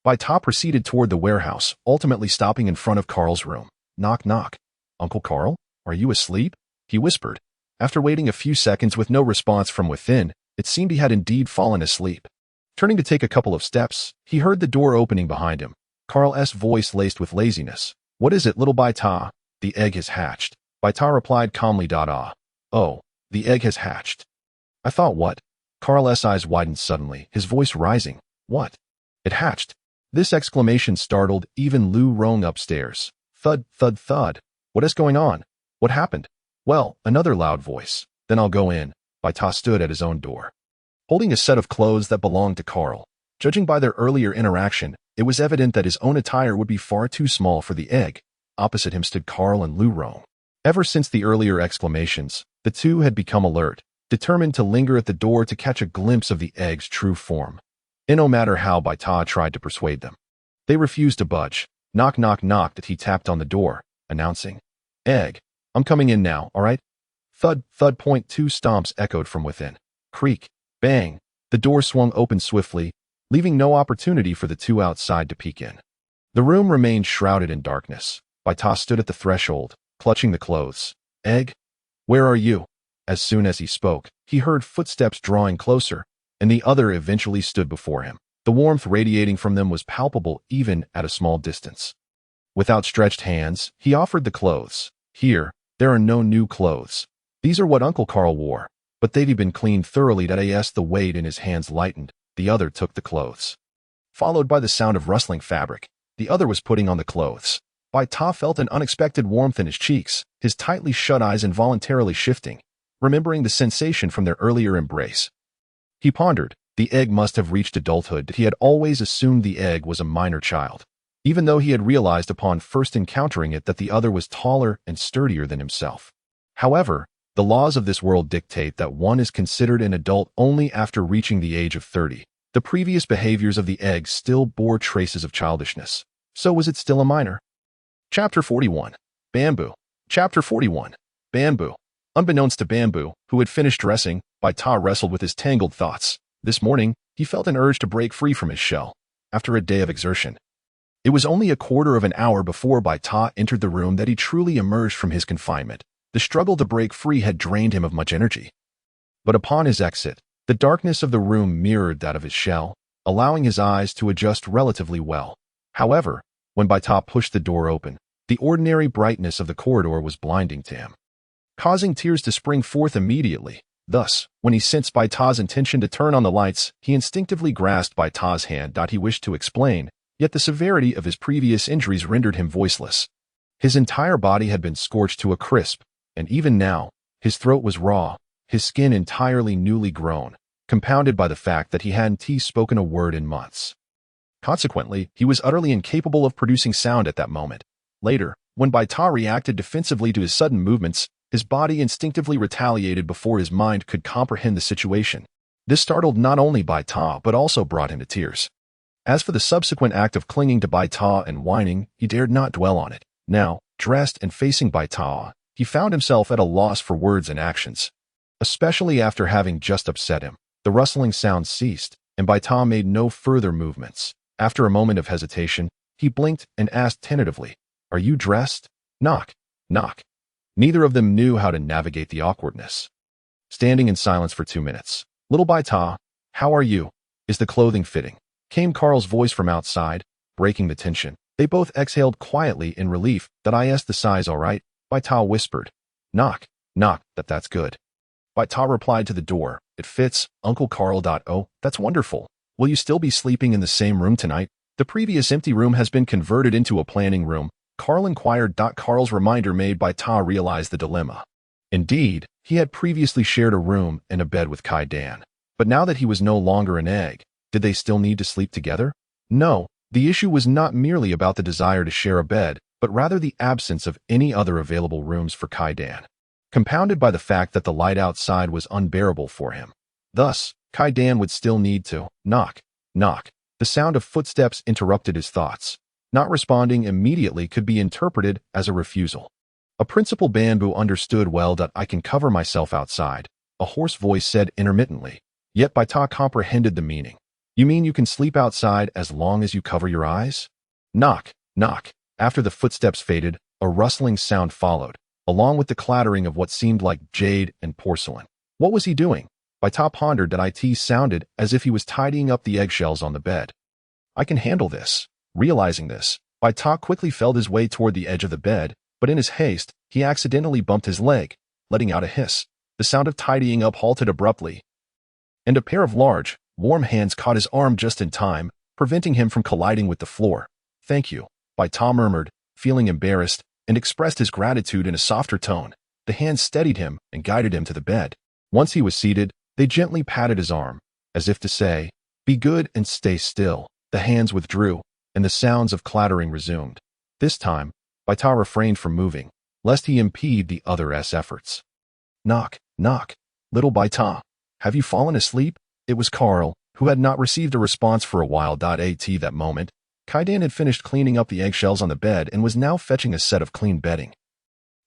Baita proceeded toward the warehouse, ultimately stopping in front of Carl's room. Knock, knock. Uncle Carl, are you asleep? He whispered. After waiting a few seconds with no response from within, it seemed he had indeed fallen asleep. Turning to take a couple of steps, he heard the door opening behind him. Carl's voice laced with laziness. What is it, little Baita? The egg has hatched. Baita replied calmly. Oh, the egg has hatched. I thought what? Carl's eyes widened suddenly, his voice rising. What? It hatched. This exclamation startled even Lu Rong upstairs. Thud, thud, thud. What is going on? What happened? Well, another loud voice. Then I'll go in. Baita stood at his own door, holding a set of clothes that belonged to Carl. Judging by their earlier interaction, it was evident that his own attire would be far too small for the egg. Opposite him stood Carl and Lu Rong. Ever since the earlier exclamations, the two had become alert, determined to linger at the door to catch a glimpse of the egg's true form. And no matter how Baita tried to persuade them, they refused to budge. Knock, knock, knock. That he tapped on the door, announcing, Egg, I'm coming in now, all right? Thud, thud. 2 stomps echoed from within. Creak, bang. The door swung open swiftly, leaving no opportunity for the two outside to peek in. The room remained shrouded in darkness. Baita stood at the threshold, clutching the clothes. Egg, where are you? As soon as he spoke, he heard footsteps drawing closer, and the other eventually stood before him. The warmth radiating from them was palpable even at a small distance. With outstretched hands, he offered the clothes. Here, there are no new clothes. These are what Uncle Carl wore, but they've been cleaned thoroughly. As the weight in his hands lightened, the other took the clothes. Followed by the sound of rustling fabric, the other was putting on the clothes. Baita felt an unexpected warmth in his cheeks, his tightly shut eyes involuntarily shifting, remembering the sensation from their earlier embrace. He pondered. The egg must have reached adulthood. He had always assumed the egg was a minor child, even though he had realized upon first encountering it that the other was taller and sturdier than himself. However, the laws of this world dictate that one is considered an adult only after reaching the age of 30. The previous behaviors of the egg still bore traces of childishness. So was it still a minor? Chapter 41. Banbu. Chapter 41. Banbu. Unbeknownst to Banbu, who had finished dressing, Baita wrestled with his tangled thoughts. This morning, he felt an urge to break free from his shell, after a day of exertion. It was only a quarter of an hour before Baita entered the room that he truly emerged from his confinement. The struggle to break free had drained him of much energy. But upon his exit, the darkness of the room mirrored that of his shell, allowing his eyes to adjust relatively well. However, when Baita pushed the door open, the ordinary brightness of the corridor was blinding to him, causing tears to spring forth immediately. Thus, when he sensed Baita's intention to turn on the lights, he instinctively grasped Baita's hand. He wished to explain, yet the severity of his previous injuries rendered him voiceless. His entire body had been scorched to a crisp, and even now, his throat was raw, his skin entirely newly grown, compounded by the fact that he hadn't spoken a word in months. Consequently, he was utterly incapable of producing sound at that moment. Later, when Baita reacted defensively to his sudden movements, his body instinctively retaliated before his mind could comprehend the situation. This startled not only Baita but also brought him to tears. As for the subsequent act of clinging to Baita and whining, he dared not dwell on it. Now, dressed and facing Baita, he found himself at a loss for words and actions, especially after having just upset him. The rustling sound ceased, and Baita made no further movements. After a moment of hesitation, he blinked and asked tentatively, "Are you dressed?" Knock, knock. Neither of them knew how to navigate the awkwardness. Standing in silence for 2 minutes. "Little Baita, how are you? Is the clothing fitting?" Came Carl's voice from outside, breaking the tension. They both exhaled quietly in relief. "That is the size, all right," Baita whispered. "Knock, knock, that's good." Baita replied to the door, "It fits, Uncle Carl. Oh, that's wonderful. Will you still be sleeping in the same room tonight? The previous empty room has been converted into a planning room," Carl inquired. Carl's reminder made Baita realize the dilemma. Indeed, he had previously shared a room and a bed with Kai Dan. But now that he was no longer an egg, did they still need to sleep together? No, the issue was not merely about the desire to share a bed, but rather the absence of any other available rooms for Kai Dan, compounded by the fact that the light outside was unbearable for him. Thus, Kai Dan would still need to knock, knock. The sound of footsteps interrupted his thoughts. Not responding immediately could be interpreted as a refusal. A principal Banbu understood well that "I can cover myself outside," a hoarse voice said intermittently. Yet Baita comprehended the meaning. "You mean you can sleep outside as long as you cover your eyes?" Knock, knock. After the footsteps faded, a rustling sound followed, along with the clattering of what seemed like jade and porcelain. What was he doing? Baita pondered that it sounded as if he was tidying up the eggshells on the bed. "I can handle this." Realizing this, Baita quickly felt his way toward the edge of the bed, but in his haste, he accidentally bumped his leg, letting out a hiss. The sound of tidying up halted abruptly, and a pair of large, warm hands caught his arm just in time, preventing him from colliding with the floor. "Thank you," Baita murmured, feeling embarrassed, and expressed his gratitude in a softer tone. The hands steadied him and guided him to the bed. Once he was seated, they gently patted his arm, as if to say, "Be good and stay still." The hands withdrew, and the sounds of clattering resumed. This time, Baita refrained from moving, lest he impede the other's efforts. "Knock, knock. Little Baita, have you fallen asleep?" It was Carl, who had not received a response for a while. At that moment, Kai Dan had finished cleaning up the eggshells on the bed and was now fetching a set of clean bedding.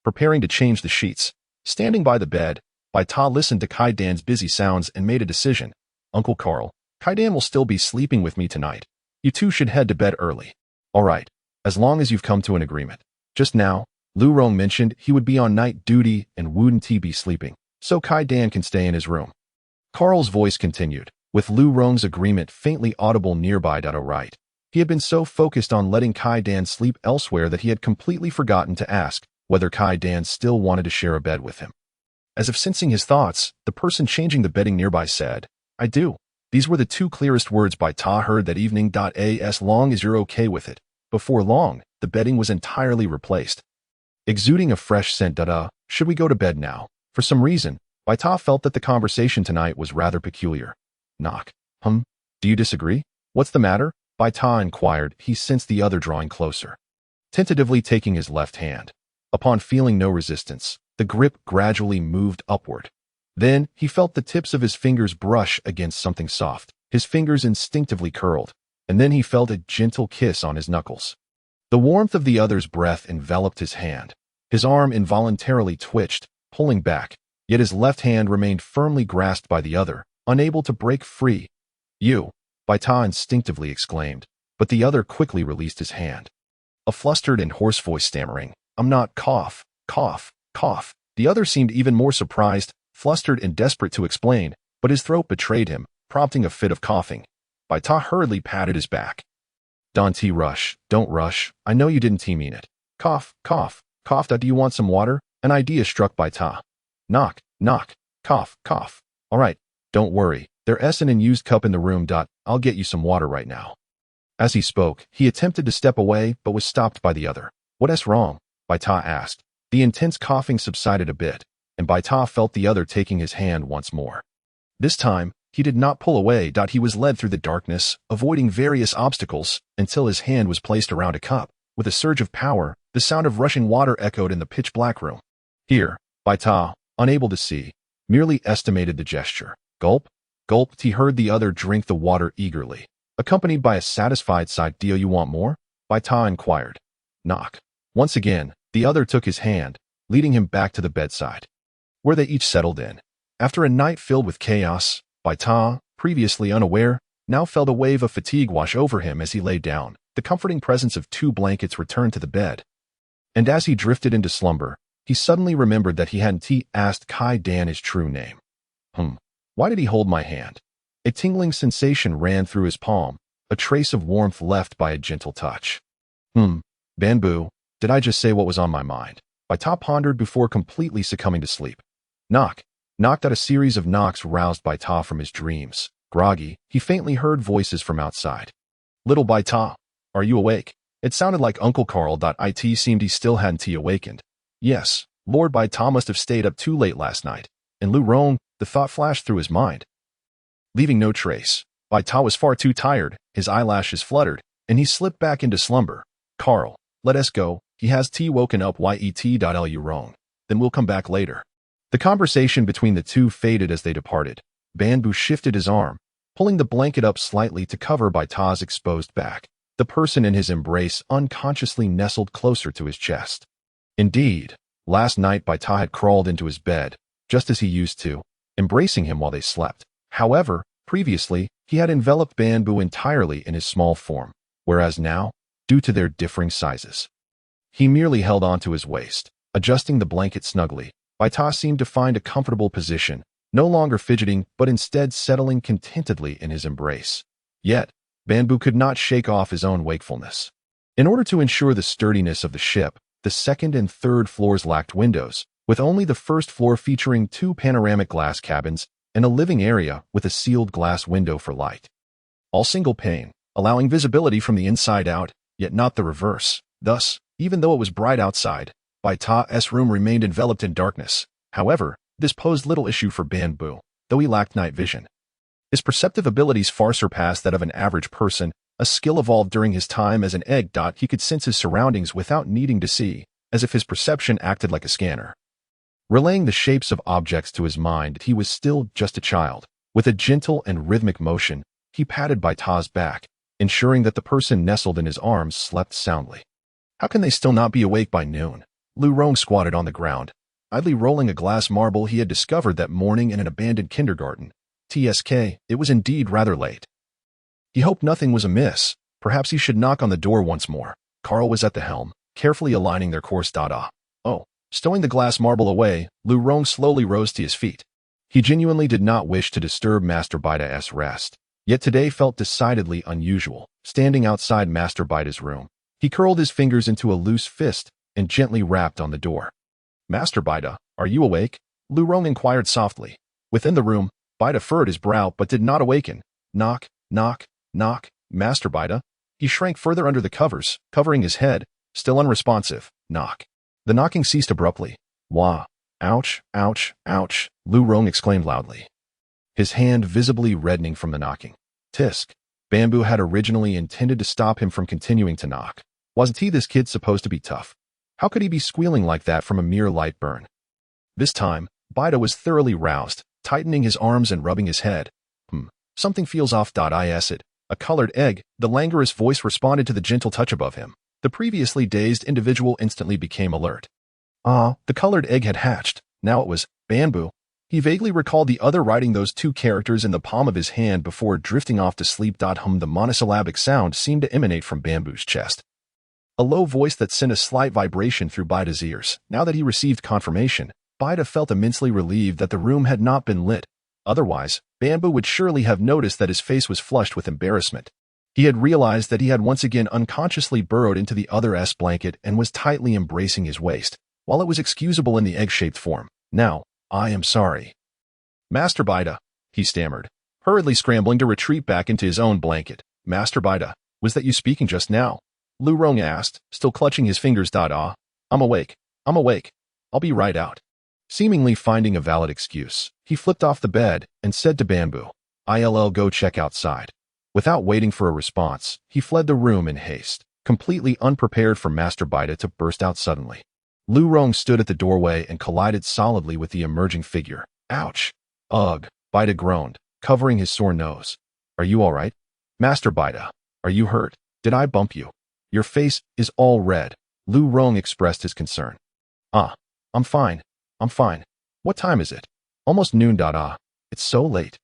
Preparing to change the sheets, standing by the bed, Baita listened to Kai Dan's busy sounds and made a decision. "Uncle Carl, Kai Dan will still be sleeping with me tonight. You two should head to bed early." "All right, as long as you've come to an agreement." Just now, Lu Rong mentioned he would be on night duty and wouldn't he be sleeping, so Kai Dan can stay in his room. Carl's voice continued, with Lu Rong's agreement faintly audible nearby. All right. He had been so focused on letting Kai Dan sleep elsewhere that he had completely forgotten to ask whether Kai Dan still wanted to share a bed with him. As if sensing his thoughts, the person changing the bedding nearby said, "I do." These were the two clearest words Baita heard that evening. As long as you're okay with it. Before long, the bedding was entirely replaced, exuding a fresh scent. Should we go to bed now? For some reason, Baita felt that the conversation tonight was rather peculiar. Knock. Do you disagree? What's the matter? Baita inquired. He sensed the other drawing closer, tentatively taking his left hand. Upon feeling no resistance, the grip gradually moved upward. Then, he felt the tips of his fingers brush against something soft. His fingers instinctively curled, and then he felt a gentle kiss on his knuckles. The warmth of the other's breath enveloped his hand. His arm involuntarily twitched, pulling back, yet his left hand remained firmly grasped by the other, unable to break free. "You," Baita instinctively exclaimed, but the other quickly released his hand. A flustered and hoarse voice stammering, "I'm not," cough, cough, cough. The other seemed even more surprised, flustered and desperate to explain, but his throat betrayed him, prompting a fit of coughing. Baita hurriedly patted his back. "Don't rush, don't rush. I know you didn't mean it." Cough, cough, cough. "Do you want some water?" An idea struck Baita. Knock, knock, cough, cough. "All right, don't worry. There's an unused cup in the room. I'll get you some water right now." As he spoke, he attempted to step away, but was stopped by the other. "What's wrong?" Baita asked. The intense coughing subsided a bit, and Baita felt the other taking his hand once more. This time, he did not pull away. He was led through the darkness, avoiding various obstacles, until his hand was placed around a cup. With a surge of power, the sound of rushing water echoed in the pitch-black room. Here, Baita, unable to see, merely estimated the gesture. Gulp, gulped. He heard the other drink the water eagerly, accompanied by a satisfied sigh. "Do you want more?" Baita inquired. Knock. Once again, the other took his hand, leading him back to the bedside, where they each settled in. After a night filled with chaos, Baita, previously unaware, now felt a wave of fatigue wash over him as he lay down. The comforting presence of 2 blankets returned to the bed. And as he drifted into slumber, he suddenly remembered that he hadn't asked Kai Dan his true name. Why did he hold my hand? A tingling sensation ran through his palm, a trace of warmth left by a gentle touch. Banbu, did I just say what was on my mind? Baita pondered before completely succumbing to sleep. Knocked at a series of knocks roused Baita from his dreams. Groggy, he faintly heard voices from outside. Little Baita, are you awake? It sounded like Uncle Carl. It seemed he still hadn't awakened. Yes, Lord Baita must have stayed up too late last night. And Lu Rong, the thought flashed through his mind. Leaving no trace, Baita was far too tired, his eyelashes fluttered, and he slipped back into slumber. Carl, let us go, he has woken up Lu Rong. Then we'll come back later. The conversation between the two faded as they departed. Banbu shifted his arm, pulling the blanket up slightly to cover Baita's exposed back. The person in his embrace unconsciously nestled closer to his chest. Indeed, last night Baita had crawled into his bed, just as he used to, embracing him while they slept. However, previously, he had enveloped Banbu entirely in his small form, whereas now, due to their differing sizes, he merely held onto his waist, adjusting the blanket snugly. Baita seemed to find a comfortable position, no longer fidgeting but instead settling contentedly in his embrace. Yet, Banbu could not shake off his own wakefulness. In order to ensure the sturdiness of the ship, the second and third floors lacked windows, with only the first floor featuring 2 panoramic glass cabins and a living area with a sealed glass window for light. All single pane, allowing visibility from the inside out, yet not the reverse. Thus, even though it was bright outside, Baita's room remained enveloped in darkness. However, this posed little issue for Banbu, though he lacked night vision. His perceptive abilities far surpassed that of an average person, a skill evolved during his time as an egg. He could sense his surroundings without needing to see, as if his perception acted like a scanner. Relaying the shapes of objects to his mind, he was still just a child. With a gentle and rhythmic motion, he patted Baita's back, ensuring that the person nestled in his arms slept soundly. How can they still not be awake by noon? Lu Rong squatted on the ground, idly rolling a glass marble he had discovered that morning in an abandoned kindergarten. It was indeed rather late. He hoped nothing was amiss. Perhaps he should knock on the door once more. Carl was at the helm, carefully aligning their course. Stowing the glass marble away, Lu Rong slowly rose to his feet. He genuinely did not wish to disturb Master Baita's rest, yet today felt decidedly unusual. Standing outside Master Baita's room, he curled his fingers into a loose fist and gently rapped on the door. Master Baita, are you awake? Lu Rong inquired softly. Within the room, Baita furrowed his brow but did not awaken. Knock, knock, knock, Master Baita. He shrank further under the covers, covering his head, still unresponsive. Knock. The knocking ceased abruptly. Wah! Ouch, ouch, ouch, Lu Rong exclaimed loudly, his hand visibly reddening from the knocking. Tisk. Banbu had originally intended to stop him from continuing to knock. Wasn't this kid supposed to be tough? How could he be squealing like that from a mere light burn? This time, Baita was thoroughly roused, tightening his arms and rubbing his head. Something feels off. Is it a colored egg? The languorous voice responded to the gentle touch above him. The previously dazed individual instantly became alert. The colored egg had hatched. Now it was Banbu. He vaguely recalled the other writing those 2 characters in the palm of his hand before drifting off to sleep. The monosyllabic sound seemed to emanate from Banbu's chest. A low voice that sent a slight vibration through Baita's ears. Now that he received confirmation, Baita felt immensely relieved that the room had not been lit. Otherwise, Banbu would surely have noticed that his face was flushed with embarrassment. He had realized that he had once again unconsciously burrowed into the other's blanket and was tightly embracing his waist. While it was excusable in the egg-shaped form, now, I am sorry. Master Baita, he stammered, hurriedly scrambling to retreat back into his own blanket. Master Baita, was that you speaking just now? Lu Rong asked, still clutching his fingers. I'm awake. I'll be right out. Seemingly finding a valid excuse, he flipped off the bed and said to Banbu, I'll go check outside. Without waiting for a response, he fled the room in haste, completely unprepared for Master Baita to burst out suddenly. Lu Rong stood at the doorway and collided solidly with the emerging figure. Ouch! Ugh! Baita groaned, covering his sore nose. Are you all right? Master Baita, are you hurt? Did I bump you? Your face is all red. Lu Rong expressed his concern. I'm fine. What time is it? Almost noon. It's so late.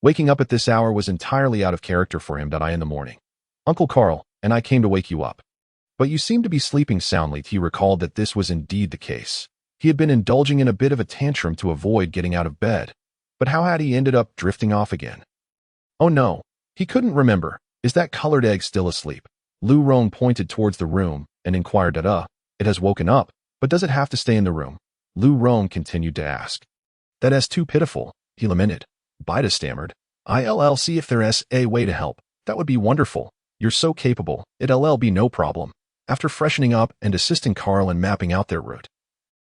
Waking up at this hour was entirely out of character for him. In the morning. Uncle Carl and I came to wake you up. But you seem to be sleeping soundly. He recalled that this was indeed the case. He had been indulging in a bit of a tantrum to avoid getting out of bed. But how had he ended up drifting off again? Oh no, he couldn't remember. Is that colored egg still asleep? Lu Rong pointed towards the room and inquired it has woken up, but does it have to stay in the room? Lu Rong continued to ask. That's too pitiful, he lamented. Baita stammered. I'll see if there's a way to help. That would be wonderful. You're so capable, it'll be no problem. After freshening up and assisting Carl in mapping out their route,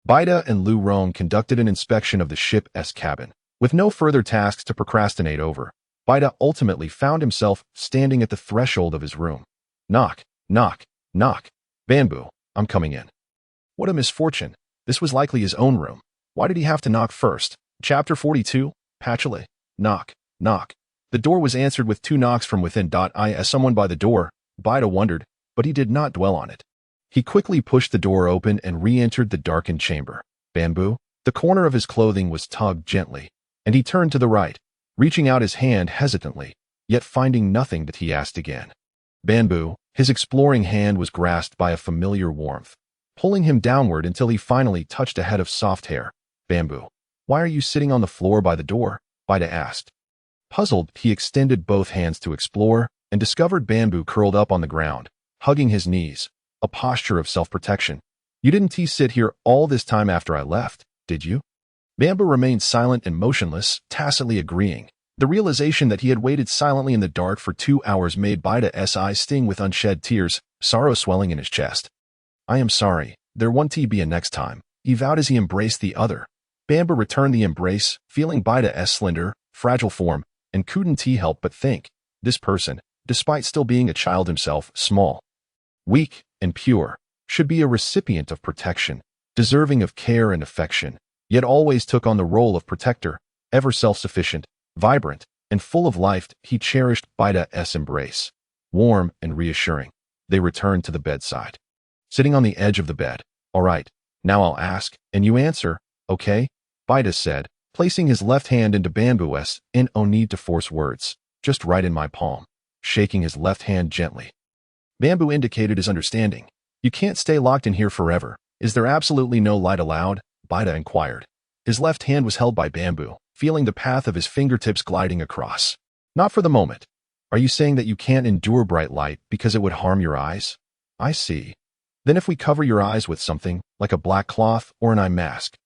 Baita and Lu Rong conducted an inspection of the ship's cabin. With no further tasks to procrastinate over, Baita ultimately found himself standing at the threshold of his room. Knock, knock, knock. Banbu, I'm coming in. What a misfortune. This was likely his own room. Why did he have to knock first? Chapter 42, Patchouli. Knock, knock. The door was answered with 2 knocks from within. As someone by the door, Baita wondered, but he did not dwell on it. He quickly pushed the door open and re-entered the darkened chamber. Banbu, the corner of his clothing was tugged gently, and he turned to the right, reaching out his hand hesitantly, yet finding nothing that he asked again. Banbu, his exploring hand was grasped by a familiar warmth, pulling him downward until he finally touched a head of soft hair. Banbu, why are you sitting on the floor by the door? Baita asked. Puzzled, he extended both hands to explore and discovered Banbu curled up on the ground, hugging his knees, a posture of self-protection. You didn't sit here all this time after I left, did you? Banbu remained silent and motionless, tacitly agreeing. The realization that he had waited silently in the dark for 2 hours made Baita's eyes sting with unshed tears, sorrow swelling in his chest. I am sorry, there won't be a next time, he vowed as he embraced the other. Banbu returned the embrace, feeling Baita's slender, fragile form, and couldn't help but think, this person, despite still being a child himself, small, weak, and pure, should be a recipient of protection, deserving of care and affection, yet always took on the role of protector, ever self-sufficient, vibrant, and full of life. He cherished Baita's embrace. Warm and reassuring, they returned to the bedside. Sitting on the edge of the bed. All right, now I'll ask, and you answer, okay? Baita said, placing his left hand into Banbu's, no need to force words, just right in my palm, shaking his left hand gently. Banbu indicated his understanding. You can't stay locked in here forever. Is there absolutely no light allowed? Baita inquired. His left hand was held by Banbu, feeling the path of his fingertips gliding across. Not for the moment. Are you saying that you can't endure bright light because it would harm your eyes? I see. Then if we cover your eyes with something, like a black cloth or an eye mask,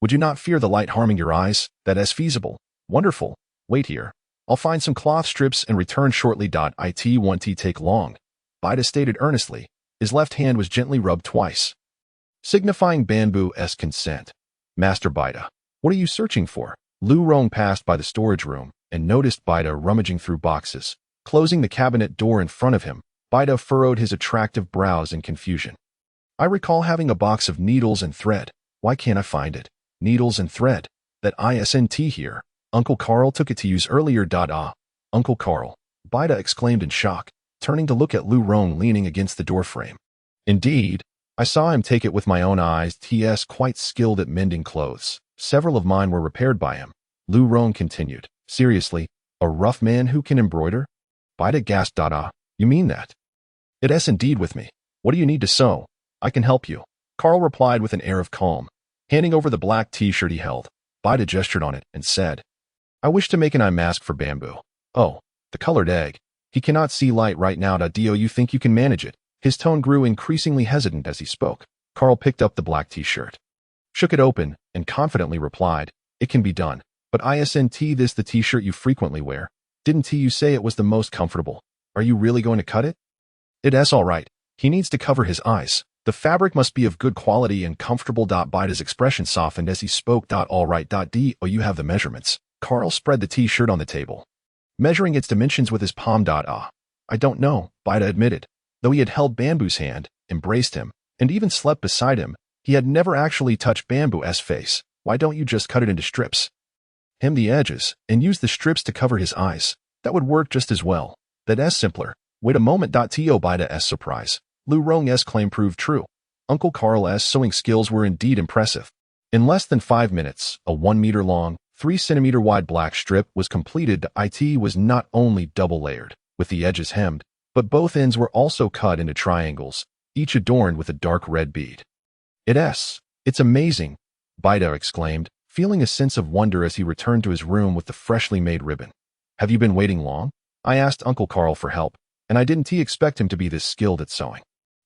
would you not fear the light harming your eyes? That is feasible. Wonderful. Wait here. I'll find some cloth strips and return shortly. It won't take long. Baita stated earnestly. His left hand was gently rubbed twice, signifying Banbu's consent. Master Baita, what are you searching for? Lu Rong passed by the storage room and noticed Baita rummaging through boxes. Closing the cabinet door in front of him, Baita furrowed his attractive brows in confusion. I recall having a box of needles and thread. Why can't I find it? Needles and thread. That isn't here. Uncle Carl took it to use earlier. Uncle Carl, Baita exclaimed in shock, turning to look at Lu Rong leaning against the doorframe. Indeed, I saw him take it with my own eyes. He's quite skilled at mending clothes. Several of mine were repaired by him. Lu Rong continued. Seriously, a rough man who can embroider? Baita gasped. You mean that? It's indeed with me. What do you need to sew? I can help you. Carl replied with an air of calm, handing over the black t-shirt he held. Baita gestured on it and said, I wish to make an eye mask for Banbu. Oh, the colored egg. He cannot see light right now. Do you think you can manage it? His tone grew increasingly hesitant as he spoke. Carl picked up the black t-shirt, shook it open, and confidently replied, It can be done. But isn't this the t-shirt you frequently wear? Didn't you say it was the most comfortable? Are you really going to cut it? It's all right. He needs to cover his eyes. The fabric must be of good quality and comfortable. Baita's expression softened as he spoke. All right. You have the measurements. Carl spread the t-shirt on the table, measuring its dimensions with his palm. I don't know, Baita admitted. Though he had held Banbu's hand, embraced him, and even slept beside him, he had never actually touched Banbu's face. Why don't you just cut it into strips? Hem the edges, and use the strips to cover his eyes. That would work just as well. That's simpler. Wait a moment. To Baita's surprise, Lu Rong's claim proved true. Uncle Carl's sewing skills were indeed impressive. In less than 5 minutes, a 1-meter-long, 3 centimeter wide black strip was completed. It was not only double layered, with the edges hemmed, but both ends were also cut into triangles, each adorned with a dark red bead. It's amazing, Baita exclaimed, feeling a sense of wonder as he returned to his room with the freshly made ribbon. Have you been waiting long? I asked Uncle Carl for help, and I didn't expect him to be this skilled at sewing.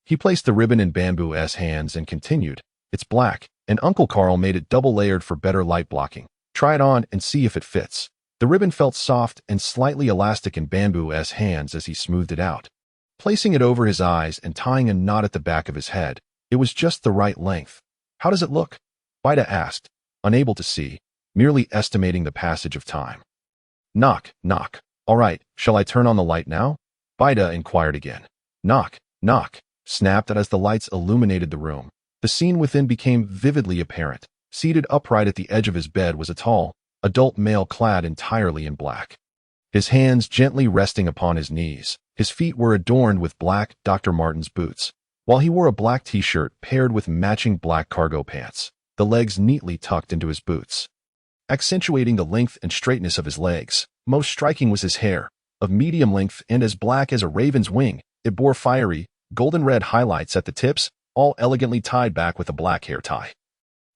He placed the ribbon in Banbu's hands and continued, It's black, and Uncle Carl made it double layered for better light blocking. Try it on and see if it fits. The ribbon felt soft and slightly elastic in Banbu's hands as he smoothed it out. Placing it over his eyes and tying a knot at the back of his head, it was just the right length. How does it look? Baita asked, unable to see, merely estimating the passage of time. Knock, knock. All right, shall I turn on the light now? Baita inquired again. Knock, knock, snapped as the lights illuminated the room. The scene within became vividly apparent. Seated upright at the edge of his bed was a tall, adult male clad entirely in black. His hands gently resting upon his knees. His feet were adorned with black Dr. Martens boots, while he wore a black t-shirt paired with matching black cargo pants, the legs neatly tucked into his boots, accentuating the length and straightness of his legs. Most striking was his hair, of medium length and as black as a raven's wing. It bore fiery, golden-red highlights at the tips, all elegantly tied back with a black hair tie.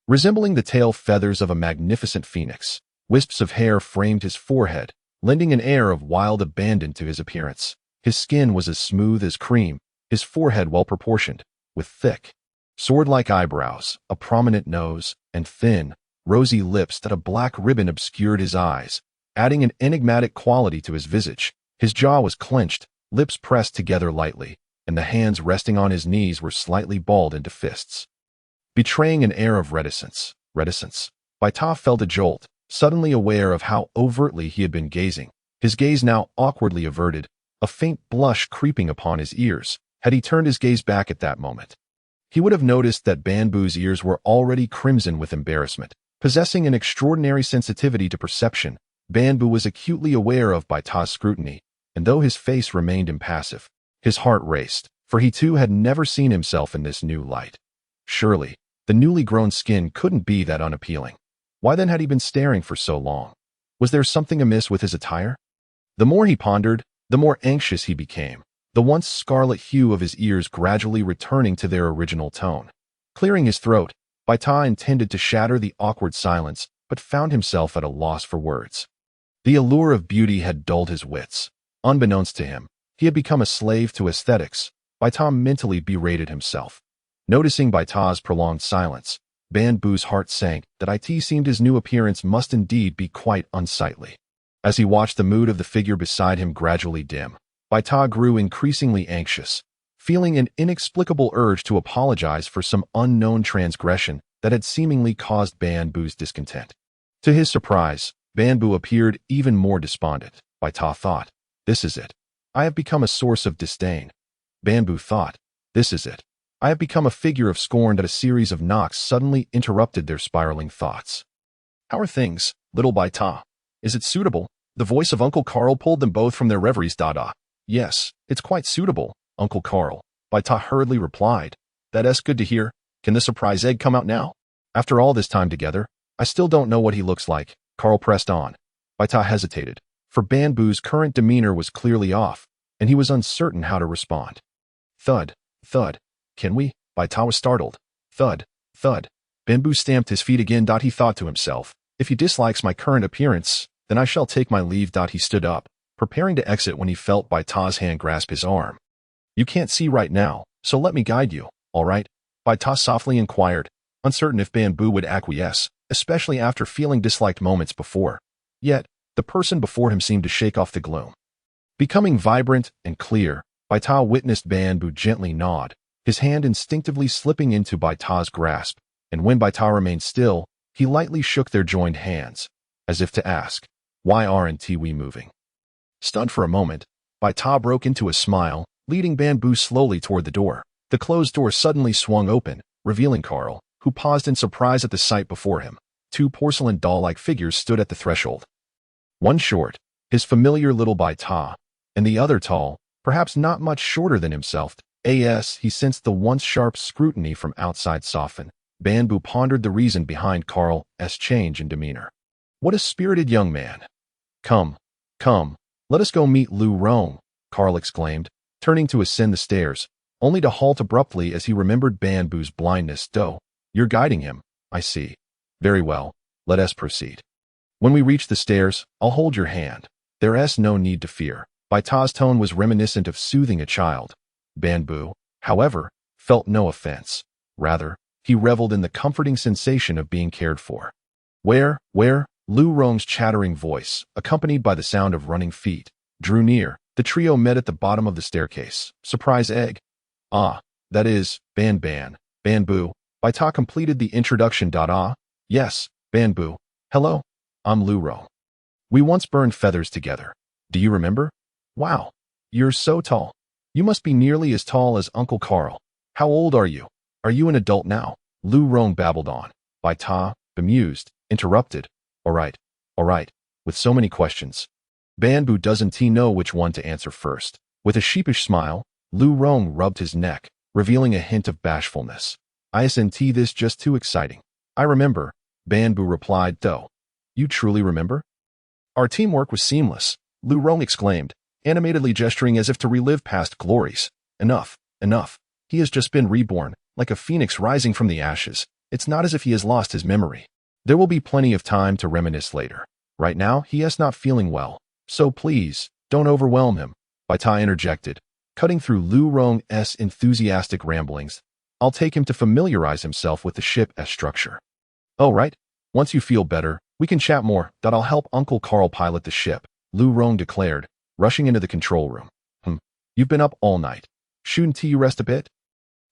Resembling the tail feathers of a magnificent phoenix, wisps of hair framed his forehead, lending an air of wild abandon to his appearance. His skin was as smooth as cream, his forehead well-proportioned, with thick, sword-like eyebrows, a prominent nose, and thin, rosy lips that a black ribbon obscured his eyes, adding an enigmatic quality to his visage. His jaw was clenched, lips pressed together lightly, and the hands resting on his knees were slightly balled into fists, betraying an air of reticence. Baita felt a jolt, suddenly aware of how overtly he had been gazing, his gaze now awkwardly averted, a faint blush creeping upon his ears. Had he turned his gaze back at that moment, he would have noticed that Banbu's ears were already crimson with embarrassment. Possessing an extraordinary sensitivity to perception, Banbu was acutely aware of Baita's scrutiny, and though his face remained impassive, his heart raced, for he too had never seen himself in this new light. Surely, the newly grown skin couldn't be that unappealing. Why then had he been staring for so long? Was there something amiss with his attire? The more he pondered, the more anxious he became, the once scarlet hue of his ears gradually returning to their original tone. Clearing his throat, Baita intended to shatter the awkward silence, but found himself at a loss for words. The allure of beauty had dulled his wits. Unbeknownst to him, he had become a slave to aesthetics. Baita mentally berated himself. Noticing Baita's prolonged silence, Banbu's heart sank. That it seemed his new appearance must indeed be quite unsightly. As he watched the mood of the figure beside him gradually dim, Baita grew increasingly anxious, feeling an inexplicable urge to apologize for some unknown transgression that had seemingly caused Banbu's discontent. To his surprise, Banbu appeared even more despondent. Baita thought, This is it. I have become a source of disdain. Banbu thought, This is it. I have become a figure of scorn. That a series of knocks suddenly interrupted their spiraling thoughts. How are things, little Baita? Is it suitable? The voice of Uncle Carl pulled them both from their reveries. Yes, it's quite suitable, Uncle Carl, Baita hurriedly replied. That's good to hear. Can the surprise egg come out now? After all this time together, I still don't know what he looks like, Carl pressed on. Baita hesitated, for Banbu's current demeanor was clearly off, and he was uncertain how to respond. Thud, thud. Can we? Baita was startled. Thud, thud. Banbu stamped his feet again. He thought to himself, If he dislikes my current appearance, then I shall take my leave. He stood up, preparing to exit when he felt Baita's hand grasp his arm. You can't see right now, so let me guide you, all right? Baita softly inquired, uncertain if Banbu would acquiesce, especially after feeling disliked moments before. Yet, the person before him seemed to shake off the gloom. Becoming vibrant and clear, Baita witnessed Banbu gently nod, his hand instinctively slipping into Baita's grasp, and when Baita remained still, he lightly shook their joined hands, as if to ask, Why aren't we moving? Stunned for a moment, Baita broke into a smile, leading Banbu slowly toward the door. The closed door suddenly swung open, revealing Carl, who paused in surprise at the sight before him. Two porcelain doll-like figures stood at the threshold. One short, his familiar little Baita, and the other tall, perhaps not much shorter than himself. He sensed the once sharp scrutiny from outside soften. Banbu pondered the reason behind Carl's change in demeanor. What a spirited young man. Come, come, let us go meet Lu Rong, Carl exclaimed, turning to ascend the stairs, only to halt abruptly as he remembered Banbu's blindness. "Do, you're guiding him, I see. Very well, let us proceed. When we reach the stairs, I'll hold your hand. There's no need to fear." Baita's tone was reminiscent of soothing a child. Banbu, however, felt no offense. Rather, he reveled in the comforting sensation of being cared for. Where? Lu Rong's chattering voice, accompanied by the sound of running feet, drew near. The trio met at the bottom of the staircase. Surprise egg. "Ah, that is, Banbu." Baita completed the introduction. Yes, Banbu. Hello, I'm Lu Rong. We once burned feathers together. Do you remember? Wow, you're so tall. You must be nearly as tall as Uncle Carl. How old are you? Are you an adult now? Lu Rong babbled on. Baita, bemused, interrupted. All right, with so many questions. Banbu doesn't know which one to answer first. With a sheepish smile, Lu Rong rubbed his neck, revealing a hint of bashfulness. Isn't this just too exciting? I remember, Banbu replied. Though. You truly remember? Our teamwork was seamless, Lu Rong exclaimed, animatedly gesturing as if to relive past glories. Enough. He has just been reborn, like a phoenix rising from the ashes. It's not as if he has lost his memory. There will be plenty of time to reminisce later. Right now, he is not feeling well. So please, don't overwhelm him, Baita interjected, cutting through Lu Rong's enthusiastic ramblings. I'll take him to familiarize himself with the ship's structure. Oh, right. Once you feel better, we can chat more. I'll help Uncle Carl pilot the ship, Lu Rong declared, rushing into the control room. You've been up all night. Shouldn't you rest a bit?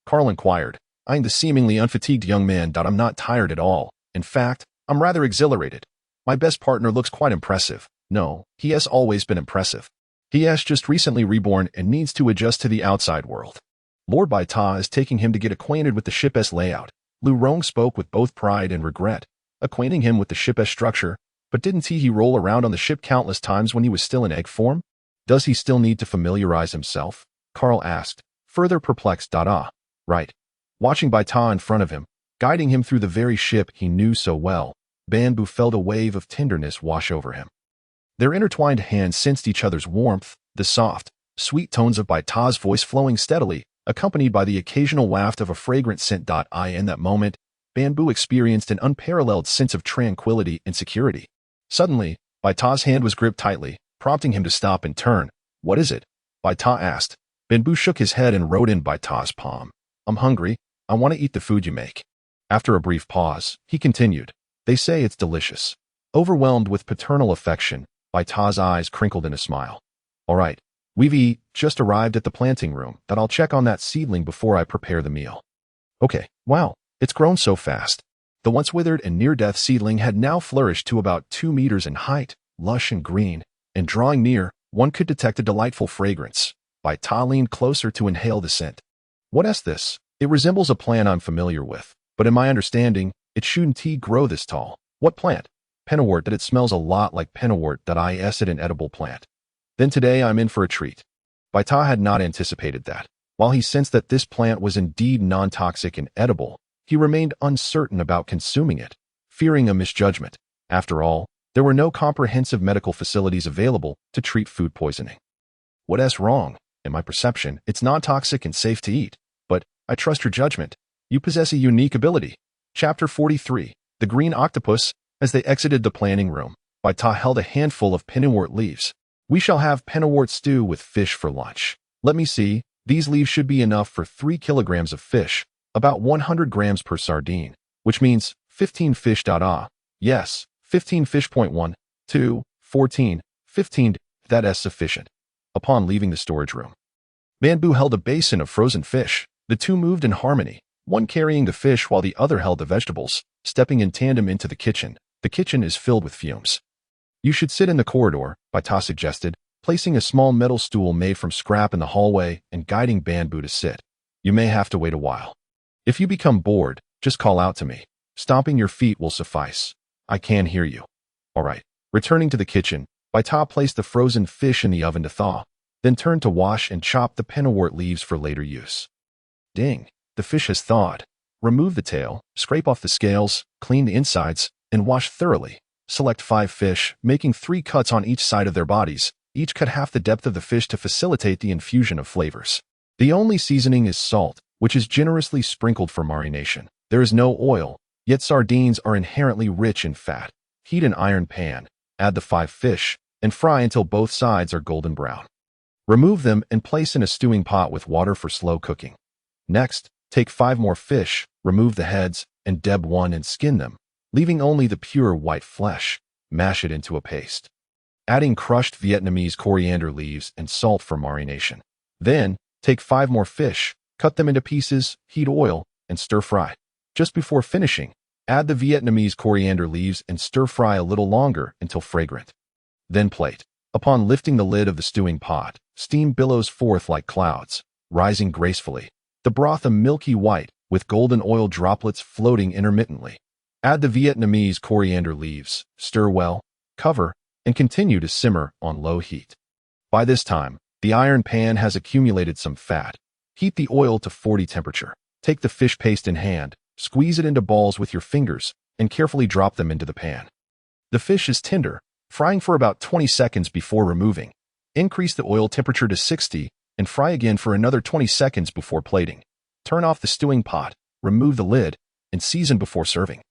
Carl inquired, eyeing the seemingly unfatigued young man. I'm not tired at all. In fact, I'm rather exhilarated. My best partner looks quite impressive. No, he has always been impressive. He has just recently reborn and needs to adjust to the outside world. Lord Baita is taking him to get acquainted with the ship's layout. Lu Rong spoke with both pride and regret, acquainting him with the ship's structure. But didn't he roll around on the ship countless times when he was still in egg form? Does he still need to familiarize himself? Carl asked, further perplexed. Right. Watching Baita in front of him, guiding him through the very ship he knew so well, Banbu felt a wave of tenderness wash over him. Their intertwined hands sensed each other's warmth, the soft, sweet tones of Baita's voice flowing steadily, accompanied by the occasional waft of a fragrant scent. In that moment, Banbu experienced an unparalleled sense of tranquility and security. Suddenly, Baita's hand was gripped tightly, prompting him to stop and turn. What is it? Baita asked. Banbu shook his head and rode in Baita's palm. I'm hungry. I want to eat the food you make. After a brief pause, he continued. They say it's delicious. Overwhelmed with paternal affection, Baita's eyes crinkled in a smile. All right, we've just arrived at the planting room. I'll check on that seedling before I prepare the meal. Okay, wow, it's grown so fast. The once withered and near-death seedling had now flourished to about 2 meters in height, lush and green, and drawing near, one could detect a delightful fragrance. Baita leaned closer to inhale the scent. What is this? It resembles a plant I'm familiar with, but in my understanding, it shouldn't grow this tall. What plant? Pennywort. That it smells a lot like pennywort. I acid an edible plant. Then today I'm in for a treat. Baita had not anticipated that. While he sensed that this plant was indeed non-toxic and edible, he remained uncertain about consuming it, fearing a misjudgment. After all, there were no comprehensive medical facilities available to treat food poisoning. What's wrong? In my perception, it's non-toxic and safe to eat, but I trust your judgment. You possess a unique ability. Chapter 43, The Green Octopus. As they exited the planning room, Baita held a handful of pennywort leaves. We shall have pennywort stew with fish for lunch. Let me see, these leaves should be enough for 3 kilograms of fish, about 100 grams per sardine, which means 15 fish. Yes, 15 fish. 1, 2, 14, 15, that is sufficient. Upon leaving the storage room, Banbu held a basin of frozen fish. The two moved in harmony, one carrying the fish while the other held the vegetables, stepping in tandem into the kitchen. The kitchen is filled with fumes. You should sit in the corridor, Baita suggested, placing a small metal stool made from scrap in the hallway and guiding Banbu to sit. You may have to wait a while. If you become bored, just call out to me. Stomping your feet will suffice. I can hear you. All right. Returning to the kitchen, Baita placed the frozen fish in the oven to thaw, then turned to wash and chop the pennywort leaves for later use. Ding, the fish has thawed. Remove the tail, scrape off the scales, clean the insides, and wash thoroughly. Select 5 fish, making 3 cuts on each side of their bodies, each cut half the depth of the fish to facilitate the infusion of flavors. The only seasoning is salt, which is generously sprinkled for marination. There is no oil, yet sardines are inherently rich in fat. Heat an iron pan, add the 5 fish, and fry until both sides are golden brown. Remove them and place in a stewing pot with water for slow cooking. Next, take 5 more fish, remove the heads, and deb one and skin them, leaving only the pure white flesh. Mash it into a paste. Adding crushed Vietnamese coriander leaves and salt for marination. Then, take 5 more fish, cut them into pieces, heat oil, and stir-fry. Just before finishing, add the Vietnamese coriander leaves and stir-fry a little longer until fragrant. Then plate. Upon lifting the lid of the stewing pot, steam billows forth like clouds, rising gracefully. The broth a milky white, with golden oil droplets floating intermittently. Add the Vietnamese coriander leaves, stir well, cover, and continue to simmer on low heat. By this time, the iron pan has accumulated some fat. Heat the oil to 40 temperature. Take the fish paste in hand, squeeze it into balls with your fingers, and carefully drop them into the pan. The fish is tender, frying for about 20 seconds before removing. Increase the oil temperature to 60 and fry again for another 20 seconds before plating. Turn off the stewing pot, remove the lid, and season before serving.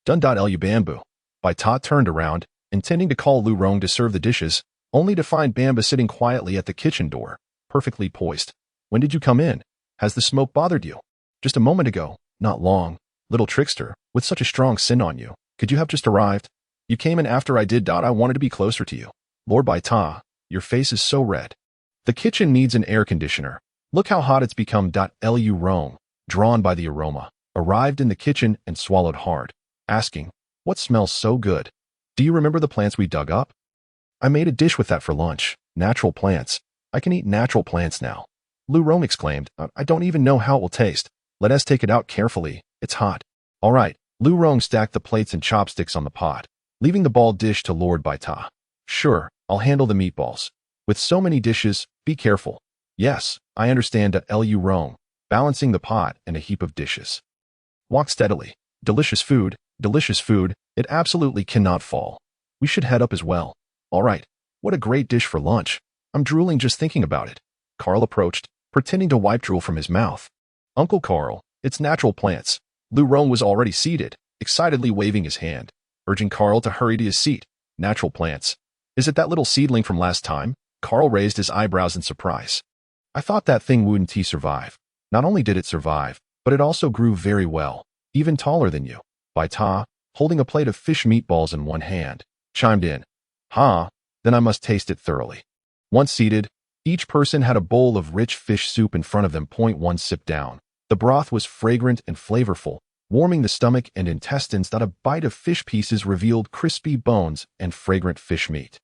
Done. Banbu. Baita turned around, intending to call Lu Rong to serve the dishes, only to find Banbu sitting quietly at the kitchen door, perfectly poised. When did you come in? Has the smoke bothered you? Just a moment ago. Not long. Little trickster, with such a strong scent on you. Could you have just arrived? You came in after I did. I wanted to be closer to you. Lord Baita, your face is so red. The kitchen needs an air conditioner. Look how hot it's become. Lu Rong, drawn by the aroma, arrived in the kitchen and swallowed hard, asking, what smells so good? Do you remember the plants we dug up? I made a dish with that for lunch. Natural plants. I can eat natural plants now. Lu Rong exclaimed, I don't even know how it will taste. Let us take it out carefully. It's hot. All right. Lu Rong stacked the plates and chopsticks on the pot, leaving the ball dish to Lord Baita. Sure, I'll handle the meatballs. With so many dishes, be careful. Yes, I understand. Lu Rong, balancing the pot and a heap of dishes. Walk steadily. Delicious food, it absolutely cannot fall. We should head up as well. All right, what a great dish for lunch. I'm drooling just thinking about it. Carl approached, pretending to wipe drool from his mouth. Uncle Carl, it's natural plants. Lu Rong was already seated, excitedly waving his hand, urging Carl to hurry to his seat. Natural plants. Is it that little seedling from last time? Carl raised his eyebrows in surprise. I thought that thing wouldn't survive. Not only did it survive, but it also grew very well, even taller than you. Baita, holding a plate of fish meatballs in one hand, chimed in. Then I must taste it thoroughly. Once seated, each person had a bowl of rich fish soup in front of them. One sip down. The broth was fragrant and flavorful, warming the stomach and intestines. A bite of fish pieces revealed crispy bones and fragrant fish meat.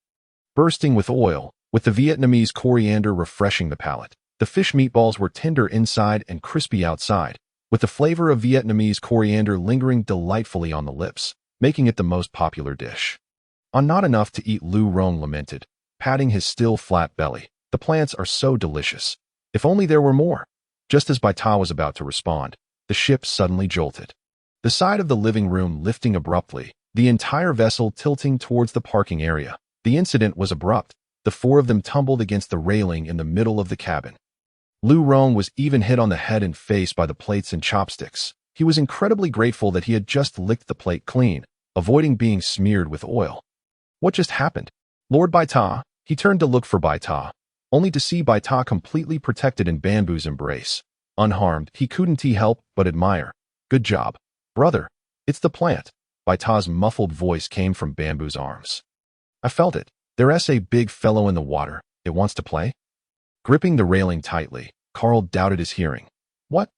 Bursting with oil, with the Vietnamese coriander refreshing the palate. The fish meatballs were tender inside and crispy outside, with the flavor of Vietnamese coriander lingering delightfully on the lips, making it the most popular dish. Not enough to eat, Lu Rong lamented, patting his still flat belly. The plants are so delicious. If only there were more. Just as Baita was about to respond, the ship suddenly jolted. The side of the living room lifting abruptly, the entire vessel tilting towards the parking area. The incident was abrupt. The 4 of them tumbled against the railing in the middle of the cabin. Lu Rong was even hit on the head and face by the plates and chopsticks. He was incredibly grateful that he had just licked the plate clean, avoiding being smeared with oil. What just happened? Lord Baita, he turned to look for Baita, only to see Baita completely protected in Banbu's embrace. Unharmed, he couldn't help but admire. Good job, brother. It's the plant. Baita's muffled voice came from Banbu's arms. I felt it. There's a big fellow in the water. It wants to play? Gripping the railing tightly, Carl doubted his hearing. What?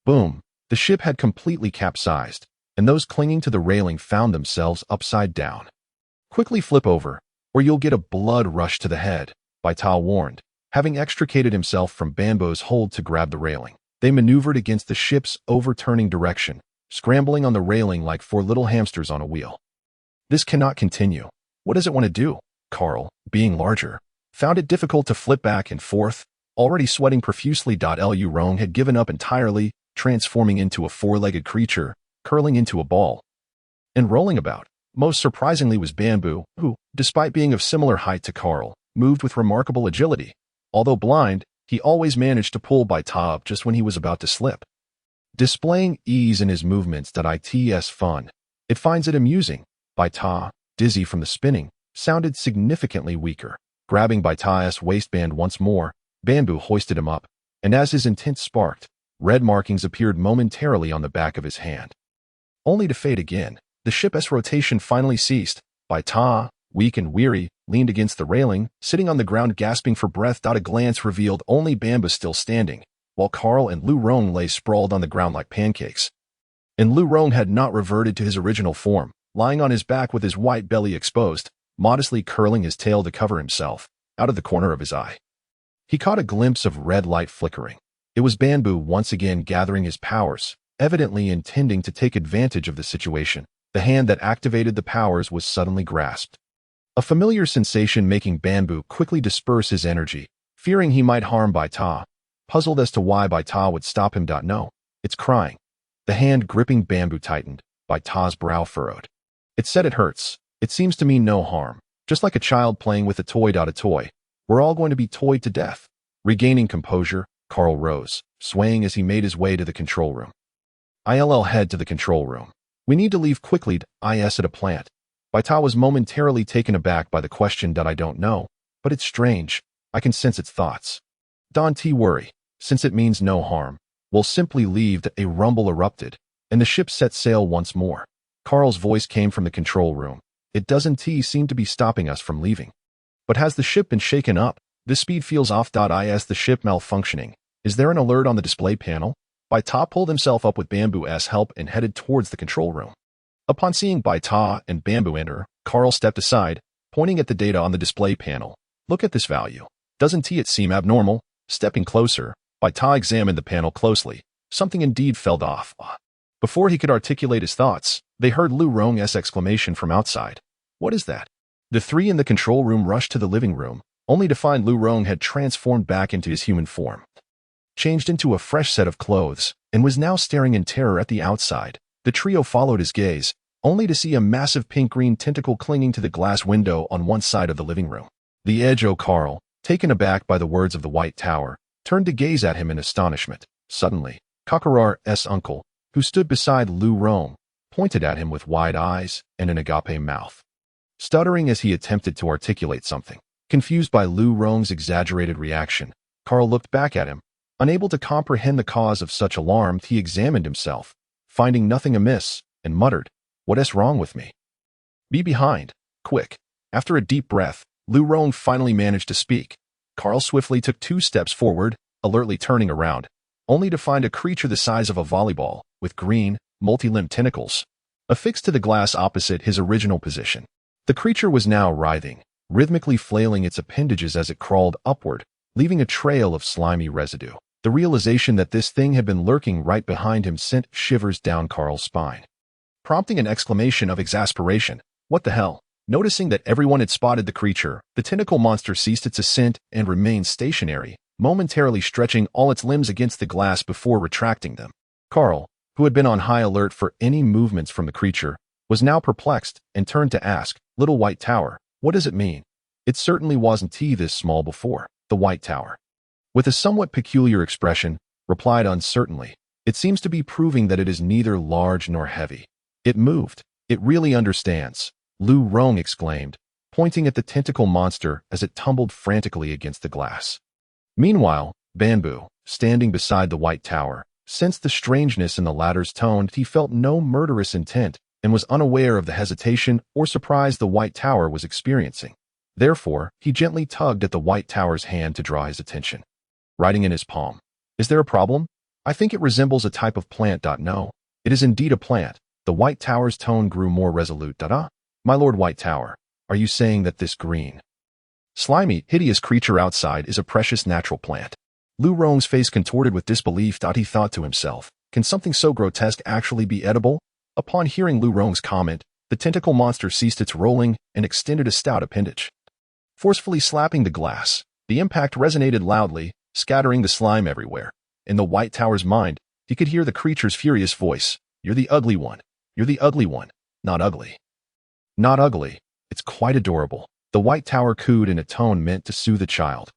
Boom. The ship had completely capsized, and those clinging to the railing found themselves upside down. Quickly flip over, or you'll get a blood rush to the head, Baita warned, having extricated himself from Banbu's hold to grab the railing. They maneuvered against the ship's overturning direction, scrambling on the railing like 4 little hamsters on a wheel. This cannot continue. What does it want to do? Carl, being larger, found it difficult to flip back and forth, already sweating profusely. Lu Rong had given up entirely, transforming into a 4-legged creature, curling into a ball, and rolling about. Most surprisingly was Banbu, who, despite being of similar height to Carl, moved with remarkable agility. Although blind, he always managed to pull Baita up just when he was about to slip. Displaying ease in his movements its fun. It finds it amusing. Baita, dizzy from the spinning, sounded significantly weaker. Grabbing Baita's waistband once more, Banbu hoisted him up, and as his intent sparked, red markings appeared momentarily on the back of his hand. Only to fade again. The ship's rotation finally ceased. Baita, weak and weary, leaned against the railing, sitting on the ground gasping for breath. A glance revealed only Banbu still standing, while Carl and Lu Rong lay sprawled on the ground like pancakes. And Lu Rong had not reverted to his original form, lying on his back with his white belly exposed, modestly curling his tail to cover himself, out of the corner of his eye. He caught a glimpse of red light flickering. It was Banbu once again gathering his powers, evidently intending to take advantage of the situation. The hand that activated the powers was suddenly grasped. A familiar sensation making Banbu quickly disperse his energy, fearing he might harm Baita. Puzzled as to why Baita would stop him. No, it's crying. The hand gripping Banbu tightened. Baita's brow furrowed. It said it hurts. It seems to mean no harm. Just like a child playing with a toy. A toy. We're all going to be toyed to death. Regaining composure, Carl rose, swaying as he made his way to the control room. I'll head to the control room. We need to leave quickly. At a plant. Baita was momentarily taken aback by the question. I don't know, but it's strange. I can sense its thoughts. Don't worry. Since it means no harm, we'll simply leave. A rumble erupted, and the ship set sail once more. Carl's voice came from the control room. It doesn't seem to be stopping us from leaving. But has the ship been shaken up? The speed feels off. Is the ship malfunctioning? Is there an alert on the display panel? Baita pulled himself up with Banbu's help and headed towards the control room. Upon seeing Baita and Banbu enter, Carl stepped aside, pointing at the data on the display panel. Look at this value. Doesn't it seem abnormal? Stepping closer, Baita examined the panel closely. Something indeed fell off. Before he could articulate his thoughts, they heard Lu Rong's exclamation from outside. What is that? The three in the control room rushed to the living room, only to find Lu Rong had transformed back into his human form, changed into a fresh set of clothes, and was now staring in terror at the outside. The trio followed his gaze, only to see a massive pink-green tentacle clinging to the glass window on one side of the living room. The edge. Carl, taken aback by the words of the White Tower, turned to gaze at him in astonishment. Suddenly, Kakarar's uncle, who stood beside Lu Rong, pointed at him with wide eyes and an agape mouth. Stuttering as he attempted to articulate something, confused by Lu Rong's exaggerated reaction, Carl looked back at him. Unable to comprehend the cause of such alarm, he examined himself, finding nothing amiss, and muttered, "What's wrong with me? Be behind, quick." After a deep breath, Lu Rong finally managed to speak. Carl swiftly took 2 steps forward, alertly turning around, only to find a creature the size of a volleyball, with green, multi-limbed tentacles, affixed to the glass opposite his original position. The creature was now writhing, rhythmically flailing its appendages as it crawled upward, leaving a trail of slimy residue. The realization that this thing had been lurking right behind him sent shivers down Carl's spine, prompting an exclamation of exasperation. What the hell? Noticing that everyone had spotted the creature, the tentacle monster ceased its ascent and remained stationary, momentarily stretching all its limbs against the glass before retracting them. Carl, who had been on high alert for any movements from the creature, was now perplexed and turned to ask, "Little White Tower, what does it mean? It certainly wasn't this small before." The White Tower, with a somewhat peculiar expression, replied uncertainly, "It seems to be proving that it is neither large nor heavy. It moved. It really understands," Lu Rong exclaimed, pointing at the tentacle monster as it tumbled frantically against the glass. Meanwhile, Banbu, standing beside the White Tower, sensed the strangeness in the latter's tone. He felt no murderous intent and was unaware of the hesitation or surprise the White Tower was experiencing. Therefore, he gently tugged at the White Tower's hand to draw his attention. Writing in his palm. "Is there a problem? I think it resembles a type of plant. No, it is indeed a plant." The White Tower's tone grew more resolute. "My Lord White Tower, are you saying that this green, slimy, hideous creature outside is a precious natural plant?" Lu Rong's face contorted with disbelief. He thought to himself, can something so grotesque actually be edible? Upon hearing Lu Rong's comment, the tentacle monster ceased its rolling and extended a stout appendage, forcefully slapping the glass. The impact resonated loudly, scattering the slime everywhere. In the White Tower's mind, he could hear the creature's furious voice. "You're the ugly one. You're the ugly one, not ugly." Not ugly. It's quite adorable. The white tower cooed in a tone meant to soothe the child.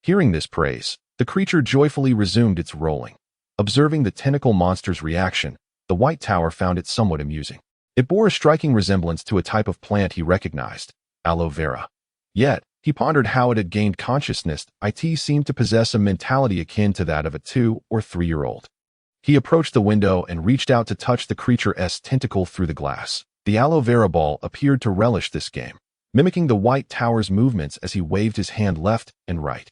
Hearing this praise, the creature joyfully resumed its rolling. Observing the tentacle monster's reaction, the white tower found it somewhat amusing. It bore a striking resemblance to a type of plant he recognized, aloe vera. Yet, he pondered how it had gained consciousness. It seemed to possess a mentality akin to that of a 2- or 3-year-old. He approached the window and reached out to touch the creature's tentacle through the glass. The aloe vera ball appeared to relish this game, mimicking the white tower's movements as he waved his hand left and right.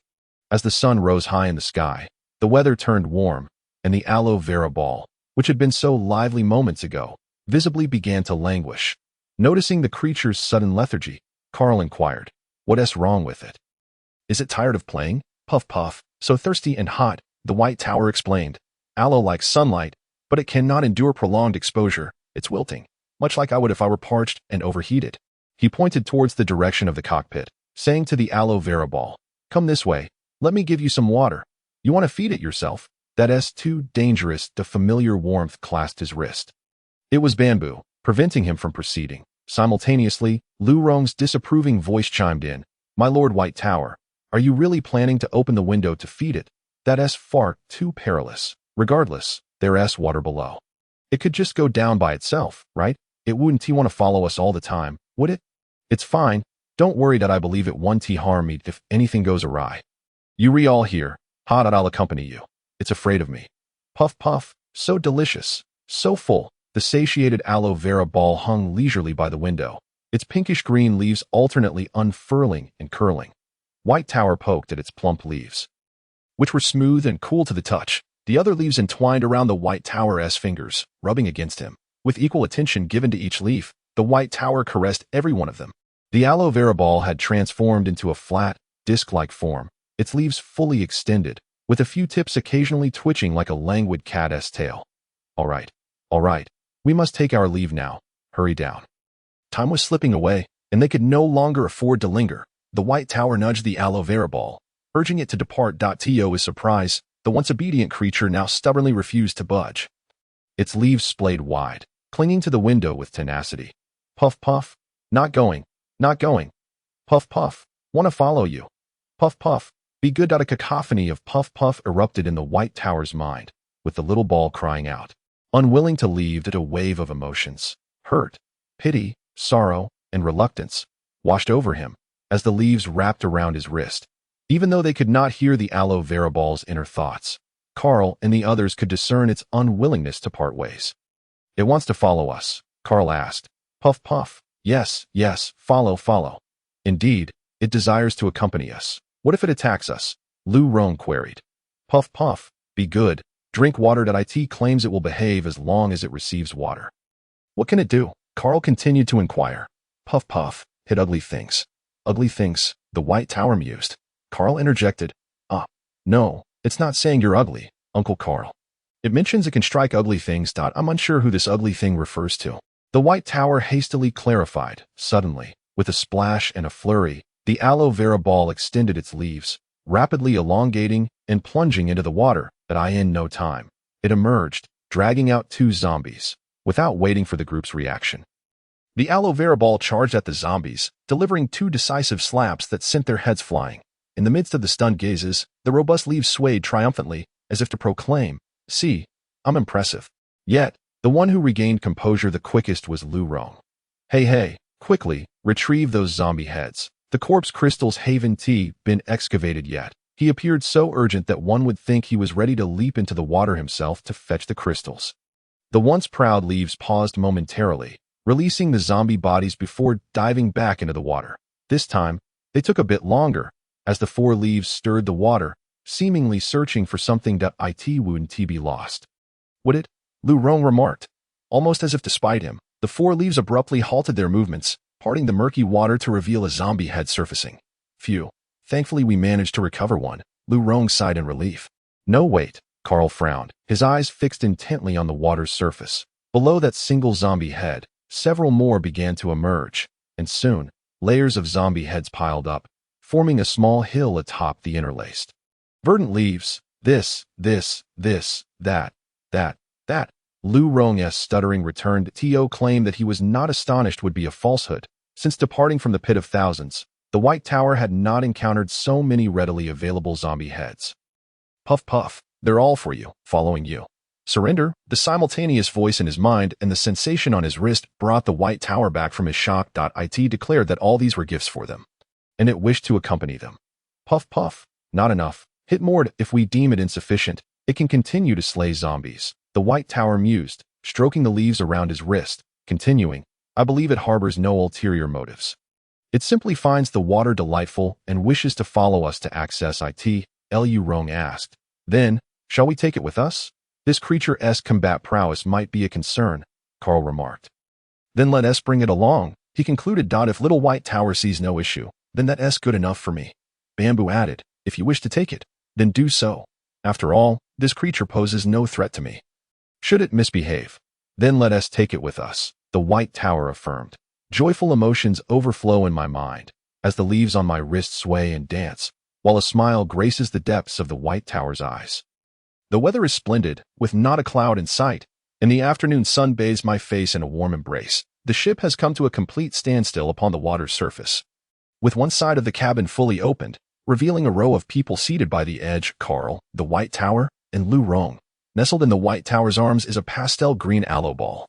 As the sun rose high in the sky, the weather turned warm, and the aloe vera ball, which had been so lively moments ago, visibly began to languish. Noticing the creature's sudden lethargy, Carl inquired, "What's wrong with it?" "Is it tired of playing?" "Puff puff, so thirsty and hot," the white tower explained. "Aloe likes sunlight, but it cannot endure prolonged exposure. It's wilting, much like I would if I were parched and overheated." He pointed towards the direction of the cockpit, saying to the aloe vera ball, "Come this way, let me give you some water. You want to feed it yourself?" That's too dangerous. The familiar warmth clasped his wrist. It was Banbu, preventing him from proceeding. Simultaneously, Lu Rong's disapproving voice chimed in, "My Lord White Tower, are you really planning to open the window to feed it? That's far too perilous. Regardless, there's water below. It could just go down by itself, right? It wouldn't want to follow us all the time, would it?" "It's fine. Don't worry that I believe it won't harm me if anything goes awry. You all here, I'll accompany you. It's afraid of me." Puff puff, so delicious, so full. The satiated aloe vera ball hung leisurely by the window, its pinkish-green leaves alternately unfurling and curling. White Tower poked at its plump leaves, which were smooth and cool to the touch. The other leaves entwined around the White Tower's fingers, rubbing against him. With equal attention given to each leaf, the White Tower caressed every one of them. The aloe vera ball had transformed into a flat, disc-like form, its leaves fully extended, with a few tips occasionally twitching like a languid cat's tail. All right. We must take our leave now. Hurry down." Time was slipping away, and they could no longer afford to linger. The White Tower nudged the aloe vera ball, urging it to depart. To his surprise, the once obedient creature now stubbornly refused to budge. Its leaves splayed wide, clinging to the window with tenacity. Puff puff, not going. Puff puff, want to follow you. Puff puff, be good. A cacophony of puff puff erupted in the White Tower's mind, with the little ball crying out. Unwilling to leave, that a wave of emotions, hurt, pity, sorrow, and reluctance, washed over him as the leaves wrapped around his wrist. Even though they could not hear the aloe vera ball's inner thoughts, Carl and the others could discern its unwillingness to part ways. "It wants to follow us?" Carl asked. Puff puff, yes, follow. "Indeed, it desires to accompany us. What if it attacks us?" Lu Rong queried. Puff puff, be good. Drink water. It claims it will behave as long as it receives water. "What can it do?" Carl continued to inquire. Puff puff, hit ugly things. "Ugly things," the White Tower mused. Carl interjected, "No, it's not saying you're ugly, Uncle Carl. It mentions it can strike ugly things. I'm unsure who this ugly thing refers to." The White Tower hastily clarified. Suddenly, with a splash and a flurry, the aloe vera ball extended its leaves, rapidly elongating and plunging into the water. In no time, it emerged, dragging out 2 zombies, without waiting for the group's reaction. The aloe vera ball charged at the zombies, delivering 2 decisive slaps that sent their heads flying. In the midst of the stunned gazes, the robust leaves swayed triumphantly, as if to proclaim, "See, I'm impressive." Yet, the one who regained composure the quickest was Lu Rong. Hey, quickly, retrieve those zombie heads. The corpse crystals haven't been excavated yet." He appeared so urgent that one would think he was ready to leap into the water himself to fetch the crystals. The once proud leaves paused momentarily, releasing the zombie bodies before diving back into the water. This time, they took a bit longer, as the 4 leaves stirred the water, seemingly searching for something that wouldn't be lost. "Would it?" Lu Rong remarked. Almost as if to spite him, the 4 leaves abruptly halted their movements, parting the murky water to reveal a zombie head surfacing. "Phew. Thankfully we managed to recover one." Lu Rong sighed in relief. "No, wait." Carl frowned, his eyes fixed intently on the water's surface. Below that single zombie head, several more began to emerge, and soon, layers of zombie heads piled up, forming a small hill atop the interlaced, verdant leaves. This, that. Lu Rong's stuttering returned to claim that he was not astonished would be a falsehood. Since departing from the pit of thousands, the White Tower had not encountered so many readily available zombie heads. Puff puff, they're all for you, following you. Surrender. The simultaneous voice in his mind and the sensation on his wrist brought the White Tower back from his shock. It declared that all these were gifts for them, and it wished to accompany them. Puff puff, not enough. Hit more if we deem it insufficient. It can continue to slay zombies. The White Tower mused, stroking the leaves around his wrist, continuing, I believe it harbors no ulterior motives. It simply finds the water delightful and wishes to follow us to access it. Lu Rong asked. Then, shall we take it with us? This creature's combat prowess might be a concern, Carl remarked. Then let us bring it along, he concluded. If little White Tower sees no issue, then that's good enough for me. Banbu added, if you wish to take it, then do so. After all, this creature poses no threat to me. Should it misbehave, then let us take it with us, the White Tower affirmed. Joyful emotions overflow in my mind, as the leaves on my wrist sway and dance, while a smile graces the depths of the White Tower's eyes. The weather is splendid, with not a cloud in sight, and the afternoon sun bathes my face in a warm embrace. The ship has come to a complete standstill upon the water's surface, with one side of the cabin fully opened, revealing a row of people seated by the edge. Carl, the White Tower, and Lu Rong. Nestled in the White Tower's arms is a pastel green aloe ball,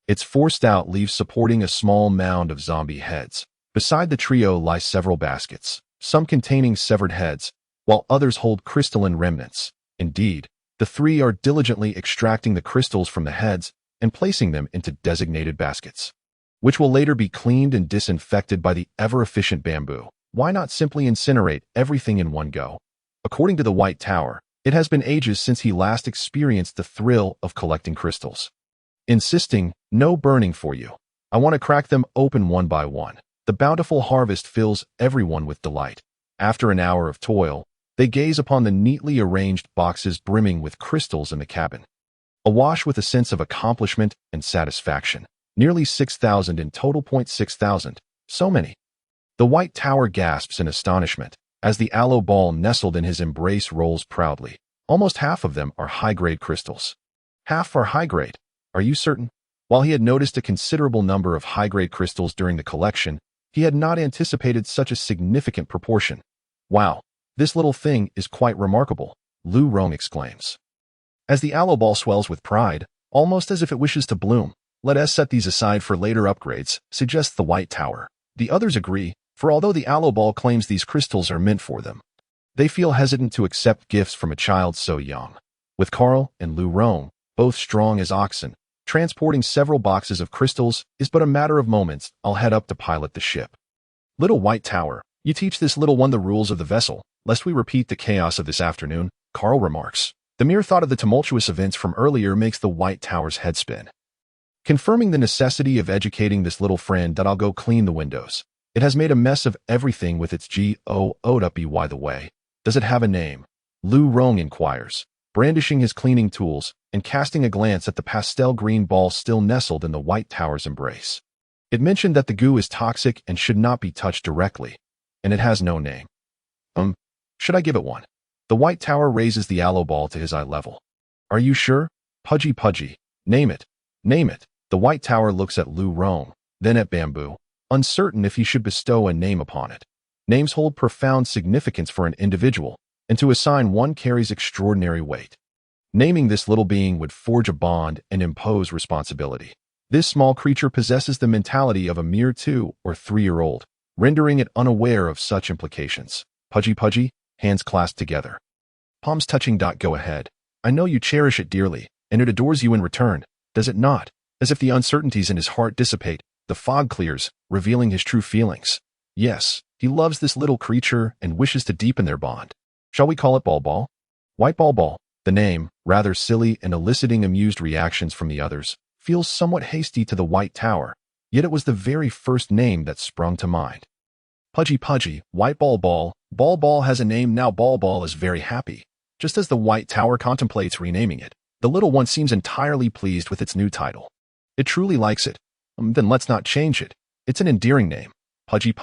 its four stout leaves supporting a small mound of zombie heads. Beside the trio lie several baskets, some containing severed heads, while others hold crystalline remnants. Indeed, the three are diligently extracting the crystals from the heads and placing them into designated baskets, which will later be cleaned and disinfected by the ever-efficient Banbu. Why not simply incinerate everything in one go? According to the White Tower, it has been ages since he last experienced the thrill of collecting crystals. Insisting, no burning for you. I want to crack them open one by one. The bountiful harvest fills everyone with delight. After an hour of toil, they gaze upon the neatly arranged boxes brimming with crystals in the cabin, awash with a sense of accomplishment and satisfaction. Nearly 6,000 in total. 6,000. So many. The White Tower gasps in astonishment as the aloe ball nestled in his embrace rolls proudly. Almost half of them are high-grade crystals. Half are high-grade. Are you certain? While he had noticed a considerable number of high-grade crystals during the collection, he had not anticipated such a significant proportion. Wow, this little thing is quite remarkable, Lu Rong exclaims, as the aloe ball swells with pride, almost as if it wishes to bloom. Let us set these aside for later upgrades, suggests the White Tower. The others agree, for although the aloe ball claims these crystals are meant for them, they feel hesitant to accept gifts from a child so young. With Carl and Lu Rong, both strong as oxen, transporting several boxes of crystals is but a matter of moments. I'll head up to pilot the ship. Little White Tower, you teach this little one the rules of the vessel, lest we repeat the chaos of this afternoon, Carl remarks. The mere thought of the tumultuous events from earlier makes the White Tower's head spin. Confirming the necessity of educating this little friend, I'll go clean the windows. It has made a mess of everything with its G.O.O.By the way. Does it have a name? Lu Rong inquires, brandishing his cleaning tools and casting a glance at the pastel green ball still nestled in the White Tower's embrace. It mentioned that the goo is toxic and should not be touched directly, and it has no name. Should I give it one? The White Tower raises the aloe ball to his eye level. Are you sure? Pudgy. Name it. Name it. The White Tower looks at Lu Rong, then at Banbu, uncertain if he should bestow a name upon it. Names hold profound significance for an individual, and to assign one carries extraordinary weight. Naming this little being would forge a bond and impose responsibility. This small creature possesses the mentality of a mere 2 or 3-year-old, rendering it unaware of such implications. Pudgy, hands clasped together, palms touching. Go ahead. I know you cherish it dearly, and it adores you in return, does it not? As if the uncertainties in his heart dissipate, the fog clears, revealing his true feelings. Yes, he loves this little creature and wishes to deepen their bond. Shall we call it Ball? White Ball. The name, rather silly and eliciting amused reactions from the others, feels somewhat hasty to the White Tower, yet it was the very first name that sprung to mind. Pudgy, White Ball. Ball has a name now. Ball is very happy. Just as the White Tower contemplates renaming it, the little one seems entirely pleased with its new title. It truly likes it. Then let's not change it. It's an endearing name. Pudgy,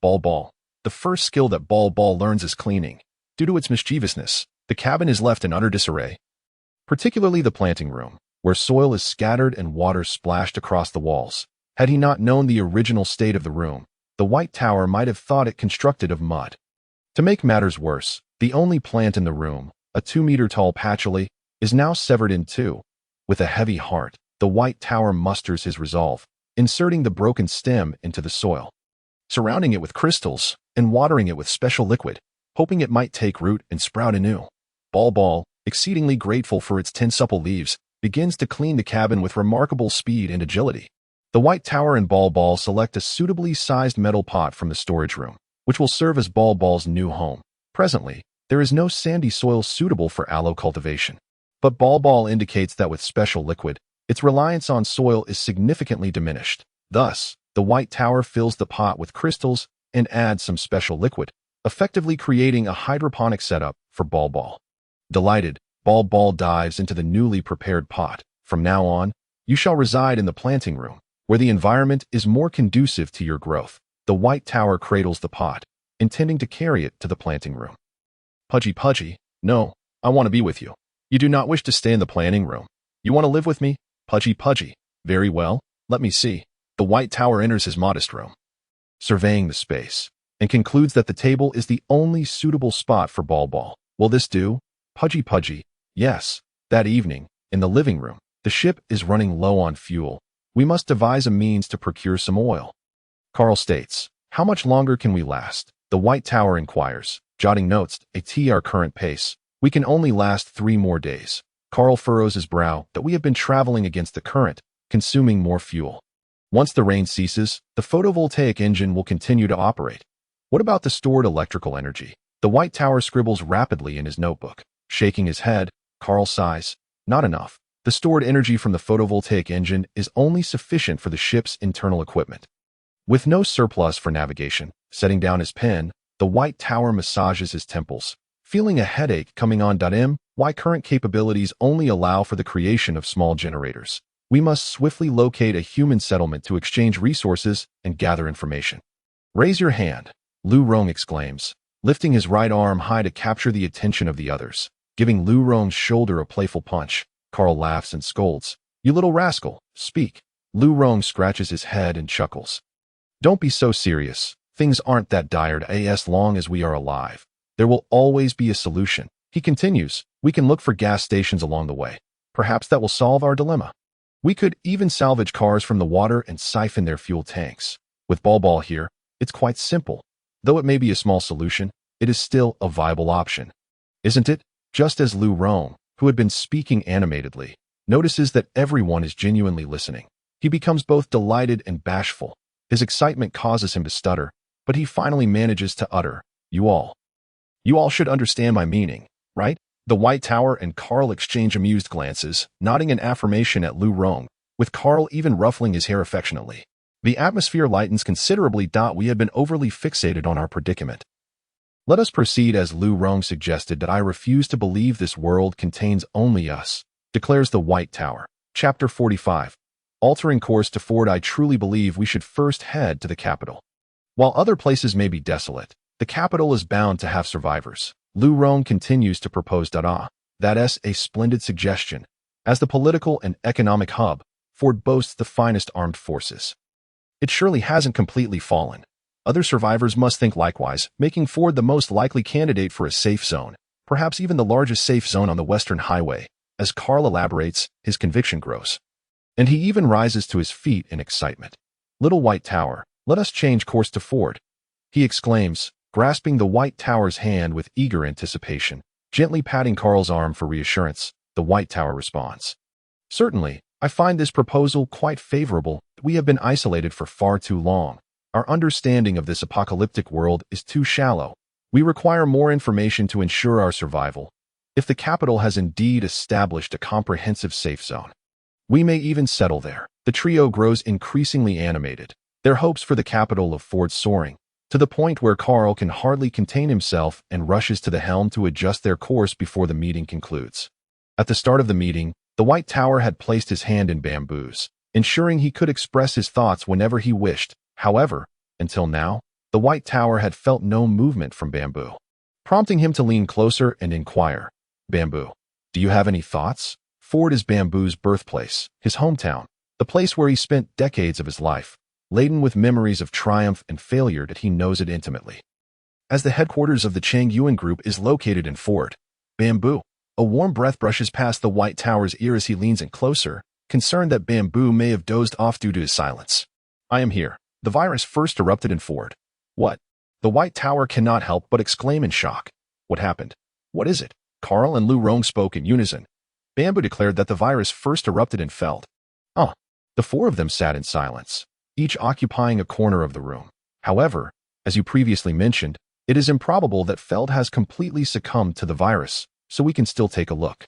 Ball. The first skill that Ball learns is cleaning. Due to its mischievousness, the cabin is left in utter disarray, particularly the planting room. where soil is scattered and water splashed across the walls. Had he not known the original state of the room, the White Tower might have thought it constructed of mud. To make matters worse, the only plant in the room, a 2-meter-tall patchouli, is now severed in two. With a heavy heart, the White Tower musters his resolve, inserting the broken stem into the soil, surrounding it with crystals, and watering it with special liquid, hoping it might take root and sprout anew. Ball, exceedingly grateful for its 10 supple leaves, begins to clean the cabin with remarkable speed and agility. The White Tower and Ball select a suitably sized metal pot from the storage room, which will serve as Ball's new home. Presently, there is no sandy soil suitable for aloe cultivation, but Ball indicates that with special liquid, its reliance on soil is significantly diminished. Thus, the White Tower fills the pot with crystals and adds some special liquid, effectively creating a hydroponic setup for Ball. Delighted, Ball dives into the newly prepared pot. From now on, you shall reside in the planting room, where the environment is more conducive to your growth. The White Tower cradles the pot, intending to carry it to the planting room. Pudgy, no, I want to be with you. You do not wish to stay in the planting room. You want to live with me? Pudgy, very well, let me see. The White Tower enters his modest room, surveying the space, and concludes that the table is the only suitable spot for Ball. Will this do? Pudgy, yes. That evening, in the living room, the ship is running low on fuel. We must devise a means to procure some oil. Carl states, how much longer can we last? The White Tower inquires, jotting notes, at our current pace, we can only last 3 more days. Carl furrows his brow that we have been traveling against the current, consuming more fuel. Once the rain ceases, the photovoltaic engine will continue to operate. What about the stored electrical energy? The White Tower scribbles rapidly in his notebook. Shaking his head, Carl sighs, not enough. The stored energy from the photovoltaic engine is only sufficient for the ship's internal equipment. With no surplus for navigation, setting down his pen, the White Tower massages his temples, feeling a headache coming on. Why current capabilities only allow for the creation of small generators. We must swiftly locate a human settlement to exchange resources and gather information. Raise your hand, Lu Rong exclaims, lifting his right arm high to capture the attention of the others. Giving Lu Rong's shoulder a playful punch, Carl laughs and scolds. You little rascal, speak. Lu Rong scratches his head and chuckles. Don't be so serious. Things aren't that dire as long as we are alive. There will always be a solution. He continues, we can look for gas stations along the way. Perhaps that will solve our dilemma. We could even salvage cars from the water and siphon their fuel tanks. With Ball here, it's quite simple. Though it may be a small solution, it is still a viable option. Isn't it? Just as Lu Rong, who had been speaking animatedly, notices that everyone is genuinely listening. He becomes both delighted and bashful. His excitement causes him to stutter, but he finally manages to utter, You all should understand my meaning, right? The White Tower and Carl exchange amused glances, nodding in affirmation at Lu Rong, with Carl even ruffling his hair affectionately. The atmosphere lightens considerably. We had been overly fixated on our predicament. Let us proceed as Lu Rong suggested. That I refuse to believe this world contains only us, declares the White Tower. Chapter 45. Altering course to Ford. I truly believe we should first head to the capital. While other places may be desolate, the capital is bound to have survivors. Lu Rong continues to propose. That's a splendid suggestion. As the political and economic hub, Ford boasts the finest armed forces. It surely hasn't completely fallen. Other survivors must think likewise, making Ford the most likely candidate for a safe zone, perhaps even the largest safe zone on the Western Highway. As Carl elaborates, his conviction grows, and he even rises to his feet in excitement. Little White Tower, let us change course to Ford, he exclaims, grasping the White Tower's hand with eager anticipation. Gently patting Carl's arm for reassurance, the White Tower responds, Certainly, I find this proposal quite favorable. We have been isolated for far too long. Our understanding of this apocalyptic world is too shallow. We require more information to ensure our survival. If the capital has indeed established a comprehensive safe zone, we may even settle there. The trio grows increasingly animated, their hopes for the capital of Ford soaring, to the point where Carl can hardly contain himself and rushes to the helm to adjust their course before the meeting concludes. At the start of the meeting, the White Tower had placed his hand in Banbu's, ensuring he could express his thoughts whenever he wished. However, until now, the White Tower had felt no movement from Banbu, prompting him to lean closer and inquire, Banbu, do you have any thoughts? Ford is Banbu's birthplace, his hometown, the place where he spent decades of his life, laden with memories of triumph and failure that he knows it intimately. As the headquarters of the Chang Yuan Group is located in Ford, Banbu, a warm breath brushes past the White Tower's ear as he leans in closer, concerned that Banbu may have dozed off due to his silence. I am here. The virus first erupted in Ford. What? The White Tower cannot help but exclaim in shock. What happened? What is it? Carl and Lu Rong spoke in unison. Banbu declared that the virus first erupted in Feld. The four of them sat in silence, each occupying a corner of the room. However, as you previously mentioned, it is improbable that Feld has completely succumbed to the virus, so we can still take a look.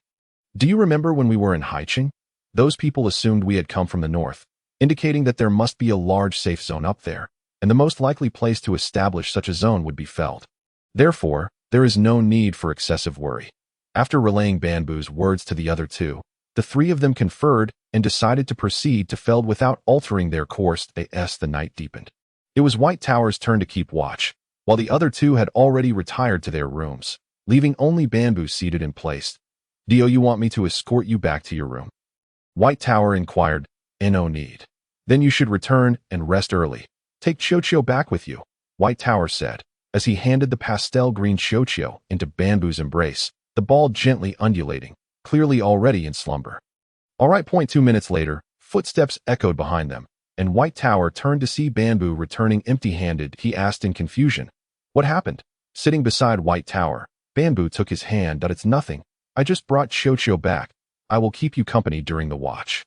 Do you remember when we were in Haicheng? Those people assumed we had come from the north, indicating that there must be a large safe zone up there, and the most likely place to establish such a zone would be Feld. Therefore, there is no need for excessive worry. After relaying Banbu's words to the other two, the three of them conferred and decided to proceed to Feld without altering their course as the night deepened. It was White Tower's turn to keep watch, while the other two had already retired to their rooms, leaving only Banbu seated in place. Do you want me to escort you back to your room? White Tower inquired. No need. Then you should return and rest early. Take Chocho back with you, White Tower said, as he handed the pastel green Chocho into Banbu's embrace, the ball gently undulating, clearly already in slumber. All right. 2 minutes later, footsteps echoed behind them, and White Tower turned to see Banbu returning empty-handed. He asked in confusion, "What happened?" Sitting beside White Tower, Banbu took his hand. It's nothing. I just brought Chocho back. I will keep you company during the watch.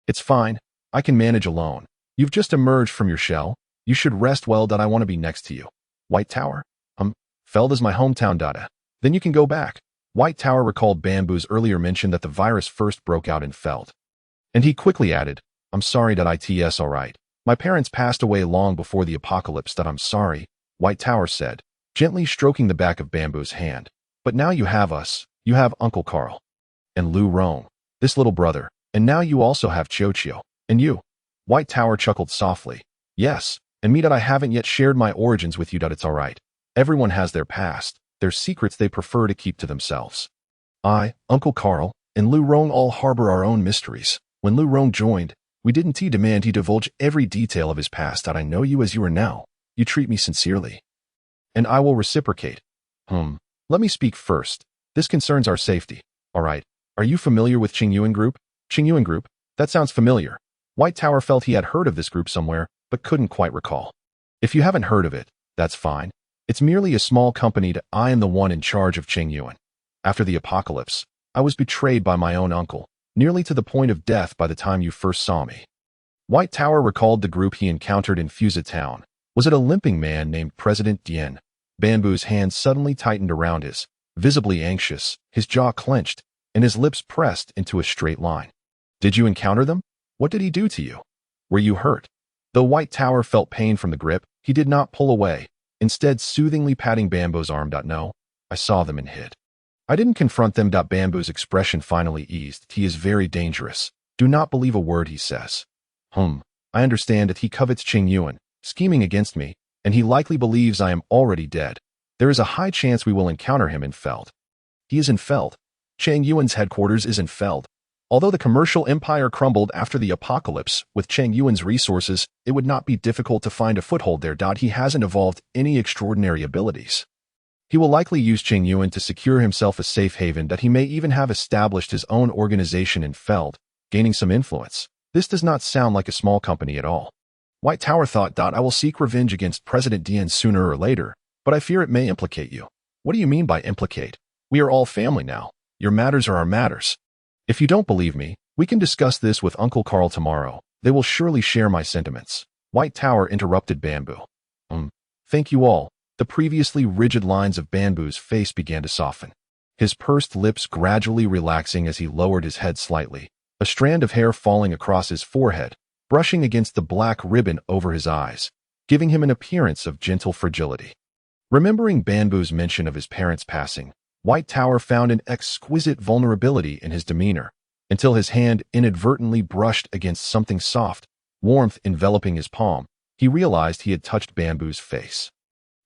It's fine. I can manage alone. You've just emerged from your shell. You should rest well. I want to be next to you. White Tower? Feld is my hometown. Then you can go back. White Tower recalled Banbu's earlier mention that the virus first broke out in Feld. And he quickly added, I'm sorry. It's alright. My parents passed away long before the apocalypse. I'm sorry, White Tower said, gently stroking the back of Banbu's hand. But now you have us. You have Uncle Carl. And Lu Rong, this little brother. And now you also have Chocho. And you. White Tower chuckled softly. Yes, and me. I haven't yet shared my origins with you. It's alright. Everyone has their past, their secrets they prefer to keep to themselves. I, Uncle Carl, and Lu Rong all harbor our own mysteries. When Lu Rong joined, we didn't demand he divulge every detail of his past. I know you as you are now. You treat me sincerely. And I will reciprocate. Let me speak first. This concerns our safety. Alright. Are you familiar with Chang Yuan Group? Chang Yuan Group? That sounds familiar. White Tower felt he had heard of this group somewhere, but couldn't quite recall. If you haven't heard of it, that's fine. It's merely a small company. I am the one in charge of Chang Yuan. After the apocalypse, I was betrayed by my own uncle, nearly to the point of death by the time you first saw me. White Tower recalled the group he encountered in Fusa Town. Was it a limping man named President Dien? Banbu's hand suddenly tightened around his, visibly anxious, his jaw clenched, and his lips pressed into a straight line. Did you encounter them? What did he do to you? Were you hurt? Though White Tower felt pain from the grip, he did not pull away, instead soothingly patting Banbu's arm. No, I saw them and hid. I didn't confront them. Banbu's expression finally eased. He is very dangerous. Do not believe a word he says. I understand that he covets Chang Yuan, scheming against me, and he likely believes I am already dead. There is a high chance we will encounter him in Feld. He is in Feld. Chang Yuan's headquarters is in Feld. Although the commercial empire crumbled after the apocalypse, with Chang Yuan's resources, it would not be difficult to find a foothold there. He hasn't evolved any extraordinary abilities. He will likely use Chang Yuan to secure himself a safe haven. He may even have established his own organization in Feld, gaining some influence. This does not sound like a small company at all. White Tower thought. I will seek revenge against President Dien sooner or later, but I fear it may implicate you. What do you mean by implicate? We are all family now. Your matters are our matters. If you don't believe me, we can discuss this with Uncle Carl tomorrow. They will surely share my sentiments. White Tower interrupted Banbu. Thank you all. The previously rigid lines of Banbu's face began to soften. His pursed lips gradually relaxing as he lowered his head slightly, a strand of hair falling across his forehead, brushing against the black ribbon over his eyes, giving him an appearance of gentle fragility. Remembering Banbu's mention of his parents' passing, White Tower found an exquisite vulnerability in his demeanor, until his hand inadvertently brushed against something soft, warmth enveloping his palm. He realized he had touched Banbu's face.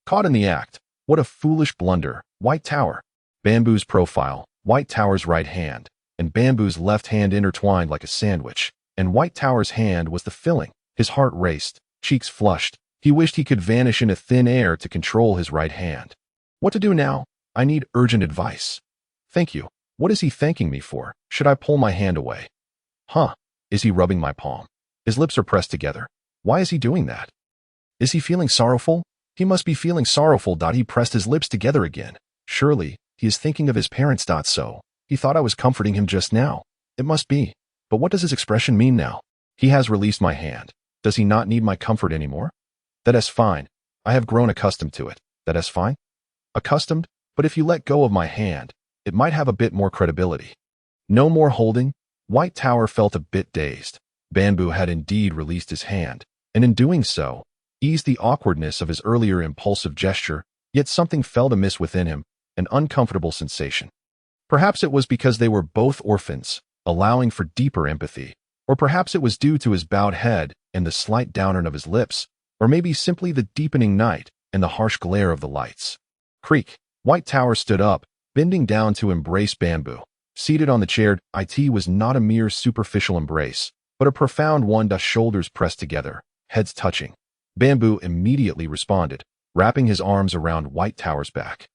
Caught in the act. What a foolish blunder. White Tower. Banbu's profile, White Tower's right hand, and Banbu's left hand intertwined like a sandwich, and White Tower's hand was the filling. His heart raced, cheeks flushed. He wished he could vanish into thin air to control his right hand. What to do now? I need urgent advice. Thank you. What is he thanking me for? Should I pull my hand away? Huh? Is he rubbing my palm? His lips are pressed together. Why is he doing that? Is he feeling sorrowful? He must be feeling sorrowful. He pressed his lips together again. Surely, he is thinking of his parents. So, he thought I was comforting him just now. It must be. But what does his expression mean now? He has released my hand. Does he not need my comfort anymore? That is fine. I have grown accustomed to it. That is fine? Accustomed? But if you let go of my hand, it might have a bit more credibility. No more holding. White Tower felt a bit dazed. Banbu had indeed released his hand, and in doing so, eased the awkwardness of his earlier impulsive gesture, yet something felt amiss within him, an uncomfortable sensation. Perhaps it was because they were both orphans, allowing for deeper empathy, or perhaps it was due to his bowed head and the slight downturn of his lips, or maybe simply the deepening night and the harsh glare of the lights. Creak. White Tower stood up, bending down to embrace Banbu. Seated on the chair, it was not a mere superficial embrace, but a profound one. Shoulders pressed together, heads touching. Banbu immediately responded, wrapping his arms around White Tower's back,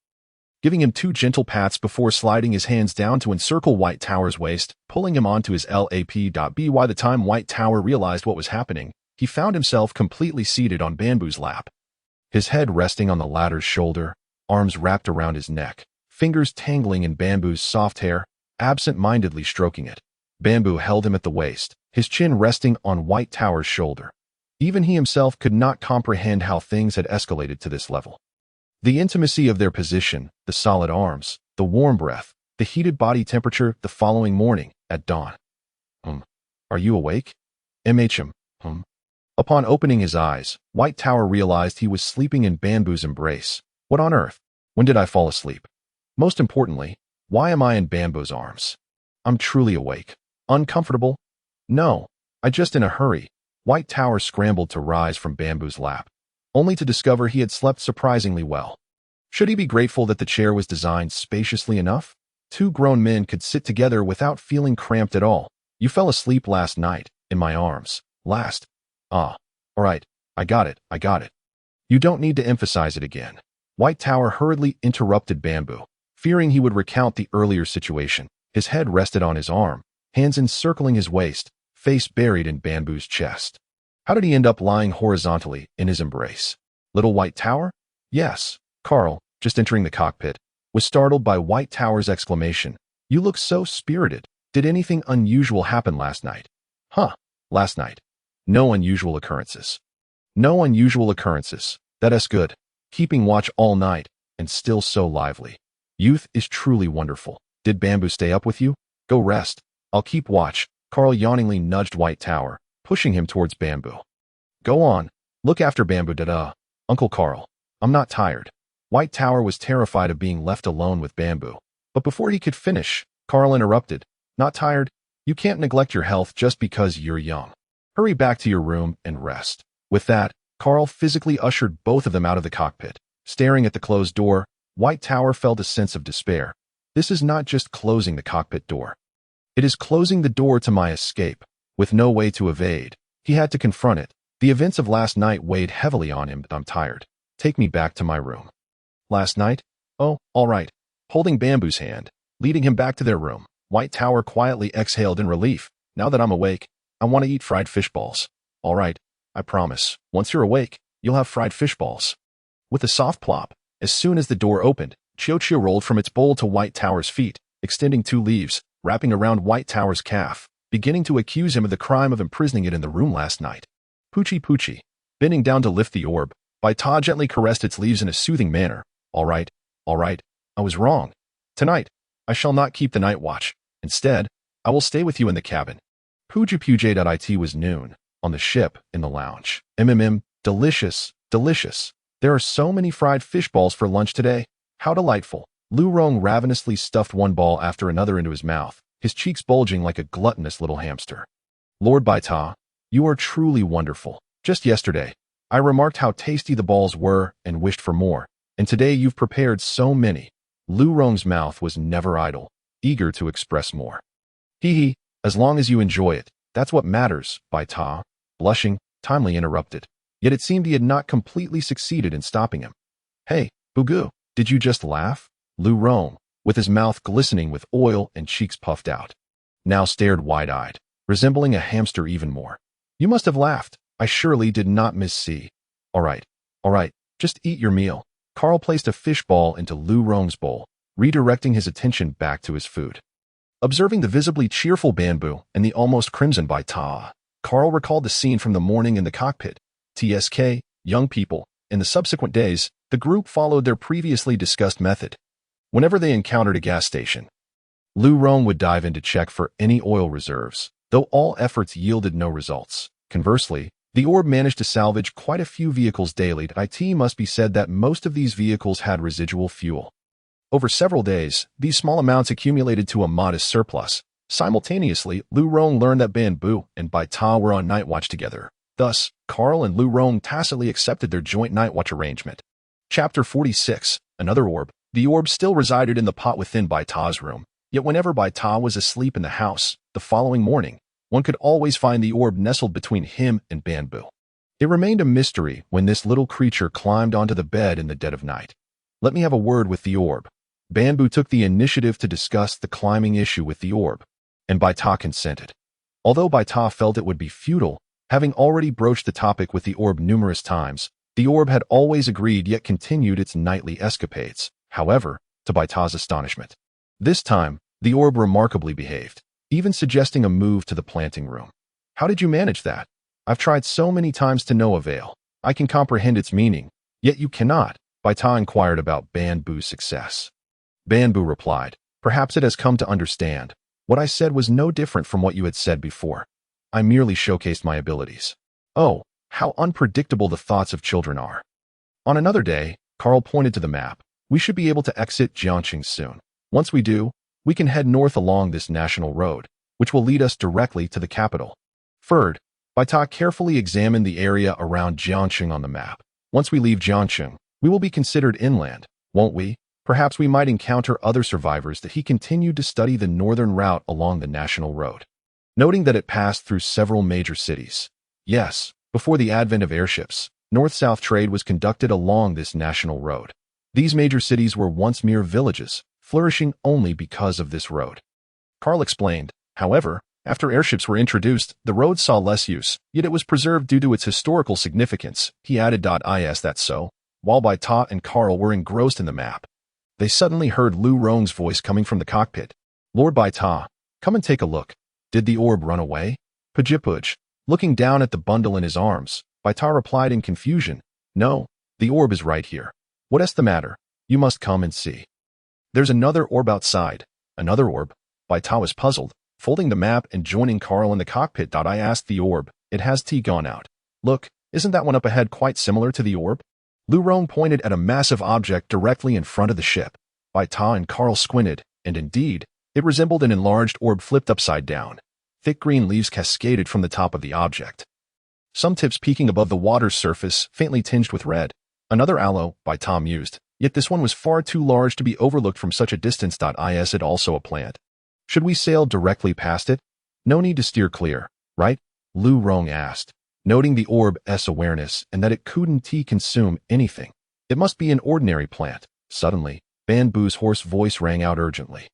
giving him 2 gentle pats before sliding his hands down to encircle White Tower's waist, pulling him onto his lap. By the time White Tower realized what was happening, he found himself completely seated on Banbu's lap, his head resting on the latter's shoulder, arms wrapped around his neck, fingers tangling in Banbu's soft hair, absent-mindedly stroking it. Banbu held him at the waist, his chin resting on White Tower's shoulder. Even he himself could not comprehend how things had escalated to this level. The intimacy of their position, the solid arms, the warm breath, the heated body temperature the following morning, at dawn. Are you awake? Upon opening his eyes, White Tower realized he was sleeping in Banbu's embrace. What on earth? When did I fall asleep? Most importantly, why am I in Banbu's arms? I'm truly awake. Uncomfortable? No, I just in a hurry. White Tower scrambled to rise from Banbu's lap, only to discover he had slept surprisingly well. Should he be grateful that the chair was designed spaciously enough? 2 grown men could sit together without feeling cramped at all. You fell asleep last night, in my arms. Last. All right, I got it. You don't need to emphasize it again. White Tower hurriedly interrupted Banbu, fearing he would recount the earlier situation. His head rested on his arm, hands encircling his waist, face buried in Banbu's chest. How did he end up lying horizontally in his embrace? Little White Tower? Yes. Carl, just entering the cockpit, was startled by White Tower's exclamation. You look so spirited. Did anything unusual happen last night? Last night. No unusual occurrences. No unusual occurrences. That is good. Keeping watch all night, and still so lively. Youth is truly wonderful. Did Banbu stay up with you? Go rest. I'll keep watch. Carl yawningly nudged White Tower, pushing him towards Banbu. Go on. Look after Banbu. Uncle Carl. I'm not tired. White Tower was terrified of being left alone with Banbu. But before he could finish, Carl interrupted. Not tired? You can't neglect your health just because you're young. Hurry back to your room and rest. With that, Carl physically ushered both of them out of the cockpit. Staring at the closed door, White Tower felt a sense of despair. This is not just closing the cockpit door. It is closing the door to my escape. With no way to evade, he had to confront it. The events of last night weighed heavily on him. I'm tired. Take me back to my room. Last night? Oh, all right. Holding Banbu's hand, leading him back to their room, White Tower quietly exhaled in relief. Now that I'm awake, I want to eat fried fish balls. All right, I promise. Once you're awake, you'll have fried fish balls. With a soft plop, as soon as the door opened, Chio-Chio rolled from its bowl to White Tower's feet, extending 2 leaves, wrapping around White Tower's calf, beginning to accuse him of the crime of imprisoning it in the room last night. Poochie. Bending down to lift the orb, Baita gently caressed its leaves in a soothing manner. All right, I was wrong. Tonight, I shall not keep the night watch. Instead, I will stay with you in the cabin. It was noon, on the ship, in the lounge. Delicious. There are so many fried fish balls for lunch today. How delightful. Lu Rong ravenously stuffed one ball after another into his mouth, his cheeks bulging like a gluttonous little hamster. Lord Baita, you are truly wonderful. Just yesterday, I remarked how tasty the balls were and wished for more, and today you've prepared so many. Lu Rong's mouth was never idle, eager to express more. Hee hee, as long as you enjoy it, that's what matters, Baita, blushing, timely interrupted. Yet it seemed he had not completely succeeded in stopping him. Hey, Bugu, did you just laugh? Lu Rong, with his mouth glistening with oil and cheeks puffed out, now stared wide-eyed, resembling a hamster even more. You must have laughed. I surely did not miss-see. All right, just eat your meal. Carl placed a fish ball into Lu Rong's bowl, redirecting his attention back to his food. Observing the visibly cheerful Banbu and the almost crimson Baita, Carl recalled the scene from the morning in the cockpit. TSK, young people. In the subsequent days, the group followed their previously discussed method. Whenever they encountered a gas station, Lu Rong would dive in to check for any oil reserves, though all efforts yielded no results. Conversely, the orb managed to salvage quite a few vehicles daily. It must be said that most of these vehicles had residual fuel. Over several days, these small amounts accumulated to a modest surplus. Simultaneously, Lu Rong learned that Banbu and Baita were on night watch together. Thus, Carl and Lu Rong tacitly accepted their joint night watch arrangement. Chapter 46, Another Orb. The orb still resided in the pot within Baita's room, yet whenever Baita was asleep in the house, the following morning, one could always find the orb nestled between him and Banbu. It remained a mystery when this little creature climbed onto the bed in the dead of night. Let me have a word with the orb. Banbu took the initiative to discuss the climbing issue with the orb, and Baita consented. Although Baita felt it would be futile, having already broached the topic with the orb numerous times, the orb had always agreed yet continued its nightly escapades. However, to Baita's astonishment, this time, the orb remarkably behaved, even suggesting a move to the planting room. How did you manage that? I've tried so many times to no avail. I can comprehend its meaning, yet you cannot. Baita inquired about Banbu's success. Banbu replied, perhaps it has come to understand. What I said was no different from what you had said before. I merely showcased my abilities. Oh, how unpredictable the thoughts of children are. On another day, Carl pointed to the map. We should be able to exit Jiangxing soon. Once we do, we can head north along this national road, which will lead us directly to the capital. Third, Baita carefully examined the area around Jiangxing on the map. Once we leave Jiangxing, we will be considered inland, won't we? Perhaps we might encounter other survivors. That he continued to study the northern route along the national road, noting that it passed through several major cities. Yes, before the advent of airships, north-south trade was conducted along this national road. These major cities were once mere villages, flourishing only because of this road. Carl explained, however, after airships were introduced, the road saw less use, yet it was preserved due to its historical significance. He added, "Is that so?" While Baita and Carl were engrossed in the map, they suddenly heard Lu Rong's voice coming from the cockpit. Lord Baita, come and take a look. Did the orb run away? Pujipuj. Looking down at the bundle in his arms, Baita replied in confusion, no, the orb is right here. What is the matter? You must come and see. There's another orb outside. Another orb? Baita was puzzled, folding the map and joining Carl in the cockpit. I asked the orb, it has gone out. Look, isn't that one up ahead quite similar to the orb? Lu Rong pointed at a massive object directly in front of the ship. Baita and Carl squinted, and indeed, it resembled an enlarged orb flipped upside down. Thick green leaves cascaded from the top of the object, some tips peeking above the water's surface, faintly tinged with red. Another aloe, Baita mused, yet this one was far too large to be overlooked from such a distance. Is it also a plant? Should we sail directly past it? No need to steer clear, right? Lu Rong asked, noting the orb's awareness and that it couldn't consume anything. It must be an ordinary plant. Suddenly, Banbu's hoarse voice rang out urgently.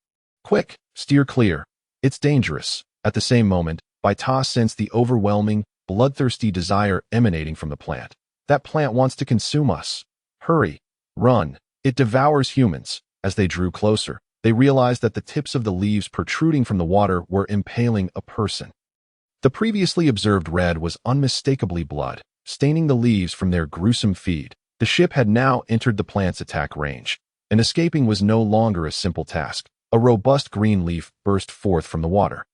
Quick, steer clear. It's dangerous. At the same moment, Baita sensed the overwhelming, bloodthirsty desire emanating from the plant. That plant wants to consume us. Hurry. Run. It devours humans. As they drew closer, they realized that the tips of the leaves protruding from the water were impaling a person. The previously observed red was unmistakably blood, staining the leaves from their gruesome feed. The ship had now entered the plant's attack range, and escaping was no longer a simple task. A robust green leaf burst forth from the water,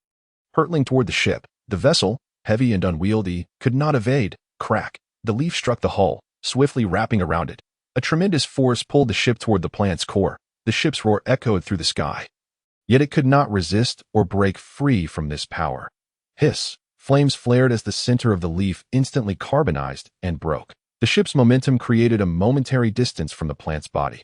hurtling toward the ship. The vessel, heavy and unwieldy, could not evade. Crack. The leaf struck the hull, swiftly wrapping around it. A tremendous force pulled the ship toward the plant's core. The ship's roar echoed through the sky. Yet it could not resist or break free from this power. Hiss. Flames flared as the center of the leaf instantly carbonized and broke. The ship's momentum created a momentary distance from the plant's body,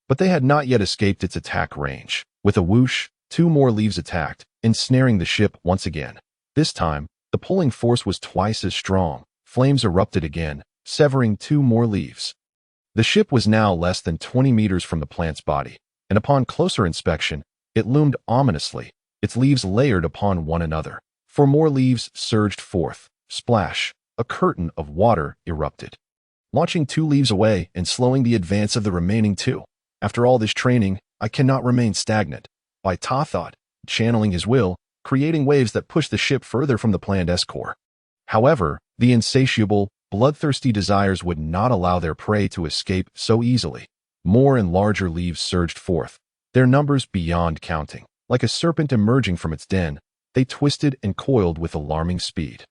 but they had not yet escaped its attack range. With a whoosh, 2 more leaves attacked, ensnaring the ship once again. This time, the pulling force was twice as strong. Flames erupted again, severing 2 more leaves. The ship was now less than 20 meters from the plant's body, and upon closer inspection, it loomed ominously, its leaves layered upon one another. 4 more leaves surged forth. Splash! A curtain of water erupted, launching 2 leaves away and slowing the advance of the remaining 2. After all this training, I cannot remain stagnant, Baita thought, channeling his will, creating waves that pushed the ship further from the planned S-core. However, the insatiable, bloodthirsty desires would not allow their prey to escape so easily. More and larger leaves surged forth, their numbers beyond counting. Like a serpent emerging from its den, they twisted and coiled with alarming speed.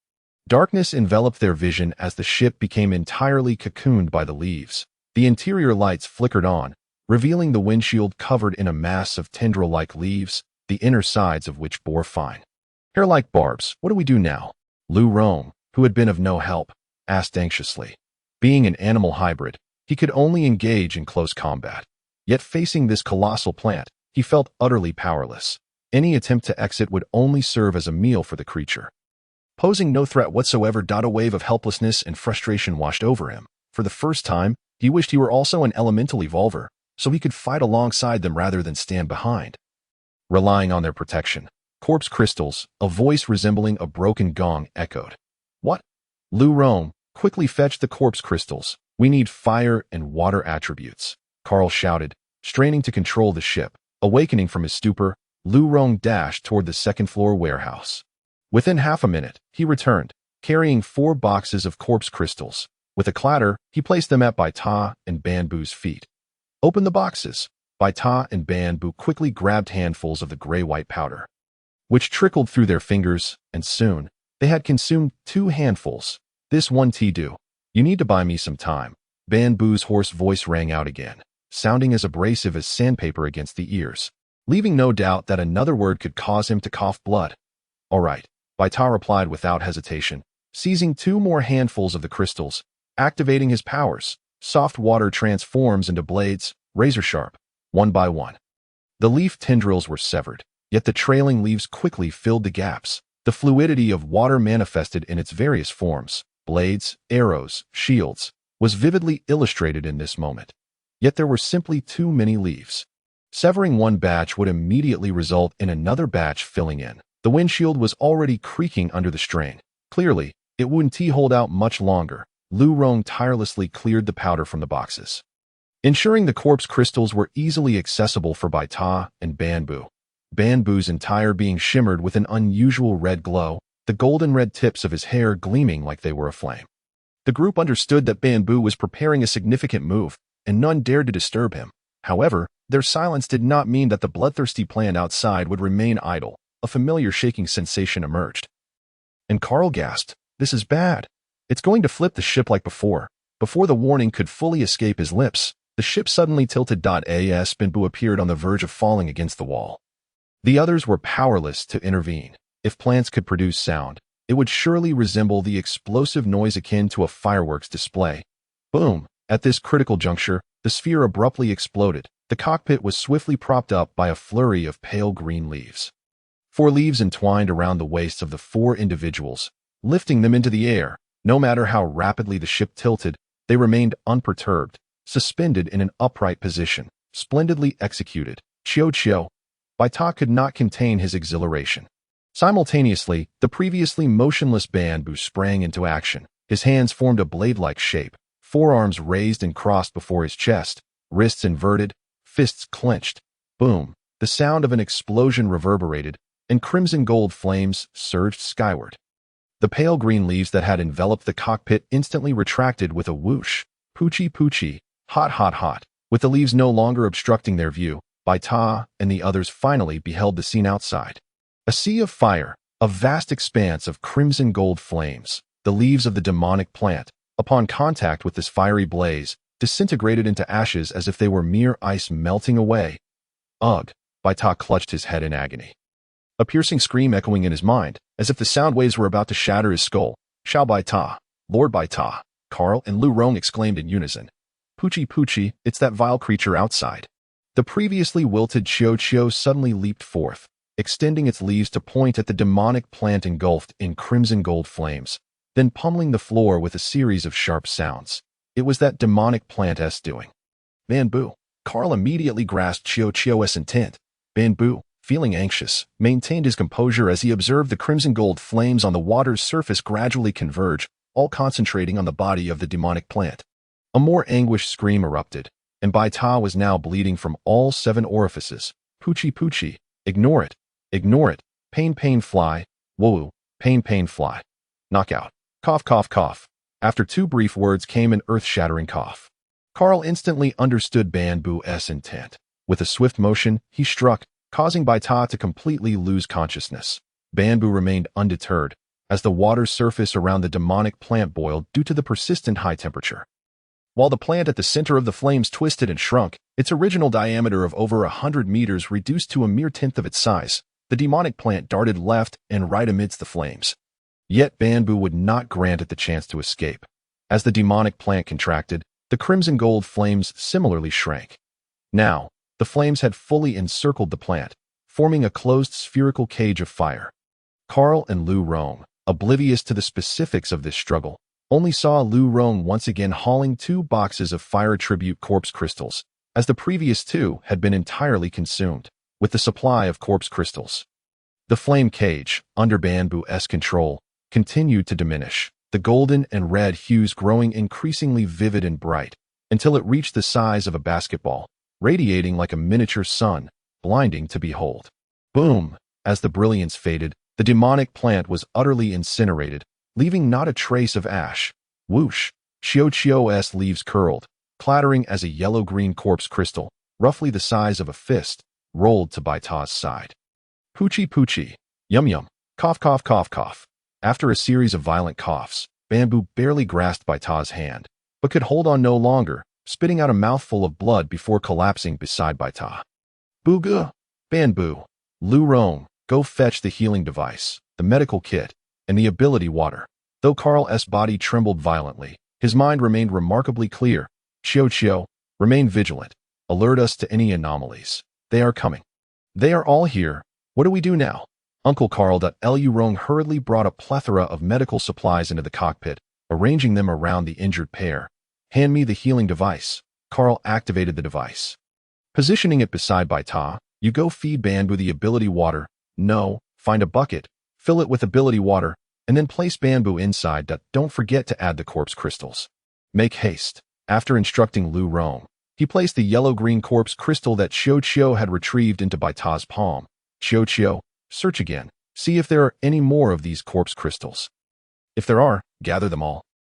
Darkness enveloped their vision as the ship became entirely cocooned by the leaves. The interior lights flickered on, revealing the windshield covered in a mass of tendril-like leaves, the inner sides of which bore fine hair-like barbs. What do we do now? Lu Rong, who had been of no help, asked anxiously. Being an animal hybrid, he could only engage in close combat. Yet facing this colossal plant, he felt utterly powerless. Any attempt to exit would only serve as a meal for the creature. Posing no threat whatsoever, a wave of helplessness and frustration washed over him. For the first time, he wished he were also an elemental evolver, so he could fight alongside them rather than stand behind. Relying on their protection, corpse crystals, a voice resembling a broken gong, echoed. What? Lu Rong, quickly fetch the corpse crystals. We need fire and water attributes, Carl shouted, straining to control the ship. Awakening from his stupor, Lu Rong dashed toward the second-floor warehouse. Within half a minute, he returned, carrying 4 boxes of corpse crystals. With a clatter, he placed them at Baita and Banbu's feet. Open the boxes. Baita and Banbu quickly grabbed handfuls of the gray-white powder, which trickled through their fingers, and soon, they had consumed 2 handfuls. This one do. You need to buy me some time. Banbu's hoarse voice rang out again, sounding as abrasive as sandpaper against the ears, leaving no doubt that another word could cause him to cough blood. All right, Baita replied without hesitation, seizing 2 more handfuls of the crystals, activating his powers. Soft water transforms into blades, razor-sharp, one by one. The leaf tendrils were severed, yet the trailing leaves quickly filled the gaps. The fluidity of water manifested in its various forms, blades, arrows, shields, was vividly illustrated in this moment. Yet there were simply too many leaves. Severing one batch would immediately result in another batch filling in. The windshield was already creaking under the strain. Clearly, it wouldn't hold out much longer. Lu Rong tirelessly cleared the powder from the boxes, ensuring the corpse crystals were easily accessible for Baita and Banbu. Banbu's entire being shimmered with an unusual red glow, the golden red tips of his hair gleaming like they were aflame. The group understood that Banbu was preparing a significant move, and none dared to disturb him. However, their silence did not mean that the bloodthirsty plant outside would remain idle. A familiar shaking sensation emerged, and Carl gasped, "This is bad. It's going to flip the ship like before." Before the warning could fully escape his lips, the ship suddenly tilted. As Banbu appeared on the verge of falling against the wall. The others were powerless to intervene. If plants could produce sound, it would surely resemble the explosive noise akin to a fireworks display. Boom! At this critical juncture, the sphere abruptly exploded. The cockpit was swiftly propped up by a flurry of pale green leaves. 4 leaves entwined around the waists of the 4 individuals, lifting them into the air. No matter how rapidly the ship tilted, they remained unperturbed, suspended in an upright position. Splendidly executed. Chio. Baita could not contain his exhilaration. Simultaneously, the previously motionless Banbu sprang into action. His hands formed a blade-like shape, forearms raised and crossed before his chest, wrists inverted, fists clenched. Boom! The sound of an explosion reverberated, and crimson gold flames surged skyward. The pale green leaves that had enveloped the cockpit instantly retracted with a whoosh. Poochie, hot. With the leaves no longer obstructing their view, Baita and the others finally beheld the scene outside. A sea of fire, a vast expanse of crimson gold flames. The leaves of the demonic plant, upon contact with this fiery blaze, disintegrated into ashes as if they were mere ice melting away. Ugh! Baita clutched his head in agony. A piercing scream echoing in his mind, as if the sound waves were about to shatter his skull. Xiao Baita, Lord Baita, Carl and Lu Rong exclaimed in unison. Poochie, it's that vile creature outside. The previously wilted Chiao suddenly leaped forth, extending its leaves to point at the demonic plant engulfed in crimson gold flames, then pummeling the floor with a series of sharp sounds. It was that demonic plant's doing. Banbu. Carl immediately grasped Chiao's intent. Banbu, feeling anxious, maintained his composure as he observed the crimson gold flames on the water's surface gradually converge, all concentrating on the body of the demonic plant. A more anguished scream erupted, and Baita was now bleeding from all 7 orifices. Poochie poochie, ignore it, ignore it, pain pain fly, woo, pain pain fly. Knockout, cough cough cough. After 2 brief words came an earth-shattering cough. Carl instantly understood Banbu's intent. With a swift motion, he struck, causing Baita to completely lose consciousness. Banbu remained undeterred, as the water's surface around the demonic plant boiled due to the persistent high temperature. While the plant at the center of the flames twisted and shrunk, its original diameter of over 100 meters reduced to a mere tenth of its size, the demonic plant darted left and right amidst the flames. Yet Banbu would not grant it the chance to escape. As the demonic plant contracted, the crimson gold flames similarly shrank. Now, the flames had fully encircled the plant, forming a closed spherical cage of fire. Carl and Lu Rong, oblivious to the specifics of this struggle, only saw Lu Rong once again hauling 2 boxes of fire tribute corpse crystals, as the previous 2 had been entirely consumed, with the supply of corpse crystals. The flame cage, under Banbu's control, continued to diminish, the golden and red hues growing increasingly vivid and bright, until it reached the size of a basketball, radiating like a miniature sun, blinding to behold. Boom! As the brilliance faded, the demonic plant was utterly incinerated, leaving not a trace of ash. Whoosh! Chiao's leaves curled, clattering as a yellow-green corpse crystal, roughly the size of a fist, rolled to Baita's side. Poochie poochie, yum yum, cough cough cough cough. After a series of violent coughs, Banbu barely grasped Baita's hand, but could hold on no longer, spitting out a mouthful of blood before collapsing beside Baita. Booga! Banbu, Lu Rong, go fetch the healing device, the medical kit, and the ability water. Though Carl's body trembled violently, his mind remained remarkably clear. Chiao, remain vigilant. Alert us to any anomalies. They are coming. They are all here. What do we do now? Uncle Carl. Lu Rong hurriedly brought a plethora of medical supplies into the cockpit, arranging them around the injured pair. Hand me the healing device. Carl activated the device. Positioning it beside Baita, you go feed Banbu the ability water. No, find a bucket, fill it with ability water, and then place Banbu inside. Don't forget to add the corpse crystals. Make haste. After instructing Lu Rong, he placed the yellow-green corpse crystal that Chiao had retrieved into Baita's palm. Chiao, search again. See if there are any more of these corpse crystals. If there are, gather them all.